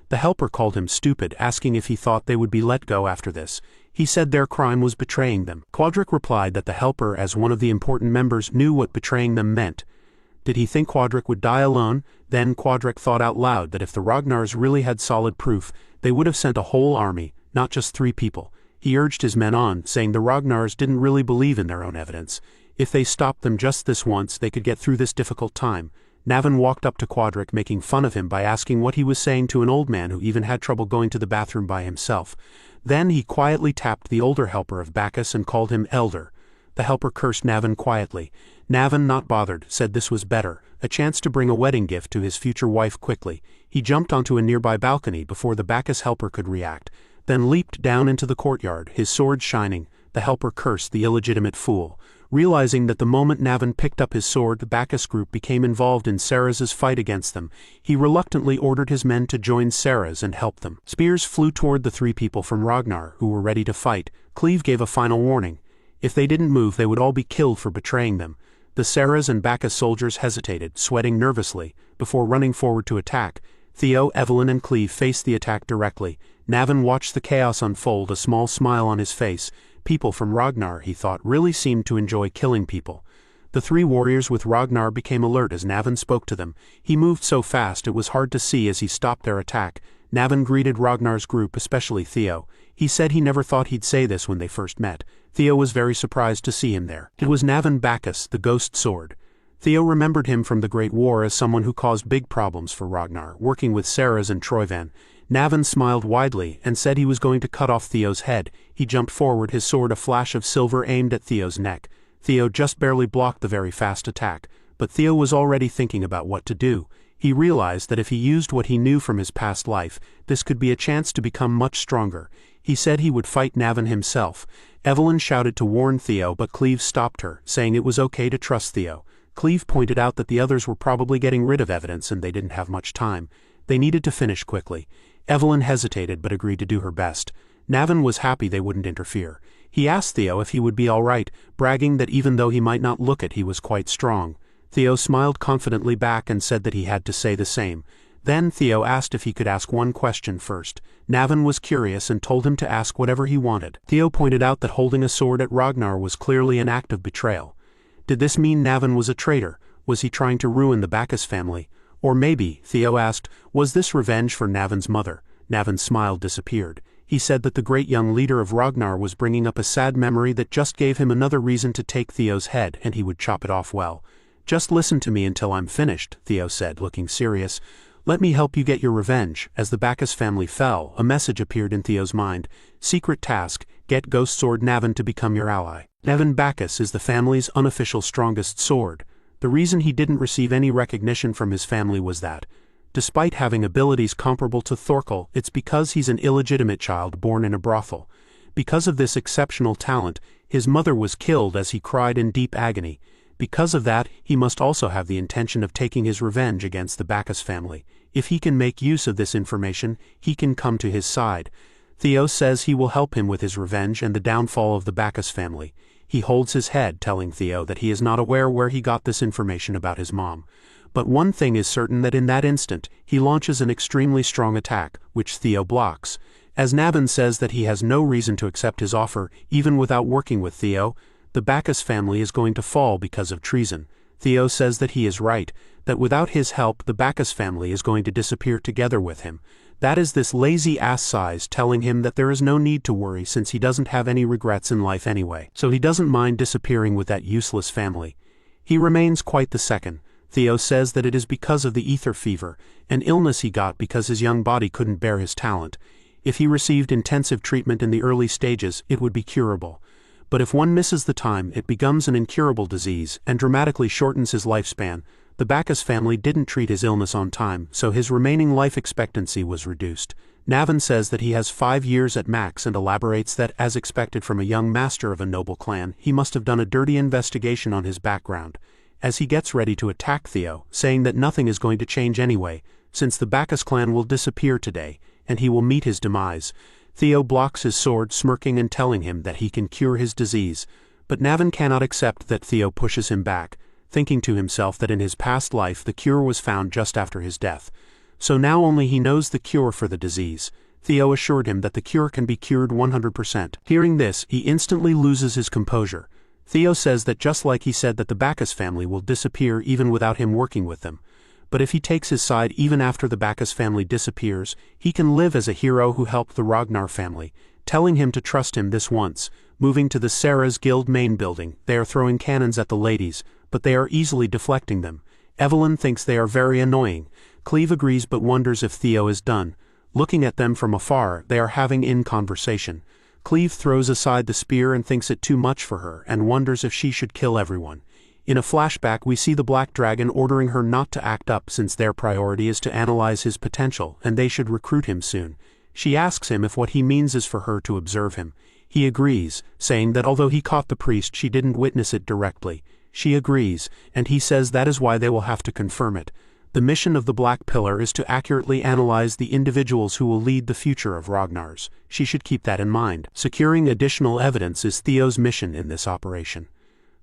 The helper called him stupid, asking if he thought they would be let go after this. He said their crime was betraying them. Quadrak replied that the helper, as one of the important members, knew what betraying them meant. Did he think Quadrak would die alone? Then Quadrak thought out loud that if the Ragnars really had solid proof, they would have sent a whole army, not just 3 people. He urged his men on, saying the Ragnars didn't really believe in their own evidence. If they stopped them just this once, they could get through this difficult time. Navan walked up to Quadrak, making fun of him by asking what he was saying to an old man who even had trouble going to the bathroom by himself. Then he quietly tapped the older helper of Bacchus and called him Elder. The helper cursed Navan quietly. Navan, not bothered, said this was better, a chance to bring a wedding gift to his future wife quickly. He jumped onto a nearby balcony before the Bacchus helper could react, then leaped down into the courtyard, his sword shining. The helper cursed the illegitimate fool. Realizing that the moment Navan picked up his sword, the Bacchus group became involved in Sarah's fight against them. He reluctantly ordered his men to join Sarah's and help them. Spears flew toward the 3 people from Ragnar, who were ready to fight. Cleve gave a final warning. If they didn't move, they would all be killed for betraying them. The Sarah's and Bacchus soldiers hesitated, sweating nervously, before running forward to attack. Theo, Evelyn, and Cleve faced the attack directly. Navan watched the chaos unfold, a small smile on his face. People from Ragnar, he thought, really seemed to enjoy killing people. The 3 warriors with Ragnar became alert as Navan spoke to them. He moved so fast it was hard to see as he stopped their attack. Navan greeted Ragnar's group, especially Theo. He said he never thought he'd say this when they first met. Theo was very surprised to see him there. It was Navan Bacchus, the ghost sword. Theo remembered him from the Great War as someone who caused big problems for Ragnar, working with Sarah's and Troyvan. Navan smiled widely and said he was going to cut off Theo's head. He jumped forward, his sword a flash of silver aimed at Theo's neck. Theo just barely blocked the very fast attack, but Theo was already thinking about what to do. He realized that if he used what he knew from his past life, this could be a chance to become much stronger. He said he would fight Navan himself. Evelyn shouted to warn Theo, but Cleve stopped her, saying it was okay to trust Theo. Cleve pointed out that the others were probably getting rid of evidence and they didn't have much time. They needed to finish quickly. Evelyn hesitated but agreed to do her best. Navan was happy they wouldn't interfere. He asked Theo if he would be all right, bragging that even though he might not look it, he was quite strong. Theo smiled confidently back and said that he had to say the same. Then Theo asked if he could ask one question first. Navan was curious and told him to ask whatever he wanted. Theo pointed out that holding a sword at Ragnar was clearly an act of betrayal. Did this mean Navan was a traitor? Was he trying to ruin the Bacchus family? Or maybe, Theo asked, was this revenge for Navan's mother? Navan's smile disappeared. He said that the great young leader of Ragnar was bringing up a sad memory that just gave him another reason to take Theo's head, and he would chop it off well. Just listen to me until I'm finished, Theo said, looking serious. Let me help you get your revenge. As the Bacchus family fell, a message appeared in Theo's mind. Secret task, get Ghost Sword Navan to become your ally. Navan Bacchus is the family's unofficial strongest sword. The reason he didn't receive any recognition from his family was that, despite having abilities comparable to Thorkel, it's because he's an illegitimate child born in a brothel. Because of this exceptional talent, his mother was killed as he cried in deep agony. Because of that, he must also have the intention of taking his revenge against the Bacchus family. If he can make use of this information, he can come to his side. Theo says he will help him with his revenge and the downfall of the Bacchus family. He holds his head, telling Theo that he is not aware where he got this information about his mom. But one thing is certain, that in that instant, he launches an extremely strong attack, which Theo blocks. As Navan says that he has no reason to accept his offer, even without working with Theo, the Bacchus family is going to fall because of treason. Theo says that he is right, that without his help the Bacchus family is going to disappear together with him. That is this lazy ass size telling him that there is no need to worry since he doesn't have any regrets in life anyway, so he doesn't mind disappearing with that useless family. He remains quite the second. Theo says that it is because of the ether fever, an illness he got because his young body couldn't bear his talent. If he received intensive treatment in the early stages, it would be curable. But if one misses the time, it becomes an incurable disease and dramatically shortens his lifespan. The Bacchus family didn't treat his illness on time, so his remaining life expectancy was reduced. Navan says that he has 5 years at max and elaborates that, as expected from a young master of a noble clan, he must have done a dirty investigation on his background. As he gets ready to attack Theo, saying that nothing is going to change anyway, since the Bacchus clan will disappear today, and he will meet his demise. Theo blocks his sword, smirking and telling him that he can cure his disease, but Navin cannot accept that Theo pushes him back, thinking to himself that in his past life the cure was found just after his death. So now only he knows the cure for the disease. Theo assured him that the cure can be cured 100%. Hearing this, he instantly loses his composure. Theo says that just like he said that the Bacchus family will disappear even without him working with them. But if he takes his side even after the Bacchus family disappears, he can live as a hero who helped the Ragnar family, telling him to trust him this once. Moving to the Sarah's Guild main building, they are throwing cannons at the ladies, but they are easily deflecting them. Evelyn thinks they are very annoying. Cleve agrees but wonders if Theo is done. Looking at them from afar, they are having in conversation. Cleve throws aside the spear and thinks it too much for her and wonders if she should kill everyone. In a flashback we see the Black Dragon ordering her not to act up since their priority is to analyze his potential and they should recruit him soon. She asks him if what he means is for her to observe him. He agrees, saying that although he caught the priest she didn't witness it directly. She agrees, and he says that is why they will have to confirm it. The mission of the Black Pillar is to accurately analyze the individuals who will lead the future of Ragnar's. She should keep that in mind. Securing additional evidence is Theo's mission in this operation.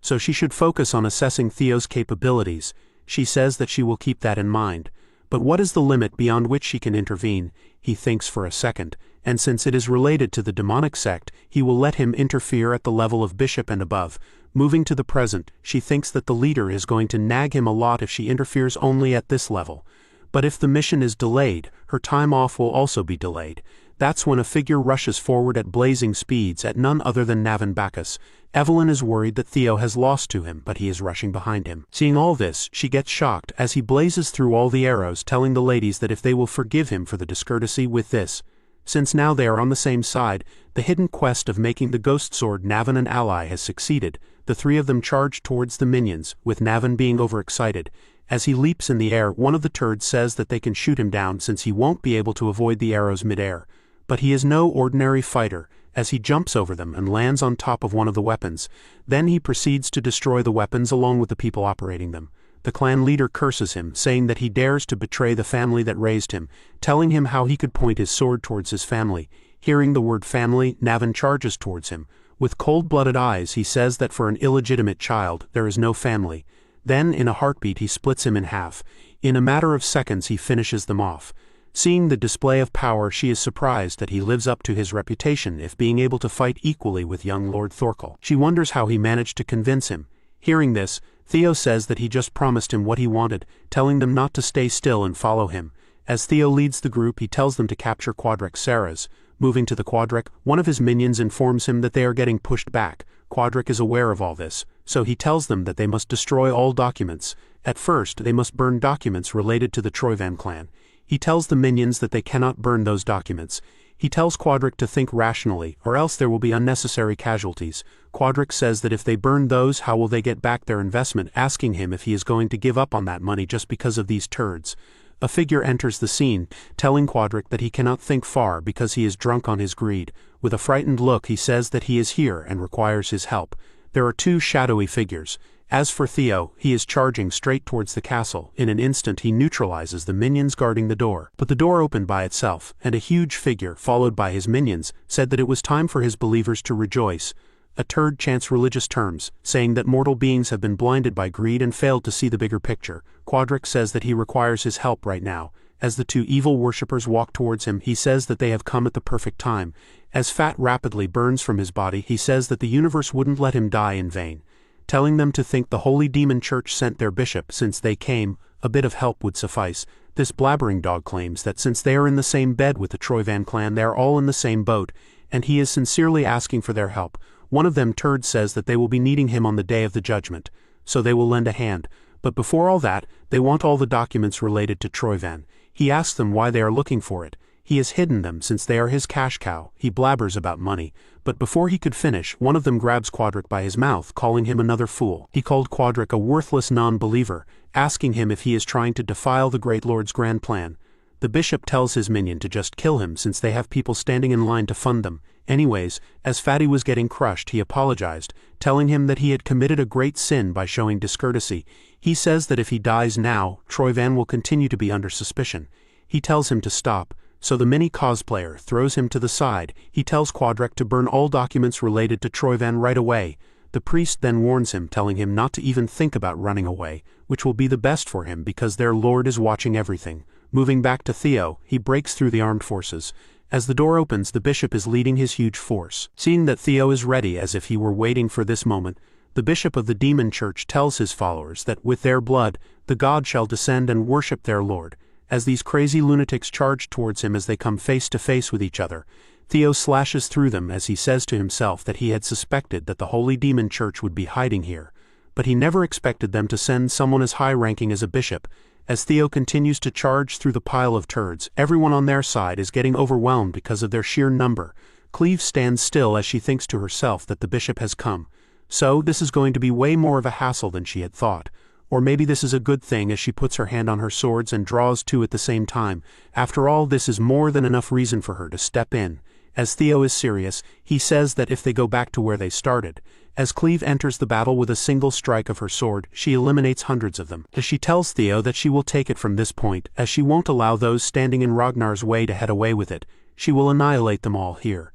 So she should focus on assessing Theo's capabilities. She says that she will keep that in mind. But what is the limit beyond which she can intervene? He thinks for a second, and since it is related to the demonic sect, he will let him interfere at the level of bishop and above. Moving to the present, she thinks that the leader is going to nag him a lot if she interferes only at this level. But if the mission is delayed, her time off will also be delayed. That's when a figure rushes forward at blazing speeds at none other than Navin Bacchus. Evelyn is worried that Theo has lost to him, but he is rushing behind him. Seeing all this, she gets shocked as he blazes through all the arrows, telling the ladies that if they will forgive him for the discourtesy with this. Since now they are on the same side, the hidden quest of making the ghost sword Navin an ally has succeeded. The three of them charge towards the minions, with Navin being overexcited. As he leaps in the air, one of the turds says that they can shoot him down since he won't be able to avoid the arrows mid-air. But he is no ordinary fighter, as he jumps over them and lands on top of one of the weapons. Then he proceeds to destroy the weapons along with the people operating them. The clan leader curses him, saying that he dares to betray the family that raised him, telling him how he could point his sword towards his family. Hearing the word family, Navin charges towards him. With cold-blooded eyes, he says that for an illegitimate child, there is no family. Then, in a heartbeat, he splits him in half. In a matter of seconds, he finishes them off. Seeing the display of power, she is surprised that he lives up to his reputation if being able to fight equally with young Lord Thorkel. She wonders how he managed to convince him. Hearing this, Theo says that he just promised him what he wanted, telling them not to stay still and follow him. As Theo leads the group, he tells them to capture Quadrek Sarah's. Moving to the Quadrek, one of his minions informs him that they are getting pushed back. Quadrek is aware of all this, so he tells them that they must destroy all documents. At first, they must burn documents related to the Troyvan clan. He tells the minions that they cannot burn those documents. He tells Quadrek to think rationally, or else there will be unnecessary casualties. Quadrek says that if they burn those, how will they get back their investment, asking him if he is going to give up on that money just because of these turds. A figure enters the scene, telling Quadrek that he cannot think far because he is drunk on his greed. With a frightened look, he says that he is here and requires his help. There are two shadowy figures. As for Theo, he is charging straight towards the castle. In an instant he neutralizes the minions guarding the door. But the door opened by itself, and a huge figure, followed by his minions, said that it was time for his believers to rejoice. A turd chants religious terms, saying that mortal beings have been blinded by greed and failed to see the bigger picture. Quadrek says that he requires his help right now. As the two evil worshippers walk towards him, he says that they have come at the perfect time. As fat rapidly burns from his body, he says that the universe wouldn't let him die in vain. Telling them to think the Holy Demon Church sent their bishop since they came, a bit of help would suffice. This blabbering dog claims that since they are in the same bed with the Troyvan clan, they are all in the same boat, and he is sincerely asking for their help. One of them turds says that they will be needing him on the day of the judgment, so they will lend a hand. But before all that, they want all the documents related to Troyvan. He asks them why they are looking for it. He has hidden them since they are his cash cow. He blabbers about money. But before he could finish, one of them grabs Quadrek by his mouth, calling him another fool. He called Quadrek a worthless non-believer, asking him if he is trying to defile the Great Lord's grand plan. The bishop tells his minion to just kill him since they have people standing in line to fund them. Anyways, as Fatty was getting crushed, he apologized, telling him that he had committed a great sin by showing discourtesy. He says that if he dies now, Troyvan will continue to be under suspicion. He tells him to stop, so the mini cosplayer throws him to the side. He tells Quadrek to burn all documents related to Troyvan right away. The priest then warns him, telling him not to even think about running away, which will be the best for him because their lord is watching everything. Moving back to Theo, he breaks through the armed forces. As the door opens, the bishop is leading his huge force. Seeing that Theo is ready as if he were waiting for this moment, the bishop of the demon church tells his followers that with their blood, the god shall descend and worship their lord. As these crazy lunatics charge towards him as they come face to face with each other, Theo slashes through them as he says to himself that he had suspected that the holy demon church would be hiding here, but he never expected them to send someone as high-ranking as a bishop. As Theo continues to charge through the pile of turds, everyone on their side is getting overwhelmed because of their sheer number. Cleve stands still as she thinks to herself that the bishop has come. So, this is going to be way more of a hassle than she had thought. Or maybe this is a good thing as she puts her hand on her swords and draws two at the same time. After all, this is more than enough reason for her to step in. As Theo is serious, he says that if they go back to where they started. As Cleve enters the battle with a single strike of her sword, she eliminates hundreds of them. As she tells Theo that she will take it from this point, as she won't allow those standing in Ragnar's way to head away with it. She will annihilate them all here.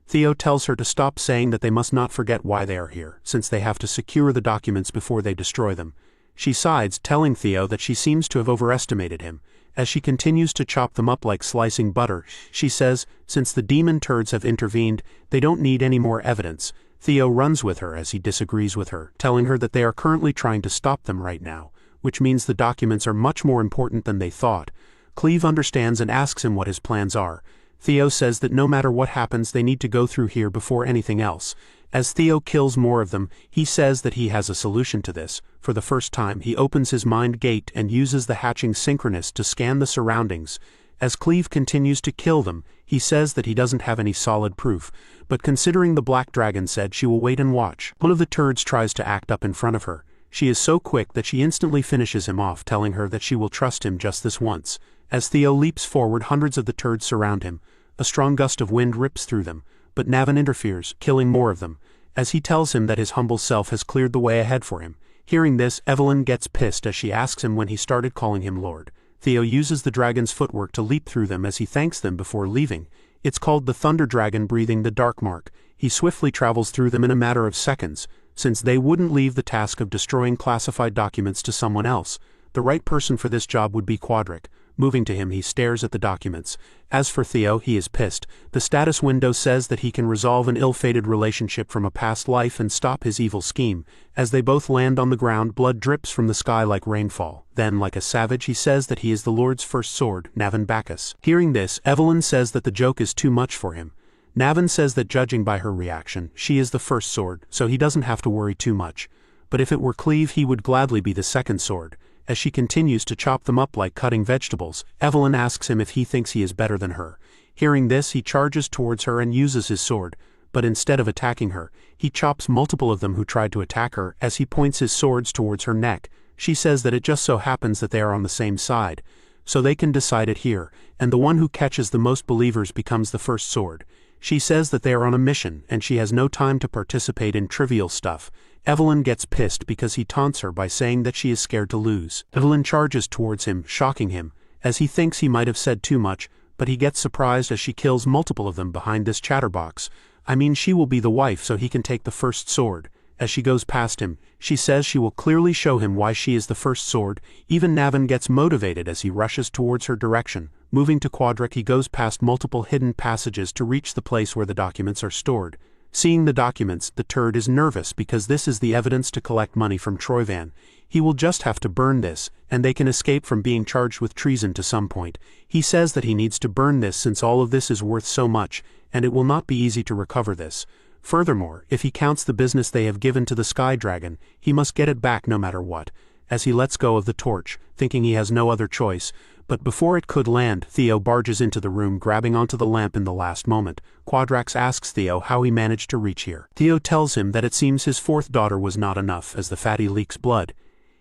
Theo tells her to stop saying that they must not forget why they are here, since they have to secure the documents before they destroy them. She sides, telling Theo that she seems to have overestimated him. As she continues to chop them up like slicing butter, she says, since the demon turds have intervened, they don't need any more evidence. Theo runs with her as he disagrees with her, telling her that they are currently trying to stop them right now, which means the documents are much more important than they thought. Cleve understands and asks him what his plans are. Theo says that no matter what happens, they need to go through here before anything else. As Theo kills more of them, he says that he has a solution to this. For the first time, he opens his mind gate and uses the hatching synchronous to scan the surroundings. As Cleve continues to kill them, he says that he doesn't have any solid proof, but considering the black dragon said she will wait and watch. One of the turds tries to act up in front of her. She is so quick that she instantly finishes him off, telling her that she will trust him just this once. As Theo leaps forward, hundreds of the turds surround him. A strong gust of wind rips through them, but Navin interferes, killing more of them, as he tells him that his humble self has cleared the way ahead for him. Hearing this, Evelyn gets pissed as she asks him when he started calling him Lord. Theo uses the dragon's footwork to leap through them as he thanks them before leaving. It's called the Thunder Dragon breathing the Dark Mark. He swiftly travels through them in a matter of seconds, since they wouldn't leave the task of destroying classified documents to someone else. The right person for this job would be Quadrek. Moving to him, he stares at the documents. As for Theo, he is pissed. The status window says that he can resolve an ill-fated relationship from a past life and stop his evil scheme. As they both land on the ground, blood drips from the sky like rainfall. Then, like a savage, he says that he is the Lord's first sword, Navin Bacchus. Hearing this, Evelyn says that the joke is too much for him. Navin says that judging by her reaction, she is the first sword, so he doesn't have to worry too much. But if it were Cleve, he would gladly be the second sword. As she continues to chop them up like cutting vegetables, Evelyn asks him if he thinks he is better than her. Hearing this, he charges towards her and uses his sword, but instead of attacking her, he chops multiple of them who tried to attack her as he points his swords towards her neck. She says that it just so happens that they are on the same side, so they can decide it here, and the one who catches the most believers becomes the first sword. She says that they are on a mission, and she has no time to participate in trivial stuff. Evelyn gets pissed because he taunts her by saying that she is scared to lose. Evelyn charges towards him, shocking him, as he thinks he might have said too much, but he gets surprised as she kills multiple of them behind this chatterbox. I mean, she will be the wife so he can take the first sword. As she goes past him, she says she will clearly show him why she is the first sword. Even Navin gets motivated as he rushes towards her direction. Moving to Quadrek, he goes past multiple hidden passages to reach the place where the documents are stored. Seeing the documents, the turd is nervous because this is the evidence to collect money from Troyvan. He will just have to burn this, and they can escape from being charged with treason to some point. He says that he needs to burn this since all of this is worth so much, and it will not be easy to recover this. Furthermore, if he counts the business they have given to the Sky Dragon, he must get it back no matter what. As he lets go of the torch, thinking he has no other choice, but before it could land, Theo barges into the room, grabbing onto the lamp in the last moment. Quadrax asks Theo how he managed to reach here. Theo tells him that it seems his fourth daughter was not enough, as the fatty leaks blood.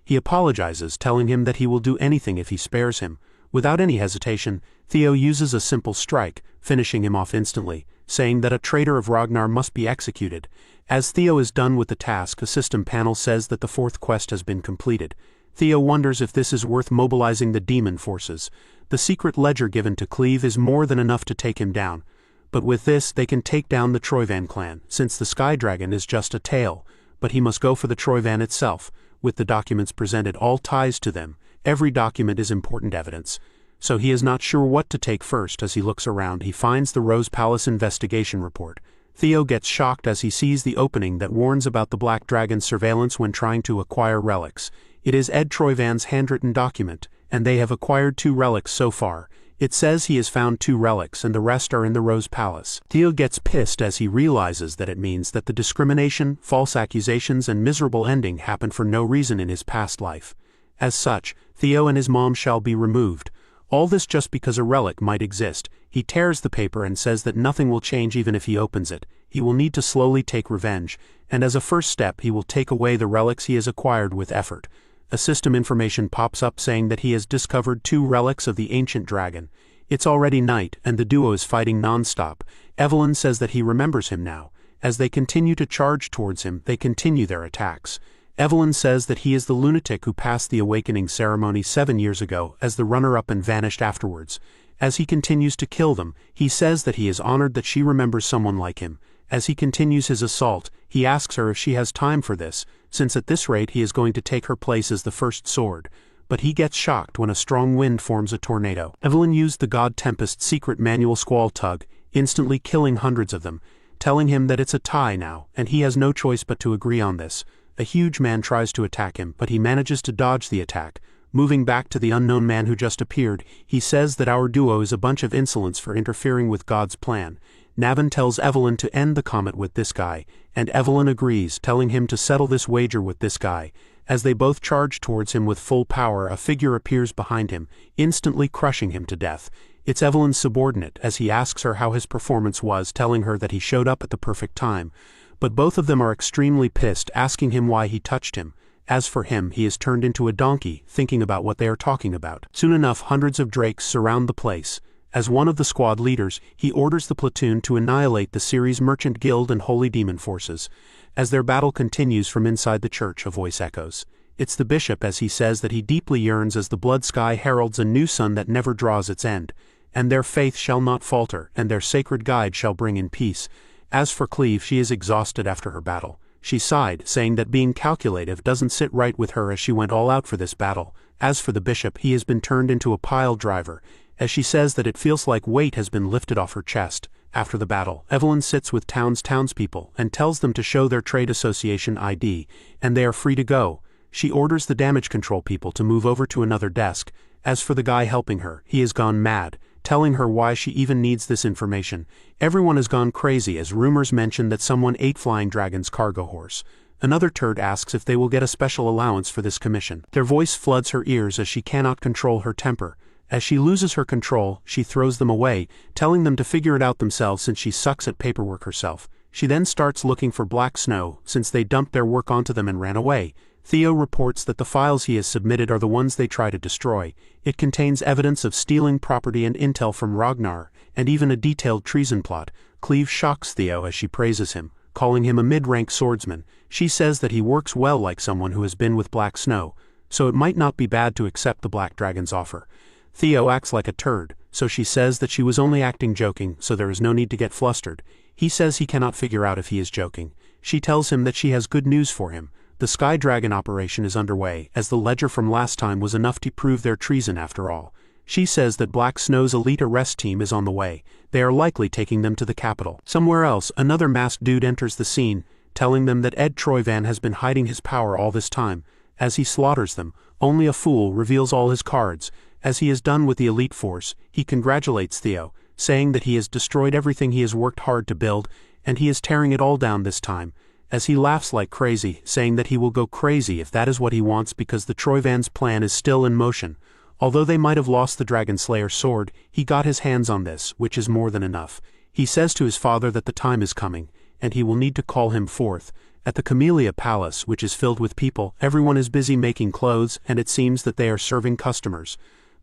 He apologizes, telling him that he will do anything if he spares him. Without any hesitation, Theo uses a simple strike, finishing him off instantly, saying that a traitor of Ragnar must be executed. As Theo is done with the task, a system panel says that the fourth quest has been completed. Theo wonders if this is worth mobilizing the demon forces. The secret ledger given to Cleve is more than enough to take him down. But with this, they can take down the Troyvan clan, since the Sky Dragon is just a tail. But he must go for the Troyvan itself. With the documents presented, all ties to them. Every document is important evidence. So he is not sure what to take first. As he looks around, he finds the Rose Palace investigation report. Theo gets shocked as he sees the opening that warns about the Black Dragon's surveillance when trying to acquire relics. It is Ed Troyvan's handwritten document, and they have acquired 2 relics so far. It says he has found 2 relics and the rest are in the Rose Palace. Theo gets pissed as he realizes that it means that the discrimination, false accusations and miserable ending happened for no reason in his past life. As such, Theo and his mom shall be removed. All this just because a relic might exist. He tears the paper and says that nothing will change even if he opens it. He will need to slowly take revenge, and as a first step he will take away the relics he has acquired with effort. A system information pops up saying that he has discovered 2 relics of the ancient dragon. It's already night, and the duo is fighting non-stop. Evelyn says that he remembers him now. As they continue to charge towards him, they continue their attacks. Evelyn says that he is the lunatic who passed the awakening ceremony 7 years ago as the runner-up and vanished afterwards. As he continues to kill them, he says that he is honored that she remembers someone like him. As he continues his assault, he asks her if she has time for this, since at this rate he is going to take her place as the first sword. But he gets shocked when a strong wind forms a tornado. Evelyn used the God Tempest's secret manual squall tug, instantly killing hundreds of them, telling him that it's a tie now, and he has no choice but to agree on this. A huge man tries to attack him, but he manages to dodge the attack. Moving back to the unknown man who just appeared, he says that our duo is a bunch of insolence for interfering with God's plan. Navin tells Evelyn to end the comet with this guy, and Evelyn agrees, telling him to settle this wager with this guy. As they both charge towards him with full power, a figure appears behind him, instantly crushing him to death. It's Evelyn's subordinate, as he asks her how his performance was, telling her that he showed up at the perfect time. But both of them are extremely pissed, asking him why he touched him. As for him, he is turned into a donkey, thinking about what they are talking about. Soon enough, hundreds of drakes surround the place. As one of the squad leaders, he orders the platoon to annihilate the Ceres Merchant Guild and Holy Demon forces. As their battle continues from inside the church, a voice echoes. It's the bishop, as he says that he deeply yearns as the blood sky heralds a new sun that never draws its end. And their faith shall not falter, and their sacred guide shall bring in peace. As for Cleve, she is exhausted after her battle. She sighed, saying that being calculative doesn't sit right with her as she went all out for this battle. As for the bishop, he has been turned into a pile driver, as she says that it feels like weight has been lifted off her chest. After the battle, Evelyn sits with townspeople and tells them to show their trade association ID, and they are free to go. She orders the damage control people to move over to another desk. As for the guy helping her, he has gone mad, telling her why she even needs this information. Everyone has gone crazy as rumors mention that someone ate Flying Dragon's cargo horse. Another turd asks if they will get a special allowance for this commission. Their voice floods her ears as she cannot control her temper. As she loses her control, she throws them away, telling them to figure it out themselves since she sucks at paperwork herself. She then starts looking for Black Snow, since they dumped their work onto them and ran away. Theo reports that the files he has submitted are the ones they try to destroy. It contains evidence of stealing property and intel from Ragnar, and even a detailed treason plot. Cleve shocks Theo as she praises him, calling him a mid-rank swordsman. She says that he works well like someone who has been with Black Snow, so it might not be bad to accept the Black Dragon's offer. Theo acts like a turd, so she says that she was only acting joking, so there is no need to get flustered. He says he cannot figure out if he is joking. She tells him that she has good news for him. The Sky Dragon operation is underway, as the ledger from last time was enough to prove their treason after all. She says that Black Snow's elite arrest team is on the way. They are likely taking them to the capital. Somewhere else, another masked dude enters the scene, telling them that Ed Troyvan has been hiding his power all this time. As he slaughters them, only a fool reveals all his cards. As he is done with the elite force, he congratulates Theo, saying that he has destroyed everything he has worked hard to build, and he is tearing it all down this time. As he laughs like crazy, saying that he will go crazy if that is what he wants because the Troyvan's plan is still in motion. Although they might have lost the Dragon Slayer's sword, he got his hands on this, which is more than enough. He says to his father that the time is coming, and he will need to call him forth. At the Camellia Palace, which is filled with people, everyone is busy making clothes, and it seems that they are serving customers.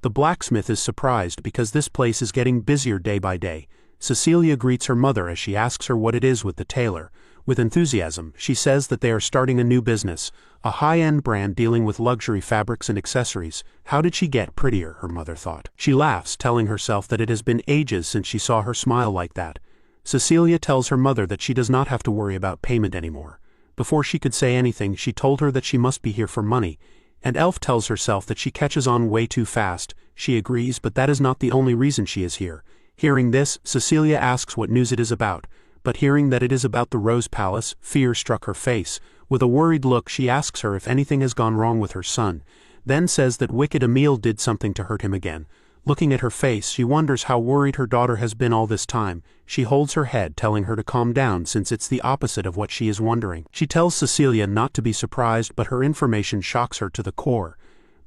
The blacksmith is surprised because this place is getting busier day by day. Cecilia greets her mother as she asks her what it is with the tailor. With enthusiasm, she says that they are starting a new business, a high-end brand dealing with luxury fabrics and accessories. How did she get prettier, her mother thought. She laughs, telling herself that it has been ages since she saw her smile like that. Cecilia tells her mother that she does not have to worry about payment anymore. Before she could say anything, she told her that she must be here for money, and Elf tells herself that she catches on way too fast. She agrees, but that is not the only reason she is here. Hearing this, Cecilia asks what news it is about, but hearing that it is about the Rose Palace, fear struck her face. With a worried look, she asks her if anything has gone wrong with her son, then says that wicked Emil did something to hurt him again. Looking at her face, she wonders how worried her daughter has been all this time. She holds her head, telling her to calm down since it's the opposite of what she is wondering. She tells Cecilia not to be surprised, but her information shocks her to the core.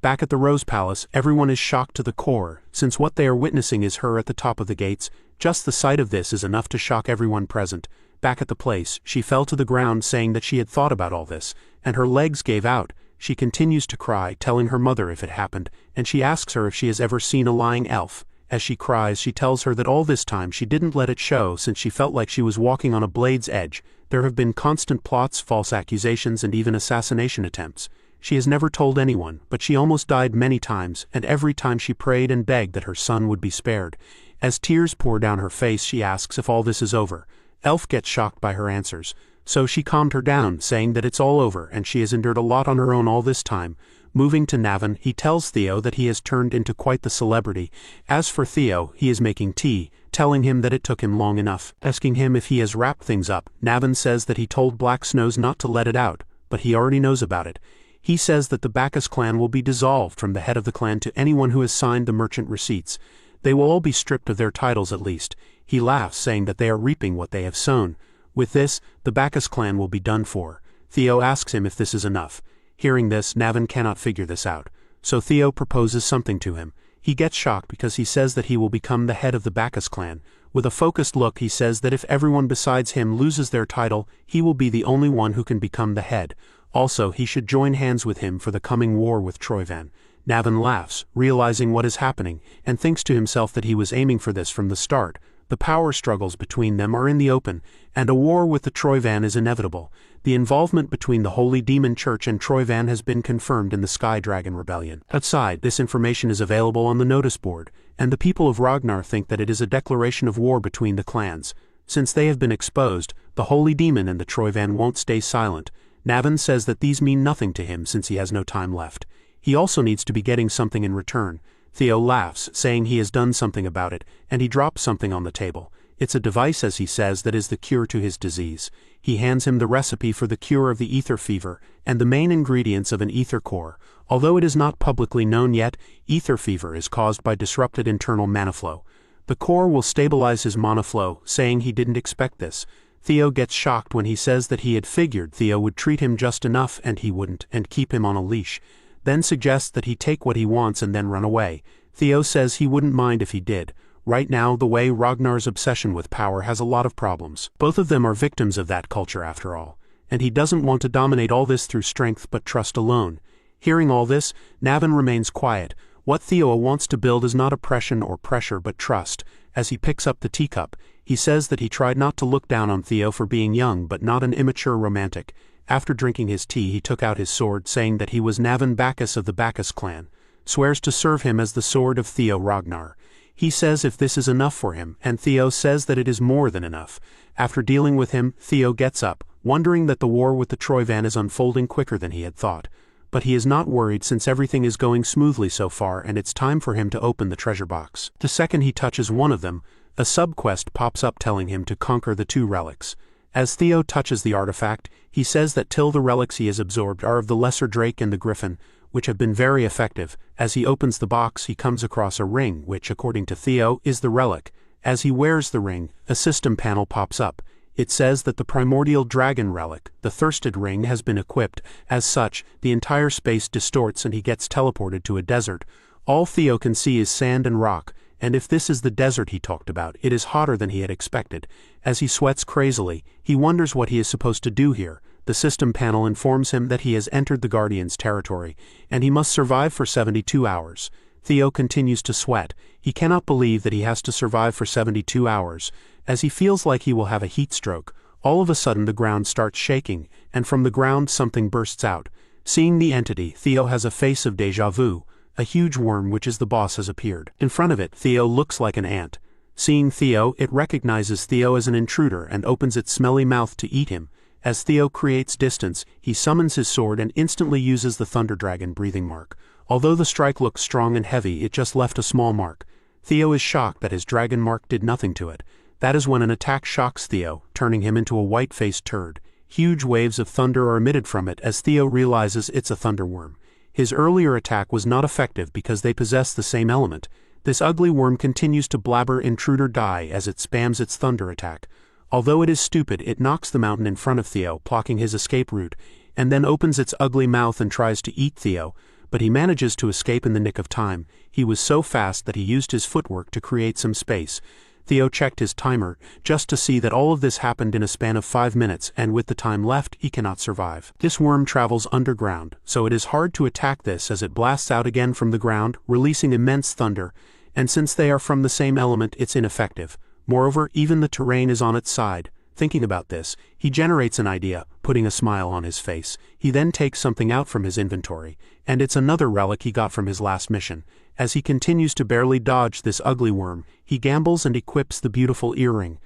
Back at the Rose Palace, everyone is shocked to the core, since what they are witnessing is her at the top of the gates. Just the sight of this is enough to shock everyone present. Back at the place, she fell to the ground saying that she had thought about all this, and her legs gave out. She continues to cry, telling her mother if it happened, and she asks her if she has ever seen a lying elf. As she cries, she tells her that all this time she didn't let it show since she felt like she was walking on a blade's edge. There have been constant plots, false accusations, and even assassination attempts. She has never told anyone, but she almost died many times, and every time she prayed and begged that her son would be spared. As tears pour down her face, she asks if all this is over. Elf gets shocked by her answers, so she calmed her down, saying that it's all over and she has endured a lot on her own all this time. Moving to Navin, he tells Theo that he has turned into quite the celebrity. As for Theo, he is making tea, telling him that it took him long enough. Asking him if he has wrapped things up, Navin says that he told Black Snows not to let it out, but he already knows about it. He says that the Bacchus clan will be dissolved from the head of the clan to anyone who has signed the merchant receipts. They will all be stripped of their titles at least. He laughs, saying that they are reaping what they have sown. With this, the Bacchus clan will be done for. Theo asks him if this is enough. Hearing this, Navin cannot figure this out, so Theo proposes something to him. He gets shocked because he says that he will become the head of the Bacchus clan. With a focused look, he says that if everyone besides him loses their title, he will be the only one who can become the head. Also, he should join hands with him for the coming war with Troyvan. Navin laughs, realizing what is happening, and thinks to himself that he was aiming for this from the start. The power struggles between them are in the open, and a war with the Troyvan is inevitable. The involvement between the Holy Demon Church and Troyvan has been confirmed in the Sky Dragon Rebellion. Outside, this information is available on the notice board, and the people of Ragnar think that it is a declaration of war between the clans. Since they have been exposed, the Holy Demon and the Troyvan won't stay silent. Navin says that these mean nothing to him since he has no time left. He also needs to be getting something in return. Theo laughs, saying he has done something about it, and he drops something on the table. It's a device, as he says, that is the cure to his disease. He hands him the recipe for the cure of the ether fever, and the main ingredients of an ether core. Although it is not publicly known yet, ether fever is caused by disrupted internal mana flow. The core will stabilize his mana flow, saying he didn't expect this. Theo gets shocked when he says that he had figured Theo would treat him just enough and he wouldn't, and keep him on a leash. Then suggests that he take what he wants and then run away. Theo says he wouldn't mind if he did. Right now, the way Ragnar's obsession with power has a lot of problems. Both of them are victims of that culture after all, and he doesn't want to dominate all this through strength but trust alone. Hearing all this, Navin remains quiet. What Theo wants to build is not oppression or pressure but trust. As he picks up the teacup, he says that he tried not to look down on Theo for being young but not an immature romantic. After drinking his tea, he took out his sword, saying that he was Navin Bacchus of the Bacchus clan. Swears to serve him as the sword of Theo Ragnar. He says if this is enough for him, and Theo says that it is more than enough. After dealing with him, Theo gets up, wondering that the war with the Troyvan is unfolding quicker than he had thought. But he is not worried since everything is going smoothly so far and it's time for him to open the treasure box. The second he touches one of them, a sub-quest pops up telling him to conquer the 2 relics. As Theo touches the artifact, he says that till the relics he has absorbed are of the Lesser Drake and the Griffin, which have been very effective. As he opens the box, he comes across a ring, which, according to Theo, is the relic. As he wears the ring, a system panel pops up. It says that the primordial dragon relic, the Thirsted Ring, has been equipped. As such, the entire space distorts and he gets teleported to a desert. All Theo can see is sand and rock, and if this is the desert he talked about, it is hotter than he had expected. As he sweats crazily, he wonders what he is supposed to do here. The system panel informs him that he has entered the Guardian's territory, and he must survive for 72 hours. Theo continues to sweat. He cannot believe that he has to survive for 72 hours. As he feels like he will have a heat stroke, all of a sudden the ground starts shaking, and from the ground something bursts out. Seeing the entity, Theo has a face of déjà vu. A huge worm which is the boss has appeared. In front of it, Theo looks like an ant. Seeing Theo, it recognizes Theo as an intruder and opens its smelly mouth to eat him. As Theo creates distance, he summons his sword and instantly uses the Thunder Dragon breathing mark. Although the strike looks strong and heavy, it just left a small mark. Theo is shocked that his dragon mark did nothing to it. That is when an attack shocks Theo, turning him into a white-faced turd. Huge waves of thunder are emitted from it as Theo realizes it's a thunderworm. His earlier attack was not effective because they possess the same element. This ugly worm continues to blabber intruder die as it spams its thunder attack. Although it is stupid, it knocks the mountain in front of Theo, blocking his escape route, and then opens its ugly mouth and tries to eat Theo, but he manages to escape in the nick of time. He was so fast that he used his footwork to create some space. Theo checked his timer, just to see that all of this happened in a span of 5 minutes, and with the time left, he cannot survive. This worm travels underground, so it is hard to attack this as it blasts out again from the ground, releasing immense thunder, and since they are from the same element, it's ineffective. Moreover, even the terrain is on its side. Thinking about this, he generates an idea, putting a smile on his face. He then takes something out from his inventory, and it's another relic he got from his last mission. As he continues to barely dodge this ugly worm, he gambles and equips the beautiful earring.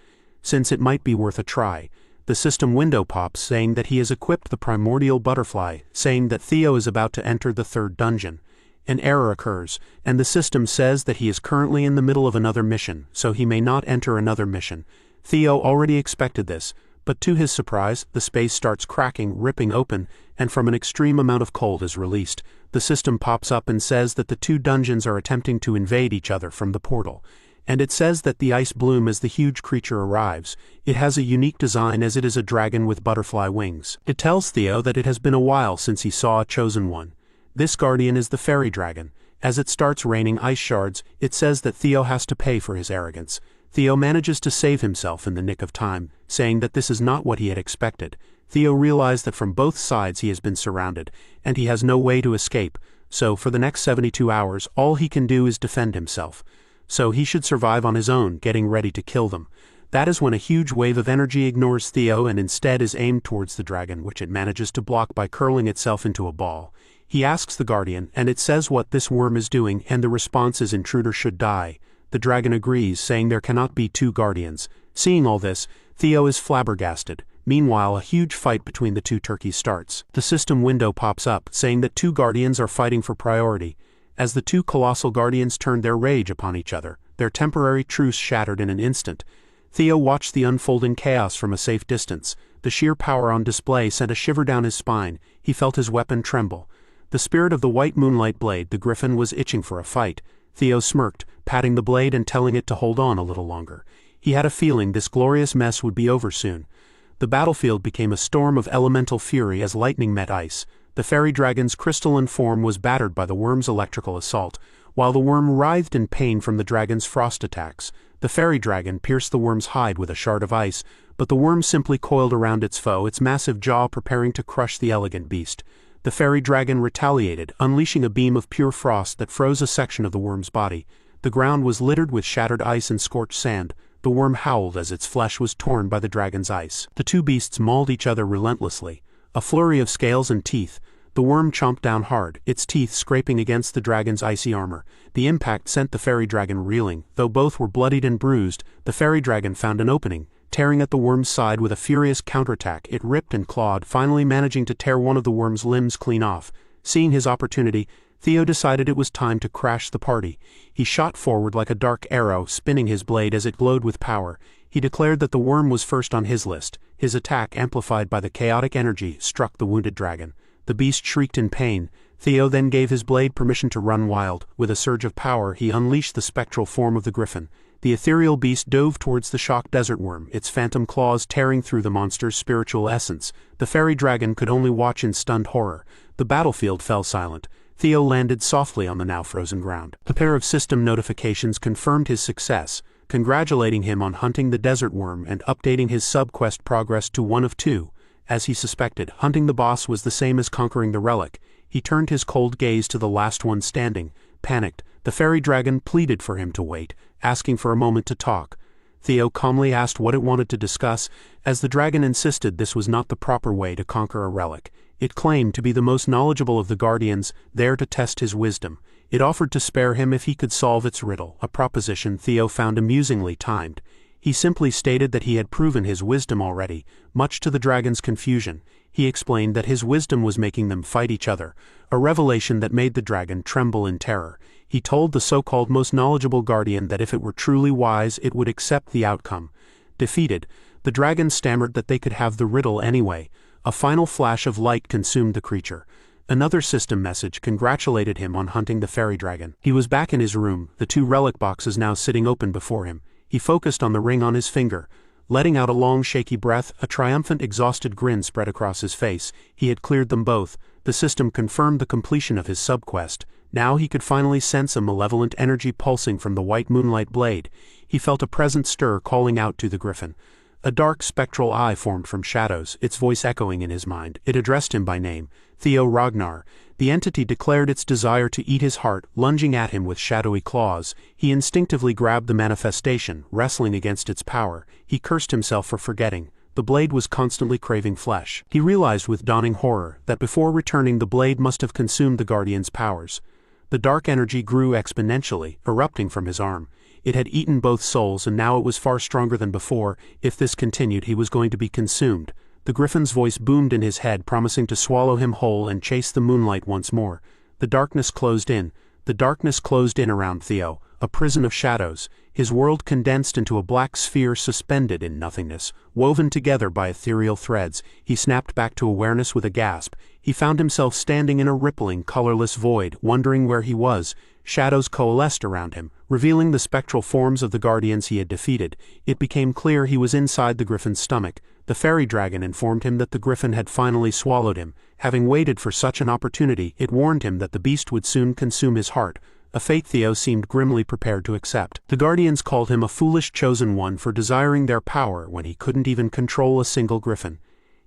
Since it might be worth a try, the system window pops saying that he has equipped the primordial butterfly, saying that Theo is about to enter the third dungeon. An error occurs, and the system says that he is currently in the middle of another mission, so he may not enter another mission. Theo already expected this, but to his surprise, the space starts cracking, ripping open, and from an extreme amount of cold is released. The system pops up and says that the two dungeons are attempting to invade each other from the portal. And it says that the ice bloom as the huge creature arrives. It has a unique design as it is a dragon with butterfly wings. It tells Theo that it has been a while since he saw a chosen one. This guardian is the fairy dragon. As it starts raining ice shards, it says that Theo has to pay for his arrogance. Theo manages to save himself in the nick of time, saying that this is not what he had expected. Theo realized that from both sides he has been surrounded, and he has no way to escape, so for the next 72 hours all he can do is defend himself. So he should survive on his own, getting ready to kill them. That is when a huge wave of energy ignores Theo and instead is aimed towards the dragon, which it manages to block by curling itself into a ball. He asks the guardian, and it says what this worm is doing, and the response is intruder should die. The dragon agrees, saying there cannot be two guardians. Seeing all this, Theo is flabbergasted. Meanwhile, a huge fight between the two turkeys starts. The system window pops up, saying that two guardians are fighting for priority. As the two colossal guardians turned their rage upon each other, their temporary truce shattered in an instant. Theo watched the unfolding chaos from a safe distance. The sheer power on display sent a shiver down his spine. He felt his weapon tremble. The spirit of the white moonlight blade, the griffin, was itching for a fight. Theo smirked, patting the blade and telling it to hold on a little longer. He had a feeling this glorious mess would be over soon. The battlefield became a storm of elemental fury as lightning met ice. The fairy dragon's crystalline form was battered by the worm's electrical assault, while the worm writhed in pain from the dragon's frost attacks. The fairy dragon pierced the worm's hide with a shard of ice, but the worm simply coiled around its foe, its massive jaw preparing to crush the elegant beast. The fairy dragon retaliated, unleashing a beam of pure frost that froze a section of the worm's body. The ground was littered with shattered ice and scorched sand. The worm howled as its flesh was torn by the dragon's ice. The two beasts mauled each other relentlessly. A flurry of scales and teeth. The worm chomped down hard, its teeth scraping against the dragon's icy armor. The impact sent the fairy dragon reeling. Though both were bloodied and bruised, the fairy dragon found an opening. Tearing at the worm's side with a furious counterattack, it ripped and clawed, finally managing to tear one of the worm's limbs clean off. Seeing his opportunity, Theo decided it was time to crash the party. He shot forward like a dark arrow, spinning his blade as it glowed with power. He declared that the worm was first on his list. His attack, amplified by the chaotic energy, struck the wounded dragon. The beast shrieked in pain. Theo then gave his blade permission to run wild. With a surge of power, he unleashed the spectral form of the griffin. The ethereal beast dove towards the shocked desert worm, its phantom claws tearing through the monster's spiritual essence. The fairy dragon could only watch in stunned horror. The battlefield fell silent. Theo landed softly on the now frozen ground. A pair of system notifications confirmed his success, congratulating him on hunting the desert worm and updating his sub-quest progress to 1 of 2. As he suspected, hunting the boss was the same as conquering the relic. He turned his cold gaze to the last one standing. Panicked, The fairy dragon pleaded for him to wait, asking for a moment to talk. Theo calmly asked what it wanted to discuss, as the dragon insisted this was not the proper way to conquer a relic. It claimed to be the most knowledgeable of the guardians, there to test his wisdom. It offered to spare him if he could solve its riddle, a proposition Theo found amusingly timed. He simply stated that he had proven his wisdom already, much to the dragon's confusion. He explained that his wisdom was making them fight each other, a revelation that made the dragon tremble in terror. He told the so-called most knowledgeable guardian that if it were truly wise it would accept the outcome. Defeated, the dragon stammered that they could have the riddle anyway. A final flash of light consumed the creature. Another system message congratulated him on hunting the fairy dragon. He was back in his room, the 2 relic boxes now sitting open before him. He focused on the ring on his finger. Letting out a long shaky breath, a triumphant exhausted grin spread across his face. He had cleared them both. The system confirmed the completion of his subquest. Now he could finally sense a malevolent energy pulsing from the white moonlight blade. He felt a present stir calling out to the griffin. A dark spectral eye formed from shadows, its voice echoing in his mind. It addressed him by name, Theo Ragnar. The entity declared its desire to eat his heart, lunging at him with shadowy claws. He instinctively grabbed the manifestation, wrestling against its power. He cursed himself for forgetting. The blade was constantly craving flesh. He realized with dawning horror that before returning the blade must have consumed the guardian's powers. The dark energy grew exponentially, erupting from his arm. It had eaten both souls and now it was far stronger than before. If this continued he was going to be consumed. The griffin's voice boomed in his head, promising to swallow him whole and chase the moonlight once more. The darkness closed in. The darkness closed in around Theo, a prison of shadows. His world condensed into a black sphere suspended in nothingness, woven together by ethereal threads. He snapped back to awareness with a gasp. He found himself standing in a rippling, colorless void, wondering where he was. Shadows coalesced around him, revealing the spectral forms of the guardians he had defeated. It became clear he was inside the griffin's stomach. The fairy dragon informed him that the griffin had finally swallowed him. Having waited for such an opportunity, it warned him that the beast would soon consume his heart, a fate Theo seemed grimly prepared to accept. The guardians called him a foolish chosen one for desiring their power when he couldn't even control a single griffin.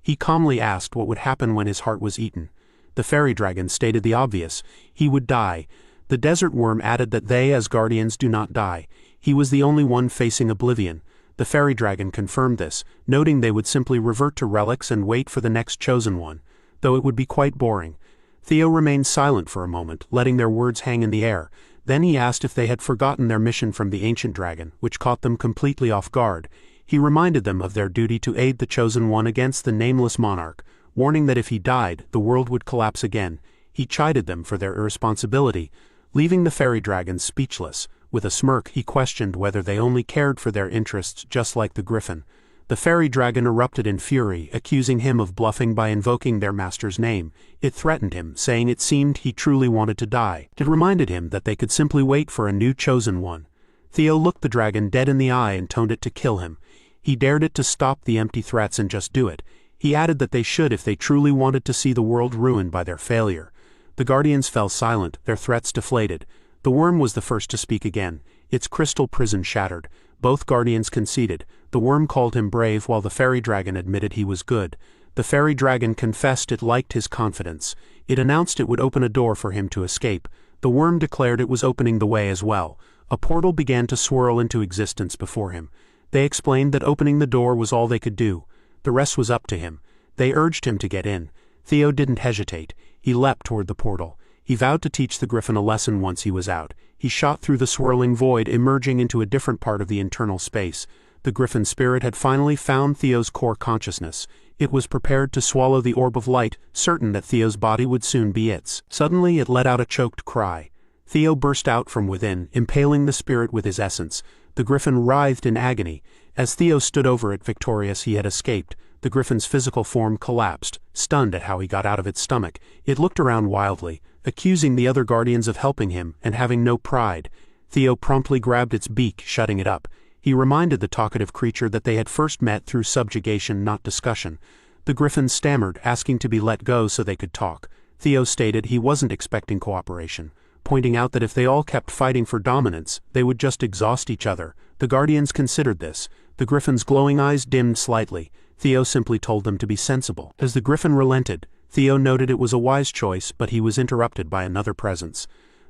He calmly asked what would happen when his heart was eaten. The fairy dragon stated the obvious: he would die. The desert worm added that they as guardians do not die. He was the only one facing oblivion. The fairy dragon confirmed this, noting they would simply revert to relics and wait for the next chosen one, though it would be quite boring. Theo remained silent for a moment, letting their words hang in the air. Then he asked if they had forgotten their mission from the ancient dragon, which caught them completely off guard. He reminded them of their duty to aid the chosen one against the nameless monarch, warning that if he died, the world would collapse again. He chided them for their irresponsibility, leaving the fairy dragon speechless. With a smirk, he questioned whether they only cared for their interests just like the griffin. The fairy dragon erupted in fury, accusing him of bluffing by invoking their master's name. It threatened him, saying it seemed he truly wanted to die. It reminded him that they could simply wait for a new chosen one. Theo looked the dragon dead in the eye and toned it to kill him. He dared it to stop the empty threats and just do it. He added that they should if they truly wanted to see the world ruined by their failure. The guardians fell silent, their threats deflated. The worm was the first to speak again. Its crystal prison shattered. Both guardians conceded. The worm called him brave while the fairy dragon admitted he was good. The fairy dragon confessed it liked his confidence. It announced it would open a door for him to escape. The worm declared it was opening the way as well. A portal began to swirl into existence before him. They explained that opening the door was all they could do. The rest was up to him. They urged him to get in. Theo didn't hesitate. He leapt toward the portal. He vowed to teach the griffin a lesson once he was out. He shot through the swirling void, emerging into a different part of the internal space. The griffin spirit had finally found Theo's core consciousness. It was prepared to swallow the orb of light, certain that Theo's body would soon be its. Suddenly it let out a choked cry. Theo burst out from within, impaling the spirit with his essence. The griffin writhed in agony. As Theo stood over it victorious, he had escaped. The griffin's physical form collapsed, stunned at how he got out of its stomach. It looked around wildly, accusing the other guardians of helping him and having no pride. Theo promptly grabbed its beak, shutting it up. He reminded the talkative creature that they had first met through subjugation, not discussion. The griffin stammered, asking to be let go so they could talk. Theo stated he wasn't expecting cooperation, pointing out that if they all kept fighting for dominance, they would just exhaust each other. The guardians considered this. The griffin's glowing eyes dimmed slightly. Theo simply told them to be sensible. As the griffin relented, Theo noted it was a wise choice, but he was interrupted by another presence.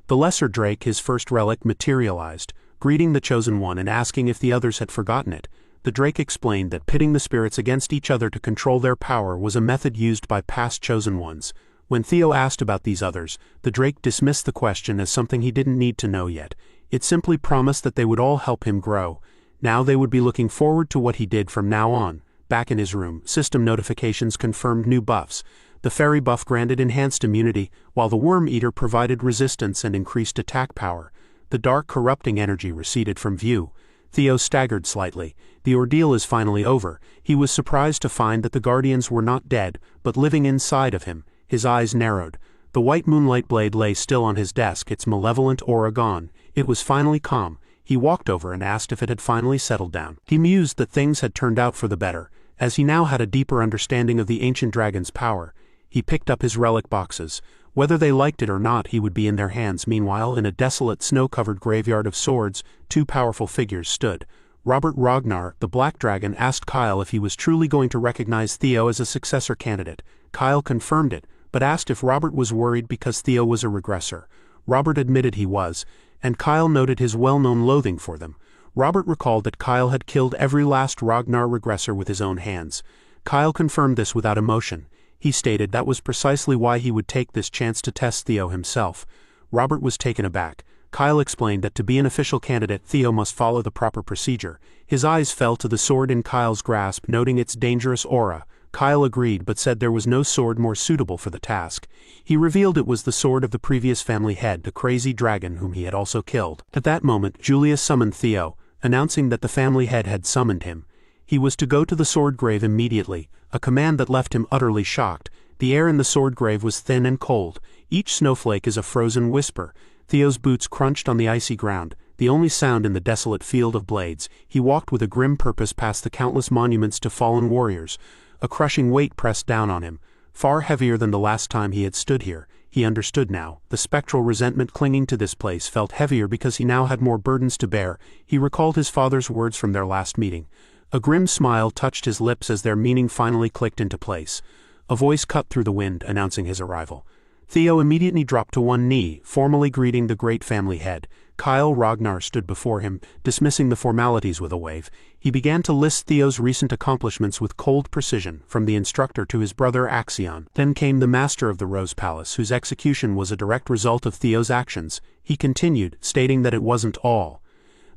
The lesser drake, his first relic, materialized, greeting the chosen one and asking if the others had forgotten it. The drake explained that pitting the spirits against each other to control their power was a method used by past chosen ones. When Theo asked about these others, the drake dismissed the question as something he didn't need to know yet. It simply promised that they would all help him grow. Now they would be looking forward to what he did from now on. Back in his room, system notifications confirmed new buffs. The fairy buff granted enhanced immunity, while the worm eater provided resistance and increased attack power. The dark corrupting energy receded from view. Theo staggered slightly. The ordeal is finally over. He was surprised to find that the guardians were not dead, but living inside of him. His eyes narrowed. The white moonlight blade lay still on his desk, its malevolent aura gone. It was finally calm. He walked over and asked if it had finally settled down. He mused that things had turned out for the better, as he now had a deeper understanding of the ancient dragon's power. He picked up his relic boxes. Whether they liked it or not, he would be in their hands. Meanwhile, in a desolate, snow-covered graveyard of swords, two powerful figures stood. Robert Ragnar, the Black Dragon, asked Kyle if he was truly going to recognize Theo as a successor candidate. Kyle confirmed it, but asked if Robert was worried because Theo was a regressor. Robert admitted he was, and Kyle noted his well-known loathing for them. Robert recalled that Kyle had killed every last Ragnar regressor with his own hands. Kyle confirmed this without emotion. He stated that was precisely why he would take this chance to test Theo himself. Robert was taken aback. Kyle explained that to be an official candidate, Theo must follow the proper procedure. His eyes fell to the sword in Kyle's grasp, noting its dangerous aura. Kyle agreed but said there was no sword more suitable for the task. He revealed it was the sword of the previous family head, the crazy dragon whom he had also killed. At that moment, Julia summoned Theo, announcing that the family head had summoned him. He was to go to the sword grave immediately, a command that left him utterly shocked. The air in the sword grave was thin and cold. Each snowflake is a frozen whisper. Theo's boots crunched on the icy ground, the only sound in the desolate field of blades. He walked with a grim purpose past the countless monuments to fallen warriors. A crushing weight pressed down on him, far heavier than the last time he had stood here. He understood now. The spectral resentment clinging to this place felt heavier because he now had more burdens to bear. He recalled his father's words from their last meeting. A grim smile touched his lips as their meaning finally clicked into place. A voice cut through the wind, announcing his arrival. Theo immediately dropped to one knee, formally greeting the great family head. Kyle Ragnar stood before him, dismissing the formalities with a wave. He began to list Theo's recent accomplishments with cold precision, from the instructor to his brother Axion. Then came the master of the Rose Palace, whose execution was a direct result of Theo's actions. He continued, stating that it wasn't all.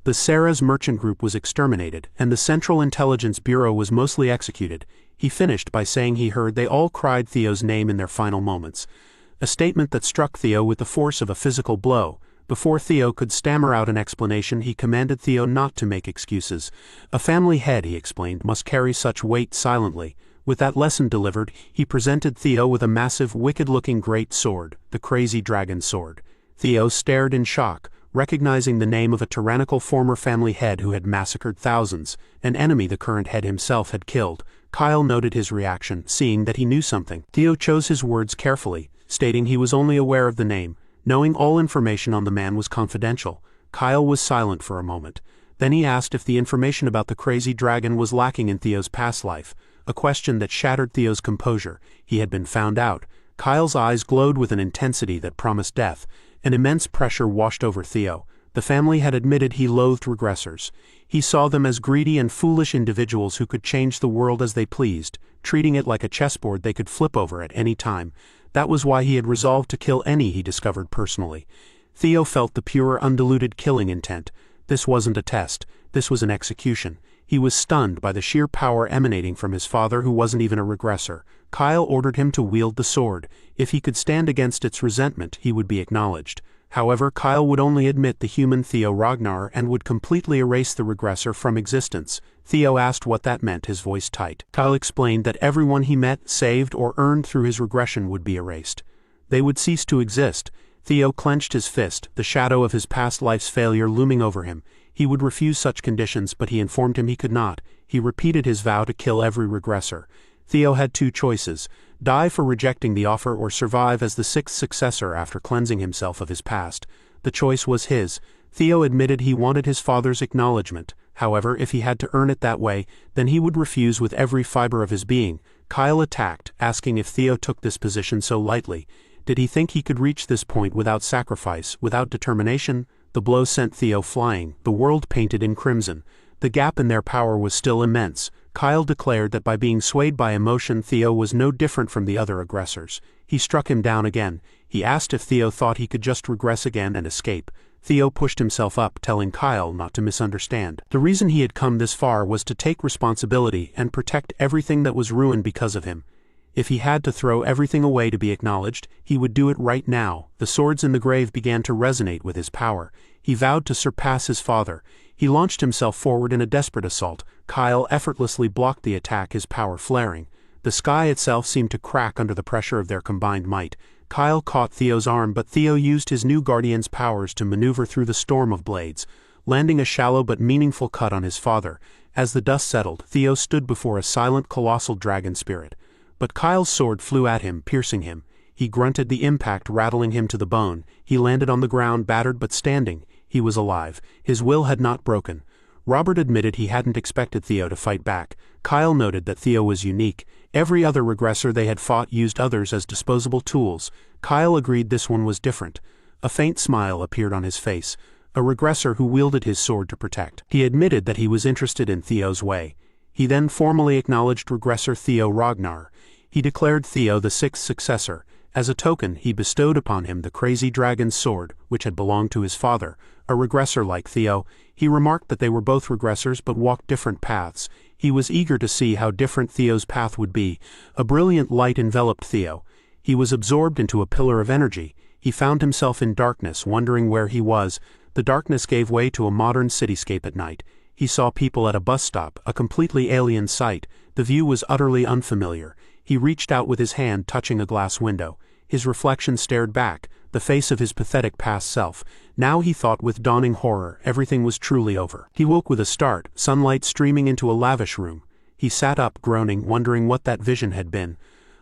The Sarah's merchant group was exterminated, and the Central Intelligence Bureau was mostly executed. He finished by saying he heard they all cried Theo's name in their final moments. A statement that struck Theo with the force of a physical blow. Before Theo could stammer out an explanation, he commanded Theo not to make excuses. A family head, he explained, must carry such weight silently. With that lesson delivered, he presented Theo with a massive, wicked-looking great sword, the Crazy Dragon Sword. Theo stared in shock, recognizing the name of a tyrannical former family head who had massacred thousands, an enemy the current head himself had killed. Kyle noted his reaction, seeing that he knew something. Theo chose his words carefully, stating he was only aware of the name, knowing all information on the man was confidential. Kyle was silent for a moment. Then he asked if the information about the crazy dragon was lacking in Theo's past life, a question that shattered Theo's composure. He had been found out. Kyle's eyes glowed with an intensity that promised death. An immense pressure washed over Theo. The family had admitted he loathed regressors. He saw them as greedy and foolish individuals who could change the world as they pleased, treating it like a chessboard they could flip over at any time. That was why he had resolved to kill any he discovered personally. Theo felt the pure, undiluted killing intent. This wasn't a test. This was an execution. He was stunned by the sheer power emanating from his father, who wasn't even a regressor. Kyle ordered him to wield the sword. If he could stand against its resentment, he would be acknowledged. However, Kyle would only admit the human Theo Ragnar and would completely erase the regressor from existence. Theo asked what that meant, his voice tight. Kyle explained that everyone he met, saved, or earned through his regression would be erased. They would cease to exist. Theo clenched his fist, the shadow of his past life's failure looming over him. He would refuse such conditions, but he informed him he could not. He repeated his vow to kill every regressor. Theo had two choices: die for rejecting the offer or survive as the sixth successor after cleansing himself of his past. The choice was his. Theo admitted he wanted his father's acknowledgement. However, if he had to earn it that way, then he would refuse with every fiber of his being. Kyle attacked, asking if Theo took this position so lightly. Did he think he could reach this point without sacrifice, without determination? The blow sent Theo flying, the world painted in crimson. The gap in their power was still immense. Kyle declared that by being swayed by emotion, Theo was no different from the other aggressors. He struck him down again. He asked if Theo thought he could just regress again and escape. Theo pushed himself up, telling Kyle not to misunderstand. The reason he had come this far was to take responsibility and protect everything that was ruined because of him. If he had to throw everything away to be acknowledged, he would do it right now. The swords in the grave began to resonate with his power. He vowed to surpass his father. He launched himself forward in a desperate assault. Kyle effortlessly blocked the attack, his power flaring. The sky itself seemed to crack under the pressure of their combined might. Kyle caught Theo's arm, but Theo used his new guardian's powers to maneuver through the storm of blades, landing a shallow but meaningful cut on his father. As the dust settled, Theo stood before a silent, colossal dragon spirit. But Kyle's sword flew at him, piercing him. He grunted, the impact rattling him to the bone. He landed on the ground, battered but standing. He was alive. His will had not broken. Robert admitted he hadn't expected Theo to fight back. Kyle noted that Theo was unique. Every other regressor they had fought used others as disposable tools. Kyle agreed this one was different. A faint smile appeared on his face. A regressor who wielded his sword to protect. He admitted that he was interested in Theo's way. He then formally acknowledged regressor Theo Ragnar. He declared Theo the sixth successor. As a token, he bestowed upon him the crazy dragon's sword, which had belonged to his father. A regressor like Theo, he remarked that they were both regressors but walked different paths. He was eager to see how different Theo's path would be. A brilliant light enveloped Theo. He was absorbed into a pillar of energy. He found himself in darkness, wondering where he was. The darkness gave way to a modern cityscape at night. He saw people at a bus stop, a completely alien sight. The view was utterly unfamiliar. He reached out with his hand, touching a glass window. His reflection stared back, the face of his pathetic past self. Now he thought with dawning horror, everything was truly over. He woke with a start, sunlight streaming into a lavish room. He sat up, groaning, wondering what that vision had been.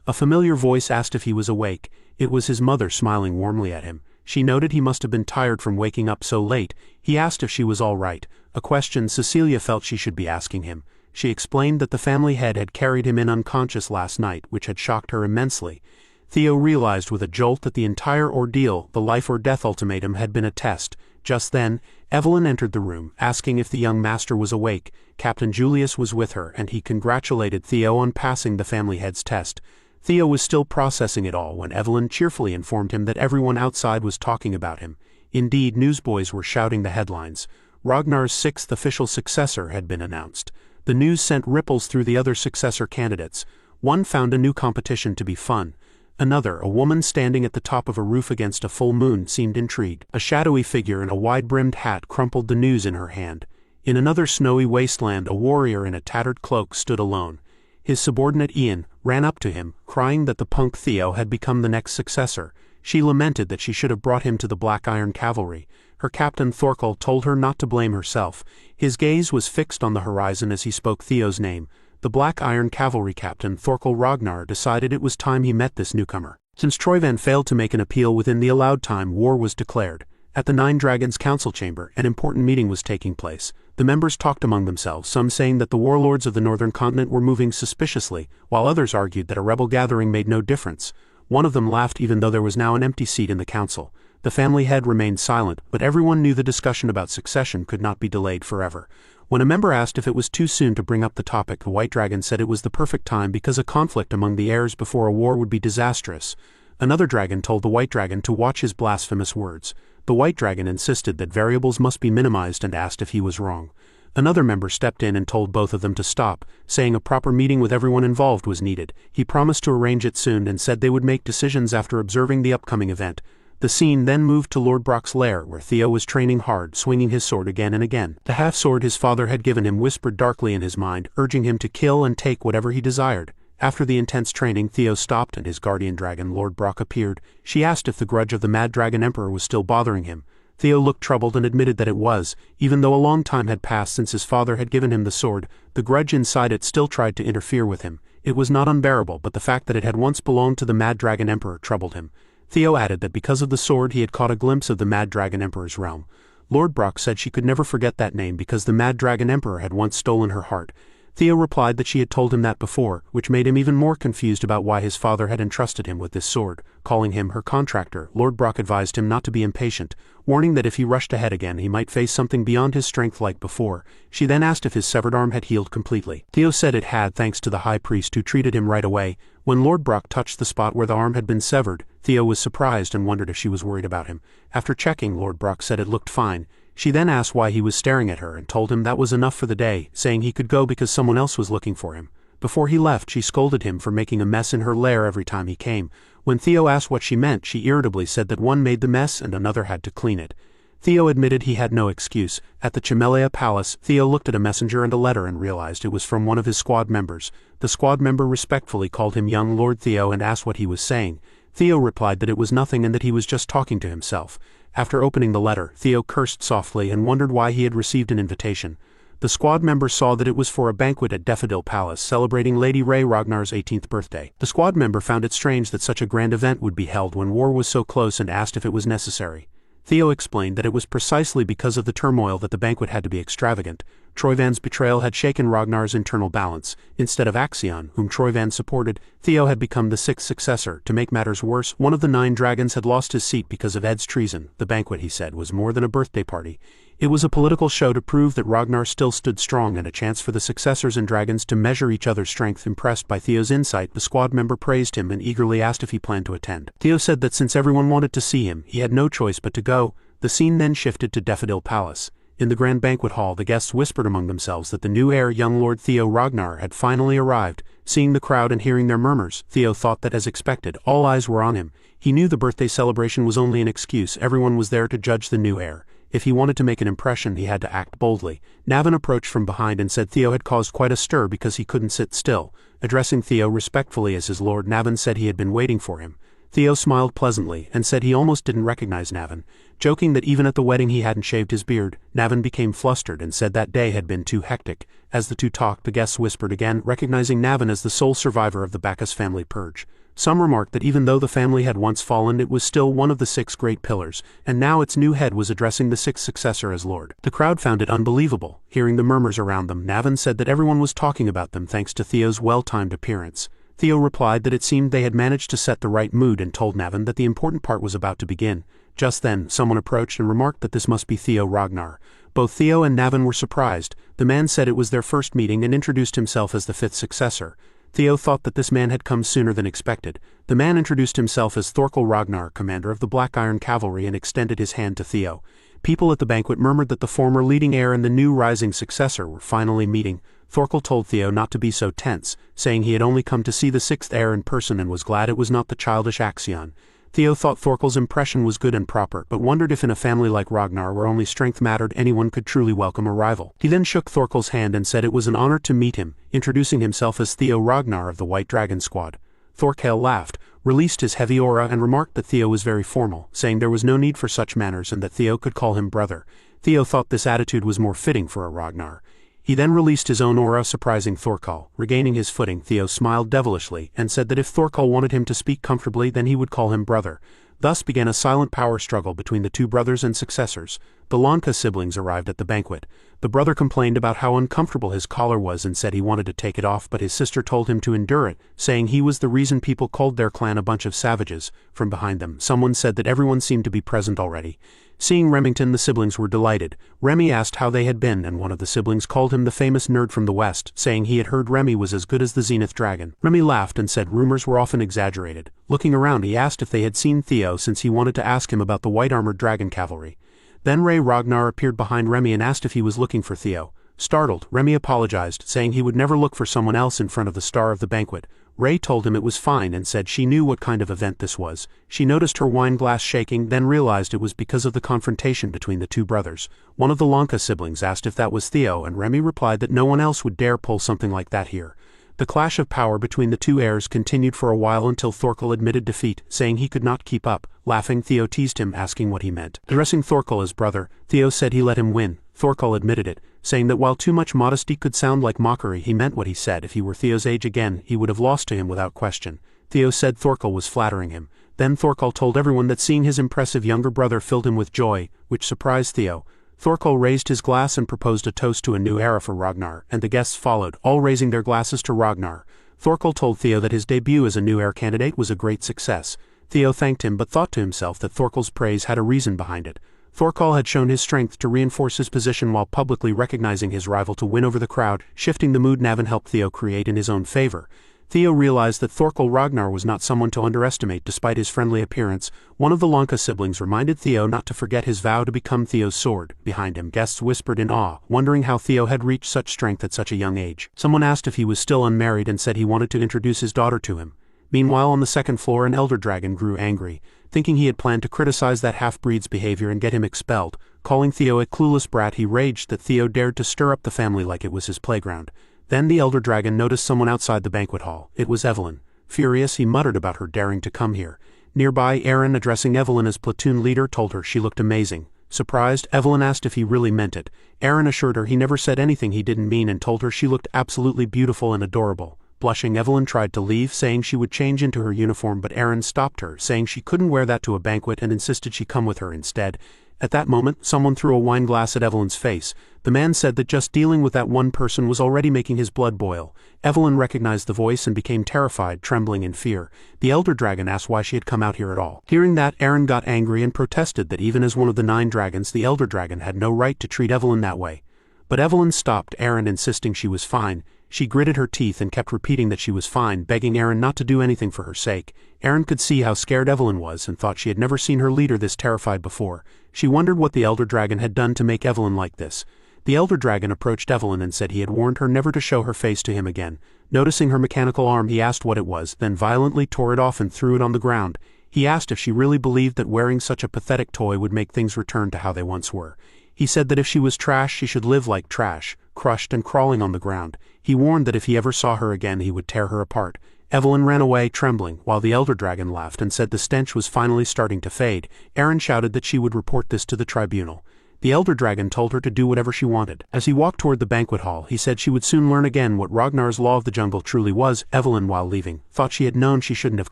A familiar voice asked if he was awake. It was his mother smiling warmly at him. She noted he must have been tired from waking up so late. He asked if she was all right, a question Cecilia felt she should be asking him. She explained that the family head had carried him in unconscious last night, which had shocked her immensely. Theo realized with a jolt that the entire ordeal, the life or death ultimatum, had been a test. Just then, Evelyn entered the room, asking if the young master was awake. Captain Julius was with her, and he congratulated Theo on passing the family head's test. Theo was still processing it all when Evelyn cheerfully informed him that everyone outside was talking about him. Indeed, newsboys were shouting the headlines. Ragnar's sixth official successor had been announced. The news sent ripples through the other successor candidates. One found a new competition to be fun. Another, a woman standing at the top of a roof against a full moon, seemed intrigued. A shadowy figure in a wide-brimmed hat crumpled the news in her hand. In another snowy wasteland, a warrior in a tattered cloak stood alone. His subordinate Ian ran up to him, crying that the punk Theo had become the next successor. She lamented that she should have brought him to the Black Iron Cavalry. Her captain Thorkel told her not to blame herself. His gaze was fixed on the horizon as he spoke Theo's name. The Black Iron Cavalry captain, Thorkel Ragnar, decided it was time he met this newcomer. Since Troyvan failed to make an appeal within the allowed time, war was declared. At the Nine Dragons Council Chamber, an important meeting was taking place. The members talked among themselves, some saying that the warlords of the northern continent were moving suspiciously, while others argued that a rebel gathering made no difference. One of them laughed even though there was now an empty seat in the council. The family head remained silent, but everyone knew the discussion about succession could not be delayed forever. When a member asked if it was too soon to bring up the topic, the White Dragon said it was the perfect time because a conflict among the heirs before a war would be disastrous. Another dragon told the White Dragon to watch his blasphemous words. The White Dragon insisted that variables must be minimized and asked if he was wrong. Another member stepped in and told both of them to stop, saying a proper meeting with everyone involved was needed. He promised to arrange it soon and said they would make decisions after observing the upcoming event. The scene then moved to Lord Brock's lair, where Theo was training hard, swinging his sword again and again. The half-sword his father had given him whispered darkly in his mind, urging him to kill and take whatever he desired. After the intense training, Theo stopped and his guardian dragon, Lord Brock, appeared. She asked if the grudge of the Mad Dragon Emperor was still bothering him. Theo looked troubled and admitted that it was. Even though a long time had passed since his father had given him the sword, the grudge inside it still tried to interfere with him. It was not unbearable, but the fact that it had once belonged to the Mad Dragon Emperor troubled him. Theo added that because of the sword he had caught a glimpse of the Mad Dragon Emperor's realm. Lord Brock said she could never forget that name because the Mad Dragon Emperor had once stolen her heart. Theo replied that she had told him that before, which made him even more confused about why his father had entrusted him with this sword. Calling him her contractor, Lord Brock advised him not to be impatient, warning that if he rushed ahead again he might face something beyond his strength like before. She then asked if his severed arm had healed completely. Theo said it had, thanks to the high priest who treated him right away. When Lord Brock touched the spot where the arm had been severed, Theo was surprised and wondered if she was worried about him. After checking, Lord Brock said it looked fine. She then asked why he was staring at her and told him that was enough for the day, saying he could go because someone else was looking for him. Before he left, she scolded him for making a mess in her lair every time he came. When Theo asked what she meant, she irritably said that one made the mess and another had to clean it. Theo admitted he had no excuse. At the Chimelea Palace, Theo looked at a messenger and a letter and realized it was from one of his squad members. The squad member respectfully called him young Lord Theo and asked what he was saying. Theo replied that it was nothing and that he was just talking to himself. After opening the letter, Theo cursed softly and wondered why he had received an invitation. The squad member saw that it was for a banquet at Daffodil Palace celebrating Lady Ray Ragnar's 18th birthday. The squad member found it strange that such a grand event would be held when war was so close and asked if it was necessary. Theo explained that it was precisely because of the turmoil that the banquet had to be extravagant. Troyvan's betrayal had shaken Ragnar's internal balance. Instead of Axion, whom Troyvan supported, Theo had become the sixth successor. To make matters worse, one of the 9 dragons had lost his seat because of Ed's treason. The banquet, he said, was more than a birthday party. It was a political show to prove that Ragnar still stood strong and a chance for the successors and dragons to measure each other's strength. Impressed by Theo's insight, the squad member praised him and eagerly asked if he planned to attend. Theo said that since everyone wanted to see him, he had no choice but to go. The scene then shifted to Daffodil Palace. In the grand banquet hall, the guests whispered among themselves that the new heir, young Lord Theo Ragnar, had finally arrived. Seeing the crowd and hearing their murmurs, Theo thought that as expected, all eyes were on him. He knew the birthday celebration was only an excuse. Everyone was there to judge the new heir. If he wanted to make an impression, he had to act boldly. Navin approached from behind and said Theo had caused quite a stir because he couldn't sit still. Addressing Theo respectfully as his lord, Navin said he had been waiting for him. Theo smiled pleasantly and said he almost didn't recognize Navin. Joking that even at the wedding he hadn't shaved his beard, Navin became flustered and said that day had been too hectic. As the two talked, the guests whispered again, recognizing Navin as the sole survivor of the Bacchus family purge. Some remarked that even though the family had once fallen, it was still one of the 6 great pillars, and now its new head was addressing the 6th successor as lord. The crowd found it unbelievable. Hearing the murmurs around them, Navin said that everyone was talking about them thanks to Theo's well-timed appearance. Theo replied that it seemed they had managed to set the right mood and told Navin that the important part was about to begin. Just then, someone approached and remarked that this must be Theo Ragnar. Both Theo and Navin were surprised. The man said it was their first meeting and introduced himself as the 5th successor. Theo thought that this man had come sooner than expected. The man introduced himself as Thorkel Ragnar, commander of the Black Iron Cavalry, and extended his hand to Theo. People at the banquet murmured that the former leading heir and the new rising successor were finally meeting. Thorkel told Theo not to be so tense, saying he had only come to see the 6th heir in person and was glad it was not the childish Axion. Theo thought Thorkel's impression was good and proper, but wondered if in a family like Ragnar, where only strength mattered, anyone could truly welcome a rival. He then shook Thorkel's hand and said it was an honor to meet him, introducing himself as Theo Ragnar of the White Dragon Squad. Thorkel laughed, released his heavy aura and remarked that Theo was very formal, saying there was no need for such manners and that Theo could call him brother. Theo thought this attitude was more fitting for a Ragnar. He then released his own aura, surprising Thorkel. Regaining his footing, Theo smiled devilishly and said that if Thorkel wanted him to speak comfortably, then he would call him brother. Thus began a silent power struggle between the 2 brothers and successors. The Lanka siblings arrived at the banquet. The brother complained about how uncomfortable his collar was and said he wanted to take it off, but his sister told him to endure it, saying he was the reason people called their clan a bunch of savages. From behind them, someone said that everyone seemed to be present already. Seeing Remington, the siblings were delighted. Remy asked how they had been, and one of the siblings called him the famous nerd from the West, saying he had heard Remy was as good as the Zenith Dragon. Remy laughed and said rumors were often exaggerated. Looking around, he asked if they had seen Theo, since he wanted to ask him about the white-armored dragon cavalry. Then Ray Ragnar appeared behind Remy and asked if he was looking for Theo. Startled, Remy apologized, saying he would never look for someone else in front of the star of the banquet. Ray told him it was fine and said she knew what kind of event this was. She noticed her wine glass shaking, then realized it was because of the confrontation between the 2 brothers. One of the Lanka siblings asked if that was Theo, and Remy replied that no one else would dare pull something like that here. The clash of power between the 2 heirs continued for a while until Thorkel admitted defeat, saying he could not keep up. Laughing, Theo teased him, asking what he meant. Addressing Thorkel as brother, Theo said he let him win. Thorkel admitted it, saying that while too much modesty could sound like mockery, he meant what he said. If he were Theo's age again, he would have lost to him without question. Theo said Thorkel was flattering him. Then Thorkel told everyone that seeing his impressive younger brother filled him with joy, which surprised Theo. Thorkel raised his glass and proposed a toast to a new era for Ragnar, and the guests followed, all raising their glasses to Ragnar. Thorkel told Theo that his debut as a new heir candidate was a great success. Theo thanked him but thought to himself that Thorkel's praise had a reason behind it. Thorkel had shown his strength to reinforce his position while publicly recognizing his rival to win over the crowd, shifting the mood Navin helped Theo create in his own favor. Theo realized that Thorkel Ragnar was not someone to underestimate despite his friendly appearance. One of the Lanka siblings reminded Theo not to forget his vow to become Theo's sword. Behind him, guests whispered in awe, wondering how Theo had reached such strength at such a young age. Someone asked if he was still unmarried and said he wanted to introduce his daughter to him. Meanwhile, on the second floor, an elder dragon grew angry, thinking he had planned to criticize that half-breed's behavior and get him expelled. Calling Theo a clueless brat, he raged that Theo dared to stir up the family like it was his playground. Then the elder dragon noticed someone outside the banquet hall. It was Evelyn. Furious, he muttered about her daring to come here. Nearby, Aaron, addressing Evelyn as platoon leader, told her she looked amazing. Surprised, Evelyn asked if he really meant it. Aaron assured her he never said anything he didn't mean and told her she looked absolutely beautiful and adorable. Blushing, Evelyn tried to leave, saying she would change into her uniform, but Aaron stopped her, saying she couldn't wear that to a banquet and insisted she come with her instead. At that moment, someone threw a wine glass at Evelyn's face. The man said that just dealing with that one person was already making his blood boil. Evelyn recognized the voice and became terrified, trembling in fear. The elder dragon asked why she had come out here at all. Hearing that, Aaron got angry and protested that even as one of the 9 dragons, the elder dragon had no right to treat Evelyn that way. But Evelyn stopped Aaron, insisting she was fine. She gritted her teeth and kept repeating that she was fine, begging Aaron not to do anything for her sake. Aaron could see how scared Evelyn was and thought she had never seen her leader this terrified before. She wondered what the elder dragon had done to make Evelyn like this. The elder dragon approached Evelyn and said he had warned her never to show her face to him again. Noticing her mechanical arm, he asked what it was, then violently tore it off and threw it on the ground. He asked if she really believed that wearing such a pathetic toy would make things return to how they once were. He said that if she was trash, she should live like trash, crushed and crawling on the ground. He warned that if he ever saw her again, he would tear her apart. Evelyn ran away, trembling, while the elder dragon laughed and said the stench was finally starting to fade. Aaron shouted that she would report this to the tribunal. The elder dragon told her to do whatever she wanted. As he walked toward the banquet hall, he said she would soon learn again what Ragnar's law of the jungle truly was. Evelyn, while leaving, thought she had known she shouldn't have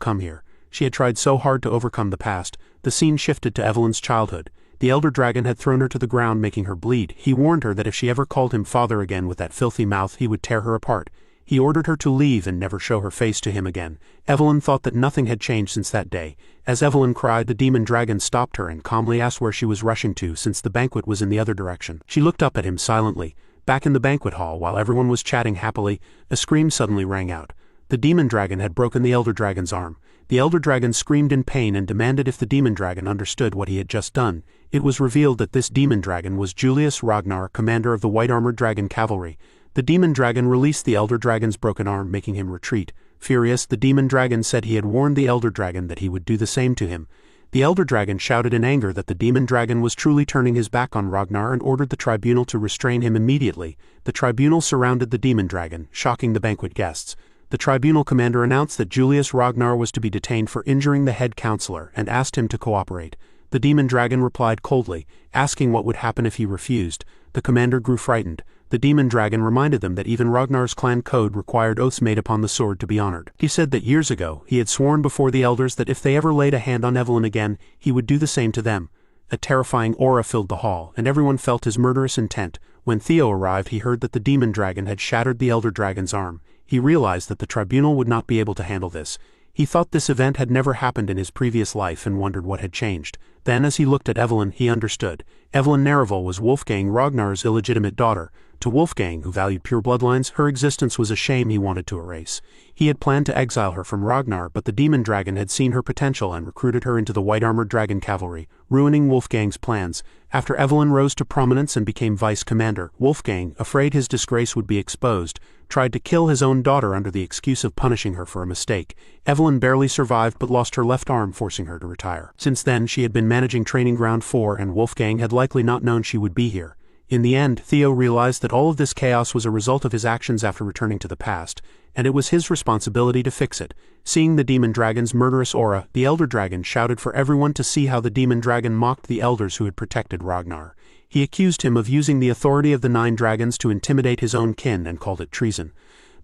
come here. She had tried so hard to overcome the past. The scene shifted to Evelyn's childhood. The elder dragon had thrown her to the ground, making her bleed. He warned her that if she ever called him father again with that filthy mouth, he would tear her apart. He ordered her to leave and never show her face to him again. Evelyn thought that nothing had changed since that day. As Evelyn cried, the demon dragon stopped her and calmly asked where she was rushing to, since the banquet was in the other direction. She looked up at him silently. Back in the banquet hall, while everyone was chatting happily, a scream suddenly rang out. The demon dragon had broken the elder dragon's arm. The elder dragon screamed in pain and demanded if the demon dragon understood what he had just done. It was revealed that this demon dragon was Julius Ragnar, commander of the white-armored dragon cavalry. The demon dragon released the elder dragon's broken arm, making him retreat. Furious, the demon dragon said he had warned the elder dragon that he would do the same to him. The elder dragon shouted in anger that the demon dragon was truly turning his back on Ragnar and ordered the tribunal to restrain him immediately. The tribunal surrounded the demon dragon, shocking the banquet guests. The tribunal commander announced that Julius Ragnar was to be detained for injuring the head counselor and asked him to cooperate. The demon dragon replied coldly, asking what would happen if he refused. The commander grew frightened. The demon dragon reminded them that even Ragnar's clan code required oaths made upon the sword to be honored. He said that years ago, he had sworn before the elders that if they ever laid a hand on Evelyn again, he would do the same to them. A terrifying aura filled the hall, and everyone felt his murderous intent. When Theo arrived, he heard that the demon dragon had shattered the elder dragon's arm. He realized that the tribunal would not be able to handle this. He thought this event had never happened in his previous life and wondered what had changed. Then, as he looked at Evelyn, he understood. Evelyn Narival was Wolfgang Ragnar's illegitimate daughter. To Wolfgang, who valued pure bloodlines, her existence was a shame he wanted to erase. He had planned to exile her from Ragnar, but the demon dragon had seen her potential and recruited her into the white-armored dragon cavalry, ruining Wolfgang's plans. After Evelyn rose to prominence and became vice-commander, Wolfgang, afraid his disgrace would be exposed, tried to kill his own daughter under the excuse of punishing her for a mistake. Evelyn barely survived but lost her left arm, forcing her to retire. Since then, she had been managing Training Ground 4, and Wolfgang had likely not known she would be here. In the end, Theo realized that all of this chaos was a result of his actions after returning to the past, and it was his responsibility to fix it. Seeing the demon dragon's murderous aura, the elder dragon shouted for everyone to see how the demon dragon mocked the elders who had protected Ragnar. He accused him of using the authority of the 9 dragons to intimidate his own kin and called it treason.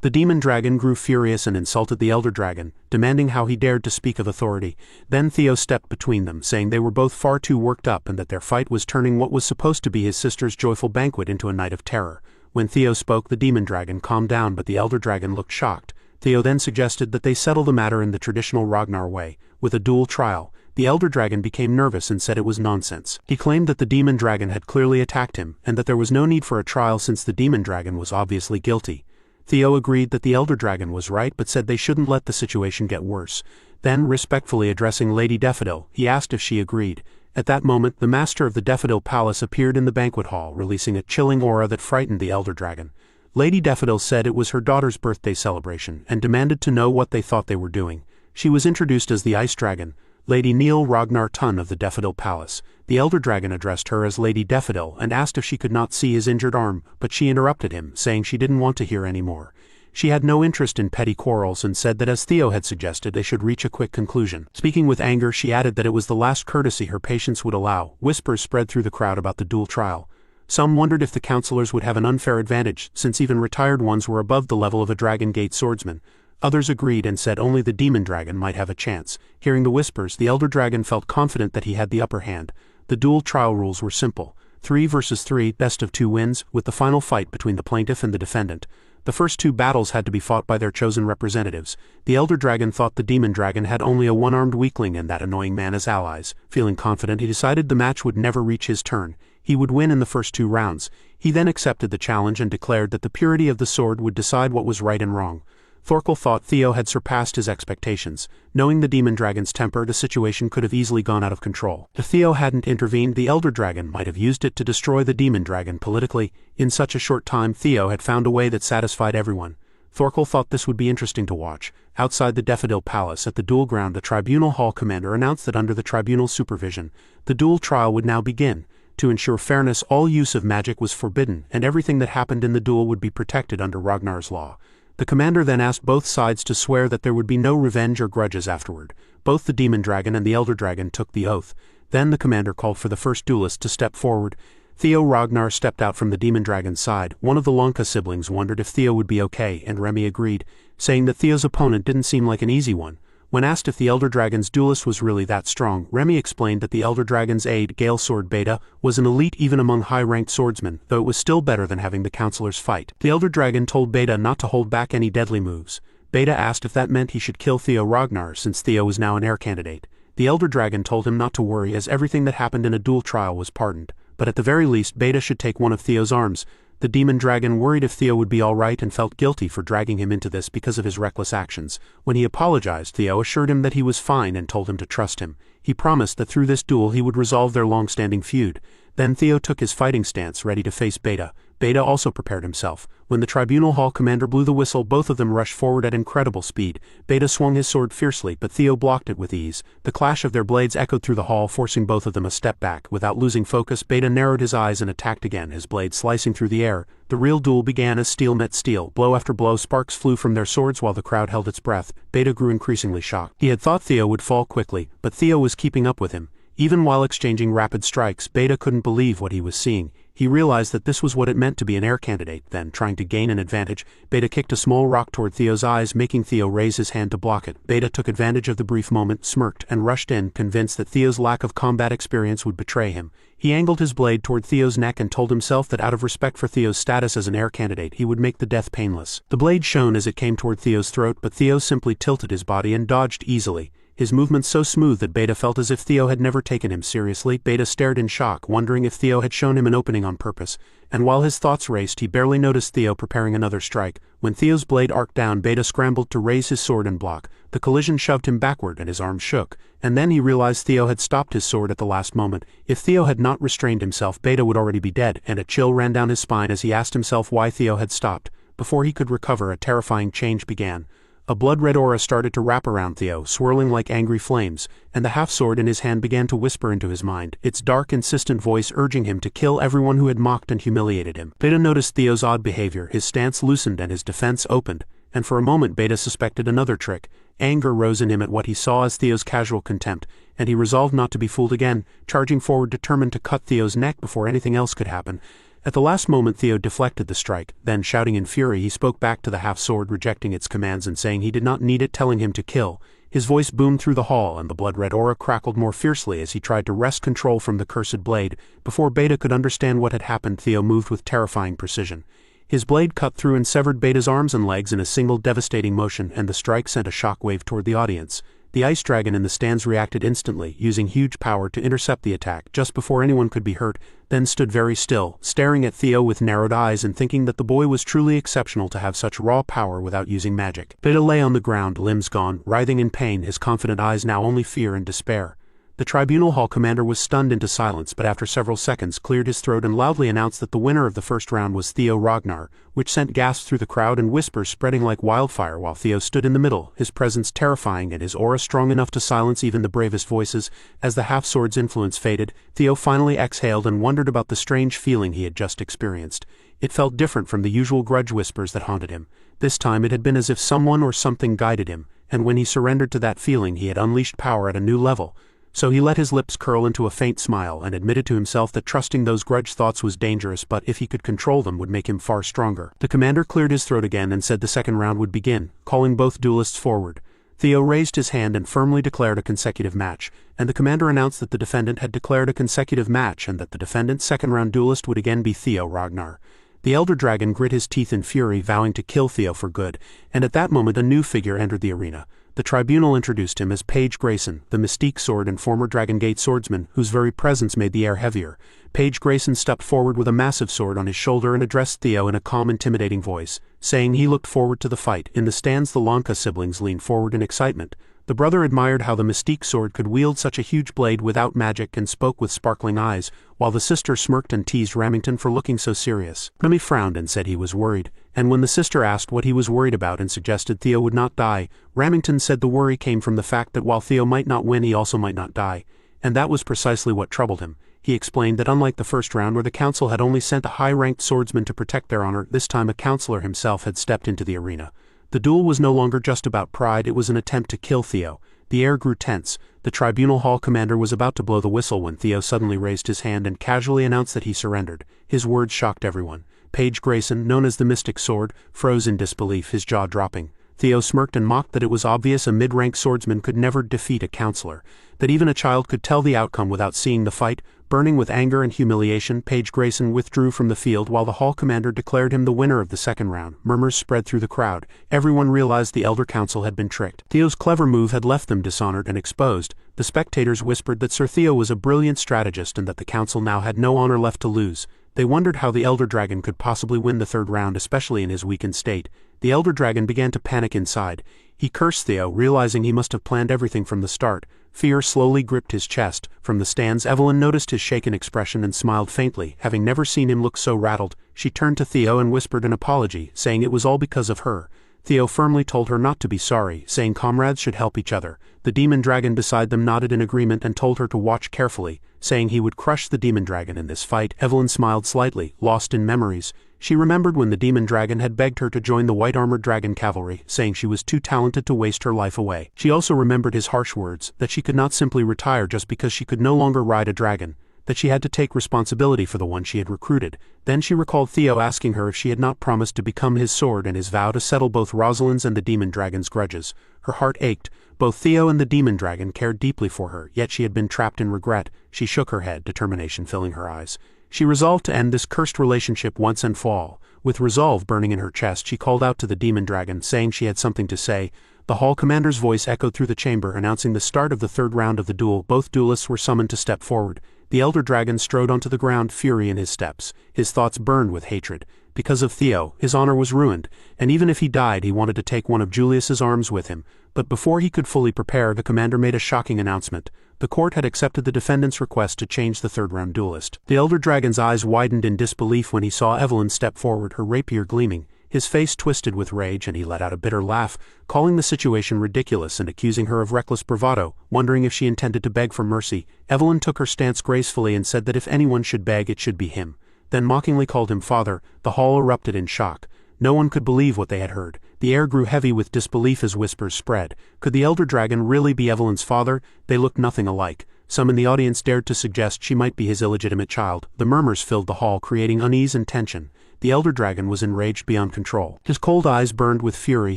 The demon dragon grew furious and insulted the elder dragon, demanding how he dared to speak of authority. Then Theo stepped between them, saying they were both far too worked up and that their fight was turning what was supposed to be his sister's joyful banquet into a night of terror. When Theo spoke, the demon dragon calmed down, but the elder dragon looked shocked. Theo then suggested that they settle the matter in the traditional Ragnar way, with a dual trial. The elder dragon became nervous and said it was nonsense. He claimed that the demon dragon had clearly attacked him, and that there was no need for a trial since the demon dragon was obviously guilty. Theo agreed that the elder dragon was right but said they shouldn't let the situation get worse. Then, respectfully addressing Lady Daffodil, he asked if she agreed. At that moment, the master of the Daffodil Palace appeared in the banquet hall, releasing a chilling aura that frightened the elder dragon. Lady Daffodil said it was her daughter's birthday celebration, and demanded to know what they thought they were doing. She was introduced as the Ice Dragon, Lady Neil Ragnar Tun of the Daffodil Palace. The elder dragon addressed her as Lady Daffodil and asked if she could not see his injured arm, but she interrupted him, saying she didn't want to hear any more. She had no interest in petty quarrels and said that as Theo had suggested they should reach a quick conclusion. Speaking with anger, she added that it was the last courtesy her patience would allow. Whispers spread through the crowd about the dual trial. Some wondered if the counselors would have an unfair advantage, since even retired ones were above the level of a Dragon Gate swordsman. Others agreed and said only the demon dragon might have a chance. Hearing the whispers, the elder dragon felt confident that he had the upper hand. The dual trial rules were simple. 3 versus 3, best of 2 wins, with the final fight between the plaintiff and the defendant. The first 2 battles had to be fought by their chosen representatives. The elder dragon thought the demon dragon had only a one-armed weakling and that annoying man as allies. Feeling confident, he decided the match would never reach his turn. He would win in the first 2 rounds. He then accepted the challenge and declared that the purity of the sword would decide what was right and wrong. Thorkel thought Theo had surpassed his expectations. Knowing the demon dragon's temper, the situation could have easily gone out of control. If Theo hadn't intervened, the elder dragon might have used it to destroy the demon dragon politically. In such a short time, Theo had found a way that satisfied everyone. Thorkel thought this would be interesting to watch. Outside the Daffodil Palace at the duel ground, the tribunal hall commander announced that under the tribunal's supervision, the duel trial would now begin. To ensure fairness, all use of magic was forbidden, and everything that happened in the duel would be protected under Ragnar's law. The commander then asked both sides to swear that there would be no revenge or grudges afterward. Both the demon dragon and the elder dragon took the oath. Then the commander called for the first duelist to step forward. Theo Ragnar stepped out from the demon dragon's side. One of the Lonka siblings wondered if Theo would be okay, and Remy agreed, saying that Theo's opponent didn't seem like an easy one. When asked if the elder dragon's duelist was really that strong, Remy explained that the elder dragon's aide, Gale Sword Beta, was an elite even among high-ranked swordsmen, though it was still better than having the counselors fight. The elder dragon told Beta not to hold back any deadly moves. Beta asked if that meant he should kill Theo Ragnar, since Theo was now an heir candidate. The elder dragon told him not to worry, as everything that happened in a duel trial was pardoned, but at the very least Beta should take one of Theo's arms. The demon dragon worried if Theo would be alright and felt guilty for dragging him into this because of his reckless actions. When he apologized, Theo assured him that he was fine and told him to trust him. He promised that through this duel he would resolve their long-standing feud. Then Theo took his fighting stance, ready to face Beta. Beta also prepared himself. When the tribunal hall commander blew the whistle, both of them rushed forward at incredible speed. Beta swung his sword fiercely, but Theo blocked it with ease. The clash of their blades echoed through the hall, forcing both of them a step back. Without losing focus, Beta narrowed his eyes and attacked again, his blade slicing through the air. The real duel began as steel met steel. Blow after blow, sparks flew from their swords while the crowd held its breath. Beta grew increasingly shocked. He had thought Theo would fall quickly, but Theo was keeping up with him. Even while exchanging rapid strikes, Beta couldn't believe what he was seeing. He realized that this was what it meant to be an heir candidate. Then, trying to gain an advantage, Beta kicked a small rock toward Theo's eyes, making Theo raise his hand to block it. Beta took advantage of the brief moment, smirked, and rushed in, convinced that Theo's lack of combat experience would betray him. He angled his blade toward Theo's neck and told himself that out of respect for Theo's status as an heir candidate, he would make the death painless. The blade shone as it came toward Theo's throat, but Theo simply tilted his body and dodged easily. His movements so smooth that Beta felt as if Theo had never taken him seriously. Beta stared in shock, wondering if Theo had shown him an opening on purpose. And while his thoughts raced, he barely noticed Theo preparing another strike. When Theo's blade arced down, Beta scrambled to raise his sword and block. The collision shoved him backward and his arm shook. And then he realized Theo had stopped his sword at the last moment. If Theo had not restrained himself, Beta would already be dead, and a chill ran down his spine as he asked himself why Theo had stopped. Before he could recover, a terrifying change began. A blood-red aura started to wrap around Theo, swirling like angry flames, and the half-sword in his hand began to whisper into his mind, its dark, insistent voice urging him to kill everyone who had mocked and humiliated him. Beta noticed Theo's odd behavior, his stance loosened and his defense opened, and for a moment Beta suspected another trick. Anger rose in him at what he saw as Theo's casual contempt, and he resolved not to be fooled again, charging forward determined to cut Theo's neck before anything else could happen. At the last moment Theo deflected the strike, then shouting in fury he spoke back to the half-sword, rejecting its commands and saying he did not need it, telling him to kill. His voice boomed through the hall and the blood-red aura crackled more fiercely as he tried to wrest control from the cursed blade. Before Beta could understand what had happened, Theo moved with terrifying precision. His blade cut through and severed Beta's arms and legs in a single devastating motion, and the strike sent a shockwave toward the audience. The ice dragon in the stands reacted instantly, using huge power to intercept the attack just before anyone could be hurt, then stood very still, staring at Theo with narrowed eyes and thinking that the boy was truly exceptional to have such raw power without using magic. Beta lay on the ground, limbs gone, writhing in pain, his confident eyes now only fear and despair. The tribunal hall commander was stunned into silence, but after several seconds cleared his throat and loudly announced that the winner of the first round was Theo Ragnar, which sent gasps through the crowd and whispers spreading like wildfire while Theo stood in the middle, his presence terrifying and his aura strong enough to silence even the bravest voices. As the half-sword's influence faded, Theo finally exhaled and wondered about the strange feeling he had just experienced. It felt different from the usual grudge whispers that haunted him. This time it had been as if someone or something guided him, and when he surrendered to that feeling he had unleashed power at a new level. So he let his lips curl into a faint smile and admitted to himself that trusting those grudge thoughts was dangerous, but if he could control them would make him far stronger. The commander cleared his throat again and said the second round would begin, calling both duelists forward. Theo raised his hand and firmly declared a consecutive match, and the commander announced that the defendant had declared a consecutive match and that the defendant's second-round duelist would again be Theo Ragnar. The elder dragon grit his teeth in fury, vowing to kill Theo for good, and at that moment a new figure entered the arena. The tribunal introduced him as Page Grayson, the Mystique Sword and former Dragon Gate swordsman, whose very presence made the air heavier. Page Grayson stepped forward with a massive sword on his shoulder and addressed Theo in a calm, intimidating voice, saying he looked forward to the fight. In the stands the Lanka siblings leaned forward in excitement. The brother admired how the Mystique Sword could wield such a huge blade without magic and spoke with sparkling eyes, while the sister smirked and teased Remington for looking so serious. Remy frowned and said he was worried, and when the sister asked what he was worried about and suggested Theo would not die, Remington said the worry came from the fact that while Theo might not win, he also might not die, and that was precisely what troubled him. He explained that unlike the first round where the council had only sent a high-ranked swordsman to protect their honor, this time a counselor himself had stepped into the arena. The duel was no longer just about pride, it was an attempt to kill Theo. The air grew tense. The tribunal hall commander was about to blow the whistle when Theo suddenly raised his hand and casually announced that he surrendered. His words shocked everyone. Page Grayson, known as the Mystic Sword, froze in disbelief, his jaw dropping. Theo smirked and mocked that it was obvious a mid-rank swordsman could never defeat a counselor, that even a child could tell the outcome without seeing the fight. Burning with anger and humiliation, Page Grayson withdrew from the field while the hall commander declared him the winner of the second round. Murmurs spread through the crowd. Everyone realized the elder council had been tricked. Theo's clever move had left them dishonored and exposed. The spectators whispered that Sir Theo was a brilliant strategist and that the council now had no honor left to lose. They wondered how the elder dragon could possibly win the third round, especially in his weakened state. The elder dragon began to panic inside. He cursed Theo, realizing he must have planned everything from the start. Fear slowly gripped his chest. From the stands, Evelyn noticed his shaken expression and smiled faintly, having never seen him look so rattled. She turned to Theo and whispered an apology, saying it was all because of her. Theo firmly told her not to be sorry, saying comrades should help each other. The demon dragon beside them nodded in agreement and told her to watch carefully, saying he would crush the demon dragon in this fight. Evelyn smiled slightly, lost in memories. She remembered when the demon dragon had begged her to join the white-armored dragon cavalry, saying she was too talented to waste her life away. She also remembered his harsh words, that she could not simply retire just because she could no longer ride a dragon, that she had to take responsibility for the one she had recruited. Then she recalled Theo asking her if she had not promised to become his sword and his vow to settle both Rosalind's and the demon dragon's grudges. Her heart ached. Both Theo and the demon dragon cared deeply for her, yet she had been trapped in regret. She shook her head, determination filling her eyes. She resolved to end this cursed relationship once and for all. With resolve burning in her chest, she called out to the demon dragon, saying she had something to say. The hall commander's voice echoed through the chamber, announcing the start of the third round of the duel. Both duelists were summoned to step forward. The elder dragon strode onto the ground, fury in his steps. His thoughts burned with hatred. Because of Theo, his honor was ruined, and even if he died, he wanted to take one of Julius's arms with him. But before he could fully prepare, the commander made a shocking announcement. The court had accepted the defendant's request to change the third-round duelist. The elder dragon's eyes widened in disbelief when he saw Evelyn step forward, her rapier gleaming. His face twisted with rage, and he let out a bitter laugh, calling the situation ridiculous and accusing her of reckless bravado, wondering if she intended to beg for mercy. Evelyn took her stance gracefully and said that if anyone should beg, it should be him. Then mockingly called him father. The hall erupted in shock. No one could believe what they had heard. The air grew heavy with disbelief as whispers spread. Could the elder dragon really be Evelyn's father? They looked nothing alike. Some in the audience dared to suggest she might be his illegitimate child. The murmurs filled the hall, creating unease and tension. The elder dragon was enraged beyond control. His cold eyes burned with fury,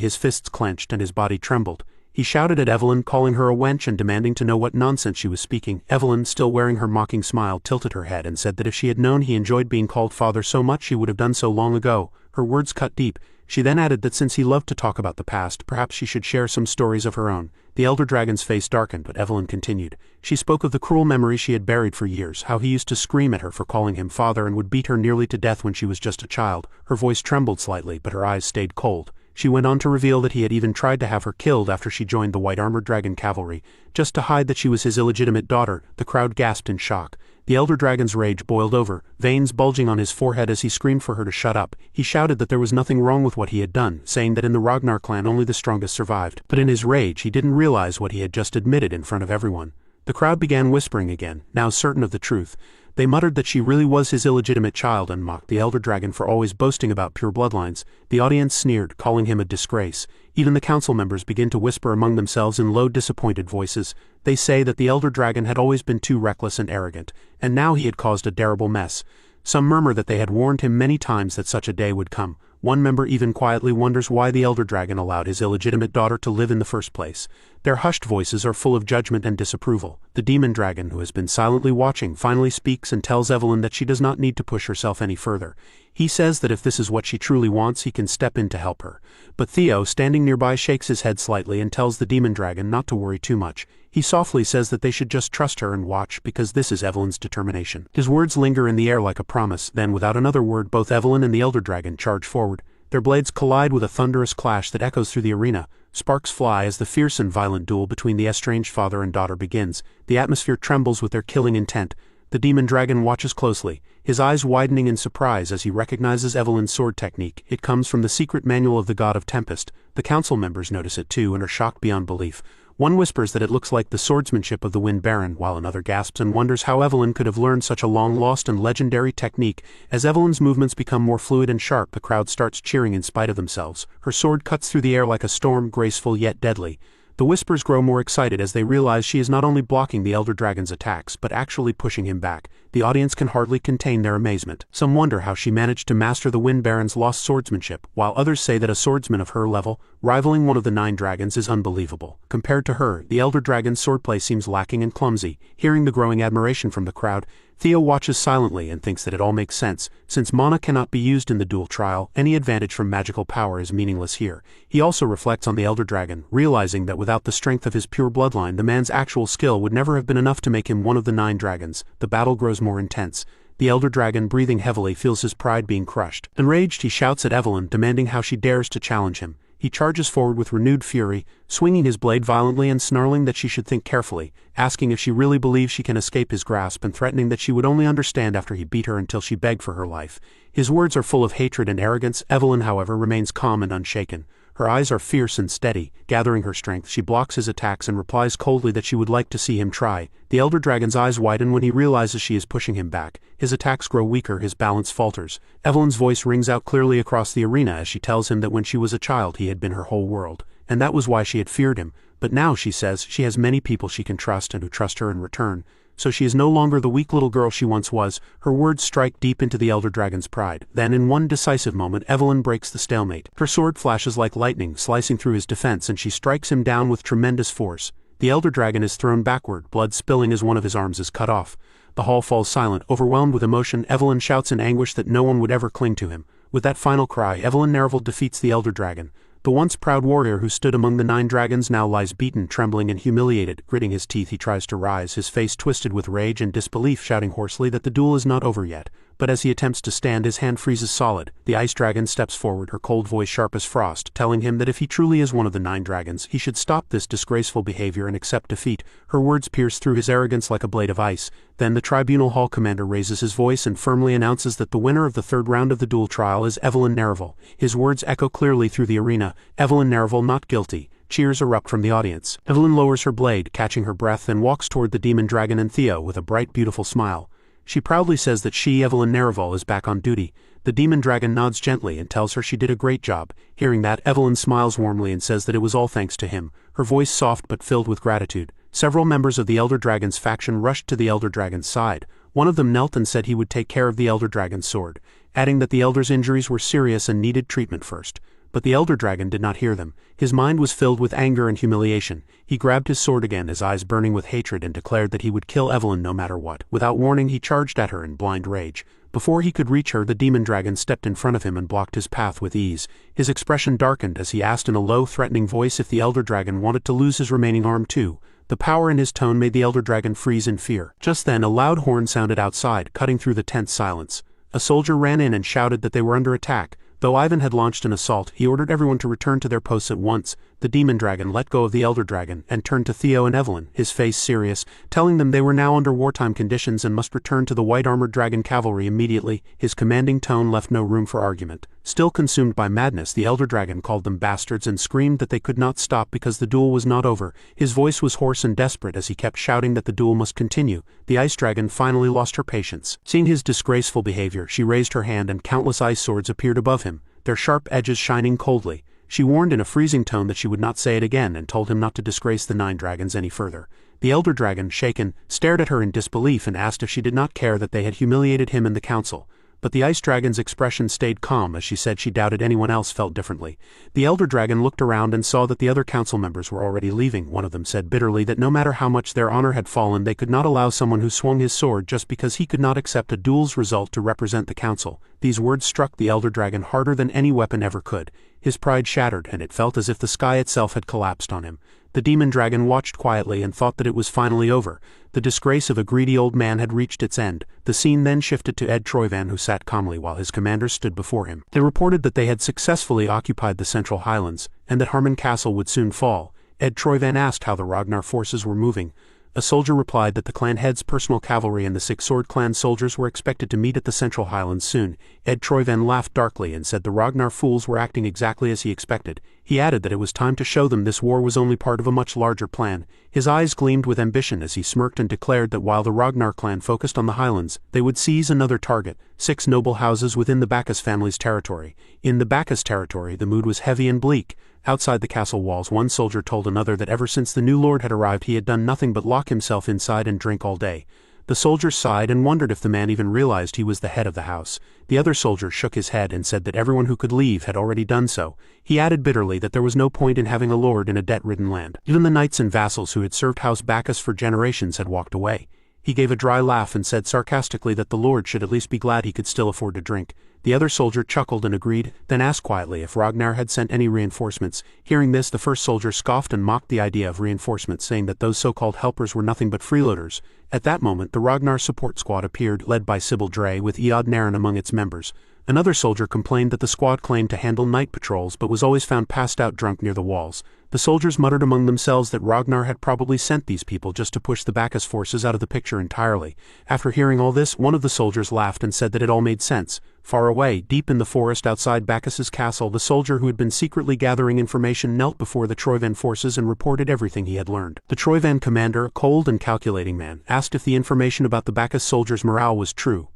his fists clenched, and his body trembled. He shouted at Evelyn, calling her a wench and demanding to know what nonsense she was speaking. Evelyn, still wearing her mocking smile, tilted her head and said that if she had known he enjoyed being called father so much, she would have done so long ago. Her words cut deep. She then added that since he loved to talk about the past, perhaps she should share some stories of her own. The elder dragon's face darkened, but Evelyn continued. She spoke of the cruel memories she had buried for years, how he used to scream at her for calling him father and would beat her nearly to death when she was just a child. Her voice trembled slightly, but her eyes stayed cold. She went on to reveal that he had even tried to have her killed after she joined the white-armored dragon cavalry, just to hide that she was his illegitimate daughter. The crowd gasped in shock. The elder dragon's rage boiled over, veins bulging on his forehead as he screamed for her to shut up. He shouted that there was nothing wrong with what he had done, saying that in the Ragnar clan only the strongest survived. But in his rage he didn't realize what he had just admitted in front of everyone. The crowd began whispering again, now certain of the truth. They muttered that she really was his illegitimate child and mocked the elder dragon for always boasting about pure bloodlines. The audience sneered, calling him a disgrace. Even the council members began to whisper among themselves in low, disappointed voices. They say that the elder dragon had always been too reckless and arrogant, and now he had caused a terrible mess. Some murmur that they had warned him many times that such a day would come. One member even quietly wonders why the elder dragon allowed his illegitimate daughter to live in the first place. Their hushed voices are full of judgment and disapproval. The demon dragon, who has been silently watching, finally speaks and tells Evelyn that she does not need to push herself any further. He says that if this is what she truly wants, he can step in to help her. But Theo, standing nearby, shakes his head slightly and tells the demon dragon not to worry too much. He softly says that they should just trust her and watch, because this is Evelyn's determination. His words linger in the air like a promise. Then, without another word, both Evelyn and the elder dragon charge forward. Their blades collide with a thunderous clash that echoes through the arena. Sparks fly as the fierce and violent duel between the estranged father and daughter begins. The atmosphere trembles with their killing intent. The demon dragon watches closely, his eyes widening in surprise as he recognizes Evelyn's sword technique. It comes from the secret manual of the god of Tempest. The council members notice it too and are shocked beyond belief. One whispers that it looks like the swordsmanship of the Wind Baron, while another gasps and wonders how Evelyn could have learned such a long-lost and legendary technique. As Evelyn's movements become more fluid and sharp, the crowd starts cheering in spite of themselves. Her sword cuts through the air like a storm, graceful yet deadly. The whispers grow more excited as they realize she is not only blocking the elder dragon's attacks, but actually pushing him back. The audience can hardly contain their amazement. Some wonder how she managed to master the Wind Baron's lost swordsmanship, while others say that a swordsman of her level, rivaling one of the 9 dragons, is unbelievable. Compared to her, the elder dragon's swordplay seems lacking and clumsy. Hearing the growing admiration from the crowd, Theo watches silently and thinks that it all makes sense. Since mana cannot be used in the duel trial, any advantage from magical power is meaningless here. He also reflects on the elder dragon, realizing that without the strength of his pure bloodline, the man's actual skill would never have been enough to make him one of the 9 dragons. The battle grows more intense. The elder dragon, breathing heavily, feels his pride being crushed. Enraged, he shouts at Evelyn, demanding how she dares to challenge him. He charges forward with renewed fury, swinging his blade violently and snarling that she should think carefully, asking if she really believes she can escape his grasp and threatening that she would only understand after he beat her until she begged for her life. His words are full of hatred and arrogance. Evelyn, however, remains calm and unshaken. Her eyes are fierce and steady. Gathering her strength, she blocks his attacks and replies coldly that she would like to see him try. The elder dragon's eyes widen when he realizes she is pushing him back. His attacks grow weaker, his balance falters. Evelyn's voice rings out clearly across the arena as she tells him that when she was a child he had been her whole world, and that was why she had feared him. But now, she says, she has many people she can trust and who trust her in return. So she is no longer the weak little girl she once was. Her words strike deep into the elder dragon's pride. Then, in one decisive moment, Evelyn breaks the stalemate. Her sword flashes like lightning, slicing through his defense, and she strikes him down with tremendous force. The elder dragon is thrown backward, blood spilling as one of his arms is cut off. The hall falls silent. Overwhelmed with emotion, Evelyn shouts in anguish that no one would ever cling to him. With that final cry, Evelyn Nerval defeats the elder dragon. The once proud warrior who stood among the 9 dragons now lies beaten, trembling and humiliated. Gritting his teeth, he tries to rise, his face twisted with rage and disbelief, shouting hoarsely that the duel is not over yet. But as he attempts to stand, his hand freezes solid. The ice dragon steps forward, her cold voice sharp as frost, telling him that if he truly is one of the 9 dragons, he should stop this disgraceful behavior and accept defeat. Her words pierce through his arrogance like a blade of ice. Then the tribunal hall commander raises his voice and firmly announces that the winner of the 3rd round of the duel trial is Evelyn Nerval. His words echo clearly through the arena. Evelyn Nerval not guilty. Cheers erupt from the audience. Evelyn lowers her blade, catching her breath, and walks toward the demon dragon and Theo with a bright, beautiful smile. She proudly says that she, Evelyn Nerval, is back on duty. The demon dragon nods gently and tells her she did a great job. Hearing that, Evelyn smiles warmly and says that it was all thanks to him, her voice soft but filled with gratitude. Several members of the Elder Dragon's faction rushed to the Elder Dragon's side. One of them knelt and said he would take care of the Elder Dragon's sword, adding that the Elder's injuries were serious and needed treatment first. But the Elder Dragon did not hear them. His mind was filled with anger and humiliation. He grabbed his sword again, his eyes burning with hatred, and declared that he would kill Evelyn no matter what. Without warning, he charged at her in blind rage. Before he could reach her, the demon dragon stepped in front of him and blocked his path with ease. His expression darkened as he asked in a low, threatening voice if the Elder Dragon wanted to lose his remaining arm too. The power in his tone made the Elder Dragon freeze in fear. Just then, a loud horn sounded outside, cutting through the tense silence. A soldier ran in and shouted that they were under attack. Though Ivan had launched an assault, he ordered everyone to return to their posts at once. The demon dragon let go of the Elder Dragon and turned to Theo and Evelyn, his face serious, telling them they were now under wartime conditions and must return to the white-armored dragon cavalry immediately. His commanding tone left no room for argument. Still consumed by madness, the Elder Dragon called them bastards and screamed that they could not stop because the duel was not over. His voice was hoarse and desperate as he kept shouting that the duel must continue. The Ice Dragon finally lost her patience. Seeing his disgraceful behavior, she raised her hand and countless ice swords appeared above him, their sharp edges shining coldly. She warned in a freezing tone that she would not say it again and told him not to disgrace the 9 dragons any further. The Elder Dragon, shaken, stared at her in disbelief and asked if she did not care that they had humiliated him and the council. But the Ice Dragon's expression stayed calm as she said she doubted anyone else felt differently. The Elder Dragon looked around and saw that the other council members were already leaving. One of them said bitterly that no matter how much their honor had fallen, they could not allow someone who swung his sword just because he could not accept a duel's result to represent the council. These words struck the Elder Dragon harder than any weapon ever could. His pride shattered, and it felt as if the sky itself had collapsed on him. The demon dragon watched quietly and thought that it was finally over. The disgrace of a greedy old man had reached its end. The scene then shifted to Ed Troyvan, who sat calmly while his commanders stood before him. They reported that they had successfully occupied the Central Highlands, and that Harmon Castle would soon fall. Ed Troyvan asked how the Ragnar forces were moving. A soldier replied that the clan head's personal cavalry and the 6 Sword Clan soldiers were expected to meet at the Central Highlands soon. Ed Troyvan laughed darkly and said the Ragnar fools were acting exactly as he expected. He added that it was time to show them this war was only part of a much larger plan. His eyes gleamed with ambition as he smirked and declared that while the Ragnar clan focused on the Highlands, they would seize another target, 6 noble houses within the Bacchus family's territory. In the Bacchus territory, the mood was heavy and bleak. Outside the castle walls, one soldier told another that ever since the new lord had arrived he had done nothing but lock himself inside and drink all day. The soldier sighed and wondered if the man even realized he was the head of the house. The other soldier shook his head and said that everyone who could leave had already done so. He added bitterly that there was no point in having a lord in a debt-ridden land. Even the knights and vassals who had served House Bacchus for generations had walked away. He gave a dry laugh and said sarcastically that the lord should at least be glad he could still afford to drink. The other soldier chuckled and agreed, then asked quietly if Ragnar had sent any reinforcements. Hearing this, the first soldier scoffed and mocked the idea of reinforcements, saying that those so-called helpers were nothing but freeloaders. At that moment, the Ragnar support squad appeared, led by Sybil Dre, with Eod Naren among its members. Another soldier complained that the squad claimed to handle night patrols but was always found passed out drunk near the walls. The soldiers muttered among themselves that Ragnar had probably sent these people just to push the Bacchus forces out of the picture entirely. After hearing all this, one of the soldiers laughed and said that it all made sense. Far away, deep in the forest outside Bacchus's castle, the soldier who had been secretly gathering information knelt before the Troyvan forces and reported everything he had learned. The Troyvan commander, a cold and calculating man, asked if the information about the Bacchus soldiers' morale was true.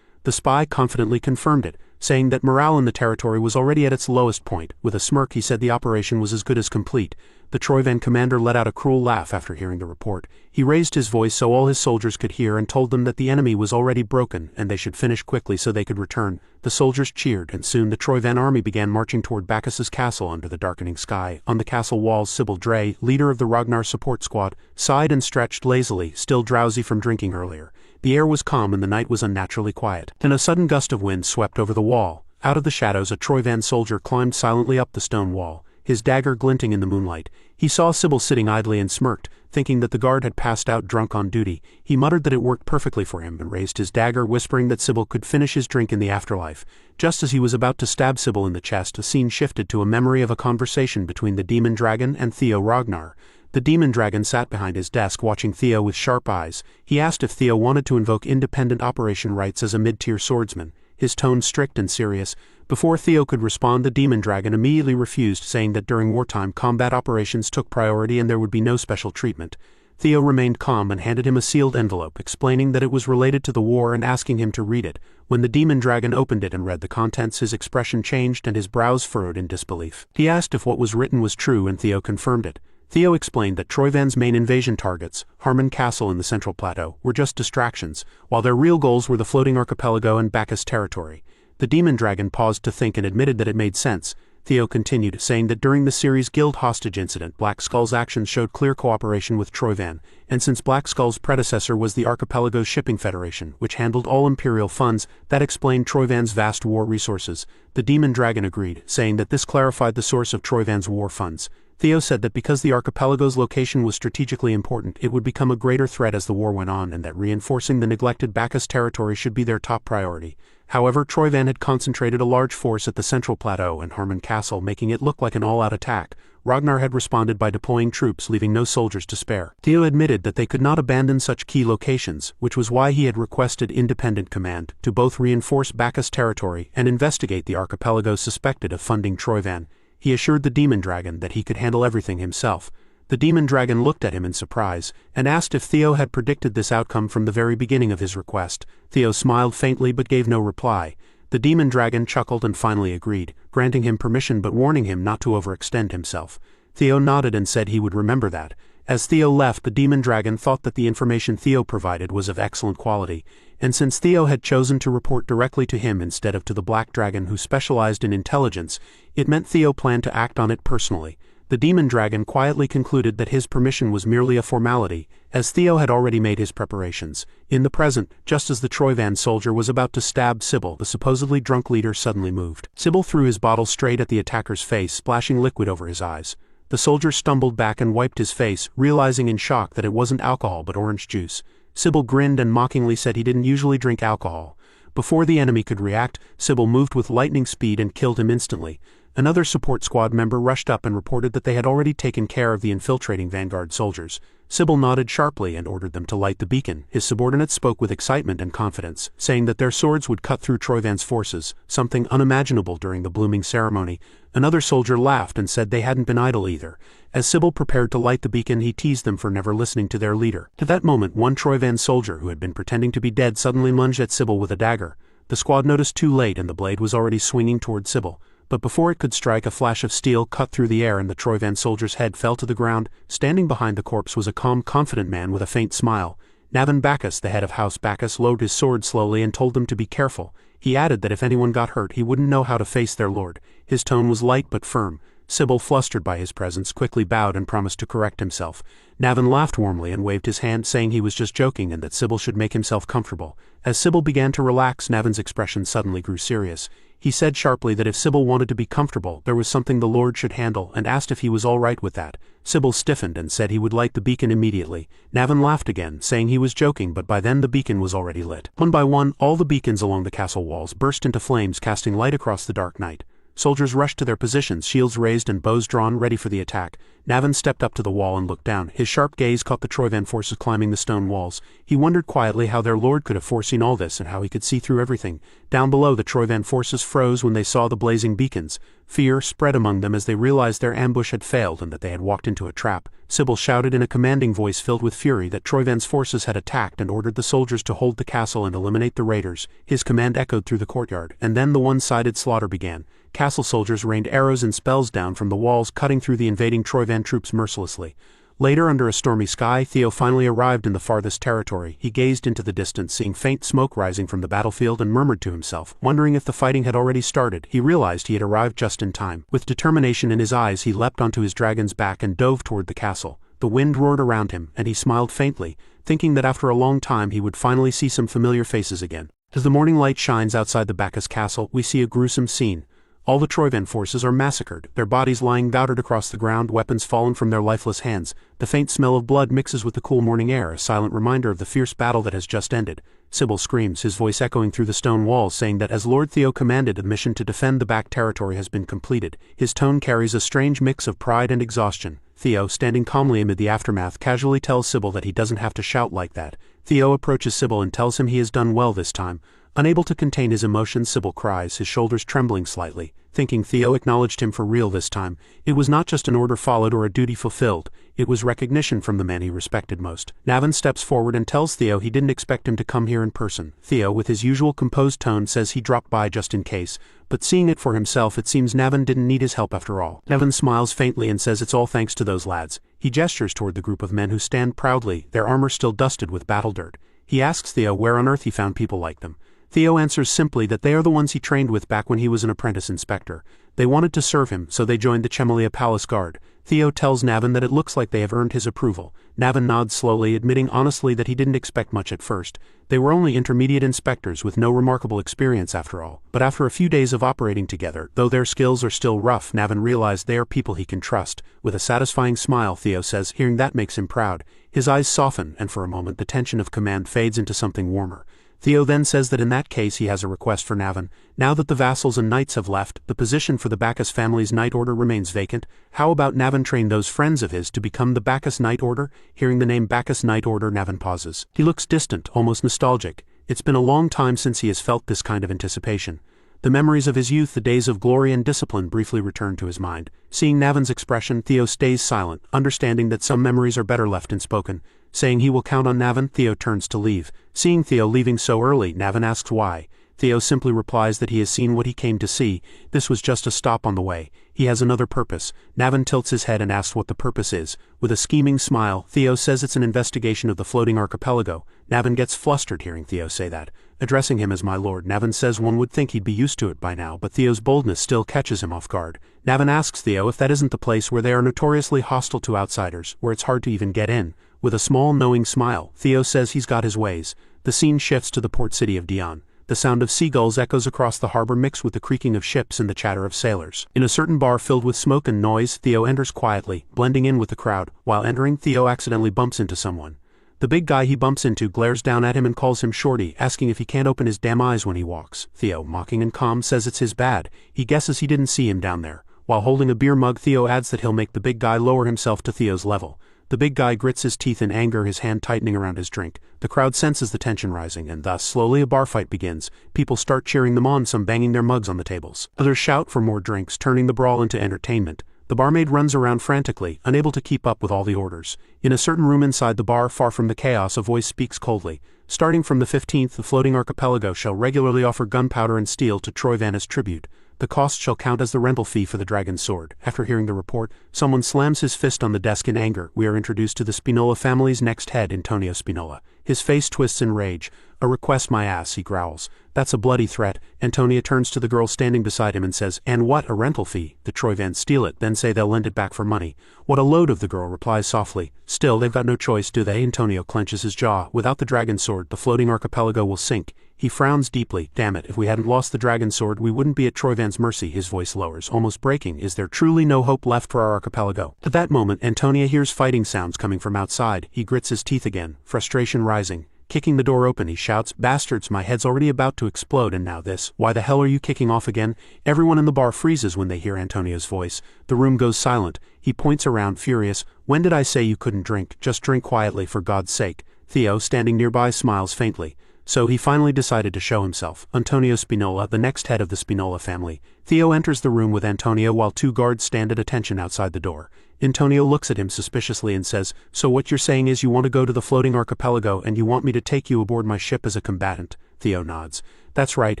The spy confidently confirmed it, saying that morale in the territory was already at its lowest point. With a smirk, he said the operation was as good as complete. The Troyvan commander let out a cruel laugh after hearing the report. He raised his voice so all his soldiers could hear and told them that the enemy was already broken and they should finish quickly so they could return. The soldiers cheered, and soon the Troyvan army began marching toward Bacchus's castle under the darkening sky. On the castle walls, Sybil Dre, leader of the Ragnar support squad, sighed and stretched lazily, still drowsy from drinking earlier. The air was calm and the night was unnaturally quiet. Then a sudden gust of wind swept over the wall. Out of the shadows, a Troyvan soldier climbed silently up the stone wall, his dagger glinting in the moonlight. He saw Sybil sitting idly and smirked, thinking that the guard had passed out drunk on duty. He muttered that it worked perfectly for him and raised his dagger, whispering that Sybil could finish his drink in the afterlife. Just as he was about to stab Sybil in the chest, the scene shifted to a memory of a conversation between the demon dragon and Theo Ragnar. The demon dragon sat behind his desk watching Theo with sharp eyes. He asked if Theo wanted to invoke independent operation rights as a mid-tier swordsman, his tone strict and serious. Before Theo could respond, the demon dragon immediately refused, saying that during wartime combat operations took priority and there would be no special treatment. Theo remained calm and handed him a sealed envelope, explaining that it was related to the war and asking him to read it. When the demon dragon opened it and read the contents, his expression changed and his brows furrowed in disbelief. He asked if what was written was true and Theo confirmed it. Theo explained that Troyvan's main invasion targets, Harmon Castle in the Central Plateau, were just distractions, while their real goals were the floating archipelago and Bacchus territory. The demon dragon paused to think and admitted that it made sense. Theo continued, saying that during the series' guild hostage incident, Black Skull's actions showed clear cooperation with Troyvan, and since Black Skull's predecessor was the Archipelago's Shipping Federation, which handled all Imperial funds, that explained Troyvan's vast war resources. The demon dragon agreed, saying that this clarified the source of Troyvan's war funds. Theo said that because the archipelago's location was strategically important, it would become a greater threat as the war went on, and that reinforcing the neglected Bacchus territory should be their top priority. However, Troyvan had concentrated a large force at the Central Plateau and Harmon Castle, making it look like an all-out attack. Ragnar had responded by deploying troops, leaving no soldiers to spare. Theo admitted that they could not abandon such key locations, which was why he had requested independent command, to both reinforce Bacchus territory and investigate the archipelago suspected of funding Troyvan. He assured the demon dragon that he could handle everything himself. The demon dragon looked at him in surprise, and asked if Theo had predicted this outcome from the very beginning of his request. Theo smiled faintly but gave no reply. The demon dragon chuckled and finally agreed, granting him permission but warning him not to overextend himself. Theo nodded and said he would remember that. As Theo left, the demon dragon thought that the information Theo provided was of excellent quality, and since Theo had chosen to report directly to him instead of to the black dragon who specialized in intelligence, it meant Theo planned to act on it personally. The demon dragon quietly concluded that his permission was merely a formality, as Theo had already made his preparations. In the present, just as the Troyvan soldier was about to stab Sybil, the supposedly drunk leader suddenly moved. Sybil threw his bottle straight at the attacker's face, splashing liquid over his eyes. The soldier stumbled back and wiped his face, realizing in shock that it wasn't alcohol but orange juice. Sybil grinned and mockingly said he didn't usually drink alcohol. Before the enemy could react, Sybil moved with lightning speed and killed him instantly. Another support squad member rushed up and reported that they had already taken care of the infiltrating Vanguard soldiers. Sybil nodded sharply and ordered them to light the beacon. His subordinates spoke with excitement and confidence, saying that their swords would cut through Troyvan's forces, something unimaginable during the blooming ceremony. Another soldier laughed and said they hadn't been idle either. As Sybil prepared to light the beacon, he teased them for never listening to their leader. At that moment, one Troyvan soldier who had been pretending to be dead suddenly lunged at Sybil with a dagger. The squad noticed too late and the blade was already swinging toward Sybil. But before it could strike, a flash of steel cut through the air and the Troyvan soldier's head fell to the ground. Standing behind the corpse was a calm, confident man with a faint smile. Navin Bacchus, the head of House Bacchus, lowered his sword slowly and told them to be careful. He added that if anyone got hurt, he wouldn't know how to face their lord. His tone was light but firm. Sybil, flustered by his presence, quickly bowed and promised to correct himself. Navin laughed warmly and waved his hand, saying he was just joking and that Sybil should make himself comfortable. As Sybil began to relax, Navin's expression suddenly grew serious. He said sharply that if Sybil wanted to be comfortable, there was something the Lord should handle, and asked if he was all right with that. Sybil stiffened and said he would light the beacon immediately. Navin laughed again, saying he was joking, but by then the beacon was already lit. One by one, all the beacons along the castle walls burst into flames, casting light across the dark night. Soldiers rushed to their positions, shields raised and bows drawn, ready for the attack. Navin stepped up to the wall and looked down. His sharp gaze caught the Troyvan forces climbing the stone walls. He wondered quietly how their lord could have foreseen all this and how he could see through everything. Down below, the Troyvan forces froze when they saw the blazing beacons. Fear spread among them as they realized their ambush had failed and that they had walked into a trap. Sybil shouted in a commanding voice filled with fury that Troyvan's forces had attacked and ordered the soldiers to hold the castle and eliminate the raiders. His command echoed through the courtyard, and then the one-sided slaughter began. Castle soldiers rained arrows and spells down from the walls, cutting through the invading Troyvan troops mercilessly. Later, under a stormy sky, Theo finally arrived in the farthest territory. He gazed into the distance, seeing faint smoke rising from the battlefield, and murmured to himself, wondering if the fighting had already started. He realized he had arrived just in time. With determination in his eyes, he leapt onto his dragon's back and dove toward the castle. The wind roared around him, and he smiled faintly, thinking that after a long time he would finally see some familiar faces again. As the morning light shines outside the Bacchus castle, we see a gruesome scene. All the Troyvan forces are massacred, their bodies lying powdered across the ground, weapons fallen from their lifeless hands. The faint smell of blood mixes with the cool morning air, a silent reminder of the fierce battle that has just ended. Sybil screams, his voice echoing through the stone walls, saying that as Lord Theo commanded, the mission to defend the back territory has been completed. His tone carries a strange mix of pride and exhaustion. Theo, standing calmly amid the aftermath, casually tells Sybil that he doesn't have to shout like that. Theo approaches Sybil and tells him he has done well this time. Unable to contain his emotions, Sybil cries, his shoulders trembling slightly, thinking Theo acknowledged him for real this time. It was not just an order followed or a duty fulfilled, it was recognition from the man he respected most. Navin steps forward and tells Theo he didn't expect him to come here in person. Theo, with his usual composed tone, says he dropped by just in case, but seeing it for himself, it seems Navin didn't need his help after all. Navin smiles faintly and says it's all thanks to those lads. He gestures toward the group of men who stand proudly, their armor still dusted with battle dirt. He asks Theo where on earth he found people like them. Theo answers simply that they are the ones he trained with back when he was an apprentice inspector. They wanted to serve him, so they joined the Chemelia Palace Guard. Theo tells Navin that it looks like they have earned his approval. Navin nods slowly, admitting honestly that he didn't expect much at first. They were only intermediate inspectors with no remarkable experience after all. But after a few days of operating together, though their skills are still rough, Navin realized they are people he can trust. With a satisfying smile, Theo says, hearing that makes him proud. His eyes soften, and for a moment the tension of command fades into something warmer. Theo then says that in that case he has a request for Navin. Now that the vassals and knights have left, the position for the Bacchus family's knight order remains vacant. How about Navin train those friends of his to become the Bacchus Knight Order? Hearing the name Bacchus Knight Order, Navin pauses. He looks distant, almost nostalgic. It's been a long time since he has felt this kind of anticipation. The memories of his youth, the days of glory and discipline, briefly return to his mind. Seeing Navin's expression, Theo stays silent, understanding that some memories are better left unspoken. Saying he will count on Navin, Theo turns to leave. Seeing Theo leaving so early, Navin asks why. Theo simply replies that he has seen what he came to see. This was just a stop on the way. He has another purpose. Navin tilts his head and asks what the purpose is. With a scheming smile, Theo says it's an investigation of the floating archipelago. Navin gets flustered hearing Theo say that. Addressing him as my lord, Navin says one would think he'd be used to it by now, but Theo's boldness still catches him off guard. Navin asks Theo if that isn't the place where they are notoriously hostile to outsiders, where it's hard to even get in. With a small, knowing smile, Theo says he's got his ways. The scene shifts to the port city of Dion. The sound of seagulls echoes across the harbor mixed with the creaking of ships and the chatter of sailors. In a certain bar filled with smoke and noise, Theo enters quietly, blending in with the crowd. While entering, Theo accidentally bumps into someone. The big guy he bumps into glares down at him and calls him Shorty, asking if he can't open his damn eyes when he walks. Theo, mocking and calm, says it's his bad. He guesses he didn't see him down there. While holding a beer mug, Theo adds that he'll make the big guy lower himself to Theo's level. The big guy grits his teeth in anger, his hand tightening around his drink. The crowd senses the tension rising, and thus, slowly a bar fight begins. People start cheering them on, some banging their mugs on the tables. Others shout for more drinks, turning the brawl into entertainment. The barmaid runs around frantically, unable to keep up with all the orders. In a certain room inside the bar, far from the chaos, a voice speaks coldly. Starting from the 15th, the floating archipelago shall regularly offer gunpowder and steel to Troyvan as tribute. The cost shall count as the rental fee for the dragon's sword. After hearing the report, someone slams his fist on the desk in anger. We are introduced to the Spinola family's next head, Antonio Spinola. His face twists in rage. A request, my ass, he growls. That's a bloody threat. Antonia turns to the girl standing beside him and says, and what, a rental fee? The Troyvans steal it, then say they'll lend it back for money. What a load of, the girl replies softly. Still, they've got no choice, do they? Antonio clenches his jaw. Without the dragon's sword, the floating archipelago will sink. He frowns deeply. Damn it, if we hadn't lost the dragon sword, we wouldn't be at Troyvan's mercy. His voice lowers, almost breaking. Is there truly no hope left for our archipelago? At that moment, Antonia hears fighting sounds coming from outside. He grits his teeth again, frustration rising. Kicking the door open, he shouts, bastards, my head's already about to explode, and now this. Why the hell are you kicking off again? Everyone in the bar freezes when they hear Antonio's voice. The room goes silent. He points around, furious. When did I say you couldn't drink? Just drink quietly, for God's sake. Theo, standing nearby, smiles faintly. So he finally decided to show himself. Antonio Spinola, the next head of the Spinola family. Theo enters the room with Antonio while two guards stand at attention outside the door. Antonio looks at him suspiciously and says, so what you're saying is you want to go to the floating archipelago and you want me to take you aboard my ship as a combatant? Theo nods. That's right,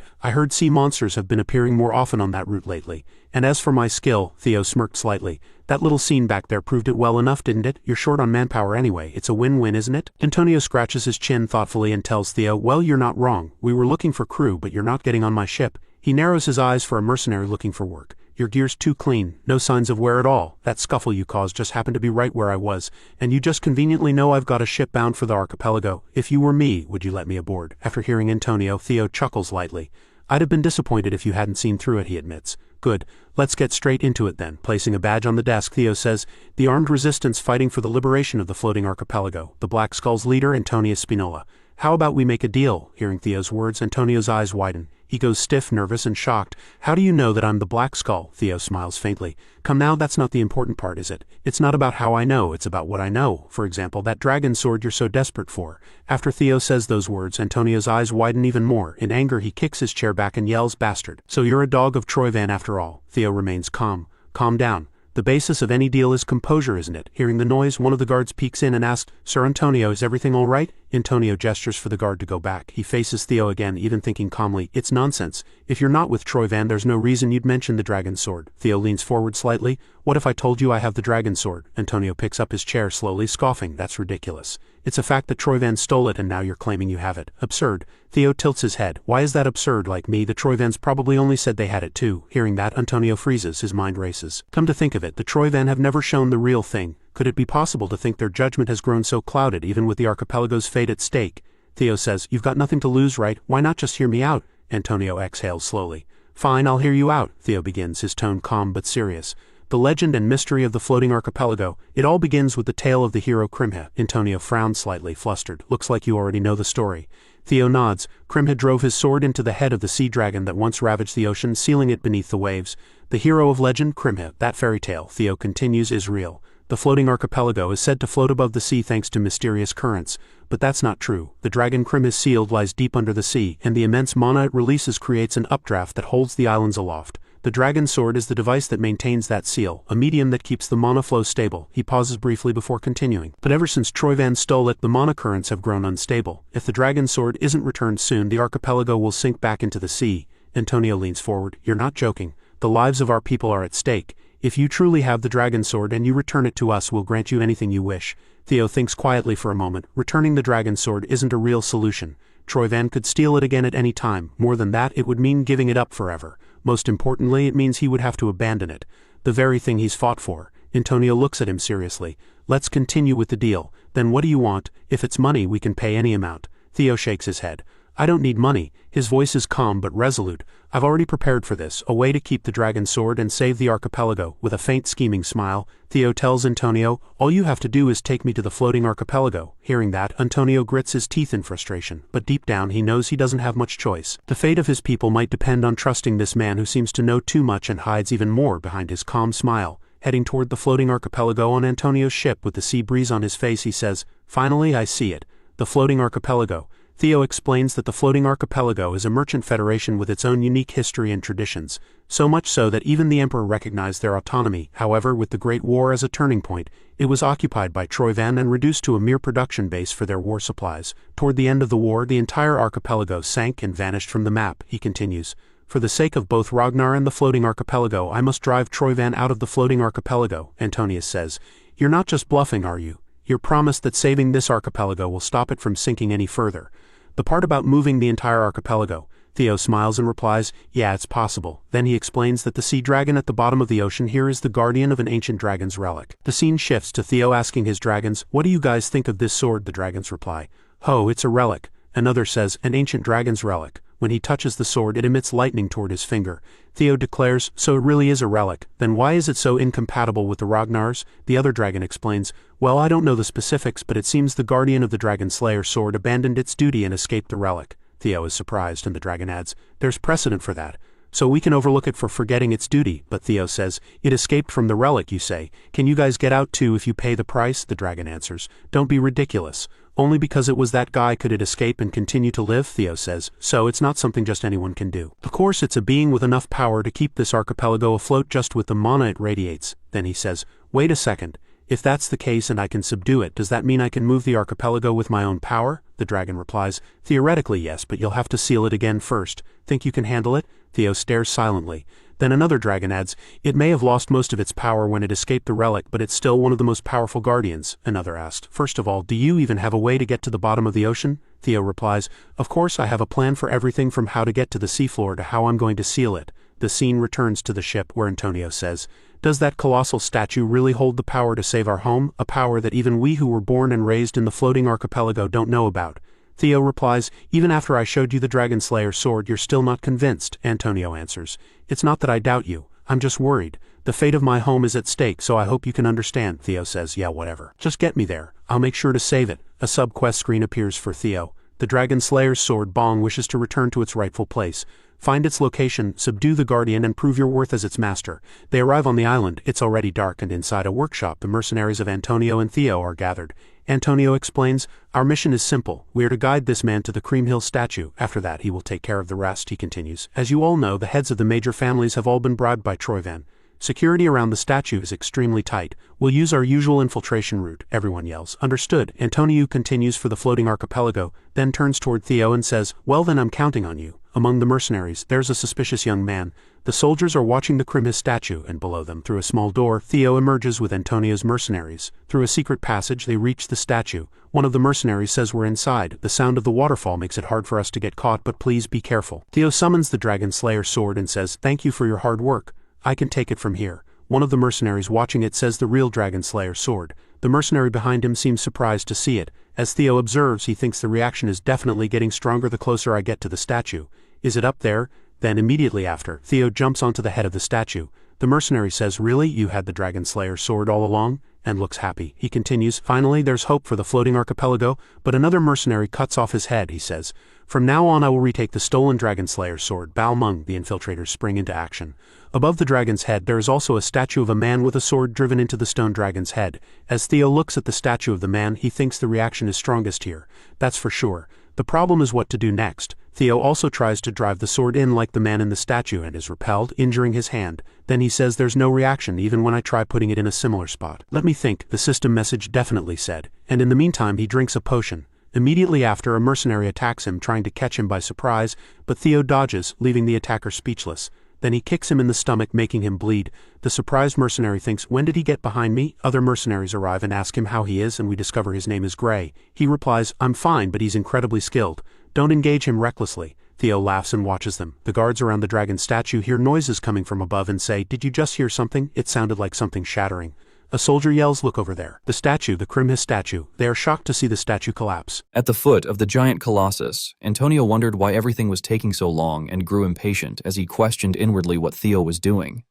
I heard sea monsters have been appearing more often on that route lately. And as for my skill, Theo smirked slightly. That little scene back there proved it well enough, didn't it? You're short on manpower anyway. It's a win-win, isn't it? Antonio scratches his chin thoughtfully and tells Theo, well, you're not wrong. We were looking for crew, but you're not getting on my ship. He narrows his eyes for a mercenary looking for work. Your gear's too clean, no signs of wear at all. That scuffle you caused just happened to be right where I was, and you just conveniently know I've got a ship bound for the archipelago. If you were me, would you let me aboard? After hearing Antonio, Theo chuckles lightly. I'd have been disappointed if you hadn't seen through it, he admits. Good. Let's get straight into it then. Placing a badge on the desk, Theo says, the armed resistance fighting for the liberation of the floating archipelago. The Black Skull's leader, Antonio Spinola. How about we make a deal? Hearing Theo's words, Antonio's eyes widen. He goes stiff, nervous, and shocked. How do you know that I'm the Black Skull? Theo smiles faintly. Come now, that's not the important part, is it? It's not about how I know, it's about what I know. For example, that dragon sword you're so desperate for. After Theo says those words, Antonio's eyes widen even more. In anger, he kicks his chair back and yells, bastard. So you're a dog of Troyvan after all. Theo remains calm. Calm down. The basis of any deal is composure, isn't it? Hearing the noise, one of the guards peeks in and asks, Sir Antonio, is everything all right? Antonio gestures for the guard to go back. He faces Theo again, even thinking calmly, it's nonsense. If you're not with Troyvan, there's no reason you'd mention the dragon sword. Theo leans forward slightly. What if I told you I have the dragon sword? Antonio picks up his chair slowly, scoffing. That's ridiculous. It's a fact that Troyvan stole it and now you're claiming you have it. Absurd. Theo tilts his head. Why is that absurd? Like me, the Troyvans probably only said they had it too. Hearing that, Antonio freezes, his mind races. Come to think of it, the Troyvan have never shown the real thing. Could it be possible to think their judgment has grown so clouded even with the archipelago's fate at stake? Theo says, you've got nothing to lose, right? Why not just hear me out? Antonio exhales slowly. Fine, I'll hear you out, Theo begins, his tone calm but serious. The legend and mystery of the floating archipelago. It all begins with the tale of the hero Krimha. Antonio frowns slightly, flustered. Looks like you already know the story. Theo nods. Krimha drove his sword into the head of the sea dragon that once ravaged the ocean, sealing it beneath the waves. The hero of legend, Krimha, that fairy tale, Theo continues, is real. The floating archipelago is said to float above the sea thanks to mysterious currents. But that's not true. The dragon Krimha's sealed lies deep under the sea, and the immense mana it releases creates an updraft that holds the islands aloft. The dragon sword is the device that maintains that seal, a medium that keeps the mana flow stable. He pauses briefly before continuing. But ever since Troyvan stole it, the mana currents have grown unstable. If the dragon sword isn't returned soon, the archipelago will sink back into the sea. Antonio leans forward. You're not joking. The lives of our people are at stake. If you truly have the dragon sword and you return it to us, we'll grant you anything you wish. Theo thinks quietly for a moment. Returning the dragon sword isn't a real solution. Troyvan could steal it again at any time. More than that, it would mean giving it up forever. Most importantly, it means he would have to abandon it. The very thing he's fought for. Antonio looks at him seriously. Let's continue with the deal. Then what do you want? If it's money, we can pay any amount. Theo shakes his head. I don't need money. His voice is calm but resolute. I've already prepared for this, a way to keep the dragon sword and save the archipelago. With a faint scheming smile, Theo tells Antonio, all you have to do is take me to the floating archipelago. Hearing that, Antonio grits his teeth in frustration, but deep down he knows he doesn't have much choice. The fate of his people might depend on trusting this man who seems to know too much and hides even more behind his calm smile. Heading toward the floating archipelago on Antonio's ship with the sea breeze on his face, he says, finally I see it. The floating archipelago. Theo explains that the floating archipelago is a merchant federation with its own unique history and traditions, so much so that even the emperor recognized their autonomy. However, with the Great War as a turning point, it was occupied by Troyvan and reduced to a mere production base for their war supplies. Toward the end of the war, the entire archipelago sank and vanished from the map, he continues. For the sake of both Ragnar and the floating archipelago, I must drive Troyvan out of the floating archipelago, Antonius says. You're not just bluffing, are you? You're promised that saving this archipelago will stop it from sinking any further. The part about moving the entire archipelago. Theo smiles and replies, yeah, it's possible. Then he explains that the sea dragon at the bottom of the ocean here is the guardian of an ancient dragon's relic. The scene shifts to Theo asking his dragons, what do you guys think of this sword? The dragons reply, oh, it's a relic. Another says, an ancient dragon's relic. When he touches the sword, it emits lightning toward his finger. Theo declares, so it really is a relic. Then why is it so incompatible with the Ragnars? The other dragon explains, well, I don't know the specifics, but it seems the guardian of the Dragon Slayer sword abandoned its duty and escaped the relic. Theo is surprised, and the dragon adds, there's precedent for that. So we can overlook it for forgetting its duty, but Theo says, it escaped from the relic, you say. Can you guys get out too if you pay the price? The dragon answers, don't be ridiculous. Only because it was that guy could it escape and continue to live, Theo says, so it's not something just anyone can do. Of course it's a being with enough power to keep this archipelago afloat just with the mana it radiates. Then he says, wait a second. If that's the case and I can subdue it, does that mean I can move the archipelago with my own power? The dragon replies, theoretically yes, but you'll have to seal it again first. Think you can handle it? Theo stares silently. Then another dragon adds, it may have lost most of its power when it escaped the relic, but it's still one of the most powerful guardians. Another asked, first of all, do you even have a way to get to the bottom of the ocean? Theo replies, of course I have a plan for everything from how to get to the seafloor to how I'm going to seal it. The scene returns to the ship where Antonio says, does that colossal statue really hold the power to save our home, a power that even we who were born and raised in the floating archipelago don't know about? Theo replies, even after I showed you the Dragon Slayer sword, you're still not convinced. Antonio answers, it's not that I doubt you, I'm just worried. The fate of my home is at stake, so I hope you can understand. Theo says, yeah, whatever. Just get me there. I'll make sure to save it. A sub-quest screen appears for Theo. The Dragon Slayer's sword Bong wishes to return to its rightful place. Find its location, subdue the Guardian, and prove your worth as its master. They arrive on the island. It's already dark, and inside a workshop the mercenaries of Antonio and Theo are gathered. Antonio explains, our mission is simple. We are to guide this man to the Cream Hill statue. After that he will take care of the rest, he continues. As you all know, the heads of the major families have all been bribed by Troyvan. Security around the statue is extremely tight. We'll use our usual infiltration route, everyone yells. Understood. Antonio continues for the floating archipelago, then turns toward Theo and says, well then I'm counting on you. Among the mercenaries, there's a suspicious young man. The soldiers are watching the Krimhis statue, and below them, through a small door, Theo emerges with Antonio's mercenaries. Through a secret passage, they reach the statue. One of the mercenaries says we're inside. The sound of the waterfall makes it hard for us to get caught, but please be careful. Theo summons the Dragon Slayer sword and says, thank you for your hard work. I can take it from here. One of the mercenaries watching it says the real Dragon Slayer sword. The mercenary behind him seems surprised to see it. As Theo observes, he thinks the reaction is definitely getting stronger the closer I get to the statue. Is it up there? Then immediately after, Theo jumps onto the head of the statue. The mercenary says, really, you had the Dragon Slayer sword all along? And looks happy. He continues, finally there's hope for the floating archipelago, but another mercenary cuts off his head, he says. From now on I will retake the stolen Dragon Slayer sword. Bao Meng, the infiltrators spring into action. Above the dragon's head there is also a statue of a man with a sword driven into the stone dragon's head. As Theo looks at the statue of the man, he thinks the reaction is strongest here. That's for sure. The problem is what to do next. Theo also tries to drive the sword in like the man in the statue and is repelled, injuring his hand. Then he says there's no reaction even when I try putting it in a similar spot. Let me think, the system message definitely said. And in the meantime he drinks a potion. Immediately after, a mercenary attacks him, trying to catch him by surprise, but Theo dodges, leaving the attacker speechless. Then he kicks him in the stomach, making him bleed. The surprised mercenary thinks, when did he get behind me? Other mercenaries arrive and ask him how he is, and we discover his name is Gray. He replies, I'm fine, but he's incredibly skilled. Don't engage him recklessly. Theo laughs and watches them. The guards around the dragon statue hear noises coming from above and say, did you just hear something? It sounded like something shattering. A soldier yells, look over there. The statue, the Krimhis statue. They are shocked to see the statue collapse. At the foot of the giant colossus, Antonio wondered why everything was taking so long and grew impatient as he questioned inwardly what Theo was doing.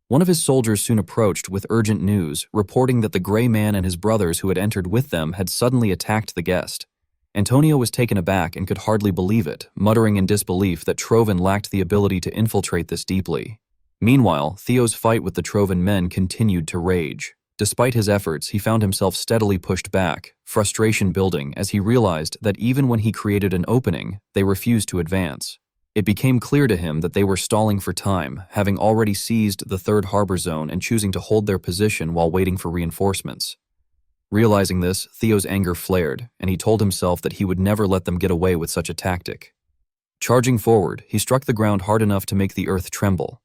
One of his soldiers soon approached with urgent news, reporting that the gray man and his brothers who had entered with them had suddenly attacked the guest. Antonio was taken aback and could hardly believe it, muttering in disbelief that Troven lacked the ability to infiltrate this deeply. Meanwhile, Theo's fight with the Troven men continued to rage. Despite his efforts, he found himself steadily pushed back, frustration building as he realized that even when he created an opening, they refused to advance. It became clear to him that they were stalling for time, having already seized the third harbor zone and choosing to hold their position while waiting for reinforcements. Realizing this, Theo's anger flared, and he told himself that he would never let them get away with such a tactic. Charging forward, he struck the ground hard enough to make the earth tremble.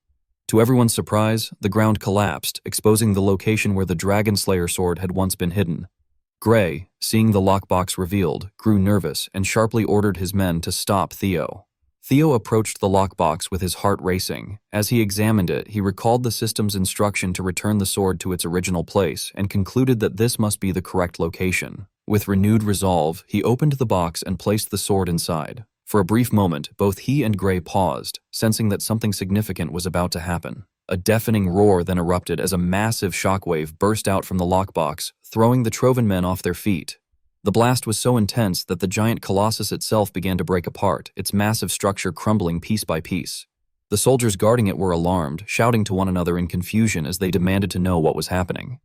To everyone's surprise, the ground collapsed, exposing the location where the Dragon Slayer sword had once been hidden. Gray, seeing the lockbox revealed, grew nervous and sharply ordered his men to stop Theo. Theo approached the lockbox with his heart racing. As he examined it, he recalled the system's instruction to return the sword to its original place and concluded that this must be the correct location. With renewed resolve, he opened the box and placed the sword inside. For a brief moment, both he and Gray paused, sensing that something significant was about to happen. A deafening roar then erupted as a massive shockwave burst out from the lockbox, throwing the Troven men off their feet. The blast was so intense that the giant colossus itself began to break apart, its massive structure crumbling piece by piece. The soldiers guarding it were alarmed, shouting to one another in confusion as they demanded to know what was happening.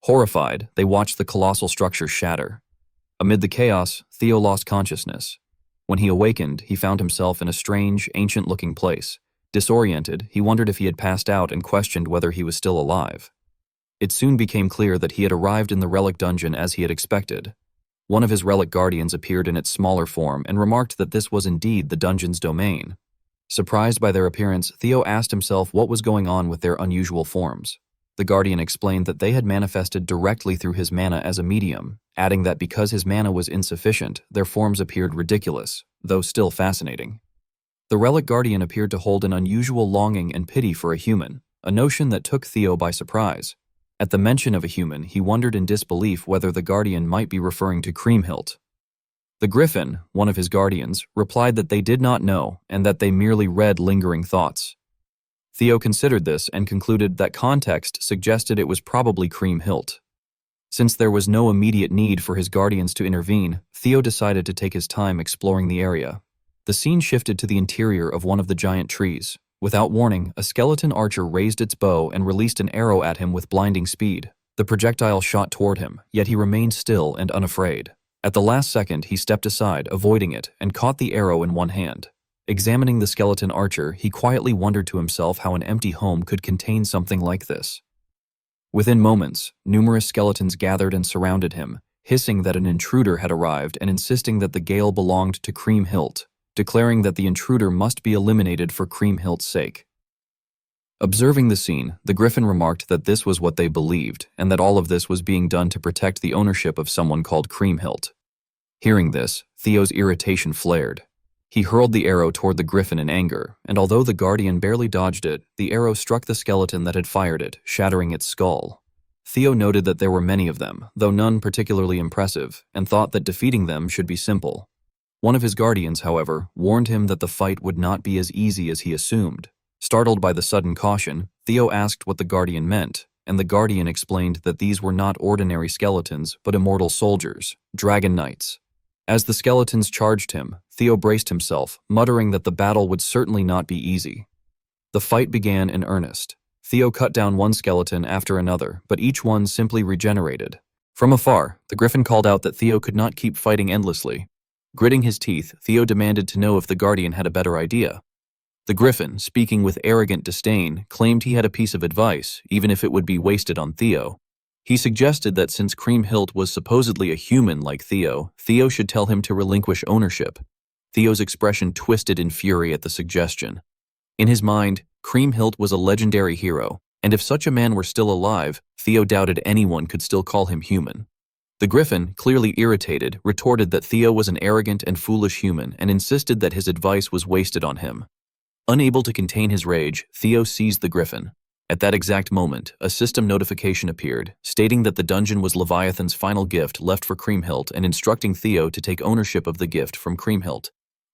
Horrified, they watched the colossal structure shatter. Amid the chaos, Theo lost consciousness. When he awakened, he found himself in a strange, ancient-looking place. Disoriented, he wondered if he had passed out and questioned whether he was still alive. It soon became clear that he had arrived in the relic dungeon as he had expected. One of his relic guardians appeared in its smaller form and remarked that this was indeed the dungeon's domain. Surprised by their appearance, Theo asked himself what was going on with their unusual forms. The guardian explained that they had manifested directly through his mana as a medium, adding that because his mana was insufficient, their forms appeared ridiculous, though still fascinating. The relic guardian appeared to hold an unusual longing and pity for a human, a notion that took Theo by surprise. At the mention of a human, he wondered in disbelief whether the guardian might be referring to Kriemhild. The Griffin, one of his guardians, replied that they did not know and that they merely read lingering thoughts. Theo considered this and concluded that context suggested it was probably Kriemhild. Since there was no immediate need for his guardians to intervene, Theo decided to take his time exploring the area. The scene shifted to the interior of one of the giant trees. Without warning, a skeleton archer raised its bow and released an arrow at him with blinding speed. The projectile shot toward him, yet he remained still and unafraid. At the last second, he stepped aside, avoiding it, and caught the arrow in one hand. Examining the skeleton archer, he quietly wondered to himself how an empty home could contain something like this. Within moments, numerous skeletons gathered and surrounded him, hissing that an intruder had arrived and insisting that the gale belonged to Cream Hilt, declaring that the intruder must be eliminated for Cream Hilt's sake. Observing the scene, the Griffin remarked that this was what they believed, and that all of this was being done to protect the ownership of someone called Cream Hilt. Hearing this, Theo's irritation flared. He hurled the arrow toward the Griffin in anger, and although the Guardian barely dodged it, the arrow struck the skeleton that had fired it, shattering its skull. Theo noted that there were many of them, though none particularly impressive, and thought that defeating them should be simple. One of his Guardians, however, warned him that the fight would not be as easy as he assumed. Startled by the sudden caution, Theo asked what the Guardian meant, and the Guardian explained that these were not ordinary skeletons, but immortal soldiers, Dragon Knights. As the skeletons charged him, Theo braced himself, muttering that the battle would certainly not be easy. The fight began in earnest. Theo cut down one skeleton after another, but each one simply regenerated. From afar, the Griffin called out that Theo could not keep fighting endlessly. Gritting his teeth, Theo demanded to know if the Guardian had a better idea. The Griffin, speaking with arrogant disdain, claimed he had a piece of advice, even if it would be wasted on Theo. He suggested that since Cream Hilt was supposedly a human like Theo, Theo should tell him to relinquish ownership. Theo's expression twisted in fury at the suggestion. In his mind, Cream Hilt was a legendary hero, and if such a man were still alive, Theo doubted anyone could still call him human. The Griffin, clearly irritated, retorted that Theo was an arrogant and foolish human and insisted that his advice was wasted on him. Unable to contain his rage, Theo seized the Griffin. At that exact moment, a system notification appeared, stating that the dungeon was Leviathan's final gift left for Cream Hilt and instructing Theo to take ownership of the gift from Cream Hilt.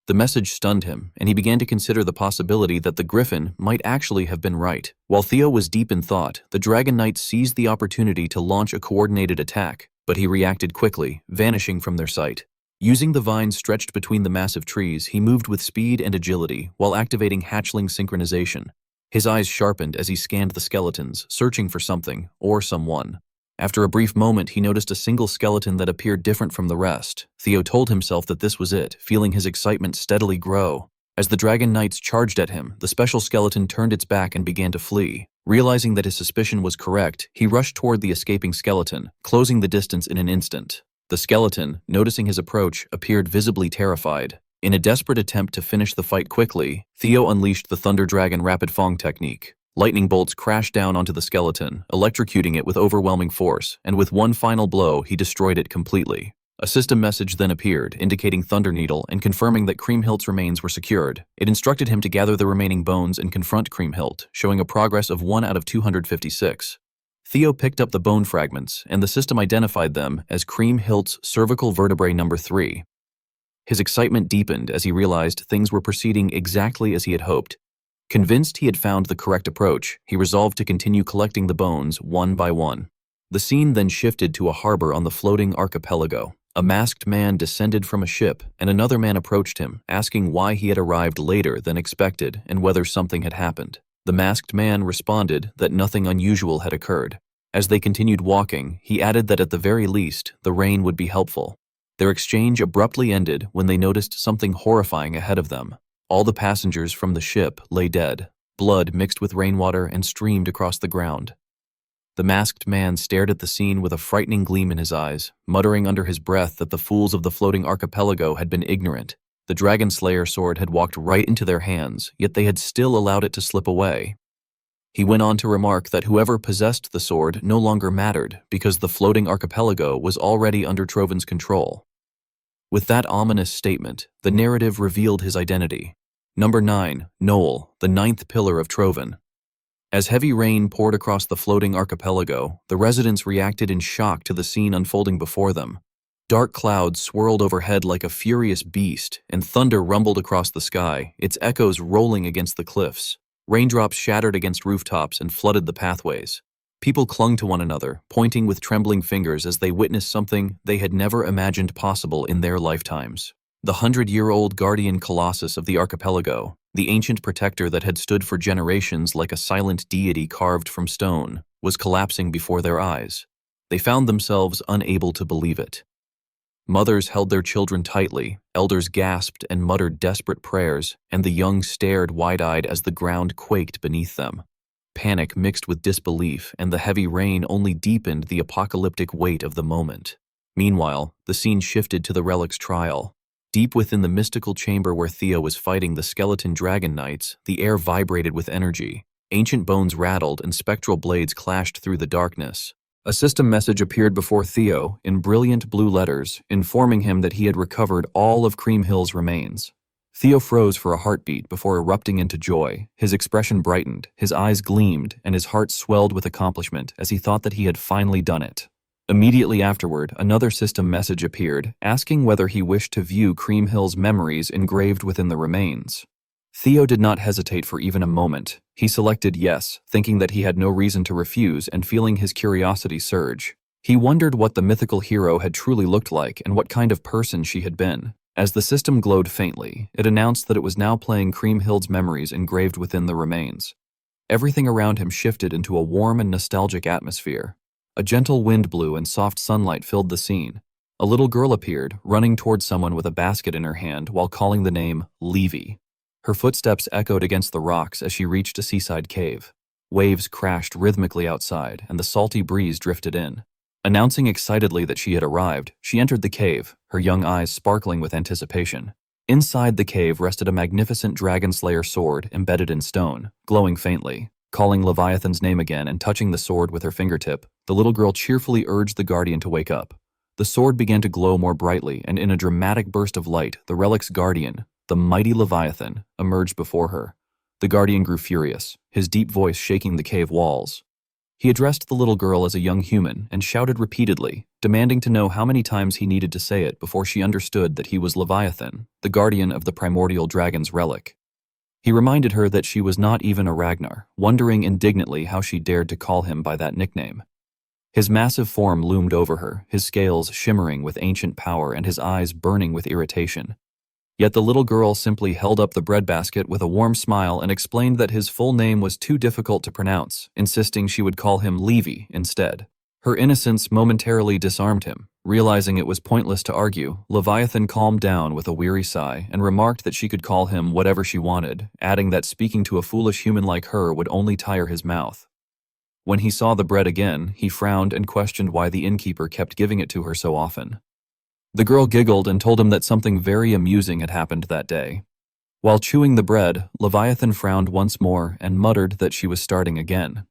The message stunned him, and he began to consider the possibility that the Griffin might actually have been right. While Theo was deep in thought, the Dragon Knight seized the opportunity to launch a coordinated attack, but he reacted quickly, vanishing from their sight. Using the vines stretched between the massive trees, he moved with speed and agility while activating hatchling synchronization. His eyes sharpened as he scanned the skeletons, searching for something or someone. After a brief moment, he noticed a single skeleton that appeared different from the rest. Theo told himself that this was it, feeling his excitement steadily grow. As the Dragon Knights charged at him, the special skeleton turned its back and began to flee. Realizing that his suspicion was correct, he rushed toward the escaping skeleton, closing the distance in an instant. The skeleton, noticing his approach, appeared visibly terrified. In a desperate attempt to finish the fight quickly, Theo unleashed the Thunder Dragon Rapid Fang technique. Lightning bolts crashed down onto the skeleton, electrocuting it with overwhelming force, and with one final blow, he destroyed it completely. A system message then appeared, indicating Thunder Needle and confirming that Cream Hilt's remains were secured. It instructed him to gather the remaining bones and confront Cream Hilt, showing a progress of 1 out of 256. Theo picked up the bone fragments, and the system identified them as Cream Hilt's cervical vertebrae number 3. His excitement deepened as he realized things were proceeding exactly as he had hoped. Convinced he had found the correct approach, he resolved to continue collecting the bones one by one. The scene then shifted to a harbor on the floating archipelago. A masked man descended from a ship, and another man approached him, asking why he had arrived later than expected and whether something had happened. The masked man responded that nothing unusual had occurred. As they continued walking, he added that at the very least, the rain would be helpful. Their exchange abruptly ended when they noticed something horrifying ahead of them. All the passengers from the ship lay dead. Blood mixed with rainwater and streamed across the ground. The masked man stared at the scene with a frightening gleam in his eyes, muttering under his breath that the fools of the floating archipelago had been ignorant. The Dragon Slayer sword had walked right into their hands, yet they had still allowed it to slip away. He went on to remark that whoever possessed the sword no longer mattered because the floating archipelago was already under Troven's control. With that ominous statement, the narrative revealed his identity. Number 9, Noel, the 9th pillar of Troven. As heavy rain poured across the floating archipelago, the residents reacted in shock to the scene unfolding before them. Dark clouds swirled overhead like a furious beast, and thunder rumbled across the sky, its echoes rolling against the cliffs. Raindrops shattered against rooftops and flooded the pathways. People clung to one another, pointing with trembling fingers as they witnessed something they had never imagined possible in their lifetimes. The 100-year-old guardian colossus of the archipelago, the ancient protector that had stood for generations like a silent deity carved from stone, was collapsing before their eyes. They found themselves unable to believe it. Mothers held their children tightly, elders gasped and muttered desperate prayers, and the young stared wide-eyed as the ground quaked beneath them. Panic mixed with disbelief, and the heavy rain only deepened the apocalyptic weight of the moment. Meanwhile, the scene shifted to the relic's trial. Deep within the mystical chamber where Theo was fighting the skeleton dragon knights, the air vibrated with energy. Ancient bones rattled and spectral blades clashed through the darkness. A system message appeared before Theo in brilliant blue letters, informing him that he had recovered all of Cream Hill's remains. Theo froze for a heartbeat before erupting into joy. His expression brightened, his eyes gleamed, and his heart swelled with accomplishment as he thought that he had finally done it. Immediately afterward, another system message appeared, asking whether he wished to view Cream Hill's memories engraved within the remains. Theo did not hesitate for even a moment. He selected yes, thinking that he had no reason to refuse and feeling his curiosity surge. He wondered what the mythical hero had truly looked like and what kind of person she had been. As the system glowed faintly, it announced that it was now playing Cream Hill's memories engraved within the remains. Everything around him shifted into a warm and nostalgic atmosphere. A gentle wind blew and soft sunlight filled the scene. A little girl appeared, running towards someone with a basket in her hand while calling the name Levy. Her footsteps echoed against the rocks as she reached a seaside cave. Waves crashed rhythmically outside, and the salty breeze drifted in. Announcing excitedly that she had arrived, she entered the cave, her young eyes sparkling with anticipation. Inside the cave rested a magnificent dragon slayer sword embedded in stone, glowing faintly. Calling Leviathan's name again and touching the sword with her fingertip, the little girl cheerfully urged the guardian to wake up. The sword began to glow more brightly, and in a dramatic burst of light, the relic's guardian, the mighty Leviathan, emerged before her. The guardian grew furious, his deep voice shaking the cave walls. He addressed the little girl as a young human and shouted repeatedly, demanding to know how many times he needed to say it before she understood that he was Leviathan, the guardian of the primordial dragon's relic. He reminded her that she was not even a Ragnar, wondering indignantly how she dared to call him by that nickname. His massive form loomed over her, his scales shimmering with ancient power and his eyes burning with irritation. Yet the little girl simply held up the breadbasket with a warm smile and explained that his full name was too difficult to pronounce, insisting she would call him Levy instead. Her innocence momentarily disarmed him. Realizing it was pointless to argue, Leviathan calmed down with a weary sigh and remarked that she could call him whatever she wanted, adding that speaking to a foolish human like her would only tire his mouth. When he saw the bread again, he frowned and questioned why the innkeeper kept giving it to her so often. The girl giggled and told him that something very amusing had happened that day. While chewing the bread, Leviathan frowned once more and muttered that she was starting again.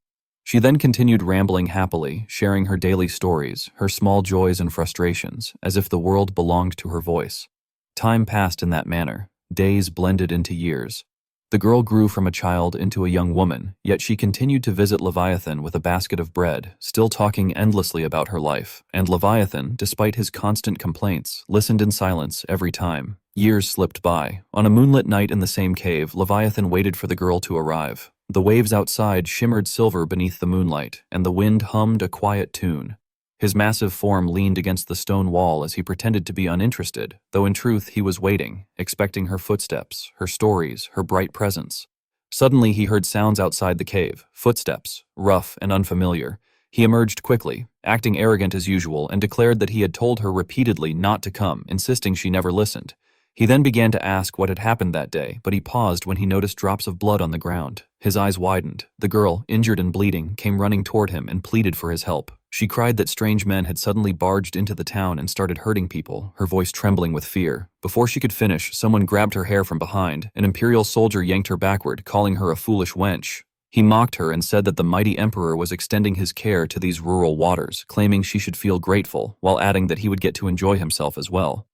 She then continued rambling happily, sharing her daily stories, her small joys and frustrations, as if the world belonged to her voice. Time passed in that manner. Days blended into years. The girl grew from a child into a young woman, yet she continued to visit Leviathan with a basket of bread, still talking endlessly about her life, and Leviathan, despite his constant complaints, listened in silence every time. Years slipped by. On a moonlit night in the same cave, Leviathan waited for the girl to arrive. The waves outside shimmered silver beneath the moonlight, and the wind hummed a quiet tune. His massive form leaned against the stone wall as he pretended to be uninterested, though in truth he was waiting, expecting her footsteps, her stories, her bright presence. Suddenly he heard sounds outside the cave, footsteps, rough and unfamiliar. He emerged quickly, acting arrogant as usual, and declared that he had told her repeatedly not to come, insisting she never listened. He then began to ask what had happened that day, but he paused when he noticed drops of blood on the ground. His eyes widened. The girl, injured and bleeding, came running toward him and pleaded for his help. She cried that strange men had suddenly barged into the town and started hurting people, her voice trembling with fear. Before she could finish, someone grabbed her hair from behind. An imperial soldier yanked her backward, calling her a foolish wench. He mocked her and said that the mighty emperor was extending his care to these rural waters, claiming she should feel grateful, while adding that he would get to enjoy himself as well.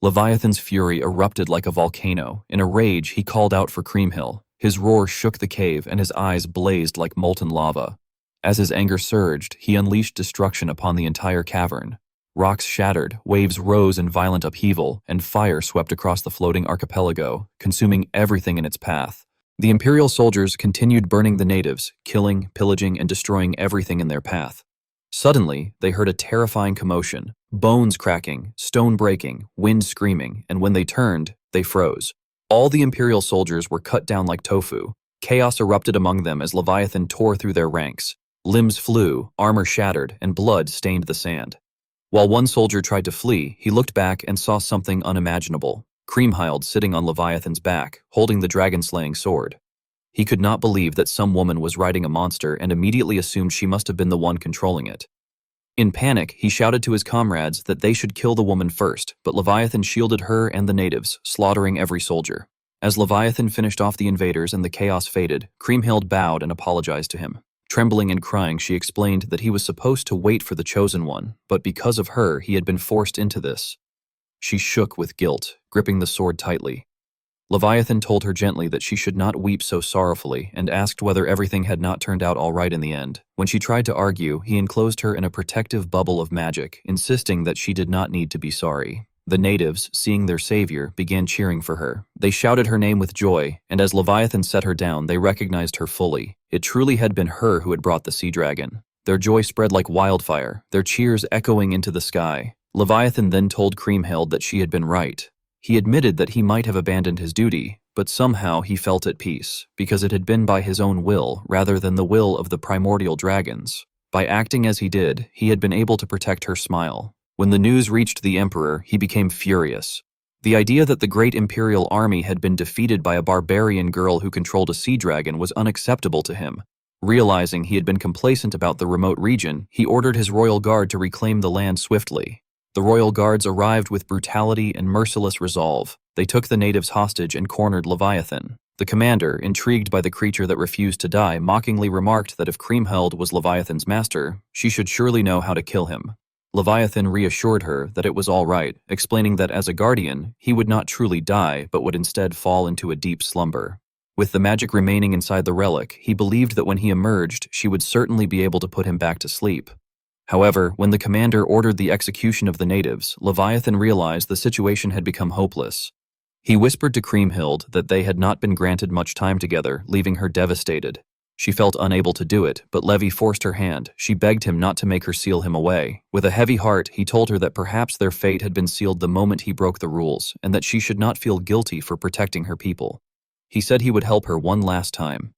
Leviathan's fury erupted like a volcano. In a rage, he called out for Creamhill. His roar shook the cave and his eyes blazed like molten lava. As his anger surged, he unleashed destruction upon the entire cavern. Rocks shattered, waves rose in violent upheaval, and fire swept across the floating archipelago, consuming everything in its path. The imperial soldiers continued burning the natives, killing, pillaging, and destroying everything in their path. Suddenly, they heard a terrifying commotion, bones cracking, stone breaking, wind screaming, and when they turned, they froze. All the imperial soldiers were cut down like tofu. Chaos erupted among them as Leviathan tore through their ranks. Limbs flew, armor shattered, and blood stained the sand. While one soldier tried to flee, he looked back and saw something unimaginable. Kriemhild sitting on Leviathan's back, holding the dragon-slaying sword. He could not believe that some woman was riding a monster and immediately assumed she must have been the one controlling it. In panic, he shouted to his comrades that they should kill the woman first, but Leviathan shielded her and the natives, slaughtering every soldier. As Leviathan finished off the invaders and the chaos faded, Kriemhild bowed and apologized to him. Trembling and crying, she explained that he was supposed to wait for the chosen one, but because of her, he had been forced into this. She shook with guilt, gripping the sword tightly. Leviathan told her gently that she should not weep so sorrowfully and asked whether everything had not turned out all right in the end. When she tried to argue, he enclosed her in a protective bubble of magic, insisting that she did not need to be sorry. The natives, seeing their savior, began cheering for her. They shouted her name with joy, and as Leviathan set her down, they recognized her fully. It truly had been her who had brought the sea dragon. Their joy spread like wildfire, their cheers echoing into the sky. Leviathan then told Kriemhild that she had been right. He admitted that he might have abandoned his duty, but somehow he felt at peace, because it had been by his own will rather than the will of the primordial dragons. By acting as he did, he had been able to protect her smile. When the news reached the Emperor, he became furious. The idea that the great imperial army had been defeated by a barbarian girl who controlled a sea dragon was unacceptable to him. Realizing he had been complacent about the remote region, he ordered his royal guard to reclaim the land swiftly. The royal guards arrived with brutality and merciless resolve. They took the natives hostage and cornered Leviathan. The commander, intrigued by the creature that refused to die, mockingly remarked that if Kriemhild was Leviathan's master, she should surely know how to kill him. Leviathan reassured her that it was all right, explaining that as a guardian, he would not truly die but would instead fall into a deep slumber. With the magic remaining inside the relic, he believed that when he emerged, she would certainly be able to put him back to sleep. However, when the commander ordered the execution of the natives, Leviathan realized the situation had become hopeless. He whispered to Kriemhild that they had not been granted much time together, leaving her devastated. She felt unable to do it, but Levi forced her hand. She begged him not to make her seal him away. With a heavy heart, he told her that perhaps their fate had been sealed the moment he broke the rules, and that she should not feel guilty for protecting her people. He said he would help her one last time.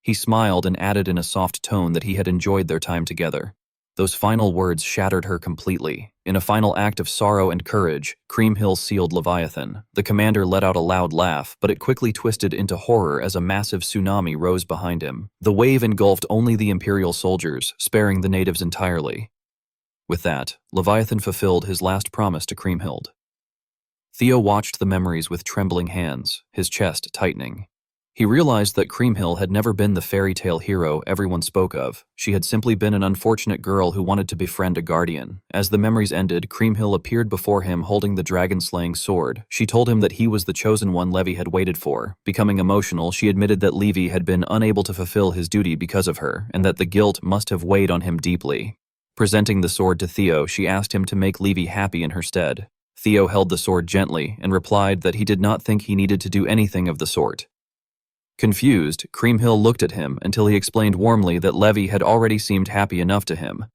He smiled and added in a soft tone that he had enjoyed their time together. Those final words shattered her completely. In a final act of sorrow and courage, Kriemhild sealed Leviathan. The commander let out a loud laugh, but it quickly twisted into horror as a massive tsunami rose behind him. The wave engulfed only the imperial soldiers, sparing the natives entirely. With that, Leviathan fulfilled his last promise to Kriemhild. Theo watched the memories with trembling hands, his chest tightening. He realized that Kriemhild had never been the fairy tale hero everyone spoke of. She had simply been an unfortunate girl who wanted to befriend a guardian. As the memories ended, Kriemhild appeared before him holding the dragon-slaying sword. She told him that he was the chosen one Levi had waited for. Becoming emotional, she admitted that Levi had been unable to fulfill his duty because of her, and that the guilt must have weighed on him deeply. Presenting the sword to Theo, she asked him to make Levi happy in her stead. Theo held the sword gently and replied that he did not think he needed to do anything of the sort. Confused, Kriemhild looked at him until he explained warmly that Levi had already seemed happy enough to him.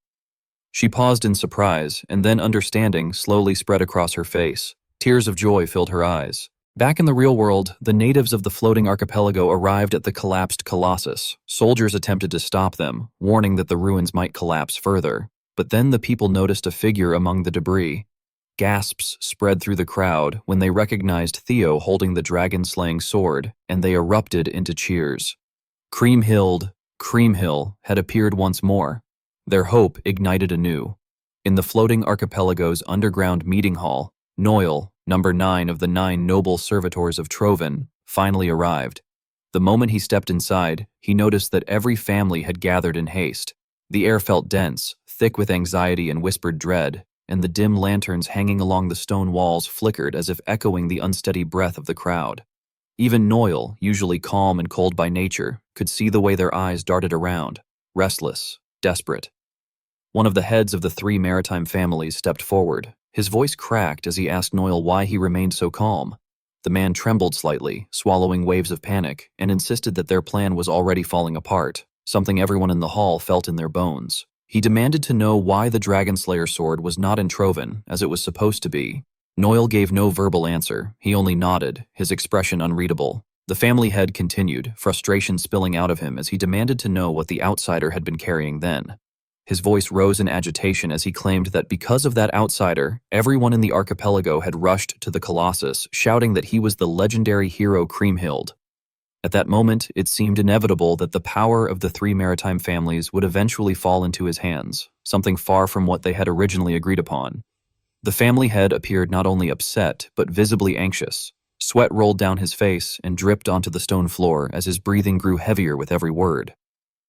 She paused in surprise, and then understanding slowly spread across her face. Tears of joy filled her eyes. Back in the real world, the natives of the floating archipelago arrived at the collapsed Colossus. Soldiers attempted to stop them, warning that the ruins might collapse further. But then the people noticed a figure among the debris. Gasps spread through the crowd when they recognized Theo holding the dragon-slaying sword, and they erupted into cheers. Kriemhild had appeared once more. Their hope ignited anew. In the floating archipelago's underground meeting hall, Noil, number 9 of the 9 noble servitors of Trovan, finally arrived. The moment he stepped inside, he noticed that every family had gathered in haste. The air felt dense, thick with anxiety and whispered dread, and the dim lanterns hanging along the stone walls flickered as if echoing the unsteady breath of the crowd. Even Noil, usually calm and cold by nature, could see the way their eyes darted around, restless, desperate. One of the heads of the 3 maritime families stepped forward. His voice cracked as he asked Noil why he remained so calm. The man trembled slightly, swallowing waves of panic, and insisted that their plan was already falling apart, something everyone in the hall felt in their bones. He demanded to know why the Dragonslayer sword was not in Trovan, as it was supposed to be. Noil gave no verbal answer. He only nodded, his expression unreadable. The family head continued, frustration spilling out of him as he demanded to know what the outsider had been carrying then. His voice rose in agitation as he claimed that because of that outsider, everyone in the archipelago had rushed to the Colossus, shouting that he was the legendary hero Kriemhild. At that moment, it seemed inevitable that the power of the three maritime families would eventually fall into his hands, something far from what they had originally agreed upon. The family head appeared not only upset, but visibly anxious. Sweat rolled down his face and dripped onto the stone floor as his breathing grew heavier with every word.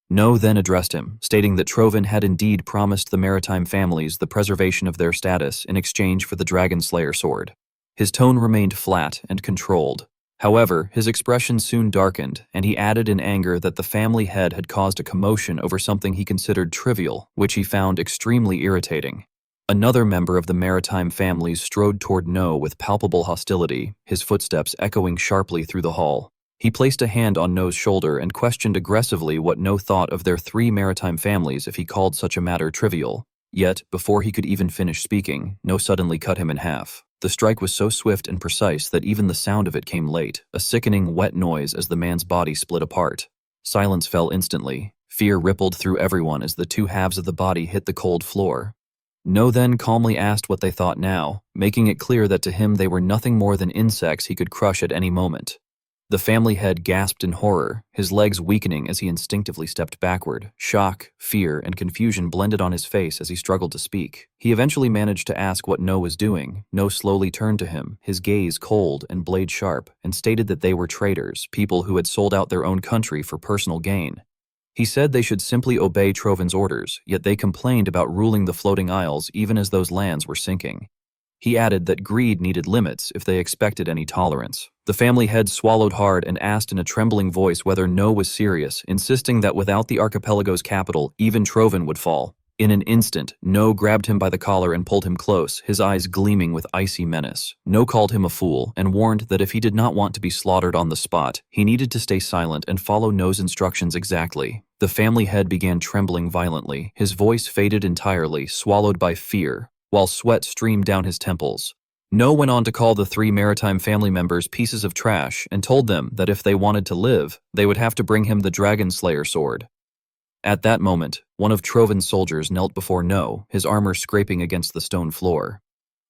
No then addressed him, stating that Trovin had indeed promised the maritime families the preservation of their status in exchange for the Dragon Slayer sword. His tone remained flat and controlled. However, his expression soon darkened, and he added in anger that the family head had caused a commotion over something he considered trivial, which he found extremely irritating. Another member of the maritime families strode toward No with palpable hostility, his footsteps echoing sharply through the hall. He placed a hand on No's shoulder and questioned aggressively what No thought of their three maritime families if he called such a matter trivial. Yet, before he could even finish speaking, No suddenly cut him in half. The strike was so swift and precise that even the sound of it came late, a sickening, wet noise as the man's body split apart. Silence fell instantly. Fear rippled through everyone as the two halves of the body hit the cold floor. No then calmly asked what they thought now, making it clear that to him they were nothing more than insects he could crush at any moment. The family head gasped in horror, his legs weakening as he instinctively stepped backward. Shock, fear, and confusion blended on his face as he struggled to speak. He eventually managed to ask what No was doing. No slowly turned to him, his gaze cold and blade sharp, and stated that they were traitors, people who had sold out their own country for personal gain. He said they should simply obey Trovin's orders, yet they complained about ruling the floating isles even as those lands were sinking. He added that greed needed limits if they expected any tolerance. The family head swallowed hard and asked in a trembling voice whether No was serious, insisting that without the archipelago's capital, even Trovin would fall. In an instant, No grabbed him by the collar and pulled him close, his eyes gleaming with icy menace. No called him a fool and warned that if he did not want to be slaughtered on the spot, he needed to stay silent and follow No's instructions exactly. The family head began trembling violently, his voice faded entirely, swallowed by fear, while sweat streamed down his temples. No went on to call the three maritime family members pieces of trash and told them that if they wanted to live, they would have to bring him the Dragon Slayer sword. At that moment, one of Trovin's soldiers knelt before No, his armor scraping against the stone floor.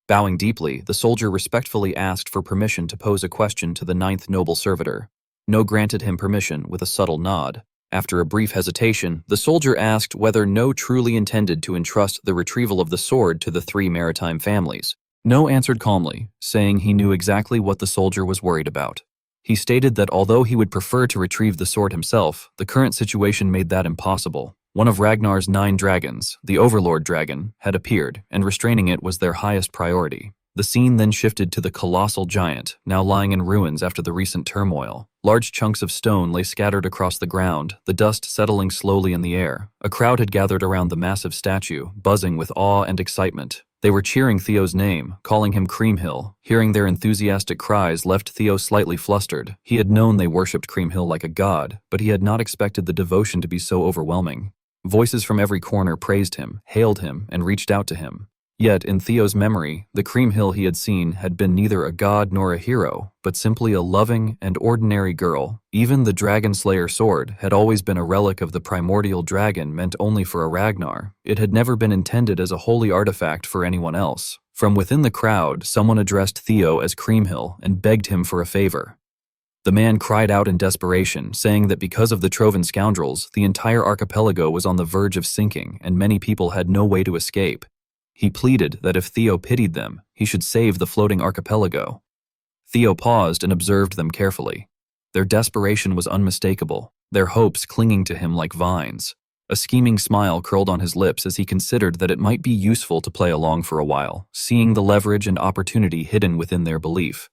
Bowing deeply, the soldier respectfully asked for permission to pose a question to the ninth noble servitor. No granted him permission with a subtle nod. After a brief hesitation, the soldier asked whether No truly intended to entrust the retrieval of the sword to the three maritime families. No answered calmly, saying he knew exactly what the soldier was worried about. He stated that although he would prefer to retrieve the sword himself, the current situation made that impossible. One of Ragnar's 9 dragons, the Overlord dragon, had appeared, and restraining it was their highest priority. The scene then shifted to the colossal giant, now lying in ruins after the recent turmoil. Large chunks of stone lay scattered across the ground, the dust settling slowly in the air. A crowd had gathered around the massive statue, buzzing with awe and excitement. They were cheering Theo's name, calling him Kriemhild. Hearing their enthusiastic cries left Theo slightly flustered. He had known they worshipped Kriemhild like a god, but he had not expected the devotion to be so overwhelming. Voices from every corner praised him, hailed him, and reached out to him. Yet, in Theo's memory, the Kriemhild he had seen had been neither a god nor a hero, but simply a loving and ordinary girl. Even the Dragon Slayer sword had always been a relic of the primordial dragon meant only for a Ragnar. It had never been intended as a holy artifact for anyone else. From within the crowd, someone addressed Theo as Kriemhild and begged him for a favor. The man cried out in desperation, saying that because of the Trovin scoundrels, the entire archipelago was on the verge of sinking and many people had no way to escape. He pleaded that if Theo pitied them, he should save the floating archipelago. Theo paused and observed them carefully. Their desperation was unmistakable, their hopes clinging to him like vines. A scheming smile curled on his lips as he considered that it might be useful to play along for a while, seeing the leverage and opportunity hidden within their belief.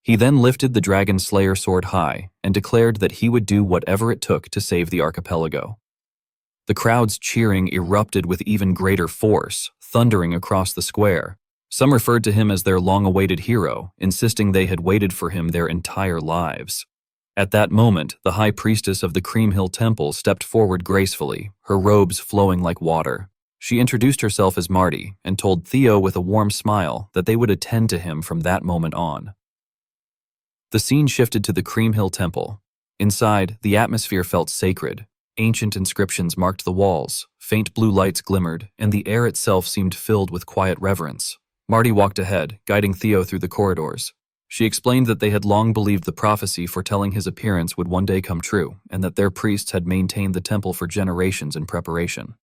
He then lifted the Dragon Slayer sword high and declared that he would do whatever it took to save the archipelago. The crowd's cheering erupted with even greater force, thundering across the square. Some referred to him as their long-awaited hero, insisting they had waited for him their entire lives. At that moment, the high priestess of the Kriemhild temple stepped forward gracefully, her robes flowing like water. She introduced herself as Marty and told Theo with a warm smile that they would attend to him from that moment on. The scene shifted to the Kriemhild temple. Inside, the atmosphere felt sacred. Ancient inscriptions marked the walls, faint blue lights glimmered, and the air itself seemed filled with quiet reverence. Marty walked ahead, guiding Theo through the corridors. She explained that they had long believed the prophecy foretelling his appearance would one day come true, and that their priests had maintained the temple for generations in preparation.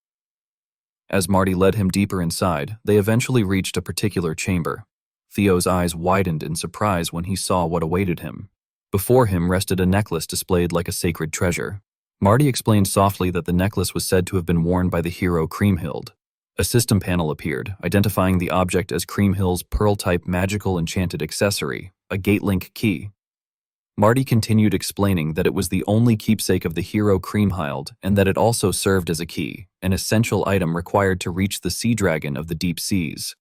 As Marty led him deeper inside, they eventually reached a particular chamber. Theo's eyes widened in surprise when he saw what awaited him. Before him rested a necklace displayed like a sacred treasure. Marty explained softly that the necklace was said to have been worn by the hero Kriemhild. A system panel appeared, identifying the object as Kriemhild's pearl-type magical enchanted accessory, a gate-link key. Marty continued explaining that it was the only keepsake of the hero Kriemhild, and that it also served as a key, an essential item required to reach the sea dragon of the deep seas.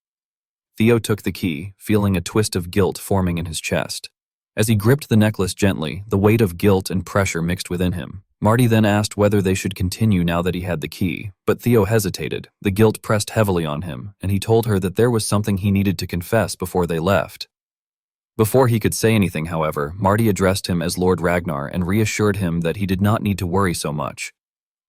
Theo took the key, feeling a twist of guilt forming in his chest. As he gripped the necklace gently, the weight of guilt and pressure mixed within him. Marty then asked whether they should continue now that he had the key, but Theo hesitated. The guilt pressed heavily on him, and he told her that there was something he needed to confess before they left. Before he could say anything, however, Marty addressed him as Lord Ragnar and reassured him that he did not need to worry so much.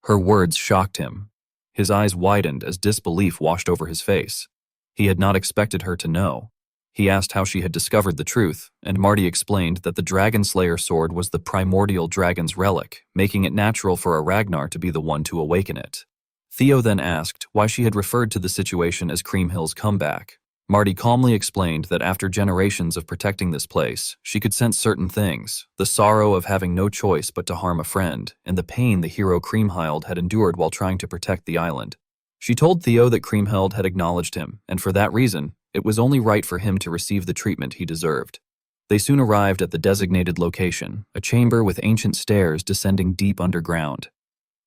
Her words shocked him. His eyes widened as disbelief washed over his face. He had not expected her to know. He asked how she had discovered the truth, and Marty explained that the Dragon Slayer sword was the primordial dragon's relic, making it natural for a Ragnar to be the one to awaken it. Theo then asked why she had referred to the situation as Kriemhild's comeback. Marty calmly explained that after generations of protecting this place, she could sense certain things, the sorrow of having no choice but to harm a friend, and the pain the hero Kriemhild had endured while trying to protect the island. She told Theo that Kriemhild had acknowledged him, and for that reason, it was only right for him to receive the treatment he deserved. They soon arrived at the designated location, a chamber with ancient stairs descending deep underground.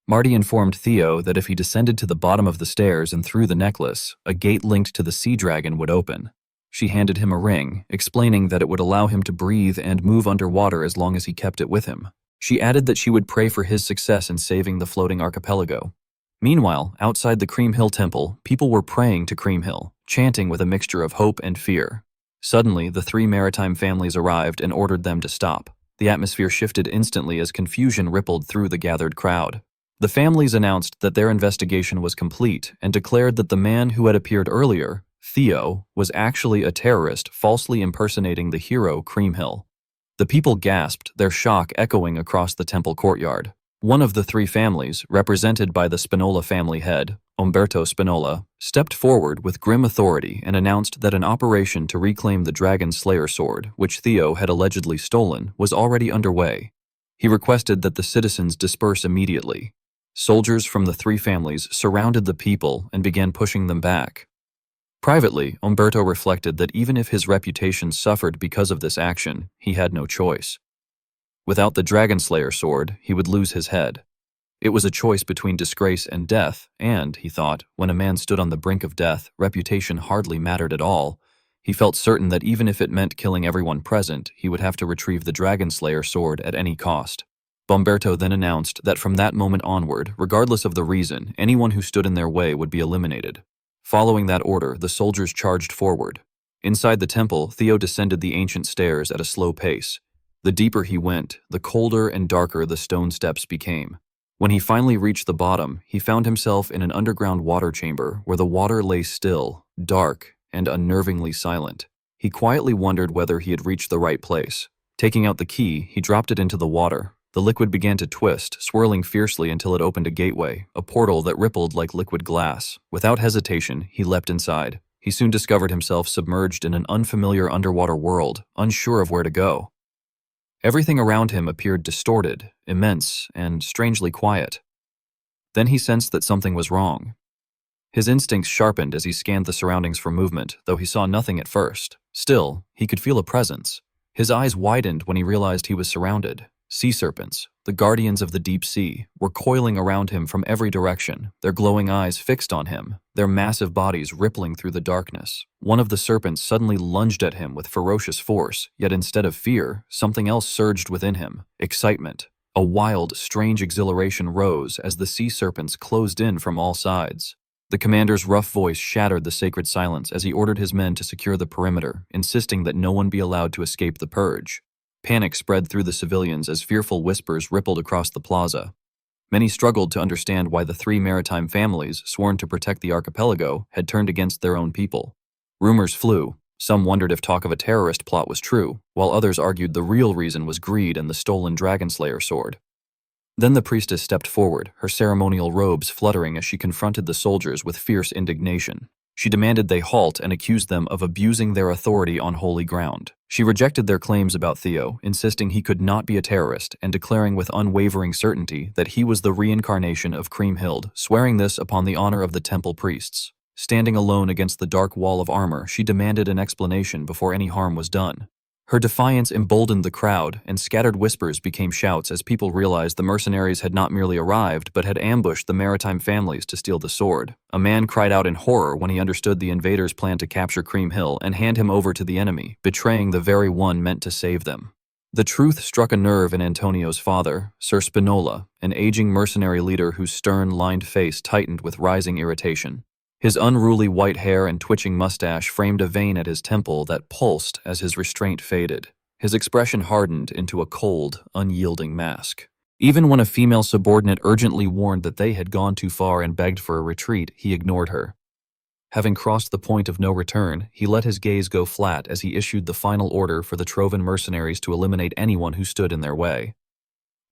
Marty informed Theo that if he descended to the bottom of the stairs and threw the necklace, a gate linked to the sea dragon would open. She handed him a ring, explaining that it would allow him to breathe and move underwater as long as he kept it with him. She added that she would pray for his success in saving the floating archipelago. Meanwhile, outside the Kriemhild temple, people were praying to Kriemhild, chanting with a mixture of hope and fear. Suddenly, the three maritime families arrived and ordered them to stop. The atmosphere shifted instantly as confusion rippled through the gathered crowd. The families announced that their investigation was complete and declared that the man who had appeared earlier, Theo, was actually a terrorist falsely impersonating the hero Kriemhild. The people gasped, their shock echoing across the temple courtyard. One of the three families, represented by the Spinola family head, Umberto Spinola, stepped forward with grim authority and announced that an operation to reclaim the Dragon Slayer sword, which Theo had allegedly stolen, was already underway. He requested that the citizens disperse immediately. Soldiers from the three families surrounded the people and began pushing them back. Privately, Umberto reflected that even if his reputation suffered because of this action, he had no choice. Without the Dragon Slayer sword, he would lose his head. It was a choice between disgrace and death, and, he thought, when a man stood on the brink of death, reputation hardly mattered at all. He felt certain that even if it meant killing everyone present, he would have to retrieve the Dragon Slayer sword at any cost. Umberto then announced that from that moment onward, regardless of the reason, anyone who stood in their way would be eliminated. Following that order, the soldiers charged forward. Inside the temple, Theo descended the ancient stairs at a slow pace. The deeper he went, the colder and darker the stone steps became. When he finally reached the bottom, he found himself in an underground water chamber where the water lay still, dark, and unnervingly silent. He quietly wondered whether he had reached the right place. Taking out the key, he dropped it into the water. The liquid began to twist, swirling fiercely until it opened a gateway, a portal that rippled like liquid glass. Without hesitation, he leapt inside. He soon discovered himself submerged in an unfamiliar underwater world, unsure of where to go. Everything around him appeared distorted, immense, and strangely quiet. Then he sensed that something was wrong. His instincts sharpened as he scanned the surroundings for movement, though he saw nothing at first. Still, he could feel a presence. His eyes widened when he realized he was surrounded. Sea serpents, the guardians of the deep sea, were coiling around him from every direction, their glowing eyes fixed on him, their massive bodies rippling through the darkness. One of the serpents suddenly lunged at him with ferocious force, yet instead of fear, something else surged within him, excitement. A wild, strange exhilaration rose as the sea serpents closed in from all sides. The commander's rough voice shattered the sacred silence as he ordered his men to secure the perimeter, insisting that no one be allowed to escape the purge. Panic spread through the civilians as fearful whispers rippled across the plaza. Many struggled to understand why the three maritime families sworn to protect the archipelago had turned against their own people. Rumors flew. Some wondered if talk of a terrorist plot was true, while others argued the real reason was greed and the stolen Dragonslayer sword. Then the priestess stepped forward, her ceremonial robes fluttering as she confronted the soldiers with fierce indignation. She demanded they halt and accused them of abusing their authority on holy ground. She rejected their claims about Theo, insisting he could not be a terrorist and declaring with unwavering certainty that he was the reincarnation of Kriemhild, swearing this upon the honor of the temple priests. Standing alone against the dark wall of armor, she demanded an explanation before any harm was done. Her defiance emboldened the crowd, and scattered whispers became shouts as people realized the mercenaries had not merely arrived but had ambushed the maritime families to steal the sword. A man cried out in horror when he understood the invaders planned to capture Kriemhild and hand him over to the enemy, betraying the very one meant to save them. The truth struck a nerve in Antonio's father, Sir Spinola, an aging mercenary leader whose stern, lined face tightened with rising irritation. His unruly white hair and twitching mustache framed a vein at his temple that pulsed as his restraint faded. His expression hardened into a cold, unyielding mask. Even when a female subordinate urgently warned that they had gone too far and begged for a retreat, he ignored her. Having crossed the point of no return, he let his gaze go flat as he issued the final order for the Trovan mercenaries to eliminate anyone who stood in their way.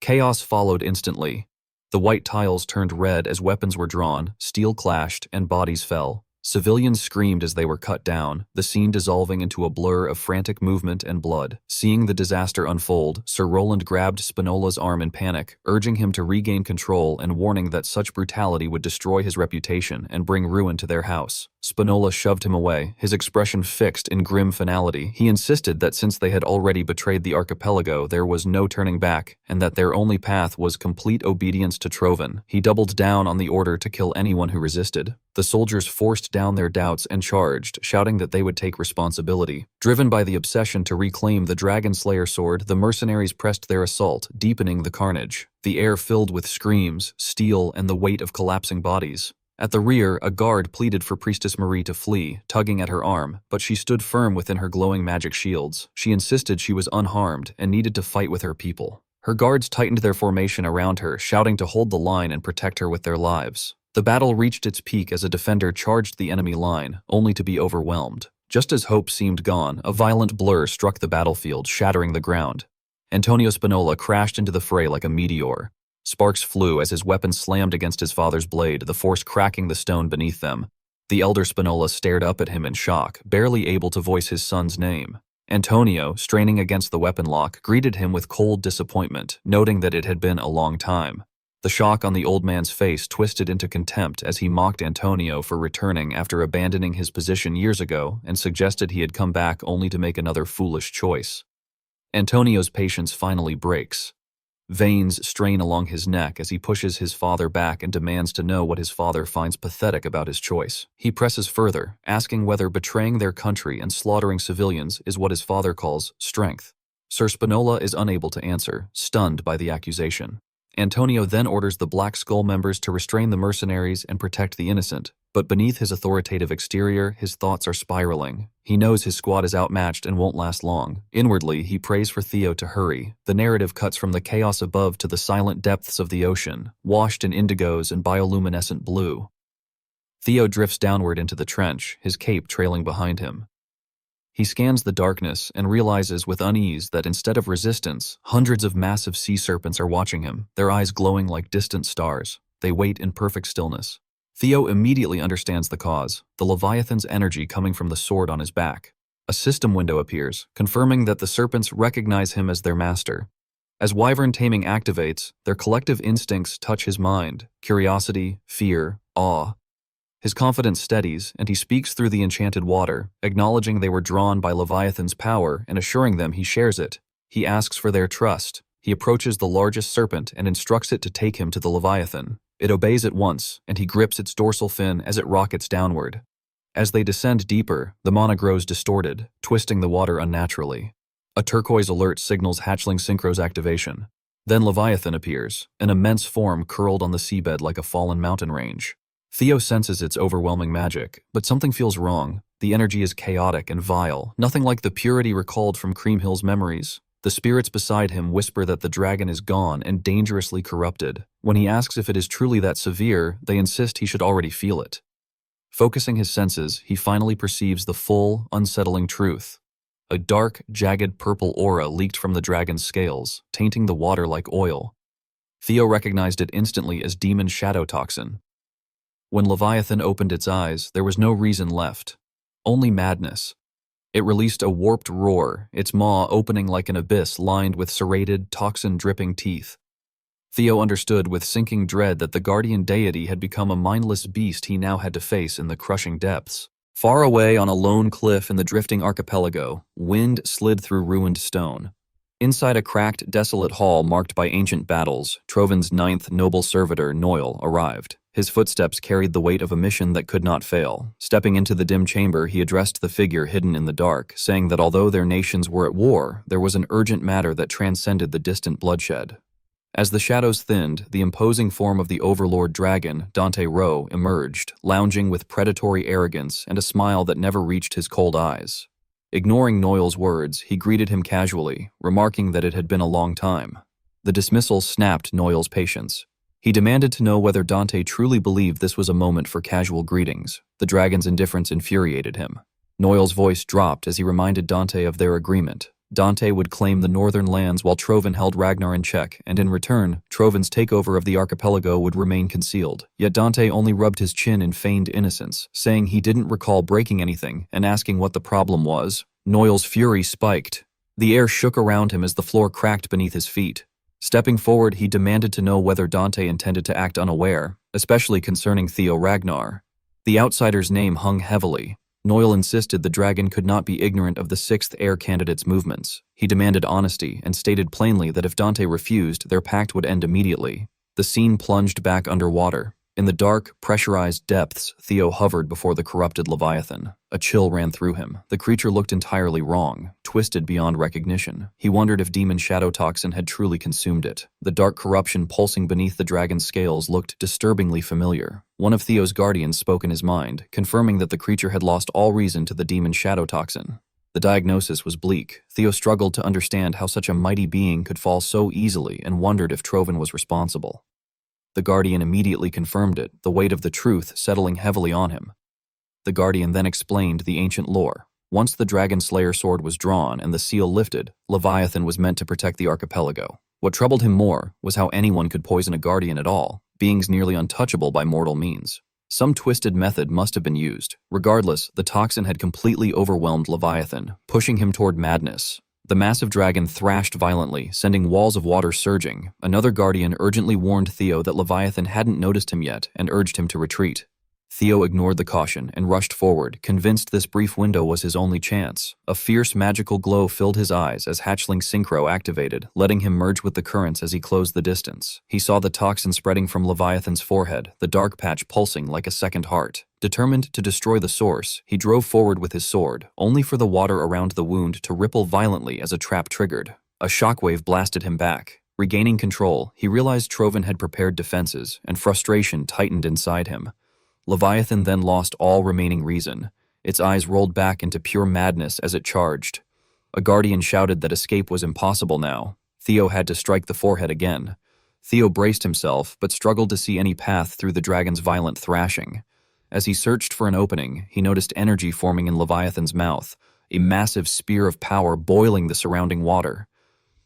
Chaos followed instantly. The white tiles turned red as weapons were drawn, steel clashed, and bodies fell. Civilians screamed as they were cut down, the scene dissolving into a blur of frantic movement and blood. Seeing the disaster unfold, Sir Roland grabbed Spinola's arm in panic, urging him to regain control and warning that such brutality would destroy his reputation and bring ruin to their house. Spinola shoved him away, his expression fixed in grim finality. He insisted that since they had already betrayed the archipelago, there was no turning back, and that their only path was complete obedience to Trovan. He doubled down on the order to kill anyone who resisted. The soldiers forced down their doubts and charged, shouting that they would take responsibility. Driven by the obsession to reclaim the Dragonslayer sword, the mercenaries pressed their assault, deepening the carnage. The air filled with screams, steel, and the weight of collapsing bodies. At the rear, a guard pleaded for Priestess Marie to flee, tugging at her arm, but she stood firm within her glowing magic shields. She insisted she was unharmed and needed to fight with her people. Her guards tightened their formation around her, shouting to hold the line and protect her with their lives. The battle reached its peak as a defender charged the enemy line, only to be overwhelmed. Just as hope seemed gone, a violent blur struck the battlefield, shattering the ground. Antonio Spinola crashed into the fray like a meteor. Sparks flew as his weapon slammed against his father's blade, the force cracking the stone beneath them. The elder Spinola stared up at him in shock, barely able to voice his son's name. Antonio, straining against the weapon lock, greeted him with cold disappointment, noting that it had been a long time. The shock on the old man's face twisted into contempt as he mocked Antonio for returning after abandoning his position years ago and suggested he had come back only to make another foolish choice. Antonio's patience finally breaks. Veins strain along his neck as he pushes his father back and demands to know what his father finds pathetic about his choice. He presses further, asking whether betraying their country and slaughtering civilians is what his father calls strength. Sir Spinola is unable to answer, stunned by the accusation. Antonio then orders the Black Skull members to restrain the mercenaries and protect the innocent, but beneath his authoritative exterior, his thoughts are spiraling. He knows his squad is outmatched and won't last long. Inwardly, he prays for Theo to hurry. The narrative cuts from the chaos above to the silent depths of the ocean, washed in indigos and bioluminescent blue. Theo drifts downward into the trench, his cape trailing behind him. He scans the darkness and realizes with unease that instead of resistance, hundreds of massive sea serpents are watching him, their eyes glowing like distant stars. They wait in perfect stillness. Theo immediately understands the cause, the Leviathan's energy coming from the sword on his back. A system window appears, confirming that the serpents recognize him as their master. As wyvern taming activates, their collective instincts touch his mind: curiosity, fear, awe. His confidence steadies, and he speaks through the enchanted water, acknowledging they were drawn by Leviathan's power and assuring them he shares it. He asks for their trust. He approaches the largest serpent and instructs it to take him to the Leviathan. It obeys at once, and he grips its dorsal fin as it rockets downward. As they descend deeper, the mana grows distorted, twisting the water unnaturally. A turquoise alert signals hatchling synchro's activation. Then Leviathan appears, an immense form curled on the seabed like a fallen mountain range. Theo senses its overwhelming magic, but something feels wrong. The energy is chaotic and vile, nothing like the purity recalled from Kriemhild's memories. The spirits beside him whisper that the dragon is gone and dangerously corrupted. When he asks if it is truly that severe, they insist he should already feel it. Focusing his senses, he finally perceives the full, unsettling truth. A dark, jagged purple aura leaked from the dragon's scales, tainting the water like oil. Theo recognized it instantly as demon shadow toxin. When Leviathan opened its eyes, there was no reason left. Only madness. It released a warped roar, its maw opening like an abyss lined with serrated, toxin-dripping teeth. Theo understood with sinking dread that the guardian deity had become a mindless beast he now had to face in the crushing depths. Far away on a lone cliff in the drifting archipelago, wind slid through ruined stone. Inside a cracked, desolate hall marked by ancient battles, Trovin's ninth noble servitor, Noil, arrived. His footsteps carried the weight of a mission that could not fail. Stepping into the dim chamber, he addressed the figure hidden in the dark, saying that although their nations were at war, there was an urgent matter that transcended the distant bloodshed. As the shadows thinned, the imposing form of the overlord dragon, Dante Rowe, emerged, lounging with predatory arrogance and a smile that never reached his cold eyes. Ignoring Noil's words, he greeted him casually, remarking that it had been a long time. The dismissal snapped Noil's patience. He demanded to know whether Dante truly believed this was a moment for casual greetings. The dragon's indifference infuriated him. Noil's voice dropped as he reminded Dante of their agreement. Dante would claim the northern lands while Trovin held Ragnar in check, and in return, Trovin's takeover of the archipelago would remain concealed. Yet Dante only rubbed his chin in feigned innocence, saying he didn't recall breaking anything and asking what the problem was. Noil's fury spiked. The air shook around him as the floor cracked beneath his feet. Stepping forward, he demanded to know whether Dante intended to act unaware, especially concerning Theo Ragnar. The outsider's name hung heavily. Noil insisted the dragon could not be ignorant of the sixth heir candidate's movements. He demanded honesty and stated plainly that if Dante refused, their pact would end immediately. The scene plunged back underwater. In the dark, pressurized depths, Theo hovered before the corrupted Leviathan. A chill ran through him. The creature looked entirely wrong, twisted beyond recognition. He wondered if demon shadow toxin had truly consumed it. The dark corruption pulsing beneath the dragon's scales looked disturbingly familiar. One of Theo's guardians spoke in his mind, confirming that the creature had lost all reason to the demon shadow toxin. The diagnosis was bleak. Theo struggled to understand how such a mighty being could fall so easily and wondered if Trovin was responsible. The Guardian immediately confirmed it, the weight of the truth settling heavily on him. The Guardian then explained the ancient lore. Once the Dragon Slayer sword was drawn and the seal lifted, Leviathan was meant to protect the archipelago. What troubled him more was how anyone could poison a Guardian at all, beings nearly untouchable by mortal means. Some twisted method must have been used. Regardless, the toxin had completely overwhelmed Leviathan, pushing him toward madness. The massive dragon thrashed violently, sending walls of water surging. Another guardian urgently warned Theo that Leviathan hadn't noticed him yet and urged him to retreat. Theo ignored the caution and rushed forward, convinced this brief window was his only chance. A fierce magical glow filled his eyes as hatchling Synchro activated, letting him merge with the currents as he closed the distance. He saw the toxin spreading from Leviathan's forehead, the dark patch pulsing like a second heart. Determined to destroy the source, he drove forward with his sword, only for the water around the wound to ripple violently as a trap triggered. A shockwave blasted him back. Regaining control, he realized Trovin had prepared defenses, and frustration tightened inside him. Leviathan then lost all remaining reason. Its eyes rolled back into pure madness as it charged. A guardian shouted that escape was impossible now. Theo had to strike the forehead again. Theo braced himself, but struggled to see any path through the dragon's violent thrashing. As he searched for an opening, he noticed energy forming in Leviathan's mouth, a massive spear of power boiling the surrounding water.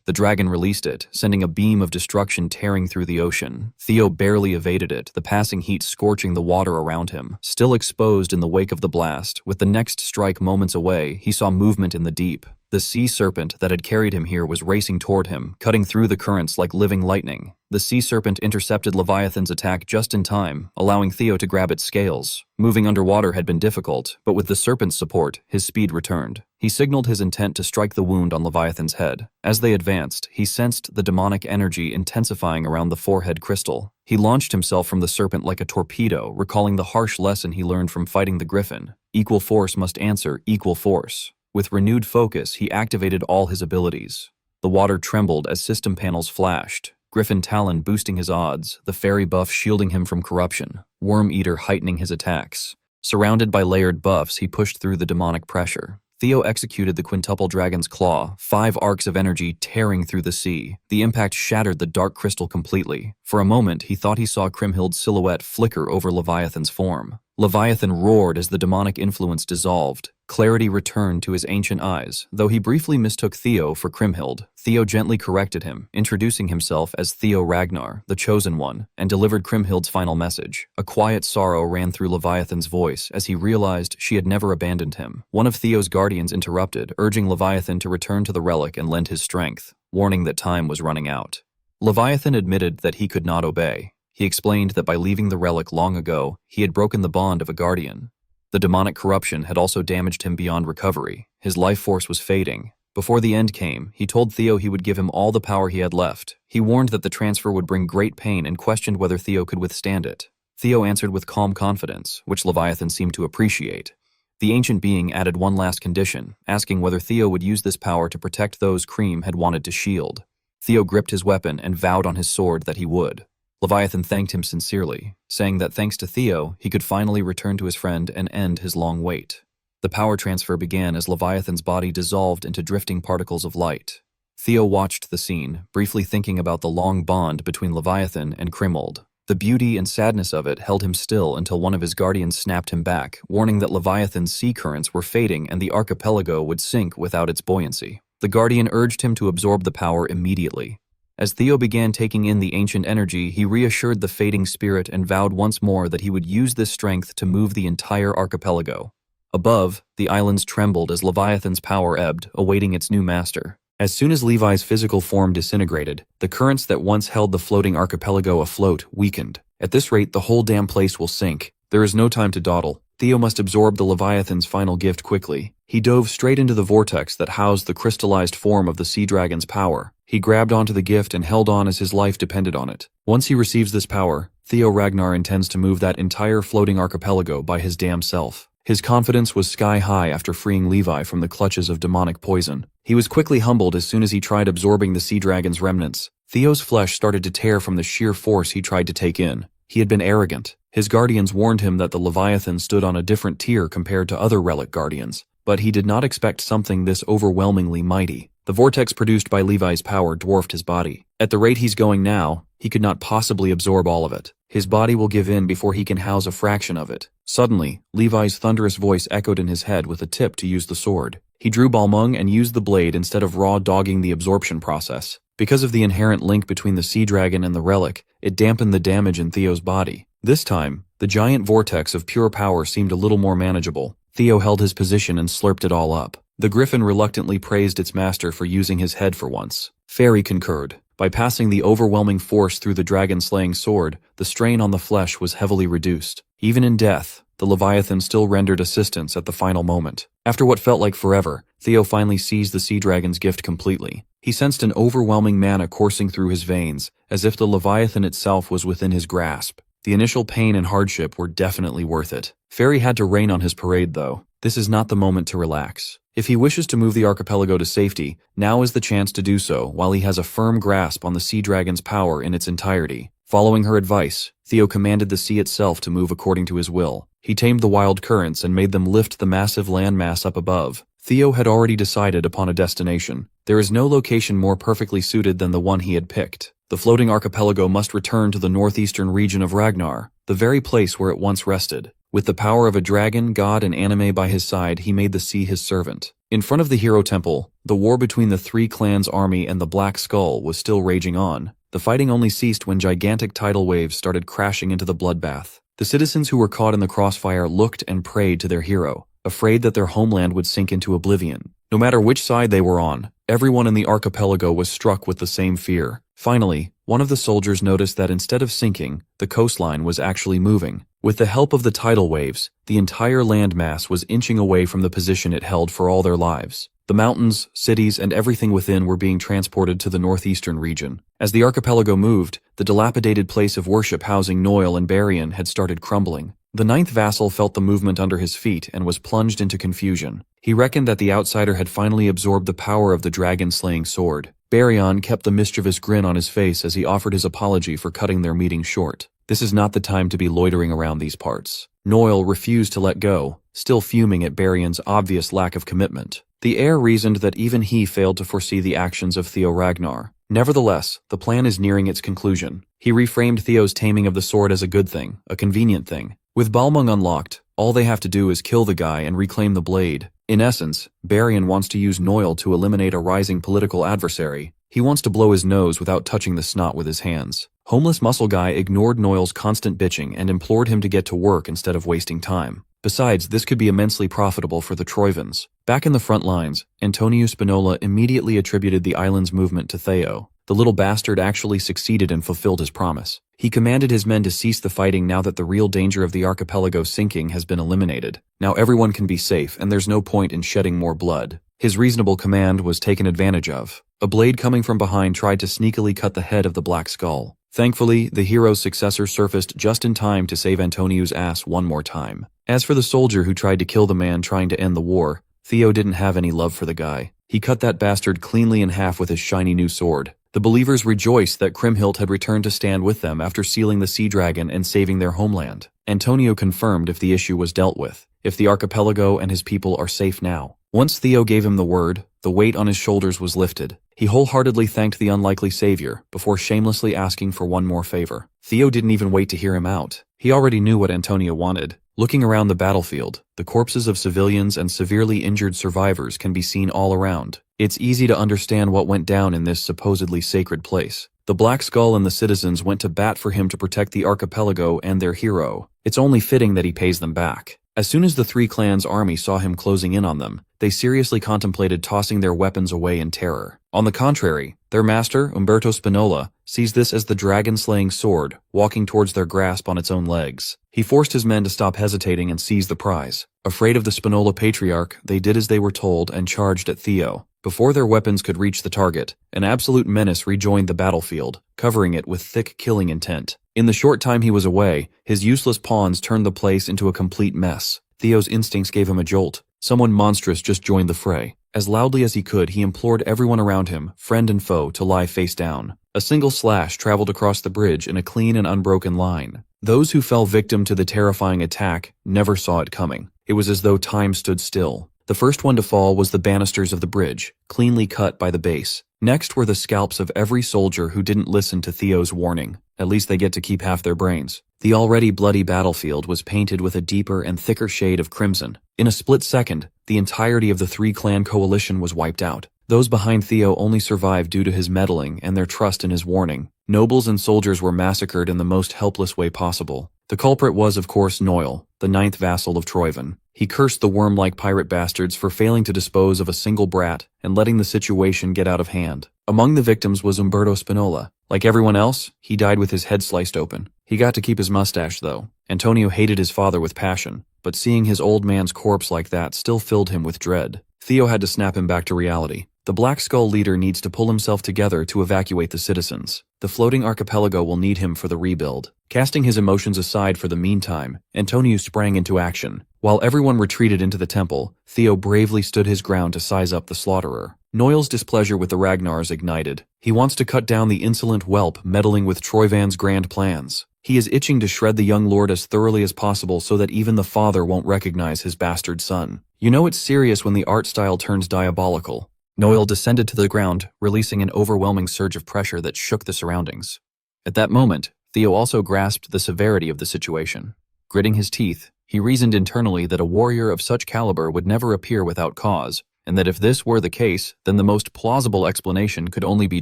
The dragon released it, sending a beam of destruction tearing through the ocean. Theo barely evaded it, the passing heat scorching the water around him. Still exposed in the wake of the blast, with the next strike moments away, he saw movement in the deep. The sea serpent that had carried him here was racing toward him, cutting through the currents like living lightning. The sea serpent intercepted Leviathan's attack just in time, allowing Theo to grab its scales. Moving underwater had been difficult, but with the serpent's support, his speed returned. He signaled his intent to strike the wound on Leviathan's head. As they advanced, he sensed the demonic energy intensifying around the forehead crystal. He launched himself from the serpent like a torpedo, recalling the harsh lesson he learned from fighting the griffin. Equal force must answer equal force. With renewed focus, he activated all his abilities. The water trembled as system panels flashed. Griffin Talon boosting his odds, the fairy buff shielding him from corruption, Worm Eater heightening his attacks. Surrounded by layered buffs, he pushed through the demonic pressure. Theo executed the quintuple dragon's claw, 5 arcs of energy tearing through the sea. The impact shattered the dark crystal completely. For a moment, he thought he saw Kriemhild's silhouette flicker over Leviathan's form. Leviathan roared as the demonic influence dissolved. Clarity returned to his ancient eyes. Though he briefly mistook Theo for Kriemhild, Theo gently corrected him, introducing himself as Theo Ragnar, the Chosen One, and delivered Kriemhild's final message. A quiet sorrow ran through Leviathan's voice as he realized she had never abandoned him. One of Theo's guardians interrupted, urging Leviathan to return to the relic and lend his strength, warning that time was running out. Leviathan admitted that he could not obey. He explained that by leaving the relic long ago, he had broken the bond of a guardian. The demonic corruption had also damaged him beyond recovery. His life force was fading. Before the end came, he told Theo he would give him all the power he had left. He warned that the transfer would bring great pain and questioned whether Theo could withstand it. Theo answered with calm confidence, which Leviathan seemed to appreciate. The ancient being added one last condition, asking whether Theo would use this power to protect those Kriem had wanted to shield. Theo gripped his weapon and vowed on his sword that he would. Leviathan thanked him sincerely, saying that thanks to Theo, he could finally return to his friend and end his long wait. The power transfer began as Leviathan's body dissolved into drifting particles of light. Theo watched the scene, briefly thinking about the long bond between Leviathan and Kriemhild. The beauty and sadness of it held him still until one of his guardians snapped him back, warning that Leviathan's sea currents were fading and the archipelago would sink without its buoyancy. The guardian urged him to absorb the power immediately. As Theo began taking in the ancient energy, he reassured the fading spirit and vowed once more that he would use this strength to move the entire archipelago. Above, the islands trembled as Leviathan's power ebbed, awaiting its new master. As soon as Levi's physical form disintegrated, the currents that once held the floating archipelago afloat weakened. At this rate, the whole damn place will sink. There is no time to dawdle. Theo must absorb the Leviathan's final gift quickly. He dove straight into the vortex that housed the crystallized form of the sea dragon's power. He grabbed onto the gift and held on as his life depended on it. Once he receives this power, Theo Ragnar intends to move that entire floating archipelago by his damn self. His confidence was sky high after freeing Levi from the clutches of demonic poison. He was quickly humbled as soon as he tried absorbing the sea dragon's remnants. Theo's flesh started to tear from the sheer force he tried to take in. He had been arrogant. His guardians warned him that the Leviathan stood on a different tier compared to other relic guardians, but he did not expect something this overwhelmingly mighty. The vortex produced by Levi's power dwarfed his body. At the rate he's going now, he could not possibly absorb all of it. His body will give in before he can house a fraction of it. Suddenly, Levi's thunderous voice echoed in his head with a tip to use the sword. He drew Balmung and used the blade instead of raw dogging the absorption process. Because of the inherent link between the sea dragon and the relic, it dampened the damage in Theo's body. This time, the giant vortex of pure power seemed a little more manageable. Theo held his position and slurped it all up. The griffin reluctantly praised its master for using his head for once. Fairy concurred. By passing the overwhelming force through the dragon-slaying sword, the strain on the flesh was heavily reduced. Even in death, the Leviathan still rendered assistance at the final moment. After what felt like forever, Theo finally seized the sea dragon's gift completely. He sensed an overwhelming mana coursing through his veins, as if the Leviathan itself was within his grasp. The initial pain and hardship were definitely worth it. Fairy had to rain on his parade, though. This is not the moment to relax. If he wishes to move the archipelago to safety, now is the chance to do so while he has a firm grasp on the sea dragon's power in its entirety. Following her advice, Theo commanded the sea itself to move according to his will. He tamed the wild currents and made them lift the massive landmass up above. Theo had already decided upon a destination. There is no location more perfectly suited than the one he had picked. The floating archipelago must return to the northeastern region of Ragnar, the very place where it once rested. With the power of a dragon, god, and anime by his side, he made the sea his servant. In front of the hero temple, the war between the three clans' army and the Black Skull was still raging on. The fighting only ceased when gigantic tidal waves started crashing into the bloodbath. The citizens who were caught in the crossfire looked and prayed to their hero, afraid that their homeland would sink into oblivion. No matter which side they were on, everyone in the archipelago was struck with the same fear. Finally, one of the soldiers noticed that instead of sinking, the coastline was actually moving. With the help of the tidal waves, the entire landmass was inching away from the position it held for all their lives. The mountains, cities, and everything within were being transported to the northeastern region. As the archipelago moved, the dilapidated place of worship housing Noel and Barian had started crumbling. The ninth vassal felt the movement under his feet and was plunged into confusion. He reckoned that the outsider had finally absorbed the power of the dragon-slaying sword. Barian kept the mischievous grin on his face as he offered his apology for cutting their meeting short. This is not the time to be loitering around these parts. Noel refused to let go, still fuming at Barian's obvious lack of commitment. The heir reasoned that even he failed to foresee the actions of Theo Ragnar. Nevertheless, the plan is nearing its conclusion. He reframed Theo's taming of the sword as a good thing, a convenient thing. With Balmung unlocked, all they have to do is kill the guy and reclaim the blade. In essence, Barian wants to use Noil to eliminate a rising political adversary. He wants to blow his nose without touching the snot with his hands. Homeless muscle guy ignored Noil's constant bitching and implored him to get to work instead of wasting time. Besides, this could be immensely profitable for the Troivans. Back in the front lines, Antonio Spinola immediately attributed the island's movement to Theo. The little bastard actually succeeded and fulfilled his promise. He commanded his men to cease the fighting now that the real danger of the archipelago sinking has been eliminated. Now everyone can be safe and there's no point in shedding more blood. His reasonable command was taken advantage of. A blade coming from behind tried to sneakily cut the head of the Black Skull. Thankfully, the hero's successor surfaced just in time to save Antonio's ass one more time. As for the soldier who tried to kill the man trying to end the war, Theo didn't have any love for the guy. He cut that bastard cleanly in half with his shiny new sword. The believers rejoiced that Kriemhild had returned to stand with them after sealing the sea dragon and saving their homeland. Antonio confirmed if the issue was dealt with, if the archipelago and his people are safe now. Once Theo gave him the word, the weight on his shoulders was lifted. He wholeheartedly thanked the unlikely savior, before shamelessly asking for one more favor. Theo didn't even wait to hear him out. He already knew what Antonio wanted. Looking around the battlefield, the corpses of civilians and severely injured survivors can be seen all around. It's easy to understand what went down in this supposedly sacred place. The Black Skull and the citizens went to bat for him to protect the archipelago and their hero. It's only fitting that he pays them back. As soon as the three clans' army saw him closing in on them, they seriously contemplated tossing their weapons away in terror. On the contrary, their master, Umberto Spinola, sees this as the dragon-slaying sword, walking towards their grasp on its own legs. He forced his men to stop hesitating and seize the prize. Afraid of the Spinola patriarch, they did as they were told and charged at Theo. Before their weapons could reach the target, an absolute menace rejoined the battlefield, covering it with thick killing intent. In the short time he was away, his useless pawns turned the place into a complete mess. Theo's instincts gave him a jolt. Someone monstrous just joined the fray. As loudly as he could, he implored everyone around him, friend and foe, to lie face down. A single slash traveled across the bridge in a clean and unbroken line. Those who fell victim to the terrifying attack never saw it coming. It was as though time stood still. The first one to fall was the banisters of the bridge, cleanly cut by the base. Next were the scalps of every soldier who didn't listen to Theo's warning. At least they get to keep half their brains. The already bloody battlefield was painted with a deeper and thicker shade of crimson. In a split second, the entirety of the three-clan coalition was wiped out. Those behind Theo only survived due to his meddling and their trust in his warning. Nobles and soldiers were massacred in the most helpless way possible. The culprit was, of course, Noil, the ninth vassal of Troivan. He cursed the worm-like pirate bastards for failing to dispose of a single brat and letting the situation get out of hand. Among the victims was Umberto Spinola. Like everyone else, he died with his head sliced open. He got to keep his mustache, though. Antonio hated his father with passion, but seeing his old man's corpse like that still filled him with dread. Theo had to snap him back to reality. The Black Skull leader needs to pull himself together to evacuate the citizens. The floating archipelago will need him for the rebuild. Casting his emotions aside for the meantime, Antonio sprang into action. While everyone retreated into the temple, Theo bravely stood his ground to size up the slaughterer. Noil's displeasure with the Ragnars ignited. He wants to cut down the insolent whelp meddling with Troivan's grand plans. He is itching to shred the young lord as thoroughly as possible so that even the father won't recognize his bastard son. You know it's serious when the art style turns diabolical. Noil descended to the ground, releasing an overwhelming surge of pressure that shook the surroundings. At that moment, Theo also grasped the severity of the situation. Gritting his teeth, he reasoned internally that a warrior of such caliber would never appear without cause, and that if this were the case, then the most plausible explanation could only be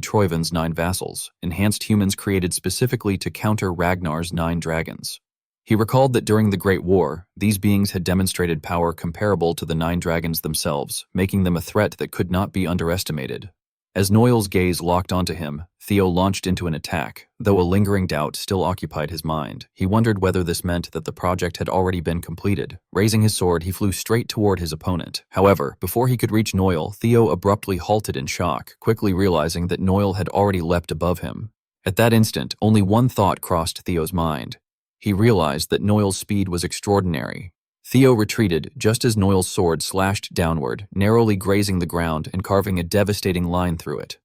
Troivan's 9 vassals, enhanced humans created specifically to counter Ragnar's 9 dragons. He recalled that during the Great War, these beings had demonstrated power comparable to the 9 dragons themselves, making them a threat that could not be underestimated. As Noil's gaze locked onto him, Theo launched into an attack. Though a lingering doubt still occupied his mind, he wondered whether this meant that the project had already been completed. Raising his sword, he flew straight toward his opponent. However, before he could reach Noil, Theo abruptly halted in shock, quickly realizing that Noil had already leapt above him. At that instant, only one thought crossed Theo's mind. He realized that Noil's speed was extraordinary. Theo retreated just as Noil's sword slashed downward, narrowly grazing the ground and carving a devastating line through it.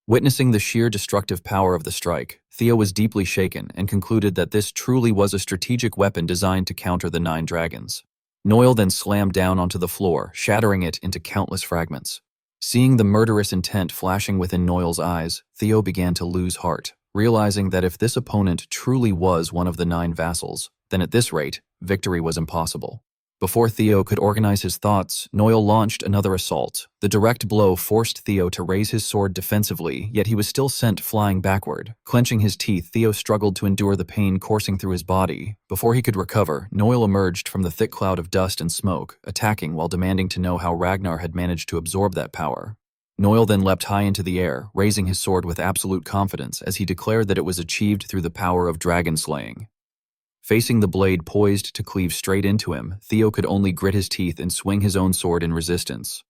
Witnessing the sheer destructive power of the strike, Theo was deeply shaken and concluded that this truly was a strategic weapon designed to counter the 9 dragons. Noel then slammed down onto the floor, shattering it into countless fragments. Seeing the murderous intent flashing within Noel's eyes, Theo began to lose heart, realizing that if this opponent truly was one of the 9 vassals, then at this rate, victory was impossible. Before Theo could organize his thoughts, Noel launched another assault. The direct blow forced Theo to raise his sword defensively, yet he was still sent flying backward. Clenching his teeth, Theo struggled to endure the pain coursing through his body. Before he could recover, Noel emerged from the thick cloud of dust and smoke, attacking while demanding to know how Ragnar had managed to absorb that power. Noel then leapt high into the air, raising his sword with absolute confidence as he declared that it was achieved through the power of dragon slaying. Facing the blade poised to cleave straight into him, Theo could only grit his teeth and swing his own sword in resistance.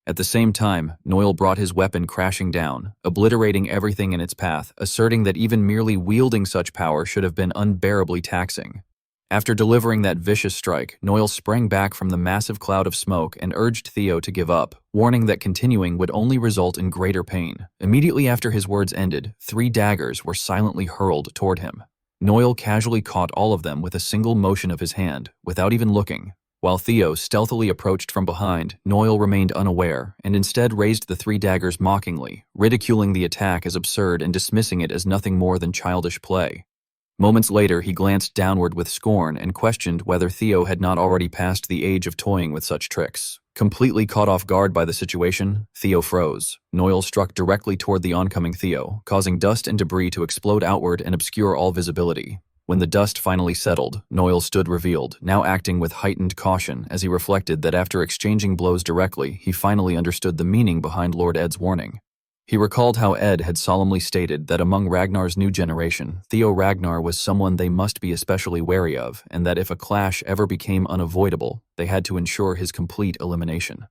At the same time, Noel brought his weapon crashing down, obliterating everything in its path, asserting that even merely wielding such power should have been unbearably taxing. After delivering that vicious strike, Noel sprang back from the massive cloud of smoke and urged Theo to give up, warning that continuing would only result in greater pain. Immediately after his words ended, 3 daggers were silently hurled toward him. Noel casually caught all of them with a single motion of his hand, without even looking. While Theo stealthily approached from behind, Noel remained unaware, and instead raised the 3 daggers mockingly, ridiculing the attack as absurd and dismissing it as nothing more than childish play. Moments later, he glanced downward with scorn and questioned whether Theo had not already passed the age of toying with such tricks. Completely caught off guard by the situation, Theo froze. Noel struck directly toward the oncoming Theo, causing dust and debris to explode outward and obscure all visibility. When the dust finally settled, Noel stood revealed, now acting with heightened caution as he reflected that after exchanging blows directly, he finally understood the meaning behind Lord Ed's warning. He recalled how Ed had solemnly stated that among Ragnar's new generation, Theo Ragnar was someone they must be especially wary of, and that if a clash ever became unavoidable, they had to ensure his complete elimination.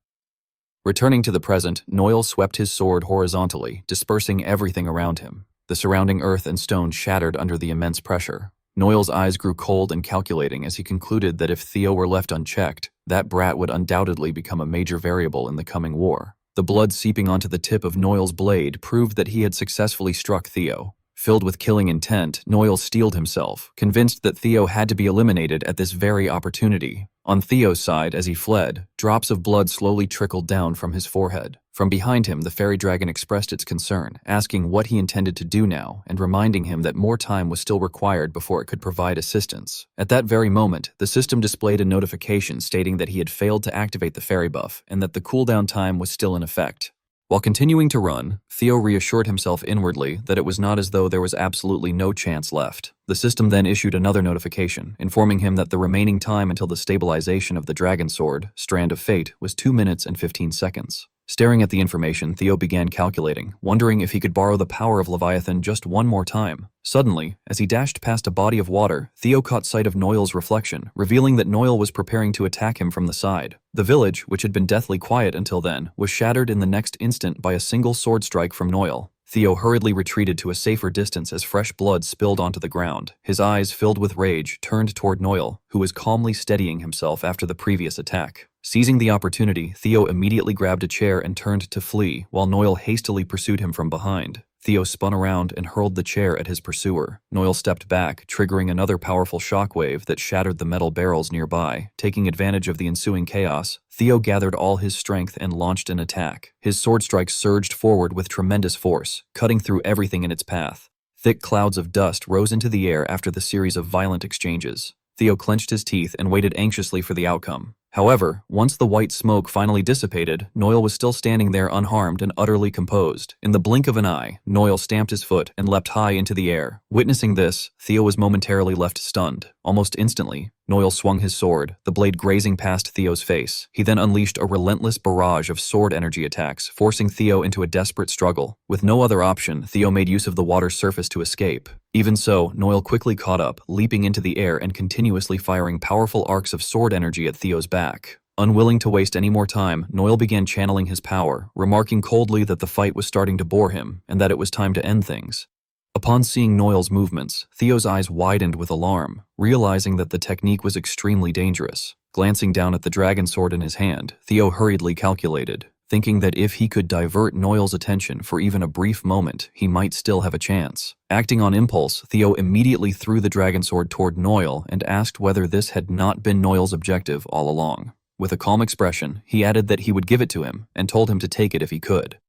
Returning to the present, Noel swept his sword horizontally, dispersing everything around him. The surrounding earth and stone shattered under the immense pressure. Noel's eyes grew cold and calculating as he concluded that if Theo were left unchecked, that brat would undoubtedly become a major variable in the coming war. The blood seeping onto the tip of Noel's blade proved that he had successfully struck Theo. Filled with killing intent, Noel steeled himself, convinced that Theo had to be eliminated at this very opportunity. On Theo's side, as he fled, drops of blood slowly trickled down from his forehead. From behind him, the fairy dragon expressed its concern, asking what he intended to do now and reminding him that more time was still required before it could provide assistance. At that very moment, the system displayed a notification stating that he had failed to activate the fairy buff and that the cooldown time was still in effect. While continuing to run, Theo reassured himself inwardly that it was not as though there was absolutely no chance left. The system then issued another notification, informing him that the remaining time until the stabilization of the dragon sword, Strand of Fate, was 2 minutes and 15 seconds. Staring at the information, Theo began calculating, wondering if he could borrow the power of Leviathan just one more time. Suddenly, as he dashed past a body of water, Theo caught sight of Noel's reflection, revealing that Noel was preparing to attack him from the side. The village, which had been deathly quiet until then, was shattered in the next instant by a single sword strike from Noel. Theo hurriedly retreated to a safer distance as fresh blood spilled onto the ground. His eyes, filled with rage, turned toward Noel, who was calmly steadying himself after the previous attack. Seizing the opportunity, Theo immediately grabbed a chair and turned to flee, while Noel hastily pursued him from behind. Theo spun around and hurled the chair at his pursuer. Noel stepped back, triggering another powerful shockwave that shattered the metal barrels nearby. Taking advantage of the ensuing chaos, Theo gathered all his strength and launched an attack. His sword strike surged forward with tremendous force, cutting through everything in its path. Thick clouds of dust rose into the air after the series of violent exchanges. Theo clenched his teeth and waited anxiously for the outcome. However, once the white smoke finally dissipated, Noel was still standing there unharmed and utterly composed. In the blink of an eye, Noel stamped his foot and leapt high into the air. Witnessing this, Theo was momentarily left stunned. Almost instantly, Noel swung his sword, the blade grazing past Theo's face. He then unleashed a relentless barrage of sword energy attacks, forcing Theo into a desperate struggle. With no other option, Theo made use of the water's surface to escape. Even so, Noel quickly caught up, leaping into the air and continuously firing powerful arcs of sword energy at Theo's back. Unwilling to waste any more time, Noel began channeling his power, remarking coldly that the fight was starting to bore him and that it was time to end things. Upon seeing Noel's movements, Theo's eyes widened with alarm, realizing that the technique was extremely dangerous. Glancing down at the dragon sword in his hand, Theo hurriedly calculated. thinking that if he could divert Noel's attention for even a brief moment, he might still have a chance. Acting on impulse, Theo immediately threw the dragon sword toward Noel and asked whether this had not been Noel's objective all along. With a calm expression, he added that he would give it to him and told him to take it if he could.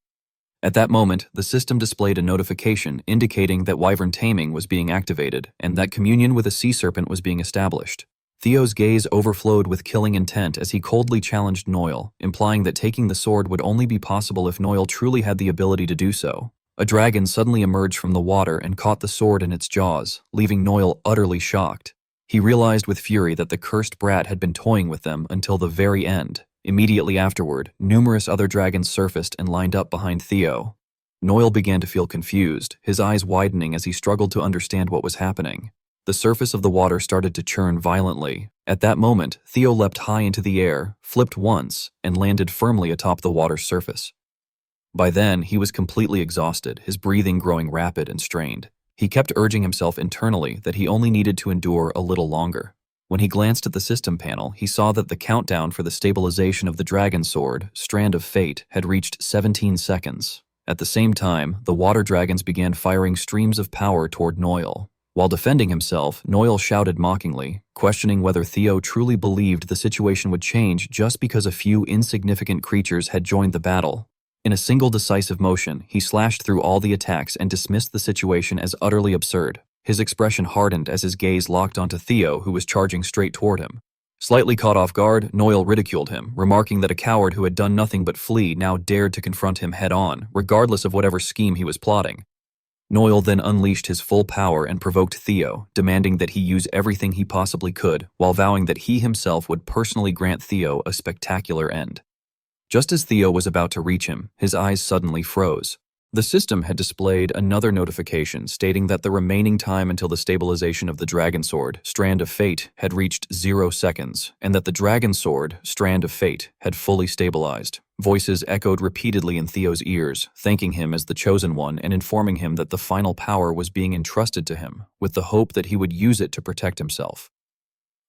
At that moment, the system displayed a notification indicating that wyvern taming was being activated and that communion with a sea serpent was being established. Theo's gaze overflowed with killing intent as he coldly challenged Noel, implying that taking the sword would only be possible if Noel truly had the ability to do so. A dragon suddenly emerged from the water and caught the sword in its jaws, leaving Noel utterly shocked. He realized with fury that the cursed brat had been toying with them until the very end. Immediately afterward, numerous other dragons surfaced and lined up behind Theo. Noel began to feel confused, his eyes widening as he struggled to understand what was happening. The surface of the water started to churn violently. At that moment, Theo leapt high into the air, flipped once, and landed firmly atop the water's surface. By then, he was completely exhausted, his breathing growing rapid and strained. He kept urging himself internally that he only needed to endure a little longer. When he glanced at the system panel, he saw that the countdown for the stabilization of the dragon sword, Strand of Fate, had reached 17 seconds. At the same time, the water dragons began firing streams of power toward Noel. While defending himself, Noel shouted mockingly, questioning whether Theo truly believed the situation would change just because a few insignificant creatures had joined the battle. In a single decisive motion, he slashed through all the attacks and dismissed the situation as utterly absurd. His expression hardened as his gaze locked onto Theo, who was charging straight toward him. Slightly caught off guard, Noel ridiculed him, remarking that a coward who had done nothing but flee now dared to confront him head-on, regardless of whatever scheme he was plotting. Noel then unleashed his full power and provoked Theo, demanding that he use everything he possibly could, while vowing that he himself would personally grant Theo a spectacular end. Just as Theo was about to reach him, his eyes suddenly froze. The system had displayed another notification stating that the remaining time until the stabilization of the dragon sword, Strand of Fate, had reached 0 seconds, and that the dragon sword, Strand of Fate, had fully stabilized. Voices echoed repeatedly in Theo's ears, thanking him as the chosen one and informing him that the final power was being entrusted to him, with the hope that he would use it to protect himself.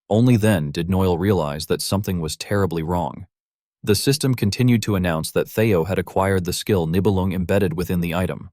Only then did Noel realize that something was terribly wrong. The system continued to announce that Theo had acquired the skill Nibelung embedded within the item.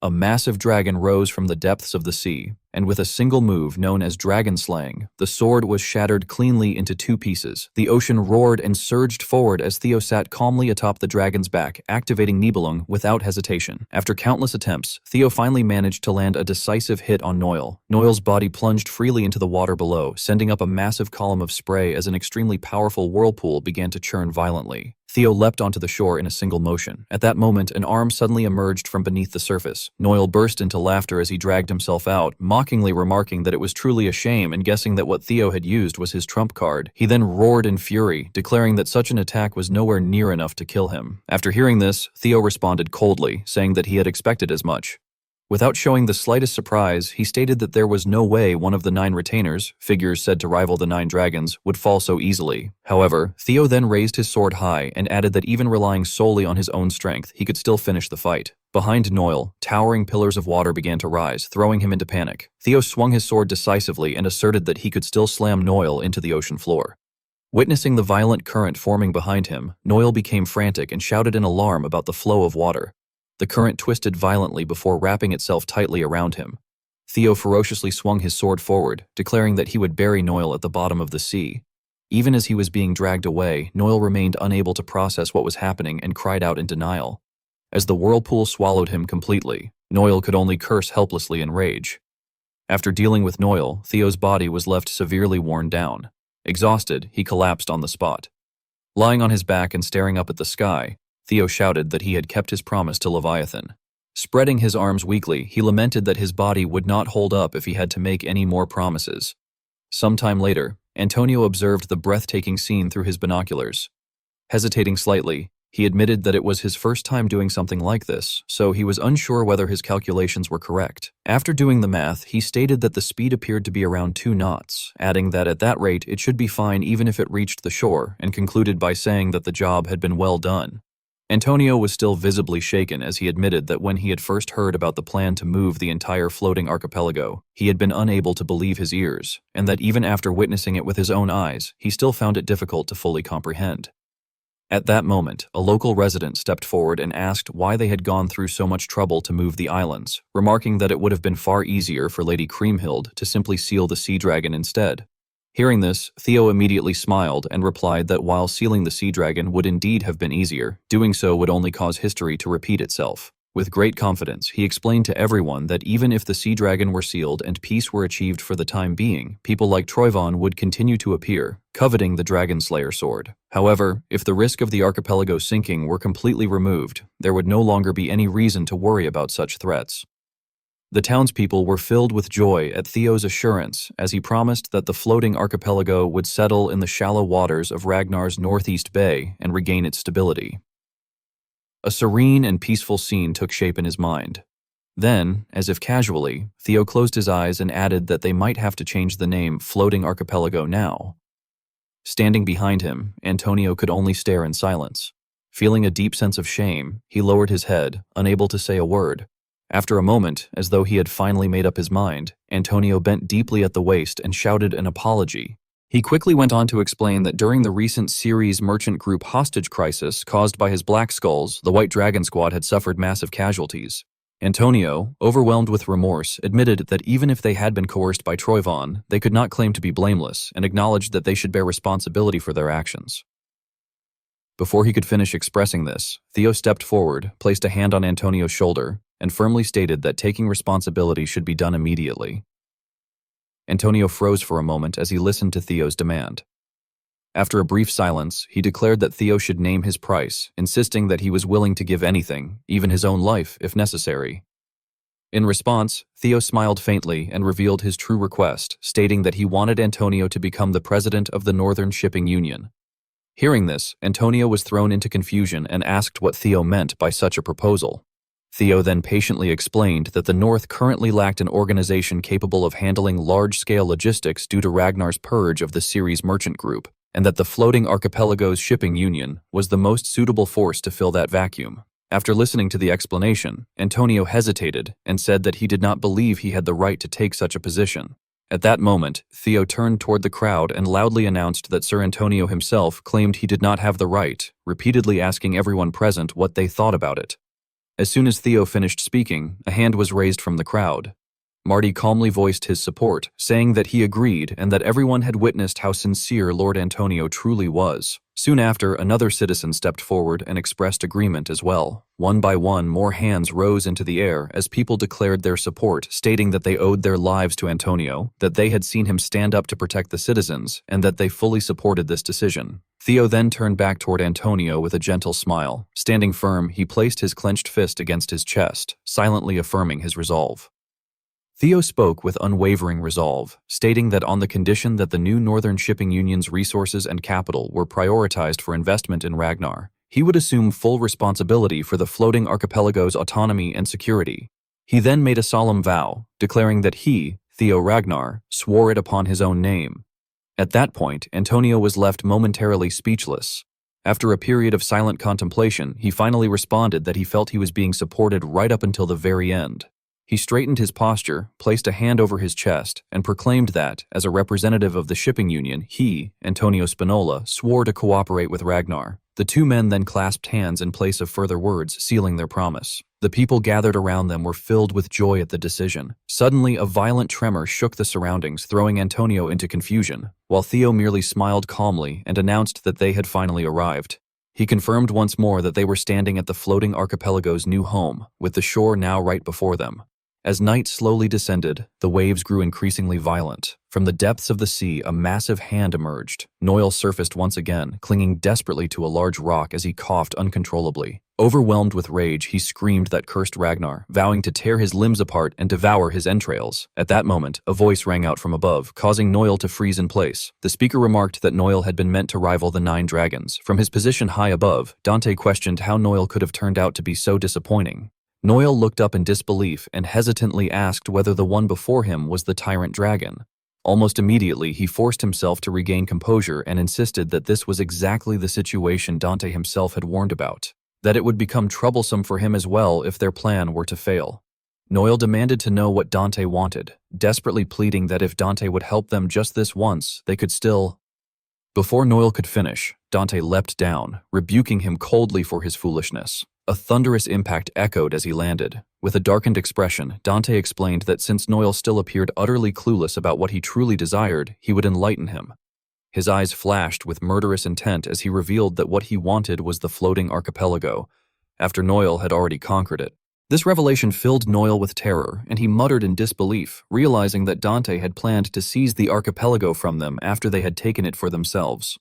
A massive dragon rose from the depths of the sea, and with a single move known as dragon slaying, the sword was shattered cleanly into 2 pieces. The ocean roared and surged forward as Theo sat calmly atop the dragon's back, activating Nibelung without hesitation. After countless attempts, Theo finally managed to land a decisive hit on Noel. Noel's body plunged freely into the water below, sending up a massive column of spray as an extremely powerful whirlpool began to churn violently. Theo leapt onto the shore in a single motion. At that moment, an arm suddenly emerged from beneath the surface. Noel burst into laughter as he dragged himself out, mockingly remarking that it was truly a shame and guessing that what Theo had used was his trump card. He then roared in fury, declaring that such an attack was nowhere near enough to kill him. After hearing this, Theo responded coldly, saying that he had expected as much. Without showing the slightest surprise, he stated that there was no way one of the 9 retainers, figures said to rival the 9 dragons, would fall so easily. However, Theo then raised his sword high and added that even relying solely on his own strength, he could still finish the fight. Behind Noel, towering pillars of water began to rise, throwing him into panic. Theo swung his sword decisively and asserted that he could still slam Noel into the ocean floor. Witnessing the violent current forming behind him, Noel became frantic and shouted in alarm about the flow of water. The current twisted violently before wrapping itself tightly around him. Theo ferociously swung his sword forward, declaring that he would bury Noel at the bottom of the sea. Even as he was being dragged away, Noel remained unable to process what was happening and cried out in denial. As the whirlpool swallowed him completely, Noel could only curse helplessly in rage. After dealing with Noel, Theo's body was left severely worn down. Exhausted, he collapsed on the spot. Lying on his back and staring up at the sky, Theo shouted that he had kept his promise to Leviathan. Spreading his arms weakly, he lamented that his body would not hold up if he had to make any more promises. Sometime later, Antonio observed the breathtaking scene through his binoculars. Hesitating slightly, he admitted that it was his first time doing something like this, so he was unsure whether his calculations were correct. After doing the math, he stated that the speed appeared to be around 2 knots, adding that at that rate it should be fine even if it reached the shore, and concluded by saying that the job had been well done. Antonio was still visibly shaken as he admitted that when he had first heard about the plan to move the entire floating archipelago, he had been unable to believe his ears, and that even after witnessing it with his own eyes, he still found it difficult to fully comprehend. At that moment, a local resident stepped forward and asked why they had gone through so much trouble to move the islands, remarking that it would have been far easier for Lady Creamhild to simply seal the sea dragon instead. Hearing this, Theo immediately smiled and replied that while sealing the sea dragon would indeed have been easier, doing so would only cause history to repeat itself. With great confidence, he explained to everyone that even if the sea dragon were sealed and peace were achieved for the time being, people like Troyvon would continue to appear, coveting the Dragon Slayer sword. However, if the risk of the archipelago sinking were completely removed, there would no longer be any reason to worry about such threats. The townspeople were filled with joy at Theo's assurance as he promised that the floating archipelago would settle in the shallow waters of Ragnar's northeast bay and regain its stability. A serene and peaceful scene took shape in his mind. Then, as if casually, Theo closed his eyes and added that they might have to change the name Floating Archipelago now. Standing behind him, Antonio could only stare in silence. Feeling a deep sense of shame, he lowered his head, unable to say a word. After a moment, as though he had finally made up his mind, Antonio bent deeply at the waist and shouted an apology. He quickly went on to explain that during the recent Ceres merchant group hostage crisis caused by his Black Skulls, the White Dragon Squad had suffered massive casualties. Antonio, overwhelmed with remorse, admitted that even if they had been coerced by Troyvon, they could not claim to be blameless and acknowledged that they should bear responsibility for their actions. Before he could finish expressing this, Theo stepped forward, placed a hand on Antonio's shoulder, and firmly stated that taking responsibility should be done immediately. Antonio froze for a moment as he listened to Theo's demand. After a brief silence, he declared that Theo should name his price, insisting that he was willing to give anything, even his own life, if necessary. In response, Theo smiled faintly and revealed his true request, stating that he wanted Antonio to become the president of the Northern Shipping Union. Hearing this, Antonio was thrown into confusion and asked what Theo meant by such a proposal. Theo then patiently explained that the North currently lacked an organization capable of handling large-scale logistics due to Ragnar's purge of the Ceres merchant group, and that the Floating Archipelago's shipping union was the most suitable force to fill that vacuum. After listening to the explanation, Antonio hesitated and said that he did not believe he had the right to take such a position. At that moment, Theo turned toward the crowd and loudly announced that Sir Antonio himself claimed he did not have the right, repeatedly asking everyone present what they thought about it. As soon as Theo finished speaking, a hand was raised from the crowd. Marty calmly voiced his support, saying that he agreed and that everyone had witnessed how sincere Lord Antonio truly was. Soon after, another citizen stepped forward and expressed agreement as well. One by one, more hands rose into the air as people declared their support, stating that they owed their lives to Antonio, that they had seen him stand up to protect the citizens, and that they fully supported this decision. Theo then turned back toward Antonio with a gentle smile. Standing firm, he placed his clenched fist against his chest, silently affirming his resolve. Theo spoke with unwavering resolve, stating that on the condition that the new Northern Shipping Union's resources and capital were prioritized for investment in Ragnar, he would assume full responsibility for the floating archipelago's autonomy and security. He then made a solemn vow, declaring that he, Theo Ragnar, swore it upon his own name. At that point, Antonio was left momentarily speechless. After a period of silent contemplation, he finally responded that he felt he was being supported right up until the very end. He straightened his posture, placed a hand over his chest, and proclaimed that, as a representative of the shipping union, he, Antonio Spinola, swore to cooperate with Ragnar. The two men then clasped hands in place of further words, sealing their promise. The people gathered around them were filled with joy at the decision. Suddenly, a violent tremor shook the surroundings, throwing Antonio into confusion, while Theo merely smiled calmly and announced that they had finally arrived. He confirmed once more that they were standing at the floating archipelago's new home, with the shore now right before them. As night slowly descended, the waves grew increasingly violent. From the depths of the sea, a massive hand emerged. Noel surfaced once again, clinging desperately to a large rock as he coughed uncontrollably. Overwhelmed with rage, he screamed that cursed Ragnar, vowing to tear his limbs apart and devour his entrails. At that moment, a voice rang out from above, causing Noel to freeze in place. The speaker remarked that Noel had been meant to rival the 9 dragons. From his position high above, Dante questioned how Noel could have turned out to be so disappointing. Noel looked up in disbelief and hesitantly asked whether the one before him was the tyrant dragon. Almost immediately, he forced himself to regain composure and insisted that this was exactly the situation Dante himself had warned about, that it would become troublesome for him as well if their plan were to fail. Noel demanded to know what Dante wanted, desperately pleading that if Dante would help them just this once, they could still. Before Noel could finish, Dante leapt down, rebuking him coldly for his foolishness. A thunderous impact echoed as he landed. With a darkened expression, Dante explained that since Noel still appeared utterly clueless about what he truly desired, he would enlighten him. His eyes flashed with murderous intent as he revealed that what he wanted was the floating archipelago, after Noel had already conquered it. This revelation filled Noel with terror, and he muttered in disbelief, realizing that Dante had planned to seize the archipelago from them after they had taken it for themselves.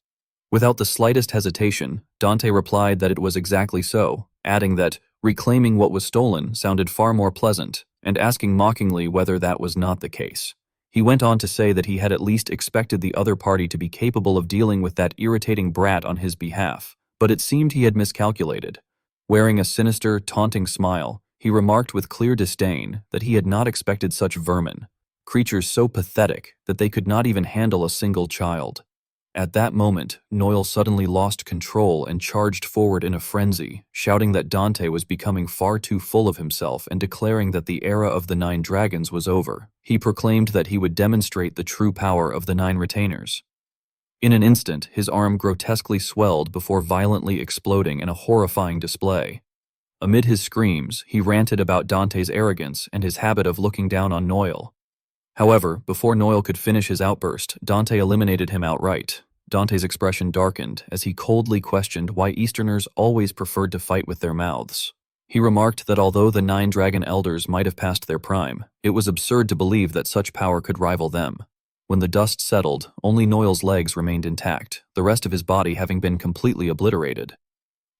Without the slightest hesitation, Dante replied that it was exactly so, adding that reclaiming what was stolen sounded far more pleasant, and asking mockingly whether that was not the case. He went on to say that he had at least expected the other party to be capable of dealing with that irritating brat on his behalf, but it seemed he had miscalculated. Wearing a sinister, taunting smile, he remarked with clear disdain that he had not expected such vermin, creatures so pathetic that they could not even handle a single child. At that moment, Noel suddenly lost control and charged forward in a frenzy, shouting that Dante was becoming far too full of himself and declaring that the era of the 9 dragons was over. He proclaimed that he would demonstrate the true power of the 9 retainers. In an instant, his arm grotesquely swelled before violently exploding in a horrifying display. Amid his screams, he ranted about Dante's arrogance and his habit of looking down on Noel. However, before Noel could finish his outburst, Dante eliminated him outright. Dante's expression darkened as he coldly questioned why Easterners always preferred to fight with their mouths. He remarked that although the 9 dragon elders might have passed their prime, it was absurd to believe that such power could rival them. When the dust settled, only Noel's legs remained intact, the rest of his body having been completely obliterated.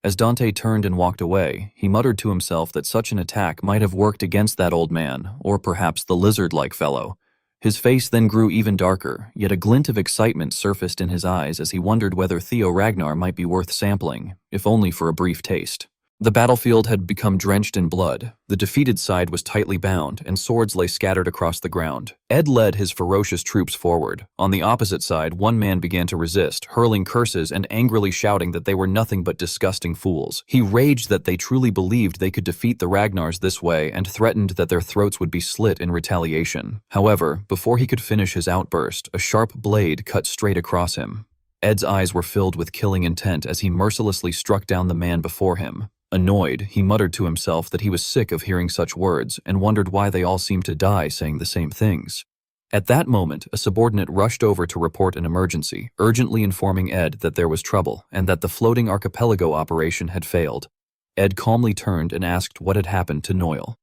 As Dante turned and walked away, he muttered to himself that such an attack might have worked against that old man, or perhaps the lizard-like fellow. His face then grew even darker, yet a glint of excitement surfaced in his eyes as he wondered whether Theo Ragnar might be worth sampling, if only for a brief taste. The battlefield had become drenched in blood. The defeated side was tightly bound, and swords lay scattered across the ground. Ed led his ferocious troops forward. On the opposite side, one man began to resist, hurling curses and angrily shouting that they were nothing but disgusting fools. He raged that they truly believed they could defeat the Ragnars this way and threatened that their throats would be slit in retaliation. However, before he could finish his outburst, a sharp blade cut straight across him. Ed's eyes were filled with killing intent as he mercilessly struck down the man before him. Annoyed, he muttered to himself that he was sick of hearing such words and wondered why they all seemed to die saying the same things. At that moment, a subordinate rushed over to report an emergency, urgently informing Ed that there was trouble and that the floating archipelago operation had failed. Ed calmly turned and asked what had happened to Noel.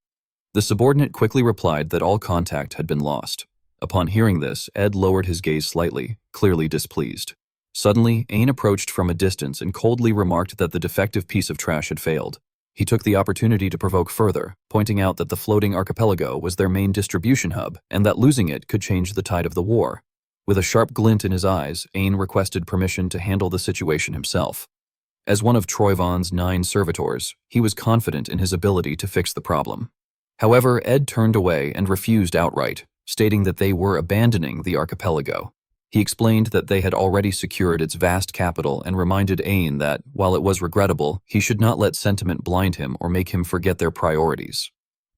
The subordinate quickly replied that all contact had been lost. Upon hearing this, Ed lowered his gaze slightly, clearly displeased. Suddenly, Ain approached from a distance and coldly remarked that the defective piece of trash had failed. He took the opportunity to provoke further, pointing out that the floating archipelago was their main distribution hub and that losing it could change the tide of the war. With a sharp glint in his eyes, Ain requested permission to handle the situation himself. As one of Troyvon's 9 servitors, he was confident in his ability to fix the problem. However, Ed turned away and refused outright, stating that they were abandoning the archipelago. He explained that they had already secured its vast capital and reminded Ain that, while it was regrettable, he should not let sentiment blind him or make him forget their priorities.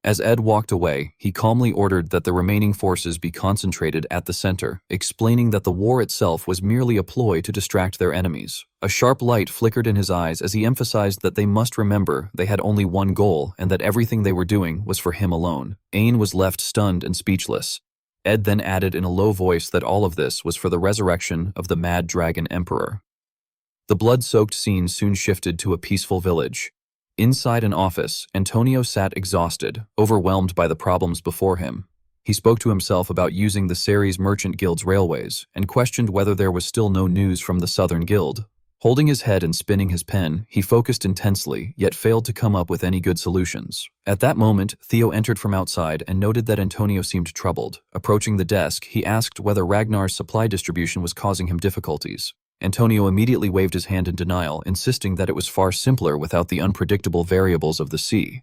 As Ed walked away, he calmly ordered that the remaining forces be concentrated at the center, explaining that the war itself was merely a ploy to distract their enemies. A sharp light flickered in his eyes as he emphasized that they must remember they had only one goal and that everything they were doing was for him alone. Ain was left stunned and speechless. Ed then added in a low voice that all of this was for the resurrection of the Mad Dragon Emperor. The blood-soaked scene soon shifted to a peaceful village. Inside an office, Antonio sat exhausted, overwhelmed by the problems before him. He spoke to himself about using the Ceres Merchant Guild's railways and questioned whether there was still no news from the Southern Guild. Holding his head and spinning his pen, he focused intensely, yet failed to come up with any good solutions. At that moment, Theo entered from outside and noted that Antonio seemed troubled. Approaching the desk, he asked whether Ragnar's supply distribution was causing him difficulties. Antonio immediately waved his hand in denial, insisting that it was far simpler without the unpredictable variables of the sea.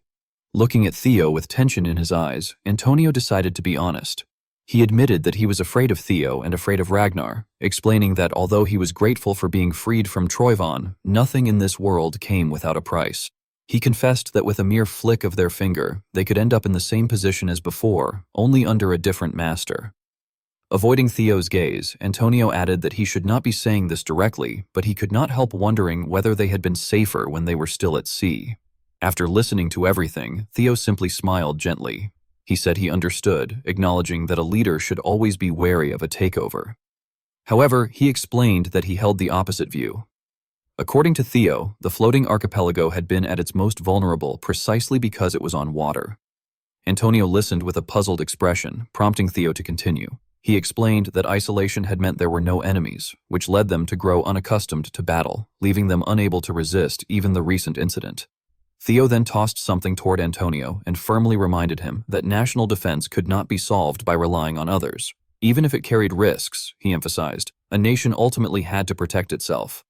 Looking at Theo with tension in his eyes, Antonio decided to be honest. He admitted that he was afraid of Theo and afraid of Ragnar, explaining that although he was grateful for being freed from Troyvon, nothing in this world came without a price. He confessed that with a mere flick of their finger, they could end up in the same position as before, only under a different master. Avoiding Theo's gaze, Antonio added that he should not be saying this directly, but he could not help wondering whether they had been safer when they were still at sea. After listening to everything, Theo simply smiled gently. He said he understood, acknowledging that a leader should always be wary of a takeover. However, he explained that he held the opposite view. According to Theo, the floating archipelago had been at its most vulnerable precisely because it was on water. Antonio listened with a puzzled expression, prompting Theo to continue. He explained that isolation had meant there were no enemies, which led them to grow unaccustomed to battle, leaving them unable to resist even the recent incident. Theo then tossed something toward Antonio and firmly reminded him that national defense could not be solved by relying on others. Even if it carried risks, he emphasized, a nation ultimately had to protect itself.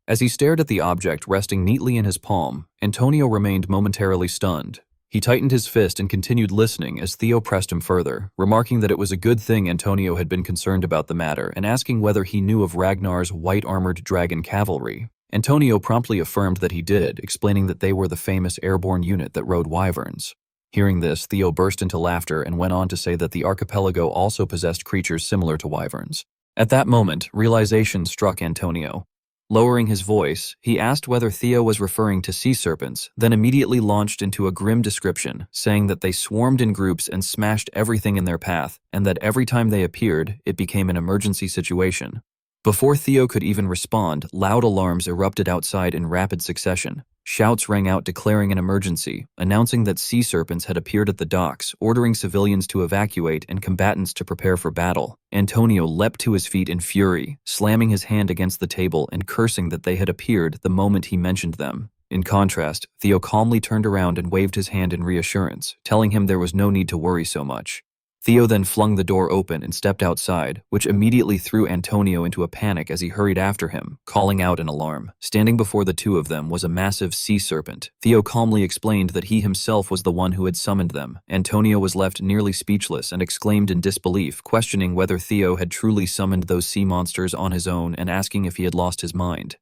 As he stared at the object resting neatly in his palm, Antonio remained momentarily stunned. He tightened his fist and continued listening as Theo pressed him further, remarking that it was a good thing Antonio had been concerned about the matter and asking whether he knew of Ragnar's white-armored dragon cavalry. Antonio promptly affirmed that he did, explaining that they were the famous airborne unit that rode wyverns. Hearing this, Theo burst into laughter and went on to say that the archipelago also possessed creatures similar to wyverns. At that moment, realization struck Antonio. Lowering his voice, he asked whether Theo was referring to sea serpents, then immediately launched into a grim description, saying that they swarmed in groups and smashed everything in their path, and that every time they appeared, it became an emergency situation. Before Theo could even respond, loud alarms erupted outside in rapid succession. Shouts rang out declaring an emergency, announcing that sea serpents had appeared at the docks, ordering civilians to evacuate and combatants to prepare for battle. Antonio leapt to his feet in fury, slamming his hand against the table and cursing that they had appeared the moment he mentioned them. In contrast, Theo calmly turned around and waved his hand in reassurance, telling him there was no need to worry so much. Theo then flung the door open and stepped outside, which immediately threw Antonio into a panic as he hurried after him, calling out an alarm. Standing before the two of them was a massive sea serpent. Theo calmly explained that he himself was the one who had summoned them. Antonio was left nearly speechless and exclaimed in disbelief, questioning whether Theo had truly summoned those sea monsters on his own and asking if he had lost his mind.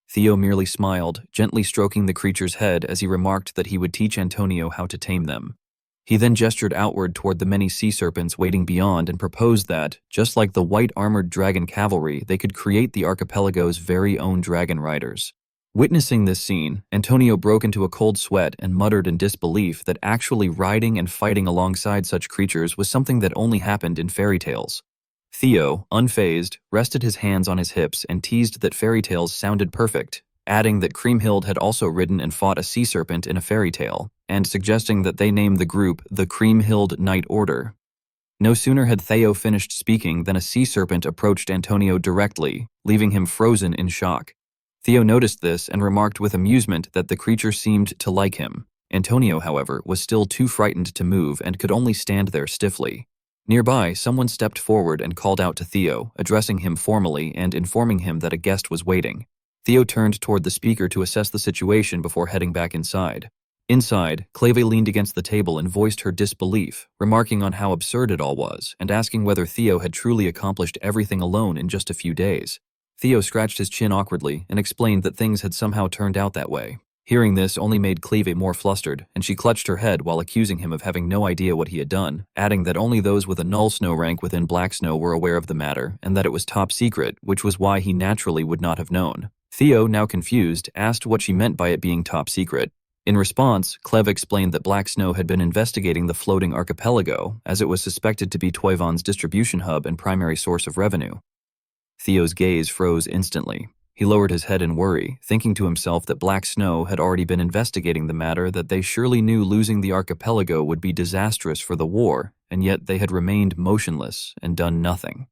Theo merely smiled, gently stroking the creature's head as he remarked that he would teach Antonio how to tame them. He then gestured outward toward the many sea serpents waiting beyond and proposed that, just like the white-armored dragon cavalry, they could create the archipelago's very own dragon riders. Witnessing this scene, Antonio broke into a cold sweat and muttered in disbelief that actually riding and fighting alongside such creatures was something that only happened in fairy tales. Theo, unfazed, rested his hands on his hips and teased that fairy tales sounded perfect, adding that Kriemhild had also ridden and fought a sea serpent in a fairy tale, and suggesting that they name the group the Kriemhild Knight Order. No sooner had Theo finished speaking than a sea serpent approached Antonio directly, leaving him frozen in shock. Theo noticed this and remarked with amusement that the creature seemed to like him. Antonio, however, was still too frightened to move and could only stand there stiffly. Nearby, someone stepped forward and called out to Theo, addressing him formally and informing him that a guest was waiting. Theo turned toward the speaker to assess the situation before heading back inside. Inside, Cleve leaned against the table and voiced her disbelief, remarking on how absurd it all was and asking whether Theo had truly accomplished everything alone in just a few days. Theo scratched his chin awkwardly and explained that things had somehow turned out that way. Hearing this only made Cleve more flustered, and she clutched her head while accusing him of having no idea what he had done, adding that only those with a null snow rank within Black Snow were aware of the matter and that it was top secret, which was why he naturally would not have known. Theo, now confused, asked what she meant by it being top secret. In response, Cleve explained that Black Snow had been investigating the floating archipelago, as it was suspected to be Toivon's distribution hub and primary source of revenue. Theo's gaze froze instantly. He lowered his head in worry, thinking to himself that Black Snow had already been investigating the matter, that they surely knew losing the archipelago would be disastrous for the war, and yet they had remained motionless and done nothing.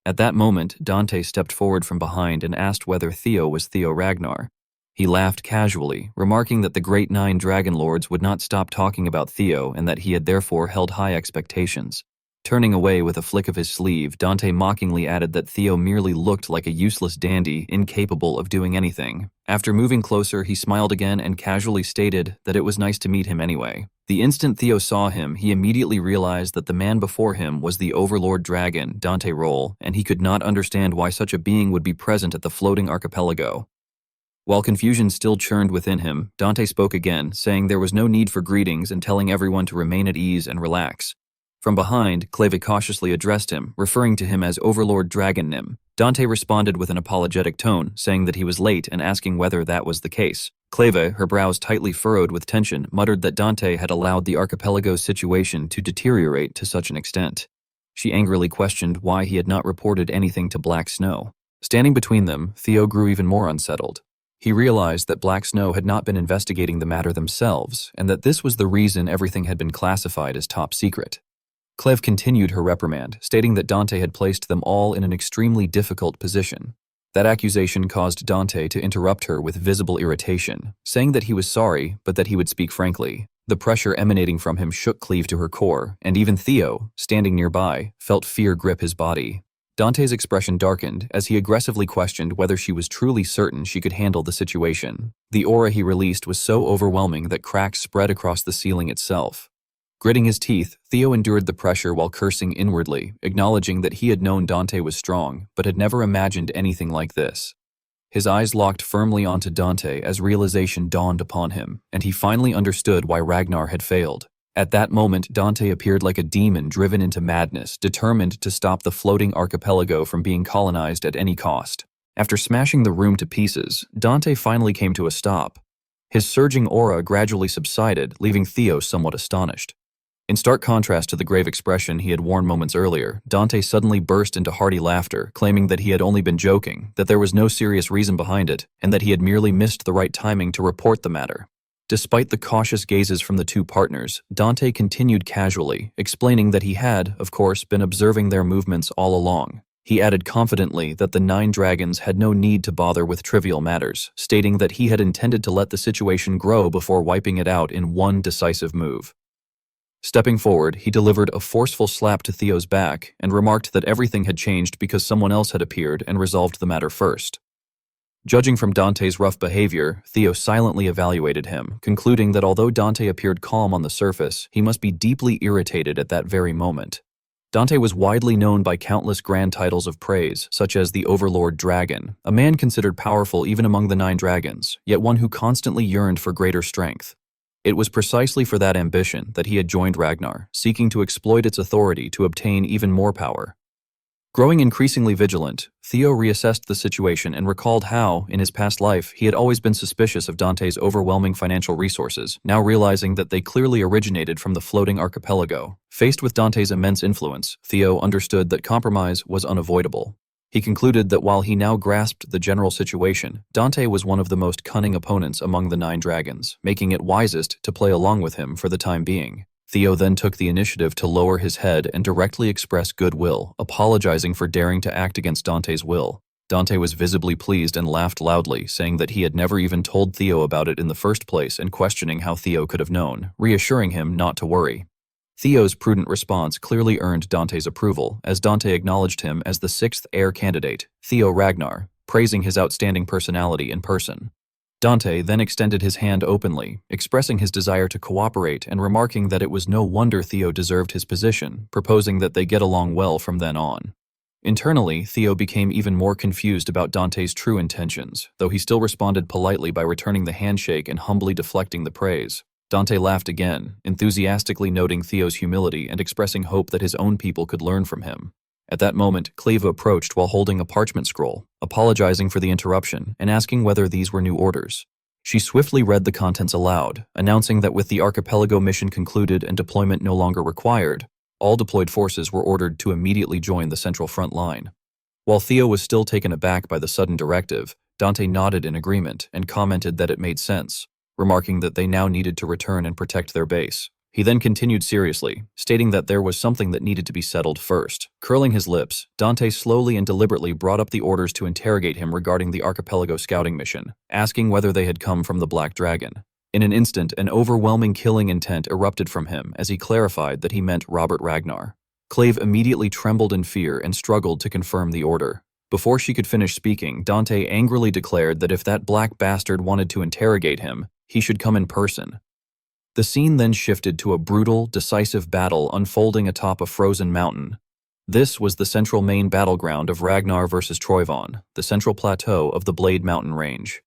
At that moment, Dante stepped forward from behind and asked whether Theo was Theo Ragnar. He laughed casually, remarking that the Great Nine Dragon Lords would not stop talking about Theo and that he had therefore held high expectations. Turning away with a flick of his sleeve, Dante mockingly added that Theo merely looked like a useless dandy, incapable of doing anything. After moving closer, he smiled again and casually stated that it was nice to meet him anyway. The instant Theo saw him, he immediately realized that the man before him was the Overlord Dragon, Dante Roll, and he could not understand why such a being would be present at the floating archipelago. While confusion still churned within him, Dante spoke again, saying there was no need for greetings and telling everyone to remain at ease and relax. From behind, Clave cautiously addressed him, referring to him as Overlord Dragon Nim. Dante responded with an apologetic tone, saying that he was late and asking whether that was the case. Clave, her brows tightly furrowed with tension, muttered that Dante had allowed the archipelago's situation to deteriorate to such an extent. She angrily questioned why he had not reported anything to Black Snow. Standing between them, Theo grew even more unsettled. He realized that Black Snow had not been investigating the matter themselves, and that this was the reason everything had been classified as top secret. Cleve continued her reprimand, stating that Dante had placed them all in an extremely difficult position. That accusation caused Dante to interrupt her with visible irritation, saying that he was sorry, but that he would speak frankly. The pressure emanating from him shook Cleve to her core, and even Theo, standing nearby, felt fear grip his body. Dante's expression darkened as he aggressively questioned whether she was truly certain she could handle the situation. The aura he released was so overwhelming that cracks spread across the ceiling itself. Gritting his teeth, Theo endured the pressure while cursing inwardly, acknowledging that he had known Dante was strong, but had never imagined anything like this. His eyes locked firmly onto Dante as realization dawned upon him, and he finally understood why Ragnar had failed. At that moment, Dante appeared like a demon driven into madness, determined to stop the floating archipelago from being colonized at any cost. After smashing the room to pieces, Dante finally came to a stop. His surging aura gradually subsided, leaving Theo somewhat astonished. In stark contrast to the grave expression he had worn moments earlier, Dante suddenly burst into hearty laughter, claiming that he had only been joking, that there was no serious reason behind it, and that he had merely missed the right timing to report the matter. Despite the cautious gazes from the two partners, Dante continued casually, explaining that he had, of course, been observing their movements all along. He added confidently that the 9 dragons had no need to bother with trivial matters, stating that he had intended to let the situation grow before wiping it out in one decisive move. Stepping forward, he delivered a forceful slap to Theo's back and remarked that everything had changed because someone else had appeared and resolved the matter first. Judging from Dante's rough behavior, Theo silently evaluated him, concluding that although Dante appeared calm on the surface, he must be deeply irritated at that very moment. Dante was widely known by countless grand titles of praise, such as the Overlord Dragon, a man considered powerful even among the 9 dragons, yet one who constantly yearned for greater strength. It was precisely for that ambition that he had joined Ragnar, seeking to exploit its authority to obtain even more power. Growing increasingly vigilant, Theo reassessed the situation and recalled how, in his past life, he had always been suspicious of Dante's overwhelming financial resources, now realizing that they clearly originated from the floating archipelago. Faced with Dante's immense influence, Theo understood that compromise was unavoidable. He concluded that while he now grasped the general situation, Dante was one of the most cunning opponents among the 9 dragons, making it wisest to play along with him for the time being. Theo then took the initiative to lower his head and directly express goodwill, apologizing for daring to act against Dante's will. Dante was visibly pleased and laughed loudly, saying that he had never even told Theo about it in the first place and questioning how Theo could have known, reassuring him not to worry. Theo's prudent response clearly earned Dante's approval, as Dante acknowledged him as the 6th heir candidate, Theo Ragnar, praising his outstanding personality in person. Dante then extended his hand openly, expressing his desire to cooperate and remarking that it was no wonder Theo deserved his position, proposing that they get along well from then on. Internally, Theo became even more confused about Dante's true intentions, though he still responded politely by returning the handshake and humbly deflecting the praise. Dante laughed again, enthusiastically noting Theo's humility and expressing hope that his own people could learn from him. At that moment, Cleve approached while holding a parchment scroll, apologizing for the interruption and asking whether these were new orders. She swiftly read the contents aloud, announcing that with the archipelago mission concluded and deployment no longer required, all deployed forces were ordered to immediately join the central front line. While Theo was still taken aback by the sudden directive, Dante nodded in agreement and commented that it made sense, remarking that they now needed to return and protect their base. He then continued seriously, stating that there was something that needed to be settled first. Curling his lips, Dante slowly and deliberately brought up the orders to interrogate him regarding the archipelago scouting mission, asking whether they had come from the Black Dragon. In an instant, an overwhelming killing intent erupted from him as he clarified that he meant Robert Ragnar. Clave immediately trembled in fear and struggled to confirm the order. Before she could finish speaking, Dante angrily declared that if that black bastard wanted to interrogate him, he should come in person. The scene then shifted to a brutal, decisive battle unfolding atop a frozen mountain. This was the central main battleground of Ragnar versus Troyvon, the central plateau of the Blade Mountain Range.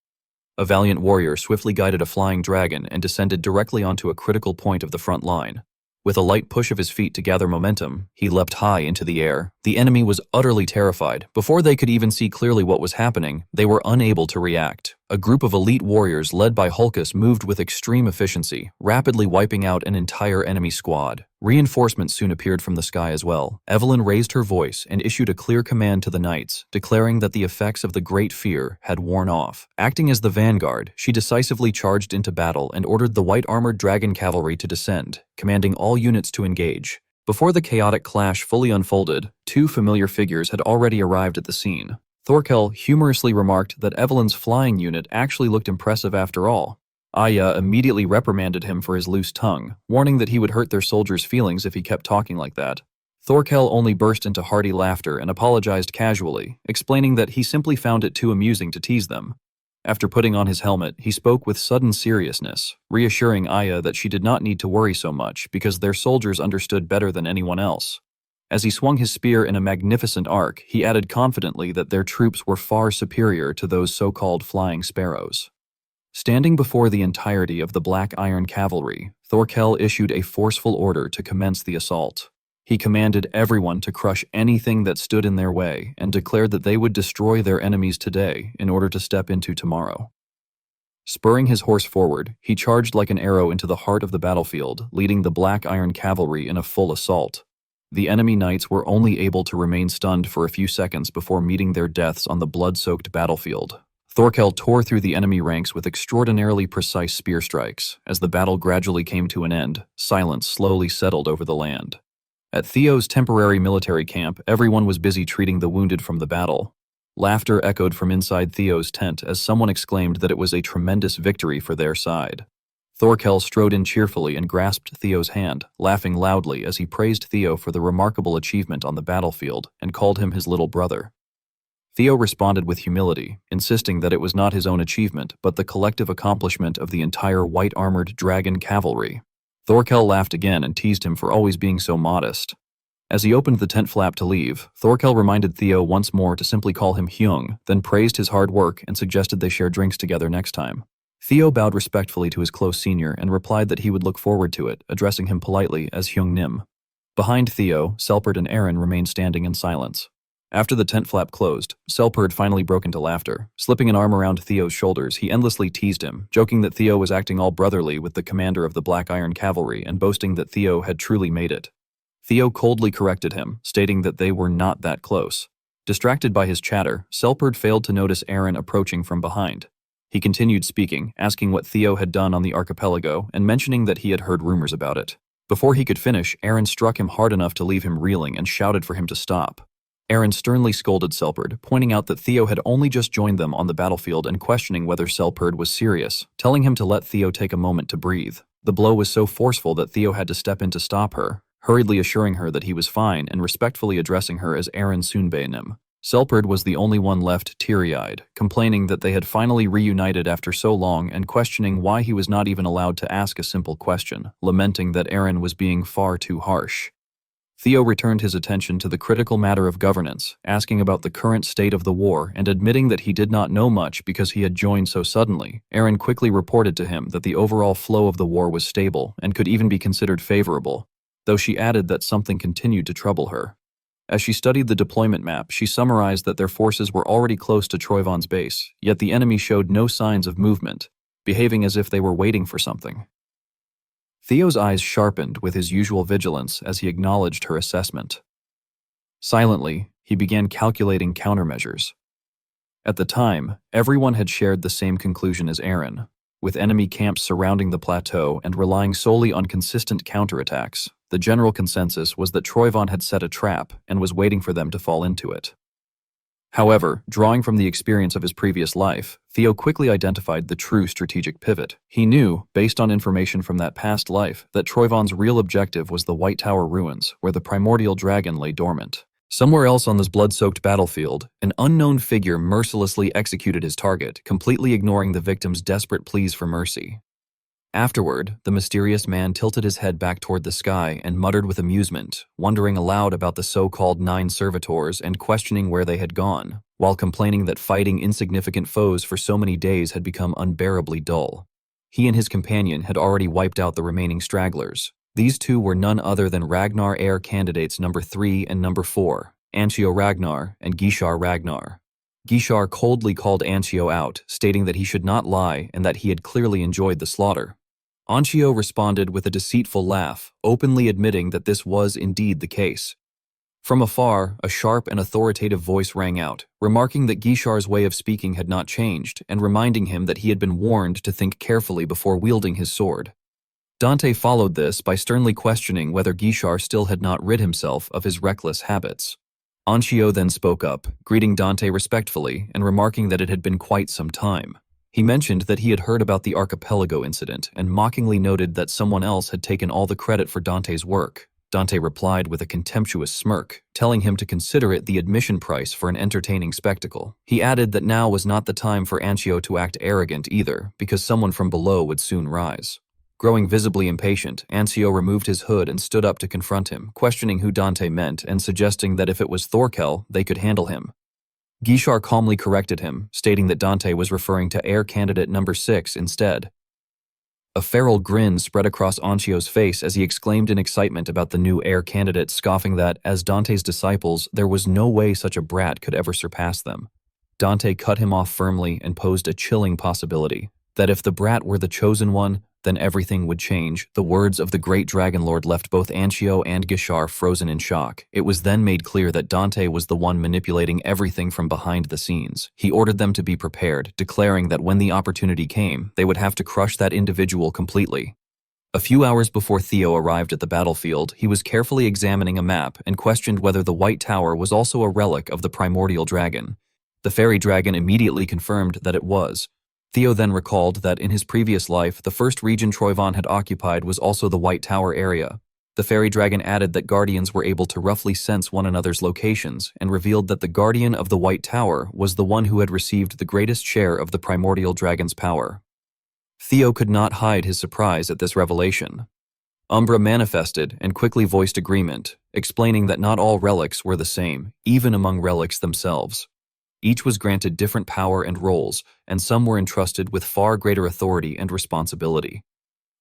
A valiant warrior swiftly guided a flying dragon and descended directly onto a critical point of the front line. With a light push of his feet to gather momentum, he leapt high into the air. The enemy was utterly terrified. Before they could even see clearly what was happening, they were unable to react. A group of elite warriors led by Hulkus moved with extreme efficiency, rapidly wiping out an entire enemy squad. Reinforcements soon appeared from the sky as well. Evelyn raised her voice and issued a clear command to the knights, declaring that the effects of the Great Fear had worn off. Acting as the vanguard, she decisively charged into battle and ordered the white-armored dragon cavalry to descend, commanding all units to engage. Before the chaotic clash fully unfolded, two familiar figures had already arrived at the scene. Thorkel humorously remarked that Evelyn's flying unit actually looked impressive after all. Aya immediately reprimanded him for his loose tongue, warning that he would hurt their soldiers' feelings if he kept talking like that. Thorkel only burst into hearty laughter and apologized casually, explaining that he simply found it too amusing to tease them. After putting on his helmet, he spoke with sudden seriousness, reassuring Aya that she did not need to worry so much because their soldiers understood better than anyone else. As he swung his spear in a magnificent arc, he added confidently that their troops were far superior to those so-called flying sparrows. Standing before the entirety of the Black Iron Cavalry, Thorkel issued a forceful order to commence the assault. He commanded everyone to crush anything that stood in their way and declared that they would destroy their enemies today in order to step into tomorrow. Spurring his horse forward, he charged like an arrow into the heart of the battlefield, leading the Black Iron Cavalry in a full assault. The enemy knights were only able to remain stunned for a few seconds before meeting their deaths on the blood-soaked battlefield. Thorkel tore through the enemy ranks with extraordinarily precise spear strikes. As the battle gradually came to an end, silence slowly settled over the land. At Theo's temporary military camp, everyone was busy treating the wounded from the battle. Laughter echoed from inside Theo's tent as someone exclaimed that it was a tremendous victory for their side. Thorkel strode in cheerfully and grasped Theo's hand, laughing loudly as he praised Theo for the remarkable achievement on the battlefield and called him his little brother. Theo responded with humility, insisting that it was not his own achievement but the collective accomplishment of the entire white-armored dragon cavalry. Thorkel laughed again and teased him for always being so modest. As he opened the tent flap to leave, Thorkel reminded Theo once more to simply call him Hyung, then praised his hard work and suggested they share drinks together next time. Theo bowed respectfully to his close senior and replied that he would look forward to it, addressing him politely as Hyung Nim. Behind Theo, Selpert and Aaron remained standing in silence. After the tent flap closed, Selpert finally broke into laughter. Slipping an arm around Theo's shoulders, he endlessly teased him, joking that Theo was acting all brotherly with the commander of the Black Iron Cavalry and boasting that Theo had truly made it. Theo coldly corrected him, stating that they were not that close. Distracted by his chatter, Selpert failed to notice Aaron approaching from behind. He continued speaking, asking what Theo had done on the archipelago and mentioning that he had heard rumors about it. Before he could finish, Aaron struck him hard enough to leave him reeling and shouted for him to stop. Aaron sternly scolded Selpert, pointing out that Theo had only just joined them on the battlefield and questioning whether Selpert was serious, telling him to let Theo take a moment to breathe. The blow was so forceful that Theo had to step in to stop her, hurriedly assuring her that he was fine and respectfully addressing her as Aaron Sunbaenim. Selpert was the only one left teary-eyed, complaining that they had finally reunited after so long and questioning why he was not even allowed to ask a simple question, lamenting that Aaron was being far too harsh. Theo returned his attention to the critical matter of governance, asking about the current state of the war and admitting that he did not know much because he had joined so suddenly. Aaron quickly reported to him that the overall flow of the war was stable and could even be considered favorable, though she added that something continued to trouble her. As she studied the deployment map, she summarized that their forces were already close to Troyvon's base, yet the enemy showed no signs of movement, behaving as if they were waiting for something. Theo's eyes sharpened with his usual vigilance as he acknowledged her assessment. Silently, he began calculating countermeasures. At the time, everyone had shared the same conclusion as Aaron. With enemy camps surrounding the plateau and relying solely on consistent counterattacks, the general consensus was that Troyvon had set a trap and was waiting for them to fall into it. However, drawing from the experience of his previous life, Theo quickly identified the true strategic pivot. He knew, based on information from that past life, that Troyvon's real objective was the White Tower ruins, where the primordial dragon lay dormant. Somewhere else on this blood-soaked battlefield, an unknown figure mercilessly executed his target, completely ignoring the victim's desperate pleas for mercy. Afterward, the mysterious man tilted his head back toward the sky and muttered with amusement, wondering aloud about the so-called 9 servitors and questioning where they had gone, while complaining that fighting insignificant foes for so many days had become unbearably dull. He and his companion had already wiped out the remaining stragglers. These two were none other than Ragnar heir candidates number 3 and number 4, Anshio Ragnar and Gishar Ragnar. Gishar coldly called Anshio out, stating that he should not lie and that he had clearly enjoyed the slaughter. Anshio responded with a deceitful laugh, openly admitting that this was indeed the case. From afar, a sharp and authoritative voice rang out, remarking that Gishar's way of speaking had not changed and reminding him that he had been warned to think carefully before wielding his sword. Dante followed this by sternly questioning whether Gishar still had not rid himself of his reckless habits. Anshio then spoke up, greeting Dante respectfully and remarking that it had been quite some time. He mentioned that he had heard about the archipelago incident and mockingly noted that someone else had taken all the credit for Dante's work. Dante replied with a contemptuous smirk, telling him to consider it the admission price for an entertaining spectacle. He added that now was not the time for Anshio to act arrogant either, because someone from below would soon rise. Growing visibly impatient, Anshio removed his hood and stood up to confront him, questioning who Dante meant and suggesting that if it was Thorkel, they could handle him. Gishar calmly corrected him, stating that Dante was referring to heir candidate number 6 instead. A feral grin spread across Anshio's face as he exclaimed in excitement about the new heir candidate, scoffing that, as Dante's disciples, there was no way such a brat could ever surpass them. Dante cut him off firmly and posed a chilling possibility, that if the brat were the chosen one, then everything would change. The words of the great Dragon Lord left both Anshio and Gishar frozen in shock. It was then made clear that Dante was the one manipulating everything from behind the scenes. He ordered them to be prepared, declaring that when the opportunity came, they would have to crush that individual completely. A few hours before Theo arrived at the battlefield, he was carefully examining a map and questioned whether the White Tower was also a relic of the primordial dragon. The fairy dragon immediately confirmed that it was. Theo then recalled that in his previous life, the first region Troyvon had occupied was also the White Tower area. The fairy dragon added that guardians were able to roughly sense one another's locations and revealed that the guardian of the White Tower was the one who had received the greatest share of the primordial dragon's power. Theo could not hide his surprise at this revelation. Umbra manifested and quickly voiced agreement, explaining that not all relics were the same, even among relics themselves. Each was granted different power and roles, and some were entrusted with far greater authority and responsibility.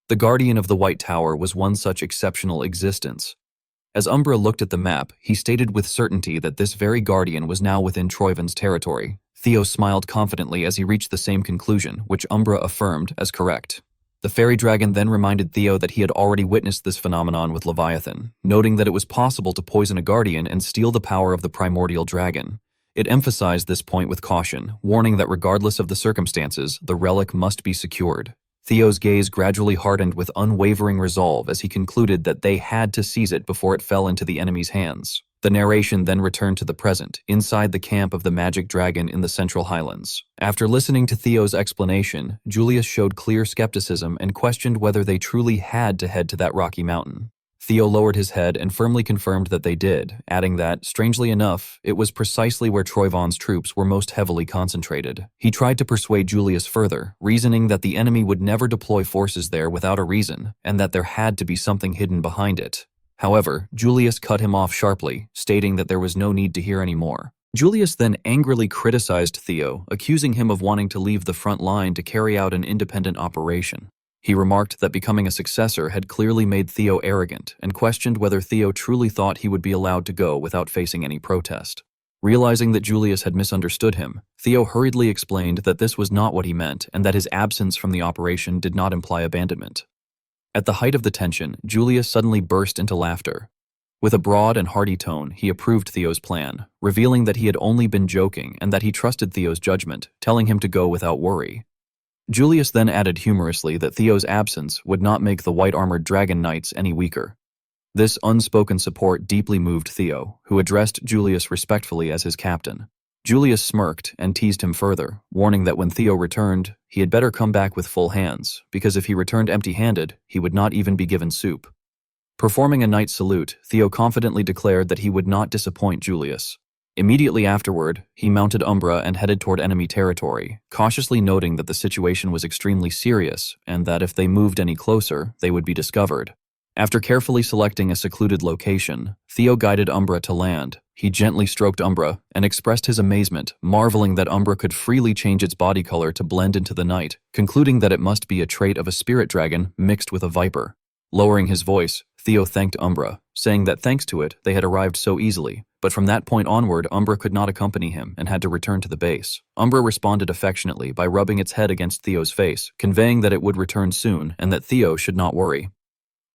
The Guardian of the White Tower was one such exceptional existence. As Umbra looked at the map, he stated with certainty that this very Guardian was now within Troyvon's territory. Theo smiled confidently as he reached the same conclusion, which Umbra affirmed as correct. The fairy dragon then reminded Theo that he had already witnessed this phenomenon with Leviathan, noting that it was possible to poison a Guardian and steal the power of the primordial dragon. It emphasized this point with caution, warning that regardless of the circumstances, the relic must be secured. Theo's gaze gradually hardened with unwavering resolve as he concluded that they had to seize it before it fell into the enemy's hands. The narration then returned to the present, inside the camp of the magic dragon in the Central Highlands. After listening to Theo's explanation, Julius showed clear skepticism and questioned whether they truly had to head to that rocky mountain. Theo lowered his head and firmly confirmed that they did, adding that, strangely enough, it was precisely where Troyvon's troops were most heavily concentrated. He tried to persuade Julius further, reasoning that the enemy would never deploy forces there without a reason, and that there had to be something hidden behind it. However, Julius cut him off sharply, stating that there was no need to hear any more. Julius then angrily criticized Theo, accusing him of wanting to leave the front line to carry out an independent operation. He remarked that becoming a successor had clearly made Theo arrogant and questioned whether Theo truly thought he would be allowed to go without facing any protest. Realizing that Julius had misunderstood him, Theo hurriedly explained that this was not what he meant and that his absence from the operation did not imply abandonment. At the height of the tension, Julius suddenly burst into laughter. With a broad and hearty tone, he approved Theo's plan, revealing that he had only been joking and that he trusted Theo's judgment, telling him to go without worry. Julius then added humorously that Theo's absence would not make the white-armored dragon knights any weaker. This unspoken support deeply moved Theo, who addressed Julius respectfully as his captain. Julius smirked and teased him further, warning that when Theo returned, he had better come back with full hands, because if he returned empty-handed, he would not even be given soup. Performing a knight's salute, Theo confidently declared that he would not disappoint Julius. Immediately afterward, he mounted Umbra and headed toward enemy territory, cautiously noting that the situation was extremely serious and that if they moved any closer, they would be discovered. After carefully selecting a secluded location, Theo guided Umbra to land. He gently stroked Umbra and expressed his amazement, marveling that Umbra could freely change its body color to blend into the night, concluding that it must be a trait of a spirit dragon mixed with a viper. Lowering his voice, Theo thanked Umbra, saying that thanks to it, they had arrived so easily, but from that point onward, Umbra could not accompany him and had to return to the base. Umbra responded affectionately by rubbing its head against Theo's face, conveying that it would return soon and that Theo should not worry.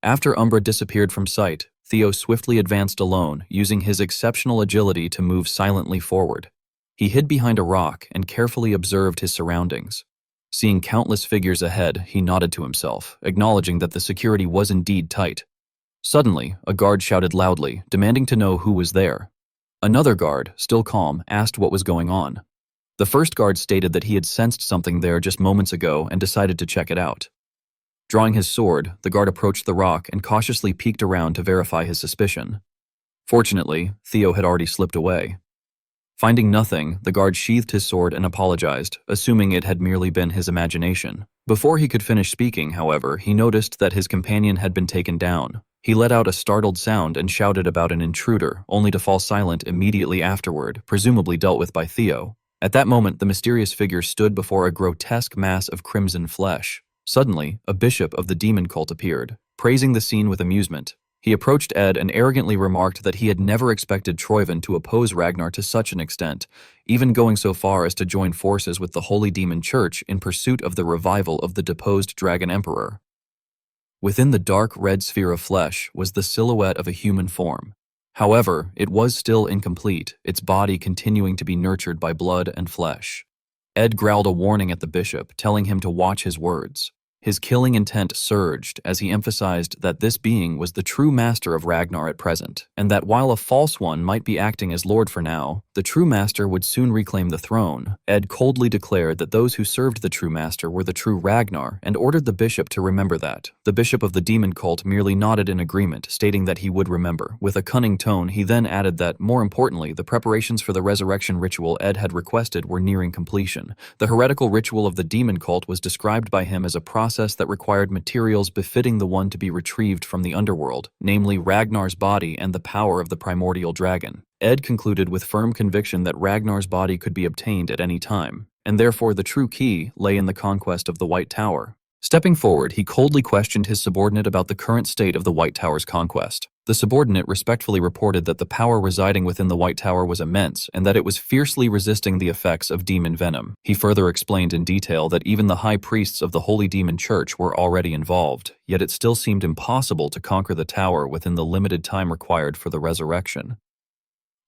After Umbra disappeared from sight, Theo swiftly advanced alone, using his exceptional agility to move silently forward. He hid behind a rock and carefully observed his surroundings. Seeing countless figures ahead, he nodded to himself, acknowledging that the security was indeed tight. Suddenly, a guard shouted loudly, demanding to know who was there. Another guard, still calm, asked what was going on. The first guard stated that he had sensed something there just moments ago and decided to check it out. Drawing his sword, the guard approached the rock and cautiously peeked around to verify his suspicion. Fortunately, Theo had already slipped away. Finding nothing, the guard sheathed his sword and apologized, assuming it had merely been his imagination. Before he could finish speaking, however, he noticed that his companion had been taken down. He let out a startled sound and shouted about an intruder, only to fall silent immediately afterward, presumably dealt with by Theo. At that moment, the mysterious figure stood before a grotesque mass of crimson flesh. Suddenly, a bishop of the demon cult appeared, praising the scene with amusement. He approached Ed and arrogantly remarked that he had never expected Troyvin to oppose Ragnar to such an extent, even going so far as to join forces with the Holy Demon Church in pursuit of the revival of the deposed Dragon Emperor. Within the dark red sphere of flesh was the silhouette of a human form. However, it was still incomplete, its body continuing to be nurtured by blood and flesh. Ed growled a warning at the bishop, telling him to watch his words. His killing intent surged as he emphasized that this being was the true master of Ragnar at present, and that while a false one might be acting as lord for now, the true master would soon reclaim the throne. Ed coldly declared that those who served the true master were the true Ragnar and ordered the bishop to remember that. The bishop of the demon cult merely nodded in agreement, stating that he would remember. With a cunning tone, he then added that, more importantly, the preparations for the resurrection ritual Ed had requested were nearing completion. The heretical ritual of the demon cult was described by him as a process that required materials befitting the one to be retrieved from the underworld, namely Ragnar's body and the power of the primordial dragon. Ed concluded with firm conviction that Ragnar's body could be obtained at any time, and therefore the true key lay in the conquest of the White Tower. Stepping forward, he coldly questioned his subordinate about the current state of the White Tower's conquest. The subordinate respectfully reported that the power residing within the White Tower was immense and that it was fiercely resisting the effects of demon venom. He further explained in detail that even the high priests of the Holy Demon Church were already involved, yet it still seemed impossible to conquer the tower within the limited time required for the resurrection.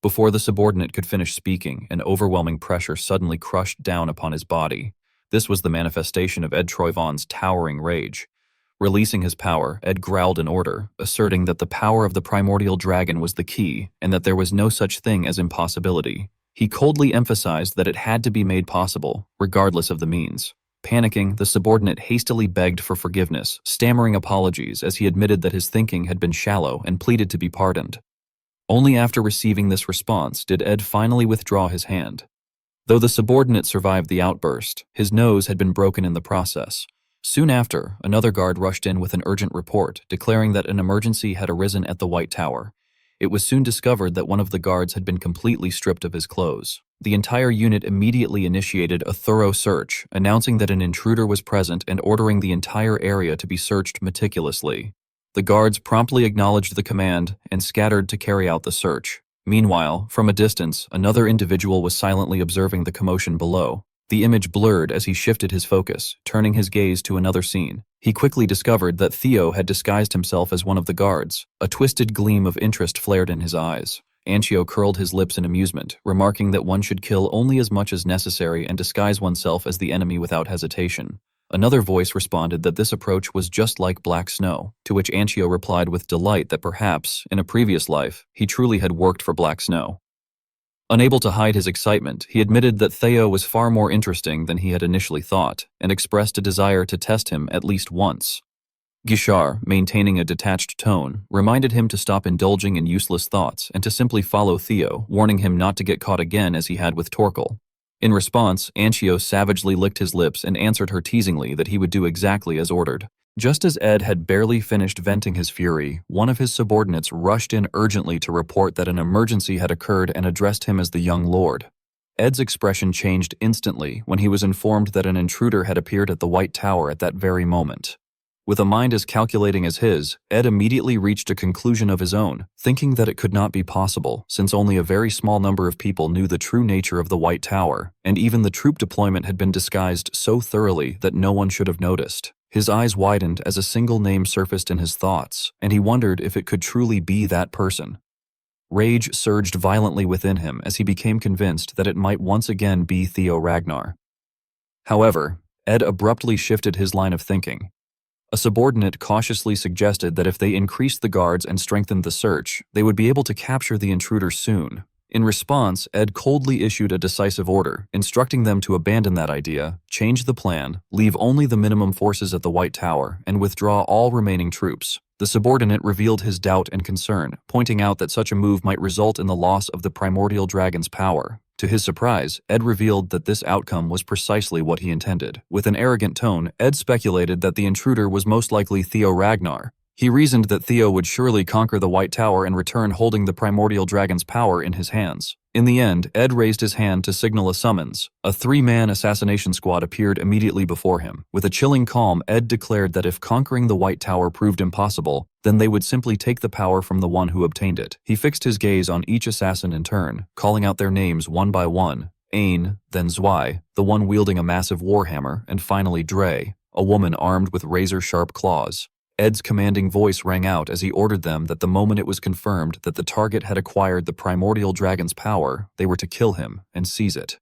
Before the subordinate could finish speaking, an overwhelming pressure suddenly crushed down upon his body. This was the manifestation of Ed Troyvon's towering rage. Releasing his power, Ed growled an order, asserting that the power of the primordial dragon was the key and that there was no such thing as impossibility. He coldly emphasized that it had to be made possible, regardless of the means. Panicking, the subordinate hastily begged for forgiveness, stammering apologies as he admitted that his thinking had been shallow and pleaded to be pardoned. Only after receiving this response did Ed finally withdraw his hand. Though the subordinate survived the outburst, his nose had been broken in the process. Soon after, another guard rushed in with an urgent report, declaring that an emergency had arisen at the White Tower. It was soon discovered that one of the guards had been completely stripped of his clothes. The entire unit immediately initiated a thorough search, announcing that an intruder was present and ordering the entire area to be searched meticulously. The guards promptly acknowledged the command and scattered to carry out the search. Meanwhile, from a distance, another individual was silently observing the commotion below. The image blurred as he shifted his focus, turning his gaze to another scene. He quickly discovered that Theo had disguised himself as one of the guards. A twisted gleam of interest flared in his eyes. Anchio curled his lips in amusement, remarking that one should kill only as much as necessary and disguise oneself as the enemy without hesitation. Another voice responded that this approach was just like Black Snow, to which Anchio replied with delight that perhaps, in a previous life, he truly had worked for Black Snow. Unable to hide his excitement, he admitted that Theo was far more interesting than he had initially thought, and expressed a desire to test him at least once. Gishar, maintaining a detached tone, reminded him to stop indulging in useless thoughts and to simply follow Theo, warning him not to get caught again as he had with Torkel. In response, Anchio savagely licked his lips and answered her teasingly that he would do exactly as ordered. Just as Ed had barely finished venting his fury, one of his subordinates rushed in urgently to report that an emergency had occurred and addressed him as the young lord. Ed's expression changed instantly when he was informed that an intruder had appeared at the White Tower at that very moment. With a mind as calculating as his, Ed immediately reached a conclusion of his own, thinking that it could not be possible since only a very small number of people knew the true nature of the White Tower, and even the troop deployment had been disguised so thoroughly that no one should have noticed. His eyes widened as a single name surfaced in his thoughts, and he wondered if it could truly be that person. Rage surged violently within him as he became convinced that it might once again be Theo Ragnar. However, Ed abruptly shifted his line of thinking. A subordinate cautiously suggested that if they increased the guards and strengthened the search, they would be able to capture the intruder soon. In response, Ed coldly issued a decisive order, instructing them to abandon that idea, change the plan, leave only the minimum forces at the White Tower, and withdraw all remaining troops. The subordinate revealed his doubt and concern, pointing out that such a move might result in the loss of the primordial dragon's power. To his surprise, Ed revealed that this outcome was precisely what he intended. With an arrogant tone, Ed speculated that the intruder was most likely Theo Ragnar. He reasoned that Theo would surely conquer the White Tower and return holding the primordial dragon's power in his hands. In the end, Ed raised his hand to signal a summons. A 3-man assassination squad appeared immediately before him. With a chilling calm, Ed declared that if conquering the White Tower proved impossible, then they would simply take the power from the one who obtained it. He fixed his gaze on each assassin in turn, calling out their names one by one. Ain, then Zwei, the one wielding a massive warhammer, and finally Dre, a woman armed with razor-sharp claws. Ed's commanding voice rang out as he ordered them that the moment it was confirmed that the target had acquired the primordial dragon's power, they were to kill him and seize it.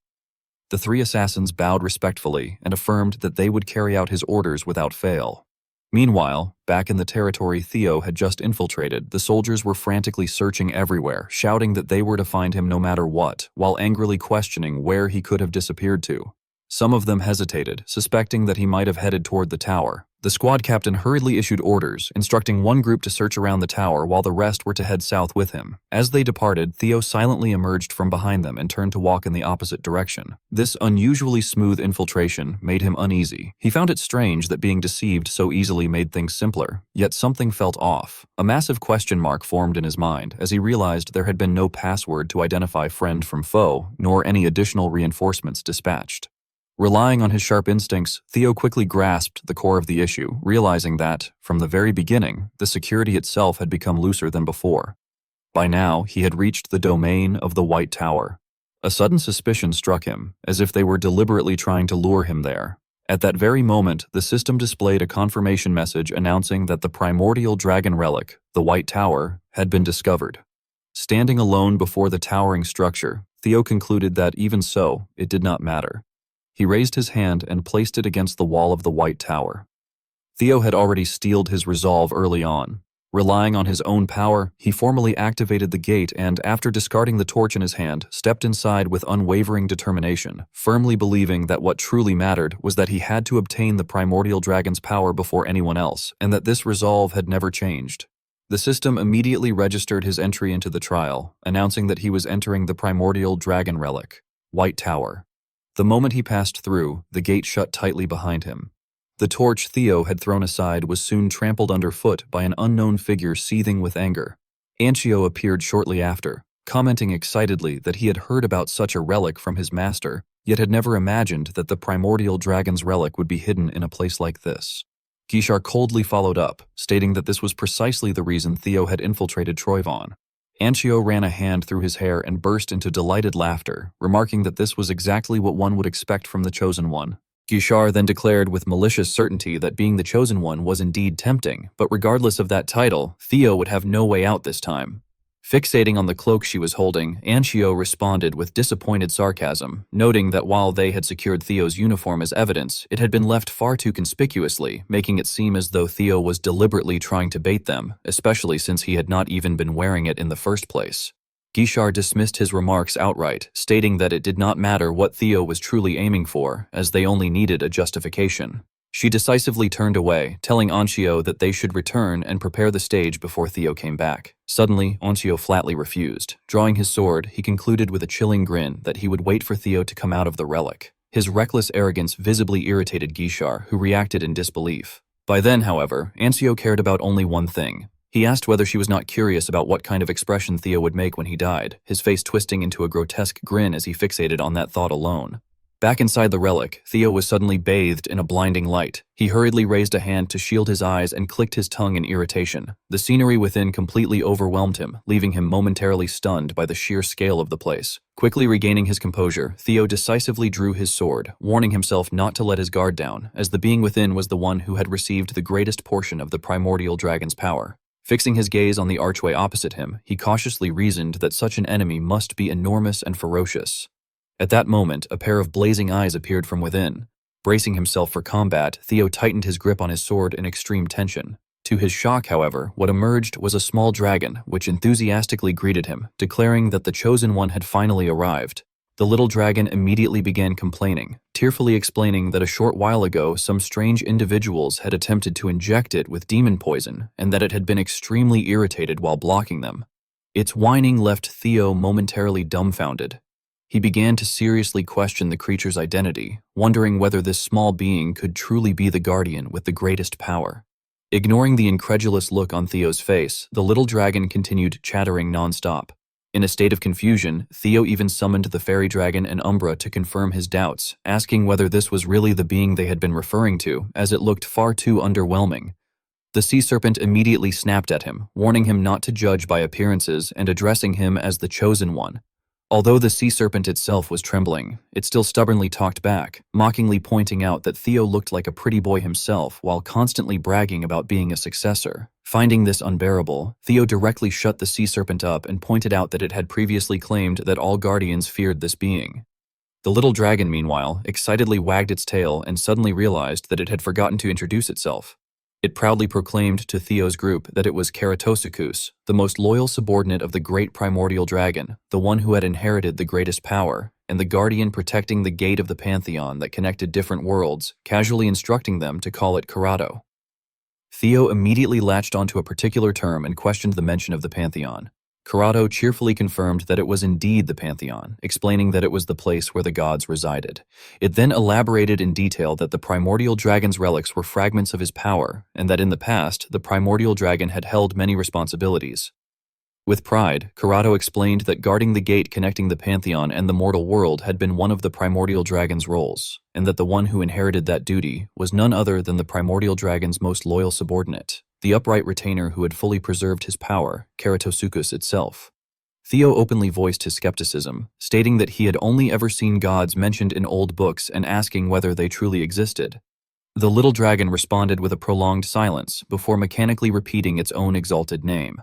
The 3 assassins bowed respectfully and affirmed that they would carry out his orders without fail. Meanwhile, back in the territory Theo had just infiltrated, the soldiers were frantically searching everywhere, shouting that they were to find him no matter what, while angrily questioning where he could have disappeared to. Some of them hesitated, suspecting that he might have headed toward the tower. The squad captain hurriedly issued orders, instructing one group to search around the tower while the rest were to head south with him. As they departed, Theo silently emerged from behind them and turned to walk in the opposite direction. This unusually smooth infiltration made him uneasy. He found it strange that being deceived so easily made things simpler, yet something felt off. A massive question mark formed in his mind as he realized there had been no password to identify friend from foe, nor any additional reinforcements dispatched. Relying on his sharp instincts, Theo quickly grasped the core of the issue, realizing that, from the very beginning, the security itself had become looser than before. By now, he had reached the domain of the White Tower. A sudden suspicion struck him, as if they were deliberately trying to lure him there. At that very moment, the system displayed a confirmation message announcing that the primordial dragon relic, the White Tower, had been discovered. Standing alone before the towering structure, Theo concluded that even so, it did not matter. He raised his hand and placed it against the wall of the White Tower. Theo had already steeled his resolve early on. Relying on his own power, he formally activated the gate and, after discarding the torch in his hand, stepped inside with unwavering determination, firmly believing that what truly mattered was that he had to obtain the primordial dragon's power before anyone else, and that this resolve had never changed. The system immediately registered his entry into the trial, announcing that he was entering the primordial dragon relic, White Tower. The moment he passed through, the gate shut tightly behind him. The torch Theo had thrown aside was soon trampled underfoot by an unknown figure seething with anger. Anchio appeared shortly after, commenting excitedly that he had heard about such a relic from his master, yet had never imagined that the primordial dragon's relic would be hidden in a place like this. Gishar coldly followed up, stating that this was precisely the reason Theo had infiltrated Troyvon. Anchio ran a hand through his hair and burst into delighted laughter, remarking that this was exactly what one would expect from the Chosen One. Gishar then declared with malicious certainty that being the Chosen One was indeed tempting, but regardless of that title, Theo would have no way out this time. Fixating on the cloak she was holding, Anchio responded with disappointed sarcasm, noting that while they had secured Theo's uniform as evidence, it had been left far too conspicuously, making it seem as though Theo was deliberately trying to bait them, especially since he had not even been wearing it in the first place. Gishar dismissed his remarks outright, stating that it did not matter what Theo was truly aiming for, as they only needed a justification. She decisively turned away, telling Anchio that they should return and prepare the stage before Theo came back. Suddenly, Anchio flatly refused. Drawing his sword, he concluded with a chilling grin that he would wait for Theo to come out of the relic. His reckless arrogance visibly irritated Gishar, who reacted in disbelief. By then, however, Anchio cared about only one thing. He asked whether she was not curious about what kind of expression Theo would make when he died, his face twisting into a grotesque grin as he fixated on that thought alone. Back inside the relic, Theo was suddenly bathed in a blinding light. He hurriedly raised a hand to shield his eyes and clicked his tongue in irritation. The scenery within completely overwhelmed him, leaving him momentarily stunned by the sheer scale of the place. Quickly regaining his composure, Theo decisively drew his sword, warning himself not to let his guard down, as the being within was the one who had received the greatest portion of the primordial dragon's power. Fixing his gaze on the archway opposite him, he cautiously reasoned that such an enemy must be enormous and ferocious. At that moment, a pair of blazing eyes appeared from within. Bracing himself for combat, Theo tightened his grip on his sword in extreme tension. To his shock, however, what emerged was a small dragon, which enthusiastically greeted him, declaring that the chosen one had finally arrived. The little dragon immediately began complaining, tearfully explaining that a short while ago some strange individuals had attempted to inject it with demon poison, and that it had been extremely irritated while blocking them. Its whining left Theo momentarily dumbfounded. He began to seriously question the creature's identity, wondering whether this small being could truly be the guardian with the greatest power. Ignoring the incredulous look on Theo's face, the little dragon continued chattering non-stop. In a state of confusion, Theo even summoned the fairy dragon and Umbra to confirm his doubts, asking whether this was really the being they had been referring to, as it looked far too underwhelming. The sea serpent immediately snapped at him, warning him not to judge by appearances and addressing him as the chosen one. Although the sea serpent itself was trembling, it still stubbornly talked back, mockingly pointing out that Theo looked like a pretty boy himself while constantly bragging about being a successor. Finding this unbearable, Theo directly shut the sea serpent up and pointed out that it had previously claimed that all guardians feared this being. The little dragon, meanwhile, excitedly wagged its tail and suddenly realized that it had forgotten to introduce itself. It proudly proclaimed to Theo's group that it was Keratosikus, the most loyal subordinate of the great primordial dragon, the one who had inherited the greatest power, and the guardian protecting the gate of the pantheon that connected different worlds, casually instructing them to call it Karato. Theo immediately latched onto a particular term and questioned the mention of the pantheon. Karato cheerfully confirmed that it was indeed the pantheon, explaining that it was the place where the gods resided. It then elaborated in detail that the primordial dragon's relics were fragments of his power, and that in the past, the primordial dragon had held many responsibilities. With pride, Karato explained that guarding the gate connecting the pantheon and the mortal world had been one of the primordial dragon's roles, and that the one who inherited that duty was none other than the primordial dragon's most loyal subordinate, the upright retainer who had fully preserved his power, Keratosikus itself. Theo openly voiced his skepticism, stating that he had only ever seen gods mentioned in old books and asking whether they truly existed. The little dragon responded with a prolonged silence before mechanically repeating its own exalted name.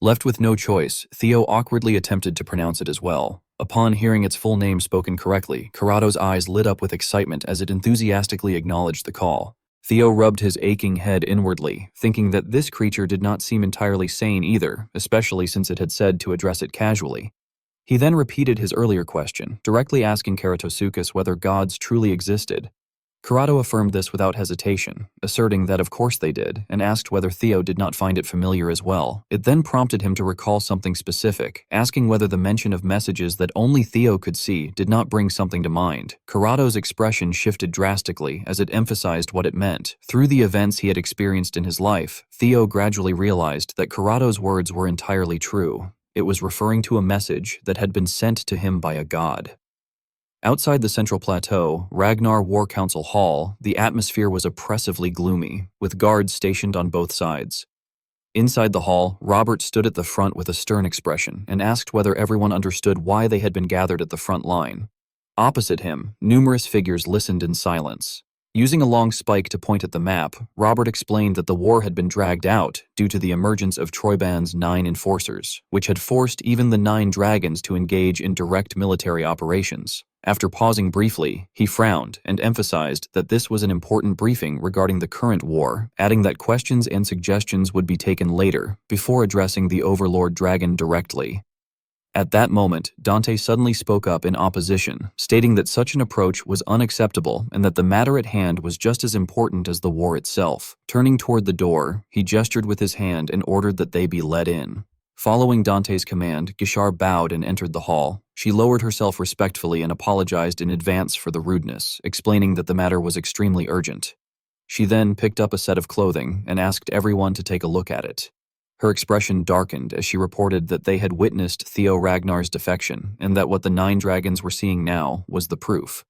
Left with no choice, Theo awkwardly attempted to pronounce it as well. Upon hearing its full name spoken correctly, Karato's eyes lit up with excitement as it enthusiastically acknowledged the call. Theo rubbed his aching head inwardly, thinking that this creature did not seem entirely sane either, especially since it had said to address it casually. He then repeated his earlier question, directly asking Keratosikus whether gods truly existed. Karato affirmed this without hesitation, asserting that of course they did, and asked whether Theo did not find it familiar as well. It then prompted him to recall something specific, asking whether the mention of messages that only Theo could see did not bring something to mind. Karato's expression shifted drastically as it emphasized what it meant. Through the events he had experienced in his life, Theo gradually realized that Karato's words were entirely true. It was referring to a message that had been sent to him by a god. Outside the central plateau, Ragnar War Council Hall, the atmosphere was oppressively gloomy, with guards stationed on both sides. Inside the hall, Robert stood at the front with a stern expression and asked whether everyone understood why they had been gathered at the front line. Opposite him, numerous figures listened in silence. Using a long spike to point at the map, Robert explained that the war had been dragged out due to the emergence of Troyban's 9 enforcers, which had forced even the 9 dragons to engage in direct military operations. After pausing briefly, he frowned and emphasized that this was an important briefing regarding the current war, adding that questions and suggestions would be taken later, before addressing the Overlord Dragon directly. At that moment, Dante suddenly spoke up in opposition, stating that such an approach was unacceptable and that the matter at hand was just as important as the war itself. Turning toward the door, he gestured with his hand and ordered that they be let in. Following Dante's command, Gishar bowed and entered the hall. She lowered herself respectfully and apologized in advance for the rudeness, explaining that the matter was extremely urgent. She then picked up a set of clothing and asked everyone to take a look at it. Her expression darkened as she reported that they had witnessed Theo Ragnar's defection and that what the 9 dragons were seeing now was the proof.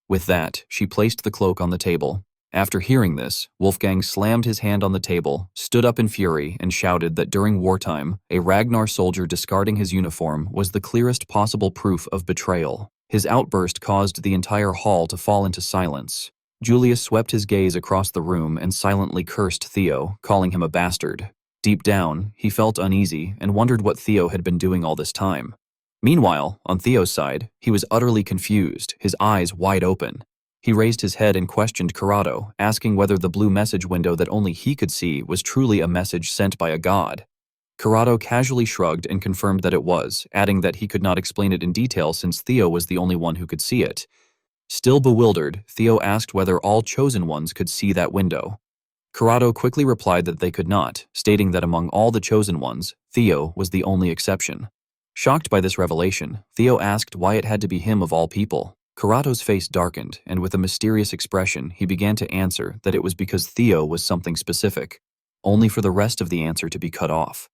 With that, she placed the cloak on the table. After hearing this, Wolfgang slammed his hand on the table, stood up in fury, and shouted that during wartime, a Ragnar soldier discarding his uniform was the clearest possible proof of betrayal. His outburst caused the entire hall to fall into silence. Julius swept his gaze across the room and silently cursed Theo, calling him a bastard. Deep down, he felt uneasy and wondered what Theo had been doing all this time. Meanwhile, on Theo's side, he was utterly confused, his eyes wide open. He raised his head and questioned Corrado, asking whether the blue message window that only he could see was truly a message sent by a god. Corrado casually shrugged and confirmed that it was, adding that he could not explain it in detail since Theo was the only one who could see it. Still bewildered, Theo asked whether all chosen ones could see that window. Corrado quickly replied that they could not, stating that among all the chosen ones, Theo was the only exception. Shocked by this revelation, Theo asked why it had to be him of all people. Corrado's face darkened, and with a mysterious expression, he began to answer that it was because Theo was something specific, only for the rest of the answer to be cut off.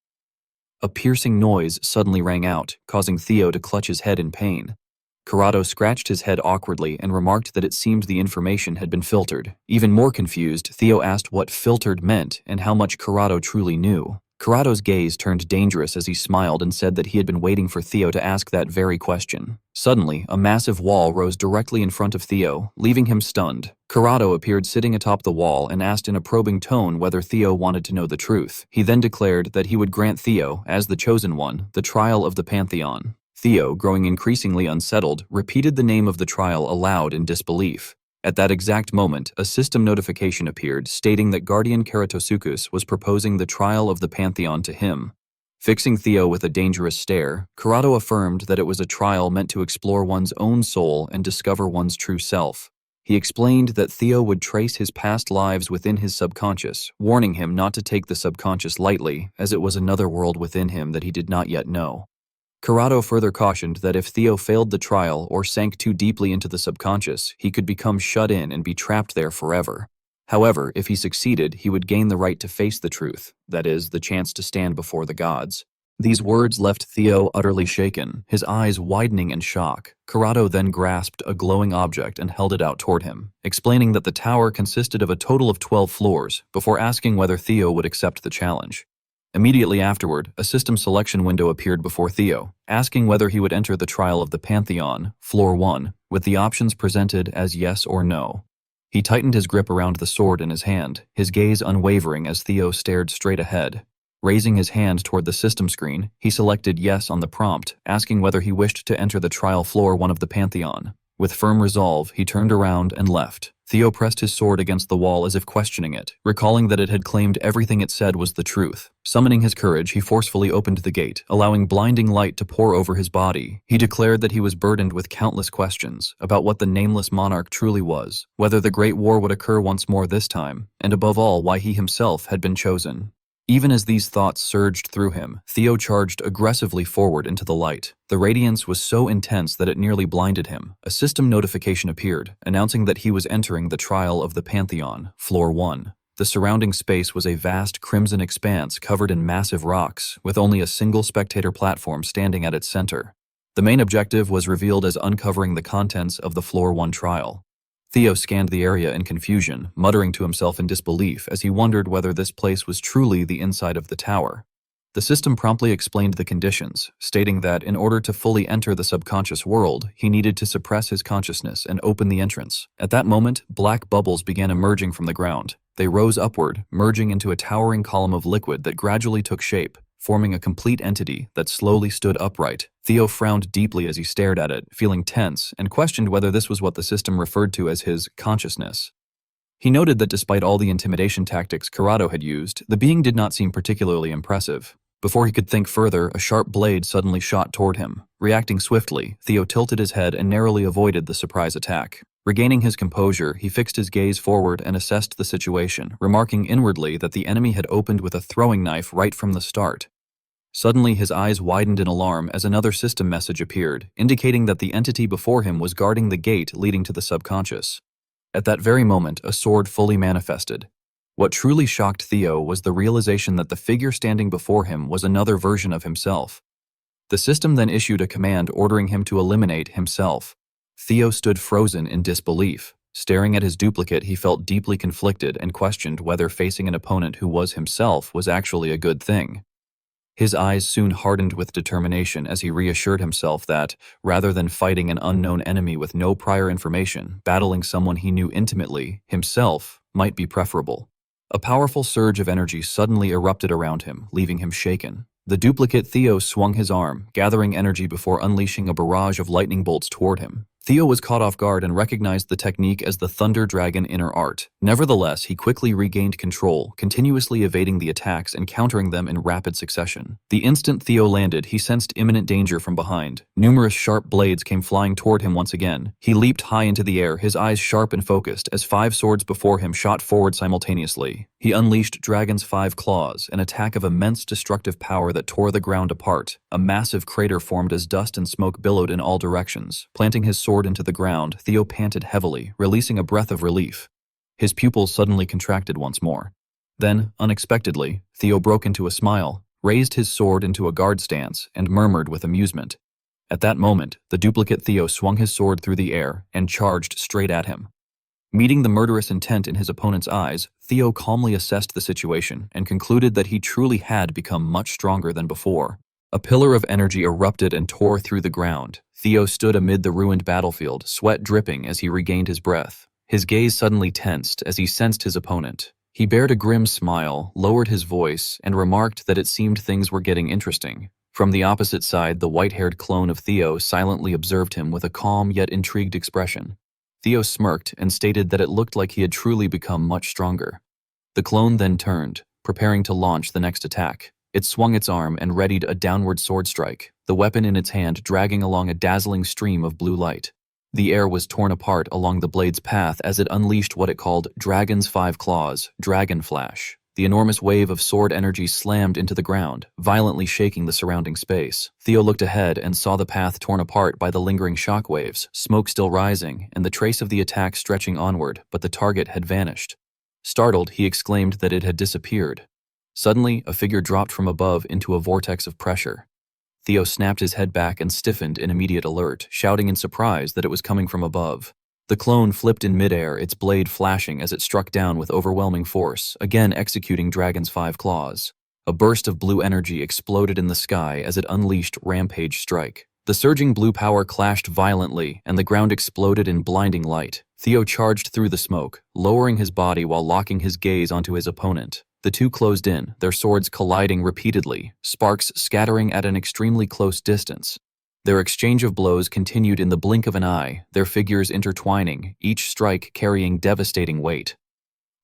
A piercing noise suddenly rang out, causing Theo to clutch his head in pain. Corrado scratched his head awkwardly and remarked that it seemed the information had been filtered. Even more confused, Theo asked what filtered meant and how much Corrado truly knew. Corrado's gaze turned dangerous as he smiled and said that he had been waiting for Theo to ask that very question. Suddenly, a massive wall rose directly in front of Theo, leaving him stunned. Corrado appeared sitting atop the wall and asked in a probing tone whether Theo wanted to know the truth. He then declared that he would grant Theo, as the chosen one, the trial of the Pantheon. Theo, growing increasingly unsettled, repeated the name of the trial aloud in disbelief. At that exact moment, a system notification appeared stating that Guardian Keratosuchus was proposing the trial of the Pantheon to him. Fixing Theo with a dangerous stare, Corrado affirmed that it was a trial meant to explore one's own soul and discover one's true self. He explained that Theo would trace his past lives within his subconscious, warning him not to take the subconscious lightly, as it was another world within him that he did not yet know. Corrado further cautioned that if Theo failed the trial or sank too deeply into the subconscious, he could become shut in and be trapped there forever. However, if he succeeded, he would gain the right to face the truth, that is, the chance to stand before the gods. These words left Theo utterly shaken, his eyes widening in shock. Corrado then grasped a glowing object and held it out toward him, explaining that the tower consisted of a total of 12 floors, before asking whether Theo would accept the challenge. Immediately afterward, a system selection window appeared before Theo, asking whether he would enter the trial of the Pantheon, Floor 1, with the options presented as yes or no. He tightened his grip around the sword in his hand, his gaze unwavering as Theo stared straight ahead. Raising his hand toward the system screen, he selected yes on the prompt, asking whether he wished to enter the trial Floor 1 of the Pantheon. With firm resolve, he turned around and left. Theo pressed his sword against the wall as if questioning it, recalling that it had claimed everything it said was the truth. Summoning his courage, he forcefully opened the gate, allowing blinding light to pour over his body. He declared that he was burdened with countless questions about what the nameless monarch truly was, whether the Great War would occur once more this time, and above all, why he himself had been chosen. Even as these thoughts surged through him, Theo charged aggressively forward into the light. The radiance was so intense that it nearly blinded him. A system notification appeared, announcing that he was entering the trial of the Pantheon, Floor 1. The surrounding space was a vast crimson expanse covered in massive rocks, with only a single spectator platform standing at its center. The main objective was revealed as uncovering the contents of the Floor 1 trial. Theo scanned the area in confusion, muttering to himself in disbelief as he wondered whether this place was truly the inside of the tower. The system promptly explained the conditions, stating that in order to fully enter the subconscious world, he needed to suppress his consciousness and open the entrance. At that moment, black bubbles began emerging from the ground. They rose upward, merging into a towering column of liquid that gradually took shape, forming a complete entity that slowly stood upright. Theo frowned deeply as he stared at it, feeling tense, and questioned whether this was what the system referred to as his consciousness. He noted that despite all the intimidation tactics Corrado had used, the being did not seem particularly impressive. Before he could think further, a sharp blade suddenly shot toward him. Reacting swiftly, Theo tilted his head and narrowly avoided the surprise attack. Regaining his composure, he fixed his gaze forward and assessed the situation, remarking inwardly that the enemy had opened with a throwing knife right from the start. Suddenly, his eyes widened in alarm as another system message appeared, indicating that the entity before him was guarding the gate leading to the subconscious. At that very moment, a sword fully manifested. What truly shocked Theo was the realization that the figure standing before him was another version of himself. The system then issued a command ordering him to eliminate himself. Theo stood frozen in disbelief. Staring at his duplicate, he felt deeply conflicted and questioned whether facing an opponent who was himself was actually a good thing. His eyes soon hardened with determination as he reassured himself that, rather than fighting an unknown enemy with no prior information, battling someone he knew intimately, himself, might be preferable. A powerful surge of energy suddenly erupted around him, leaving him shaken. The duplicate Theo swung his arm, gathering energy before unleashing a barrage of lightning bolts toward him. Theo was caught off guard and recognized the technique as the Thunder Dragon Inner Art. Nevertheless, he quickly regained control, continuously evading the attacks and countering them in rapid succession. The instant Theo landed, he sensed imminent danger from behind. Numerous sharp blades came flying toward him once again. He leaped high into the air, his eyes sharp and focused, as 5 swords before him shot forward simultaneously. He unleashed Dragon's 5 claws, an attack of immense destructive power that tore the ground apart. A massive crater formed as dust and smoke billowed in all directions. Planting his sword into the ground, Theo panted heavily, releasing a breath of relief. His pupils suddenly contracted once more. Then, unexpectedly, Theo broke into a smile, raised his sword into a guard stance, and murmured with amusement. At that moment, the duplicate Theo swung his sword through the air and charged straight at him. Meeting the murderous intent in his opponent's eyes, Theo calmly assessed the situation and concluded that he truly had become much stronger than before. A pillar of energy erupted and tore through the ground. Theo stood amid the ruined battlefield, sweat dripping as he regained his breath. His gaze suddenly tensed as he sensed his opponent. He bared a grim smile, lowered his voice, and remarked that it seemed things were getting interesting. From the opposite side, the white-haired clone of Theo silently observed him with a calm yet intrigued expression. Theo smirked and stated that it looked like he had truly become much stronger. The clone then turned, preparing to launch the next attack. It swung its arm and readied a downward sword strike, the weapon in its hand dragging along a dazzling stream of blue light. The air was torn apart along the blade's path as it unleashed what it called Dragon's 5 claws, Dragon Flash. The enormous wave of sword energy slammed into the ground, violently shaking the surrounding space. Theo looked ahead and saw the path torn apart by the lingering shockwaves, smoke still rising, and the trace of the attack stretching onward, but the target had vanished. Startled, he exclaimed that it had disappeared. Suddenly, a figure dropped from above into a vortex of pressure. Theo snapped his head back and stiffened in immediate alert, shouting in surprise that it was coming from above. The clone flipped in midair, its blade flashing as it struck down with overwhelming force, again executing Dragon's 5 claws. A burst of blue energy exploded in the sky as it unleashed Rampage Strike. The surging blue power clashed violently, and the ground exploded in blinding light. Theo charged through the smoke, lowering his body while locking his gaze onto his opponent. The two closed in, their swords colliding repeatedly, sparks scattering at an extremely close distance. Their exchange of blows continued in the blink of an eye, their figures intertwining, each strike carrying devastating weight.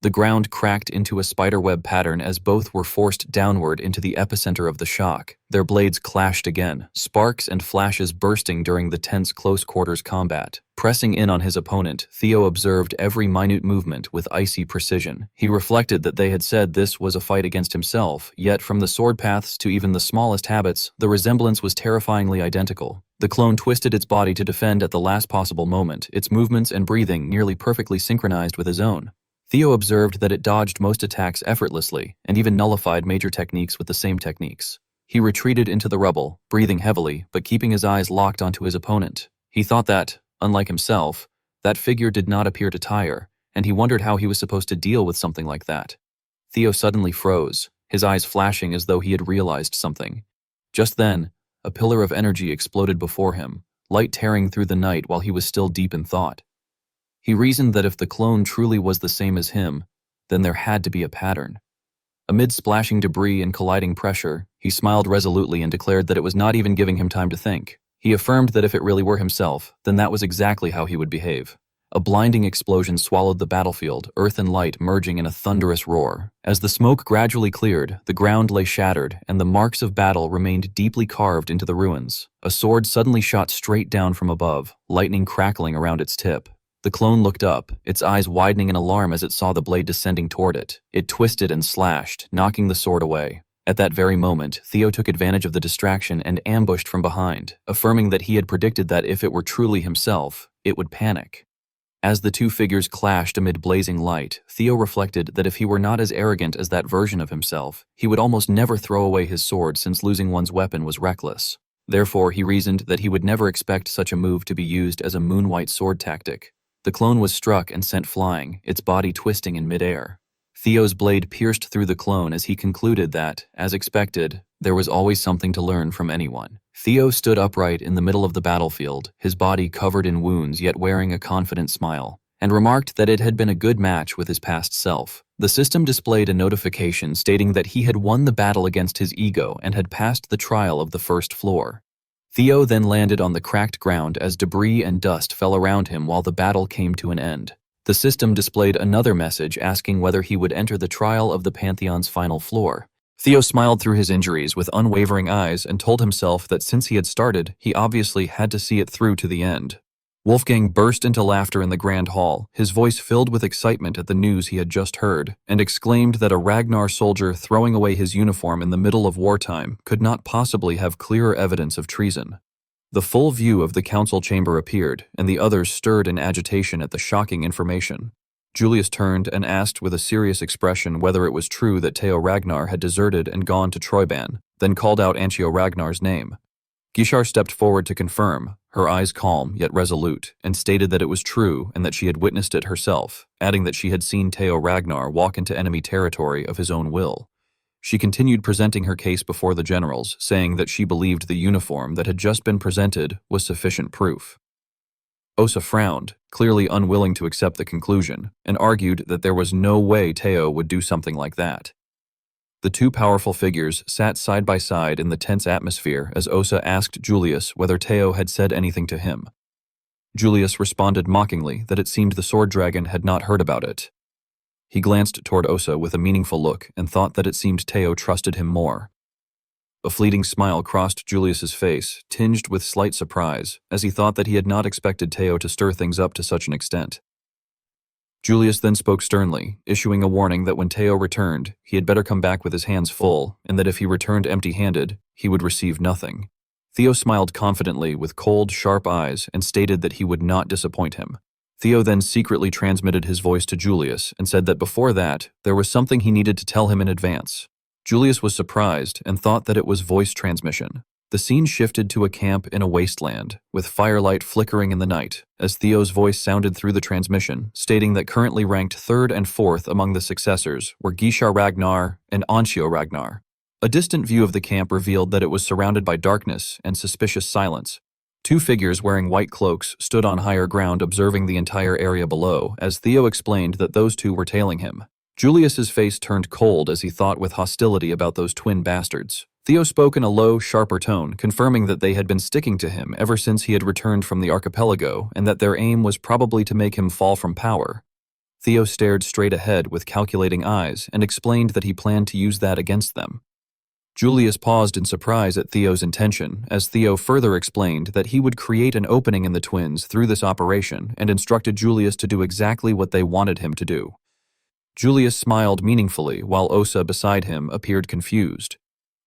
The ground cracked into a spiderweb pattern as both were forced downward into the epicenter of the shock. Their blades clashed again, sparks and flashes bursting during the tense close-quarters combat. Pressing in on his opponent, Theo observed every minute movement with icy precision. He reflected that they had said this was a fight against himself, yet from the sword paths to even the smallest habits, the resemblance was terrifyingly identical. The clone twisted its body to defend at the last possible moment, its movements and breathing nearly perfectly synchronized with his own. Theo observed that it dodged most attacks effortlessly, and even nullified major techniques with the same techniques. He retreated into the rubble, breathing heavily, but keeping his eyes locked onto his opponent. He thought that, unlike himself, that figure did not appear to tire, and he wondered how he was supposed to deal with something like that. Theo suddenly froze, his eyes flashing as though he had realized something. Just then, a pillar of energy exploded before him, light tearing through the night while he was still deep in thought. He reasoned that if the clone truly was the same as him, then there had to be a pattern. Amid splashing debris and colliding pressure, he smiled resolutely and declared that it was not even giving him time to think. He affirmed that if it really were himself, then that was exactly how he would behave. A blinding explosion swallowed the battlefield, earth and light merging in a thunderous roar. As the smoke gradually cleared, the ground lay shattered, and the marks of battle remained deeply carved into the ruins. A sword suddenly shot straight down from above, lightning crackling around its tip. The clone looked up, its eyes widening in alarm as it saw the blade descending toward it. It twisted and slashed, knocking the sword away. At that very moment, Theo took advantage of the distraction and ambushed from behind, affirming that he had predicted that if it were truly himself, it would panic. As the two figures clashed amid blazing light, Theo reflected that if he were not as arrogant as that version of himself, he would almost never throw away his sword since losing one's weapon was reckless. Therefore, he reasoned that he would never expect such a move to be used as a moonwhite sword tactic. The clone was struck and sent flying, its body twisting in midair. Theo's blade pierced through the clone as he concluded that, as expected, there was always something to learn from anyone. Theo stood upright in the middle of the battlefield, his body covered in wounds yet wearing a confident smile, and remarked that it had been a good match with his past self. The system displayed a notification stating that he had won the battle against his ego and had passed the trial of the first floor. Theo then landed on the cracked ground as debris and dust fell around him while the battle came to an end. The system displayed another message asking whether he would enter the trial of the Pantheon's final floor. Theo smiled through his injuries with unwavering eyes and told himself that since he had started, he obviously had to see it through to the end. Wolfgang burst into laughter in the grand hall, his voice filled with excitement at the news he had just heard, and exclaimed that a Ragnar soldier throwing away his uniform in the middle of wartime could not possibly have clearer evidence of treason. The full view of the council chamber appeared, and the others stirred in agitation at the shocking information. Julius turned and asked with a serious expression whether it was true that Theo Ragnar had deserted and gone to Troyban, then called out Anchio Ragnar's name. Gishar stepped forward to confirm, her eyes calm yet resolute, and stated that it was true and that she had witnessed it herself, adding that she had seen Theo Ragnar walk into enemy territory of his own will. She continued presenting her case before the generals, saying that she believed the uniform that had just been presented was sufficient proof. Osa frowned, clearly unwilling to accept the conclusion, and argued that there was no way Theo would do something like that. The two powerful figures sat side by side in the tense atmosphere as Osa asked Julius whether Theo had said anything to him. Julius responded mockingly that it seemed the sword dragon had not heard about it. He glanced toward Osa with a meaningful look and thought that it seemed Theo trusted him more. A fleeting smile crossed Julius's face, tinged with slight surprise, as he thought that he had not expected Theo to stir things up to such an extent. Julius then spoke sternly, issuing a warning that when Theo returned, he had better come back with his hands full, and that if he returned empty-handed, he would receive nothing. Theo smiled confidently with cold, sharp eyes and stated that he would not disappoint him. Theo then secretly transmitted his voice to Julius and said that before that, there was something he needed to tell him in advance. Julius was surprised and thought that it was voice transmission. The scene shifted to a camp in a wasteland, with firelight flickering in the night, as Theo's voice sounded through the transmission, stating that currently ranked 3rd and 4th among the successors were Gishar Ragnar and Anchio Ragnar. A distant view of the camp revealed that it was surrounded by darkness and suspicious silence. Two figures wearing white cloaks stood on higher ground observing the entire area below, as Theo explained that those two were tailing him. Julius's face turned cold as he thought with hostility about those twin bastards. Theo spoke in a low, sharper tone, confirming that they had been sticking to him ever since he had returned from the archipelago and that their aim was probably to make him fall from power. Theo stared straight ahead with calculating eyes and explained that he planned to use that against them. Julius paused in surprise at Theo's intention, as Theo further explained that he would create an opening in the twins through this operation and instructed Julius to do exactly what they wanted him to do. Julius smiled meaningfully while Osa beside him appeared confused.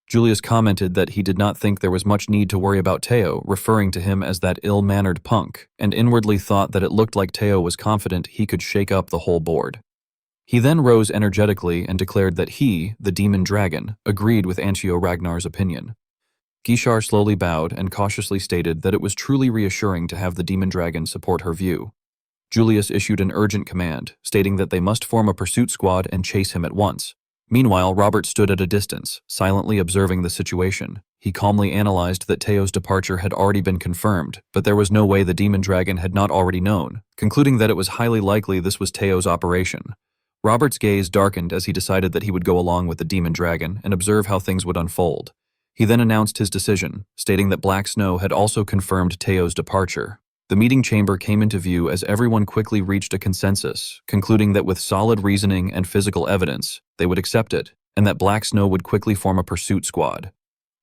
Julius commented that he did not think there was much need to worry about Theo, referring to him as that ill-mannered punk, and inwardly thought that it looked like Theo was confident he could shake up the whole board. He then rose energetically and declared that he, the demon dragon, agreed with Anchio Ragnar's opinion. Gishar slowly bowed and cautiously stated that it was truly reassuring to have the demon dragon support her view. Julius issued an urgent command, stating that they must form a pursuit squad and chase him at once. Meanwhile, Robert stood at a distance, silently observing the situation. He calmly analyzed that Theo's departure had already been confirmed, but there was no way the demon dragon had not already known, concluding that it was highly likely this was Theo's operation. Robert's gaze darkened as he decided that he would go along with the demon dragon and observe how things would unfold. He then announced his decision, stating that Black Snow had also confirmed Theo's departure. The meeting chamber came into view as everyone quickly reached a consensus, concluding that with solid reasoning and physical evidence, they would accept it, and that Black Snow would quickly form a pursuit squad.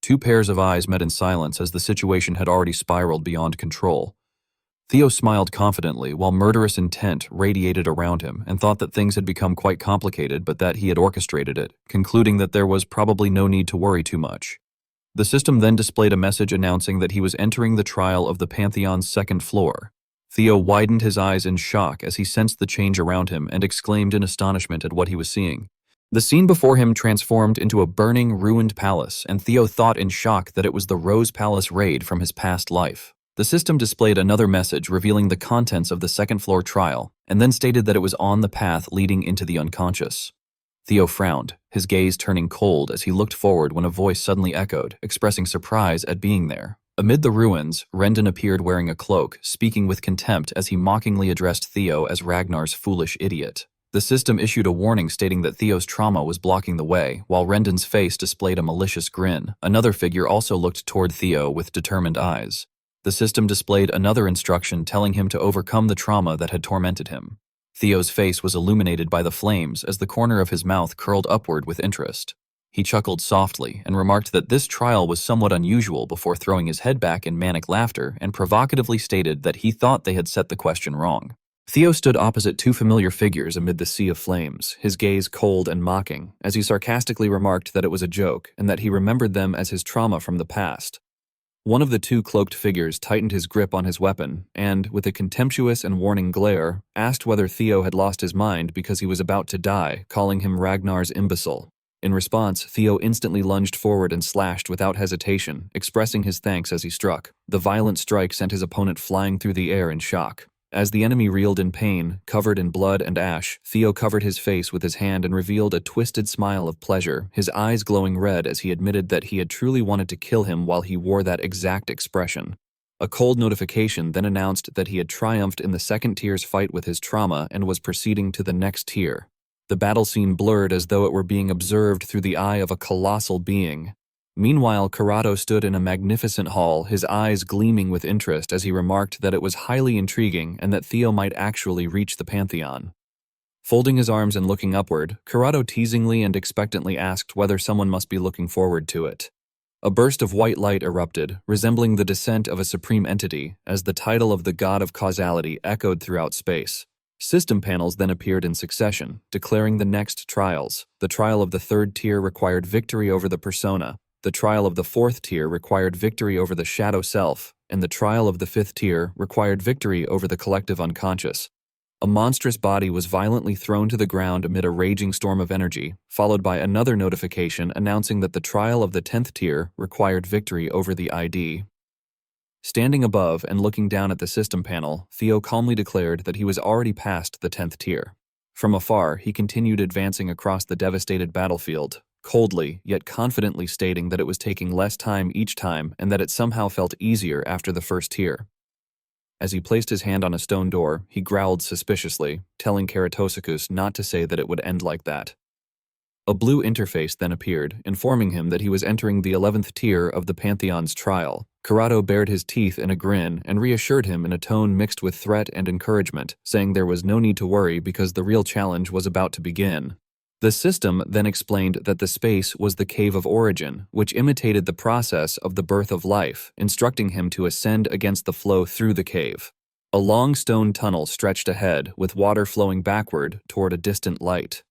Two pairs of eyes met in silence as the situation had already spiraled beyond control. Theo smiled confidently while murderous intent radiated around him and thought that things had become quite complicated but that he had orchestrated it, concluding that there was probably no need to worry too much. The system then displayed a message announcing that he was entering the trial of the Pantheon's 2nd floor. Theo widened his eyes in shock as he sensed the change around him and exclaimed in astonishment at what he was seeing. The scene before him transformed into a burning, ruined palace, and Theo thought in shock that it was the Rose Palace raid from his past life. The system displayed another message revealing the contents of the second-floor trial, and then stated that it was on the path leading into the unconscious. Theo frowned, his gaze turning cold as he looked forward when a voice suddenly echoed, expressing surprise at being there. Amid the ruins, Rendon appeared wearing a cloak, speaking with contempt as he mockingly addressed Theo as Ragnar's foolish idiot. The system issued a warning stating that Theo's trauma was blocking the way, while Rendon's face displayed a malicious grin. Another figure also looked toward Theo with determined eyes. The system displayed another instruction telling him to overcome the trauma that had tormented him. Theo's face was illuminated by the flames as the corner of his mouth curled upward with interest. He chuckled softly and remarked that this trial was somewhat unusual before throwing his head back in manic laughter and provocatively stated that he thought they had set the question wrong. Theo stood opposite two familiar figures amid the sea of flames, his gaze cold and mocking, as he sarcastically remarked that it was a joke and that he remembered them as his trauma from the past. One of the two cloaked figures tightened his grip on his weapon and, with a contemptuous and warning glare, asked whether Theo had lost his mind because he was about to die, calling him Ragnar's imbecile. In response, Theo instantly lunged forward and slashed without hesitation, expressing his thanks as he struck. The violent strike sent his opponent flying through the air in shock. As the enemy reeled in pain, covered in blood and ash, Theo covered his face with his hand and revealed a twisted smile of pleasure, his eyes glowing red as he admitted that he had truly wanted to kill him while he wore that exact expression. A cold notification then announced that he had triumphed in the second tier's fight with his trauma and was proceeding to the next tier. The battle scene blurred as though it were being observed through the eye of a colossal being. Meanwhile, Corrado stood in a magnificent hall, his eyes gleaming with interest as he remarked that it was highly intriguing and that Theo might actually reach the Pantheon. Folding his arms and looking upward, Corrado teasingly and expectantly asked whether someone must be looking forward to it. A burst of white light erupted, resembling the descent of a supreme entity, as the title of the god of causality echoed throughout space. System panels then appeared in succession, declaring the next trials. The trial of the third tier required victory over the persona. The trial of the fourth tier required victory over the shadow self, and the trial of the fifth tier required victory over the collective unconscious. A monstrous body was violently thrown to the ground amid a raging storm of energy, followed by another notification announcing that the trial of the 10th tier required victory over the ID. Standing above and looking down at the system panel, Theo calmly declared that he was already past the 10th tier. From afar, he continued advancing across the devastated battlefield, coldly yet confidently stating that it was taking less time each time and that it somehow felt easier after the first tier. As he placed his hand on a stone door, he growled suspiciously, telling Keratosicus not to say that it would end like that. A blue interface then appeared, informing him that he was entering the 11th tier of the Pantheon's trial. Corrado bared his teeth in a grin and reassured him in a tone mixed with threat and encouragement, saying there was no need to worry because the real challenge was about to begin. The system then explained that the space was the cave of origin, which imitated the process of the birth of life, instructing him to ascend against the flow through the cave. A long stone tunnel stretched ahead, with water flowing backward toward a distant light.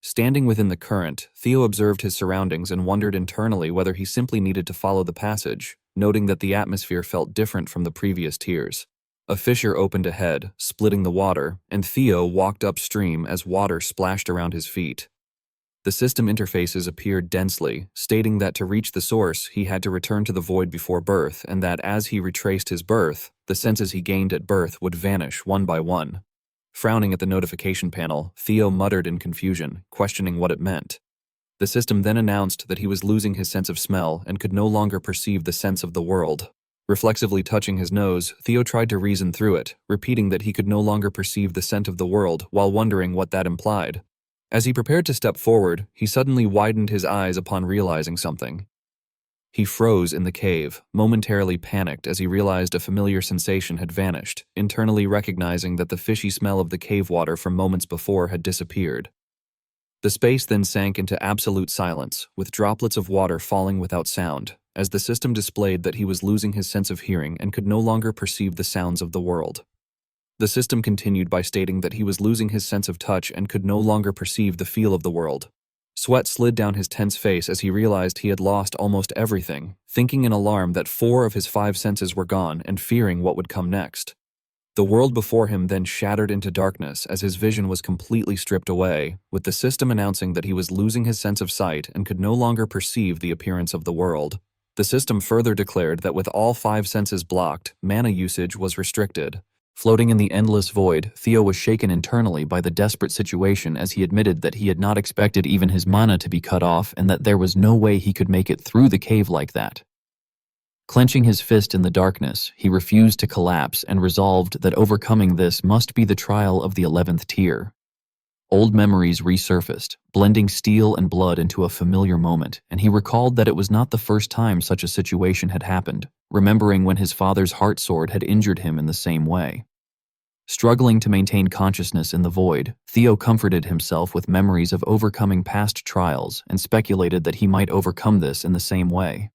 Standing within the current, Theo observed his surroundings and wondered internally whether he simply needed to follow the passage, noting that the atmosphere felt different from the previous tiers. A fissure opened ahead, splitting the water, and Theo walked upstream as water splashed around his feet. The system interfaces appeared densely, stating that to reach the source, he had to return to the void before birth, and that as he retraced his birth, the senses he gained at birth would vanish one by one. Frowning at the notification panel, Theo muttered in confusion, questioning what it meant. The system then announced that he was losing his sense of smell and could no longer perceive the sense of the world. Reflexively touching his nose, Theo tried to reason through it, repeating that he could no longer perceive the scent of the world while wondering what that implied. As he prepared to step forward, he suddenly widened his eyes upon realizing something. He froze in the cave, momentarily panicked as he realized a familiar sensation had vanished, internally recognizing that the fishy smell of the cave water from moments before had disappeared. The space then sank into absolute silence, with droplets of water falling without sound, as the system displayed that he was losing his sense of hearing and could no longer perceive the sounds of the world. The system continued by stating that he was losing his sense of touch and could no longer perceive the feel of the world. Sweat slid down his tense face as he realized he had lost almost everything, thinking in alarm that 4 of his 5 senses were gone and fearing what would come next. The world before him then shattered into darkness as his vision was completely stripped away, with the system announcing that he was losing his sense of sight and could no longer perceive the appearance of the world. The system further declared that with all 5 senses blocked, mana usage was restricted. Floating in the endless void, Theo was shaken internally by the desperate situation as he admitted that he had not expected even his mana to be cut off and that there was no way he could make it through the cave like that. Clenching his fist in the darkness, he refused to collapse and resolved that overcoming this must be the trial of the 11th tier. Old memories resurfaced, blending steel and blood into a familiar moment, and he recalled that it was not the first time such a situation had happened, remembering when his father's heart sword had injured him in the same way. Struggling to maintain consciousness in the void, Theo comforted himself with memories of overcoming past trials and speculated that he might overcome this in the same way.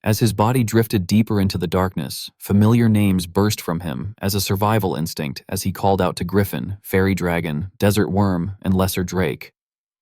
As his body drifted deeper into the darkness, familiar names burst from him as a survival instinct as he called out to Griffin, Fairy Dragon, Desert Worm, and Lesser Drake.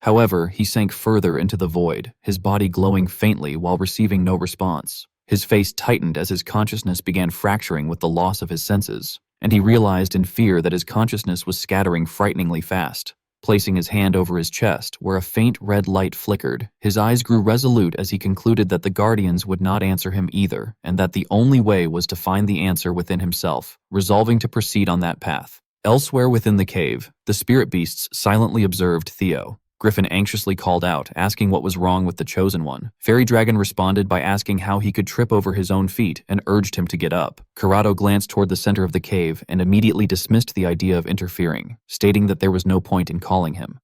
However, he sank further into the void, his body glowing faintly while receiving no response. His face tightened as his consciousness began fracturing with the loss of his senses, and he realized in fear that his consciousness was scattering frighteningly fast. Placing his hand over his chest, where a faint red light flickered, his eyes grew resolute as he concluded that the Guardians would not answer him either, and that the only way was to find the answer within himself, resolving to proceed on that path. Elsewhere within the cave, the spirit beasts silently observed Theo. Griffin anxiously called out, asking what was wrong with the Chosen One. Fairy Dragon responded by asking how he could trip over his own feet and urged him to get up. Corrado glanced toward the center of the cave and immediately dismissed the idea of interfering, stating that there was no point in calling him.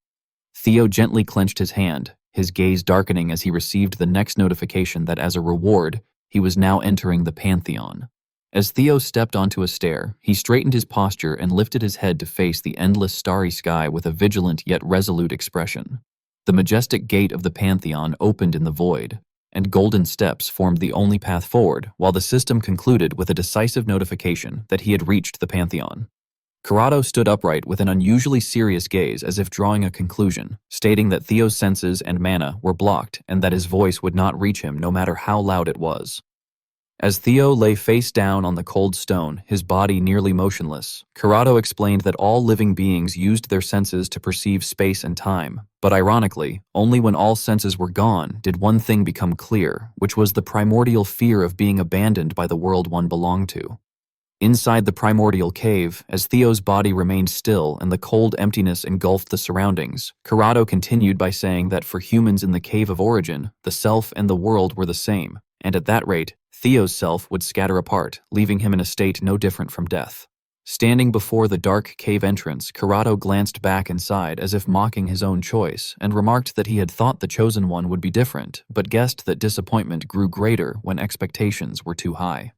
Theo gently clenched his hand, his gaze darkening as he received the next notification that as a reward, he was now entering the Pantheon. As Theo stepped onto a stair, he straightened his posture and lifted his head to face the endless starry sky with a vigilant yet resolute expression. The majestic gate of the Pantheon opened in the void, and golden steps formed the only path forward, while the system concluded with a decisive notification that he had reached the Pantheon. Corrado stood upright with an unusually serious gaze as if drawing a conclusion, stating that Theo's senses and mana were blocked and that his voice would not reach him no matter how loud it was. As Theo lay face down on the cold stone, his body nearly motionless, Corrado explained that all living beings used their senses to perceive space and time, but ironically, only when all senses were gone did one thing become clear, which was the primordial fear of being abandoned by the world one belonged to. Inside the primordial cave, as Theo's body remained still and the cold emptiness engulfed the surroundings, Corrado continued by saying that for humans in the Cave of Origin, the self and the world were the same, and at that rate, Theo's self would scatter apart, leaving him in a state no different from death. Standing before the dark cave entrance, Corrado glanced back inside as if mocking his own choice, and remarked that he had thought the Chosen One would be different, but guessed that disappointment grew greater when expectations were too high.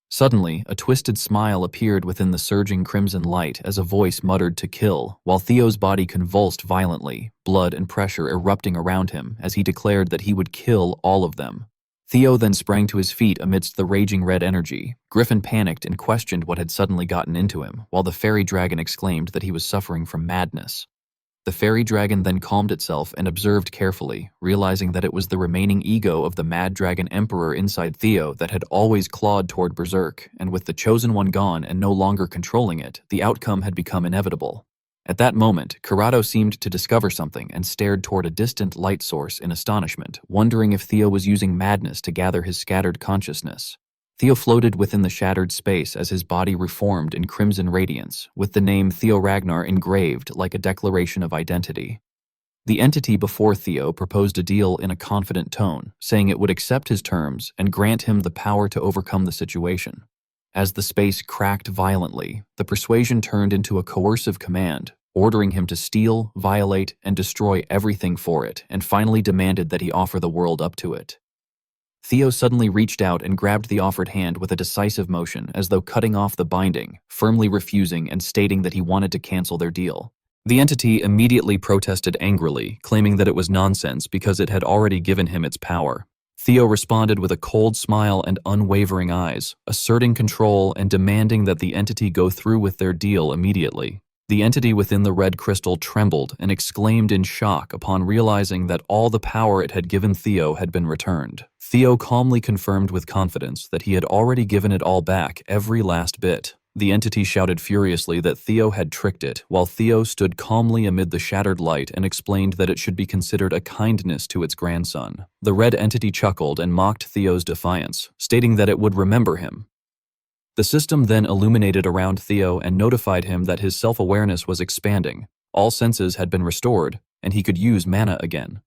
Suddenly, a twisted smile appeared within the surging crimson light as a voice muttered to kill, while Theo's body convulsed violently, blood and pressure erupting around him as he declared that he would kill all of them. Theo then sprang to his feet amidst the raging red energy. Griffin panicked and questioned what had suddenly gotten into him, while the fairy dragon exclaimed that he was suffering from madness. The fairy dragon then calmed itself and observed carefully, realizing that it was the remaining ego of the mad dragon emperor inside Theo that had always clawed toward Berserk, and with the Chosen One gone and no longer controlling it, the outcome had become inevitable. At that moment, Corrado seemed to discover something and stared toward a distant light source in astonishment, wondering if Theo was using madness to gather his scattered consciousness. Theo floated within the shattered space as his body reformed in crimson radiance, with the name Theo Ragnar engraved like a declaration of identity. The entity before Theo proposed a deal in a confident tone, saying it would accept his terms and grant him the power to overcome the situation. As the space cracked violently, the persuasion turned into a coercive command, ordering him to steal, violate, and destroy everything for it, and finally demanded that he offer the world up to it. Theo suddenly reached out and grabbed the offered hand with a decisive motion, as though cutting off the binding, firmly refusing and stating that he wanted to cancel their deal. The entity immediately protested angrily, claiming that it was nonsense because it had already given him its power. Theo responded with a cold smile and unwavering eyes, asserting control and demanding that the entity go through with their deal immediately. The entity within the red crystal trembled and exclaimed in shock upon realizing that all the power it had given Theo had been returned. Theo calmly confirmed with confidence that he had already given it all back, every last bit. The entity shouted furiously that Theo had tricked it, while Theo stood calmly amid the shattered light and explained that it should be considered a kindness to its grandson. The red entity chuckled and mocked Theo's defiance, stating that it would remember him. The system then illuminated around Theo and notified him that his self-awareness was expanding, all senses had been restored, and he could use mana again.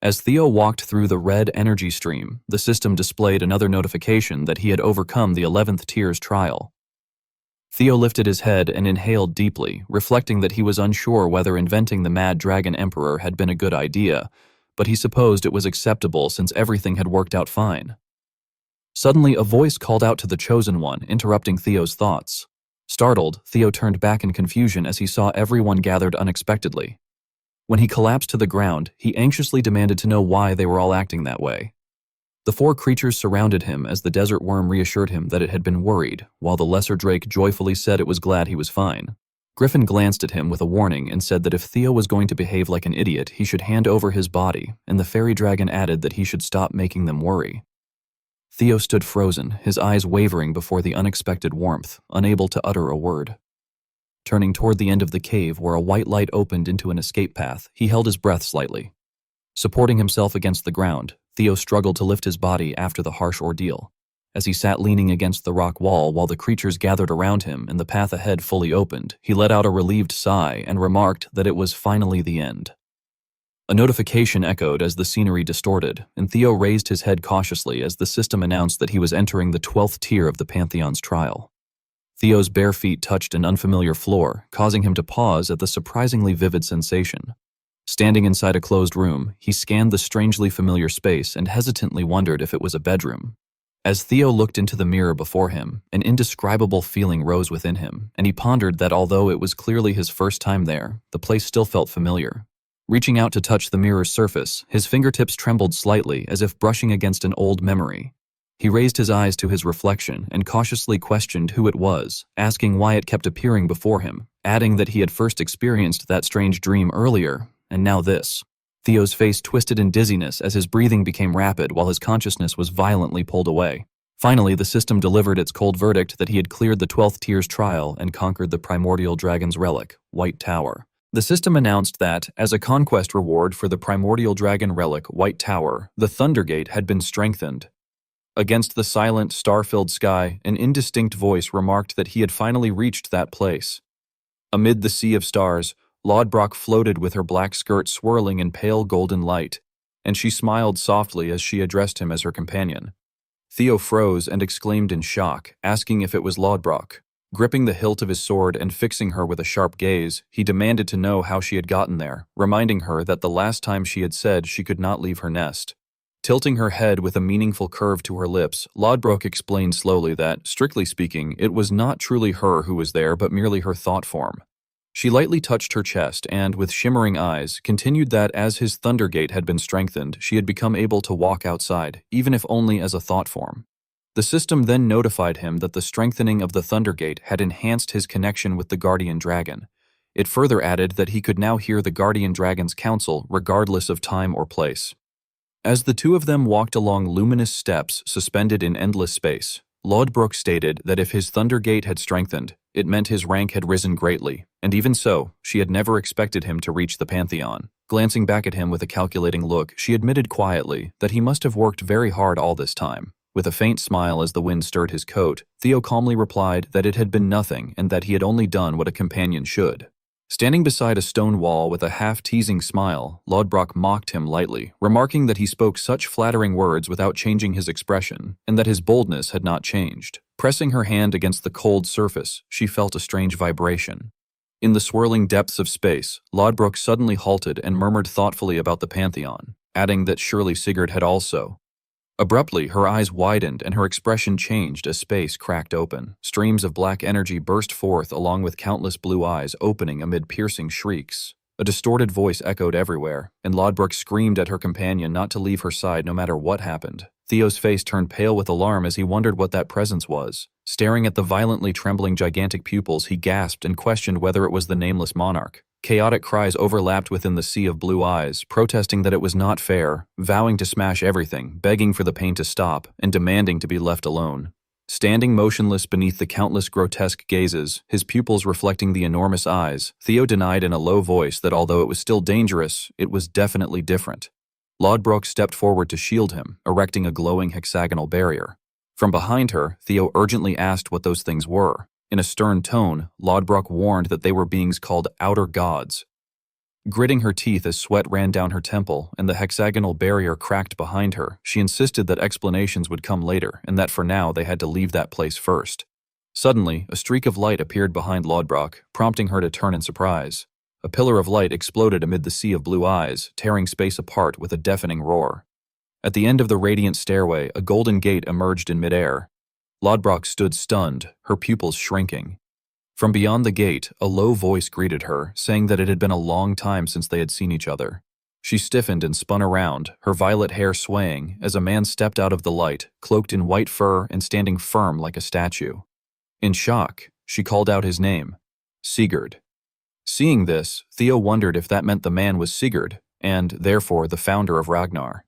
As Theo walked through the red energy stream, the system displayed another notification that he had overcome the 11th tier's trial. Theo lifted his head and inhaled deeply, reflecting that he was unsure whether inventing the Mad Dragon Emperor had been a good idea, but he supposed it was acceptable since everything had worked out fine. Suddenly, a voice called out to the Chosen One, interrupting Theo's thoughts. Startled, Theo turned back in confusion as he saw everyone gathered unexpectedly. When he collapsed to the ground, he anxiously demanded to know why they were all acting that way. The 4 creatures surrounded him as the desert worm reassured him that it had been worried, while the lesser drake joyfully said it was glad he was fine. Griffin glanced at him with a warning and said that if Theo was going to behave like an idiot, he should hand over his body, and the fairy dragon added that he should stop making them worry. Theo stood frozen, his eyes wavering before the unexpected warmth, unable to utter a word. Turning toward the end of the cave where a white light opened into an escape path, he held his breath slightly. Supporting himself against the ground, Theo struggled to lift his body after the harsh ordeal. As he sat leaning against the rock wall while the creatures gathered around him and the path ahead fully opened, he let out a relieved sigh and remarked that it was finally the end. A notification echoed as the scenery distorted, and Theo raised his head cautiously as the system announced that he was entering the 12th tier of the Pantheon's trial. Theo's bare feet touched an unfamiliar floor, causing him to pause at the surprisingly vivid sensation. Standing inside a closed room, he scanned the strangely familiar space and hesitantly wondered if it was a bedroom. As Theo looked into the mirror before him, an indescribable feeling rose within him, and he pondered that although it was clearly his first time there, the place still felt familiar. Reaching out to touch the mirror's surface, his fingertips trembled slightly as if brushing against an old memory. He raised his eyes to his reflection and cautiously questioned who it was, asking why it kept appearing before him, adding that he had first experienced that strange dream earlier, and now this. Theo's face twisted in dizziness as his breathing became rapid while his consciousness was violently pulled away. Finally, the system delivered its cold verdict that he had cleared the 12th tier's trial and conquered the primordial dragon's relic, White Tower. The system announced that, as a conquest reward for the primordial dragon relic, White Tower, the Thundergate had been strengthened. Against the silent, star-filled sky, an indistinct voice remarked that he had finally reached that place. Amid the sea of stars, Lodbrok floated with her black skirt swirling in pale golden light, and she smiled softly as she addressed him as her companion. Theo froze and exclaimed in shock, asking if it was Lodbrok. Gripping the hilt of his sword and fixing her with a sharp gaze, he demanded to know how she had gotten there, reminding her that the last time she had said she could not leave her nest. Tilting her head with a meaningful curve to her lips, Lodbrok explained slowly that, strictly speaking, it was not truly her who was there but merely her thought form. She lightly touched her chest and, with shimmering eyes, continued that as his Thundergate had been strengthened, she had become able to walk outside, even if only as a thought form. The system then notified him that the strengthening of the Thundergate had enhanced his connection with the Guardian Dragon. It further added that he could now hear the Guardian Dragon's counsel regardless of time or place. As the two of them walked along luminous steps suspended in endless space, Lodbrok stated that if his Thundergate had strengthened, it meant his rank had risen greatly, and even so, she had never expected him to reach the Pantheon. Glancing back at him with a calculating look, she admitted quietly that he must have worked very hard all this time. With a faint smile as the wind stirred his coat, Theo calmly replied that it had been nothing and that he had only done what a companion should. Standing beside a stone wall with a half-teasing smile, Lodbrok mocked him lightly, remarking that he spoke such flattering words without changing his expression, and that his boldness had not changed. Pressing her hand against the cold surface, she felt a strange vibration. In the swirling depths of space, Lodbrok suddenly halted and murmured thoughtfully about the Pantheon, adding that surely Sigurd had also. Abruptly, her eyes widened and her expression changed as space cracked open. Streams of black energy burst forth along with countless blue eyes opening amid piercing shrieks. A distorted voice echoed everywhere, and Lodbrok screamed at her companion not to leave her side no matter what happened. Theo's face turned pale with alarm as he wondered what that presence was. Staring at the violently trembling gigantic pupils, he gasped and questioned whether it was the nameless monarch. Chaotic cries overlapped within the sea of blue eyes, protesting that it was not fair, vowing to smash everything, begging for the pain to stop, and demanding to be left alone. Standing motionless beneath the countless grotesque gazes, his pupils reflecting the enormous eyes, Theo denied in a low voice that although it was still dangerous, it was definitely different. Lodbrok stepped forward to shield him, erecting a glowing hexagonal barrier. From behind her, Theo urgently asked what those things were. In a stern tone, Lodbrok warned that they were beings called outer gods. Gritting her teeth as sweat ran down her temple and the hexagonal barrier cracked behind her, she insisted that explanations would come later and that for now they had to leave that place first. Suddenly, a streak of light appeared behind Lodbrok, prompting her to turn in surprise. A pillar of light exploded amid the sea of blue eyes, tearing space apart with a deafening roar. At the end of the radiant stairway, a golden gate emerged in midair. Lodbrok stood stunned, her pupils shrinking. From beyond the gate, a low voice greeted her, saying that it had been a long time since they had seen each other. She stiffened and spun around, her violet hair swaying, as a man stepped out of the light, cloaked in white fur and standing firm like a statue. In shock, she called out his name, Sigurd. Seeing this, Theo wondered if that meant the man was Sigurd, and, therefore, the founder of Ragnar.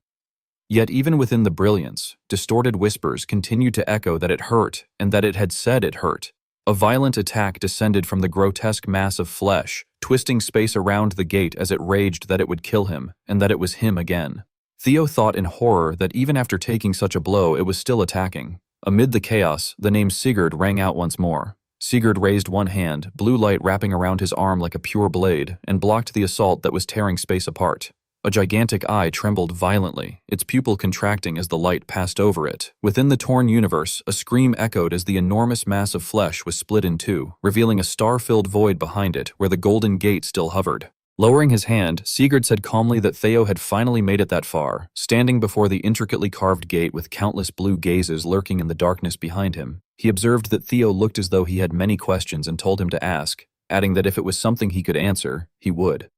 Yet even within the brilliance, distorted whispers continued to echo that it hurt and that it had said it hurt. A violent attack descended from the grotesque mass of flesh, twisting space around the gate as it raged that it would kill him, and that it was him again. Theo thought in horror that even after taking such a blow, it was still attacking. Amid the chaos, the name Sigurd rang out once more. Sigurd raised one hand, blue light wrapping around his arm like a pure blade, and blocked the assault that was tearing space apart. A gigantic eye trembled violently, its pupil contracting as the light passed over it. Within the torn universe, a scream echoed as the enormous mass of flesh was split in two, revealing a star-filled void behind it where the golden gate still hovered. Lowering his hand, Sigurd said calmly that Theo had finally made it that far, standing before the intricately carved gate with countless blue gazes lurking in the darkness behind him. He observed that Theo looked as though he had many questions and told him to ask, adding that if it was something he could answer, he would.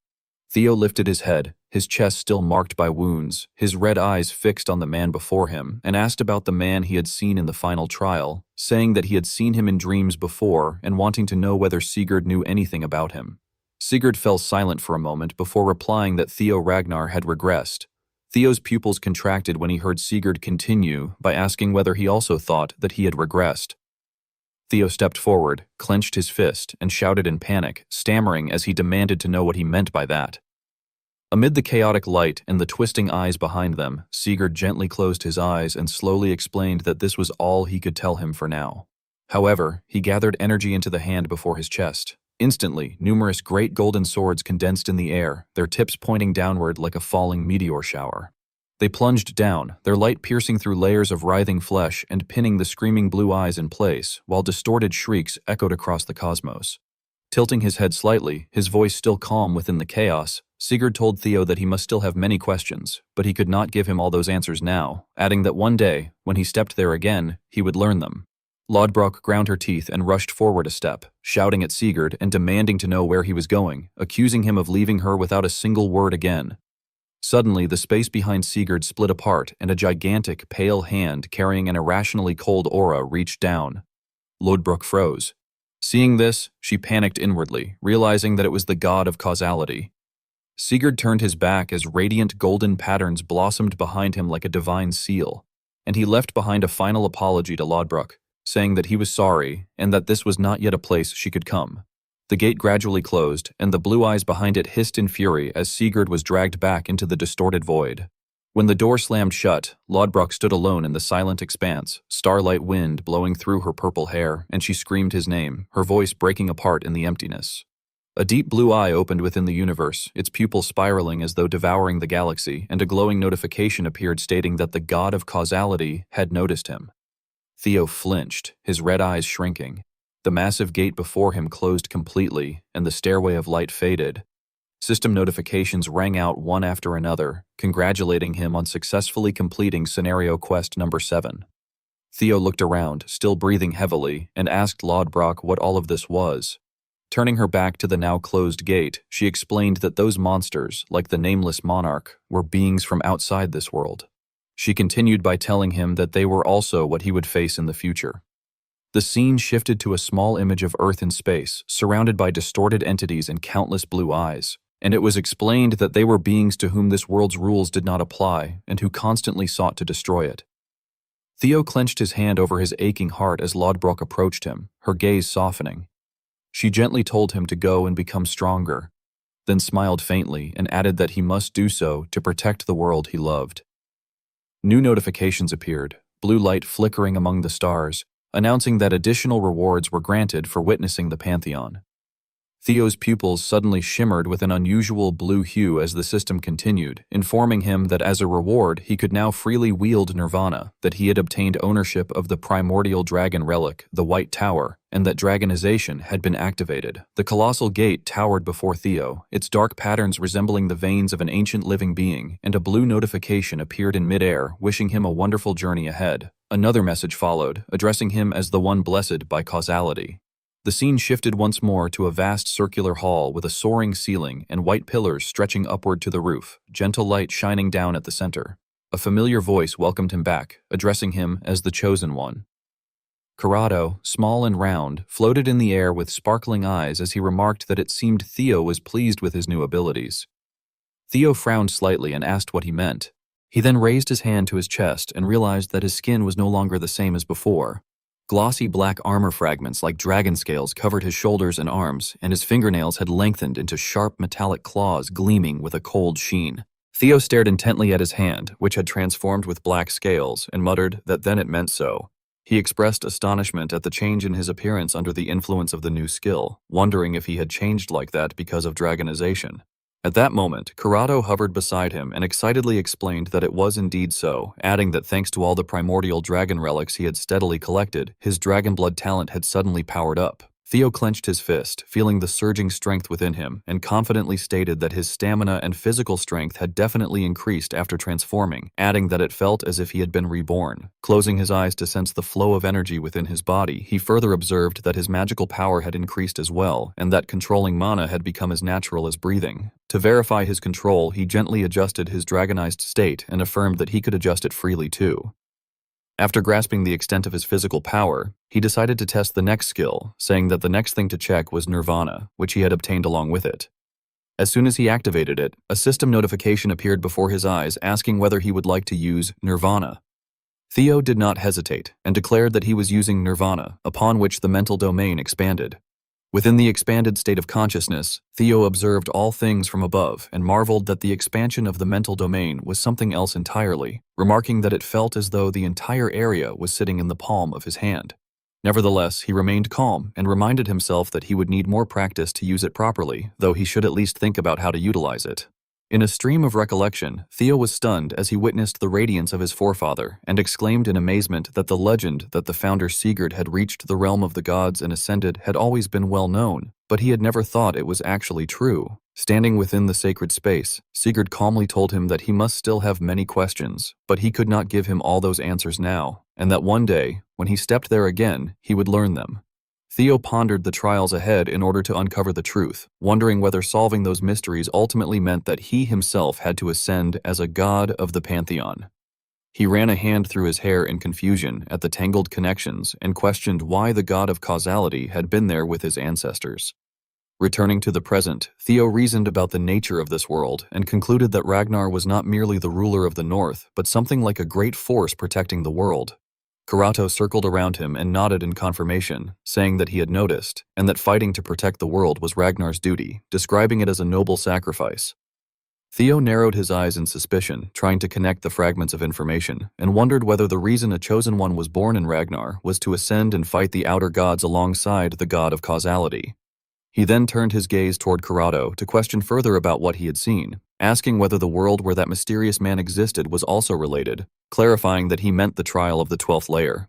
Theo lifted his head, his chest still marked by wounds, his red eyes fixed on the man before him, and asked about the man he had seen in the final trial, saying that he had seen him in dreams before and wanting to know whether Sigurd knew anything about him. Sigurd fell silent for a moment before replying that Theo Ragnar had regressed. Theo's pupils contracted when he heard Sigurd continue by asking whether he also thought that he had regressed. Theo stepped forward, clenched his fist, and shouted in panic, stammering as he demanded to know what he meant by that. Amid the chaotic light and the twisting eyes behind them, Sigurd gently closed his eyes and slowly explained that this was all he could tell him for now. However, he gathered energy into the hand before his chest. Instantly, numerous great golden swords condensed in the air, their tips pointing downward like a falling meteor shower. They plunged down, their light piercing through layers of writhing flesh and pinning the screaming blue eyes in place, while distorted shrieks echoed across the cosmos. Tilting his head slightly, his voice still calm within the chaos, Sigurd told Theo that he must still have many questions, but he could not give him all those answers now, adding that one day, when he stepped there again, he would learn them. Lodbrok ground her teeth and rushed forward a step, shouting at Sigurd and demanding to know where he was going, accusing him of leaving her without a single word again. Suddenly, the space behind Sigurd split apart and a gigantic, pale hand carrying an irrationally cold aura reached down. Lodbrok froze. Seeing this, she panicked inwardly, realizing that it was the god of causality. Sigurd turned his back as radiant golden patterns blossomed behind him like a divine seal, and he left behind a final apology to Lodbrok, saying that he was sorry and that this was not yet a place she could come. The gate gradually closed, and the blue eyes behind it hissed in fury as Sigurd was dragged back into the distorted void. When the door slammed shut, Lodbrok stood alone in the silent expanse, starlight wind blowing through her purple hair, and she screamed his name, her voice breaking apart in the emptiness. A deep blue eye opened within the universe, its pupils spiraling as though devouring the galaxy, and a glowing notification appeared stating that the god of causality had noticed him. Theo flinched, his red eyes shrinking. The massive gate before him closed completely, and the stairway of light faded. System notifications rang out one after another, congratulating him on successfully completing scenario quest number 7. Theo looked around, still breathing heavily, and asked Lodbrok what all of this was. Turning her back to the now closed gate, she explained that those monsters, like the nameless monarch, were beings from outside this world. She continued by telling him that they were also what he would face in the future. The scene shifted to a small image of Earth in space, surrounded by distorted entities and countless blue eyes, and it was explained that they were beings to whom this world's rules did not apply and who constantly sought to destroy it. Theo clenched his hand over his aching heart as Lodbrok approached him, her gaze softening. She gently told him to go and become stronger, then smiled faintly and added that he must do so to protect the world he loved. New notifications appeared, blue light flickering among the stars, announcing that additional rewards were granted for witnessing the Pantheon. Theo's pupils suddenly shimmered with an unusual blue hue as the system continued, informing him that as a reward he could now freely wield Nirvana, that he had obtained ownership of the primordial dragon relic, the White Tower, and that dragonization had been activated. The colossal gate towered before Theo, its dark patterns resembling the veins of an ancient living being, and a blue notification appeared in midair, wishing him a wonderful journey ahead. Another message followed, addressing him as the one blessed by causality. The scene shifted once more to a vast circular hall with a soaring ceiling and white pillars stretching upward to the roof, gentle light shining down at the center. A familiar voice welcomed him back, addressing him as the Chosen One. Corrado, small and round, floated in the air with sparkling eyes as he remarked that it seemed Theo was pleased with his new abilities. Theo frowned slightly and asked what he meant. He then raised his hand to his chest and realized that his skin was no longer the same as before. Glossy black armor fragments like dragon scales covered his shoulders and arms, and his fingernails had lengthened into sharp metallic claws gleaming with a cold sheen. Theo stared intently at his hand, which had transformed with black scales, and muttered that then it meant so. He expressed astonishment at the change in his appearance under the influence of the new skill, wondering if he had changed like that because of dragonization. At that moment, Corrado hovered beside him and excitedly explained that it was indeed so, adding that thanks to all the primordial dragon relics he had steadily collected, his dragon blood talent had suddenly powered up. Theo clenched his fist, feeling the surging strength within him, and confidently stated that his stamina and physical strength had definitely increased after transforming, adding that it felt as if he had been reborn. Closing his eyes to sense the flow of energy within his body, he further observed that his magical power had increased as well, and that controlling mana had become as natural as breathing. To verify his control, he gently adjusted his dragonized state and affirmed that he could adjust it freely too. After grasping the extent of his physical power, he decided to test the next skill, saying that the next thing to check was Nirvana, which he had obtained along with it. As soon as he activated it, a system notification appeared before his eyes asking whether he would like to use Nirvana. Theo did not hesitate and declared that he was using Nirvana, upon which the mental domain expanded. Within the expanded state of consciousness, Theo observed all things from above and marveled that the expansion of the mental domain was something else entirely, remarking that it felt as though the entire area was sitting in the palm of his hand. Nevertheless, he remained calm and reminded himself that he would need more practice to use it properly, though he should at least think about how to utilize it. In a stream of recollection, Theo was stunned as he witnessed the radiance of his forefather and exclaimed in amazement that the legend that the founder Sigurd had reached the realm of the gods and ascended had always been well known, but he had never thought it was actually true. Standing within the sacred space, Sigurd calmly told him that he must still have many questions, but he could not give him all those answers now, and that one day, when he stepped there again, he would learn them. Theo pondered the trials ahead in order to uncover the truth, wondering whether solving those mysteries ultimately meant that he himself had to ascend as a god of the Pantheon. He ran a hand through his hair in confusion at the tangled connections and questioned why the god of causality had been there with his ancestors. Returning to the present, Theo reasoned about the nature of this world and concluded that Ragnar was not merely the ruler of the north, but something like a great force protecting the world. Corrado circled around him and nodded in confirmation, saying that he had noticed, and that fighting to protect the world was Ragnar's duty, describing it as a noble sacrifice. Theo narrowed his eyes in suspicion, trying to connect the fragments of information, and wondered whether the reason a chosen one was born in Ragnar was to ascend and fight the outer gods alongside the god of causality. He then turned his gaze toward Corrado to question further about what he had seen, asking whether the world where that mysterious man existed was also related, clarifying that he meant the trial of the 12th layer.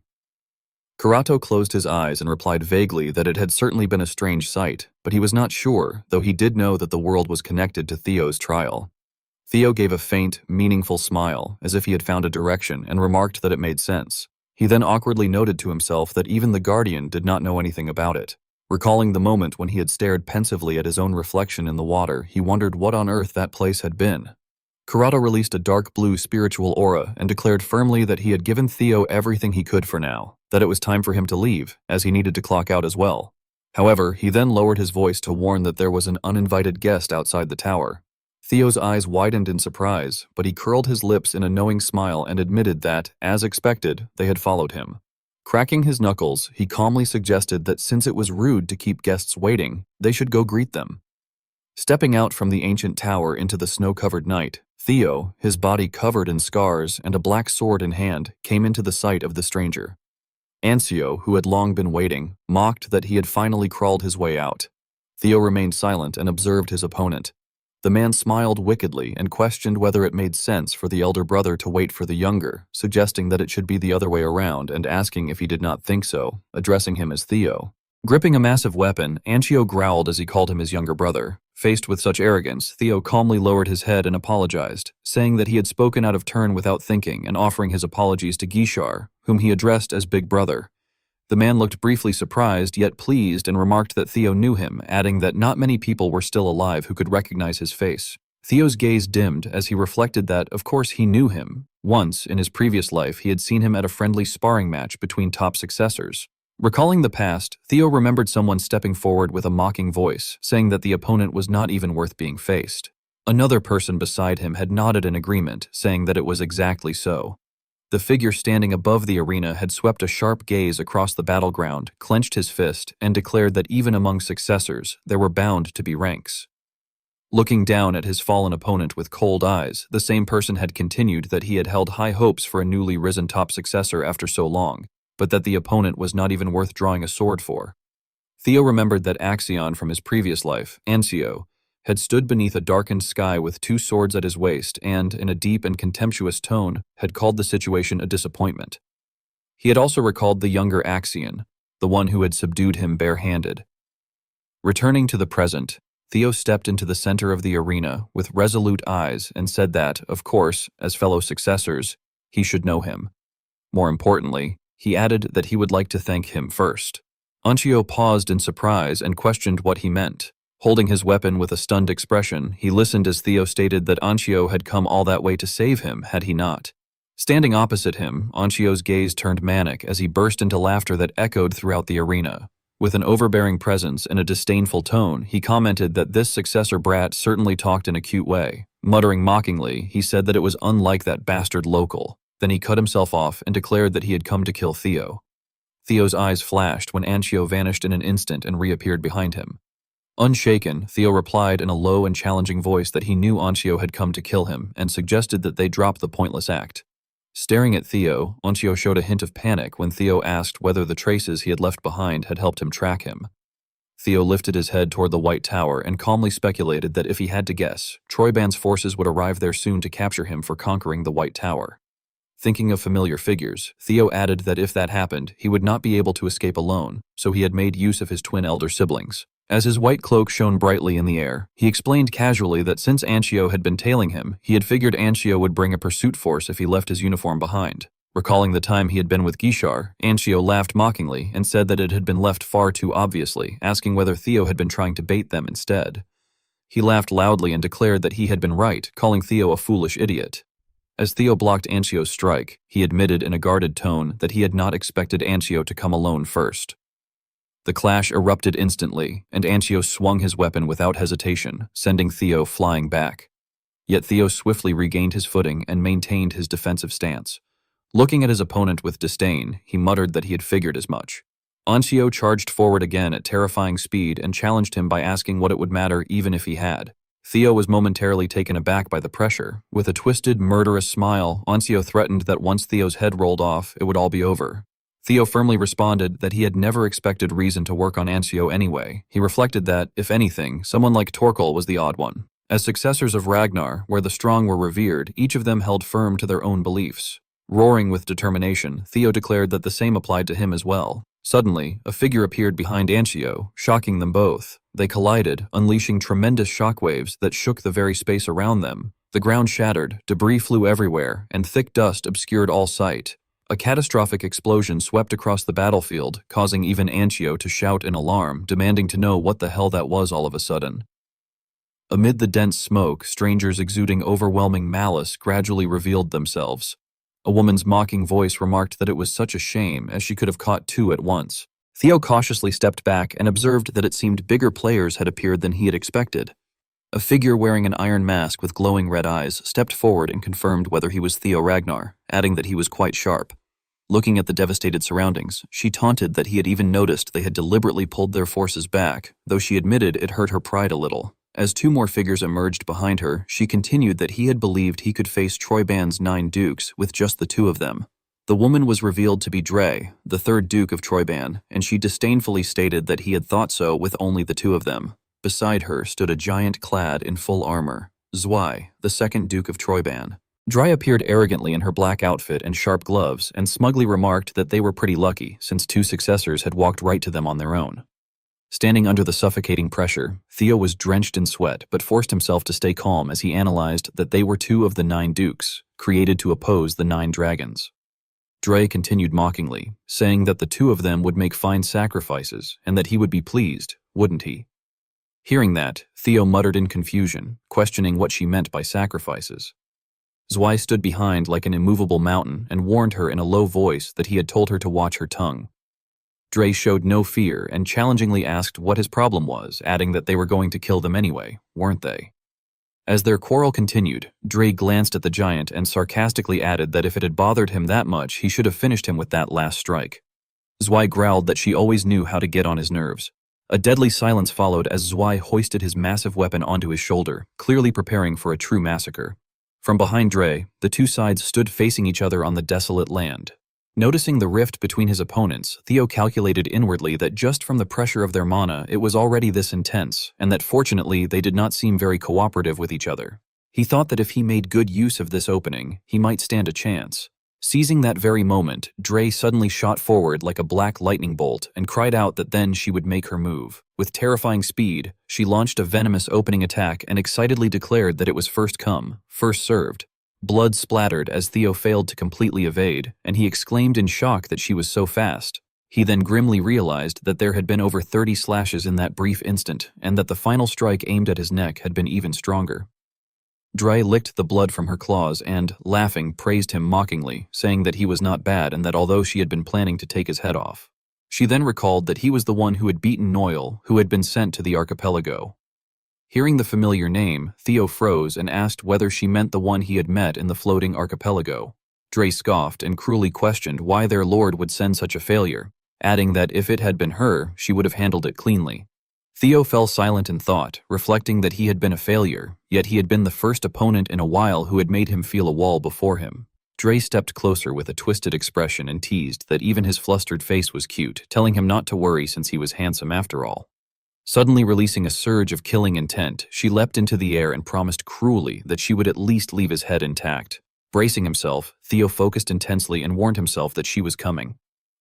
Corrado closed his eyes and replied vaguely that it had certainly been a strange sight, but he was not sure, though he did know that the world was connected to Theo's trial. Theo gave a faint, meaningful smile, as if he had found a direction, and remarked that it made sense. He then awkwardly noted to himself that even the Guardian did not know anything about it. Recalling the moment when he had stared pensively at his own reflection in the water, he wondered what on earth that place had been. Corrado released a dark blue spiritual aura and declared firmly that he had given Theo everything he could for now, that it was time for him to leave, as he needed to clock out as well. However, he then lowered his voice to warn that there was an uninvited guest outside the tower. Theo's eyes widened in surprise, but he curled his lips in a knowing smile and admitted that, as expected, they had followed him. Cracking his knuckles, he calmly suggested that since it was rude to keep guests waiting, they should go greet them. Stepping out from the ancient tower into the snow-covered night, Theo, his body covered in scars and a black sword in hand, came into the sight of the stranger. Ancio, who had long been waiting, mocked that he had finally crawled his way out. Theo remained silent and observed his opponent. The man smiled wickedly and questioned whether it made sense for the elder brother to wait for the younger, suggesting that it should be the other way around and asking if he did not think so, addressing him as Theo. Gripping a massive weapon, Ancio growled as he called him his younger brother. Faced with such arrogance, Theo calmly lowered his head and apologized, saying that he had spoken out of turn without thinking and offering his apologies to Gishar, whom he addressed as Big Brother. The man looked briefly surprised yet pleased and remarked that Theo knew him, adding that not many people were still alive who could recognize his face. Theo's gaze dimmed as he reflected that, of course, he knew him. Once, in his previous life, he had seen him at a friendly sparring match between top successors. Recalling the past, Theo remembered someone stepping forward with a mocking voice, saying that the opponent was not even worth being faced. Another person beside him had nodded in agreement, saying that it was exactly so. The figure standing above the arena had swept a sharp gaze across the battleground, clenched his fist, and declared that even among successors, there were bound to be ranks. Looking down at his fallen opponent with cold eyes, the same person had continued that he had held high hopes for a newly risen top successor after so long, but that the opponent was not even worth drawing a sword for. Theo remembered that Axion from his previous life, Ancio, had stood beneath a darkened sky with two swords at his waist and, in a deep and contemptuous tone, had called the situation a disappointment. He had also recalled the younger Axion, the one who had subdued him barehanded. Returning to the present, Theo stepped into the center of the arena with resolute eyes and said that, of course, as fellow successors, he should know him. More importantly, he added that he would like to thank him first. Ancio paused in surprise and questioned what he meant. Holding his weapon with a stunned expression, he listened as Theo stated that Ancio had come all that way to save him, had he not. Standing opposite him, Ancio's gaze turned manic as he burst into laughter that echoed throughout the arena. With an overbearing presence and a disdainful tone, he commented that this successor brat certainly talked in a cute way. Muttering mockingly, he said that it was unlike that bastard local. Then he cut himself off and declared that he had come to kill Theo. Theo's eyes flashed when Ancio vanished in an instant and reappeared behind him. Unshaken, Theo replied in a low and challenging voice that he knew Ancio had come to kill him and suggested that they drop the pointless act. Staring at Theo, Ancio showed a hint of panic when Theo asked whether the traces he had left behind had helped him track him. Theo lifted his head toward the White Tower and calmly speculated that if he had to guess, Troyban's forces would arrive there soon to capture him for conquering the White Tower. Thinking of familiar figures, Theo added that if that happened, he would not be able to escape alone, so he had made use of his twin elder siblings. As his white cloak shone brightly in the air, he explained casually that since Ancio had been tailing him, he had figured Ancio would bring a pursuit force if he left his uniform behind. Recalling the time he had been with Gishar, Ancio laughed mockingly and said that it had been left far too obviously, asking whether Theo had been trying to bait them instead. He laughed loudly and declared that he had been right, calling Theo a foolish idiot. As Theo blocked Ancio's strike, he admitted in a guarded tone that he had not expected Ancio to come alone first. The clash erupted instantly, and Ancio swung his weapon without hesitation, sending Theo flying back. Yet Theo swiftly regained his footing and maintained his defensive stance. Looking at his opponent with disdain, he muttered that he had figured as much. Ancio charged forward again at terrifying speed and challenged him by asking what it would matter even if he had. Theo was momentarily taken aback by the pressure. With a twisted, murderous smile, Ancio threatened that once Theo's head rolled off, it would all be over. Theo firmly responded that he had never expected reason to work on Ancio anyway. He reflected that, if anything, someone like Torkel was the odd one. As successors of Ragnar, where the strong were revered, each of them held firm to their own beliefs. Roaring with determination, Theo declared that the same applied to him as well. Suddenly, a figure appeared behind Ancio, shocking them both. They collided, unleashing tremendous shockwaves that shook the very space around them. The ground shattered, debris flew everywhere, and thick dust obscured all sight. A catastrophic explosion swept across the battlefield, causing even Ancio to shout in alarm, demanding to know what the hell that was all of a sudden. Amid the dense smoke, strangers exuding overwhelming malice gradually revealed themselves. A woman's mocking voice remarked that it was such a shame, as she could have caught two at once. Theo cautiously stepped back and observed that it seemed bigger players had appeared than he had expected. A figure wearing an iron mask with glowing red eyes stepped forward and confirmed whether he was Theo Ragnar, adding that he was quite sharp. Looking at the devastated surroundings, she taunted that he had even noticed they had deliberately pulled their forces back, though she admitted it hurt her pride a little. As two more figures emerged behind her, she continued that he had believed he could face Troyban's 9 dukes with just the 2 of them. The woman was revealed to be Dre, the 3rd Duke of Troyban, and she disdainfully stated that he had thought so with only the 2 of them. Beside her stood a giant clad in full armor, Zwei, the 2nd Duke of Troyban. Dry appeared arrogantly in her black outfit and sharp gloves and smugly remarked that they were pretty lucky since 2 successors had walked right to them on their own. Standing under the suffocating pressure, Theo was drenched in sweat but forced himself to stay calm as he analyzed that they were 2 of the 9 dukes, created to oppose the 9 dragons. Dre continued mockingly, saying that the 2 of them would make fine sacrifices and that he would be pleased, wouldn't he? Hearing that, Theo muttered in confusion, questioning what she meant by sacrifices. Zwei stood behind like an immovable mountain and warned her in a low voice that he had told her to watch her tongue. Dre showed no fear and challengingly asked what his problem was, adding that they were going to kill them anyway, weren't they? As their quarrel continued, Dre glanced at the giant and sarcastically added that if it had bothered him that much, he should have finished him with that last strike. Zwei growled that she always knew how to get on his nerves. A deadly silence followed as Zwei hoisted his massive weapon onto his shoulder, clearly preparing for a true massacre. From behind Dre, the 2 sides stood facing each other on the desolate land. Noticing the rift between his opponents, Theo calculated inwardly that just from the pressure of their mana it was already this intense, and that fortunately they did not seem very cooperative with each other. He thought that if he made good use of this opening, he might stand a chance. Seizing that very moment, Dre suddenly shot forward like a black lightning bolt and cried out that then she would make her move. With terrifying speed, she launched a venomous opening attack and excitedly declared that it was first come, first served. Blood splattered as Theo failed to completely evade, and he exclaimed in shock that she was so fast. He then grimly realized that there had been over 30 slashes in that brief instant, and that the final strike aimed at his neck had been even stronger. Dre licked the blood from her claws and, laughing, praised him mockingly, saying that he was not bad and that although she had been planning to take his head off. She then recalled that he was the one who had beaten Noyle, who had been sent to the archipelago. Hearing the familiar name, Theo froze and asked whether she meant the one he had met in the floating archipelago. Dre scoffed and cruelly questioned why their lord would send such a failure, adding that if it had been her, she would have handled it cleanly. Theo fell silent in thought, reflecting that he had been a failure, yet he had been the first opponent in a while who had made him feel a wall before him. Dre stepped closer with a twisted expression and teased that even his flustered face was cute, telling him not to worry since he was handsome after all. Suddenly releasing a surge of killing intent, she leapt into the air and promised cruelly that she would at least leave his head intact. Bracing himself, Theo focused intensely and warned himself that she was coming.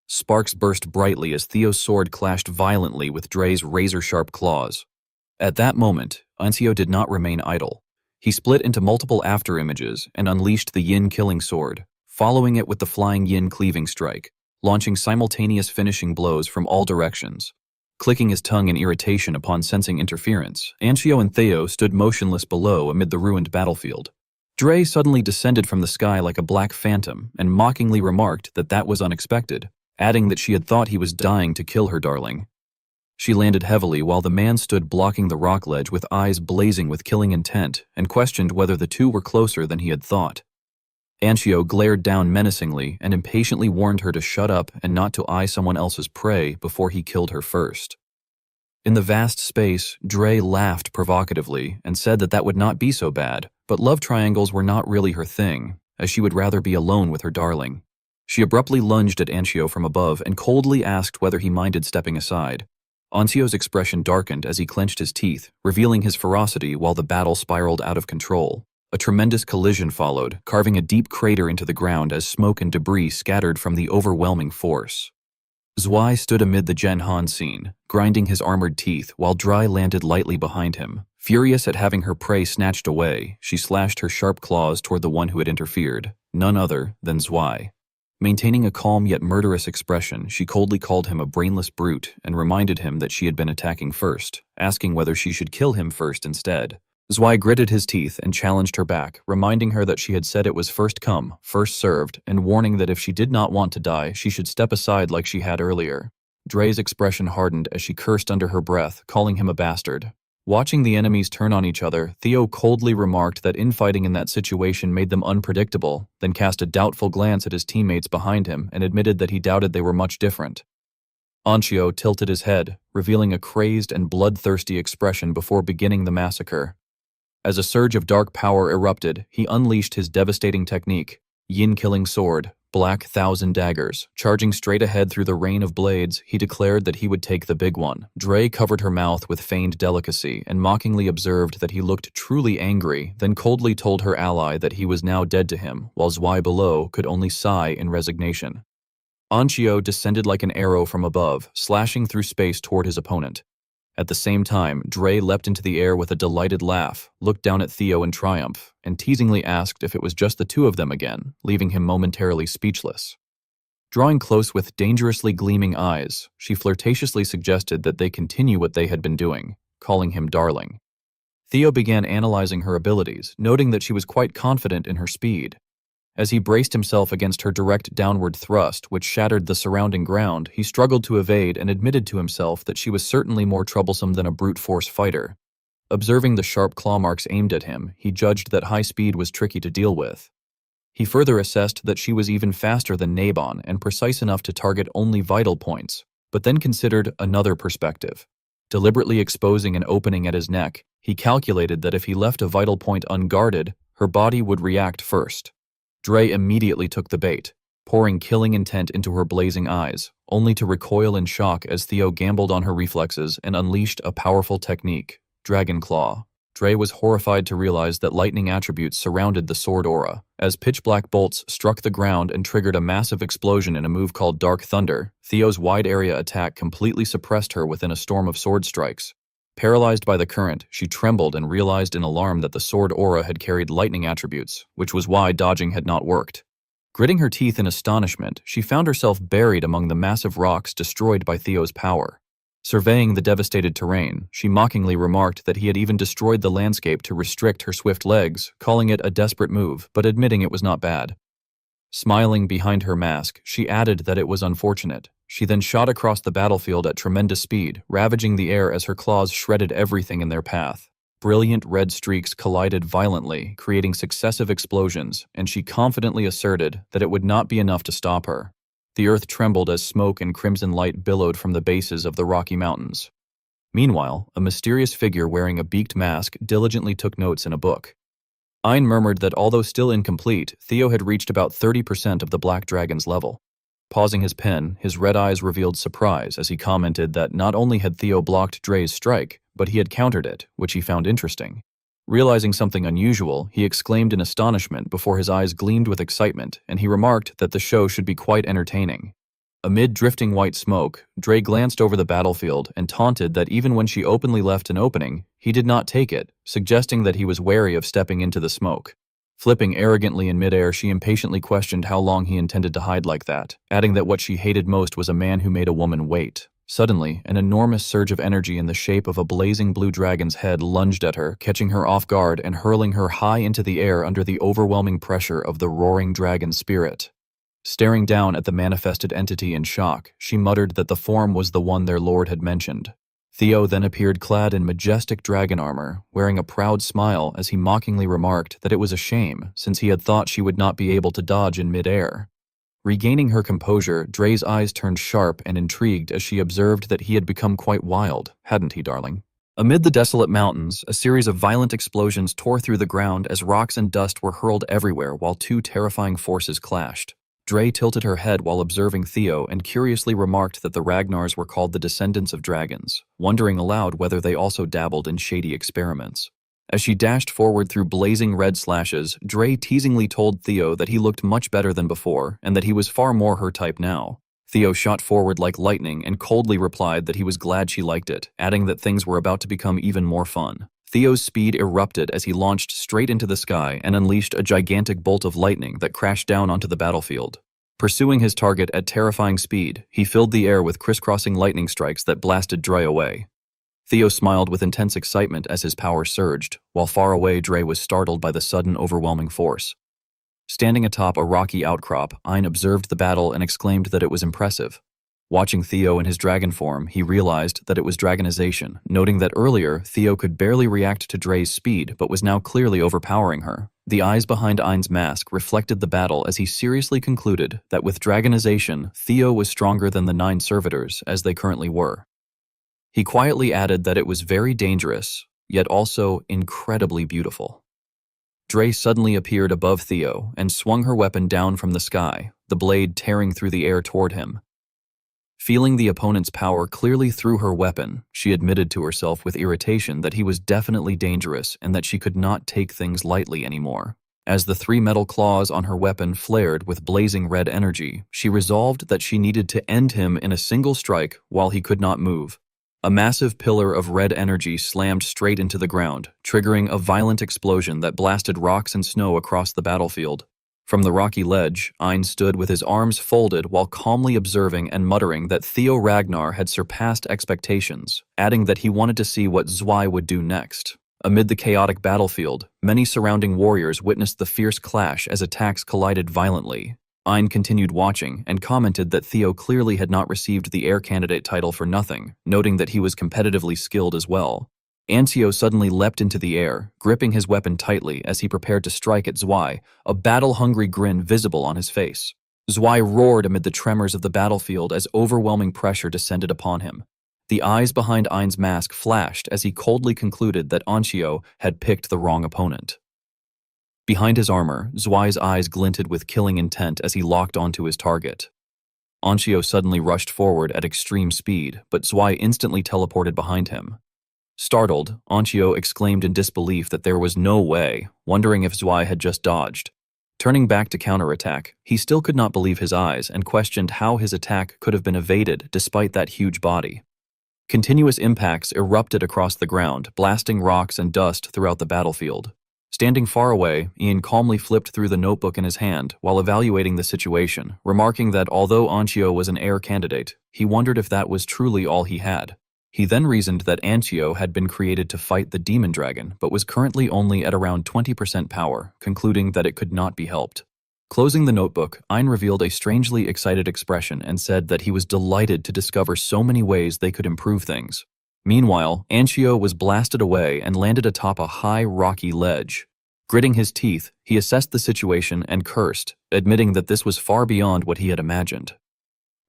Sparks burst brightly as Theo's sword clashed violently with Dre's razor-sharp claws. At that moment, Ancio did not remain idle. He split into multiple after-images and unleashed the yin-killing sword, following it with the flying yin-cleaving strike, launching simultaneous finishing blows from all directions. Clicking his tongue in irritation upon sensing interference, Ancio and Theo stood motionless below amid the ruined battlefield. Dre suddenly descended from the sky like a black phantom and mockingly remarked that that was unexpected, adding that she had thought he was dying to kill her darling. She landed heavily while the man stood blocking the rock ledge with eyes blazing with killing intent and questioned whether the 2 were closer than he had thought. Ancio glared down menacingly and impatiently warned her to shut up and not to eye someone else's prey before he killed her first. In the vast space, Dre laughed provocatively and said that that would not be so bad, but love triangles were not really her thing, as she would rather be alone with her darling. She abruptly lunged at Ancio from above and coldly asked whether he minded stepping aside. Ancio's expression darkened as he clenched his teeth, revealing his ferocity while the battle spiraled out of control. A tremendous collision followed, carving a deep crater into the ground as smoke and debris scattered from the overwhelming force. Zwei stood amid the Genhan scene, grinding his armored teeth while Dry landed lightly behind him. Furious at having her prey snatched away, she slashed her sharp claws toward the one who had interfered, none other than Zwei. Maintaining a calm yet murderous expression, she coldly called him a brainless brute and reminded him that she had been attacking first, asking whether she should kill him first instead. Zwei gritted his teeth and challenged her back, reminding her that she had said it was first come, first served, and warning that if she did not want to die, she should step aside like she had earlier. Dre's expression hardened as she cursed under her breath, calling him a bastard. Watching the enemies turn on each other, Theo coldly remarked that infighting in that situation made them unpredictable, then cast a doubtful glance at his teammates behind him and admitted that he doubted they were much different. Anchio tilted his head, revealing a crazed and bloodthirsty expression before beginning the massacre. As a surge of dark power erupted, he unleashed his devastating technique, Yin-killing sword, Black Thousand Daggers. Charging straight ahead through the rain of blades, he declared that he would take the big one. Dre covered her mouth with feigned delicacy and mockingly observed that he looked truly angry, then coldly told her ally that he was now dead to him, while Zwei below could only sigh in resignation. Anchio descended like an arrow from above, slashing through space toward his opponent. At the same time, Dre leapt into the air with a delighted laugh, looked down at Theo in triumph, and teasingly asked if it was just the two of them again, leaving him momentarily speechless. Drawing close with dangerously gleaming eyes, she flirtatiously suggested that they continue what they had been doing, calling him darling. Theo began analyzing her abilities, noting that she was quite confident in her speed. As he braced himself against her direct downward thrust, which shattered the surrounding ground, he struggled to evade and admitted to himself that she was certainly more troublesome than a brute force fighter. Observing the sharp claw marks aimed at him, he judged that high speed was tricky to deal with. He further assessed that she was even faster than Nabon and precise enough to target only vital points, but then considered another perspective. Deliberately exposing an opening at his neck, he calculated that if he left a vital point unguarded, her body would react first. Dre immediately took the bait, pouring killing intent into her blazing eyes, only to recoil in shock as Theo gambled on her reflexes and unleashed a powerful technique, Dragon Claw. Dre was horrified to realize that lightning attributes surrounded the sword aura. As pitch-black bolts struck the ground and triggered a massive explosion in a move called Dark Thunder, Theo's wide-area attack completely suppressed her within a storm of sword strikes. Paralyzed by the current, she trembled and realized in alarm that the sword aura had carried lightning attributes, which was why dodging had not worked. Gritting her teeth in astonishment, she found herself buried among the massive rocks destroyed by Theo's power. Surveying the devastated terrain, she mockingly remarked that he had even destroyed the landscape to restrict her swift legs, calling it a desperate move, but admitting it was not bad. Smiling behind her mask, she added that it was unfortunate. She then shot across the battlefield at tremendous speed, ravaging the air as her claws shredded everything in their path. Brilliant red streaks collided violently, creating successive explosions, and she confidently asserted that it would not be enough to stop her. The earth trembled as smoke and crimson light billowed from the bases of the Rocky Mountains. Meanwhile, a mysterious figure wearing a beaked mask diligently took notes in a book. Ein murmured that although still incomplete, Theo had reached about 30% of the Black Dragon's level. Pausing his pen, his red eyes revealed surprise as he commented that not only had Theo blocked Dre's strike, but he had countered it, which he found interesting. Realizing something unusual, he exclaimed in astonishment before his eyes gleamed with excitement, and he remarked that the show should be quite entertaining. Amid drifting white smoke, Dre glanced over the battlefield and taunted that even when she openly left an opening, he did not take it, suggesting that he was wary of stepping into the smoke. Flipping arrogantly in midair, she impatiently questioned how long he intended to hide like that, adding that what she hated most was a man who made a woman wait. Suddenly, an enormous surge of energy in the shape of a blazing blue dragon's head lunged at her, catching her off guard and hurling her high into the air under the overwhelming pressure of the roaring dragon spirit. Staring down at the manifested entity in shock, she muttered that the form was the one their lord had mentioned. Theo then appeared clad in majestic dragon armor, wearing a proud smile as he mockingly remarked that it was a shame, since he had thought she would not be able to dodge in midair. Regaining her composure, Dre's eyes turned sharp and intrigued as she observed that he had become quite wild, hadn't he, darling? Amid the desolate mountains, a series of violent explosions tore through the ground as rocks and dust were hurled everywhere while two terrifying forces clashed. Dre tilted her head while observing Theo and curiously remarked that the Ragnars were called the descendants of dragons, wondering aloud whether they also dabbled in shady experiments. As she dashed forward through blazing red slashes, Dre teasingly told Theo that he looked much better than before and that he was far more her type now. Theo shot forward like lightning and coldly replied that he was glad she liked it, adding that things were about to become even more fun. Theo's speed erupted as he launched straight into the sky and unleashed a gigantic bolt of lightning that crashed down onto the battlefield. Pursuing his target at terrifying speed, he filled the air with crisscrossing lightning strikes that blasted Dre away. Theo smiled with intense excitement as his power surged, while far away Dre was startled by the sudden overwhelming force. Standing atop a rocky outcrop, Ein observed the battle and exclaimed that it was impressive. Watching Theo in his dragon form, he realized that it was dragonization, noting that earlier, Theo could barely react to Dre's speed but was now clearly overpowering her. The eyes behind Ein's mask reflected the battle as he seriously concluded that with dragonization, Theo was stronger than the 9 servitors as they currently were. He quietly added that it was very dangerous, yet also incredibly beautiful. Dre suddenly appeared above Theo and swung her weapon down from the sky, the blade tearing through the air toward him. Feeling the opponent's power clearly through her weapon, she admitted to herself with irritation that he was definitely dangerous and that she could not take things lightly anymore. As the 3 metal claws on her weapon flared with blazing red energy, she resolved that she needed to end him in a single strike while he could not move. A massive pillar of red energy slammed straight into the ground, triggering a violent explosion that blasted rocks and snow across the battlefield. From the rocky ledge, Ein stood with his arms folded while calmly observing and muttering that Theo Ragnar had surpassed expectations, adding that he wanted to see what Zwei would do next. Amid the chaotic battlefield, many surrounding warriors witnessed the fierce clash as attacks collided violently. Ein continued watching and commented that Theo clearly had not received the Air Candidate title for nothing, noting that he was competitively skilled as well. Ancio suddenly leapt into the air, gripping his weapon tightly as he prepared to strike at Zwei, a battle-hungry grin visible on his face. Zwei roared amid the tremors of the battlefield as overwhelming pressure descended upon him. The eyes behind Ein's mask flashed as he coldly concluded that Ancio had picked the wrong opponent. Behind his armor, Zwei's eyes glinted with killing intent as he locked onto his target. Ancio suddenly rushed forward at extreme speed, but Zwei instantly teleported behind him. Startled, Ancio exclaimed in disbelief that there was no way, wondering if Zwei had just dodged. Turning back to counterattack, he still could not believe his eyes and questioned how his attack could have been evaded despite that huge body. Continuous impacts erupted across the ground, blasting rocks and dust throughout the battlefield. Standing far away, Ian calmly flipped through the notebook in his hand while evaluating the situation, remarking that although Ancio was an Air Candidate, he wondered if that was truly all he had. He then reasoned that Ancio had been created to fight the demon dragon, but was currently only at around 20% power, concluding that it could not be helped. Closing the notebook, Ein revealed a strangely excited expression and said that he was delighted to discover so many ways they could improve things. Meanwhile, Ancio was blasted away and landed atop a high, rocky ledge. Gritting his teeth, he assessed the situation and cursed, admitting that this was far beyond what he had imagined.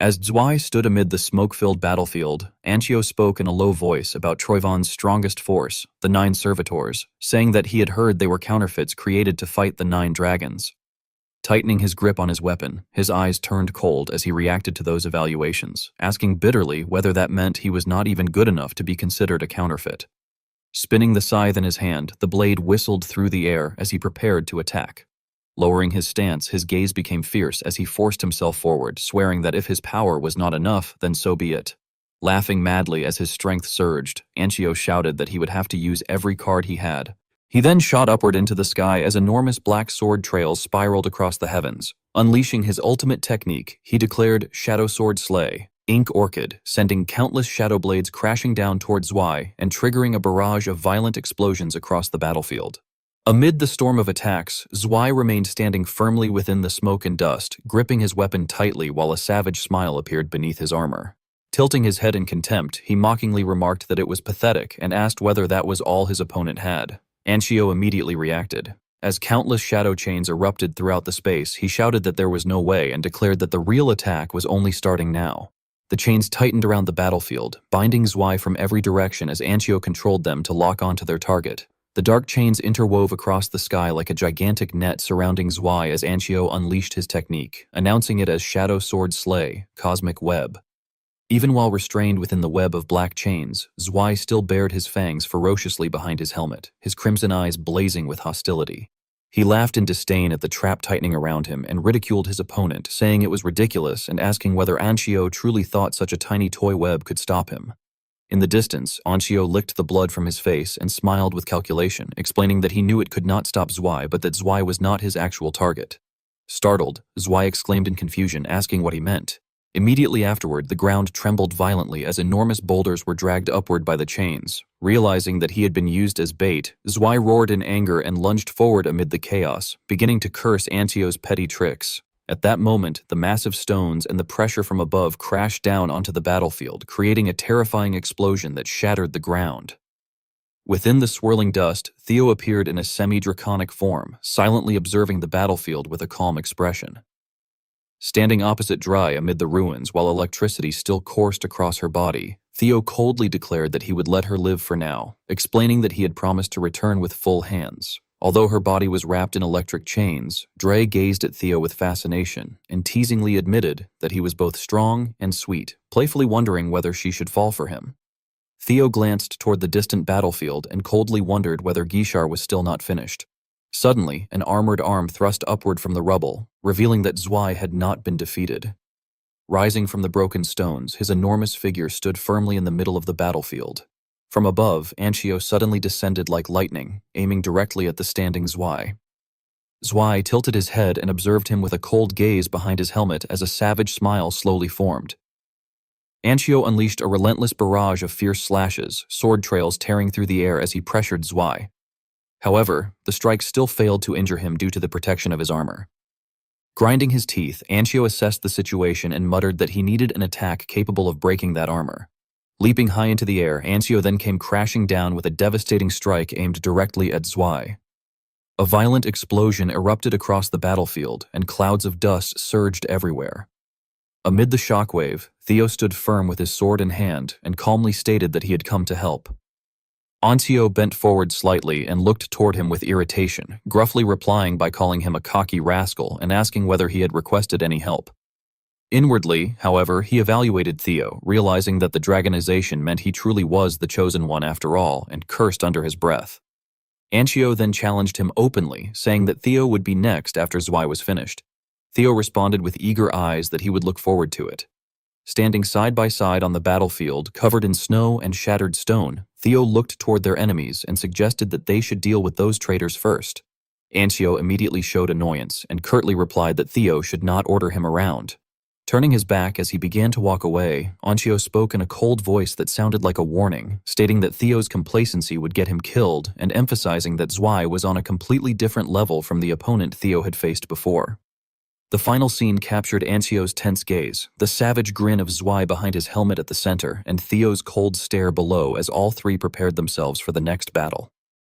As Zwei stood amid the smoke-filled battlefield, Ancio spoke in a low voice about Troyvon's strongest force, the 9 servitors, saying that he had heard they were counterfeits created to fight the 9 dragons. Tightening his grip on his weapon, his eyes turned cold as he reacted to those evaluations, asking bitterly whether that meant he was not even good enough to be considered a counterfeit. Spinning the scythe in his hand, the blade whistled through the air as he prepared to attack. Lowering his stance, his gaze became fierce as he forced himself forward, swearing that if his power was not enough, then so be it. Laughing madly as his strength surged, Ancio shouted that he would have to use every card he had. He then shot upward into the sky as enormous black sword trails spiraled across the heavens. Unleashing his ultimate technique, he declared Shadow Sword Slay, Ink Orchid, sending countless shadow blades crashing down towards Zwei and triggering a barrage of violent explosions across the battlefield. Amid the storm of attacks, Zwei remained standing firmly within the smoke and dust, gripping his weapon tightly while a savage smile appeared beneath his armor. Tilting his head in contempt, he mockingly remarked that it was pathetic and asked whether that was all his opponent had. Ancio immediately reacted. As countless shadow chains erupted throughout the space, he shouted that there was no way and declared that the real attack was only starting now. The chains tightened around the battlefield, binding Zwei from every direction as Ancio controlled them to lock onto their target. The dark chains interwove across the sky like a gigantic net surrounding Zwei as Ancio unleashed his technique, announcing it as Shadow Sword Slay, Cosmic Web. Even while restrained within the web of black chains, Zwei still bared his fangs ferociously behind his helmet, his crimson eyes blazing with hostility. He laughed in disdain at the trap tightening around him and ridiculed his opponent, saying it was ridiculous and asking whether Ancio truly thought such a tiny toy web could stop him. In the distance, Ancio licked the blood from his face and smiled with calculation, explaining that he knew it could not stop Zwei, but that Zwei was not his actual target. Startled, Zwei exclaimed in confusion, asking what he meant. Immediately afterward, the ground trembled violently as enormous boulders were dragged upward by the chains. Realizing that he had been used as bait, Zwei roared in anger and lunged forward amid the chaos, beginning to curse Ancio's petty tricks. At that moment, the massive stones and the pressure from above crashed down onto the battlefield, creating a terrifying explosion that shattered the ground. Within the swirling dust, Theo appeared in a semi-draconic form, silently observing the battlefield with a calm expression. Standing opposite Dry amid the ruins while electricity still coursed across her body, Theo coldly declared that he would let her live for now, explaining that he had promised to return with full hands. Although her body was wrapped in electric chains, Dre gazed at Theo with fascination and teasingly admitted that he was both strong and sweet, playfully wondering whether she should fall for him. Theo glanced toward the distant battlefield and coldly wondered whether Gishar was still not finished. Suddenly, an armored arm thrust upward from the rubble, revealing that Zwei had not been defeated. Rising from the broken stones, his enormous figure stood firmly in the middle of the battlefield. From above, Anchio suddenly descended like lightning, aiming directly at the standing Zwei. Zwei tilted his head and observed him with a cold gaze behind his helmet as a savage smile slowly formed. Anchio unleashed a relentless barrage of fierce slashes, sword trails tearing through the air as he pressured Zwei. However, the strike still failed to injure him due to the protection of his armor. Grinding his teeth, Anchio assessed the situation and muttered that he needed an attack capable of breaking that armor. Leaping high into the air, Anchio then came crashing down with a devastating strike aimed directly at Zwei. A violent explosion erupted across the battlefield, and clouds of dust surged everywhere. Amid the shockwave, Theo stood firm with his sword in hand and calmly stated that he had come to help. Anchio bent forward slightly and looked toward him with irritation, gruffly replying by calling him a cocky rascal and asking whether he had requested any help. Inwardly, however, he evaluated Theo, realizing that the dragonization meant he truly was the chosen one after all, and cursed under his breath. Anchio then challenged him openly, saying that Theo would be next after Zwei was finished. Theo responded with eager eyes that he would look forward to it. Standing side by side on the battlefield, covered in snow and shattered stone, Theo looked toward their enemies and suggested that they should deal with those traitors first. Anchio immediately showed annoyance and curtly replied that Theo should not order him around. Turning his back as he began to walk away, Anchio spoke in a cold voice that sounded like a warning, stating that Theo's complacency would get him killed and emphasizing that Zwei was on a completely different level from the opponent Theo had faced before. The final scene captured Anchio's tense gaze, the savage grin of Zwei behind his helmet at the center, and Theo's cold stare below as all three prepared themselves for the next battle.